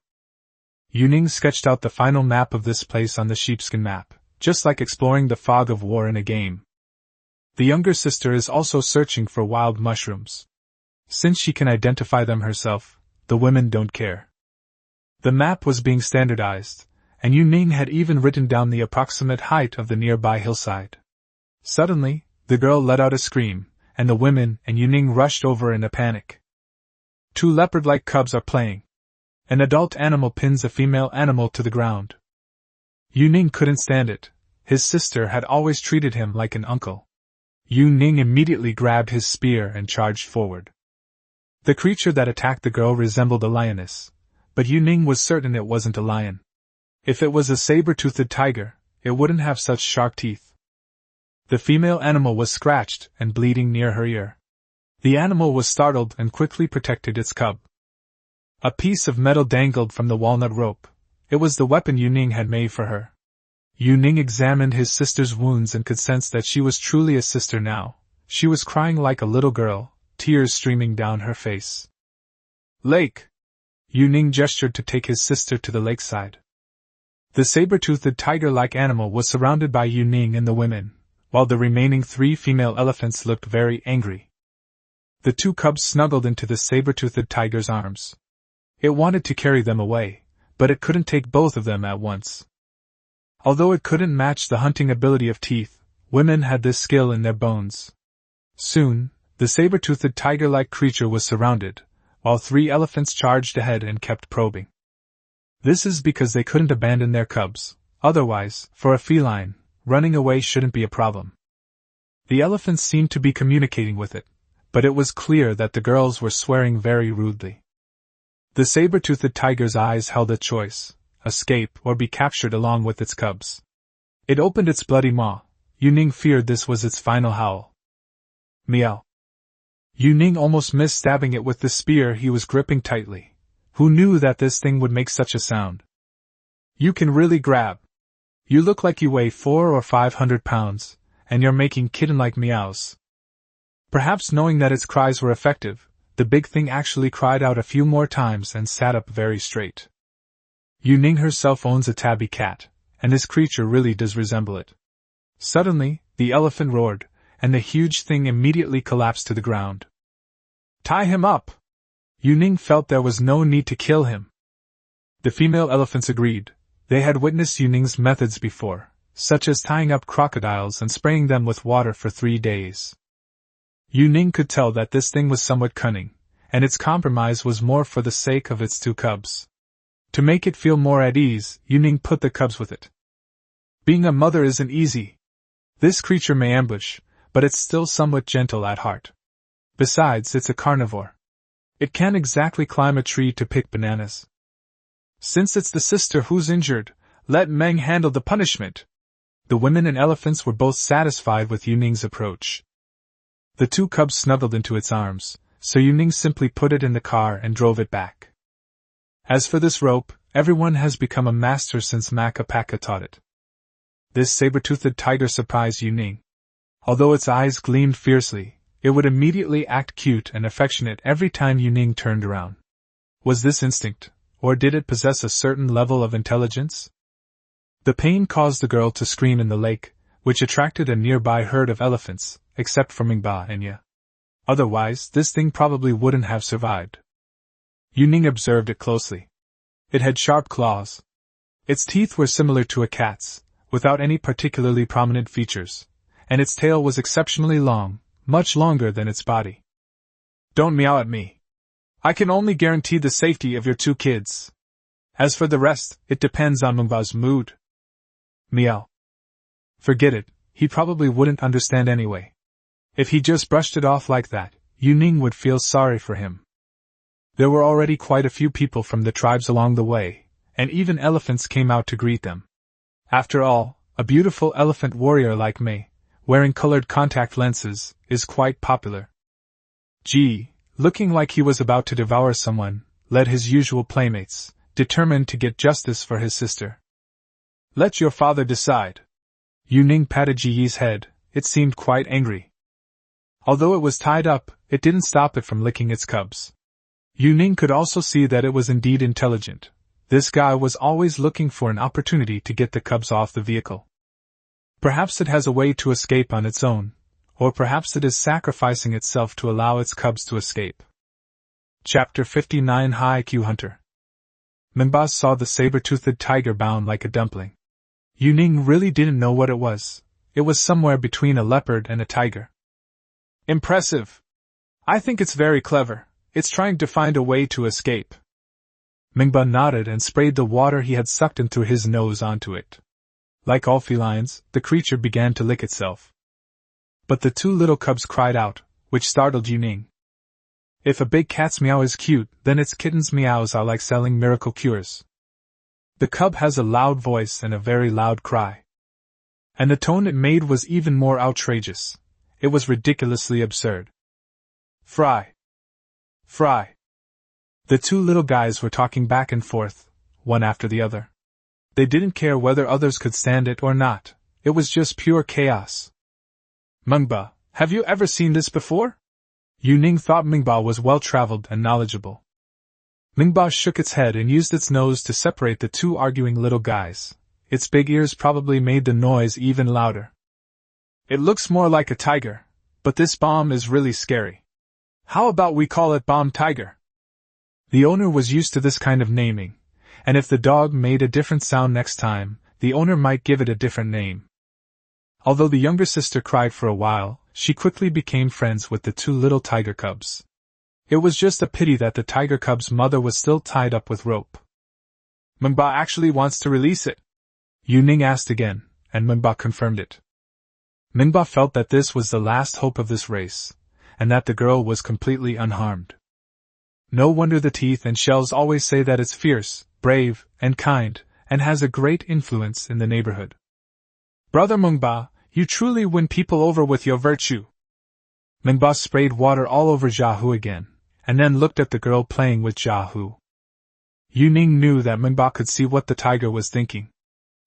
Yuning sketched out the final map of this place on the sheepskin map, just like exploring the fog of war in a game. The younger sister is also searching for wild mushrooms. Since she can identify them herself, the women don't care. The map was being standardized, and Yuning had even written down the approximate height of the nearby hillside. Suddenly, the girl let out a scream, and the women and Yuning rushed over in a panic. Two leopard-like cubs are playing. An adult animal pins a female animal to the ground. Yu Ning couldn't stand it. His sister had always treated him like an uncle. Yu Ning immediately grabbed his spear and charged forward. The creature that attacked the girl resembled a lioness, but Yu Ning was certain it wasn't a lion. If it was a saber-toothed tiger, it wouldn't have such sharp teeth. The female animal was scratched and bleeding near her ear. The animal was startled and quickly protected its cub. A piece of metal dangled from the walnut rope. It was the weapon Yu Ning had made for her. Yu Ning examined his sister's wounds and could sense that she was truly a sister now. She was crying like a little girl, tears streaming down her face. Lake! Yu Ning gestured to take his sister to the lakeside. The saber-toothed tiger-like animal was surrounded by Yu Ning and the women, while the remaining 3 female elephants looked very angry. The 2 cubs snuggled into the saber-toothed tiger's arms. It wanted to carry them away, but it couldn't take both of them at once. Although it couldn't match the hunting ability of teeth, women had this skill in their bones. Soon, the saber-toothed tiger-like creature was surrounded, while 3 elephants charged ahead and kept probing. This is because they couldn't abandon their cubs. Otherwise, for a feline, running away shouldn't be a problem. The elephants seemed to be communicating with it, but it was clear that the girls were swearing very rudely. The saber-toothed tiger's eyes held a choice: escape or be captured along with its cubs. It opened its bloody maw. Yu Ning feared this was its final howl. Meow. Yu Ning almost missed stabbing it with the spear he was gripping tightly. Who knew that this thing would make such a sound? You can really grab. You look like you weigh 400 or 500 pounds, and you're making kitten-like meows. Perhaps knowing that its cries were effective, the big thing actually cried out a few more times and sat up very straight. Yu Ning herself owns a tabby cat, and this creature really does resemble it. Suddenly, the elephant roared, and the huge thing immediately collapsed to the ground. Tie him up! Yu Ning felt there was no need to kill him. The female elephants agreed. They had witnessed Yu Ning's methods before, such as tying up crocodiles and spraying them with water for 3 days. Yu Ning could tell that this thing was somewhat cunning, and its compromise was more for the sake of its 2 cubs. To make it feel more at ease, Yu Ning put the cubs with it. Being a mother isn't easy. This creature may ambush, but it's still somewhat gentle at heart. Besides, it's a carnivore. It can't exactly climb a tree to pick bananas. Since it's the sister who's injured, let Meng handle the punishment. The women and elephants were both satisfied with Yu Ning's approach. The 2 cubs snuggled into its arms, so Yu Ning simply put it in the car and drove it back. As for this rope, everyone has become a master since Maka Paka taught it. This saber-toothed tiger surprised Yu Ning. Although its eyes gleamed fiercely, it would immediately act cute and affectionate every time Yu Ning turned around. Was this instinct, or did it possess a certain level of intelligence? The pain caused the girl to scream in the lake, which attracted a nearby herd of elephants, except for Mingba and Ya. Otherwise, this thing probably wouldn't have survived. Yu Ning observed it closely. It had sharp claws. Its teeth were similar to a cat's, without any particularly prominent features, and its tail was exceptionally long, much longer than its body. Don't meow at me. I can only guarantee the safety of your 2 kids. As for the rest, it depends on Mungba's mood. Meow. Forget it, he probably wouldn't understand anyway. If he just brushed it off like that, Yu Ning would feel sorry for him. There were already quite a few people from the tribes along the way, and even elephants came out to greet them. After all, a beautiful elephant warrior like Mei, wearing colored contact lenses, is quite popular. Ji, looking like he was about to devour someone, led his usual playmates, determined to get justice for his sister. Let your father decide. Yu Ning patted Ji's head. It seemed quite angry. Although it was tied up, it didn't stop it from licking its cubs. Yu Ning could also see that it was indeed intelligent. This guy was always looking for an opportunity to get the cubs off the vehicle. Perhaps it has a way to escape on its own, or perhaps it is sacrificing itself to allow its cubs to escape. Chapter 59 High Q Hunter. Minbas saw the saber-toothed tiger bound like a dumpling. Yu Ning really didn't know what it was. It was somewhere between a leopard and a tiger. Impressive. I think it's very clever, it's trying to find a way to escape. Mingba nodded and sprayed the water he had sucked in through his nose onto it. Like all felines, the creature began to lick itself. But the two little cubs cried out, which startled Yuning. If a big cat's meow is cute, then its kitten's meows are like selling miracle cures. The cub has a loud voice and a very loud cry. And the tone it made was even more outrageous. It was ridiculously absurd. Fry. Fry. The two little guys were talking back and forth, one after the other. They didn't care whether others could stand it or not. It was just pure chaos. Mingba, have you ever seen this before? Yuning thought Mingba was well-traveled and knowledgeable. Mingba shook its head and used its nose to separate the two arguing little guys. Its big ears probably made the noise even louder. It looks more like a tiger, but this bomb is really scary. How about we call it Bomb Tiger? The owner was used to this kind of naming, and if the dog made a different sound next time, the owner might give it a different name. Although the younger sister cried for a while, she quickly became friends with the two little tiger cubs. It was just a pity that the tiger cub's mother was still tied up with rope. Mingba actually wants to release it? Yuning asked again, and Mingba confirmed it. Mingba felt that this was the last hope of this race, and that the girl was completely unharmed. No wonder the teeth and shells always say that it's fierce, brave, and kind, and has a great influence in the neighborhood. Brother Mingba, you truly win people over with your virtue. Mingba sprayed water all over Jiahu again, and then looked at the girl playing with Jiahu. Yuning knew that Mingba could see what the tiger was thinking.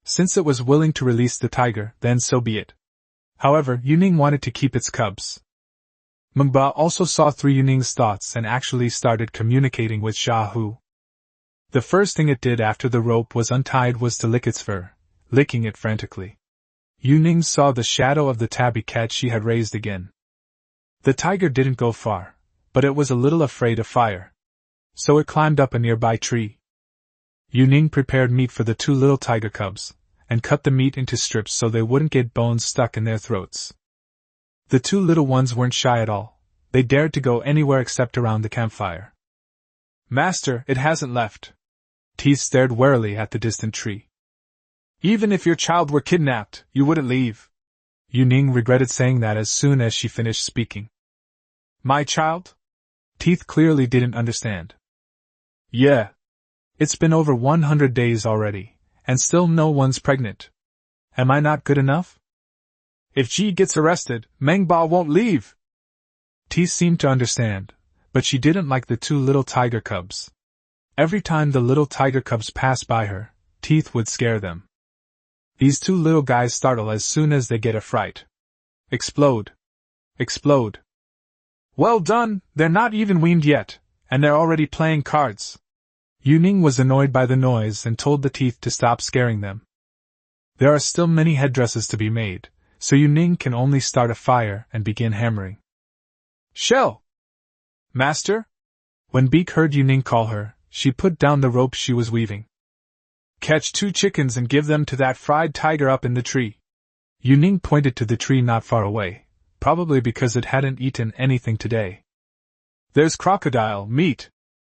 Since it was willing to release the tiger, then so be it. However, Yuning wanted to keep its cubs. Mingba also saw through Yuning's thoughts and actually started communicating with Jiahu. The first thing it did after the rope was untied was to lick its fur, licking it frantically. Yuning saw the shadow of the tabby cat she had raised again. The tiger didn't go far, but it was a little afraid of fire. So it climbed up a nearby tree. Yuning prepared meat for the two little tiger cubs, and cut the meat into strips so they wouldn't get bones stuck in their throats. The two little ones weren't shy at all. They dared to go anywhere except around the campfire. Master, it hasn't left. Teeth stared warily at the distant tree. Even if your child were kidnapped, you wouldn't leave. Yuning regretted saying that as soon as she finished speaking. My child? Teeth clearly didn't understand. Yeah. It's been over 100 days already, and still no one's pregnant. Am I not good enough? If Ji gets arrested, Mengba won't leave. Teeth seemed to understand, but she didn't like the two little tiger cubs. Every time the little tiger cubs passed by her, Teeth would scare them. These two little guys startle as soon as they get a fright. Explode. Explode. Well done, they're not even weaned yet, and they're already playing cards. Yuning was annoyed by the noise and told the Teeth to stop scaring them. There are still many headdresses to be made, so Yuning can only start a fire and begin hammering. Shell! Master? When Beak heard Yuning call her, she put down the rope she was weaving. Catch 2 chickens and give them to that fried tiger up in the tree. Yuning pointed to the tree not far away, probably because it hadn't eaten anything today. There's crocodile meat.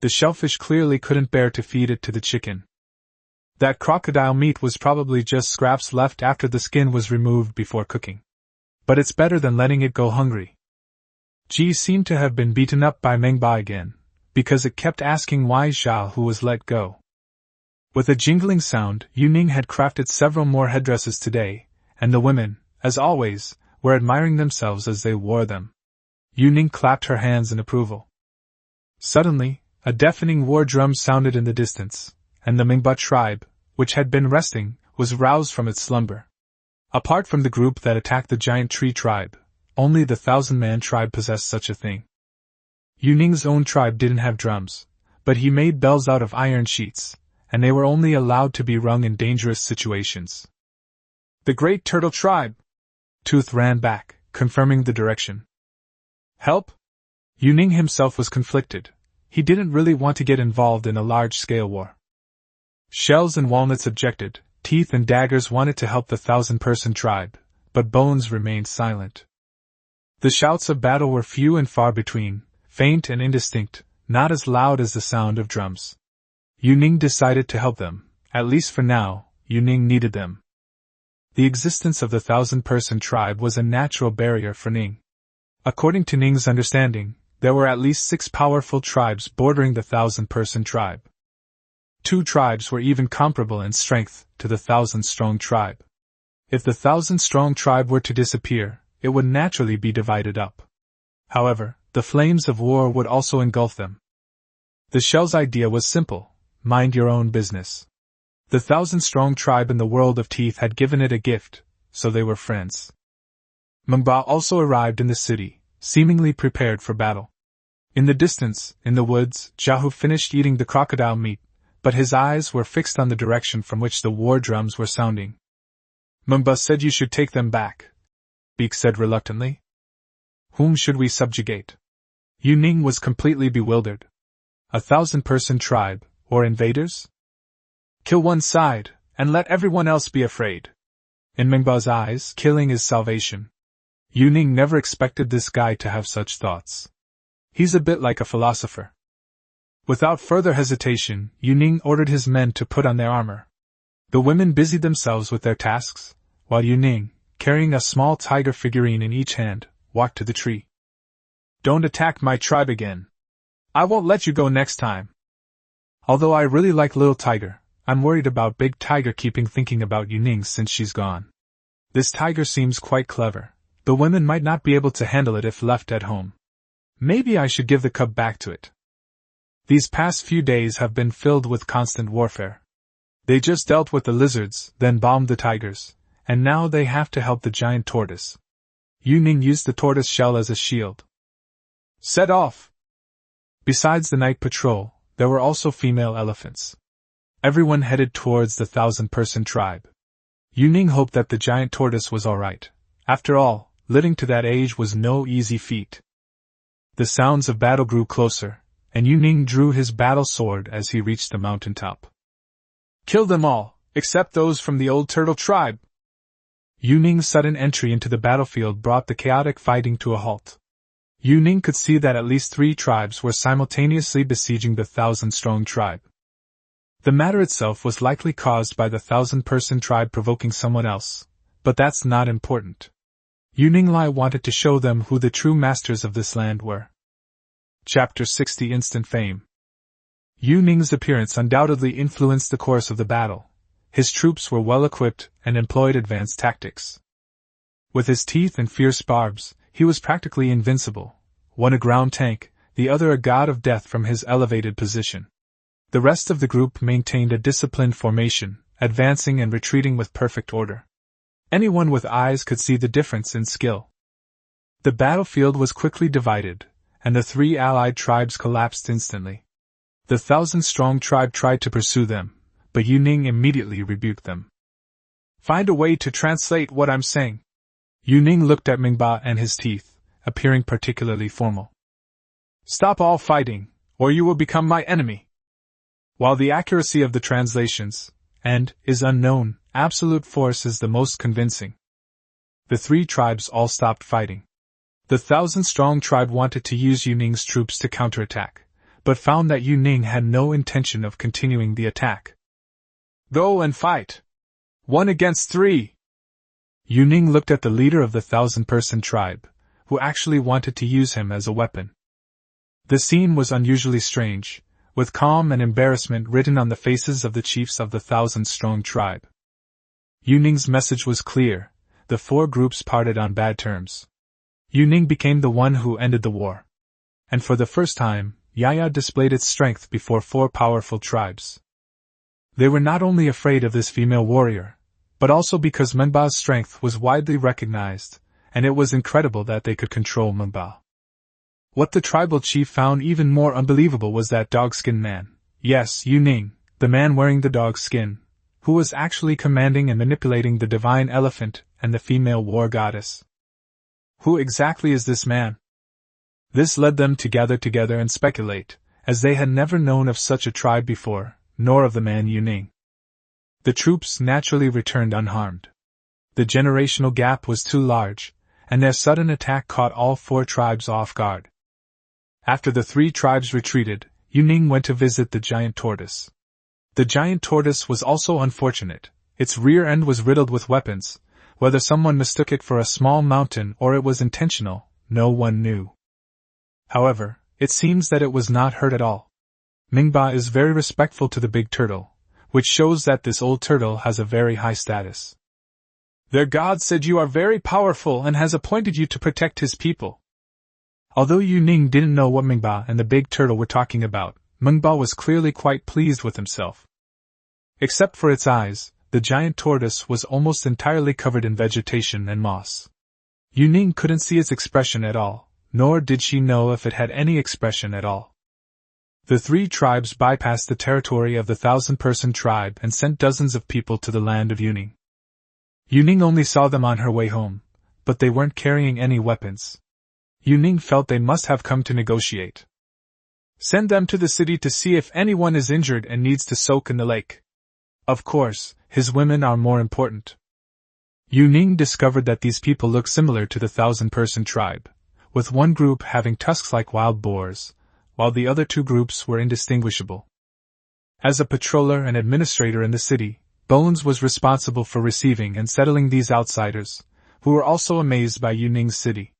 The shellfish clearly couldn't bear to feed it to the chicken. That crocodile meat was probably just scraps left after the skin was removed before cooking. But it's better than letting it go hungry. Ji seemed to have been beaten up by Mengba again, because it kept asking why Zhao who was let go. With a jingling sound, Yuning had crafted several more headdresses today, and the women, as always, were admiring themselves as they wore them. Yuning clapped her hands in approval. Suddenly, a deafening war drum sounded in the distance, and the Mingba tribe, which had been resting, was roused from its slumber. Apart from the group that attacked the giant tree tribe, only the 1,000-man tribe possessed such a thing. Yuning's own tribe didn't have drums, but he made bells out of iron sheets, and they were only allowed to be rung in dangerous situations. The Great Turtle Tribe! Tooth ran back, confirming the direction. Help? Yuning himself was conflicted. He didn't really want to get involved in a large-scale war. Shells and Walnuts objected, Teeth and Daggers wanted to help the 1,000-person tribe, but Bones remained silent. The shouts of battle were few and far between, faint and indistinct, not as loud as the sound of drums. Yu Ning decided to help them, at least for now. Yu Ning needed them. The existence of the 1,000-person tribe was a natural barrier for Ning. According to Ning's understanding, there were at least 6 powerful tribes bordering the 1,000-person tribe. 2 tribes were even comparable in strength to the 1,000-strong tribe. If the 1,000-strong tribe were to disappear, it would naturally be divided up. However, the flames of war would also engulf them. The shell's idea was simple: mind your own business. The 1,000-strong tribe in the world of teeth had given it a gift, so they were friends. Manhwa also arrived in the city, seemingly prepared for battle. In the distance, in the woods, Jiahu finished eating the crocodile meat, but his eyes were fixed on the direction from which the war drums were sounding. Manhwa said you should take them back, Beak said reluctantly. Whom should we subjugate? Yu Ning was completely bewildered. A 1,000-person tribe, or invaders? Kill one side, and let everyone else be afraid. In Manhwa's eyes, killing is salvation. Yu Ning never expected this guy to have such thoughts. He's a bit like a philosopher. Without further hesitation, Yu Ning ordered his men to put on their armor. The women busied themselves with their tasks, while Yu Ning, carrying a small tiger figurine in each hand, walked to the tree. Don't attack my tribe again. I won't let you go next time. Although I really like Little Tiger, I'm worried about Big Tiger keeping thinking about Yu Ning since she's gone. This tiger seems quite clever. The women might not be able to handle it if left at home. Maybe I should give the cub back to it. These past few days have been filled with constant warfare. They just dealt with the lizards, then bombed the tigers, and now they have to help the giant tortoise. Yu Ning used the tortoise shell as a shield. Set off! Besides the night patrol, there were also female elephants. Everyone headed towards the 1,000-person tribe. Yu Ning hoped that the giant tortoise was alright. After all, living to that age was no easy feat. The sounds of battle grew closer, and Yu Ning drew his battle sword as he reached the mountaintop. Kill them all, except those from the old turtle tribe! Yu Ning's sudden entry into the battlefield brought the chaotic fighting to a halt. Yu Ning could see that at least 3 tribes were simultaneously besieging the 1,000-strong tribe. The matter itself was likely caused by the 1,000-person tribe provoking someone else, but that's not important. Yu Ning Lai wanted to show them who the true masters of this land were. Chapter 60 Instant Fame. Yu Ning's appearance undoubtedly influenced the course of the battle. His troops were well equipped and employed advanced tactics. With his teeth and fierce barbs, he was practically invincible, one a ground tank, the other a god of death from his elevated position. The rest of the group maintained a disciplined formation, advancing and retreating with perfect order. Anyone with eyes could see the difference in skill. The battlefield was quickly divided, and the 3 allied tribes collapsed instantly. The 1,000-strong tribe tried to pursue them, but Yu Ning immediately rebuked them. Find a way to translate what I'm saying. Yu Ning looked at Manhwa and his teeth, appearing particularly formal. Stop all fighting, or you will become my enemy. While the accuracy of the translations, is unknown, absolute force is the most convincing. The 3 tribes all stopped fighting. The 1,000-strong tribe wanted to use Yu Ning's troops to counterattack, but found that Yu Ning had no intention of continuing the attack. Go and fight! 1 against 3! Yu Ning looked at the leader of the 1,000-person tribe, who actually wanted to use him as a weapon. The scene was unusually strange, with calm and embarrassment written on the faces of the chiefs of the 1,000-strong tribe. Yu Ning's message was clear: the 4 groups parted on bad terms. Yu Ning became the one who ended the war. And for the first time, Yaya displayed its strength before 4 powerful tribes. They were not only afraid of this female warrior, but also because Manhwa's strength was widely recognized, and it was incredible that they could control Manhwa. What the tribal chief found even more unbelievable was that dog-skin man. Yes, Yu Ning, the man wearing the dog skin, who was actually commanding and manipulating the divine elephant and the female war goddess. Who exactly is this man? This led them to gather together and speculate, as they had never known of such a tribe before, nor of the man Yu Ning. The troops naturally returned unharmed. The generational gap was too large, and their sudden attack caught all 4 tribes off guard. After the three tribes retreated, Yuning went to visit the giant tortoise. The giant tortoise was also unfortunate. Its rear end was riddled with weapons. Whether someone mistook it for a small mountain or it was intentional, no one knew. However, it seems that it was not hurt at all. Mingba is very respectful to the big turtle, which shows that this old turtle has a very high status. Their god said you are very powerful and has appointed you to protect his people. Although Yuning didn't know what Mingba and the big turtle were talking about, Mingba was clearly quite pleased with himself. Except for its eyes, the giant tortoise was almost entirely covered in vegetation and moss. Yuning couldn't see its expression at all, nor did she know if it had any expression at all. The three tribes bypassed the territory of the 1,000-person tribe and sent dozens of people to the land of Yuning. Yuning only saw them on her way home, but they weren't carrying any weapons. Yuning felt they must have come to negotiate. Send them to the city to see if anyone is injured and needs to soak in the lake. Of course, his women are more important. Yuning discovered that these people look similar to the 1,000-person tribe, with one group having tusks like wild boars, while the other two groups were indistinguishable. As a patroller and administrator in the city, Bones was responsible for receiving and settling these outsiders, who were also amazed by Yuning's city.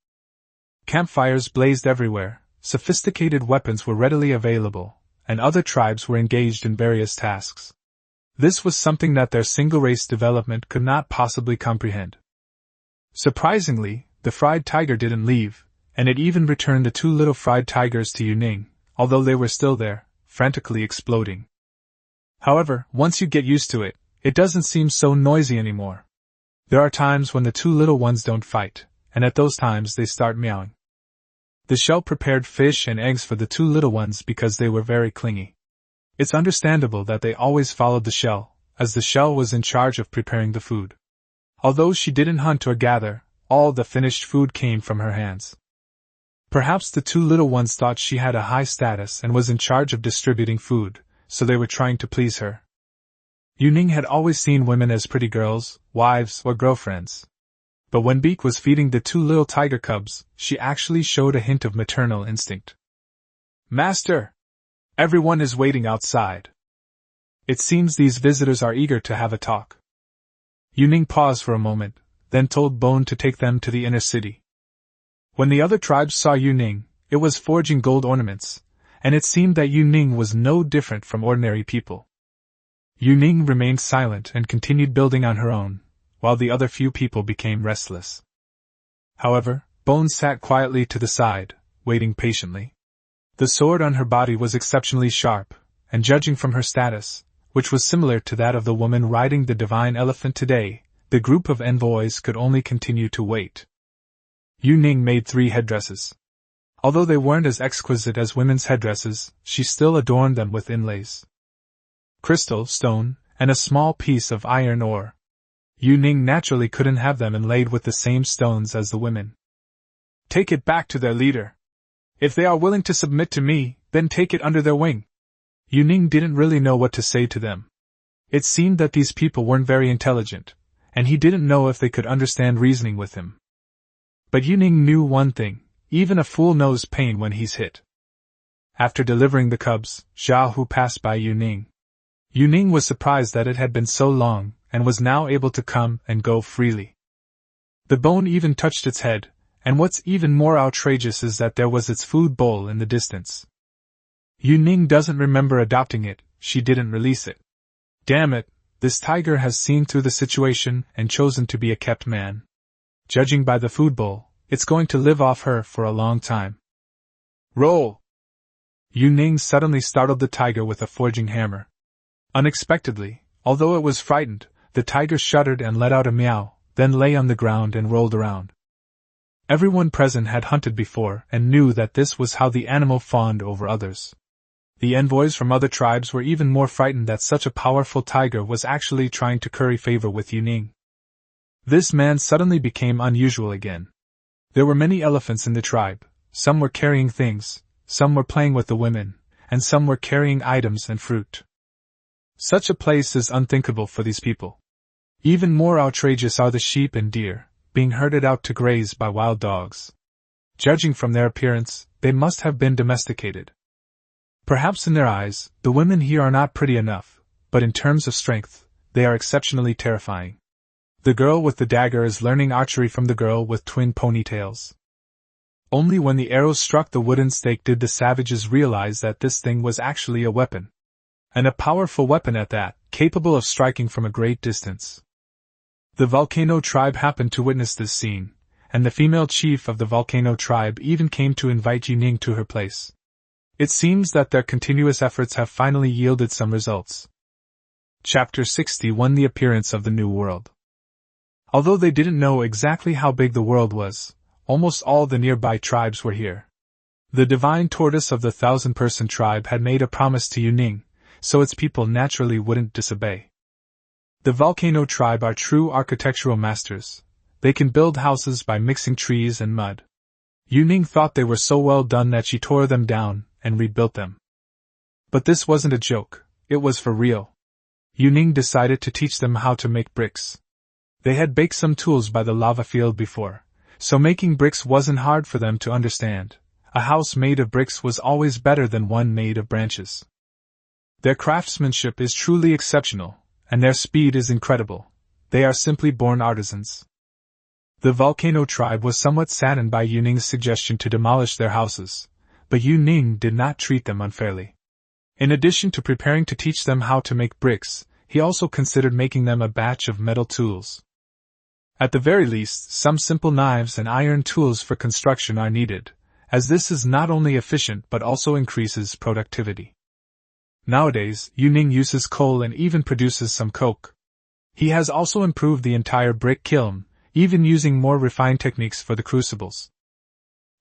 Campfires blazed everywhere, sophisticated weapons were readily available, and other tribes were engaged in various tasks. This was something that their single-race development could not possibly comprehend. Surprisingly, the fried tiger didn't leave, and it even returned the two little fried tigers to Yuning, although they were still there, frantically exploding. However, once you get used to it, it doesn't seem so noisy anymore. There are times when the two little ones don't fight, and at those times they start meowing. The shell prepared fish and eggs for the two little ones because they were very clingy. It's understandable that they always followed the shell, as the shell was in charge of preparing the food. Although she didn't hunt or gather, all the finished food came from her hands. Perhaps the two little ones thought she had a high status and was in charge of distributing food, so they were trying to please her. Yuning had always seen women as pretty girls, wives, or girlfriends. But when Beak was feeding the two little tiger cubs, she actually showed a hint of maternal instinct. Master! Everyone is waiting outside. It seems these visitors are eager to have a talk. Yuning paused for a moment, then told Bone to take them to the inner city. When the other tribes saw Yuning, it was forging gold ornaments, and it seemed that Yuning was no different from ordinary people. Yuning remained silent and continued building on her own, while the other few people became restless. However, Bone sat quietly to the side, waiting patiently. The sword on her body was exceptionally sharp, and judging from her status, which was similar to that of the woman riding the divine elephant today, the group of envoys could only continue to wait. Yuning made 3 headdresses. Although they weren't as exquisite as women's headdresses, she still adorned them with inlays. Crystal, stone, and a small piece of iron ore. Yuning naturally couldn't have them inlaid with the same stones as the women. Take it back to their leader. If they are willing to submit to me, then take it under their wing. Yuning didn't really know what to say to them. It seemed that these people weren't very intelligent, and he didn't know if they could understand reasoning with him. But Yuning knew one thing, even a fool knows pain when he's hit. After delivering the cubs, Xiaohu passed by Yuning. Yuning was surprised that it had been so long, and was now able to come and go freely. The bone even touched its head, and what's even more outrageous is that there was its food bowl in the distance. Yuning doesn't remember adopting it, she didn't release it. Damn it, this tiger has seen through the situation and chosen to be a kept man. Judging by the food bowl, it's going to live off her for a long time. Roll! Yuning suddenly startled the tiger with a forging hammer. Unexpectedly, although it was frightened, the tiger shuddered and let out a meow, then lay on the ground and rolled around. Everyone present had hunted before and knew that this was how the animal fawned over others. The envoys from other tribes were even more frightened that such a powerful tiger was actually trying to curry favor with Yuning. This man suddenly became unusual again. There were many elephants in the tribe, some were carrying things, some were playing with the women, and some were carrying items and fruit. Such a place is unthinkable for these people. Even more outrageous are the sheep and deer, being herded out to graze by wild dogs. Judging from their appearance, they must have been domesticated. Perhaps in their eyes, the women here are not pretty enough, but in terms of strength, they are exceptionally terrifying. The girl with the dagger is learning archery from the girl with twin ponytails. Only when the arrow struck the wooden stake did the savages realize that this thing was actually a weapon. And a powerful weapon at that, capable of striking from a great distance. The volcano tribe happened to witness this scene, and the female chief of the volcano tribe even came to invite Yuning to her place. It seems that their continuous efforts have finally yielded some results. Chapter 61: The Appearance of the New World. Although they didn't know exactly how big the world was, almost all the nearby tribes were here. The divine tortoise of the 1,000-person tribe had made a promise to Yuning, so its people naturally wouldn't disobey. The volcano tribe are true architectural masters. They can build houses by mixing trees and mud. Yuning thought they were so well done that she tore them down and rebuilt them. But this wasn't a joke, it was for real. Yuning decided to teach them how to make bricks. They had baked some tools by the lava field before, so making bricks wasn't hard for them to understand. A house made of bricks was always better than one made of branches. Their craftsmanship is truly exceptional, and their speed is incredible. They are simply born artisans. The volcano tribe was somewhat saddened by Yuning's suggestion to demolish their houses, but Yuning did not treat them unfairly. In addition to preparing to teach them how to make bricks, he also considered making them a batch of metal tools. At the very least, some simple knives and iron tools for construction are needed, as this is not only efficient but also increases productivity. Nowadays, Yuning uses coal and even produces some coke. He has also improved the entire brick kiln, even using more refined techniques for the crucibles.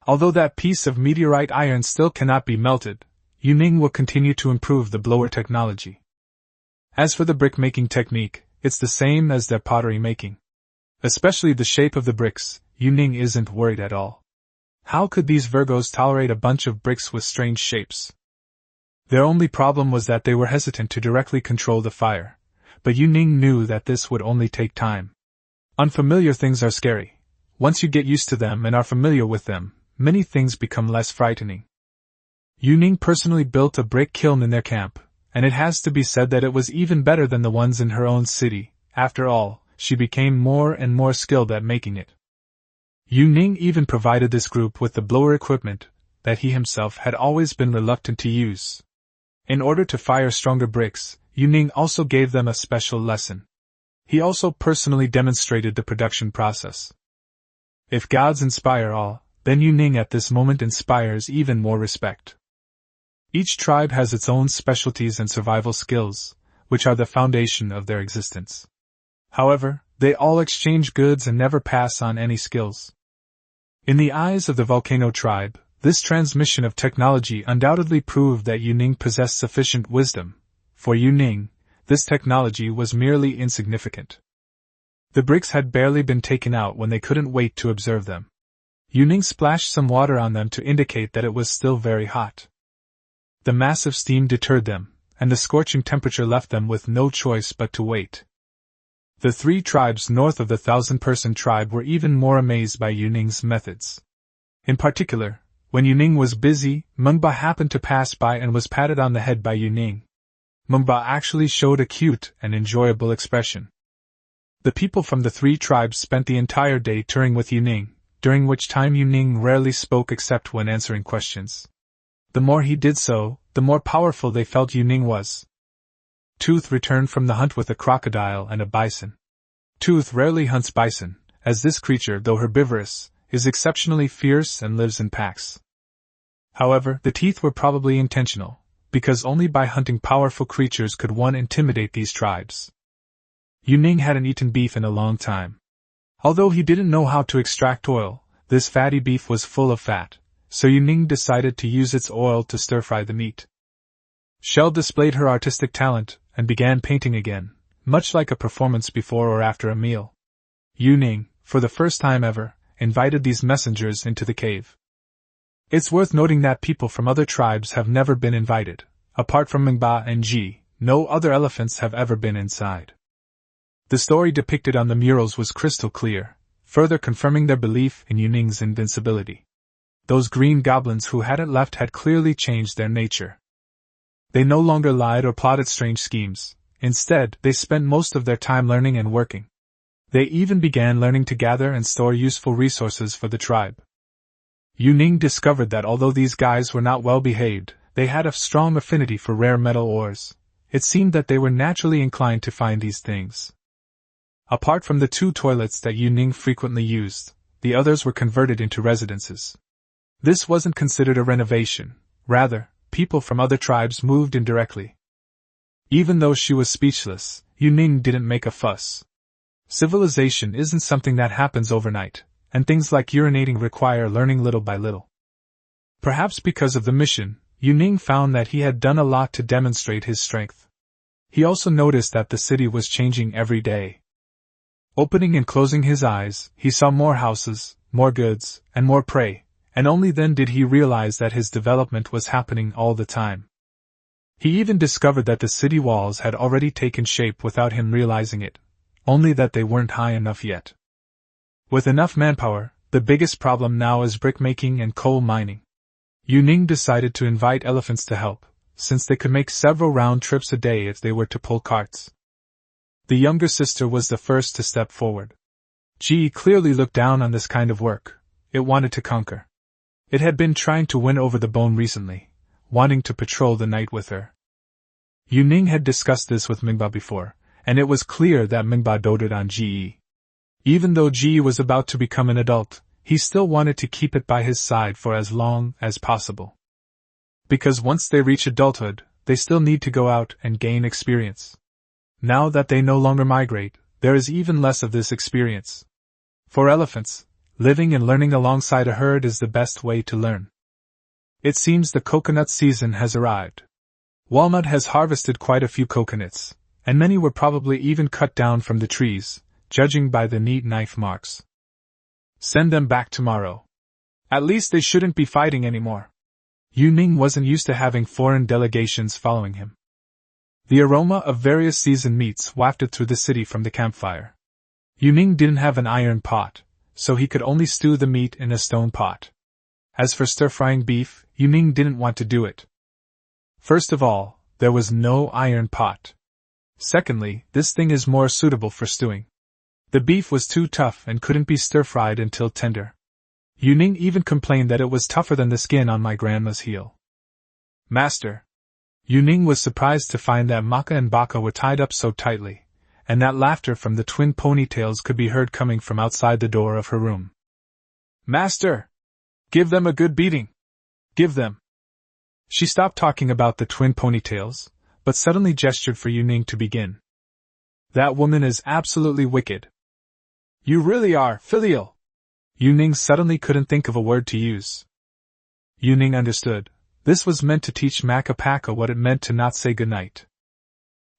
Although that piece of meteorite iron still cannot be melted, Yuning will continue to improve the blower technology. As for the brick-making technique, it's the same as their pottery making. Especially the shape of the bricks, Yuning isn't worried at all. How could these Virgos tolerate a bunch of bricks with strange shapes? Their only problem was that they were hesitant to directly control the fire, but Yuning knew that this would only take time. Unfamiliar things are scary. Once you get used to them and are familiar with them, many things become less frightening. Yuning personally built a brick kiln in their camp, and it has to be said that it was even better than the ones in her own city. After all, she became more and more skilled at making it. Yuning even provided this group with the blower equipment that he himself had always been reluctant to use. In order to fire stronger bricks, Yuning also gave them a special lesson. He also personally demonstrated the production process. If gods inspire all, then Yuning at this moment inspires even more respect. Each tribe has its own specialties and survival skills, which are the foundation of their existence. However, they all exchange goods and never pass on any skills. In the eyes of the volcano tribe, this transmission of technology undoubtedly proved that Yuning possessed sufficient wisdom. For Yuning, this technology was merely insignificant. The bricks had barely been taken out when they couldn't wait to observe them. Yuning splashed some water on them to indicate that it was still very hot. The massive steam deterred them, and the scorching temperature left them with no choice but to wait. The three tribes north of the 1,000-person tribe were even more amazed by Yuning's methods. In particular, when Yuning was busy, Manhwa happened to pass by and was patted on the head by Yuning. Manhwa actually showed a cute and enjoyable expression. The people from the three tribes spent the entire day touring with Yuning, during which time Yuning rarely spoke except when answering questions. The more he did so, the more powerful they felt Yuning was. Tooth returned from the hunt with a crocodile and a bison. Tooth rarely hunts bison, as this creature, though herbivorous, is exceptionally fierce and lives in packs. However, the teeth were probably intentional, because only by hunting powerful creatures could one intimidate these tribes. Yuning hadn't eaten beef in a long time. Although he didn't know how to extract oil, this fatty beef was full of fat, so Yuning decided to use its oil to stir-fry the meat. Shell displayed her artistic talent and began painting again, much like a performance before or after a meal. Yuning, for the first time ever, invited these messengers into the cave. It's worth noting that people from other tribes have never been invited. Apart from Manhwa and Ji, no other elephants have ever been inside. The story depicted on the murals was crystal clear, further confirming their belief in Yuning's invincibility. Those green goblins who hadn't left had clearly changed their nature. They no longer lied or plotted strange schemes. Instead, they spent most of their time learning and working. They even began learning to gather and store useful resources for the tribe. Yu Ning discovered that although these guys were not well behaved, they had a strong affinity for rare metal ores. It seemed that they were naturally inclined to find these things. Apart from the 2 toilets that Yu Ning frequently used, the others were converted into residences. This wasn't considered a renovation. Rather, people from other tribes moved in directly. Even though she was speechless, Yu Ning didn't make a fuss. Civilization isn't something that happens overnight, and things like urinating require learning little by little. Perhaps because of the mission, Yu Ning found that he had done a lot to demonstrate his strength. He also noticed that the city was changing every day. Opening and closing his eyes, he saw more houses, more goods, and more prey, and only then did he realize that his development was happening all the time. He even discovered that the city walls had already taken shape without him realizing it, only that they weren't high enough yet. With enough manpower, the biggest problem now is brickmaking and coal mining. Yu Ning decided to invite elephants to help, since they could make several round trips a day if they were to pull carts. The younger sister was the first to step forward. Ji clearly looked down on this kind of work. It wanted to conquer. It had been trying to win over the bone recently, wanting to patrol the night with her. Yu Ning had discussed this with Mingba before, and it was clear that Mingba doted on Ji. Even though Ji was about to become an adult, he still wanted to keep it by his side for as long as possible. Because once they reach adulthood, they still need to go out and gain experience. Now that they no longer migrate, there is even less of this experience. For elephants, living and learning alongside a herd is the best way to learn. It seems the coconut season has arrived. Walnut has harvested quite a few coconuts, and many were probably even cut down from the trees, judging by the neat knife marks. Send them back tomorrow. At least they shouldn't be fighting anymore. Yu Ning wasn't used to having foreign delegations following him. The aroma of various seasoned meats wafted through the city from the campfire. Yu Ning didn't have an iron pot, so he could only stew the meat in a stone pot. As for stir-frying beef, Yu Ning didn't want to do it. First of all, there was no iron pot. Secondly, this thing is more suitable for stewing. The beef was too tough and couldn't be stir-fried until tender. Yu Ning even complained that it was tougher than the skin on my grandma's heel. Master! Yu Ning was surprised to find that Maka and Baka were tied up so tightly, and that laughter from the twin ponytails could be heard coming from outside the door of her room. Master! Give them a good beating! Give them! She stopped talking about the twin ponytails, but suddenly gestured for Yu Ning to begin. That woman is absolutely wicked. You really are, filial! Yu Ning suddenly couldn't think of a word to use. Yu Ning understood. This was meant to teach Makapaka what it meant to not say goodnight.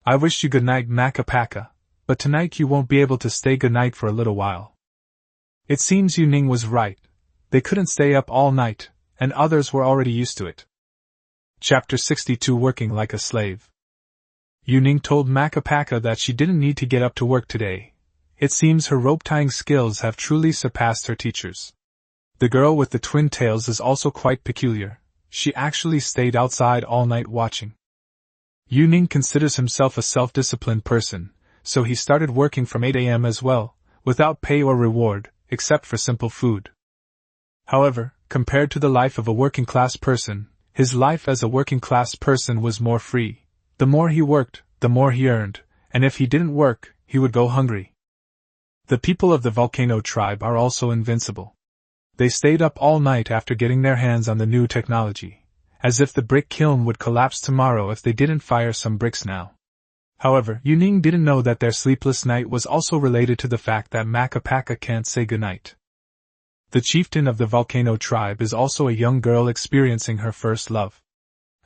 I wish you good night, Makapaka, but tonight you won't be able to stay good night for a little while. It seems Yu Ning was right. They couldn't stay up all night, and others were already used to it. Chapter 62 Working Like a Slave. Yu Ning told Makapaka that she didn't need to get up to work today. It seems her rope-tying skills have truly surpassed her teachers. The girl with the twin tails is also quite peculiar. She actually stayed outside all night watching. Yu Ning considers himself a self-disciplined person, so he started working from 8 a.m. as well, without pay or reward, except for simple food. However, compared to the life of a working-class person, his life as a working-class person was more free. The more he worked, the more he earned, and if he didn't work, he would go hungry. The people of the volcano tribe are also invincible. They stayed up all night after getting their hands on the new technology, as if the brick kiln would collapse tomorrow if they didn't fire some bricks now. However, Yu Ning didn't know that their sleepless night was also related to the fact that Makapaka can't say goodnight. The chieftain of the volcano tribe is also a young girl experiencing her first love.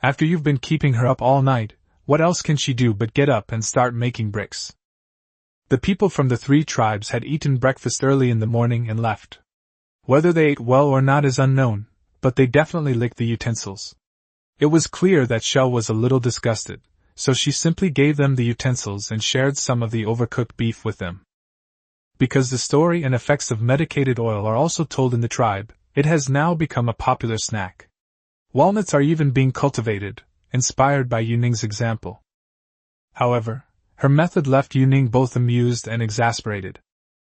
After you've been keeping her up all night, what else can she do but get up and start making bricks? The people from the 3 tribes had eaten breakfast early in the morning and left. Whether they ate well or not is unknown, but they definitely licked the utensils. It was clear that Shell was a little disgusted, so she simply gave them the utensils and shared some of the overcooked beef with them. Because the story and effects of medicated oil are also told in the tribe, It has now become a popular snack. Walnuts are even being cultivated, inspired by Yuning's example. However, her method left Yuning both amused and exasperated.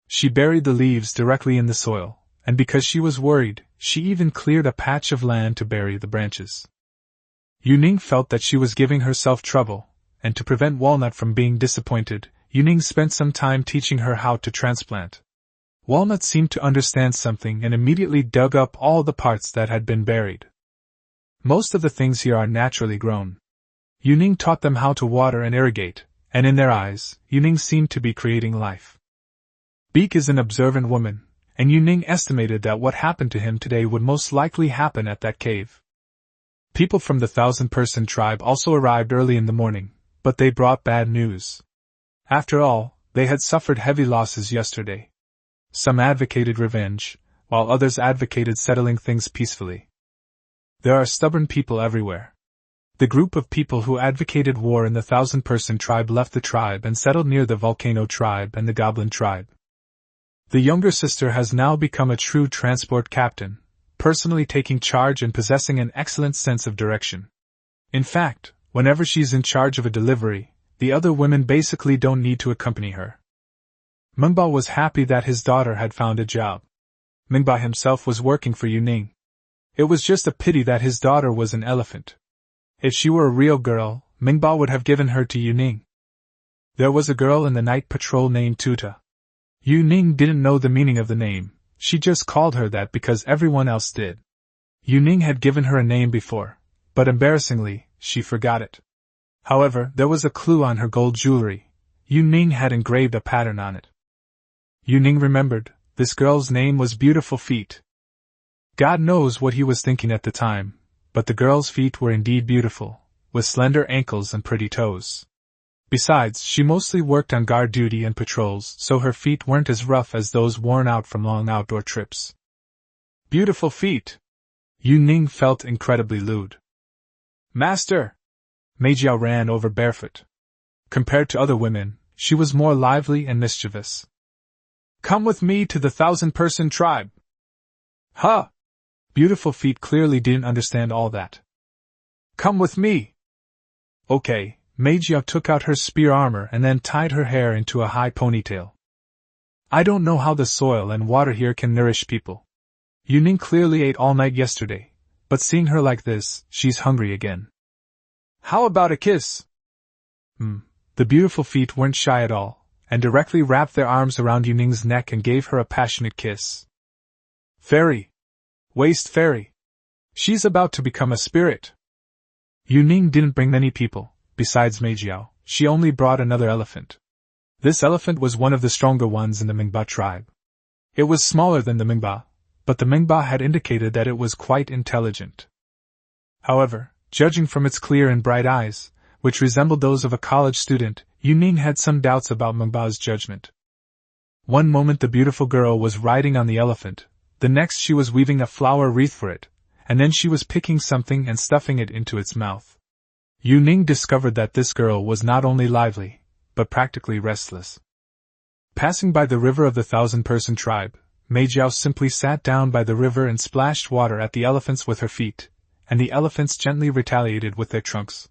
She buried the leaves directly in the soil, and because she was worried, she even cleared a patch of land to bury the branches. Yuning felt that she was giving herself trouble, and to prevent Walnut from being disappointed, Yuning spent some time teaching her how to transplant. Walnut seemed to understand something and immediately dug up all the parts that had been buried. Most of the things here are naturally grown. Yuning taught them how to water and irrigate, and in their eyes, Yuning seemed to be creating life. Beak is an observant woman, and Yuning estimated that what happened to him today would most likely happen at that cave. People from the 1,000-person tribe also arrived early in the morning, but they brought bad news. After all, they had suffered heavy losses yesterday. Some advocated revenge, while others advocated settling things peacefully. There are stubborn people everywhere. The group of people who advocated war in the 1,000-person tribe left the tribe and settled near the volcano tribe and the goblin tribe. The younger sister has now become a true transport captain, personally taking charge and possessing an excellent sense of direction. In fact, whenever she's in charge of a delivery, the other women basically don't need to accompany her. Mengba was happy that his daughter had found a job. Mengba himself was working for Yuning. It was just a pity that his daughter was an elephant. If she were a real girl, Mengba would have given her to Yuning. There was a girl in the night patrol named Tuta. Yuning didn't know the meaning of the name, she just called her that because everyone else did. Yuning had given her a name before, but embarrassingly, she forgot it. However, there was a clue on her gold jewelry. Yuning had engraved a pattern on it. Yuning remembered, this girl's name was Beautiful Feet. God knows what he was thinking at the time, but the girl's feet were indeed beautiful, with slender ankles and pretty toes. Besides, she mostly worked on guard duty and patrols, so her feet weren't as rough as those worn out from long outdoor trips. Beautiful feet! Yuning felt incredibly lewd. Master! Meijiao ran over barefoot. Compared to other women, she was more lively and mischievous. Come with me to the 1,000-person tribe! Huh! Beautiful Feet clearly didn't understand all that. Come with me! Okay, Meijiao took out her spear armor and then tied her hair into a high ponytail. I don't know how the soil and water here can nourish people. Yuning clearly ate all night yesterday, but seeing her like this, she's hungry again. How about a kiss? The Beautiful Feet weren't shy at all, and directly wrapped their arms around Yuning's neck and gave her a passionate kiss. Fairy! Waste fairy! She's about to become a spirit! Yuning didn't bring many people, besides Meijiao, she only brought another elephant. This elephant was one of the stronger ones in the Mingba tribe. It was smaller than the Mingba, but the Mingba had indicated that it was quite intelligent. However, judging from its clear and bright eyes, which resembled those of a college student, Yuning had some doubts about Mengba's judgment. One moment the beautiful girl was riding on the elephant, the next she was weaving a flower wreath for it, and then she was picking something and stuffing it into its mouth. Yuning discovered that this girl was not only lively, but practically restless. Passing by the river of the 1,000-person tribe, Meijiao simply sat down by the river and splashed water at the elephants with her feet, and the elephants gently retaliated with their trunks.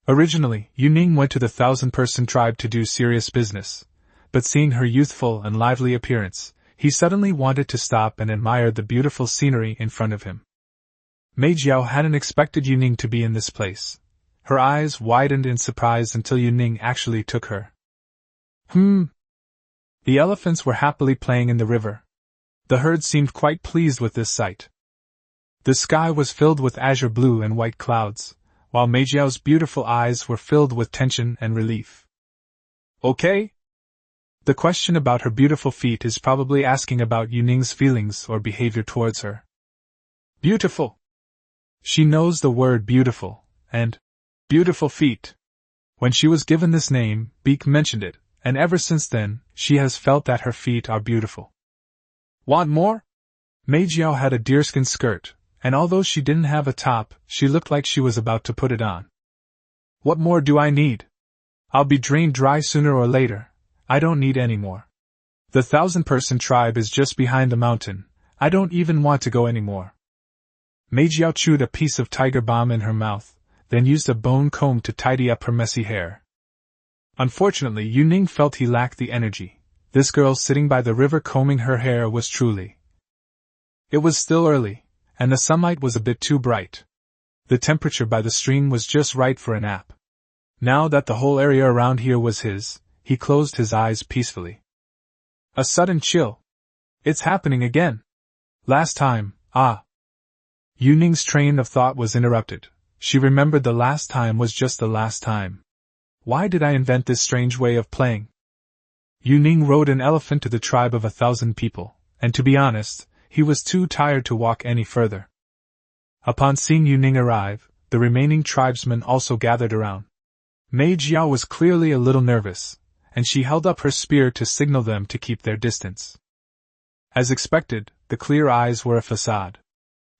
Originally, Yuning went to the 1,000-person tribe to do serious business, but seeing her youthful and lively appearance, he suddenly wanted to stop and admire the beautiful scenery in front of him. Meijiao hadn't expected Yuning to be in this place. Her eyes widened in surprise until Yuning actually took her. The elephants were happily playing in the river. The herd seemed quite pleased with this sight. The sky was filled with azure blue and white clouds, while Meijiao's beautiful eyes were filled with tension and relief. Okay? The question about her beautiful feet is probably asking about Yuning's feelings or behavior towards her. Beautiful! She knows the word beautiful, and beautiful feet. When she was given this name, Beak mentioned it, and ever since then, she has felt that her feet are beautiful. Want more? Meijiao had a deerskin skirt, and although she didn't have a top, she looked like she was about to put it on. What more do I need? I'll be drained dry sooner or later. I don't need any more. The 1,000-person tribe is just behind the mountain. I don't even want to go anymore. Meijiao chewed a piece of tiger balm in her mouth, then used a bone comb to tidy up her messy hair. Unfortunately, Yu Ning felt he lacked the energy. This girl sitting by the river combing her hair was truly. It was still early, and the sunlight was a bit too bright. The temperature by the stream was just right for a nap. Now that the whole area around here was his, he closed his eyes peacefully. A sudden chill. It's happening again. Last time, Yu Ning's train of thought was interrupted. She remembered the last time was just the last time. Why did I invent this strange way of playing? Yu Ning rode an elephant to the tribe of 1,000 people, and to be honest, he was too tired to walk any further. Upon seeing Yu Ning arrive, the remaining tribesmen also gathered around. Mei Jiao was clearly a little nervous, and she held up her spear to signal them to keep their distance. As expected, the clear eyes were a facade.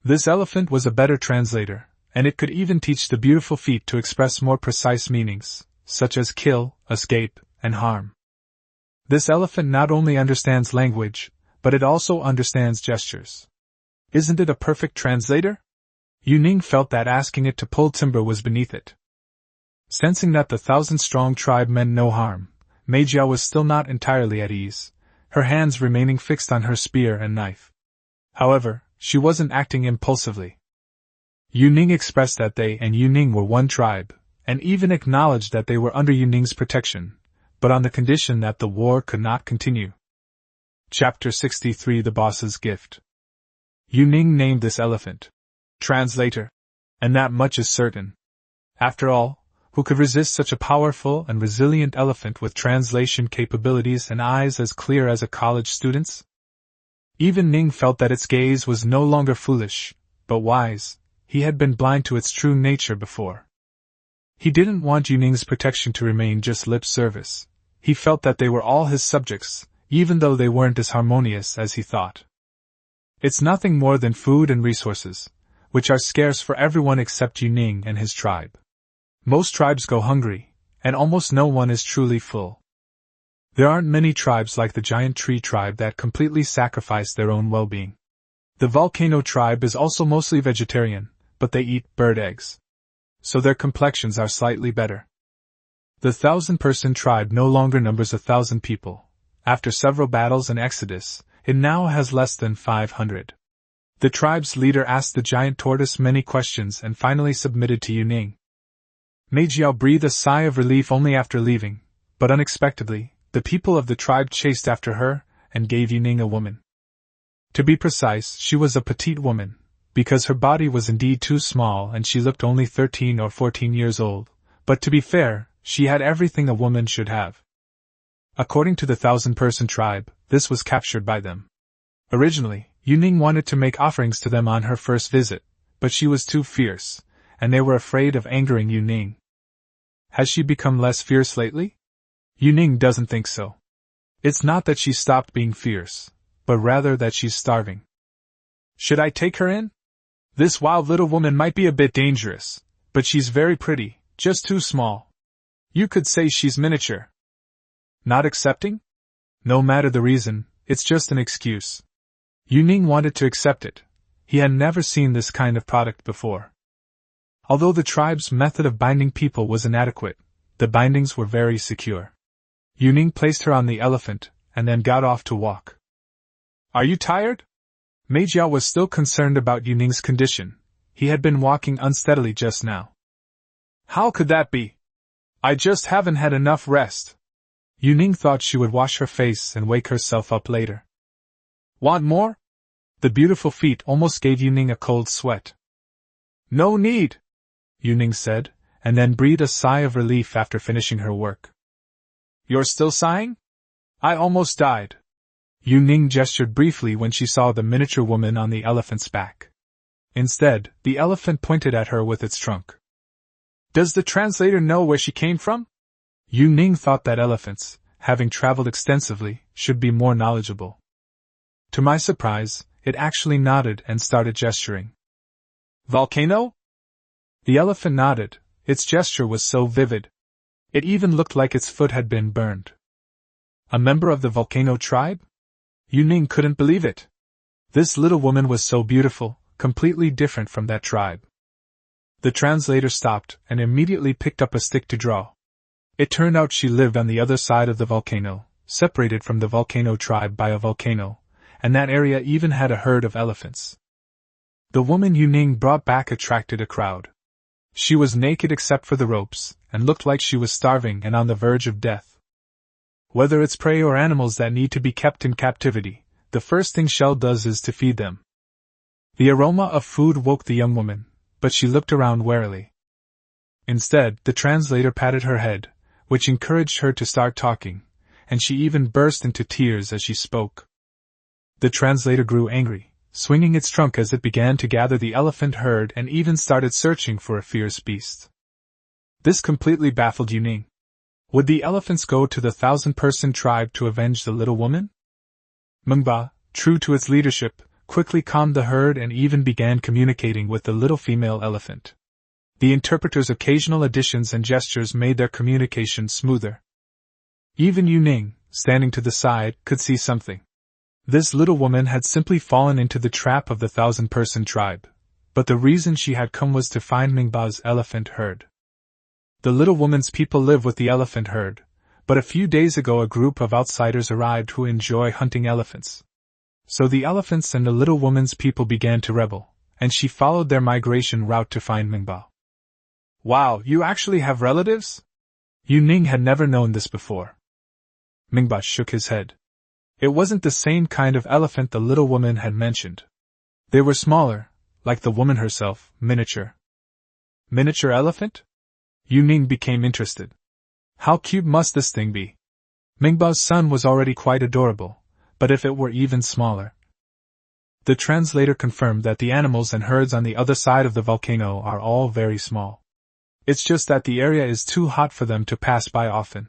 This elephant was a better translator, and it could even teach the beautiful feet to express more precise meanings, such as kill, escape, and harm. This elephant not only understands language, but it also understands gestures. Isn't it a perfect translator? Yu Ning felt that asking it to pull timber was beneath it. Sensing that the 1,000-strong tribe meant no harm, Meijiao was still not entirely at ease, her hands remaining fixed on her spear and knife. However, she wasn't acting impulsively. Yu Ning expressed that they and Yu Ning were one tribe, and even acknowledged that they were under Yu Ning's protection, but on the condition that the war could not continue. Chapter 63 The Boss's Gift. Yu Ning named this elephant Translator, and that much is certain. After all, who could resist such a powerful and resilient elephant with translation capabilities and eyes as clear as a college student's? Even Ning felt that its gaze was no longer foolish, but wise. He had been blind to its true nature before. He didn't want Yu Ning's protection to remain just lip service. He felt that they were all his subjects, even though they weren't as harmonious as he thought. It's nothing more than food and resources, which are scarce for everyone except Yu Ning and his tribe. Most tribes go hungry, and almost no one is truly full. There aren't many tribes like the giant tree tribe that completely sacrifice their own well-being. The volcano tribe is also mostly vegetarian, but they eat bird eggs. So their complexions are slightly better. The 1,000-person tribe no longer numbers 1,000 people. After several battles and exodus, it now has less than 500. The tribe's leader asked the giant tortoise many questions and finally submitted to Yu Ning. Meijiao breathed a sigh of relief only after leaving, but unexpectedly, the people of the tribe chased after her and gave Yu Ning a woman. To be precise, she was a petite woman, because her body was indeed too small and she looked only 13 or 14 years old, but to be fair, she had everything a woman should have. According to the 1,000-person tribe, this was captured by them. Originally, Yu Ning wanted to make offerings to them on her first visit, but she was too fierce, and they were afraid of angering Yu Ning. Has she become less fierce lately? Yu Ning doesn't think so. It's not that she stopped being fierce, but rather that she's starving. Should I take her in? This wild little woman might be a bit dangerous, but she's very pretty, just too small. You could say she's miniature. Not accepting? No matter the reason, it's just an excuse. Yu Ning wanted to accept it. He had never seen this kind of product before. Although the tribe's method of binding people was inadequate, the bindings were very secure. Yu Ning placed her on the elephant, and then got off to walk. Are you tired? Meijiao was still concerned about Yu Ning's condition. He had been walking unsteadily just now. How could that be? I just haven't had enough rest. Yu Ning thought she would wash her face and wake herself up later. Want more? The beautiful feet almost gave Yu Ning a cold sweat. No need, Yu Ning said, and then breathed a sigh of relief after finishing her work. You're still sighing? I almost died. Yu Ning gestured briefly when she saw the miniature woman on the elephant's back. Instead, the elephant pointed at her with its trunk. Does the translator know where she came from? Yu Ning thought that elephants, having traveled extensively, should be more knowledgeable. To my surprise, it actually nodded and started gesturing. Volcano? The elephant nodded. Its gesture was so vivid. It even looked like its foot had been burned. A member of the volcano tribe? Yu Ning couldn't believe it. This little woman was so beautiful, completely different from that tribe. The translator stopped and immediately picked up a stick to draw. It turned out she lived on the other side of the volcano, separated from the volcano tribe by a volcano, and that area even had a herd of elephants. The woman Yuning brought back attracted a crowd. She was naked except for the ropes, and looked like she was starving and on the verge of death. Whether it's prey or animals that need to be kept in captivity, the first thing Shell does is to feed them. The aroma of food woke the young woman, but she looked around warily. Instead, the translator patted her head, which encouraged her to start talking, and she even burst into tears as she spoke. The translator grew angry, swinging its trunk as it began to gather the elephant herd and even started searching for a fierce beast. This completely baffled Yuning. Would the elephants go to the 1,000-person tribe to avenge the little woman? Manhwa, true to its leadership, quickly calmed the herd and even began communicating with the little female elephant. The interpreter's occasional additions and gestures made their communication smoother. Even Yuning, standing to the side, could see something. This little woman had simply fallen into the trap of the 1,000-person tribe, but the reason she had come was to find Manhwa's elephant herd. The little woman's people live with the elephant herd, but a few days ago a group of outsiders arrived who enjoy hunting elephants. So the elephants and the little woman's people began to rebel, and she followed their migration route to find Manhwa. Wow, you actually have relatives? Yuning had never known this before. Manhwa shook his head. It wasn't the same kind of elephant the little woman had mentioned. They were smaller, like the woman herself, miniature. Miniature elephant? Yuning became interested. How cute must this thing be? Manhwa's son was already quite adorable, but if it were even smaller. The translator confirmed that the animals and herds on the other side of the volcano are all very small. It's just that the area is too hot for them to pass by often.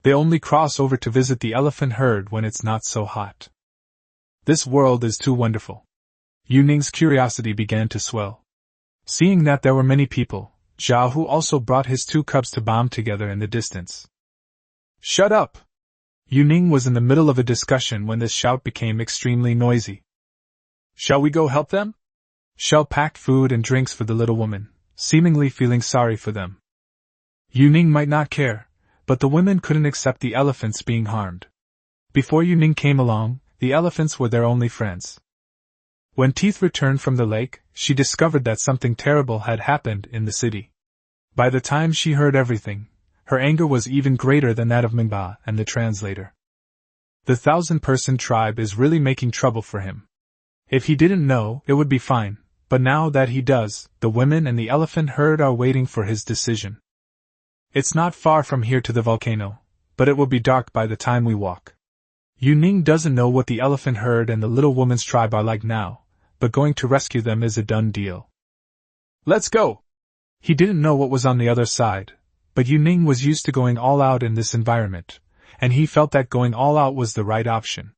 They only cross over to visit the elephant herd when it's not so hot. This world is too wonderful. Yuning's curiosity began to swell. Seeing that there were many people, Zhao Hu also brought his 2 cubs to bomb together in the distance. Shut up! Yuning was in the middle of a discussion when this shout became extremely noisy. Shall we go help them? Shell packed food and drinks for the little woman, seemingly feeling sorry for them. Yuning might not care, but the women couldn't accept the elephants being harmed. Before Yuning came along, the elephants were their only friends. When Teeth returned from the lake, she discovered that something terrible had happened in the city. By the time she heard everything, her anger was even greater than that of Manhwa and the translator. The 1,000-person tribe is really making trouble for him. If he didn't know, it would be fine, but now that he does, the women and the elephant herd are waiting for his decision. It's not far from here to the volcano, but it will be dark by the time we walk. Yuning doesn't know what the elephant herd and the little woman's tribe are like now, but going to rescue them is a done deal. Let's go! He didn't know what was on the other side, but Yuning was used to going all out in this environment, and he felt that going all out was the right option.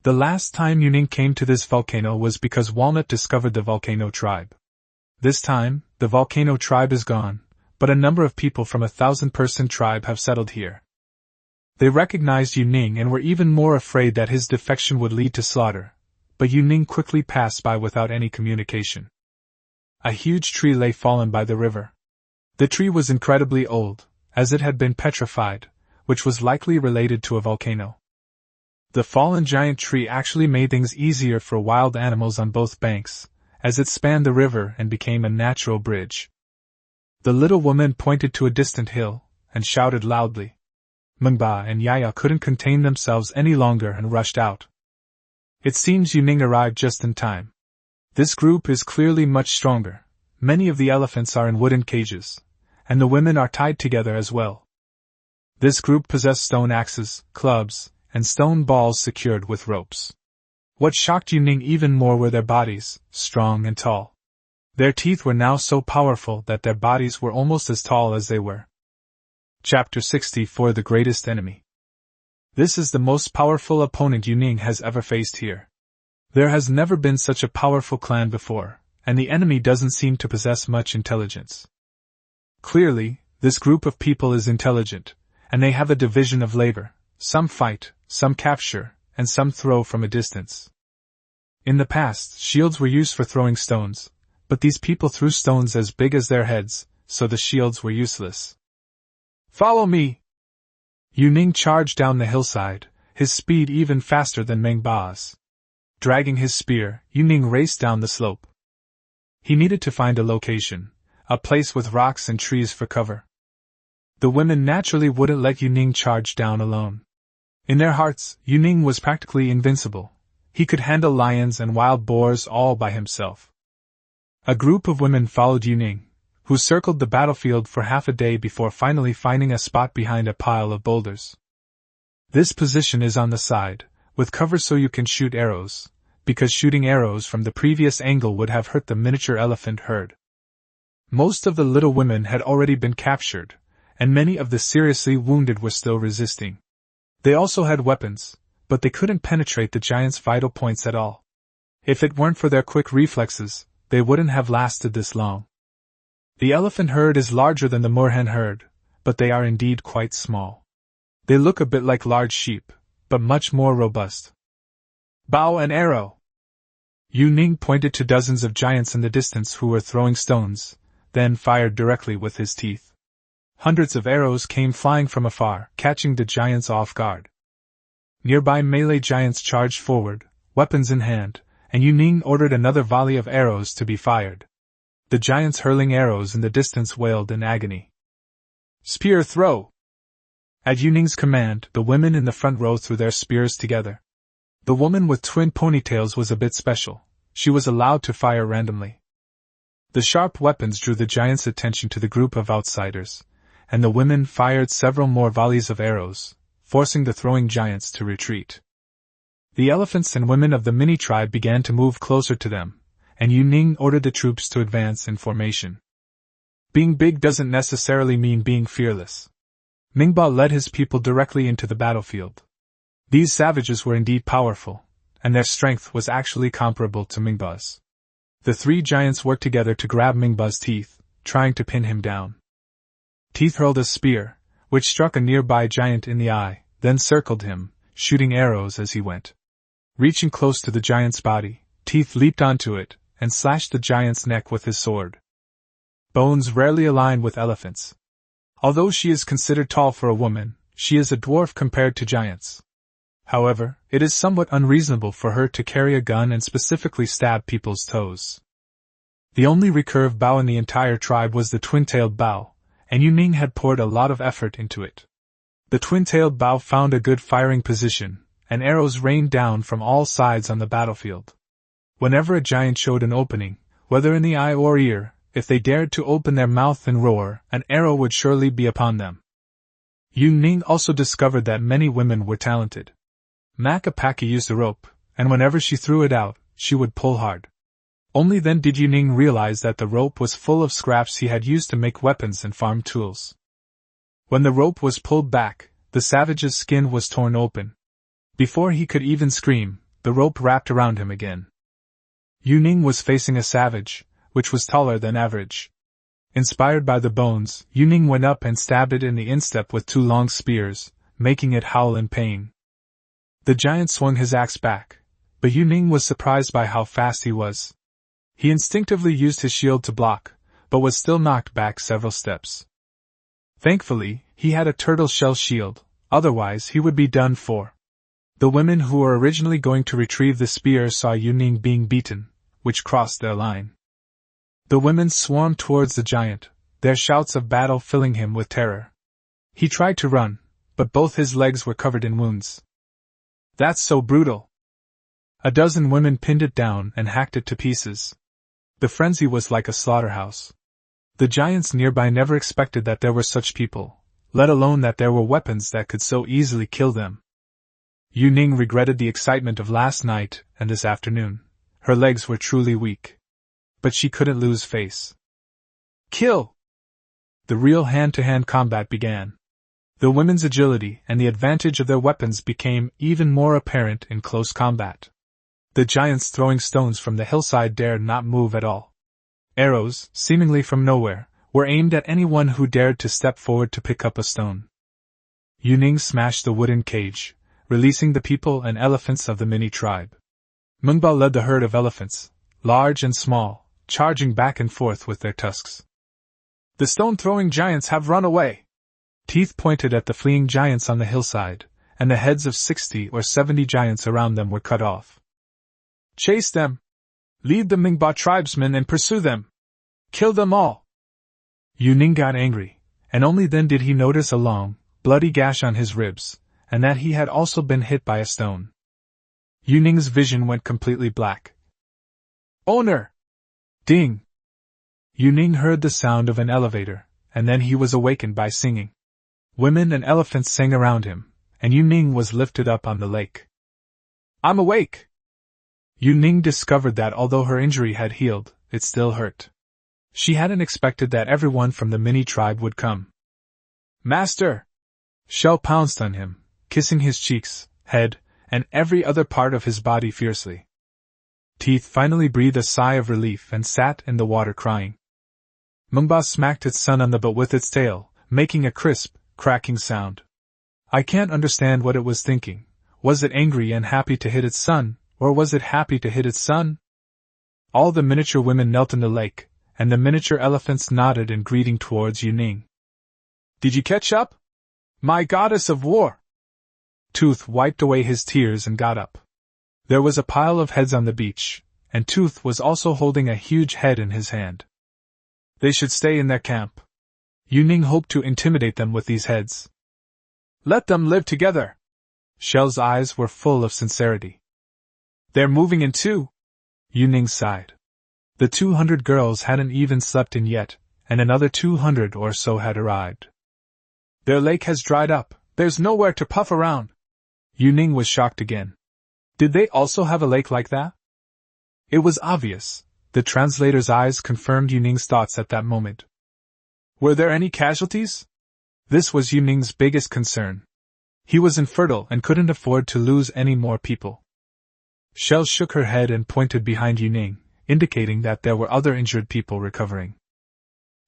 The last time Yuning came to this volcano was because Walnut discovered the volcano tribe. This time, the volcano tribe is gone, but a number of people from a 1,000-person tribe have settled here. They recognized Yuning and were even more afraid that his defection would lead to slaughter, but Yuning quickly passed by without any communication. A huge tree lay fallen by the river. The tree was incredibly old, as it had been petrified, which was likely related to a volcano. The fallen giant tree actually made things easier for wild animals on both banks, as it spanned the river and became a natural bridge. The little woman pointed to a distant hill, and shouted loudly. Manhwa and Yaya couldn't contain themselves any longer and rushed out. It seems Yuning arrived just in time. This group is clearly much stronger. Many of the elephants are in wooden cages, and the women are tied together as well. This group possessed stone axes, clubs, and stone balls secured with ropes. What shocked Yuning even more were their bodies, strong and tall. Their teeth were now so powerful that their bodies were almost as tall as they were. Chapter 64 The Greatest Enemy. This is the most powerful opponent Yuning has ever faced here. There has never been such a powerful clan before, and the enemy doesn't seem to possess much intelligence. Clearly, this group of people is intelligent, and they have a division of labor. Some fight, some capture, and some throw from a distance. In the past, shields were used for throwing stones, but these people threw stones as big as their heads, so the shields were useless. Follow me! Yu Ning charged down the hillside, his speed even faster than Mengba's. Dragging his spear, Yu Ning raced down the slope. He needed to find a location, a place with rocks and trees for cover. The women naturally wouldn't let Yu Ning charge down alone. In their hearts, Yu Ning was practically invincible. He could handle lions and wild boars all by himself. A group of women followed Yu Ning, who circled the battlefield for half a day before finally finding a spot behind a pile of boulders. This position is on the side, with cover so you can shoot arrows, because shooting arrows from the previous angle would have hurt the miniature elephant herd. Most of the little women had already been captured, and many of the seriously wounded were still resisting. They also had weapons, but they couldn't penetrate the giant's vital points at all. If it weren't for their quick reflexes, they wouldn't have lasted this long. The elephant herd is larger than the moorhen herd, but they are indeed quite small. They look a bit like large sheep, but much more robust. Bow and arrow! Yu Ning pointed to dozens of giants in the distance who were throwing stones, then fired directly with his teeth. Hundreds of arrows came flying from afar, catching the giants off guard. Nearby melee giants charged forward, weapons in hand, and Yu Ning ordered another volley of arrows to be fired. The giants hurling arrows in the distance wailed in agony. Spear throw! At Yu Ning's command, the women in the front row threw their spears together. The woman with twin ponytails was a bit special. She was allowed to fire randomly. The sharp weapons drew the giants' attention to the group of outsiders, and the women fired several more volleys of arrows, forcing the throwing giants to retreat. The elephants and women of the mini-tribe began to move closer to them, and Yu Ning ordered the troops to advance in formation. Being big doesn't necessarily mean being fearless. Mingba led his people directly into the battlefield. These savages were indeed powerful, and their strength was actually comparable to Mingba's. The three giants worked together to grab Mingba's teeth, trying to pin him down. Teeth hurled a spear, which struck a nearby giant in the eye, then circled him, shooting arrows as he went. Reaching close to the giant's body, Teeth leaped onto it, and slashed the giant's neck with his sword. Bones rarely align with elephants. Although she is considered tall for a woman, she is a dwarf compared to giants. However, it is somewhat unreasonable for her to carry a gun and specifically stab people's toes. The only recurve bow in the entire tribe was the twin-tailed bow, and Yu Ning had poured a lot of effort into it. The twin-tailed bow found a good firing position, and arrows rained down from all sides on the battlefield. Whenever a giant showed an opening, whether in the eye or ear, if they dared to open their mouth and roar, an arrow would surely be upon them. Yu Ning also discovered that many women were talented. Makapaki used a rope, and whenever she threw it out, she would pull hard. Only then did Yu Ning realize that the rope was full of scraps he had used to make weapons and farm tools. When the rope was pulled back, the savage's skin was torn open. Before he could even scream, the rope wrapped around him again. Yu Ning was facing a savage, which was taller than average. Inspired by the bones, Yu Ning went up and stabbed it in the instep with two long spears, making it howl in pain. The giant swung his axe back, but Yu Ning was surprised by how fast he was. He instinctively used his shield to block, but was still knocked back several steps. Thankfully, he had a turtle shell shield, otherwise he would be done for. The women who were originally going to retrieve the spear saw Yu Ning being beaten, which crossed their line. The women swarmed towards the giant, their shouts of battle filling him with terror. He tried to run, but both his legs were covered in wounds. That's so brutal! A dozen women pinned it down and hacked it to pieces. The frenzy was like a slaughterhouse. The giants nearby never expected that there were such people, let alone that there were weapons that could so easily kill them. Yu Ning regretted the excitement of last night and this afternoon. Her legs were truly weak. But she couldn't lose face. Kill! The real hand-to-hand combat began. The women's agility and the advantage of their weapons became even more apparent in close combat. The giants throwing stones from the hillside dared not move at all. Arrows, seemingly from nowhere, were aimed at anyone who dared to step forward to pick up a stone. Yu Ning smashed the wooden cage, releasing the people and elephants of the mini-tribe. Mungbao led the herd of elephants, large and small, charging back and forth with their tusks. The stone-throwing giants have run away! Teeth pointed at the fleeing giants on the hillside, and the heads of 60 or 70 giants around them were cut off. Chase them! Lead the Mingba tribesmen and pursue them! Kill them all! Yuning got angry, and only then did he notice a long, bloody gash on his ribs, and that he had also been hit by a stone. Yuning's vision went completely black. Owner! Ding! Yuning heard the sound of an elevator, and then he was awakened by singing. Women and elephants sang around him, and Yuning was lifted up on the lake. I'm awake! Yuning discovered that although her injury had healed, it still hurt. She hadn't expected that everyone from the mini tribe would come. Master! Shell pounced on him, kissing his cheeks, head, and every other part of his body fiercely. Teeth finally breathed a sigh of relief and sat in the water crying. Mungba smacked its son on the butt with its tail, making a crisp, cracking sound. I can't understand what it was thinking. Was it angry and happy to hit its son, or was it happy to hit its son? All the miniature women knelt in the lake, and the miniature elephants nodded in greeting towards Yuning. Did you catch up? My goddess of war! Tooth wiped away his tears and got up. There was a pile of heads on the beach, and Tooth was also holding a huge head in his hand. They should stay in their camp. Yuning hoped to intimidate them with these heads. Let them live together! Shell's eyes were full of sincerity. They're moving in too! Yuning sighed. The 200 girls hadn't even slept in yet, and another 200 or so had arrived. Their lake has dried up, there's nowhere to puff around. Yuning was shocked again. Did they also have a lake like that? It was obvious. The translator's eyes confirmed Yuning's thoughts at that moment. Were there any casualties? This was Yuning's biggest concern. He was infertile and couldn't afford to lose any more people. Shell shook her head and pointed behind Yuning, indicating that there were other injured people recovering.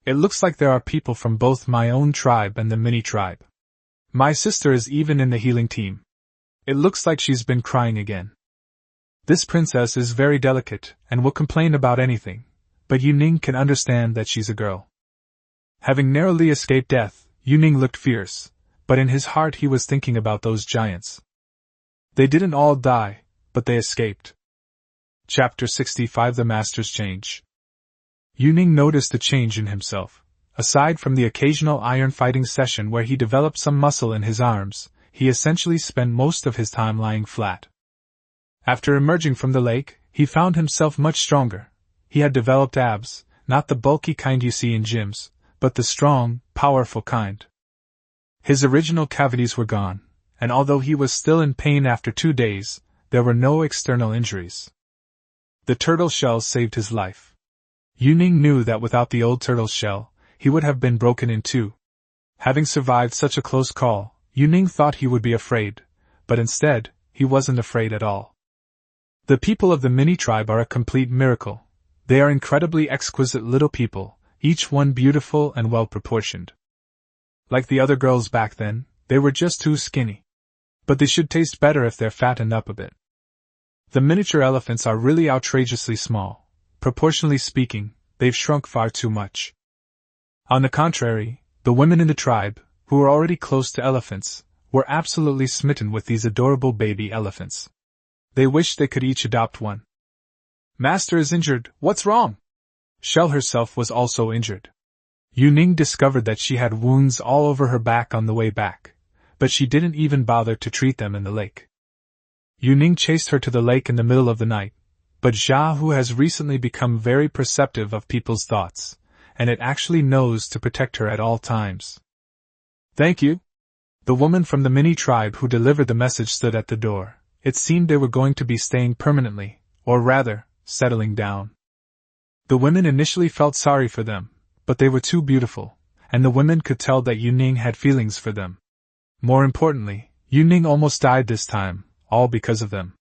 It looks like there are people from both my own tribe and the mini tribe. My sister is even in the healing team. It looks like she's been crying again. This princess is very delicate and will complain about anything, but Yuning can understand that she's a girl. Having narrowly escaped death, Yuning looked fierce, but in his heart he was thinking about those giants. They didn't all die, but they escaped. Chapter 65 The Master's Change. Yuning noticed a change in himself. Aside from the occasional iron fighting session where he developed some muscle in his arms, he essentially spent most of his time lying flat. After emerging from the lake, he found himself much stronger. He had developed abs, not the bulky kind you see in gyms, but the strong, powerful kind. His original cavities were gone, and although he was still in pain after 2 days, there were no external injuries. The turtle shell saved his life. Yuning knew that without the old turtle shell, he would have been broken in two. Having survived such a close call, Yuning thought he would be afraid, but instead, he wasn't afraid at all. The people of the mini tribe are a complete miracle. They are incredibly exquisite little people, each one beautiful and well-proportioned. Like the other girls back then, they were just too skinny. But they should taste better if they're fattened up a bit. The miniature elephants are really outrageously small. Proportionally speaking, they've shrunk far too much. On the contrary, the women in the tribe, who were already close to elephants, were absolutely smitten with these adorable baby elephants. They wished they could each adopt one. Master is injured, what's wrong? Shell herself was also injured. Yuning discovered that she had wounds all over her back on the way back, but she didn't even bother to treat them in the lake. Yuning chased her to the lake in the middle of the night, but Jia, who has recently become very perceptive of people's thoughts, and it actually knows to protect her at all times. Thank you. The woman from the mini tribe who delivered the message stood at the door. It seemed they were going to be staying permanently, or rather, settling down. The women initially felt sorry for them, but they were too beautiful, and the women could tell that Yuning had feelings for them. More importantly, Yuning almost died this time, all because of them.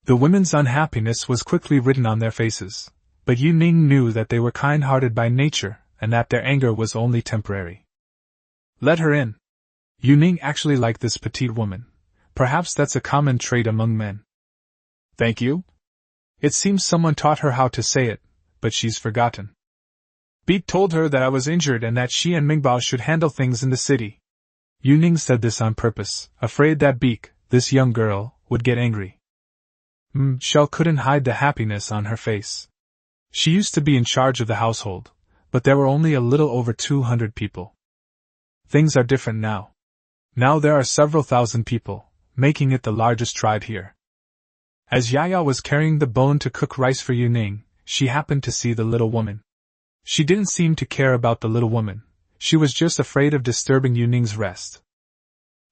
The women's unhappiness was quickly written on their faces, but Yuning knew that they were kind-hearted by nature, and that their anger was only temporary. Let her in. Yuning actually liked this petite woman. Perhaps that's a common trait among men. Thank you. It seems someone taught her how to say it, but she's forgotten. Beak told her that I was injured and that she and Mingbao should handle things in the city. Yuning said this on purpose, afraid that Beak, this young girl, would get angry. Shell couldn't hide the happiness on her face. She used to be in charge of the household, but there were only a little over 200 people. Things are different now. Now there are several thousand people, making it the largest tribe here. As Yaya was carrying the bone to cook rice for Yuning, she happened to see the little woman. She didn't seem to care about the little woman. She was just afraid of disturbing Yuning's rest.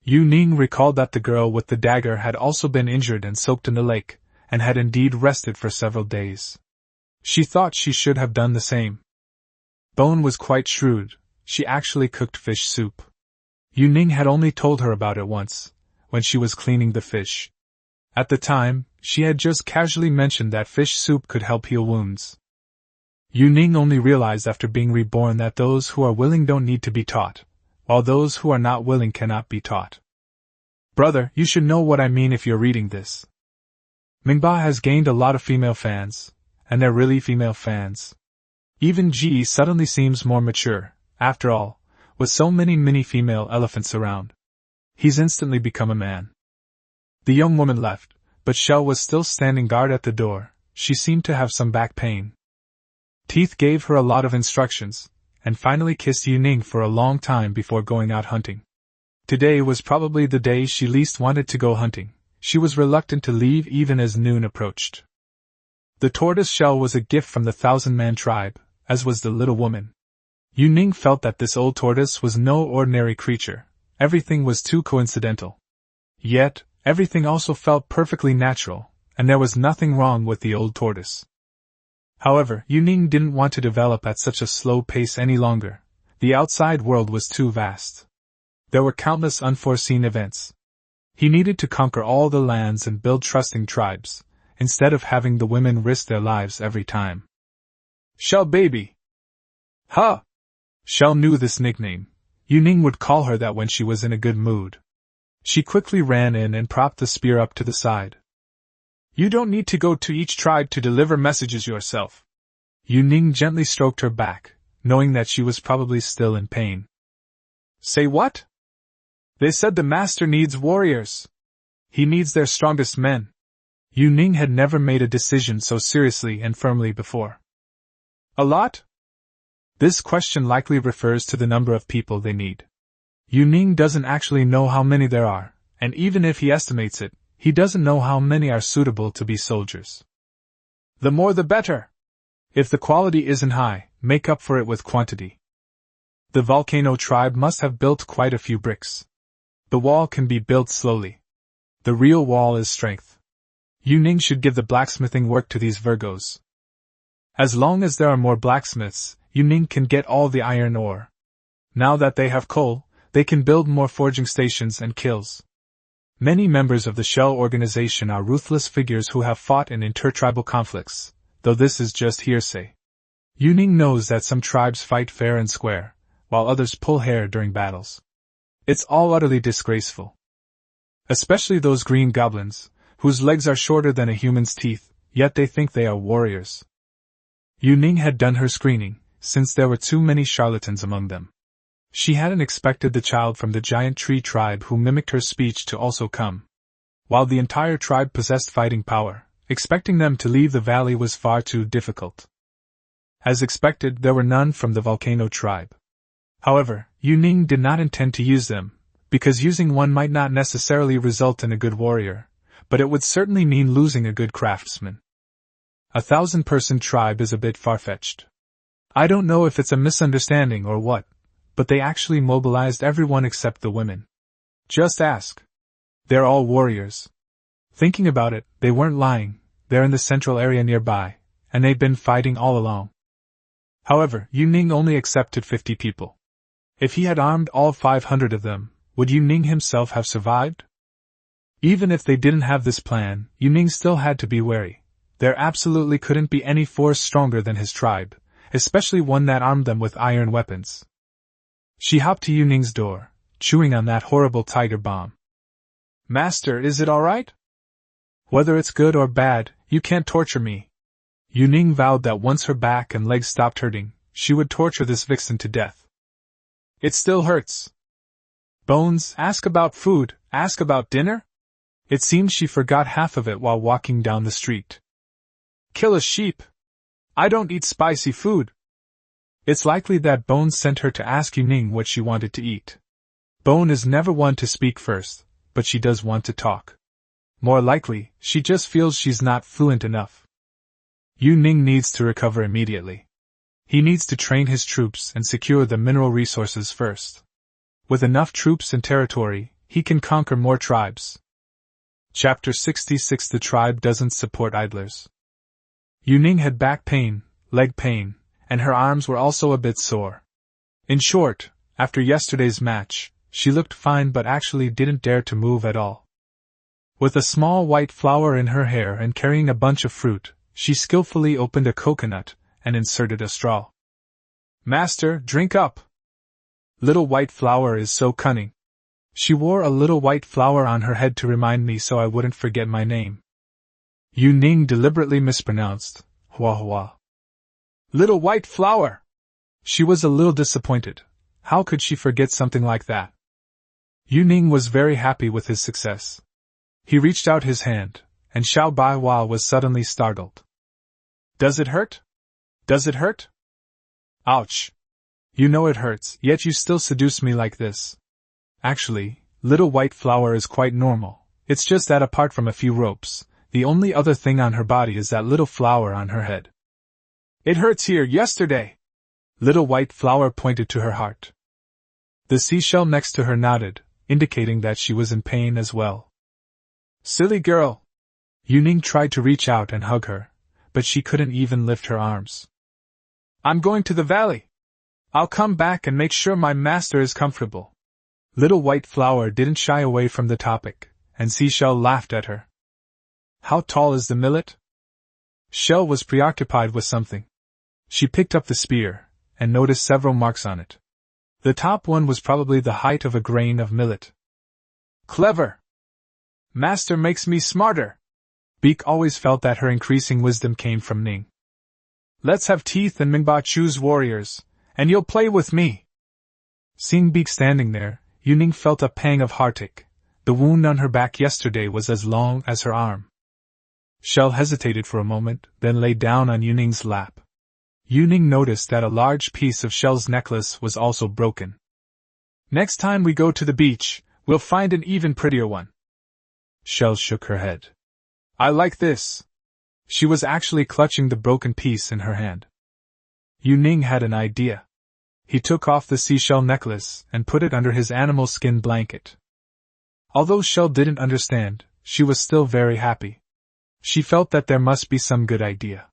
Yuning recalled that the girl with the dagger had also been injured and soaked in the lake, and had indeed rested for several days. She thought she should have done the same. Bone was quite shrewd. She actually cooked fish soup. Yuning had only told her about it once, when she was cleaning the fish. At the time, she had just casually mentioned that fish soup could help heal wounds. Yuning only realized after being reborn that those who are willing don't need to be taught, while those who are not willing cannot be taught. Brother, you should know what I mean if you're reading this. Mingba has gained a lot of female fans, and they're really female fans. Even Ji suddenly seems more mature, after all, with so many mini female elephants around. He's instantly become a man. The young woman left, but Shell was still standing guard at the door. She seemed to have some back pain. Teeth gave her a lot of instructions, and finally kissed Yuning for a long time before going out hunting. Today was probably the day she least wanted to go hunting. She was reluctant to leave even as noon approached. The tortoise shell was a gift from the 1,000-man tribe, as was the little woman. Yuning felt that this old tortoise was no ordinary creature. Everything was too coincidental. Yet, everything also felt perfectly natural, and there was nothing wrong with the old tortoise. However, Yuning didn't want to develop at such a slow pace any longer. The outside world was too vast. There were countless unforeseen events. He needed to conquer all the lands and build trusting tribes, instead of having the women risk their lives every time. Shell baby! Ha! Shell knew this nickname. Yuning would call her that when she was in a good mood. She quickly ran in and propped the spear up to the side. You don't need to go to each tribe to deliver messages yourself. Yuning gently stroked her back, knowing that she was probably still in pain. Say what? They said the master needs warriors. He needs their strongest men. Yuning had never made a decision so seriously and firmly before. A lot? This question likely refers to the number of people they need. Yuning doesn't actually know how many there are, and even if he estimates it, he doesn't know how many are suitable to be soldiers. The more the better. If the quality isn't high, make up for it with quantity. The volcano tribe must have built quite a few bricks. The wall can be built slowly. The real wall is strength. Yuning should give the blacksmithing work to these Virgos. As long as there are more blacksmiths, Yuning can get all the iron ore. Now that they have coal, they can build more forging stations and kilns. Many members of the Shell organization are ruthless figures who have fought in intertribal conflicts, though this is just hearsay. Yuning knows that some tribes fight fair and square, while others pull hair during battles. It's all utterly disgraceful. Especially those green goblins, whose legs are shorter than a human's teeth, yet they think they are warriors. Yuning had done her screening, since there were too many charlatans among them. She hadn't expected the child from the giant tree tribe who mimicked her speech to also come. While the entire tribe possessed fighting power, expecting them to leave the valley was far too difficult. As expected, there were none from the volcano tribe. However, Yuning did not intend to use them, because using one might not necessarily result in a good warrior, but it would certainly mean losing a good craftsman. 1,000-person tribe is a bit far-fetched. I don't know if it's a misunderstanding or what, but they actually mobilized everyone except the women. Just ask. They're all warriors. Thinking about it, they weren't lying. They're in the central area nearby, and they'd been fighting all along. However, Yuning only accepted 50 people. If he had armed all 500 of them, would Yuning himself have survived? Even if they didn't have this plan, Yuning still had to be wary. There absolutely couldn't be any force stronger than his tribe, especially one that armed them with iron weapons. She hopped to Yuning's door, chewing on that horrible tiger bomb. Master, is it all right? Whether it's good or bad, You can't torture me. Yu Ning vowed that once her back and legs stopped hurting, she would torture this vixen to death. It still hurts. Bones, ask about food, ask about dinner? It seemed she forgot half of it while walking down the street. Kill a sheep. I don't eat spicy food. It's likely that Bones sent her to ask Yu Ning what she wanted to eat. Bone is never one to speak first, but she does want to talk. More likely, she just feels she's not fluent enough. Yu Ning needs to recover immediately. He needs to train his troops and secure the mineral resources first. With enough troops and territory, he can conquer more tribes. Chapter 66. The tribe doesn't support idlers. Yu Ning had back pain, leg pain, and her arms were also a bit sore. In short, after yesterday's match, she looked fine but actually didn't dare to move at all. With a small white flower in her hair and carrying a bunch of fruit, she skillfully opened a coconut and inserted a straw. Master, drink up! Little white flower is so cunning. She wore a little white flower on her head to remind me so I wouldn't forget my name. Yu Ning deliberately mispronounced, Hua Hua. Little white flower! She was a little disappointed. How could she forget something like that? Yu Ning was very happy with his success. He reached out his hand, and Xiao Baihua was suddenly startled. Does it hurt? Does it hurt? Ouch! You know it hurts, yet you still seduce me like this. Actually, little white flower is quite normal. It's just that apart from a few ropes, the only other thing on her body is that little flower on her head. It hurts here yesterday. Little white flower pointed to her heart. The seashell next to her nodded, indicating that she was in pain as well. Silly girl! Yu Ning tried to reach out and hug her, but she couldn't even lift her arms. I'm going to the valley. I'll come back and make sure my master is comfortable. Little white flower didn't shy away from the topic, and Seashell laughed at her. How tall is the millet? Shell was preoccupied with something. She picked up the spear, and noticed several marks on it. The top one was probably the height of a grain of millet. Clever! Master makes me smarter! Beak always felt that her increasing wisdom came from Ning. Let's have teeth and Mingba choose warriors, and you'll play with me. Seeing Beak standing there, Yu Ning felt a pang of heartache. The wound on her back yesterday was as long as her arm. Shell hesitated for a moment, then lay down on Yu Ning's lap. Yu Ning noticed that a large piece of Shell's necklace was also broken. Next time we go to the beach, we'll find an even prettier one. Shell shook her head. I like this. She was actually clutching the broken piece in her hand. Yu Ning had an idea. He took off the seashell necklace and put it under his animal skin blanket. Although Shell didn't understand, she was still very happy. She felt that there must be some good idea.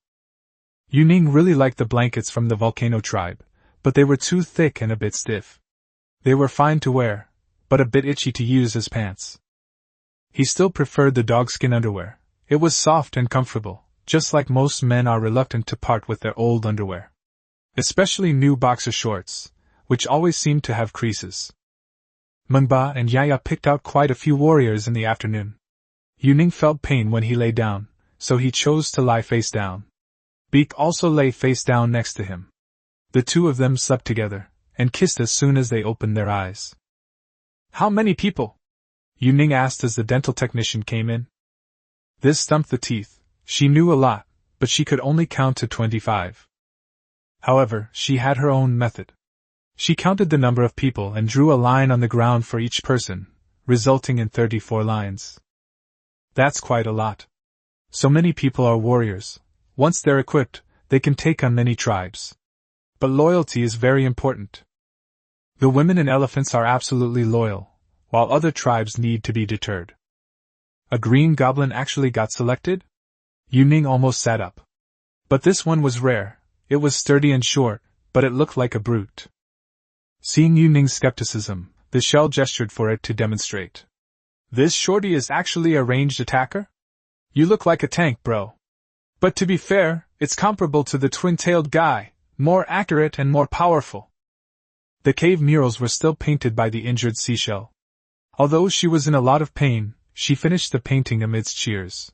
Yu Ning really liked the blankets from the volcano tribe, but they were too thick and a bit stiff. They were fine to wear, but a bit itchy to use as pants. He still preferred the dogskin underwear. It was soft and comfortable, just like most men are reluctant to part with their old underwear. Especially new boxer shorts, which always seemed to have creases. Mengba and Yaya picked out quite a few warriors in the afternoon. Yu Ning felt pain when he lay down, so he chose to lie face down. Beak also lay face down next to him. The two of them slept together, and kissed as soon as they opened their eyes. How many people? Yu Ning asked as the dental technician came in. This stumped the teeth. She knew a lot, but she could only count to 25. However, she had her own method. She counted the number of people and drew a line on the ground for each person, resulting in 34 lines. That's quite a lot. So many people are warriors. Once they're equipped, they can take on many tribes. But loyalty is very important. The women and elephants are absolutely loyal, while other tribes need to be deterred. A green goblin actually got selected? Yu Ning almost sat up. But this one was rare. It was sturdy and short, but it looked like a brute. Seeing Yu Ning's skepticism, the shell gestured for it to demonstrate. This shorty is actually a ranged attacker? You look like a tank, bro. But to be fair, it's comparable to the twin-tailed guy, more accurate and more powerful. The cave murals were still painted by the injured seashell. Although she was in a lot of pain, she finished the painting amidst cheers.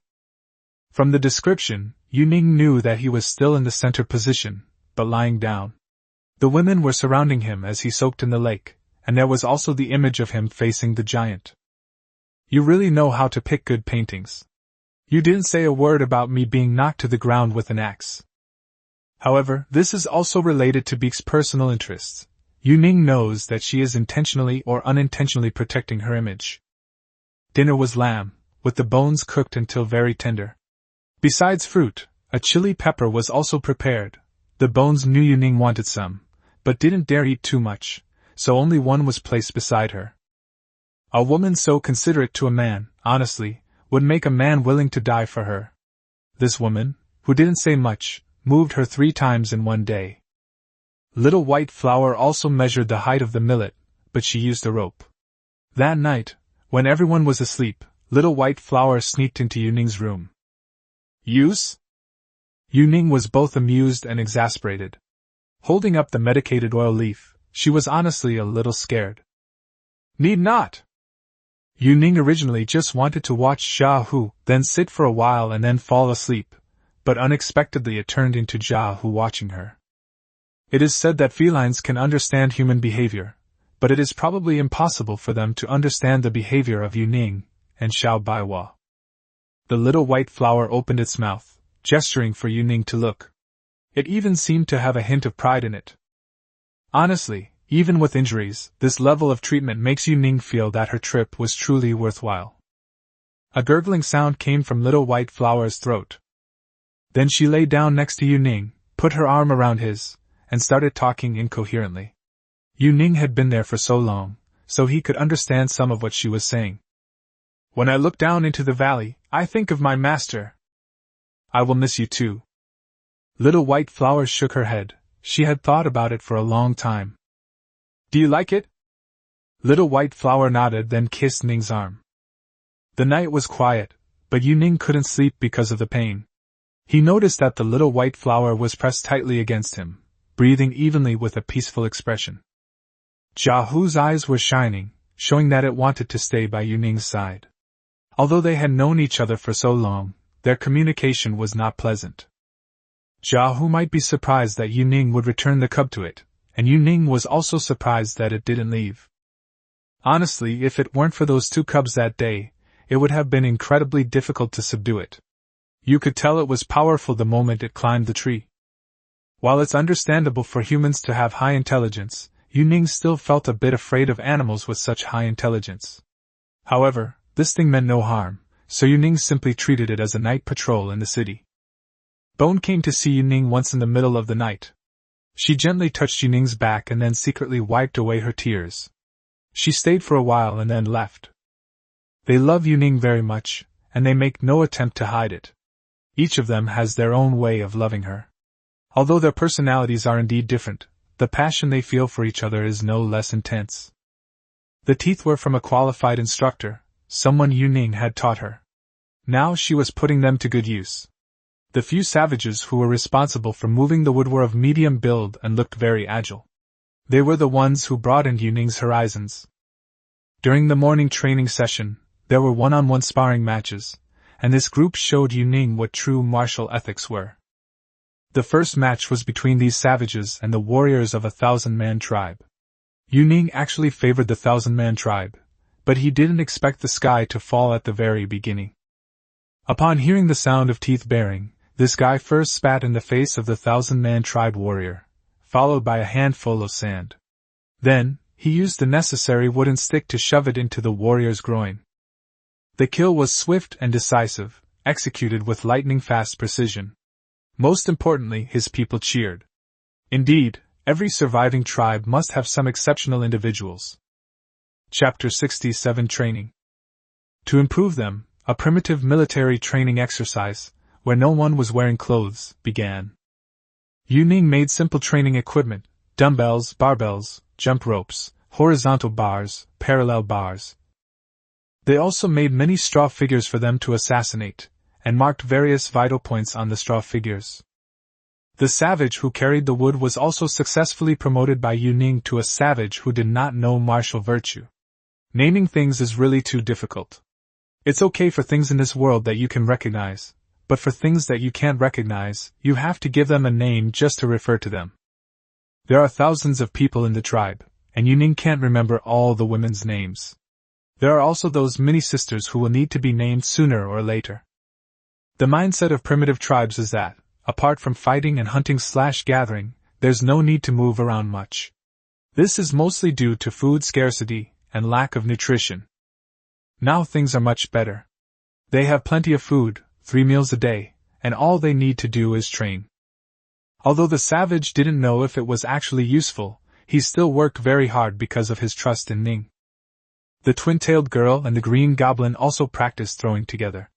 From the description, Yuning knew that he was still in the center position, but lying down. The women were surrounding him as he soaked in the lake, and there was also the image of him facing the giant. You really know how to pick good paintings. You didn't say a word about me being knocked to the ground with an axe. However, this is also related to Beek's personal interests. Yuning knows that she is intentionally or unintentionally protecting her image. Dinner was lamb, with the bones cooked until very tender. Besides fruit, a chili pepper was also prepared. The bones knew Yuning wanted some, but didn't dare eat too much, so only one was placed beside her. A woman so considerate to a man, honestly, would make a man willing to die for her. This woman, who didn't say much, moved her 3 times in one day. Little White Flower also measured the height of the millet, but she used a rope. That night, when everyone was asleep, Little White Flower sneaked into Yuning's room. Use? Yuning was both amused and exasperated. Holding up the medicated oil leaf, she was honestly a little scared. Need not! Yuning originally just wanted to watch Jia Hu, then sit for a while and then fall asleep, but unexpectedly it turned into Jia Hu watching her. It is said that felines can understand human behavior, but it is probably impossible for them to understand the behavior of Yuning and Xiao Baiwa. The Little White Flower opened its mouth, gesturing for Yuning to look. It even seemed to have a hint of pride in it. Honestly, even with injuries, this level of treatment makes Yuning feel that her trip was truly worthwhile. A gurgling sound came from Little White Flower's throat. Then she lay down next to Yuning, put her arm around his, and started talking incoherently. Yuning had been there for so long, so he could understand some of what she was saying. When I look down into the valley, I think of my master. I will miss you too. Little White Flower shook her head. She had thought about it for a long time. Do you like it? Little White Flower nodded, then kissed Ning's arm. The night was quiet, but Yuning couldn't sleep because of the pain. He noticed that the Little White Flower was pressed tightly against him, breathing evenly with a peaceful expression. Jia Hu's eyes were shining, showing that it wanted to stay by Yuning's side. Although they had known each other for so long, their communication was not pleasant. Jia Hu might be surprised that Yuning would return the cub to it, and Yuning was also surprised that it didn't leave. Honestly, if it weren't for those 2 cubs that day, it would have been incredibly difficult to subdue it. You could tell it was powerful the moment it climbed the tree. While it's understandable for humans to have high intelligence, Yuning still felt a bit afraid of animals with such high intelligence. However, this thing meant no harm, so Yuning simply treated it as a night patrol in the city. Bone came to see Yuning once in the middle of the night. She gently touched Yuning's back and then secretly wiped away her tears. She stayed for a while and then left. They love Yuning very much, and they make no attempt to hide it. Each of them has their own way of loving her. Although their personalities are indeed different, the passion they feel for each other is no less intense. The teeth were from a qualified instructor, someone Yuning had taught her. Now she was putting them to good use. The few savages who were responsible for moving the wood were of medium build and looked very agile. They were the ones who broadened Yuning's horizons. During the morning training session, there were one-on-one sparring matches, and this group showed Yuning what true martial ethics were. The first match was between these savages and the warriors of a 1,000-man tribe. Yuning actually favored the 1,000-man tribe, but he didn't expect the sky to fall at the very beginning. Upon hearing the sound of teeth baring, this guy first spat in the face of the 1,000-man tribe warrior, followed by a handful of sand. Then, he used the necessary wooden stick to shove it into the warrior's groin. The kill was swift and decisive, executed with lightning-fast precision. Most importantly, his people cheered. Indeed, every surviving tribe must have some exceptional individuals. Chapter 67 Training. To improve them, a primitive military training exercise, where no one was wearing clothes, began. Yuning made simple training equipment: dumbbells, barbells, jump ropes, horizontal bars, parallel bars. They also made many straw figures for them to assassinate, and marked various vital points on the straw figures. The savage who carried the wood was also successfully promoted by Yuning to a savage who did not know martial virtue. Naming things is really too difficult. It's okay for things in this world that you can recognize, but for things that you can't recognize, you have to give them a name just to refer to them. There are thousands of people in the tribe, and Yuning can't remember all the women's names. There are also those mini-sisters who will need to be named sooner or later. The mindset of primitive tribes is that, apart from fighting and hunting/gathering, there's no need to move around much. This is mostly due to food scarcity and lack of nutrition. Now things are much better. They have plenty of food, 3 meals a day, and all they need to do is train. Although the savage didn't know if it was actually useful, he still worked very hard because of his trust in Ning. The twin-tailed girl and the green goblin also practiced throwing together.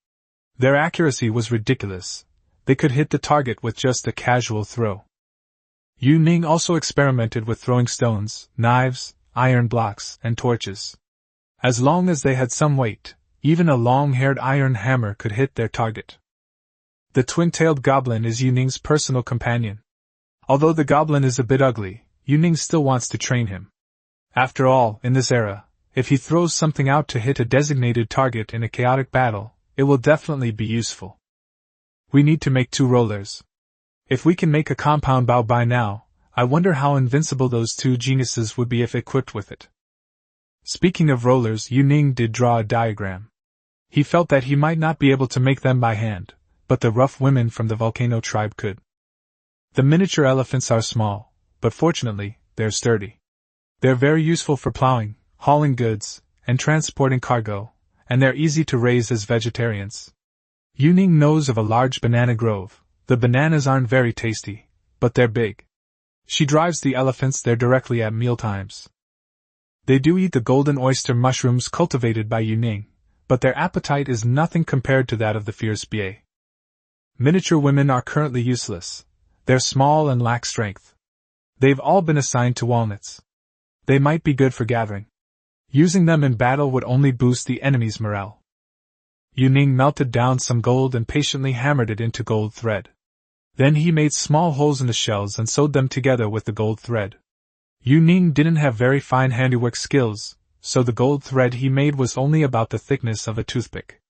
Their accuracy was ridiculous. They could hit the target with just a casual throw. Yu Ning also experimented with throwing stones, knives, iron blocks, and torches. As long as they had some weight, even a long-haired iron hammer could hit their target. The twin-tailed goblin is Yu Ning's personal companion. Although the goblin is a bit ugly, Yu Ning still wants to train him. After all, in this era, if he throws something out to hit a designated target in a chaotic battle, it will definitely be useful. We need to make 2 rollers. If we can make a compound bow by now, I wonder how invincible those 2 geniuses would be if equipped with it. Speaking of rollers, Yu Ning did draw a diagram. He felt that he might not be able to make them by hand, but the rough women from the volcano tribe could. The miniature elephants are small, but fortunately, they're sturdy. They're very useful for plowing, hauling goods, and transporting cargo, and they're easy to raise as vegetarians. Yu Ning knows of a large banana grove. The bananas aren't very tasty, but they're big. She drives the elephants there directly at mealtimes. They do eat the golden oyster mushrooms cultivated by Yu Ning, but their appetite is nothing compared to that of the fierce Bie. Miniature women are currently useless. They're small and lack strength. They've all been assigned to walnuts. They might be good for gathering. Using them in battle would only boost the enemy's morale. Yu Ning melted down some gold and patiently hammered it into gold thread. Then he made small holes in the shells and sewed them together with the gold thread. Yu Ning didn't have very fine handiwork skills, so the gold thread he made was only about the thickness of a toothpick.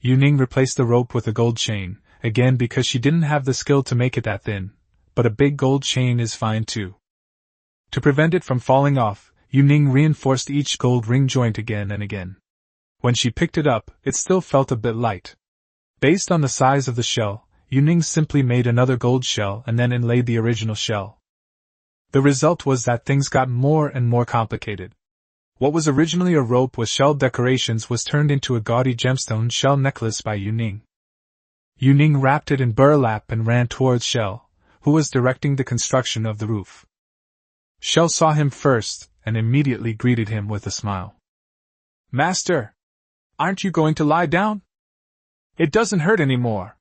Yu Ning replaced the rope with a gold chain, again because she didn't have the skill to make it that thin, but a big gold chain is fine too. To prevent it from falling off, Yu Ning reinforced each gold ring joint again and again. When she picked it up, it still felt a bit light. Based on the size of the shell, Yu Ning simply made another gold shell and then inlaid the original shell. The result was that things got more and more complicated. What was originally a rope with shell decorations was turned into a gaudy gemstone shell necklace by Yu Ning. Yu Ning wrapped it in burlap and ran towards Shell, who was directing the construction of the roof. Shell saw him first and immediately greeted him with a smile. "Master! Aren't you going to lie down? It doesn't hurt anymore."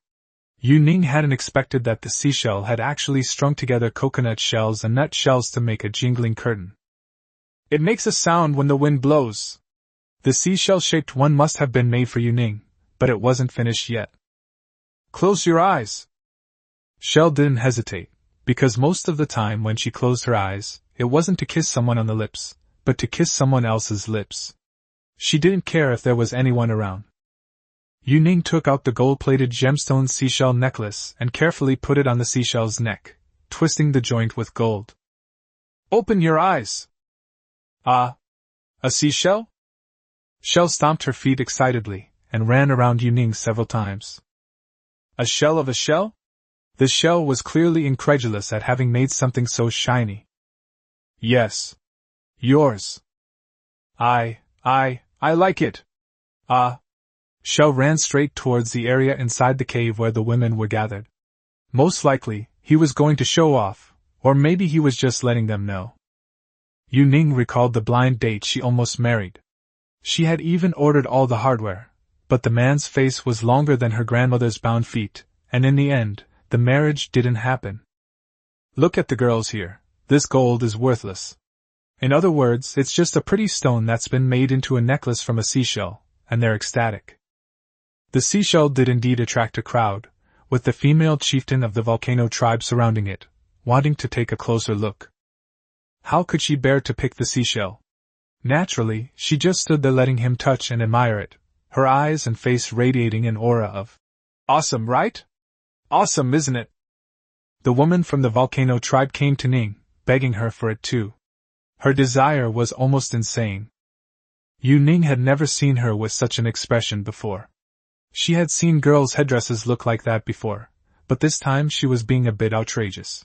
Yu Ning hadn't expected that the seashell had actually strung together coconut shells and nut shells to make a jingling curtain. "It makes a sound when the wind blows." The seashell-shaped one must have been made for Yu Ning, but it wasn't finished yet. "Close your eyes." Shell didn't hesitate, because most of the time when she closed her eyes, it wasn't to kiss someone on the lips, but to kiss someone else's lips. She didn't care if there was anyone around. Yu Ning took out the gold-plated gemstone seashell necklace and carefully put it on the seashell's neck, twisting the joint with gold. "Open your eyes!" "Ah! A seashell?" Shell stomped her feet excitedly, and ran around Yu Ning several times. "A shell of a shell?" The shell was clearly incredulous at having made something so shiny. "Yes. Yours." I like it." "Ah." Shell ran straight towards the area inside the cave where the women were gathered. Most likely, he was going to show off, or maybe he was just letting them know. Yu Ning recalled the blind date she almost married. She had even ordered all the hardware, but the man's face was longer than her grandmother's bound feet, and in the end, the marriage didn't happen. "Look at the girls here. This gold is worthless. In other words, it's just a pretty stone that's been made into a necklace from a seashell, and they're ecstatic." The seashell did indeed attract a crowd, with the female chieftain of the volcano tribe surrounding it, wanting to take a closer look. How could she bear to pick the seashell? Naturally, she just stood there letting him touch and admire it, her eyes and face radiating an aura of Awesome, right? Awesome, isn't it? The woman from the volcano tribe came to Ning, begging her for it too. Her desire was almost insane. Yu Ning had never seen her with such an expression before. She had seen girls' headdresses look like that before, but this time she was being a bit outrageous.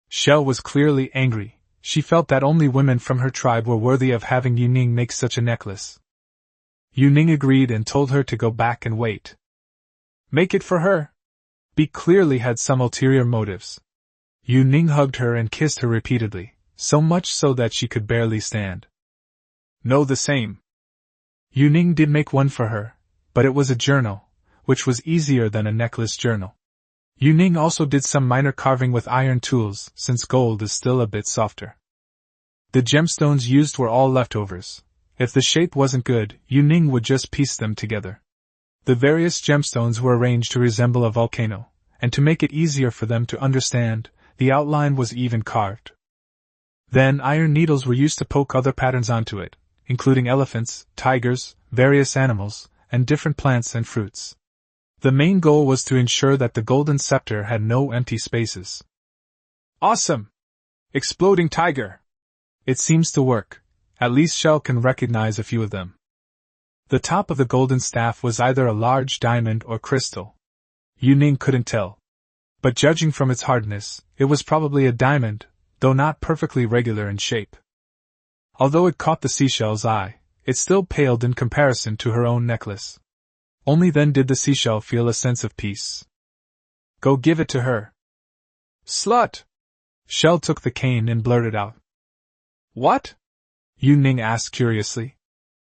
Shell was clearly angry. She felt that only women from her tribe were worthy of having Yu Ning make such a necklace. Yu Ning agreed and told her to go back and wait. Make it for her. Beak clearly had some ulterior motives. Yu Ning hugged her and kissed her repeatedly, so much so that she could barely stand. No, the same. Yu Ning did make one for her, but it was a journal, which was easier than a necklace journal. Yu Ning also did some minor carving with iron tools, since gold is still a bit softer. The gemstones used were all leftovers. If the shape wasn't good, Yu Ning would just piece them together. The various gemstones were arranged to resemble a volcano, and to make it easier for them to understand, the outline was even carved. Then iron needles were used to poke other patterns onto it, including elephants, tigers, various animals, and different plants and fruits. The main goal was to ensure that the golden scepter had no empty spaces. Awesome! Exploding tiger! It seems to work. At least Shell can recognize a few of them. The top of the golden staff was either a large diamond or crystal. Yu Ning couldn't tell. But judging from its hardness, it was probably a diamond, though not perfectly regular in shape. Although it caught the seashell's eye, it still paled in comparison to her own necklace. Only then did the seashell feel a sense of peace. Go give it to her. Slut! Shell took the cane and blurted out. What? Yu Ning asked curiously.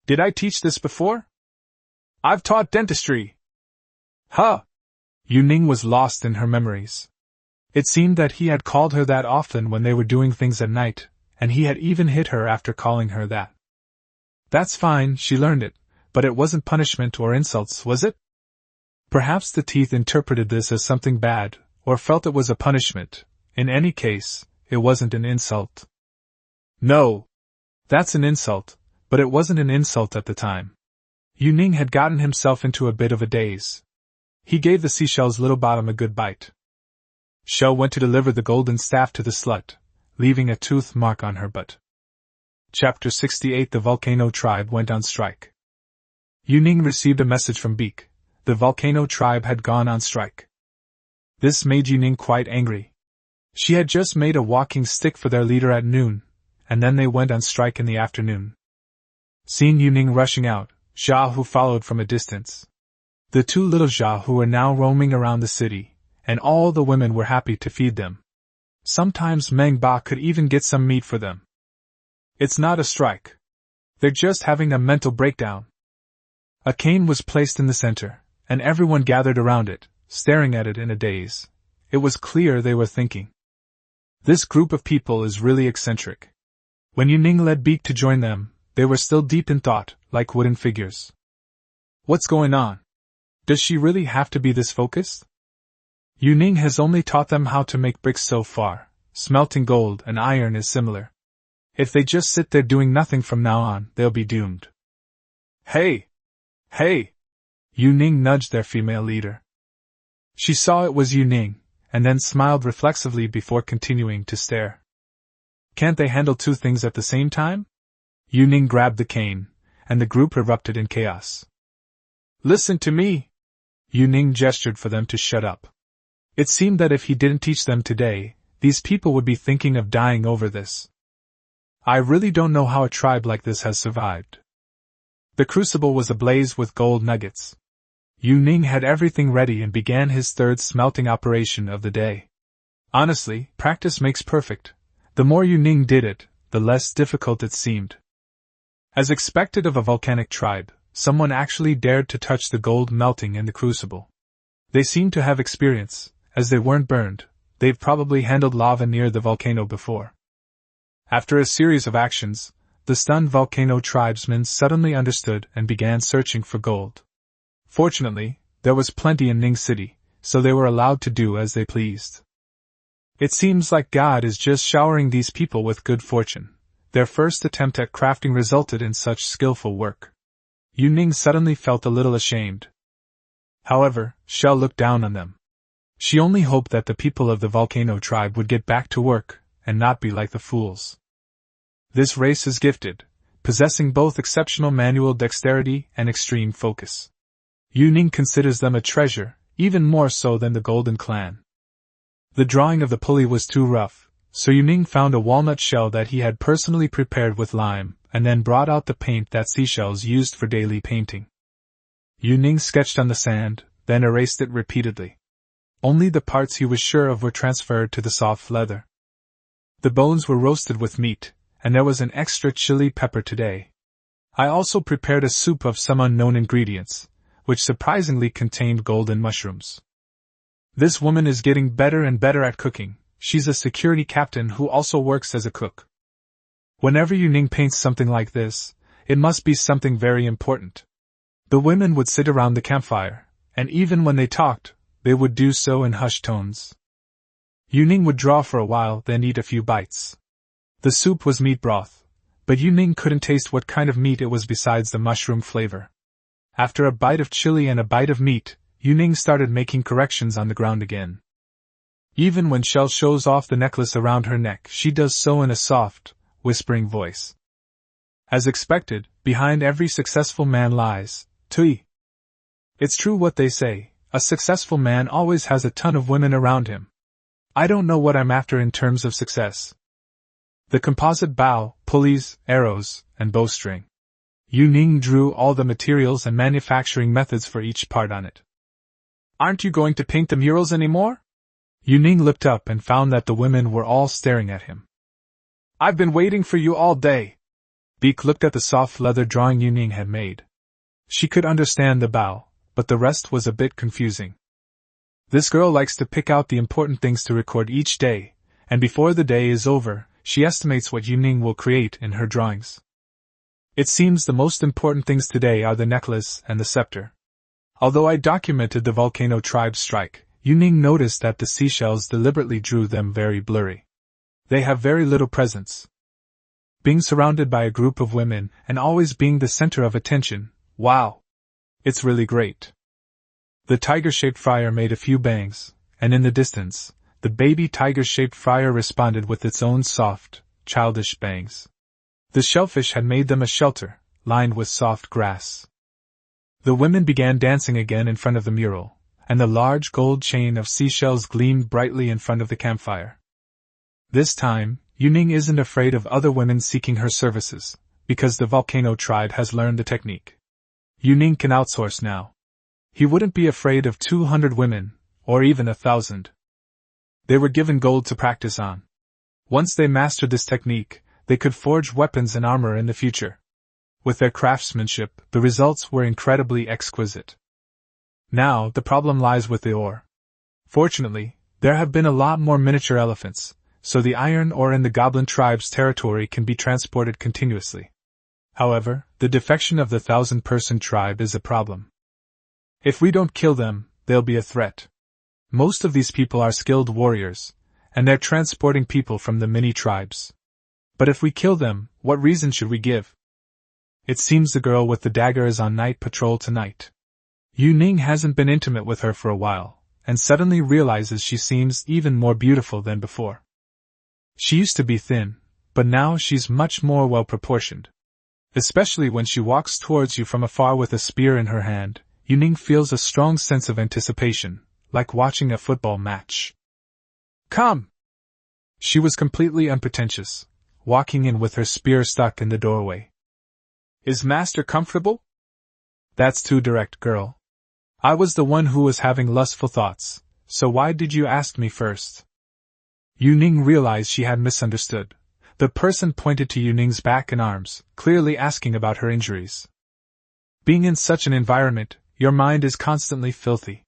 Did I teach this before? I've taught dentistry. Huh! Yu Ning was lost in her memories. It seemed that he had called her that often when they were doing things at night, and he had even hit her after calling her that. That's fine, she learned it, but it wasn't punishment or insults, was it? Perhaps the teeth interpreted this as something bad, or felt it was a punishment. In any case, it wasn't an insult. No! That's an insult, but it wasn't an insult at the time. Yu Ning had gotten himself into a bit of a daze. He gave the seashell's little bottom a good bite. Shell went to deliver the golden staff to the slut, leaving a tooth mark on her butt. Chapter 68. The Volcano Tribe went on strike. Yu Ning received a message from Beak. The Volcano Tribe had gone on strike. This made Yu Ning quite angry. She had just made a walking stick for their leader at noon, and then they went on strike in the afternoon. Seeing Yu Ning rushing out, Xiaohu followed from a distance. The two little Xiaohu were now roaming around the city, and all the women were happy to feed them. Sometimes Meng Ba could even get some meat for them. It's not a strike. They're just having a mental breakdown. A cane was placed in the center, and everyone gathered around it, staring at it in a daze. It was clear they were thinking. This group of people is really eccentric. When Yu Ning led Beak to join them, they were still deep in thought, like wooden figures. What's going on? Does she really have to be this focused? Yu Ning has only taught them how to make bricks so far. Smelting gold and iron is similar. If they just sit there doing nothing from now on, they'll be doomed. Hey! Hey! Yu Ning nudged their female leader. She saw it was Yu Ning, and then smiled reflexively before continuing to stare. Can't they handle two things at the same time? Yu Ning grabbed the cane, and the group erupted in chaos. Listen to me! Yu Ning gestured for them to shut up. It seemed that if he didn't teach them today, these people would be thinking of dying over this. I really don't know how a tribe like this has survived. The crucible was ablaze with gold nuggets. Yu Ning had everything ready and began his third smelting operation of the day. Honestly, practice makes perfect. The more Yu Ning did it, the less difficult it seemed. As expected of a volcanic tribe, someone actually dared to touch the gold melting in the crucible. They seemed to have experience. As they weren't burned, they've probably handled lava near the volcano before. After a series of actions, the stunned volcano tribesmen suddenly understood and began searching for gold. Fortunately, there was plenty in Ning City, so they were allowed to do as they pleased. It seems like God is just showering these people with good fortune. Their first attempt at crafting resulted in such skillful work. Yu Ning suddenly felt a little ashamed. However, Shell looked down on them. She only hoped that the people of the volcano tribe would get back to work, and not be like the fools. This race is gifted, possessing both exceptional manual dexterity and extreme focus. Yuning considers them a treasure, even more so than the Golden Clan. The drawing of the pulley was too rough, so Yuning found a walnut shell that he had personally prepared with lime, and then brought out the paint that seashells used for daily painting. Yuning sketched on the sand, then erased it repeatedly. Only the parts he was sure of were transferred to the soft leather. The bones were roasted with meat, and there was an extra chili pepper today. I also prepared a soup of some unknown ingredients, which surprisingly contained golden mushrooms. This woman is getting better and better at cooking. She's a security captain who also works as a cook. Whenever Yuning paints something like this, it must be something very important. The women would sit around the campfire, and even when they talked, they would do so in hushed tones. Yuning would draw for a while, then eat a few bites. The soup was meat broth, but Yuning couldn't taste what kind of meat it was besides the mushroom flavor. After a bite of chili and a bite of meat, Yuning started making corrections on the ground again. Even when Shell shows off the necklace around her neck, she does so in a soft, whispering voice. As expected, behind every successful man lies Tui. It's true what they say, a successful man always has a ton of women around him. I don't know what I'm after in terms of success. The composite bow, pulleys, arrows, and bowstring. Yuning drew all the materials and manufacturing methods for each part on it. Aren't you going to paint the murals anymore? Yuning looked up and found that the women were all staring at him. I've been waiting for you all day. Beak looked at the soft leather drawing Yuning had made. She could understand the bow, but the rest was a bit confusing. This girl likes to pick out the important things to record each day, and before the day is over, she estimates what Yuning will create in her drawings. It seems the most important things today are the necklace and the scepter. Although I documented the volcano tribe's strike, Yuning noticed that the seashells deliberately drew them very blurry. They have very little presence. Being surrounded by a group of women and always being the center of attention, wow! It's really great. The tiger-shaped friar made a few bangs, and in the distance, the baby tiger-shaped friar responded with its own soft, childish bangs. The shellfish had made them a shelter, lined with soft grass. The women began dancing again in front of the mural, and the large gold chain of seashells gleamed brightly in front of the campfire. This time, Yuning isn't afraid of other women seeking her services, because the volcano tribe has learned the technique. Yuning can outsource now. He wouldn't be afraid of 200 women, or even 1,000. They were given gold to practice on. Once they mastered this technique, they could forge weapons and armor in the future. With their craftsmanship, the results were incredibly exquisite. Now, the problem lies with the ore. Fortunately, there have been a lot more miniature elephants, so the iron ore in the goblin tribe's territory can be transported continuously. However, the defection of the 1,000-person tribe is a problem. If we don't kill them, they'll be a threat. Most of these people are skilled warriors, and they're transporting people from the mini-tribes. But if we kill them, what reason should we give? It seems the girl with the dagger is on night patrol tonight. Yuning hasn't been intimate with her for a while, and suddenly realizes she seems even more beautiful than before. She used to be thin, but now she's much more well-proportioned. Especially when she walks towards you from afar with a spear in her hand, Yuning feels a strong sense of anticipation, like watching a football match. Come! She was completely unpretentious, walking in with her spear stuck in the doorway. Is Master comfortable? That's too direct, girl. I was the one who was having lustful thoughts, so why did you ask me first? Yuning realized she had misunderstood. The person pointed to Yuning's back and arms, clearly asking about her injuries. Being in such an environment, your mind is constantly filthy.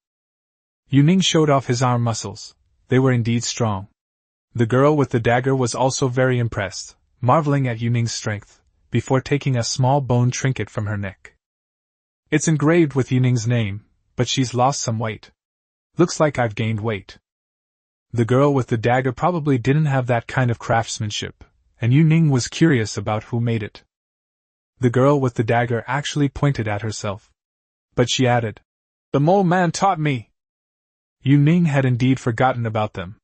Yuning showed off his arm muscles. They were indeed strong. The girl with the dagger was also very impressed, marveling at Yuning's strength, before taking a small bone trinket from her neck. It's engraved with Yuning's name, but she's lost some weight. Looks like I've gained weight. The girl with the dagger probably didn't have that kind of craftsmanship, and Yuning was curious about who made it. The girl with the dagger actually pointed at herself. But she added, The mole man taught me. Yu Ning had indeed forgotten about them.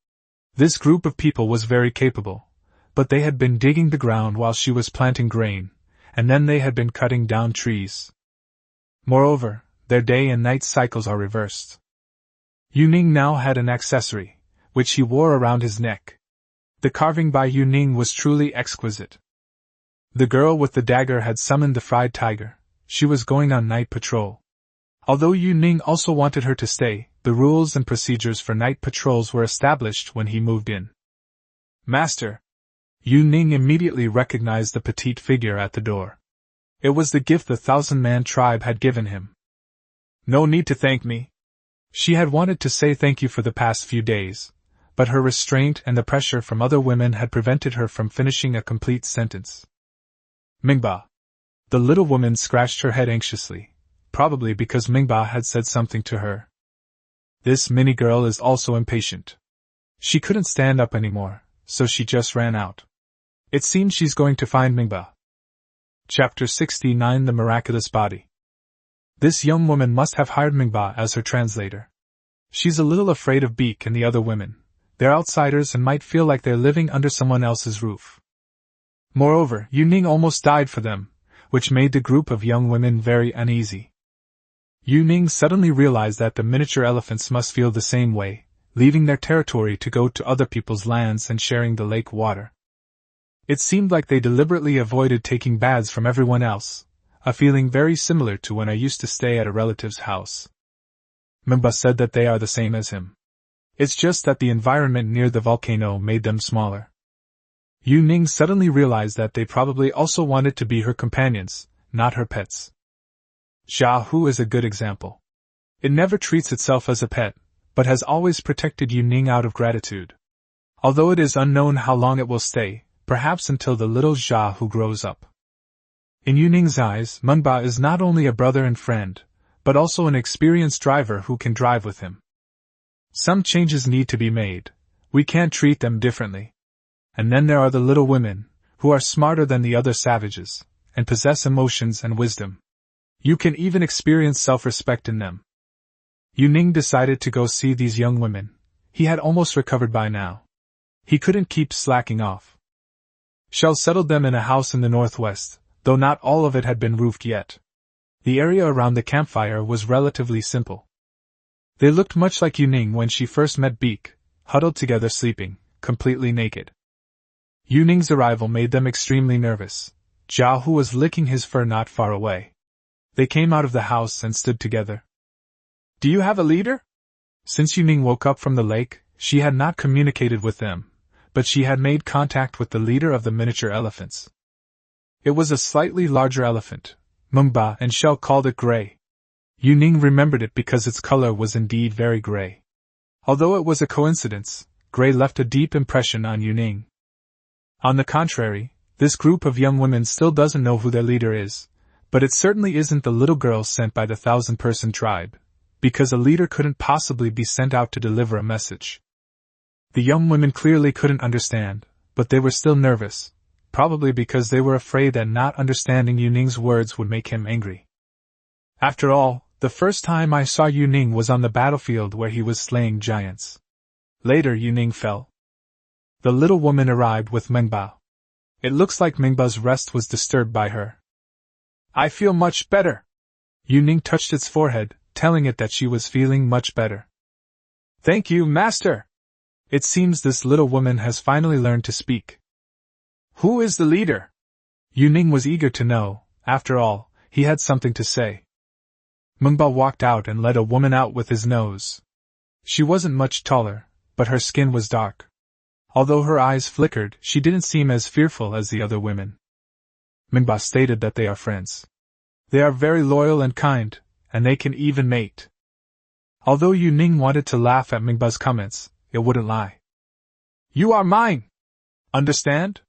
This group of people was very capable, but they had been digging the ground while she was planting grain, and then they had been cutting down trees. Moreover, their day and night cycles are reversed. Yu Ning now had an accessory, which he wore around his neck. The carving by Yu Ning was truly exquisite. The girl with the dagger had summoned the fried tiger. She was going on night patrol. Although Yu Ning also wanted her to stay, the rules and procedures for night patrols were established when he moved in. Master! Yu Ning immediately recognized the petite figure at the door. It was the gift the 1,000-man tribe had given him. No need to thank me. She had wanted to say thank you for the past few days, but her restraint and the pressure from other women had prevented her from finishing a complete sentence. Mingba. The little woman scratched her head anxiously, probably because Mingba had said something to her. This mini-girl is also impatient. She couldn't stand up anymore, so she just ran out. It seems she's going to find Mingba. Chapter 69 The Miraculous Body. This young woman must have hired Mingba as her translator. She's a little afraid of Beak and the other women. They're outsiders and might feel like they're living under someone else's roof. Moreover, Yu Ning almost died for them, which made the group of young women very uneasy. Yu Ning suddenly realized that the miniature elephants must feel the same way, leaving their territory to go to other people's lands and sharing the lake water. It seemed like they deliberately avoided taking baths from everyone else, a feeling very similar to when I used to stay at a relative's house. Mingba said that they are the same as him. It's just that the environment near the volcano made them smaller. Yu Ning suddenly realized that they probably also wanted to be her companions, not her pets. Xiaohu is a good example. It never treats itself as a pet, but has always protected Yu Ning out of gratitude. Although it is unknown how long it will stay, perhaps until the little Xiaohu grows up. In Yu Ning's eyes, Mengba is not only a brother and friend, but also an experienced driver who can drive with him. Some changes need to be made. We can't treat them differently. And then there are the little women, who are smarter than the other savages, and possess emotions and wisdom. You can even experience self-respect in them. Yu Ning decided to go see these young women. He had almost recovered by now. He couldn't keep slacking off. Shell settled them in a house in the northwest, though not all of it had been roofed yet. The area around the campfire was relatively simple. They looked much like Yu Ning when she first met Beak, huddled together sleeping, completely naked. Yu Ning's arrival made them extremely nervous. Zhao Hu was licking his fur not far away. They came out of the house and stood together. Do you have a leader? Since Yu Ning woke up from the lake, she had not communicated with them, but she had made contact with the leader of the miniature elephants. It was a slightly larger elephant. Mengba and Shell called it gray. Yu Ning remembered it because its color was indeed very gray. Although it was a coincidence, gray left a deep impression on Yu Ning. On the contrary, this group of young women still doesn't know who their leader is, but it certainly isn't the little girl sent by the 1,000-person tribe, because a leader couldn't possibly be sent out to deliver a message. The young women clearly couldn't understand, but they were still nervous, probably because they were afraid that not understanding Yu Ning's words would make him angry. After all, the first time I saw Yu Ning was on the battlefield where he was slaying giants. Later Yu Ning fell. The little woman arrived with Mengba. It looks like Mengba's rest was disturbed by her. I feel much better. Yu Ning touched its forehead, telling it that she was feeling much better. Thank you, Master. It seems this little woman has finally learned to speak. Who is the leader? Yu Ning was eager to know. After all, he had something to say. Mengba walked out and led a woman out with his nose. She wasn't much taller, but her skin was dark. Although her eyes flickered, she didn't seem as fearful as the other women. Mengba stated that they are friends. They are very loyal and kind, and they can even mate. Although Yu Ning wanted to laugh at Mengba's comments, it wouldn't lie. You are mine! Understand?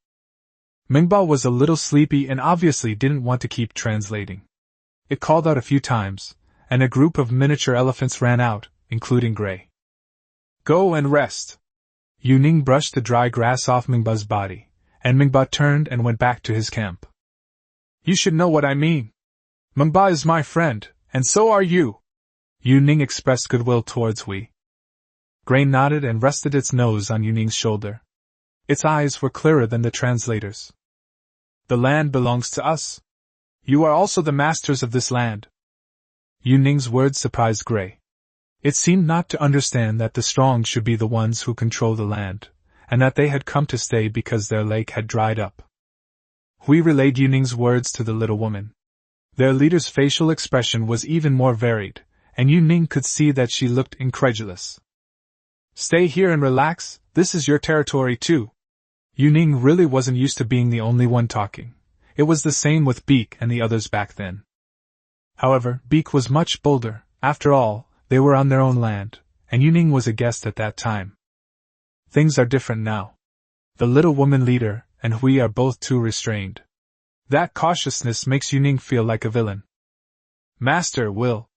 Mengba was a little sleepy and obviously didn't want to keep translating. It called out a few times, and a group of miniature elephants ran out, including Gray. Go and rest. Yu Ning brushed the dry grass off Mengba's body, and Mengba turned and went back to his camp. You should know what I mean. Mengba is my friend, and so are you. Yu Ning expressed goodwill towards we. Gray nodded and rested its nose on Yu Ning's shoulder. Its eyes were clearer than the translator's. The land belongs to us. You are also the masters of this land. Yu Ning's words surprised Gray. It seemed not to understand that the strong should be the ones who control the land, and that they had come to stay because their lake had dried up. Hui relayed Yu Ning's words to the little woman. Their leader's facial expression was even more varied, and Yu Ning could see that she looked incredulous. Stay here and relax, this is your territory too. Yu Ning really wasn't used to being the only one talking. It was the same with Beak and the others back then. However, Beak was much bolder. After all, they were on their own land, and Yu Ning was a guest at that time. Things are different now. The little woman leader and Hui are both too restrained. That cautiousness makes Yu Ning feel like a villain. Master will.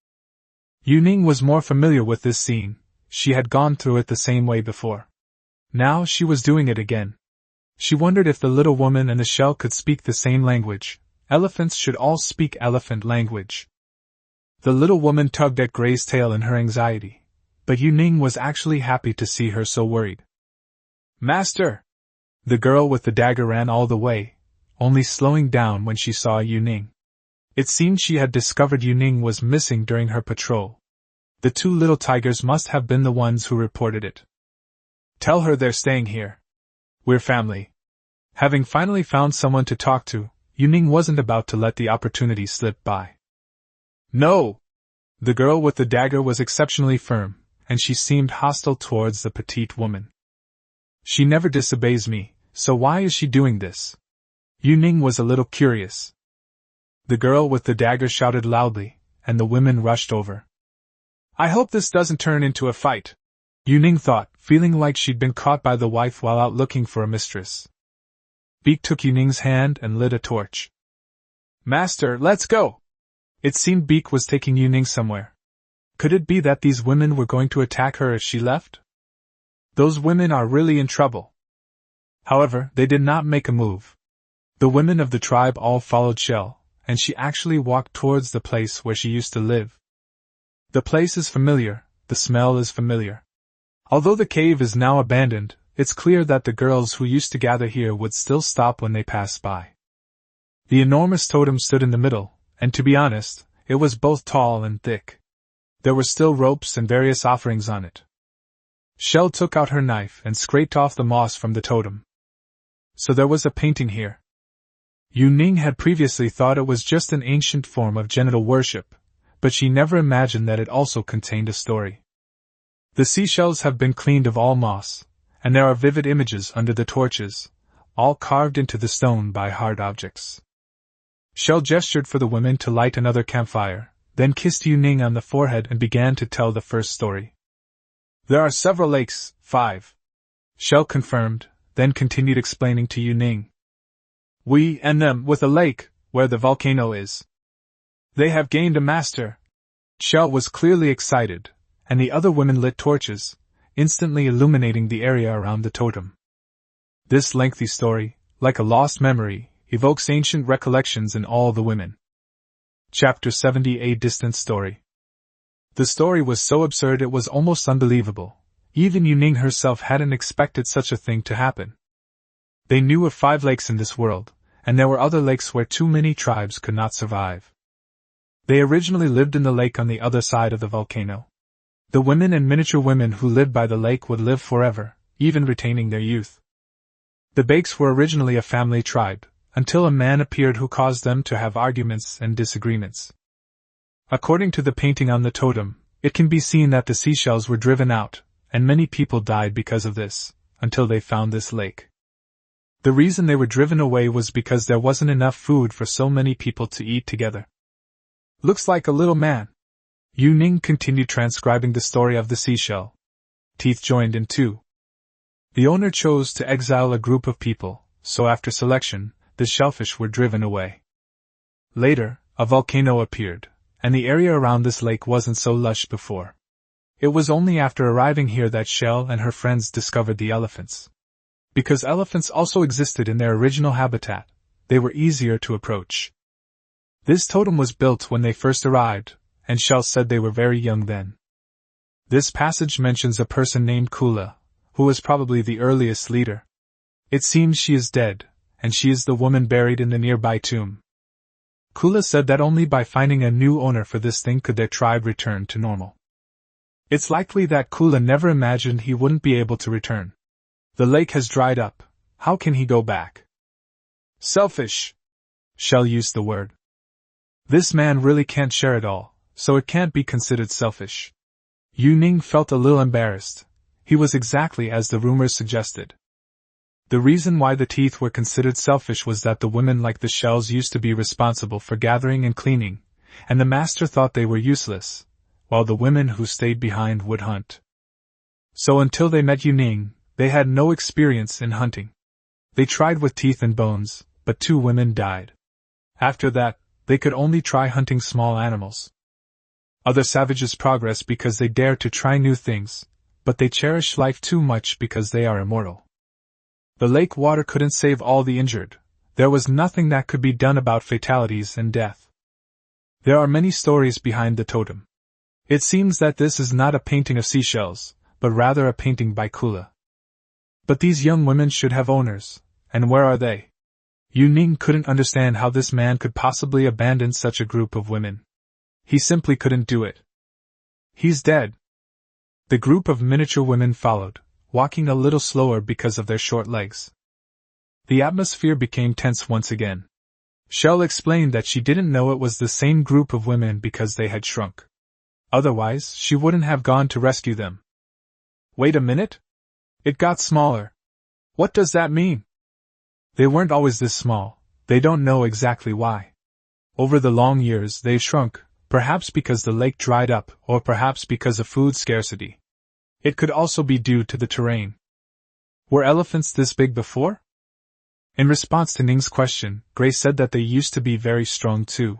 Yu Ning was more familiar with this scene. She had gone through it the same way before. Now she was doing it again. She wondered if the little woman and the shell could speak the same language. Elephants should all speak elephant language. The little woman tugged at Gray's tail in her anxiety, but Yu Ning was actually happy to see her so worried. Master! The girl with the dagger ran all the way, only slowing down when she saw Yu Ning. It seemed she had discovered Yu Ning was missing during her patrol. The two little tigers must have been the ones who reported it. Tell her they're staying here. We're family. Having finally found someone to talk to, Yu Ning wasn't about to let the opportunity slip by. No! The girl with the dagger was exceptionally firm, and she seemed hostile towards the petite woman. She never disobeys me, so why is she doing this? Yu Ning was a little curious. The girl with the dagger shouted loudly, and the women rushed over. I hope this doesn't turn into a fight, Yu Ning thought, feeling like she'd been caught by the wife while out looking for a mistress. Beak took Yu Ning's hand and lit a torch. Master, let's go! It seemed Beak was taking Yu Ning somewhere. Could it be that these women were going to attack her if she left? Those women are really in trouble. However, they did not make a move. The women of the tribe all followed Shell, and she actually walked towards the place where she used to live. The place is familiar, the smell is familiar. Although the cave is now abandoned, it's clear that the girls who used to gather here would still stop when they passed by. The enormous totem stood in the middle, and to be honest, it was both tall and thick. There were still ropes and various offerings on it. Shell took out her knife and scraped off the moss from the totem. So there was a painting here. Yu Ning had previously thought it was just an ancient form of genital worship, but she never imagined that it also contained a story. The seashells have been cleaned of all moss, and there are vivid images under the torches, all carved into the stone by hard objects. Shell gestured for the women to light another campfire, then kissed Yu Ning on the forehead and began to tell the first story. There are several lakes, 5. Shell confirmed, then continued explaining to Yu Ning. We and them with a lake, where the volcano is. They have gained a master. Shell was clearly excited, and the other women lit torches, instantly illuminating the area around the totem. This lengthy story, like a lost memory, evokes ancient recollections in all the women. Chapter 70, A Distant Story. The story was so absurd it was almost unbelievable. Even Yu Ning herself hadn't expected such a thing to happen. They knew of 5 lakes in this world, and there were other lakes where too many tribes could not survive. They originally lived in the lake on the other side of the volcano. The women and miniature women who lived by the lake would live forever, even retaining their youth. The Bakes were originally a family tribe, until a man appeared who caused them to have arguments and disagreements. According to the painting on the totem, it can be seen that the seashells were driven out, and many people died because of this, until they found this lake. The reason they were driven away was because there wasn't enough food for so many people to eat together. Looks like a little man. Yu Ning continued transcribing the story of the seashell. Teeth joined in too. The owner chose to exile a group of people, so after selection, the shellfish were driven away. Later, a volcano appeared, and the area around this lake wasn't so lush before. It was only after arriving here that Shell and her friends discovered the elephants. Because elephants also existed in their original habitat, they were easier to approach. This totem was built when they first arrived, and Shell said they were very young then. This passage mentions a person named Kula, who was probably the earliest leader. It seems she is dead, and she is the woman buried in the nearby tomb. Kula said that only by finding a new owner for this thing could their tribe return to normal. It's likely that Kula never imagined he wouldn't be able to return. The lake has dried up. How can he go back? Selfish. Shell used the word. This man really can't share it all, so it can't be considered selfish. Yu Ning felt a little embarrassed. He was exactly as the rumors suggested. The reason why the teeth were considered selfish was that the women like the Shells used to be responsible for gathering and cleaning, and the master thought they were useless, while the women who stayed behind would hunt. So until they met Yu Ning, they had no experience in hunting. They tried with teeth and bones, but 2 women died. After that, they could only try hunting small animals. Other savages progress because they dare to try new things, but they cherish life too much because they are immortal. The lake water couldn't save all the injured. There was nothing that could be done about fatalities and death. There are many stories behind the totem. It seems that this is not a painting of seashells, but rather a painting by Kula. But these young women should have owners, and where are they? Yu Ning couldn't understand how this man could possibly abandon such a group of women. He simply couldn't do it. He's dead. The group of miniature women followed, walking a little slower because of their short legs. The atmosphere became tense once again. Shell explained that she didn't know it was the same group of women because they had shrunk. Otherwise, she wouldn't have gone to rescue them. Wait a minute? It got smaller. What does that mean? They weren't always this small. They don't know exactly why. Over the long years they've shrunk, perhaps because the lake dried up, or perhaps because of food scarcity. It could also be due to the terrain. Were elephants this big before? In response to Ning's question, Gray said that they used to be very strong too.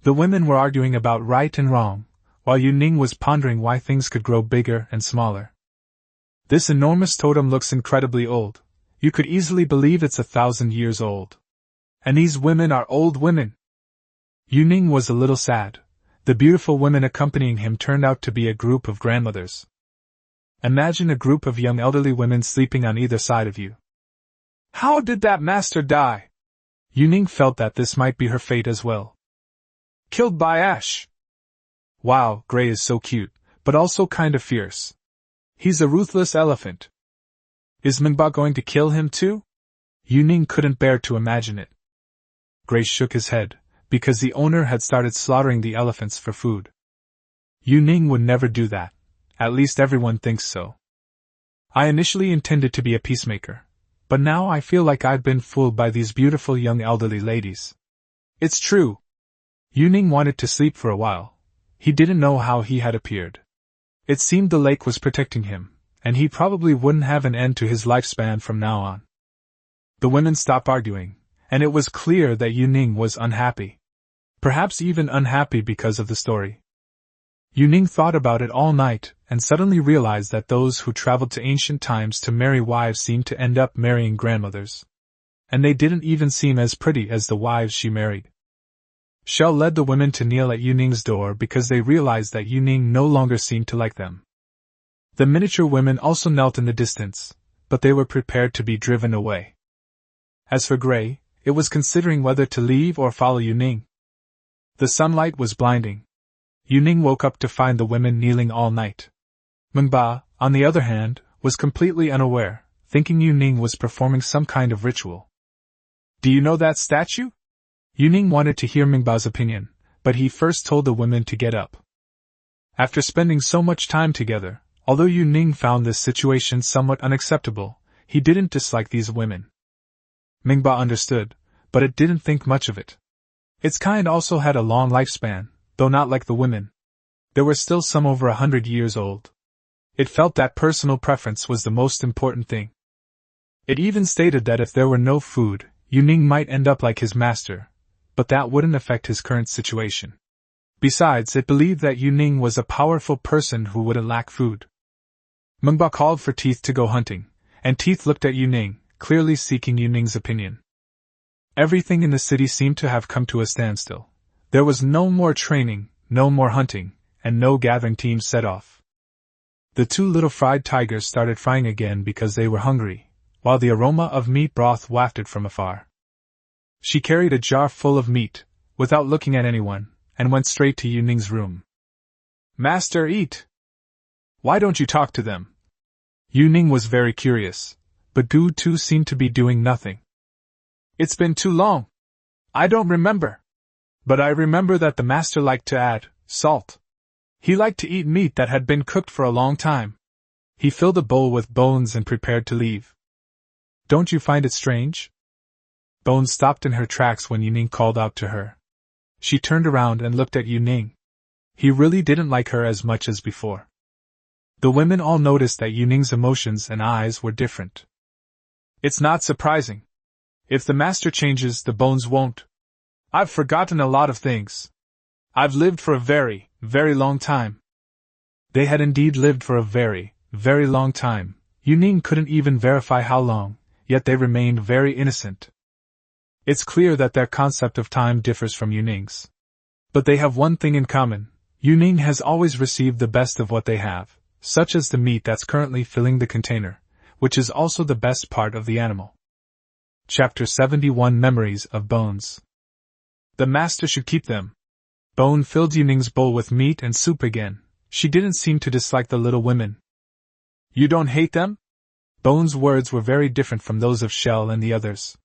The women were arguing about right and wrong, while Yu Ning was pondering why things could grow bigger and smaller. This enormous totem looks incredibly old. You could easily believe it's 1,000 years old. And these women are old women. Yu Ning was a little sad. The beautiful women accompanying him turned out to be a group of grandmothers. Imagine a group of young elderly women sleeping on either side of you. How did that master die? Yu Ning felt that this might be her fate as well. Killed by ash. Wow, Gray is so cute, but also kind of fierce. He's a ruthless elephant. Is Manhwa going to kill him too? Yu Ning couldn't bear to imagine it. Gray shook his head, because the owner had started slaughtering the elephants for food. Yu Ning would never do that. At least everyone thinks so. I initially intended to be a peacemaker, but now I feel like I've been fooled by these beautiful young elderly ladies. It's true. Yu Ning wanted to sleep for a while. He didn't know how he had appeared. It seemed the lake was protecting him, and he probably wouldn't have an end to his lifespan from now on. The women stopped arguing, and it was clear that Yu Ning was unhappy. Perhaps even unhappy because of the story. Yu Ning thought about it all night, and suddenly realized that those who traveled to ancient times to marry wives seemed to end up marrying grandmothers. And they didn't even seem as pretty as the wives she married. Shell led the women to kneel at Yu Ning's door because they realized that Yu Ning no longer seemed to like them. The miniature women also knelt in the distance, but they were prepared to be driven away. As for Gray, it was considering whether to leave or follow Yu Ning. The sunlight was blinding. Yu Ning woke up to find the women kneeling all night. Manhwa, on the other hand, was completely unaware, thinking Yu Ning was performing some kind of ritual. Do you know that statue? Yu Ning wanted to hear Manhwa's opinion, but he first told the women to get up. After spending so much time together, although Yu Ning found this situation somewhat unacceptable, he didn't dislike these women. Manhwa understood, but it didn't think much of it. Its kind also had a long lifespan, though not like the women. There were still some over 100 years old. It felt that personal preference was the most important thing. It even stated that if there were no food, Yu Ning might end up like his master, but that wouldn't affect his current situation. Besides, it believed that Yu Ning was a powerful person who wouldn't lack food. Manhwa called for Teeth to go hunting, and Teeth looked at Yu Ning, clearly seeking Yu Ning's opinion. Everything in the city seemed to have come to a standstill. There was no more training, no more hunting, and no gathering teams set off. The two little fried tigers started frying again because they were hungry, while the aroma of meat broth wafted from afar. She carried a jar full of meat, without looking at anyone, and went straight to Yuning's room. "Master, eat! Why don't you talk to them?" Yuning was very curious, but Gu Tu seemed to be doing nothing. "It's been too long. I don't remember. But I remember that the master liked to add salt. He liked to eat meat that had been cooked for a long time." He filled a bowl with bones and prepared to leave. "Don't you find it strange?" Bones stopped in her tracks when Yuning called out to her. She turned around and looked at Yuning. He really didn't like her as much as before. The women all noticed that Yuning's emotions and eyes were different. "It's not surprising. If the master changes, the bones won't. I've forgotten a lot of things. I've lived for a very, very long time." They had indeed lived for a very, very long time. Yuning couldn't even verify how long, yet they remained very innocent. It's clear that their concept of time differs from Yuning's. But they have one thing in common: Yuning has always received the best of what they have, such as the meat that's currently filling the container, which is also the best part of the animal. Chapter 71 Memories of Bones. The master should keep them. Bone filled Yuning's bowl with meat and soup again. She didn't seem to dislike the little women. "You don't hate them?" Bone's words were very different from those of Shell and the others.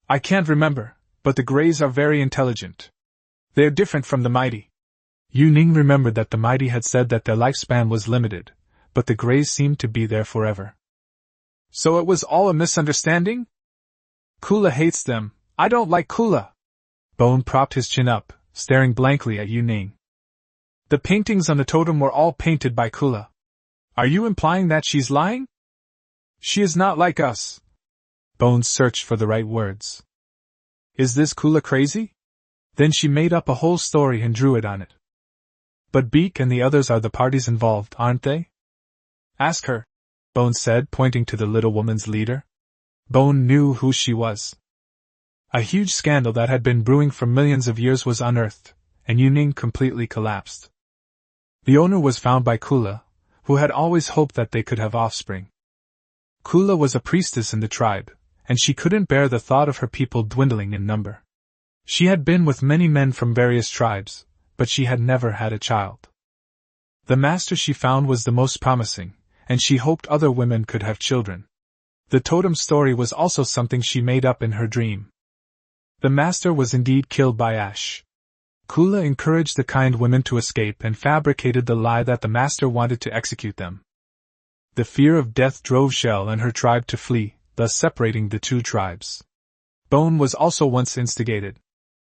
"I can't remember, but the Greys are very intelligent. They're different from the mighty." Yuning remembered that the mighty had said that their lifespan was limited, but the Greys seemed to be there forever. "So it was all a misunderstanding?" "Kula hates them. I don't like Kula." Bone propped his chin up, staring blankly at Yuning. "The paintings on the totem were all painted by Kula. Are you implying that she's lying?" "She is not like us." Bone searched for the right words. "Is this Kula crazy? Then she made up a whole story and drew it on it." "But Beak and the others are the parties involved, aren't they?" "Ask her," Bone said, pointing to the little woman's leader. Bone knew who she was. A huge scandal that had been brewing for millions of years was unearthed, and Yuning completely collapsed. The owner was found by Kula, who had always hoped that they could have offspring. Kula was a priestess in the tribe, and she couldn't bear the thought of her people dwindling in number. She had been with many men from various tribes, but she had never had a child. The master she found was the most promising, and she hoped other women could have children. The totem story was also something she made up in her dream. The master was indeed killed by Ash. Kula encouraged the kind women to escape and fabricated the lie that the master wanted to execute them. The fear of death drove Shell and her tribe to flee, thus separating the two tribes. Bone was also once instigated.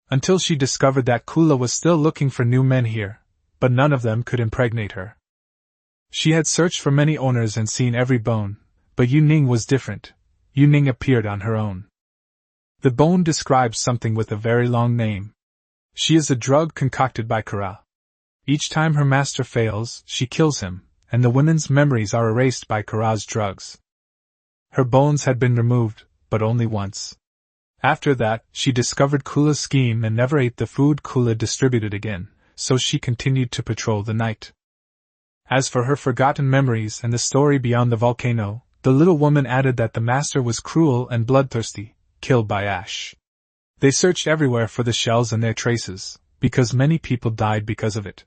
Until she discovered that Kula was still looking for new men here, but none of them could impregnate her. She had searched for many owners and seen every bone, but Yuning was different. Yuning appeared on her own. The bone describes something with a very long name. She is a drug concocted by Kara. Each time her master fails, she kills him, and the women's memories are erased by Kara's drugs. Her bones had been removed, but only once. After that, she discovered Kula's scheme and never ate the food Kula distributed again, so she continued to patrol the night. As for her forgotten memories and the story beyond the volcano, the little woman added that the master was cruel and bloodthirsty, killed by Ash. They searched everywhere for the shells and their traces, because many people died because of it.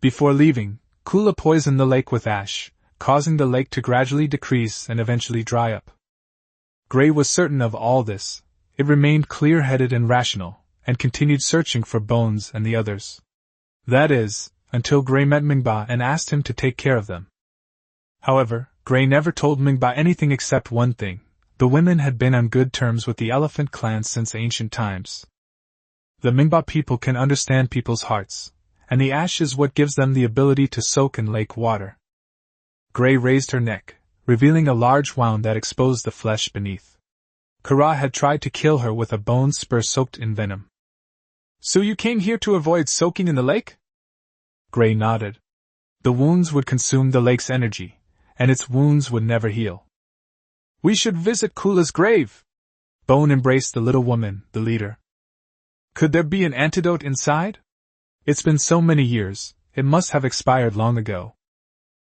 Before leaving, Kula poisoned the lake with ash, causing the lake to gradually decrease and eventually dry up. Gray was certain of all this. It remained clear-headed and rational, and continued searching for Bones and the others. That is, until Gray met Mingba and asked him to take care of them. However, Gray never told Mingba anything except one thing: the women had been on good terms with the elephant clan since ancient times. The Mingba people can understand people's hearts, and the ash is what gives them the ability to soak in lake water. Gray raised her neck, revealing a large wound that exposed the flesh beneath. Kara had tried to kill her with a bone spur soaked in venom. "So you came here to avoid soaking in the lake?" Gray nodded. The wounds would consume the lake's energy, and its wounds would never heal. "We should visit Kula's grave." Bone embraced the little woman, the leader. "Could there be an antidote inside?" It's been so many years, it must have expired long ago.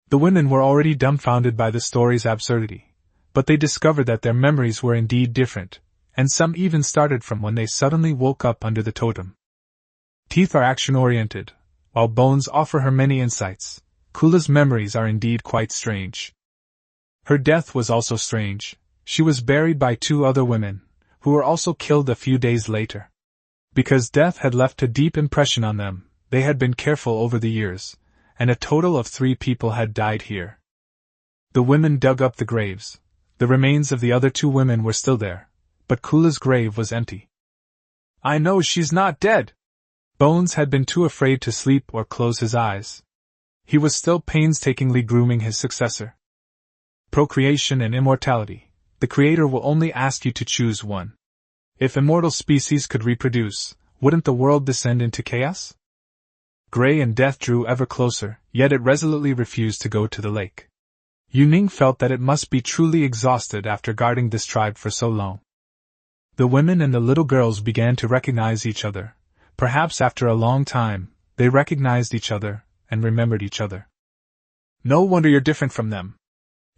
The women were already dumbfounded by the story's absurdity, but they discovered that their memories were indeed different, and some even started from when they suddenly woke up under the totem. Teeth are action-oriented, while bones offer her many insights. Kula's memories are indeed quite strange. Her death was also strange. She was buried by 2 other women, who were also killed a few days later. Because death had left a deep impression on them, they had been careful over the years, and a total of 3 people had died here. The women dug up the graves. The remains of the other 2 women were still there, but Kula's grave was empty. I know she's not dead! Bones had been too afraid to sleep or close his eyes. He was still painstakingly grooming his successor. Procreation and immortality. The Creator will only ask you to choose one. If immortal species could reproduce, wouldn't the world descend into chaos? Gray and death drew ever closer, yet it resolutely refused to go to the lake. Yuning felt that it must be truly exhausted after guarding this tribe for so long. The women and the little girls began to recognize each other. Perhaps after a long time, they recognized each other and remembered each other. No wonder you're different from them.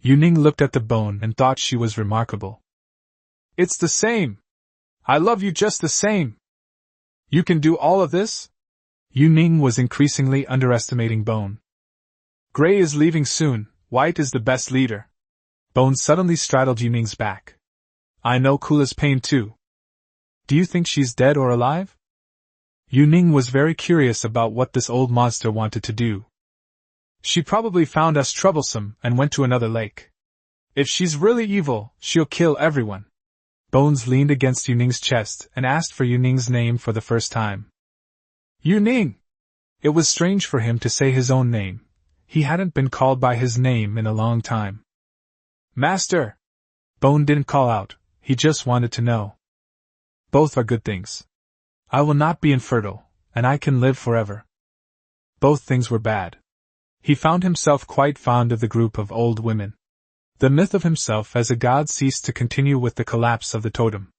Yuning looked at the bone and thought she was remarkable. It's the same. I love you just the same. You can do all of this? Yuning was increasingly underestimating Bone. Gray is leaving soon. White is the best leader. Bone suddenly straddled Yuning's back. I know Kula's pain too. Do you think she's dead or alive? Yuning was very curious about what this old monster wanted to do. She probably found us troublesome and went to another lake. If she's really evil, she'll kill everyone. Bones leaned against Yuning's chest and asked for Yuning's name for the first time. Yuning! It was strange for him to say his own name. He hadn't been called by his name in a long time. Master! Bone didn't call out, he just wanted to know. Both are good things. I will not be infertile, and I can live forever. Both things were bad. He found himself quite fond of the group of old women. The myth of himself as a god ceased to continue with the collapse of the totem.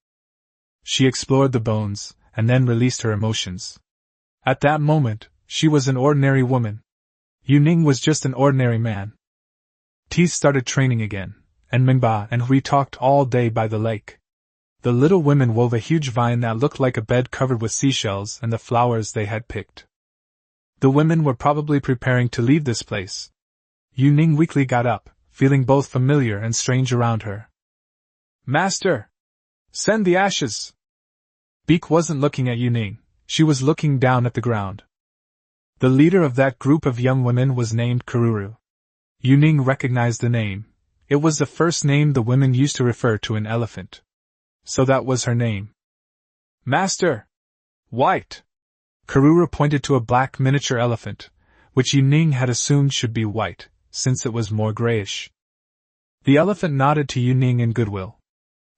She explored the bones, and then released her emotions. At that moment, she was an ordinary woman. Yuning was just an ordinary man. Teeth started training again, and Mingba and Hui talked all day by the lake. The little women wove a huge vine that looked like a bed covered with seashells and the flowers they had picked. The women were probably preparing to leave this place. Yuning weakly got up, feeling both familiar and strange around her. Master! Send the ashes! Beak wasn't looking at Yuning, she was looking down at the ground. The leader of that group of young women was named Karuru. Yuning recognized the name. It was the first name the women used to refer to an elephant. So that was her name. Master! White! Karuru pointed to a black miniature elephant, which Yuning had assumed should be white, since it was more grayish. The elephant nodded to Yuning in goodwill.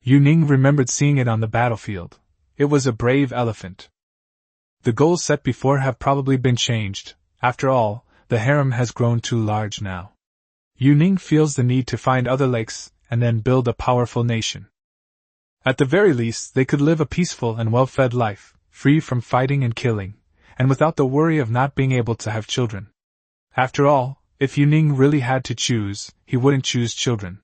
Yuning remembered seeing it on the battlefield. It was a brave elephant. The goals set before have probably been changed. After all, the harem has grown too large now. Yuning feels the need to find other lakes and then build a powerful nation. At the very least, they could live a peaceful and well-fed life, free from fighting and killing, and without the worry of not being able to have children. After all, if Yuning really had to choose, he wouldn't choose children.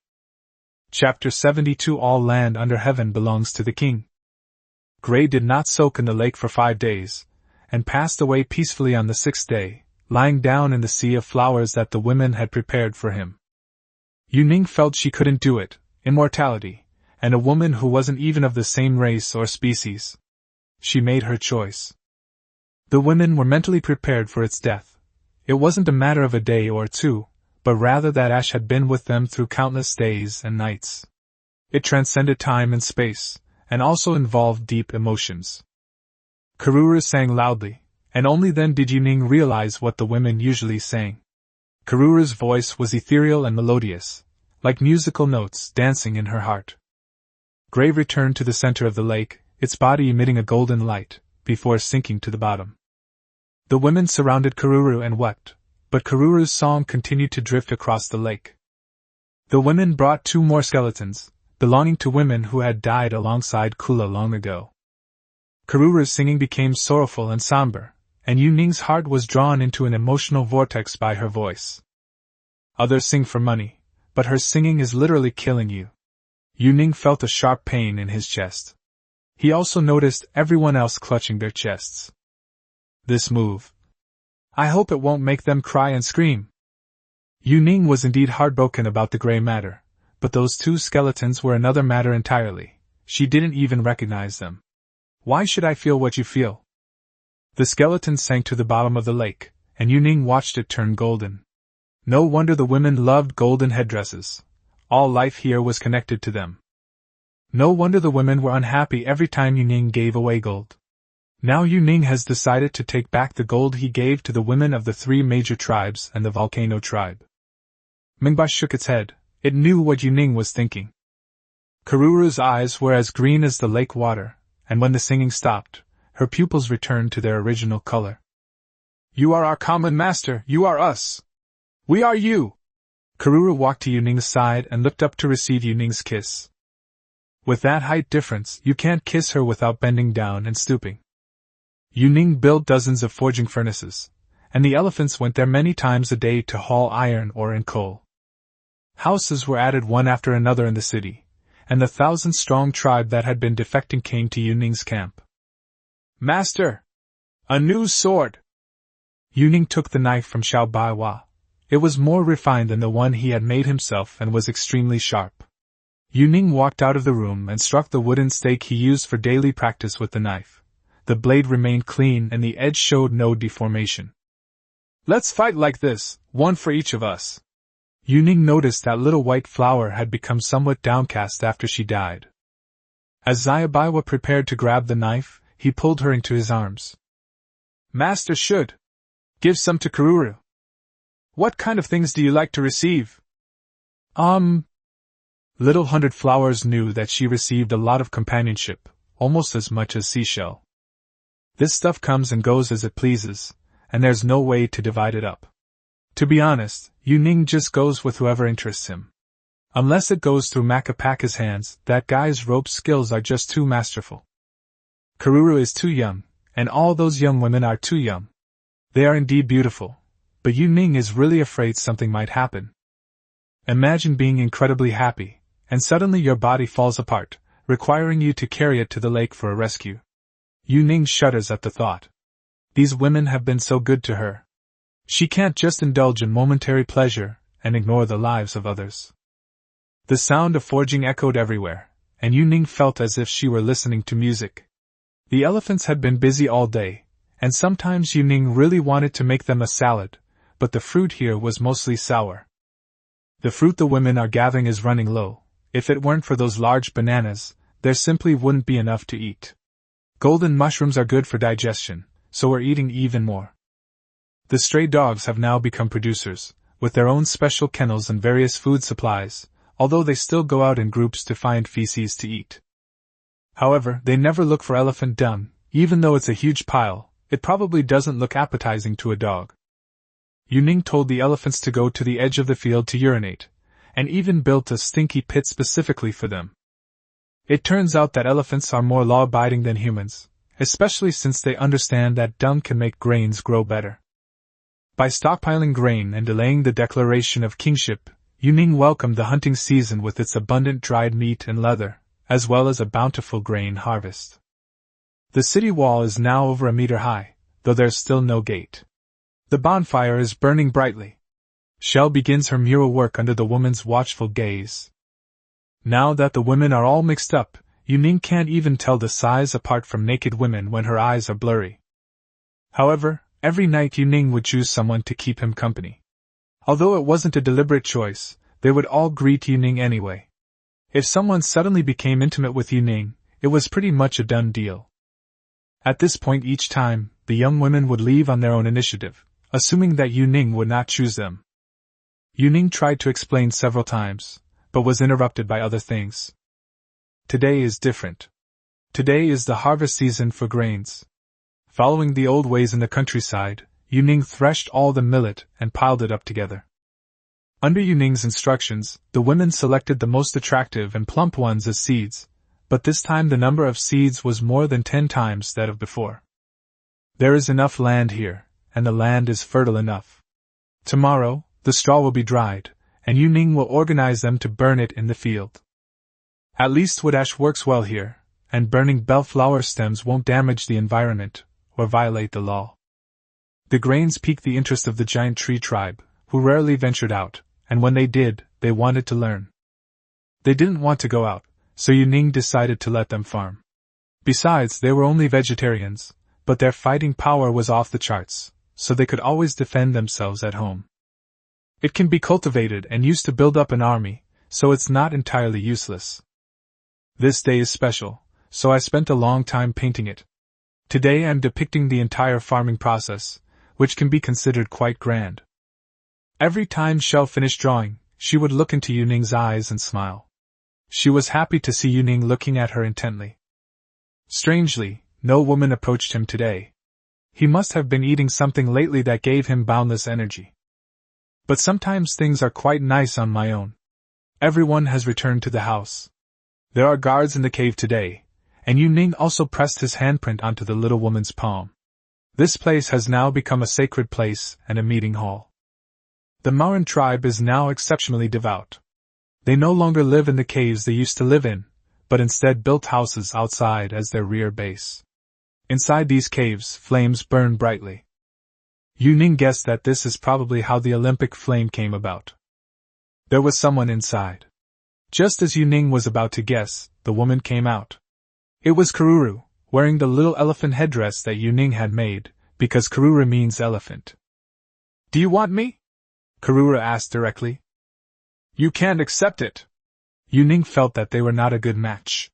Chapter 72 All land under heaven belongs to the king. Gray did not soak in the lake for 5 days, and passed away peacefully on the 6th day, lying down in the sea of flowers that the women had prepared for him. Yuning felt she couldn't do it, immortality, and a woman who wasn't even of the same race or species. She made her choice. The women were mentally prepared for its death. It wasn't a matter of a day or 2, but rather that Ash had been with them through countless days and nights. It transcended time and space, and also involved deep emotions. Karuru sang loudly, and only then did Yuning realize what the women usually sang. Karuru's voice was ethereal and melodious, like musical notes dancing in her heart. Gray returned to the center of the lake, its body emitting a golden light, before sinking to the bottom. The women surrounded Karuru and wept, but Karuru's song continued to drift across the lake. The women brought 2 more skeletons, belonging to women who had died alongside Kula long ago. Karuru's singing became sorrowful and somber, and Yu Ning's heart was drawn into an emotional vortex by her voice. Others sing for money, but her singing is literally killing you. Yu Ning felt a sharp pain in his chest. He also noticed everyone else clutching their chests. This move. I hope it won't make them cry and scream. Yu Ning was indeed heartbroken about the gray matter, but those two skeletons were another matter entirely. She didn't even recognize them. Why should I feel what you feel? The skeleton sank to the bottom of the lake, and Yu Ning watched it turn golden. No wonder the women loved golden headdresses. All life here was connected to them. No wonder the women were unhappy every time Yu Ning gave away gold. Now Yu Ning has decided to take back the gold he gave to the women of the 3 major tribes and the volcano tribe. Manhwa shook its head. It knew what Yu Ning was thinking. Karuru's eyes were as green as the lake water, and when the singing stopped, her pupils returned to their original color. You are our common master, you are us. We are you. Karuru walked to Yu Ning's side and looked up to receive Yu Ning's kiss. With that height difference, you can't kiss her without bending down and stooping. Yu Ning built dozens of forging furnaces, and the elephants went there many times a day to haul iron ore and coal. Houses were added one after another in the city, and the 1,000-strong tribe that had been defecting came to Yu Ning's camp. Master! A new sword! Yu Ning took the knife from Xiao Baiwa. It was more refined than the one he had made himself and was extremely sharp. Yu Ning walked out of the room and struck the wooden stake he used for daily practice with the knife. The blade remained clean and the edge showed no deformation. Let's fight like this, one for each of us. Yu Ning noticed that little white flower had become somewhat downcast after she died. As Xiaobaiwa prepared to grab the knife, he pulled her into his arms. Master should give some to Karuru. What kind of things do you like to receive? Little Hundred Flowers knew that she received a lot of companionship, almost as much as Seashell. This stuff comes and goes as it pleases, and there's no way to divide it up. To be honest, Yu Ning just goes with whoever interests him. Unless it goes through Makapaka's hands, that guy's rope skills are just too masterful. Karuru is too young, and all those young women are too young. They are indeed beautiful, but Yu Ning is really afraid something might happen. Imagine being incredibly happy, and suddenly your body falls apart, requiring you to carry it to the lake for a rescue. Yu Ning shudders at the thought. These women have been so good to her. She can't just indulge in momentary pleasure and ignore the lives of others. The sound of forging echoed everywhere, and Yu Ning felt as if she were listening to music. The elephants had been busy all day, and sometimes Yu Ning really wanted to make them a salad, but the fruit here was mostly sour. The fruit the women are gathering is running low. If it weren't for those large bananas, there simply wouldn't be enough to eat. Golden mushrooms are good for digestion, so we're eating even more. The stray dogs have now become producers, with their own special kennels and various food supplies, although they still go out in groups to find feces to eat. However, they never look for elephant dung. Even though it's a huge pile, it probably doesn't look appetizing to a dog. Yu Ning told the elephants to go to the edge of the field to urinate, and even built a stinky pit specifically for them. It turns out that elephants are more law-abiding than humans, especially since they understand that dung can make grains grow better. By stockpiling grain and delaying the declaration of kingship, Yu Ning welcomed the hunting season with its abundant dried meat and leather, as well as a bountiful grain harvest. The city wall is now over a meter high, though there's still no gate. The bonfire is burning brightly. Shell begins her mural work under the woman's watchful gaze. Now that the women are all mixed up, Yu Ning can't even tell the size apart from naked women when her eyes are blurry. However, every night Yu Ning would choose someone to keep him company. Although it wasn't a deliberate choice, they would all greet Yu Ning anyway. If someone suddenly became intimate with Yu Ning, it was pretty much a done deal. At this point each time, the young women would leave on their own initiative, assuming that Yu Ning would not choose them. Yu Ning tried to explain several times, but was interrupted by other things. Today is different. Today is the harvest season for grains. Following the old ways in the countryside, Yu Ning threshed all the millet and piled it up together. Under Yu Ning's instructions, the women selected the most attractive and plump ones as seeds, but this time the number of seeds was more than 10 times that of before. There is enough land here, and the land is fertile enough. Tomorrow, the straw will be dried, and Yu Ning will organize them to burn it in the field. At least wood ash works well here, and burning bellflower stems won't damage the environment, or violate the law. The grains piqued the interest of the giant tree tribe, who rarely ventured out, and when they did, they wanted to learn. They didn't want to go out, so Yu Ning decided to let them farm. Besides, they were only vegetarians, but their fighting power was off the charts, so they could always defend themselves at home. It can be cultivated and used to build up an army, so it's not entirely useless. This day is special, so I spent a long time painting it. Today I'm depicting the entire farming process, which can be considered quite grand. Every time Shell finished drawing, she would look into Yu Ning's eyes and smile. She was happy to see Yu Ning looking at her intently. Strangely, no woman approached him today. He must have been eating something lately that gave him boundless energy. But sometimes things are quite nice on my own. Everyone has returned to the house. There are guards in the cave today, and Yu Ning also pressed his handprint onto the little woman's palm. This place has now become a sacred place and a meeting hall. The Maoran tribe is now exceptionally devout. They no longer live in the caves they used to live in, but instead built houses outside as their rear base. Inside these caves, flames burn brightly. Yu Ning guessed that this is probably how the Olympic flame came about. There was someone inside. Just as Yu Ning was about to guess, the woman came out. It was Karuru, wearing the little elephant headdress that Yu Ning had made, because Karuru means elephant. "Do you want me?" Karuru asked directly. "You can't accept it." Yu Ning felt that they were not a good match.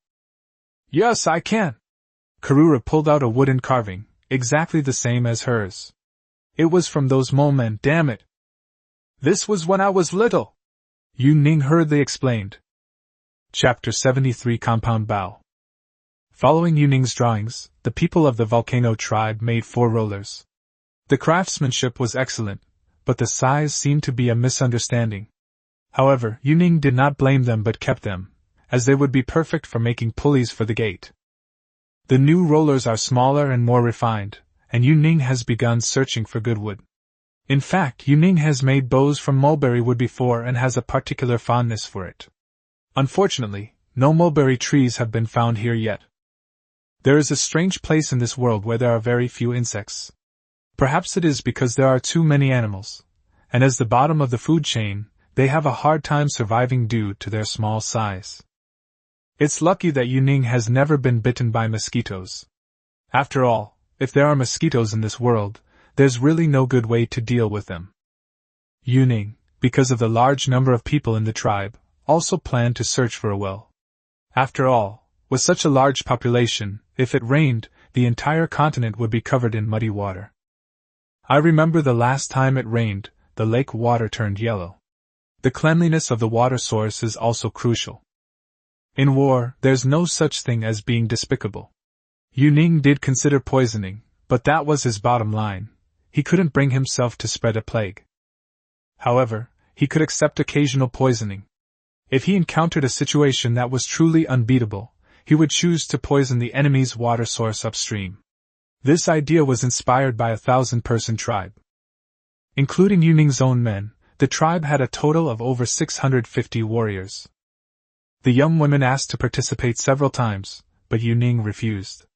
"Yes, I can." Karuru pulled out a wooden carving, exactly the same as hers. It was from those moments, damn it. "This was when I was little," Yu Ning hurriedly explained. Chapter 73 Compound Bow. Following Yu Ning's drawings, the people of the volcano tribe made 4 rollers. The craftsmanship was excellent, but the size seemed to be a misunderstanding. However, Yu Ning did not blame them but kept them, as they would be perfect for making pulleys for the gate. The new rollers are smaller and more refined, and Yu Ning has begun searching for good wood. In fact, Yu Ning has made bows from mulberry wood before and has a particular fondness for it. Unfortunately, no mulberry trees have been found here yet. There is a strange place in this world where there are very few insects. Perhaps it is because there are too many animals, and as the bottom of the food chain, they have a hard time surviving due to their small size. It's lucky that Yu Ning has never been bitten by mosquitoes. After all, if there are mosquitoes in this world, there's really no good way to deal with them. Yu Ning, because of the large number of people in the tribe, also planned to search for a well. After all, with such a large population, if it rained, the entire continent would be covered in muddy water. I remember the last time it rained, the lake water turned yellow. The cleanliness of the water source is also crucial. In war, there's no such thing as being despicable. Yu Ning did consider poisoning, but that was his bottom line. He couldn't bring himself to spread a plague. However, he could accept occasional poisoning. If he encountered a situation that was truly unbeatable, he would choose to poison the enemy's water source upstream. This idea was inspired by a 1,000-person tribe. Including Yu Ning's own men, the tribe had a total of over 650 warriors. The young women asked to participate several times, but Yu Ning refused.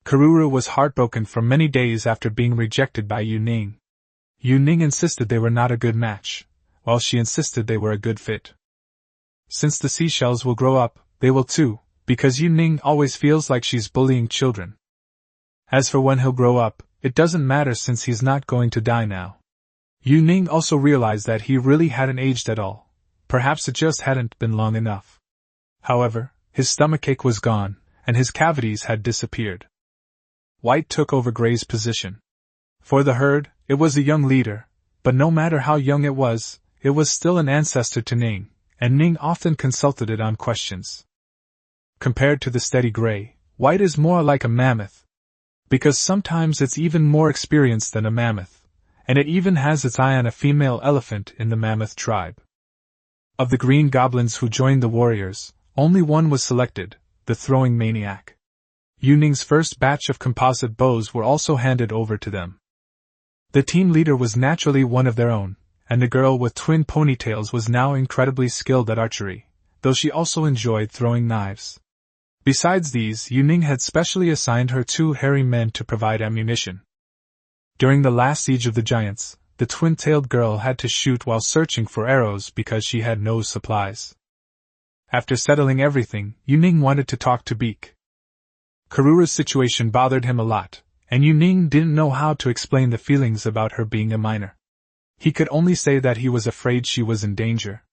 Karuru was heartbroken for many days after being rejected by Yu Ning. Yu Ning insisted they were not a good match, while she insisted they were a good fit. Since the seashells will grow up, they will too, because Yu Ning always feels like she's bullying children. As for when he'll grow up, it doesn't matter since he's not going to die now. Yu Ning also realized that he really hadn't aged at all. Perhaps it just hadn't been long enough. However, his stomachache was gone, and his cavities had disappeared. White took over Gray's position. For the herd, it was a young leader, but no matter how young it was still an ancestor to Ning, and Ning often consulted it on questions. Compared to the steady Gray, White is more like a mammoth. Because sometimes it's even more experienced than a mammoth, and it even has its eye on a female elephant in the mammoth tribe. Of the green goblins who joined the warriors, only one was selected, the throwing maniac. Yuning's first batch of composite bows were also handed over to them. The team leader was naturally one of their own, and the girl with twin ponytails was now incredibly skilled at archery, though she also enjoyed throwing knives. Besides these, Yuning had specially assigned her 2 hairy men to provide ammunition. During the last siege of the giants, the twin-tailed girl had to shoot while searching for arrows because she had no supplies. After settling everything, Yuning wanted to talk to Beak. Karuru's situation bothered him a lot, and Yuning didn't know how to explain the feelings about her being a minor. He could only say that he was afraid she was in danger.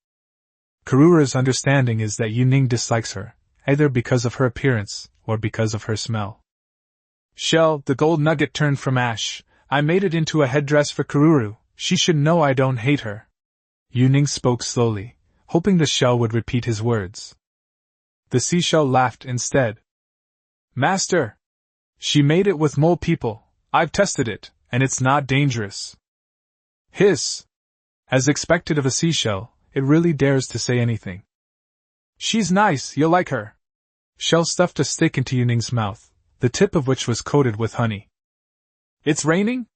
Karuru's understanding is that Yuning dislikes her, either because of her appearance or because of her smell. Shell, the gold nugget turned from ash. I made it into a headdress for Karuru. She should know I don't hate her. Yuning spoke slowly, hoping the shell would repeat his words. The seashell laughed instead. Master! She made it with mole people. I've tested it, and it's not dangerous. Hiss! As expected of a seashell, it really dares to say anything. She's nice, you'll like her. Shell stuffed a stick into Yuning's mouth, the tip of which was coated with honey. It's raining?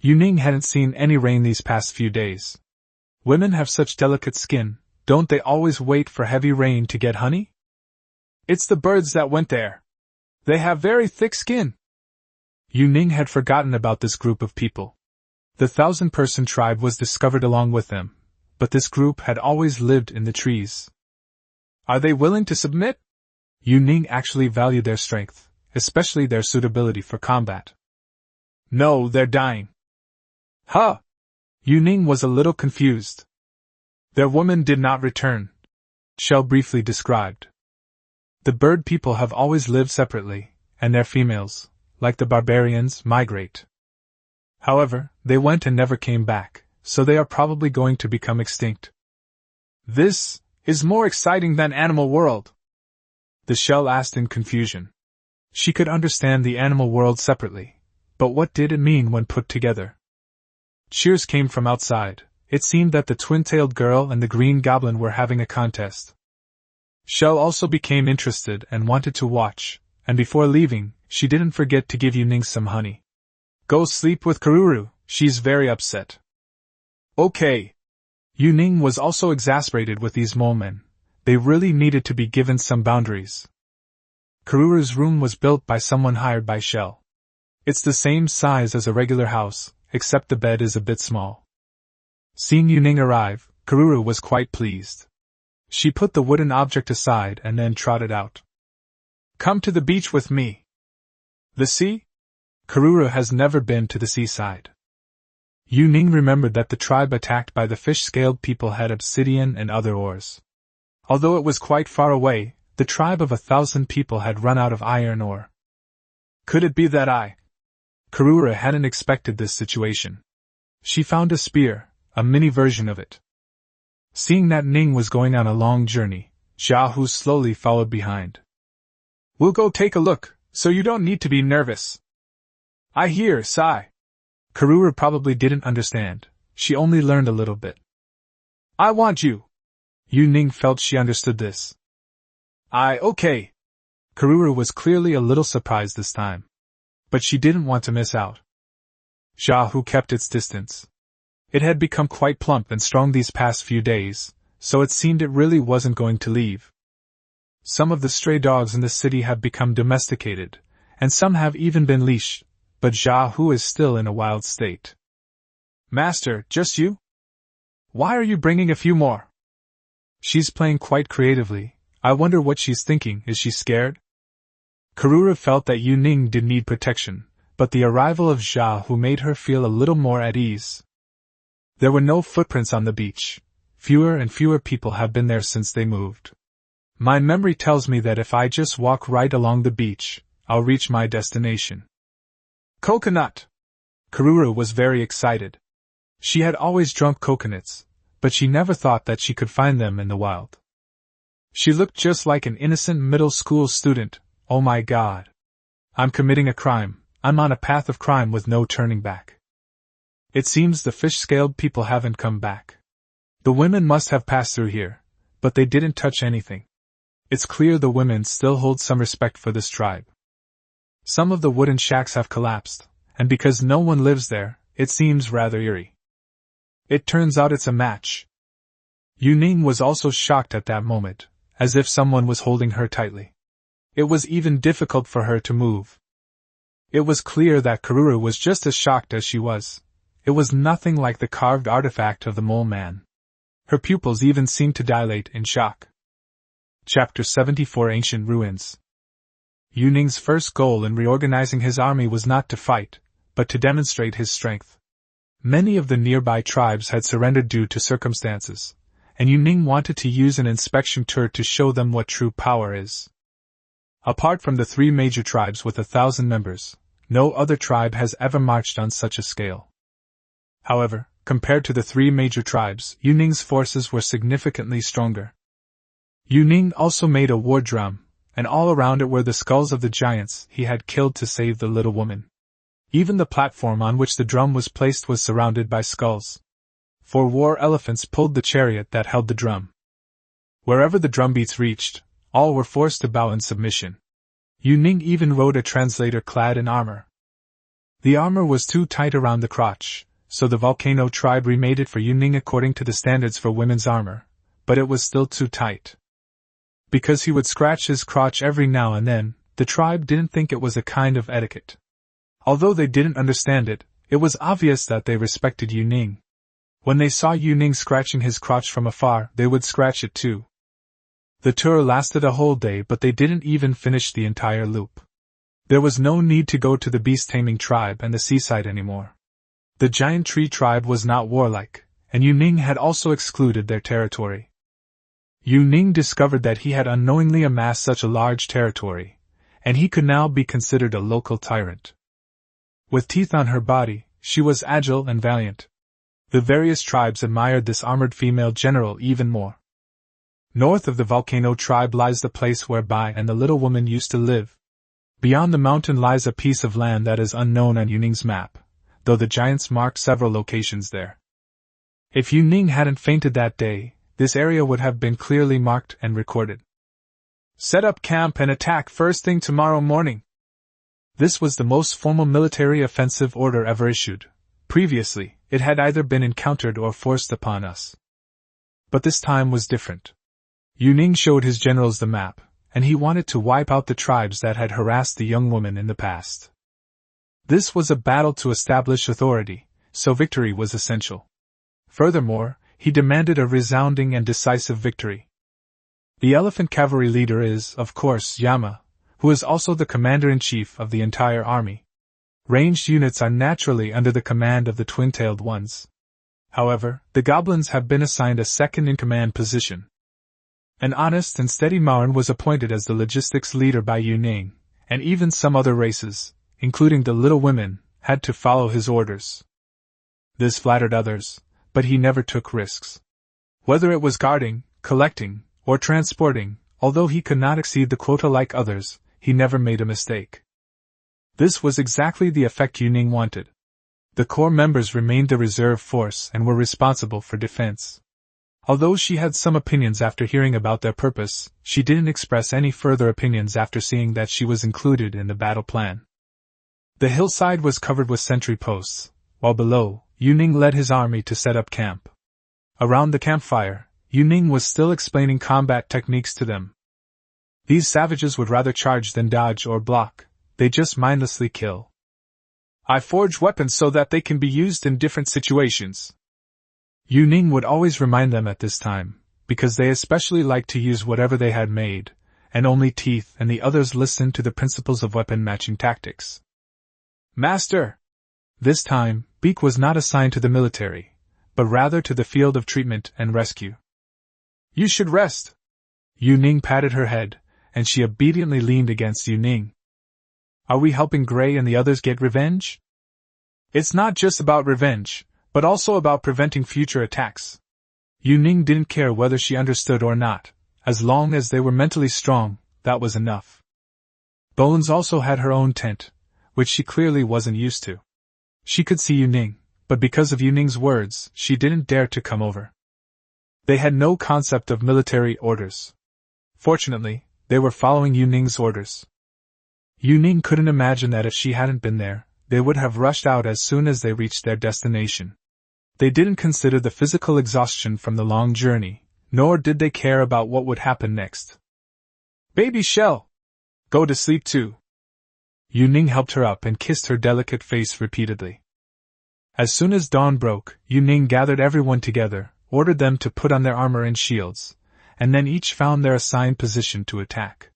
Yuning hadn't seen any rain these past few days. Women have such delicate skin, don't they always wait for heavy rain to get honey? It's the birds that went there. They have very thick skin. Yuning had forgotten about this group of people. The 1,000-person tribe was discovered along with them, but this group had always lived in the trees. Are they willing to submit? Yuning actually valued their strength, especially their suitability for combat. No, they're dying. Huh? Yuning was a little confused. Their woman did not return. Shell briefly described. The bird people have always lived separately, and their females, like the barbarians, migrate. However, they went and never came back, so they are probably going to become extinct. This is more exciting than Animal World. The shell asked in confusion. She could understand the animal world separately, but what did it mean when put together? Cheers came from outside. It seemed that the twin-tailed girl and the green goblin were having a contest. Shell also became interested and wanted to watch, and before leaving, she didn't forget to give Yuning some honey. Go sleep with Karuru, she's very upset. Okay. Yuning was also exasperated with these mole men. They really needed to be given some boundaries. Karuru's room was built by someone hired by Shell. It's the same size as a regular house, except the bed is a bit small. Seeing Yuning arrive, Karuru was quite pleased. She put the wooden object aside and then trotted out. Come to the beach with me. The sea? Karuru has never been to the seaside. Yuning remembered that the tribe attacked by the fish-scaled people had obsidian and other ores. Although it was quite far away, the tribe of 1,000 people had run out of iron ore. Could it be that Karuru hadn't expected this situation. She found a spear, a mini version of it. Seeing that Ning was going on a long journey, Xiaohu slowly followed behind. We'll go take a look, so you don't need to be nervous. I hear, sigh. Karuru probably didn't understand. She only learned a little bit. I want you. Yuning felt she understood this. Okay. Karuru was clearly a little surprised this time. But she didn't want to miss out. Xiaohu kept its distance. It had become quite plump and strong these past few days, so it seemed it really wasn't going to leave. Some of the stray dogs in the city have become domesticated, and some have even been leashed, but Xiaohu is still in a wild state. Master, just you? Why are you bringing a few more? She's playing quite creatively. I wonder what she's thinking. Is she scared? Karuru felt that Yuning did need protection, but the arrival of Xiaohu made her feel a little more at ease. There were no footprints on the beach. Fewer and fewer people have been there since they moved. My memory tells me that if I just walk right along the beach, I'll reach my destination. Coconut! Karuru was very excited. She had always drunk coconuts, but she never thought that she could find them in the wild. She looked just like an innocent middle school student. Oh my God. I'm committing a crime. I'm on a path of crime with no turning back. It seems the fish-scaled people haven't come back. The women must have passed through here, but they didn't touch anything. It's clear the women still hold some respect for this tribe. Some of the wooden shacks have collapsed, and because no one lives there, it seems rather eerie. It turns out it's a match. Yuning was also shocked at that moment, as if someone was holding her tightly. It was even difficult for her to move. It was clear that Karuru was just as shocked as she was. It was nothing like the carved artifact of the mole man. Her pupils even seemed to dilate in shock. Chapter 74 Ancient Ruins. Yuning's first goal in reorganizing his army was not to fight, but to demonstrate his strength. Many of the nearby tribes had surrendered due to circumstances, and Yuning wanted to use an inspection tour to show them what true power is. Apart from the 3 major tribes with 1,000 members, no other tribe has ever marched on such a scale. However, compared to the 3 major tribes, Yuning's forces were significantly stronger. Yuning also made a war drum, and all around it were the skulls of the giants he had killed to save the little woman. Even the platform on which the drum was placed was surrounded by skulls. 4 war elephants pulled the chariot that held the drum. Wherever the drumbeats reached, all were forced to bow in submission. Yuning even rode a translator clad in armor. The armor was too tight around the crotch, so the volcano tribe remade it for Yuning according to the standards for women's armor, but it was still too tight. Because he would scratch his crotch every now and then, the tribe didn't think it was a kind of etiquette. Although they didn't understand it, it was obvious that they respected Yuning. When they saw Yuning scratching his crotch from afar, they would scratch it too. The tour lasted a whole day, but they didn't even finish the entire loop. There was no need to go to the beast-taming tribe and the seaside anymore. The giant tree tribe was not warlike, and Yuning had also excluded their territory. Yuning discovered that he had unknowingly amassed such a large territory, and he could now be considered a local tyrant. With teeth on her body, she was agile and valiant. The various tribes admired this armored female general even more. North of the volcano tribe lies the place where Bai and the little woman used to live. Beyond the mountain lies a piece of land that is unknown on Yuning's map, though the giants marked several locations there. If Yuning hadn't fainted that day, this area would have been clearly marked and recorded. Set up camp and attack first thing tomorrow morning. This was the most formal military offensive order ever issued. Previously, it had either been encountered or forced upon us. But this time was different. Yuning showed his generals the map, and he wanted to wipe out the tribes that had harassed the young woman in the past. This was a battle to establish authority, so victory was essential. Furthermore, he demanded a resounding and decisive victory. The elephant cavalry leader is, of course, Yama, who is also the commander-in-chief of the entire army. Ranged units are naturally under the command of the twin-tailed ones. However, the goblins have been assigned a second-in-command position. An honest and steady Maoran was appointed as the logistics leader by Yuning, and even some other races, including the little women, had to follow his orders. This flattered others, but he never took risks. Whether it was guarding, collecting, or transporting, although he could not exceed the quota like others, he never made a mistake. This was exactly the effect Yuning wanted. The core members remained the reserve force and were responsible for defense. Although she had some opinions after hearing about their purpose, she didn't express any further opinions after seeing that she was included in the battle plan. The hillside was covered with sentry posts, while below, Yuning led his army to set up camp. Around the campfire, Yuning was still explaining combat techniques to them. These savages would rather charge than dodge or block, they just mindlessly kill. I forge weapons so that they can be used in different situations. Yuning would always remind them at this time, because they especially liked to use whatever they had made, and only Teeth and the others listened to the principles of weapon matching tactics. Master! This time, Beak was not assigned to the military, but rather to the field of treatment and rescue. You should rest. Yuning patted her head, and she obediently leaned against Yuning. Are we helping Gray and the others get revenge? It's not just about revenge, but also about preventing future attacks. Yuning didn't care whether she understood or not, as long as they were mentally strong, that was enough. Bones also had her own tent, which she clearly wasn't used to. She could see Yuning, but because of Yuning's words, she didn't dare to come over. They had no concept of military orders. Fortunately, they were following Yuning's orders. Yu Ning couldn't imagine that if she hadn't been there, they would have rushed out as soon as they reached their destination. They didn't consider the physical exhaustion from the long journey, nor did they care about what would happen next. "Baby Shell! Go to sleep too." Yu Ning helped her up and kissed her delicate face repeatedly. As soon as dawn broke, Yu Ning gathered everyone together, ordered them to put on their armor and shields, and then each found their assigned position to attack.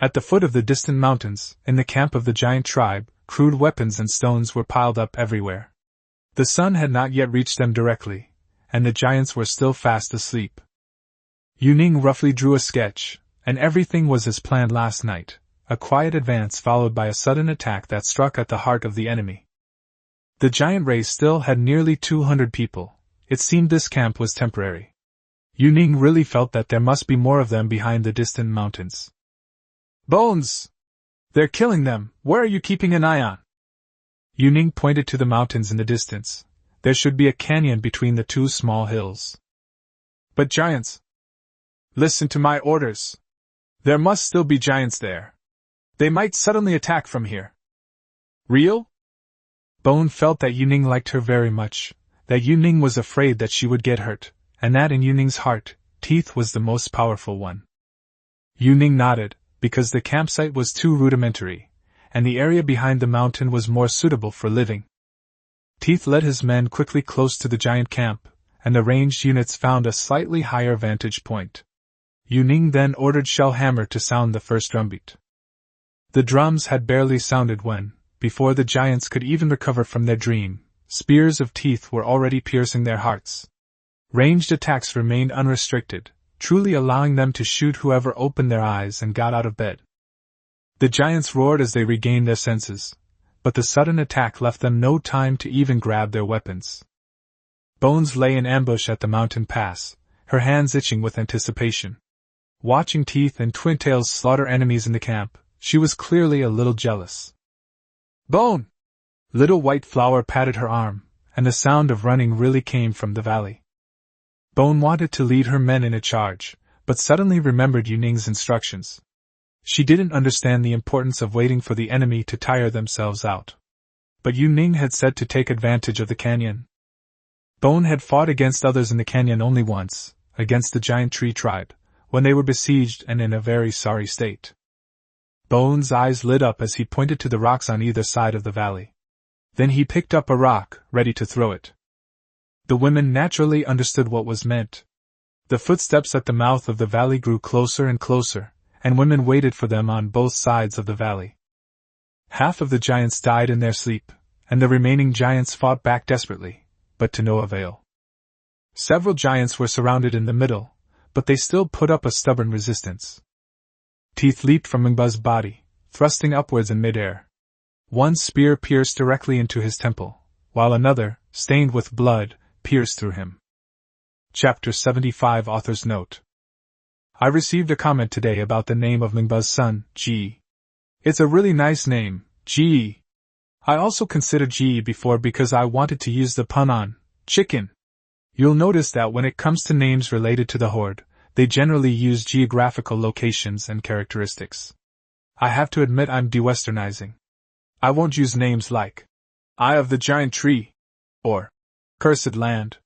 At the foot of the distant mountains, in the camp of the giant tribe, crude weapons and stones were piled up everywhere. The sun had not yet reached them directly, and the giants were still fast asleep. Yu Ning roughly drew a sketch, and everything was as planned last night, a quiet advance followed by a sudden attack that struck at the heart of the enemy. The giant race still had nearly 200 people. It seemed this camp was temporary. Yu Ning really felt that there must be more of them behind the distant mountains. "Bones! They're killing them, where are you keeping an eye on?" Yu Ning pointed to the mountains in the distance. There should be a canyon between the two small hills. "But giants! Listen to my orders. There must still be giants there. They might suddenly attack from here." "Real?" Bone felt that Yu Ning liked her very much, that Yu Ning was afraid that she would get hurt, and that in Yu Ning's heart, Teeth was the most powerful one. Yu Ning nodded, because the campsite was too rudimentary, and the area behind the mountain was more suitable for living. Teeth led his men quickly close to the giant camp, and the ranged units found a slightly higher vantage point. Yu Ning then ordered Shellhammer to sound the first drumbeat. The drums had barely sounded when, before the giants could even recover from their dream, spears of Teeth were already piercing their hearts. Ranged attacks remained unrestricted, truly allowing them to shoot whoever opened their eyes and got out of bed. The giants roared as they regained their senses, but the sudden attack left them no time to even grab their weapons. Bones lay in ambush at the mountain pass, her hands itching with anticipation. Watching Teeth and Twintails slaughter enemies in the camp, she was clearly a little jealous. "Bone!" Little White Flower patted her arm, and the sound of running really came from the valley. Bone wanted to lead her men in a charge, but suddenly remembered Yu Ning's instructions. She didn't understand the importance of waiting for the enemy to tire themselves out. But Yu Ning had said to take advantage of the canyon. Bone had fought against others in the canyon only once, against the giant tree tribe, when they were besieged and in a very sorry state. Bone's eyes lit up as he pointed to the rocks on either side of the valley. Then he picked up a rock, ready to throw it. The women naturally understood what was meant. The footsteps at the mouth of the valley grew closer and closer, and women waited for them on both sides of the valley. Half of the giants died in their sleep, and the remaining giants fought back desperately, but to no avail. Several giants were surrounded in the middle, but they still put up a stubborn resistance. Teeth leaped from Mingba's body, thrusting upwards in midair. One spear pierced directly into his temple, while another, stained with blood, pierced through him. Chapter 75 Author's Note. I received a comment today about the name of Mingba's son, Ji. It's a really nice name, Ji. I also considered Ji before because I wanted to use the pun on chicken. You'll notice that when it comes to names related to the horde, they generally use geographical locations and characteristics. I have to admit I'm de-westernizing. I won't use names like Eye of the Giant Tree or Cursed Land.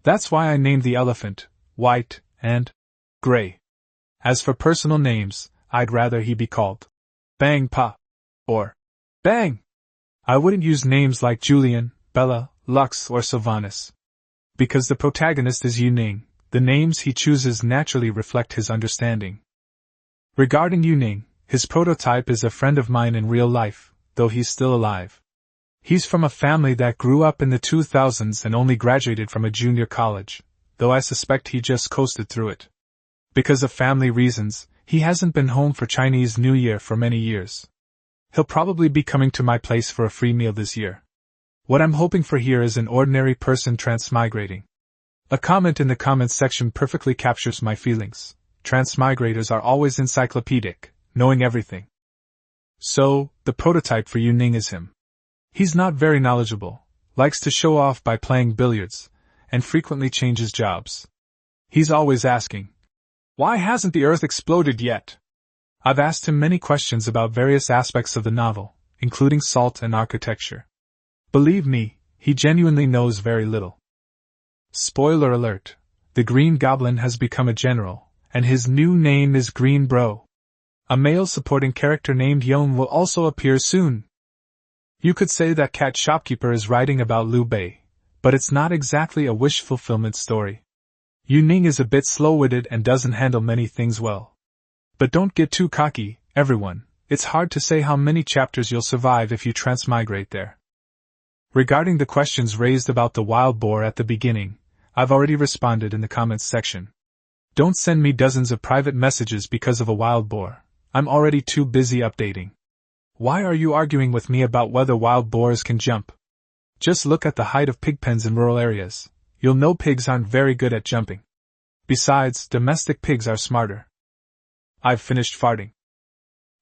That's why I named the elephant White and Gray. As for personal names, I'd rather he be called Bang Pa or Bang. I wouldn't use names like Julian, Bella, Lux, or Sylvanus. Because the protagonist is Yu Ning, the names he chooses naturally reflect his understanding. Regarding Yu Ning, his prototype is a friend of mine in real life, though he's still alive. He's from a family that grew up in the 2000s and only graduated from a junior college, though I suspect he just coasted through it. Because of family reasons, he hasn't been home for Chinese New Year for many years. He'll probably be coming to my place for a free meal this year. What I'm hoping for here is an ordinary person transmigrating. A comment in the comments section perfectly captures my feelings. Transmigrators are always encyclopedic, knowing everything. So, the prototype for Yu Ning is him. He's not very knowledgeable, likes to show off by playing billiards, and frequently changes jobs. He's always asking, "Why hasn't the Earth exploded yet? I've asked him many questions about various aspects of the novel, including salt and architecture. Believe me, he genuinely knows very little. Spoiler alert, the Green Goblin has become a general, and his new name is Green Bro. A male supporting character named Yon will also appear soon. You could say that Cat Shopkeeper is writing about Liu Bei, but it's not exactly a wish fulfillment story. Yu Ning is a bit slow-witted and doesn't handle many things well. But don't get too cocky, everyone. It's hard to say how many chapters you'll survive if you transmigrate there. Regarding the questions raised about the wild boar at the beginning, I've already responded in the comments section. Don't send me dozens of private messages because of a wild boar. I'm already too busy updating. Why are you arguing with me about whether wild boars can jump? Just look at the height of pig pens in rural areas. You'll know pigs aren't very good at jumping. Besides, domestic pigs are smarter. I've finished farting.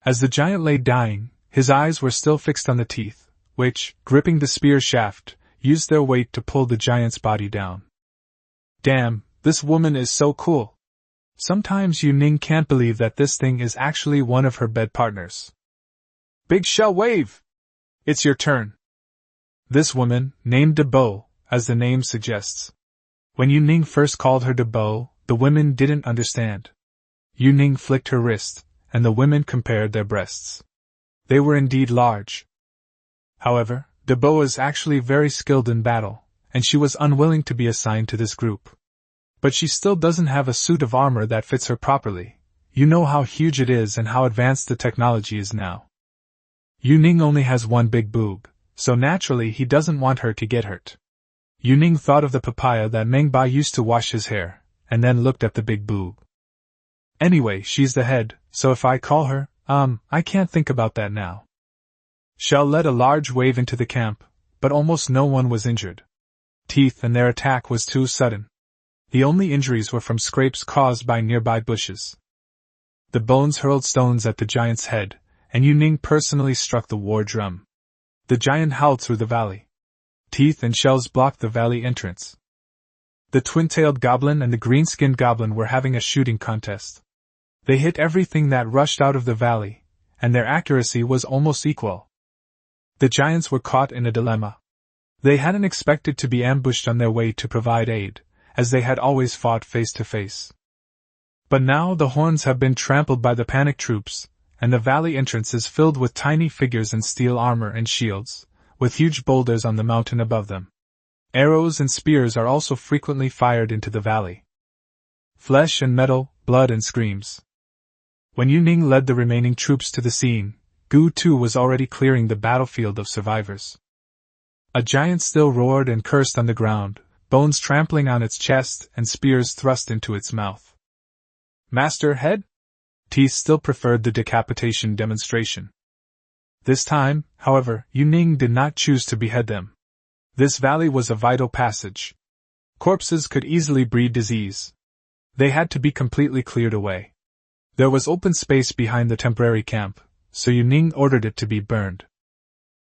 As the giant lay dying, his eyes were still fixed on the teeth, which, gripping the spear shaft, used their weight to pull the giant's body down. Damn, this woman is so cool. Sometimes Yu Ning can't believe that this thing is actually one of her bed partners. Big Shell Wave! It's your turn. This woman, named De Bo, as the name suggests. When Yu Ning first called her De Bo, the women didn't understand. Yu Ning flicked her wrist, and the women compared their breasts. They were indeed large. However, De Bo is actually very skilled in battle, and she was unwilling to be assigned to this group. But she still doesn't have a suit of armor that fits her properly. You know how huge it is and how advanced the technology is now. Yu Ning only has one big boob, so naturally he doesn't want her to get hurt. Yu Ning thought of the papaya that Meng Bai used to wash his hair, and then looked at the big boob. Anyway, she's the head, so if I call her, I can't think about that now. Shell led a large wave into the camp, but almost no one was injured. Teeth and their attack was too sudden. The only injuries were from scrapes caused by nearby bushes. The bones hurled stones at the giant's head, and Yu Ning personally struck the war drum. The giant howled through the valley. Teeth and shells blocked the valley entrance. The twin-tailed goblin and the green-skinned goblin were having a shooting contest. They hit everything that rushed out of the valley, and their accuracy was almost equal. The giants were caught in a dilemma. They hadn't expected to be ambushed on their way to provide aid, as they had always fought face to face. But now the horns have been trampled by the panicked troops, and the valley entrance is filled with tiny figures in steel armor and shields, with huge boulders on the mountain above them. Arrows and spears are also frequently fired into the valley. Flesh and metal, blood and screams. When Yu Ning led the remaining troops to the scene, Gu Tu was already clearing the battlefield of survivors. A giant still roared and cursed on the ground, bones trampling on its chest and spears thrust into its mouth. Master Head? Teeth still preferred the decapitation demonstration. This time, however, Yu Ning did not choose to behead them. This valley was a vital passage. Corpses could easily breed disease. They had to be completely cleared away. There was open space behind the temporary camp, so Yu Ning ordered it to be burned.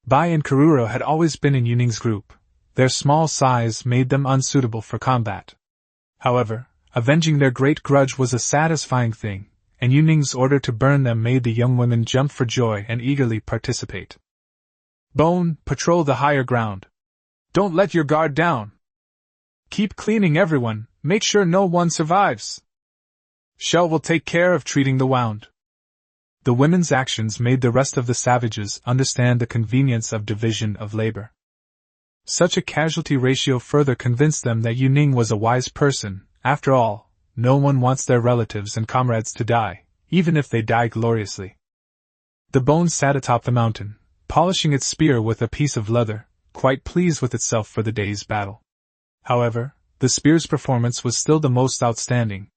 Bai and Karura had always been in Yu Ning's group. Their small size made them unsuitable for combat. However, avenging their great grudge was a satisfying thing, and Yu Ning's order to burn them made the young women jump for joy and eagerly participate. Bone, patrol the higher ground. Don't let your guard down. Keep cleaning everyone, make sure no one survives. Shell will take care of treating the wound. The women's actions made the rest of the savages understand the convenience of division of labor. Such a casualty ratio further convinced them that Yu Ning was a wise person. After all, no one wants their relatives and comrades to die, even if they die gloriously. The bone sat atop the mountain, polishing its spear with a piece of leather, quite pleased with itself for the day's battle. However, the spear's performance was still the most outstanding.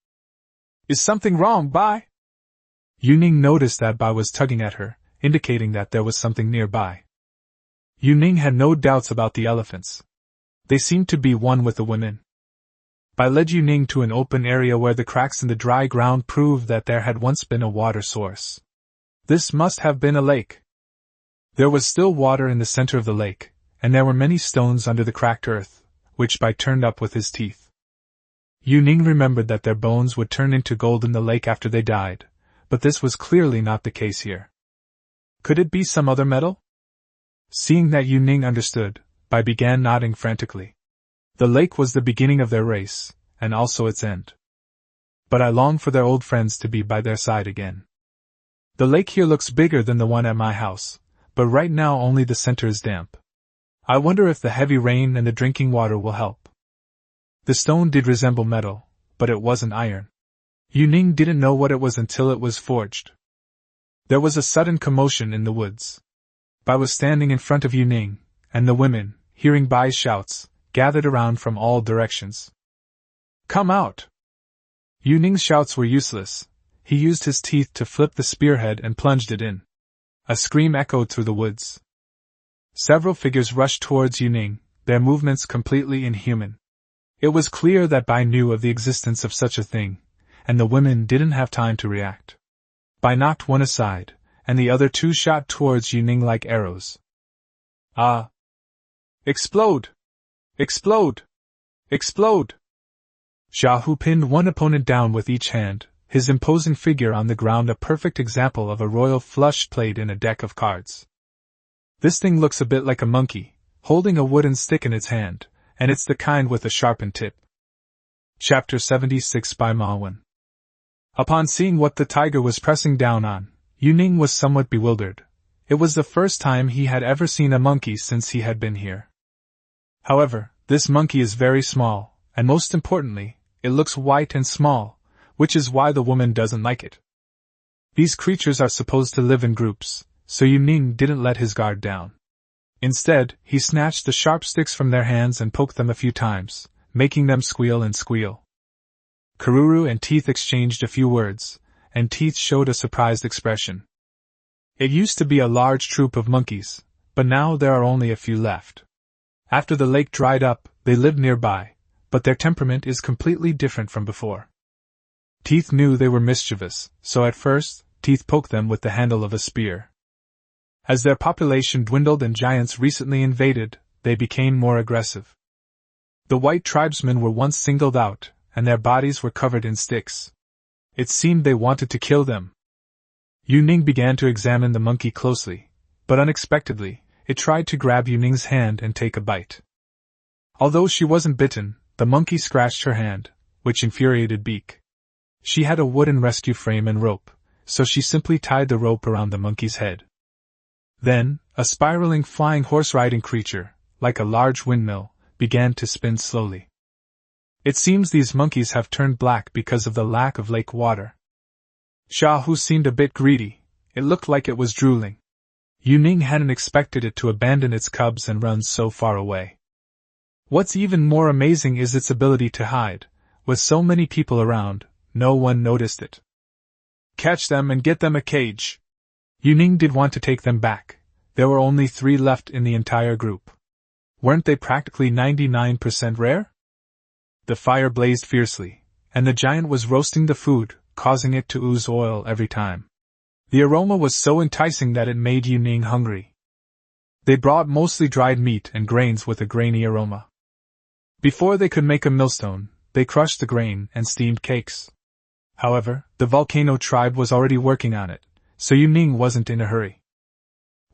Is something wrong, Bai? Yu Ning noticed that Bai was tugging at her, indicating that there was something nearby. Yu Ning had no doubts about the elephants. They seemed to be one with the women. Bai led Yu Ning to an open area where the cracks in the dry ground proved that there had once been a water source. This must have been a lake. There was still water in the center of the lake, and there were many stones under the cracked earth, which Bai turned up with his teeth. Yu Ning remembered that their bones would turn into gold in the lake after they died, but this was clearly not the case here. Could it be some other metal? Seeing that Yu Ning understood, Bai began nodding frantically. The lake was the beginning of their race, and also its end. But I long for their old friends to be by their side again. The lake here looks bigger than the one at my house, but right now only the center is damp. I wonder if the heavy rain and the drinking water will help. The stone did resemble metal, but it wasn't iron. Yu Ning didn't know what it was until it was forged. There was a sudden commotion in the woods. Bai was standing in front of Yu Ning, and the women, hearing Bai's shouts, gathered around from all directions. Come out! Yu Ning's shouts were useless. He used his teeth to flip the spearhead and plunged it in. A scream echoed through the woods. Several figures rushed towards Yu Ning, their movements completely inhuman. It was clear that Bai knew of the existence of such a thing, and the women didn't have time to react. Bai knocked one aside, and the other two shot towards Yu Ning like arrows. Ah! Explode! Explode! Explode! Xiaohu pinned one opponent down with each hand, his imposing figure on the ground a perfect example of a royal flush played in a deck of cards. This thing looks a bit like a monkey, holding a wooden stick in its hand, and it's the kind with a sharpened tip. Chapter 76 by Manhwa. Upon seeing what the tiger was pressing down on, Yu Ning was somewhat bewildered. It was the first time he had ever seen a monkey since he had been here. However, this monkey is very small, and most importantly, it looks white and small, which is why the woman doesn't like it. These creatures are supposed to live in groups, so Yu Ning didn't let his guard down. Instead, he snatched the sharp sticks from their hands and poked them a few times, making them squeal and squeal. Karuru and Teeth exchanged a few words, and Teeth showed a surprised expression. It used to be a large troop of monkeys, but now there are only a few left. After the lake dried up, they lived nearby, but their temperament is completely different from before. Teeth knew they were mischievous, so at first, Teeth poked them with the handle of a spear. As their population dwindled and giants recently invaded, they became more aggressive. The white tribesmen were once singled out, and their bodies were covered in sticks. It seemed they wanted to kill them. Yu Ning began to examine the monkey closely, but unexpectedly, it tried to grab Yu Ning's hand and take a bite. Although she wasn't bitten, the monkey scratched her hand, which infuriated Beak. She had a wooden rescue frame and rope, so she simply tied the rope around the monkey's head. Then, a spiraling flying horse-riding creature, like a large windmill, began to spin slowly. It seems these monkeys have turned black because of the lack of lake water. Xiaohu seemed a bit greedy. It looked like it was drooling. Yu Ning hadn't expected it to abandon its cubs and run so far away. What's even more amazing is its ability to hide. With so many people around, no one noticed it. Catch them and get them a cage. Yu Ning did want to take them back. There were only 3 left in the entire group. Weren't they practically 99% rare? The fire blazed fiercely, and the giant was roasting the food, causing it to ooze oil every time. The aroma was so enticing that it made Yu Ning hungry. They brought mostly dried meat and grains with a grainy aroma. Before they could make a millstone, they crushed the grain and steamed cakes. However, the volcano tribe was already working on it, so Yu Ning wasn't in a hurry.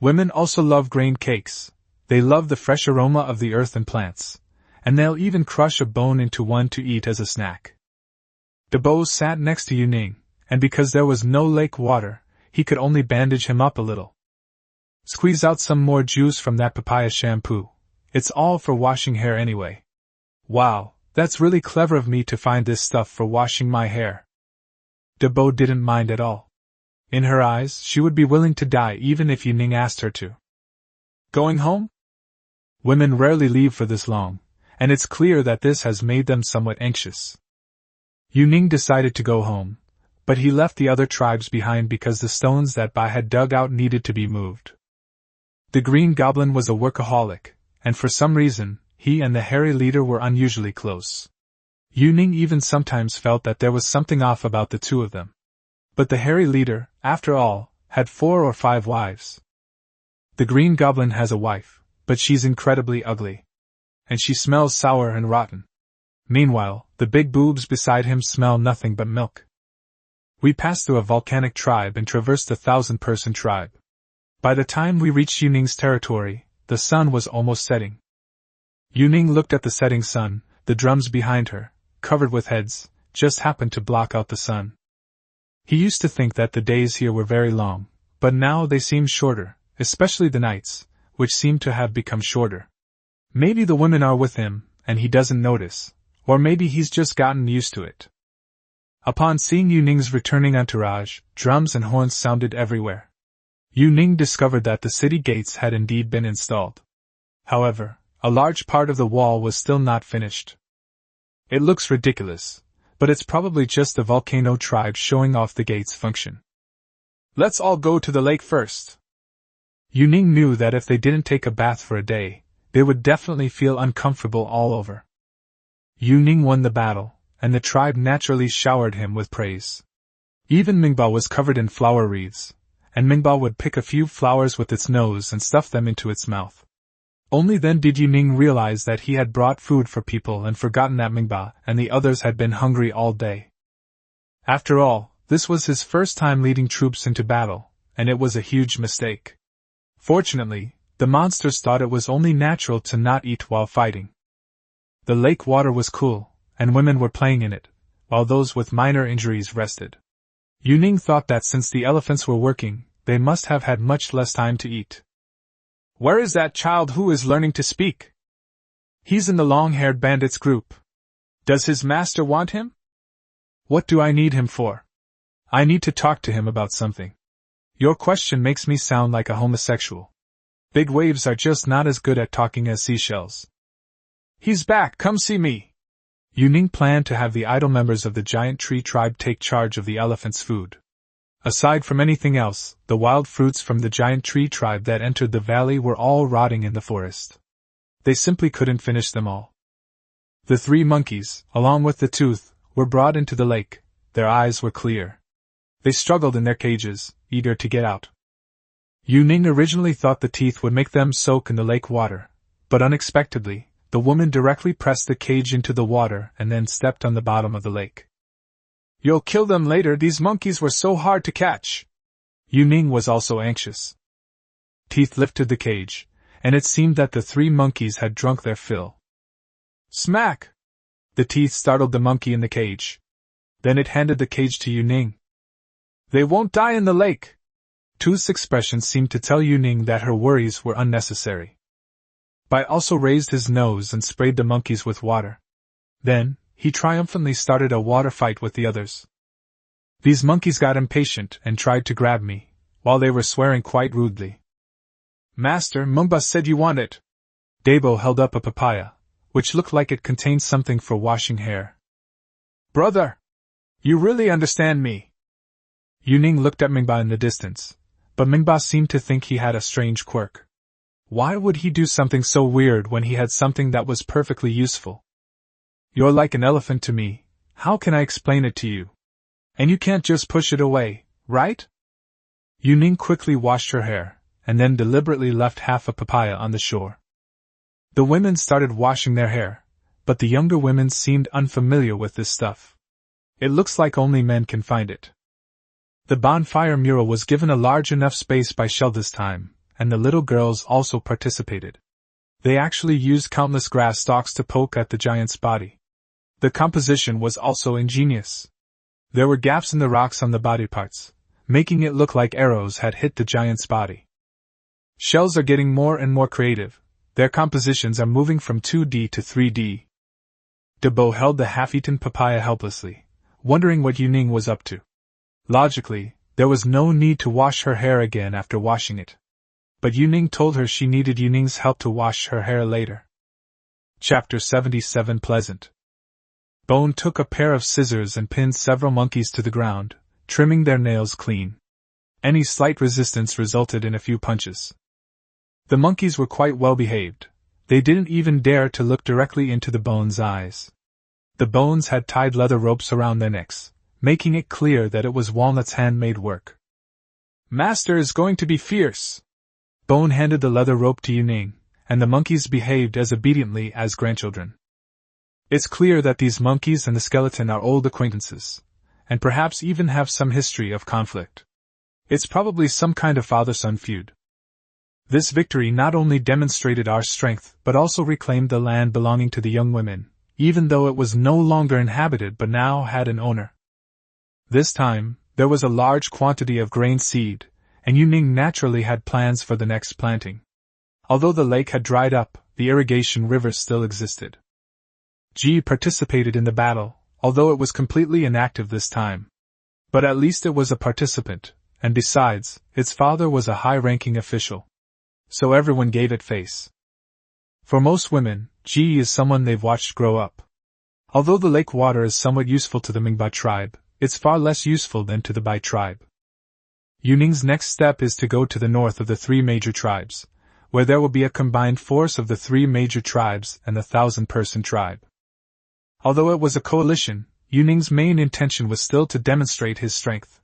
Women also love grain cakes. They love the fresh aroma of the earth and plants, and they'll even crush a bone into one to eat as a snack. Debo sat next to Yu Ning, and because there was no lake water, he could only bandage him up a little. Squeeze out some more juice from that papaya shampoo. It's all for washing hair anyway. Wow, that's really clever of me to find this stuff for washing my hair. Debo didn't mind at all. In her eyes, she would be willing to die even if Yu Ning asked her to. Going home? Women rarely leave for this long, and it's clear that this has made them somewhat anxious. Yu Ning decided to go home, but he left the other tribes behind because the stones that Bai had dug out needed to be moved. The Green Goblin was a workaholic, and for some reason, he and the hairy leader were unusually close. Yu Ning even sometimes felt that there was something off about the two of them. But the hairy leader, after all, had 4 or 5 wives. The Green Goblin has a wife, but she's incredibly ugly. And she smells sour and rotten. Meanwhile, the big boobs beside him smell nothing but milk. We passed through a volcanic tribe and traversed a 1,000-person tribe. By the time we reached Yuning's territory, the sun was almost setting. Yuning looked at the setting sun. The drums behind her, covered with heads, just happened to block out the sun. He used to think that the days here were very long, but now they seemed shorter, especially the nights, which seemed to have become shorter. Maybe the women are with him, and he doesn't notice, or maybe he's just gotten used to it. Upon seeing Yuning's returning entourage, drums and horns sounded everywhere. Yuning discovered that the city gates had indeed been installed. However, a large part of the wall was still not finished. It looks ridiculous, but it's probably just the volcano tribe showing off the gate's function. Let's all go to the lake first. Yuning knew that if they didn't take a bath for a day, they would definitely feel uncomfortable all over. Yuning won the battle, and the tribe naturally showered him with praise. Even Mingba was covered in flower wreaths, and Mingba would pick a few flowers with its nose and stuff them into its mouth. Only then did Yuning realize that he had brought food for people and forgotten that Mingba and the others had been hungry all day. After all, this was his first time leading troops into battle, and it was a huge mistake. Fortunately, the monsters thought it was only natural to not eat while fighting. The lake water was cool, and women were playing in it, while those with minor injuries rested. Yuning thought that since the elephants were working, they must have had much less time to eat. Where is that child who is learning to speak? He's in the long-haired bandits group. Does his master want him? What do I need him for? I need to talk to him about something. Your question makes me sound like a homosexual. Big waves are just not as good at talking as seashells. He's back, come see me. Yuning planned to have the idle members of the giant tree tribe take charge of the elephant's food. Aside from anything else, the wild fruits from the giant tree tribe that entered the valley were all rotting in the forest. They simply couldn't finish them all. The 3 monkeys, along with the tooth, were brought into the lake. Their eyes were clear. They struggled in their cages, eager to get out. Yuning originally thought the teeth would make them soak in the lake water, but unexpectedly, the woman directly pressed the cage into the water and then stepped on the bottom of the lake. You'll kill them later, these monkeys were so hard to catch. Yuning was also anxious. Teeth lifted the cage, and it seemed that the 3 monkeys had drunk their fill. Smack! The teeth startled the monkey in the cage. Then it handed the cage to Yuning. They won't die in the lake. Tooth's expression seemed to tell Yuning that her worries were unnecessary. Bai also raised his nose and sprayed the monkeys with water. Then, he triumphantly started a water fight with the others. These monkeys got impatient and tried to grab me, while they were swearing quite rudely. Master, Mungba said you want it. Debo held up a papaya, which looked like it contained something for washing hair. Brother! You really understand me? Yuning looked at Mingba in the distance, but Mingba seemed to think he had a strange quirk. Why would he do something so weird when he had something that was perfectly useful? You're like an elephant to me, how can I explain it to you? And you can't just push it away, right? Yuning quickly washed her hair, and then deliberately left half a papaya on the shore. The women started washing their hair, but the younger women seemed unfamiliar with this stuff. It looks like only men can find it. The bonfire mural was given a large enough space by Shell this time, and the little girls also participated. They actually used countless grass stalks to poke at the giant's body. The composition was also ingenious. There were gaps in the rocks on the body parts, making it look like arrows had hit the giant's body. Shells are getting more and more creative. Their compositions are moving from 2D to 3D. Debo held the half-eaten papaya helplessly, wondering what Yuning was up to. Logically, there was no need to wash her hair again after washing it. But Yuning told her she needed Yuning's help to wash her hair later. Chapter 77 Pleasant. Bone took a pair of scissors and pinned several monkeys to the ground, trimming their nails clean. Any slight resistance resulted in a few punches. The monkeys were quite well behaved. They didn't even dare to look directly into the Bone's eyes. The Bones had tied leather ropes around their necks, making it clear that it was Walnut's handmade work. Master is going to be fierce. Bone handed the leather rope to Yuning, and the monkeys behaved as obediently as grandchildren. It's clear that these monkeys and the skeleton are old acquaintances, and perhaps even have some history of conflict. It's probably some kind of father-son feud. This victory not only demonstrated our strength but also reclaimed the land belonging to the young women, even though it was no longer inhabited but now had an owner. This time, there was a large quantity of grain seed, and Yuning naturally had plans for the next planting. Although the lake had dried up, the irrigation river still existed. Ji participated in the battle, although it was completely inactive this time. But at least it was a participant, and besides, its father was a high-ranking official. So everyone gave it face. For most women, Ji is someone they've watched grow up. Although the lake water is somewhat useful to the Mingba tribe, it's far less useful than to the Bai tribe. Yuning's next step is to go to the north of the three major tribes, where there will be a combined force of the three major tribes and the 1,000-person tribe. Although it was a coalition, Yuning's main intention was still to demonstrate his strength.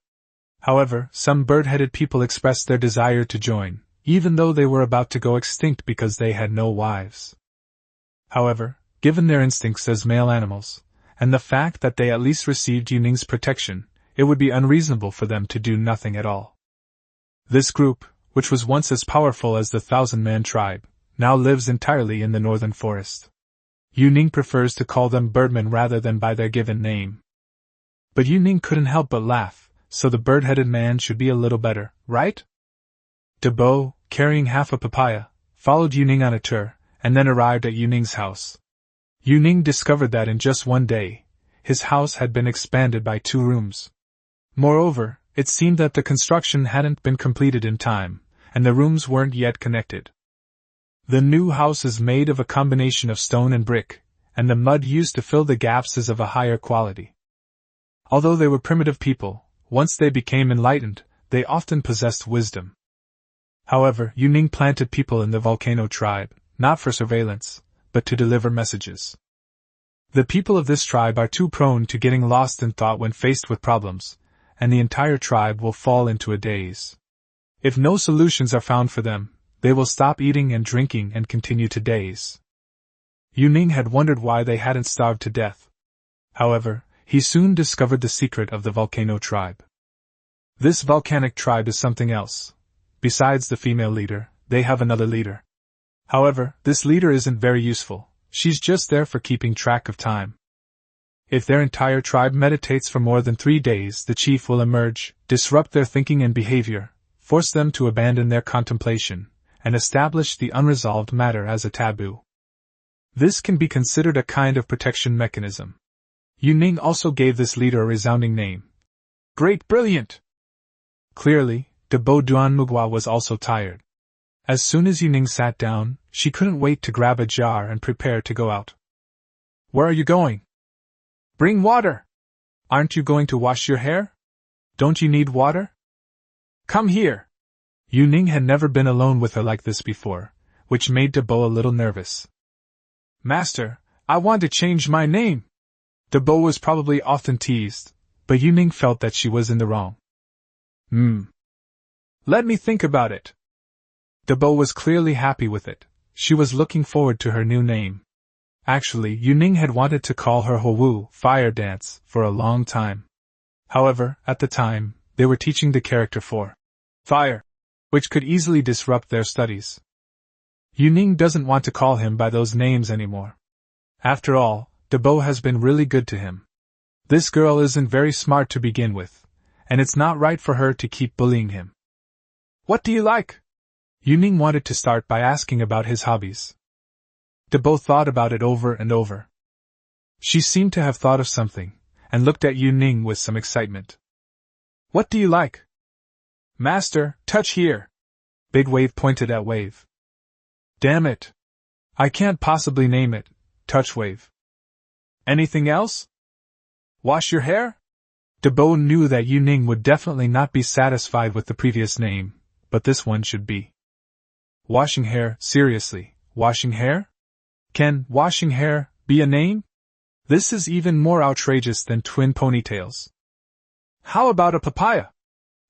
However, some bird-headed people expressed their desire to join, even though they were about to go extinct because they had no wives. However, given their instincts as male animals, and the fact that they at least received Yuning's protection, it would be unreasonable for them to do nothing at all. This group, which was once as powerful as the 1,000-man tribe, now lives entirely in the northern forest. Yuning prefers to call them birdmen rather than by their given name. But Yuning couldn't help but laugh, so the bird-headed man should be a little better, right? Debo, carrying half a papaya, followed Yuning on a tour, and then arrived at Yuning's house. Yuning discovered that in just one day, his house had been expanded by 2 rooms. Moreover, it seemed that the construction hadn't been completed in time, and the rooms weren't yet connected. The new house is made of a combination of stone and brick, and the mud used to fill the gaps is of a higher quality. Although they were primitive people, once they became enlightened, they often possessed wisdom. However, Yuning planted people in the volcano tribe, not for surveillance, but to deliver messages. The people of this tribe are too prone to getting lost in thought when faced with problems, and the entire tribe will fall into a daze. If no solutions are found for them, they will stop eating and drinking and continue to daze. Yuning had wondered why they hadn't starved to death. However, he soon discovered the secret of the volcano tribe. This volcanic tribe is something else. Besides the female leader, they have another leader. However, this leader isn't very useful, she's just there for keeping track of time. If their entire tribe meditates for more than 3 days, the chief will emerge, disrupt their thinking and behavior, force them to abandon their contemplation, and establish the unresolved matter as a taboo. This can be considered a kind of protection mechanism. Yuning also gave this leader a resounding name. Great Brilliant! Clearly, Debo Duanmugwa was also tired. As soon as Yuning sat down, she couldn't wait to grab a jar and prepare to go out. Where are you going? Bring water! Aren't you going to wash your hair? Don't you need water? Come here! Yuning had never been alone with her like this before, which made Debo a little nervous. Master, I want to change my name! Debo was probably often teased, but Yuning felt that she was in the wrong. Let me think about it. Debo was clearly happy with it. She was looking forward to her new name. Actually, Yuning had wanted to call her Howu, Fire Dance, for a long time. However, at the time, they were teaching the character for fire, which could easily disrupt their studies. Yuning doesn't want to call him by those names anymore. After all, Debo has been really good to him. This girl isn't very smart to begin with, and it's not right for her to keep bullying him. What do you like? Yuning wanted to start by asking about his hobbies. Debo thought about it over and over. She seemed to have thought of something, and looked at Yuning with some excitement. What do you like? Master, touch here. Big Wave pointed at Wave. Damn it. I can't possibly name it, Touch Wave. Anything else? Wash your hair? Debo knew that Yuning would definitely not be satisfied with the previous name, but this one should be. Washing hair, seriously, washing hair? Can washing hair be a name? This is even more outrageous than twin ponytails. How about a papaya?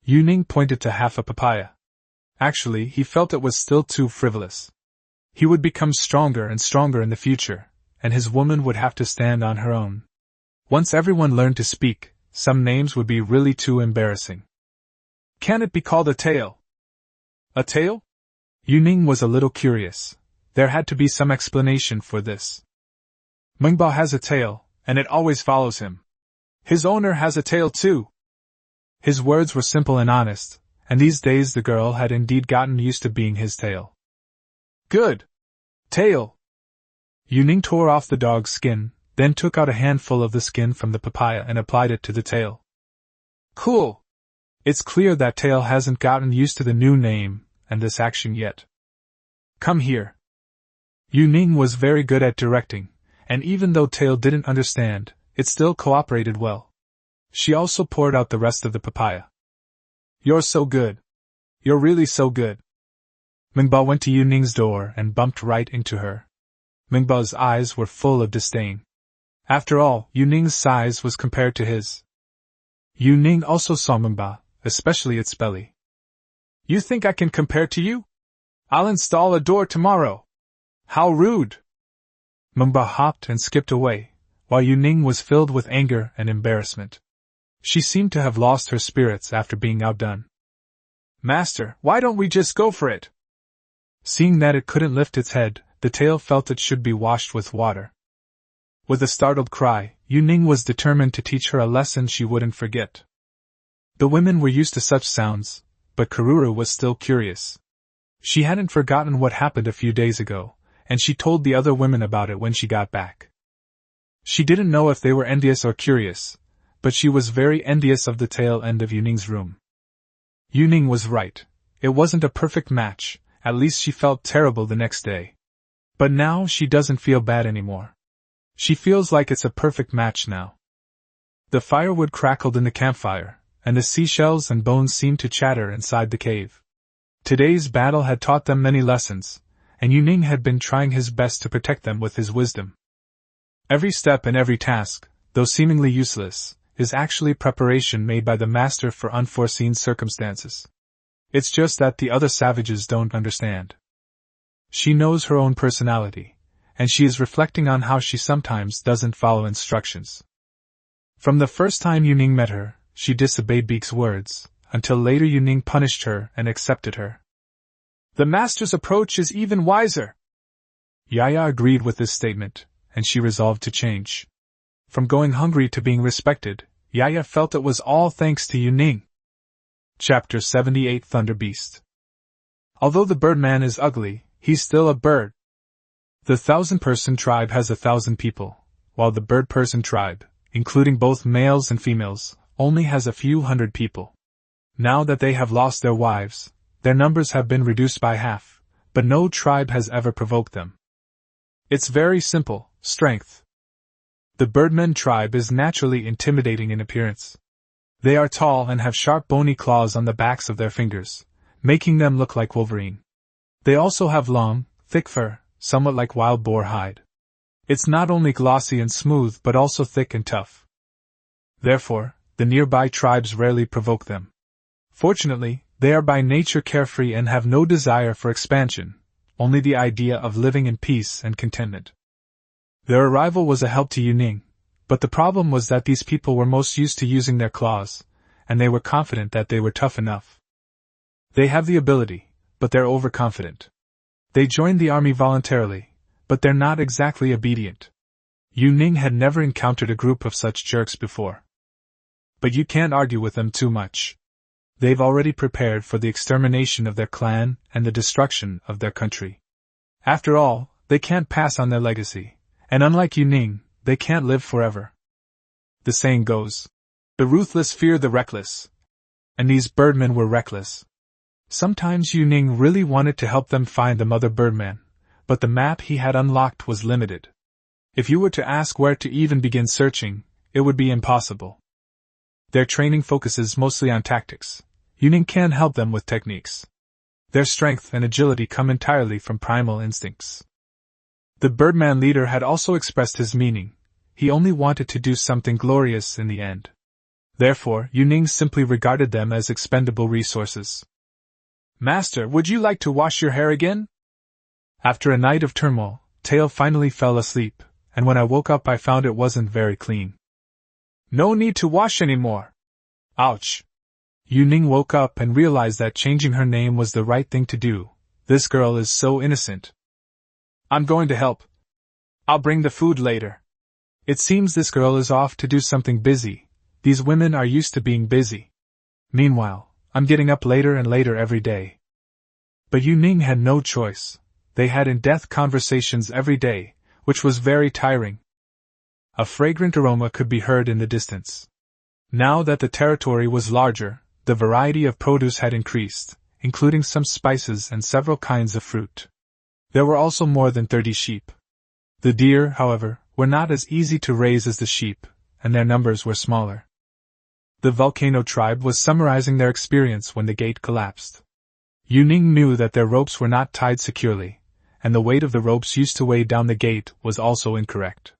Yuning pointed to half a papaya. Actually, he felt it was still too frivolous. He would become stronger and stronger in the future, and his woman would have to stand on her own. Once everyone learned to speak, some names would be really too embarrassing. Can it be called a tail? A tail? Yuning was a little curious. There had to be some explanation for this. Mengba has a tail, and it always follows him. His owner has a tail too. His words were simple and honest, and these days the girl had indeed gotten used to being his tail. Good. Tail. Yuning tore off the dog's skin, then took out a handful of the skin from the papaya and applied it to the tail. Cool. It's clear that Tail hasn't gotten used to the new name and this action yet. Come here. Yuning was very good at directing, and even though Tail didn't understand, it still cooperated well. She also poured out the rest of the papaya. You're so good. You're really so good. Mengba went to Yuning's door and bumped right into her. Mengba's eyes were full of disdain. After all, Yuning's size was compared to his. Yuning also saw Mengba, especially its belly. You think I can compare to you? I'll install a door tomorrow. How rude! Mengba hopped and skipped away, while Yuning was filled with anger and embarrassment. She seemed to have lost her spirits after being outdone. Master, why don't we just go for it? Seeing that it couldn't lift its head, the tail felt it should be washed with water. With a startled cry, Yuning was determined to teach her a lesson she wouldn't forget. The women were used to such sounds, but Karuru was still curious. She hadn't forgotten what happened a few days ago, and she told the other women about it when she got back. She didn't know if they were envious or curious, but she was very envious of the tail end of Yuning's room. Yuning was right. It wasn't a perfect match, at least she felt terrible the next day. But now she doesn't feel bad anymore. She feels like it's a perfect match now. The firewood crackled in the campfire, and the seashells and bones seemed to chatter inside the cave. Today's battle had taught them many lessons, and Yuning had been trying his best to protect them with his wisdom. Every step and every task, though seemingly useless, is actually preparation made by the master for unforeseen circumstances. It's just that the other savages don't understand. She knows her own personality, and she is reflecting on how she sometimes doesn't follow instructions. From the first time Yuning met her, she disobeyed Beak's words, until later Yuning punished her and accepted her. The master's approach is even wiser. Yaya agreed with this statement, and she resolved to change. From going hungry to being respected, Yaya felt it was all thanks to Yuning. Chapter 78 Thunder Beast. Although the Birdman is ugly, he's still a bird. The 1,000-person tribe has 1,000 people, while the bird-person tribe, including both males and females, only has a few hundred people. Now that they have lost their wives, their numbers have been reduced by half, but no tribe has ever provoked them. It's very simple, strength. The Birdmen tribe is naturally intimidating in appearance. They are tall and have sharp bony claws on the backs of their fingers, making them look like Wolverine. They also have long, thick fur, somewhat like wild boar hide. It's not only glossy and smooth but also thick and tough. Therefore, the nearby tribes rarely provoke them. Fortunately, they are by nature carefree and have no desire for expansion, only the idea of living in peace and contentment. Their arrival was a help to Yuning, but the problem was that these people were most used to using their claws, and they were confident that they were tough enough. They have the ability, but they're overconfident. They joined the army voluntarily, but they're not exactly obedient. Yuning had never encountered a group of such jerks before. But you can't argue with them too much. They've already prepared for the extermination of their clan and the destruction of their country. After all, they can't pass on their legacy, and unlike Yuning, they can't live forever. The saying goes, the ruthless fear the reckless. And these birdmen were reckless. Sometimes Yuning really wanted to help them find the mother birdman, but the map he had unlocked was limited. If you were to ask where to even begin searching, it would be impossible. Their training focuses mostly on tactics. Yuning can help them with techniques. Their strength and agility come entirely from primal instincts. The Birdman leader had also expressed his meaning. He only wanted to do something glorious in the end. Therefore, Yuning simply regarded them as expendable resources. Master, would you like to wash your hair again? After a night of turmoil, Tail finally fell asleep, and when I woke up I found it wasn't very clean. No need to wash anymore. Ouch. Yuning woke up and realized that changing her name was the right thing to do. This girl is so innocent. I'm going to help. I'll bring the food later. It seems this girl is off to do something busy. These women are used to being busy. Meanwhile, I'm getting up later and later every day. But Yuning had no choice. They had in-depth conversations every day, which was very tiring. A fragrant aroma could be heard in the distance. Now that the territory was larger, the variety of produce had increased, including some spices and several kinds of fruit. There were also more than 30 sheep. The deer, however, were not as easy to raise as the sheep, and their numbers were smaller. The volcano tribe was summarizing their experience when the gate collapsed. Yuning knew that their ropes were not tied securely, and the weight of the ropes used to weigh down the gate was also incorrect.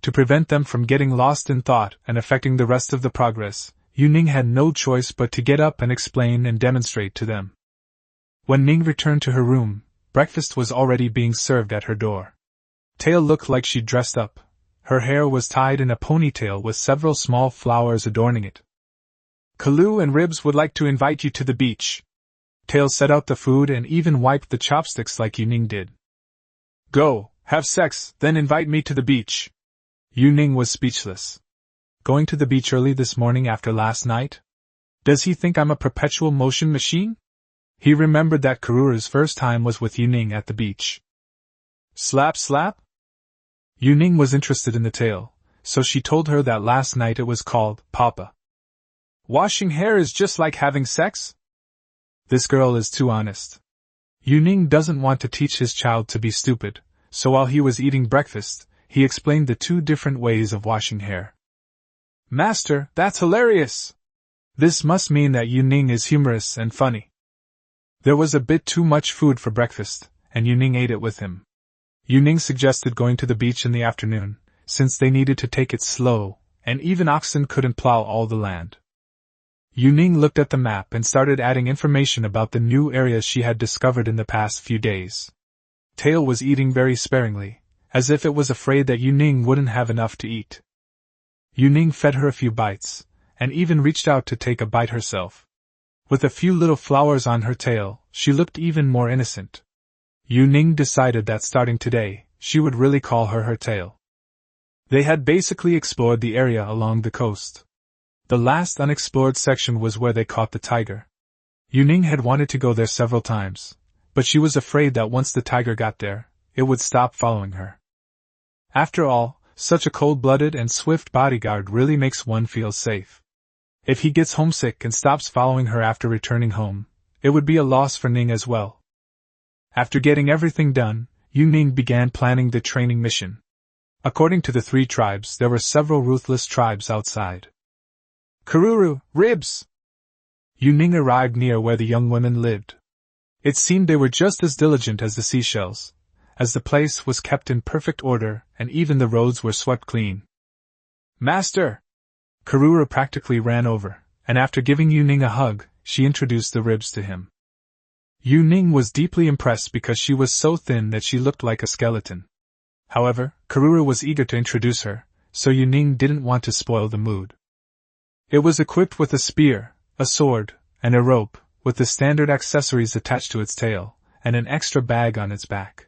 To prevent them from getting lost in thought and affecting the rest of the progress, Yuning had no choice but to get up and explain and demonstrate to them. When Ning returned to her room, breakfast was already being served at her door. Tail looked like she'd dressed up. Her hair was tied in a ponytail with several small flowers adorning it. Kalu and Ribs would like to invite you to the beach. Tail set out the food and even wiped the chopsticks like Yuning did. Go, have sex, then invite me to the beach. Yuning was speechless. Going to the beach early this morning after last night? Does he think I'm a perpetual motion machine? He remembered that Karuru's first time was with Yuning at the beach. Slap slap? Yuning was interested in the tale, so she told her that last night it was called Papa. Washing hair is just like having sex? This girl is too honest. Yuning doesn't want to teach his child to be stupid, so while he was eating breakfast, he explained the 2 different ways of washing hair. Master, that's hilarious! This must mean that Yuning is humorous and funny. There was a bit too much food for breakfast, and Yuning ate it with him. Yuning suggested going to the beach in the afternoon, since they needed to take it slow, and even oxen couldn't plow all the land. Yuning looked at the map and started adding information about the new areas she had discovered in the past few days. Tail was eating very sparingly, as if it was afraid that Yuning wouldn't have enough to eat. Yuning fed her a few bites, and even reached out to take a bite herself. With a few little flowers on her tail, she looked even more innocent. Yuning decided that starting today, she would really call her Tail. They had basically explored the area along the coast. The last unexplored section was where they caught the tiger. Yuning had wanted to go there several times, but she was afraid that once the tiger got there, it would stop following her. After all, such a cold-blooded and swift bodyguard really makes one feel safe. If he gets homesick and stops following her after returning home, it would be a loss for Ning as well. After getting everything done, Yuning began planning the training mission. According to the 3 tribes, there were several ruthless tribes outside. Karuru, Ribs! Yuning arrived near where the young women lived. It seemed they were just as diligent as the seashells, as the place was kept in perfect order and even the roads were swept clean. Master! Karuru practically ran over, and after giving Yuning a hug, she introduced the Ribs to him. Yuning was deeply impressed because she was so thin that she looked like a skeleton. However, Karuru was eager to introduce her, so Yuning didn't want to spoil the mood. It was equipped with a spear, a sword, and a rope, with the standard accessories attached to its tail, and an extra bag on its back.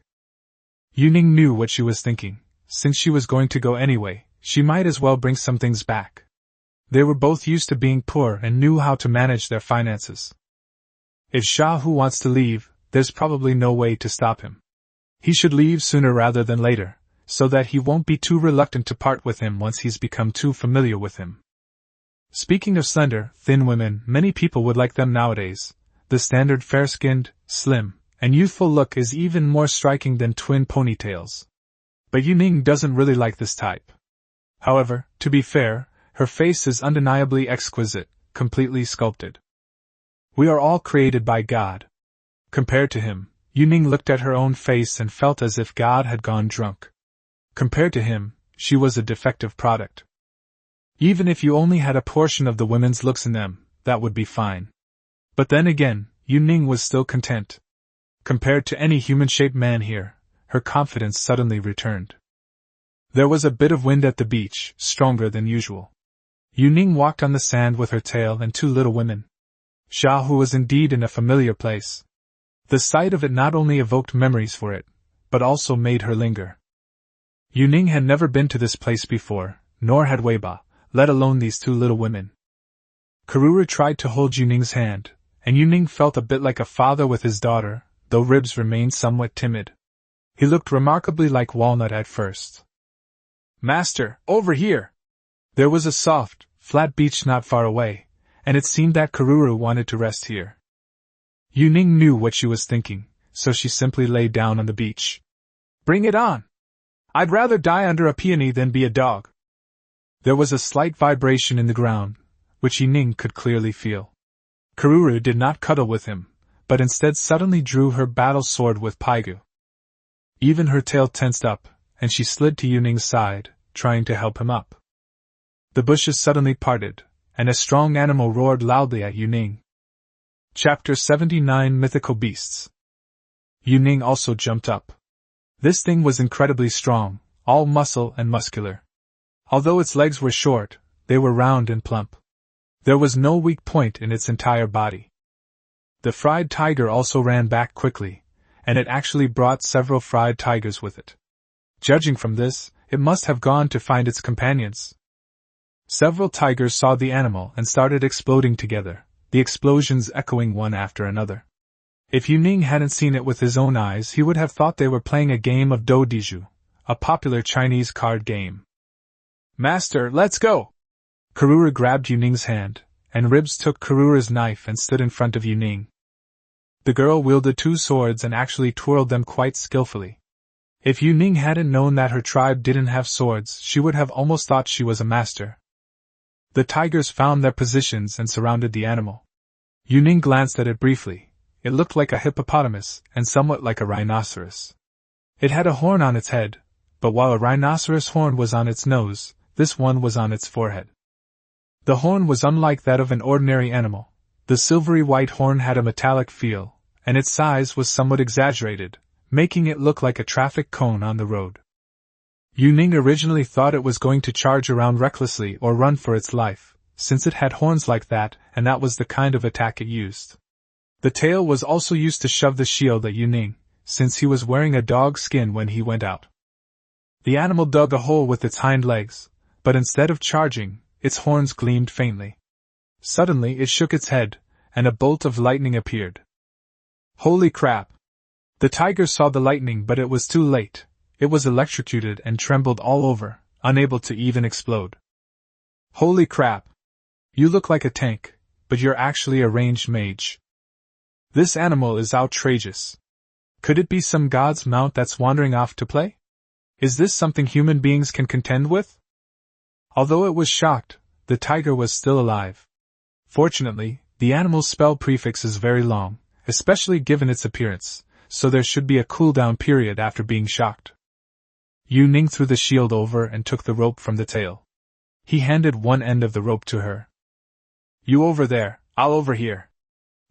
Yuning knew what she was thinking. Since she was going to go anyway, she might as well bring some things back. They were both used to being poor and knew how to manage their finances. If Shahu wants to leave, there's probably no way to stop him. He should leave sooner rather than later, so that he won't be too reluctant to part with him once he's become too familiar with him. Speaking of slender, thin women, many people would like them nowadays. The standard fair-skinned, slim, and youthful look is even more striking than twin ponytails. But Yuning doesn't really like this type. However, to be fair, her face is undeniably exquisite, completely sculpted. We are all created by God. Compared to him, Yuning looked at her own face and felt as if God had gone drunk. Compared to him, she was a defective product. Even if you only had a portion of the women's looks in them, that would be fine. But then again, Yuning was still content. Compared to any human-shaped man here, her confidence suddenly returned. There was a bit of wind at the beach, stronger than usual. Yu Ning walked on the sand with her tail and two little women. Xiaohu was indeed in a familiar place. The sight of it not only evoked memories for it, but also made her linger. Yu Ning had never been to this place before, nor had Weiba, let alone these two little women. Karura tried to hold Yu Ning's hand, and Yu Ning felt a bit like a father with his daughter, though Ribs remained somewhat timid. He looked remarkably like Walnut at first. "Master, over here!" There was a soft, flat beach not far away, and it seemed that Karura wanted to rest here. Yu Ning knew what she was thinking, so she simply lay down on the beach. "Bring it on! I'd rather die under a peony than be a dog." There was a slight vibration in the ground, which Yu Ning could clearly feel. Karura did not cuddle with him, but instead suddenly drew her battle sword with Paigu. Even her tail tensed up, and she slid to Yu Ning's side, trying to help him up. The bushes suddenly parted, and a strong animal roared loudly at Yu Ning. Chapter 79 Mythical Beasts. Yu Ning also jumped up. This thing was incredibly strong, all muscle and muscular. Although its legs were short, they were round and plump. There was no weak point in its entire body. The fried tiger also ran back quickly, and it actually brought several fried tigers with it. Judging from this, it must have gone to find its companions. Several tigers saw the animal and started exploding together, the explosions echoing one after another. If Yu Ning hadn't seen it with his own eyes, he would have thought they were playing a game of Doudiju, a popular Chinese card game. "Master, let's go!" Karura grabbed Yu Ning's hand, and Ribs took Karura's knife and stood in front of Yu Ning. The girl wielded two swords and actually twirled them quite skillfully. If Yu Ning hadn't known that her tribe didn't have swords, she would have almost thought she was a master. The tigers found their positions and surrounded the animal. Yu Ning glanced at it briefly. It looked like a hippopotamus, and somewhat like a rhinoceros. It had a horn on its head, but while a rhinoceros horn was on its nose, this one was on its forehead. The horn was unlike that of an ordinary animal. The silvery white horn had a metallic feel, and its size was somewhat exaggerated, making it look like a traffic cone on the road. Yu Ning originally thought it was going to charge around recklessly or run for its life, since it had horns like that, and that was the kind of attack it used. The tail was also used to shove the shield at Yu Ning, since he was wearing a dog's skin when he went out. The animal dug a hole with its hind legs, but instead of charging, its horns gleamed faintly. Suddenly it shook its head, and a bolt of lightning appeared. Holy crap! The tiger saw the lightning, but it was too late. It was electrocuted and trembled all over, unable to even explode. Holy crap! You look like a tank, but you're actually a ranged mage. This animal is outrageous. Could it be some god's mount that's wandering off to play? Is this something human beings can contend with? Although it was shocked, the tiger was still alive. Fortunately, the animal's spell prefix is very long, especially given its appearance, so there should be a cooldown period after being shocked. Yu Ning threw the shield over and took the rope from the tail. He handed one end of the rope to her. "You over there, I'll over here."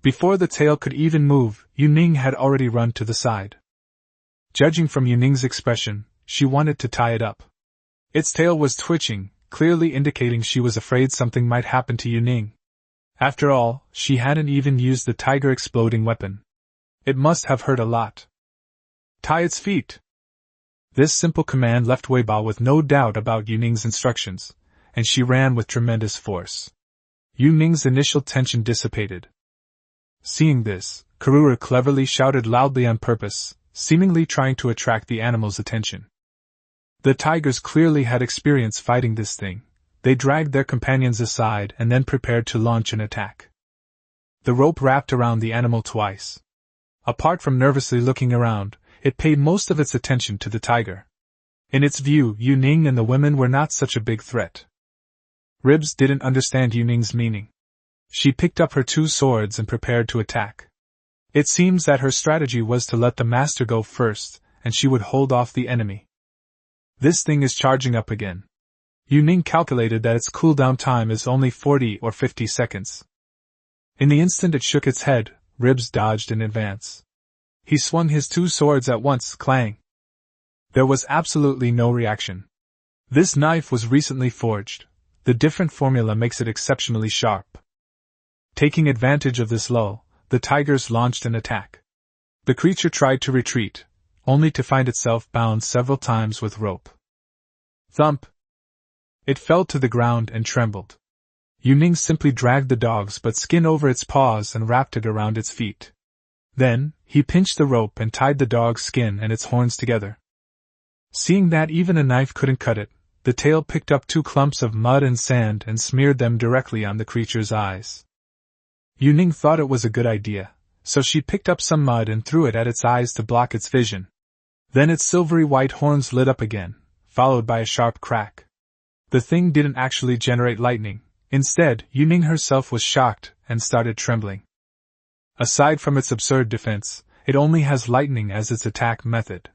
Before the tail could even move, Yu Ning had already run to the side. Judging from Yu Ning's expression, she wanted to tie it up. Its tail was twitching, clearly indicating she was afraid something might happen to Yu Ning. After all, she hadn't even used the tiger exploding weapon. It must have hurt a lot. "Tie its feet." This simple command left Weiba with no doubt about Yu Ning's instructions, and she ran with tremendous force. Yu Ning's initial tension dissipated. Seeing this, Karura cleverly shouted loudly on purpose, seemingly trying to attract the animal's attention. The tigers clearly had experience fighting this thing. They dragged their companions aside and then prepared to launch an attack. The rope wrapped around the animal twice. Apart from nervously looking around, it paid most of its attention to the tiger. In its view, Yu Ning and the women were not such a big threat. Ribs didn't understand Yu Ning's meaning. She picked up her two swords and prepared to attack. It seems that her strategy was to let the master go first, and she would hold off the enemy. This thing is charging up again. Yu Ning calculated that its cooldown time is only 40 or 50 seconds. In the instant it shook its head, Ribs dodged in advance. He swung his two swords at once, clang. There was absolutely no reaction. This knife was recently forged, the different formula makes it exceptionally sharp. Taking advantage of this lull, the tigers launched an attack. The creature tried to retreat, only to find itself bound several times with rope. Thump! It fell to the ground and trembled. Yuning simply dragged the dog's butt skin over its paws and wrapped it around its feet. Then, he pinched the rope and tied the dog's skin and its horns together. Seeing that even a knife couldn't cut it, the tail picked up 2 clumps of mud and sand and smeared them directly on the creature's eyes. Yuning thought it was a good idea, so she picked up some mud and threw it at its eyes to block its vision. Then its silvery white horns lit up again, followed by a sharp crack. The thing didn't actually generate lightning. Instead, Yuning herself was shocked and started trembling. Aside from its absurd defense, it only has lightning as its attack method.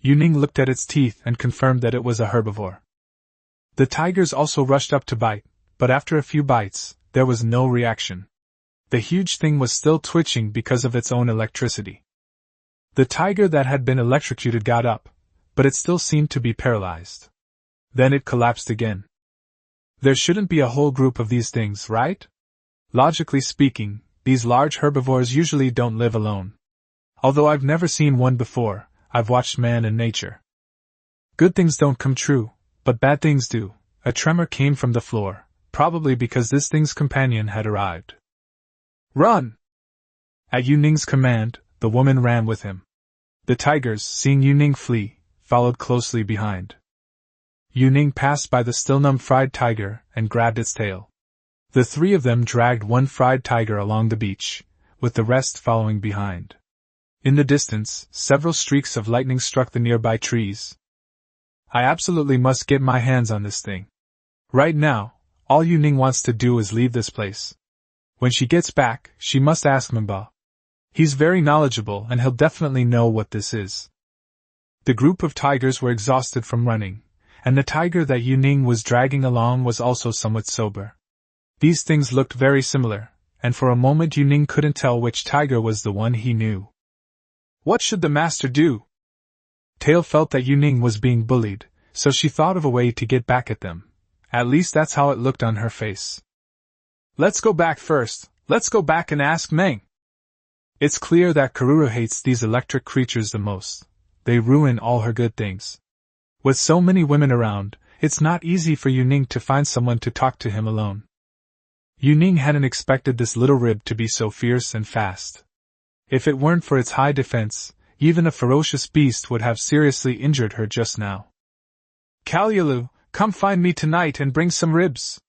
Yuning looked at its teeth and confirmed that it was a herbivore. The tigers also rushed up to bite, but after a few bites, there was no reaction. The huge thing was still twitching because of its own electricity. The tiger that had been electrocuted got up, but it still seemed to be paralyzed. Then it collapsed again. There shouldn't be a whole group of these things, right? Logically speaking, these large herbivores usually don't live alone. Although I've never seen one before, I've watched man and nature. Good things don't come true, but bad things do. A tremor came from the floor, probably because this thing's companion had arrived. Run! At Yuning's command, the woman ran with him. The tigers, seeing Yuning flee, followed closely behind. Yuning passed by the still-numb fried tiger and grabbed its tail. The 3 of them dragged one fried tiger along the beach, with the rest following behind. In the distance, several streaks of lightning struck the nearby trees. I absolutely must get my hands on this thing. Right now, all Yuning wants to do is leave this place. When she gets back, she must ask Manhwa. He's very knowledgeable and he'll definitely know what this is. The group of tigers were exhausted from running, and the tiger that Yuning was dragging along was also somewhat sober. These things looked very similar, and for a moment Yuning couldn't tell which tiger was the one he knew. What should the master do? Tail felt that Yuning was being bullied, so she thought of a way to get back at them. At least that's how it looked on her face. Let's go back first. Let's go back and ask Meng. It's clear that Karuru hates these electric creatures the most. They ruin all her good things. With so many women around, it's not easy for Yuning to find someone to talk to him alone. Yuning hadn't expected this little rib to be so fierce and fast. If it weren't for its high defense, even a ferocious beast would have seriously injured her just now. Kalyalu, come find me tonight and bring some ribs.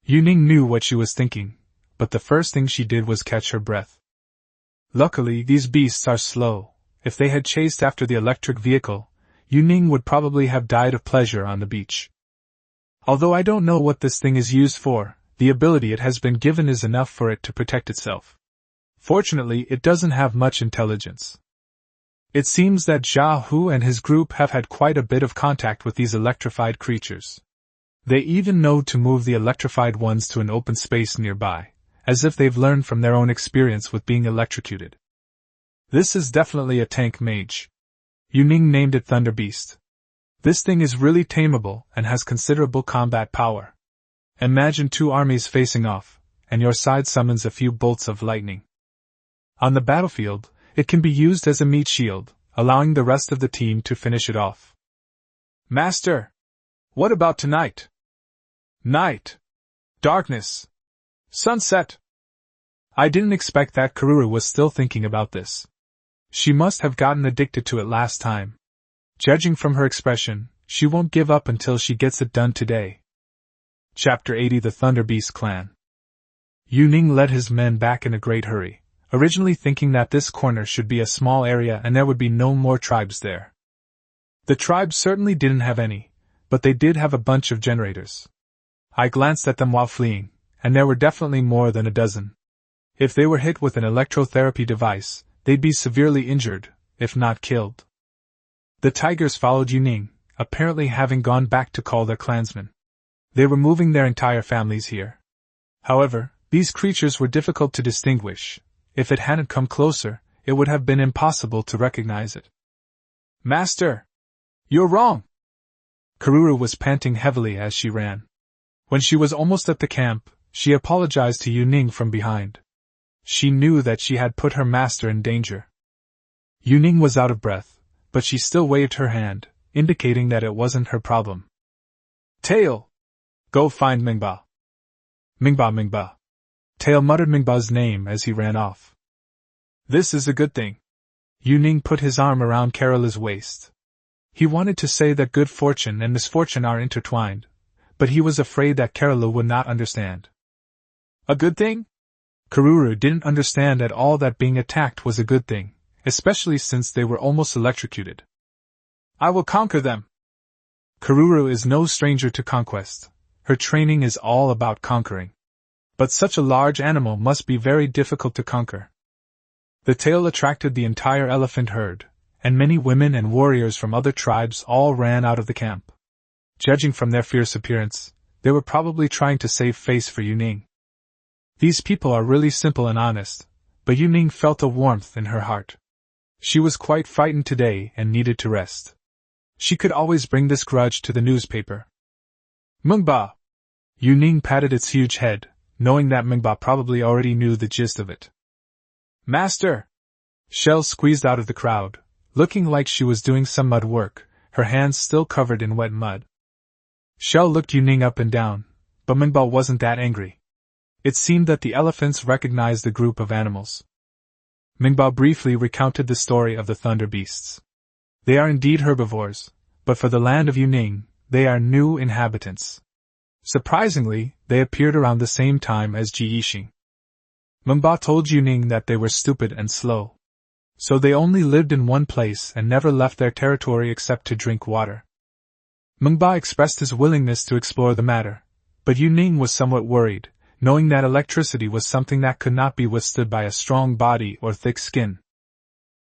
Yuning knew what she was thinking, but the first thing she did was catch her breath. Luckily, these beasts are slow. If they had chased after the electric vehicle, Yuning would probably have died of pleasure on the beach. Although I don't know what this thing is used for, the ability it has been given is enough for it to protect itself. Fortunately, it doesn't have much intelligence. It seems that Jia Hu and his group have had quite a bit of contact with these electrified creatures. They even know to move the electrified ones to an open space nearby, as if they've learned from their own experience with being electrocuted. This is definitely a tank mage. Yuning named it Thunder Beast. This thing is really tameable and has considerable combat power. Imagine 2 armies facing off, and your side summons a few bolts of lightning. On the battlefield, it can be used as a meat shield, allowing the rest of the team to finish it off. Master! What about tonight? Night. Darkness. Sunset. I didn't expect that Karuru was still thinking about this. She must have gotten addicted to it last time. Judging from her expression, she won't give up until she gets it done today. Chapter 80 The Thunder Beast Clan. Yuning led his men back in a great hurry, originally thinking that this corner should be a small area and there would be no more tribes there. The tribes certainly didn't have any, but they did have a bunch of generators. I glanced at them while fleeing, and there were definitely more than a dozen. If they were hit with an electrotherapy device, they'd be severely injured, if not killed. The tigers followed Yuning, apparently having gone back to call their clansmen. They were moving their entire families here. However, these creatures were difficult to distinguish. If it hadn't come closer, it would have been impossible to recognize it. Master! You're wrong! Karuru was panting heavily as she ran. When she was almost at the camp, she apologized to Yu Ning from behind. She knew that she had put her master in danger. Yu Ning was out of breath, but she still waved her hand, indicating that it wasn't her problem. Tail! Go find Mingba. Mingba, Mingba. Tail muttered Mingba's name as he ran off. This is a good thing. Yu Ning put his arm around Kerala's waist. He wanted to say that good fortune and misfortune are intertwined, but he was afraid that Kerala would not understand. A good thing? Karuru didn't understand at all that being attacked was a good thing, especially since they were almost electrocuted. I will conquer them. Karuru is no stranger to conquest. Her training is all about conquering. But such a large animal must be very difficult to conquer. The tale attracted the entire elephant herd, and many women and warriors from other tribes all ran out of the camp. Judging from their fierce appearance, they were probably trying to save face for Yu Ning. These people are really simple and honest, but Yu Ning felt a warmth in her heart. She was quite frightened today and needed to rest. She could always bring this grudge to the newspaper. Mungba! Yu Ning patted its huge head, knowing that Mingba probably already knew the gist of it. Master! Shell squeezed out of the crowd, looking like she was doing some mud work, her hands still covered in wet mud. Shell looked Yu Ning up and down, but Mingba wasn't that angry. It seemed that the elephants recognized the group of animals. Mingba briefly recounted the story of the thunder beasts. They are indeed herbivores, but for the land of Yu Ning, they are new inhabitants. Surprisingly, they appeared around the same time as Ji Yixing. Mingba told Yu Ning that they were stupid and slow. So they only lived in one place and never left their territory except to drink water. Mingba expressed his willingness to explore the matter, but Yu Ning was somewhat worried, knowing that electricity was something that could not be withstood by a strong body or thick skin.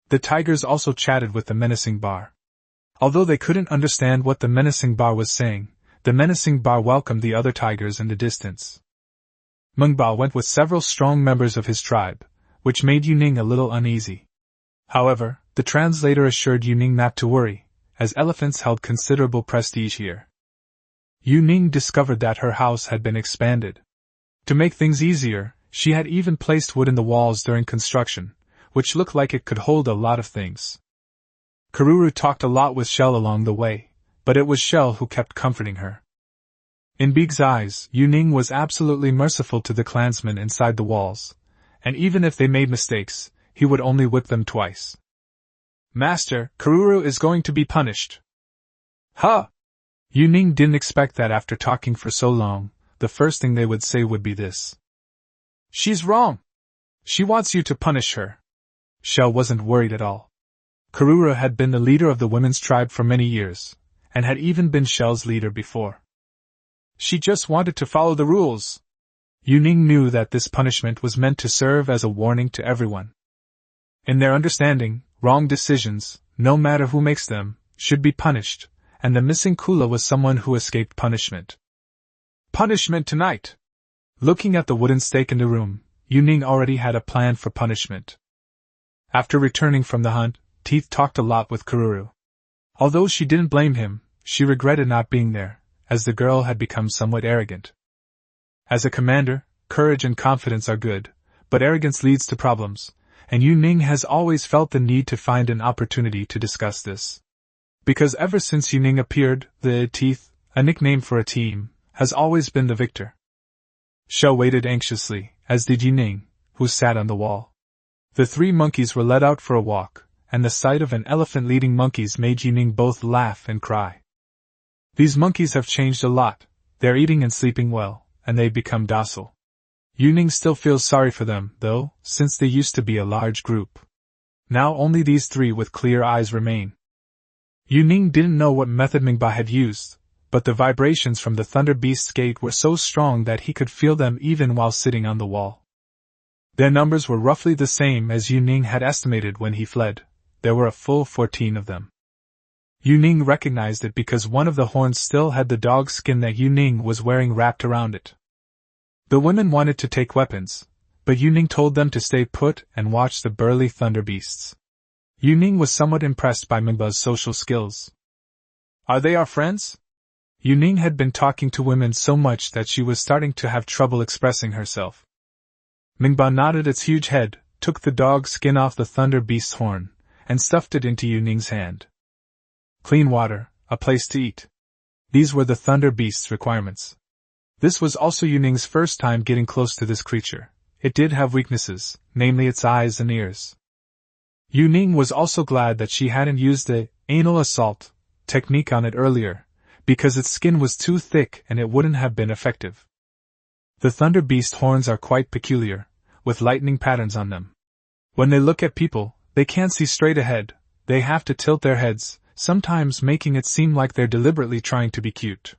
The tigers also chatted with the menacing bar. Although they couldn't understand what the menacing bar was saying, the menacing bar welcomed the other tigers in the distance. Mingba went with several strong members of his tribe, which made Yu Ning a little uneasy. However, the translator assured Yu Ning not to worry, as elephants held considerable prestige here. Yu Ning discovered that her house had been expanded. To make things easier, she had even placed wood in the walls during construction, which looked like it could hold a lot of things. Karuru talked a lot with Shell along the way, but it was Shell who kept comforting her. In Beeg's eyes, Yu Ning was absolutely merciful to the clansmen inside the walls, and even if they made mistakes, he would only whip them twice. Master, Karuru is going to be punished. Huh! Yu Ning didn't expect that after talking for so long, the first thing they would say would be this. She's wrong. She wants you to punish her. Shell wasn't worried at all. Karuru had been the leader of the women's tribe for many years, and had even been Shell's leader before. She just wanted to follow the rules. Yu Ning knew that this punishment was meant to serve as a warning to everyone. In their understanding, wrong decisions, no matter who makes them, should be punished, and the missing Kula was someone who escaped punishment. Punishment tonight! Looking at the wooden stake in the room, Yu Ning already had a plan for punishment. After returning from the hunt, Teeth talked a lot with Karuru. Although she didn't blame him, she regretted not being there, as the girl had become somewhat arrogant. As a commander, courage and confidence are good, but arrogance leads to problems, and Yu Ning has always felt the need to find an opportunity to discuss this. Because ever since Yu Ning appeared, the Teeth, a nickname for a team, has always been the victor. Shell waited anxiously, as did Yu Ning, who sat on the wall. The three monkeys were led out for a walk, and the sight of an elephant leading monkeys made Yu Ning both laugh and cry. These monkeys have changed a lot, they're eating and sleeping well, and they've become docile. Yu Ning still feels sorry for them, though, since they used to be a large group. Now only these three with clear eyes remain. Yu Ning didn't know what method Mingba had used, but the vibrations from the Thunder Beast's gate were so strong that he could feel them even while sitting on the wall. Their numbers were roughly the same as Yu Ning had estimated when he fled. There were a full 14 of them. Yu Ning recognized it because one of the horns still had the dog skin that Yu Ning was wearing wrapped around it. The women wanted to take weapons, but Yu Ning told them to stay put and watch the burly thunder beasts. Yu Ning was somewhat impressed by Mingba's social skills. Are they our friends? Yuning had been talking to women so much that she was starting to have trouble expressing herself. Mingba nodded its huge head, took the dog skin off the thunder beast's horn, and stuffed it into Yuning's hand. Clean water, a place to eat. These were the thunder beast's requirements. This was also Yuning's first time getting close to this creature. It did have weaknesses, namely its eyes and ears. Yuning was also glad that she hadn't used the anal assault technique on it earlier, because its skin was too thick and it wouldn't have been effective. The thunder beast horns are quite peculiar, with lightning patterns on them. When they look at people, they can't see straight ahead, they have to tilt their heads, sometimes making it seem like they're deliberately trying to be cute.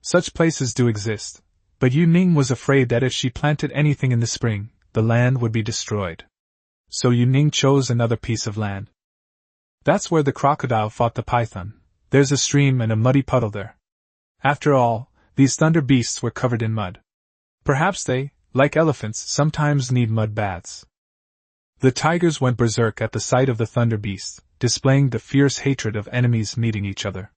Such places do exist, but Yuning was afraid that if she planted anything in the spring, the land would be destroyed. So Yuning chose another piece of land. That's where the crocodile fought the python. There's a stream and a muddy puddle there. After all, these thunder beasts were covered in mud. Perhaps they, like elephants, sometimes need mud baths. The tigers went berserk at the sight of the thunder beast, displaying the fierce hatred of enemies meeting each other.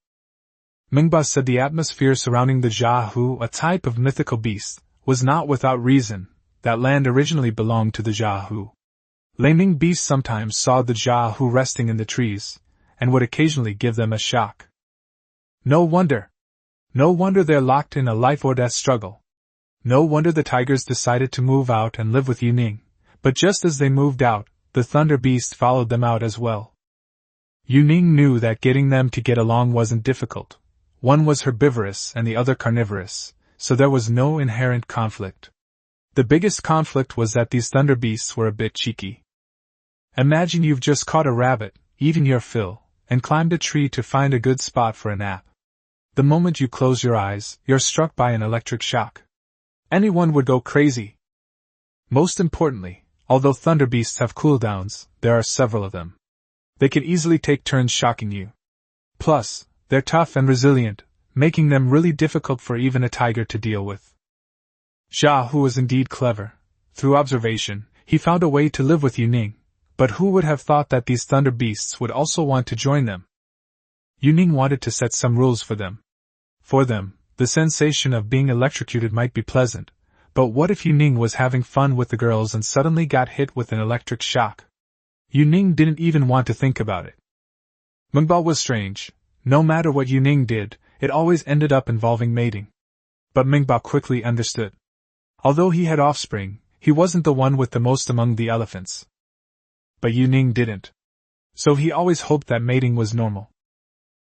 Mingba said the atmosphere surrounding the Jiahu, a type of mythical beast, was not without reason. That land originally belonged to the Jiahu. Laming beasts sometimes saw the Jiahu resting in the trees, and would occasionally give them a shock. No wonder they're locked in a life-or-death struggle. No wonder the tigers decided to move out and live with Yuning, but just as they moved out, the thunder beast followed them out as well. Yuning knew that getting them to get along wasn't difficult. One was herbivorous and the other carnivorous, so there was no inherent conflict. The biggest conflict was that these thunder beasts were a bit cheeky. Imagine you've just caught a rabbit, eaten your fill, and climbed a tree to find a good spot for a nap. The moment you close your eyes, you're struck by an electric shock. Anyone would go crazy. Most importantly, although thunder beasts have cooldowns, there are several of them. They can easily take turns shocking you. Plus, they're tough and resilient, making them really difficult for even a tiger to deal with. Jia, who was indeed clever, through observation, he found a way to live with Yuning, but who would have thought that these thunder beasts would also want to join them? Yuning wanted to set some rules for them. For them, the sensation of being electrocuted might be pleasant, but what if Yuning was having fun with the girls and suddenly got hit with an electric shock? Yuning didn't even want to think about it. Mingba was strange. No matter what Yuning did, it always ended up involving mating. But Mingba quickly understood. Although he had offspring, he wasn't the one with the most among the elephants. But Yuning didn't. So he always hoped that mating was normal.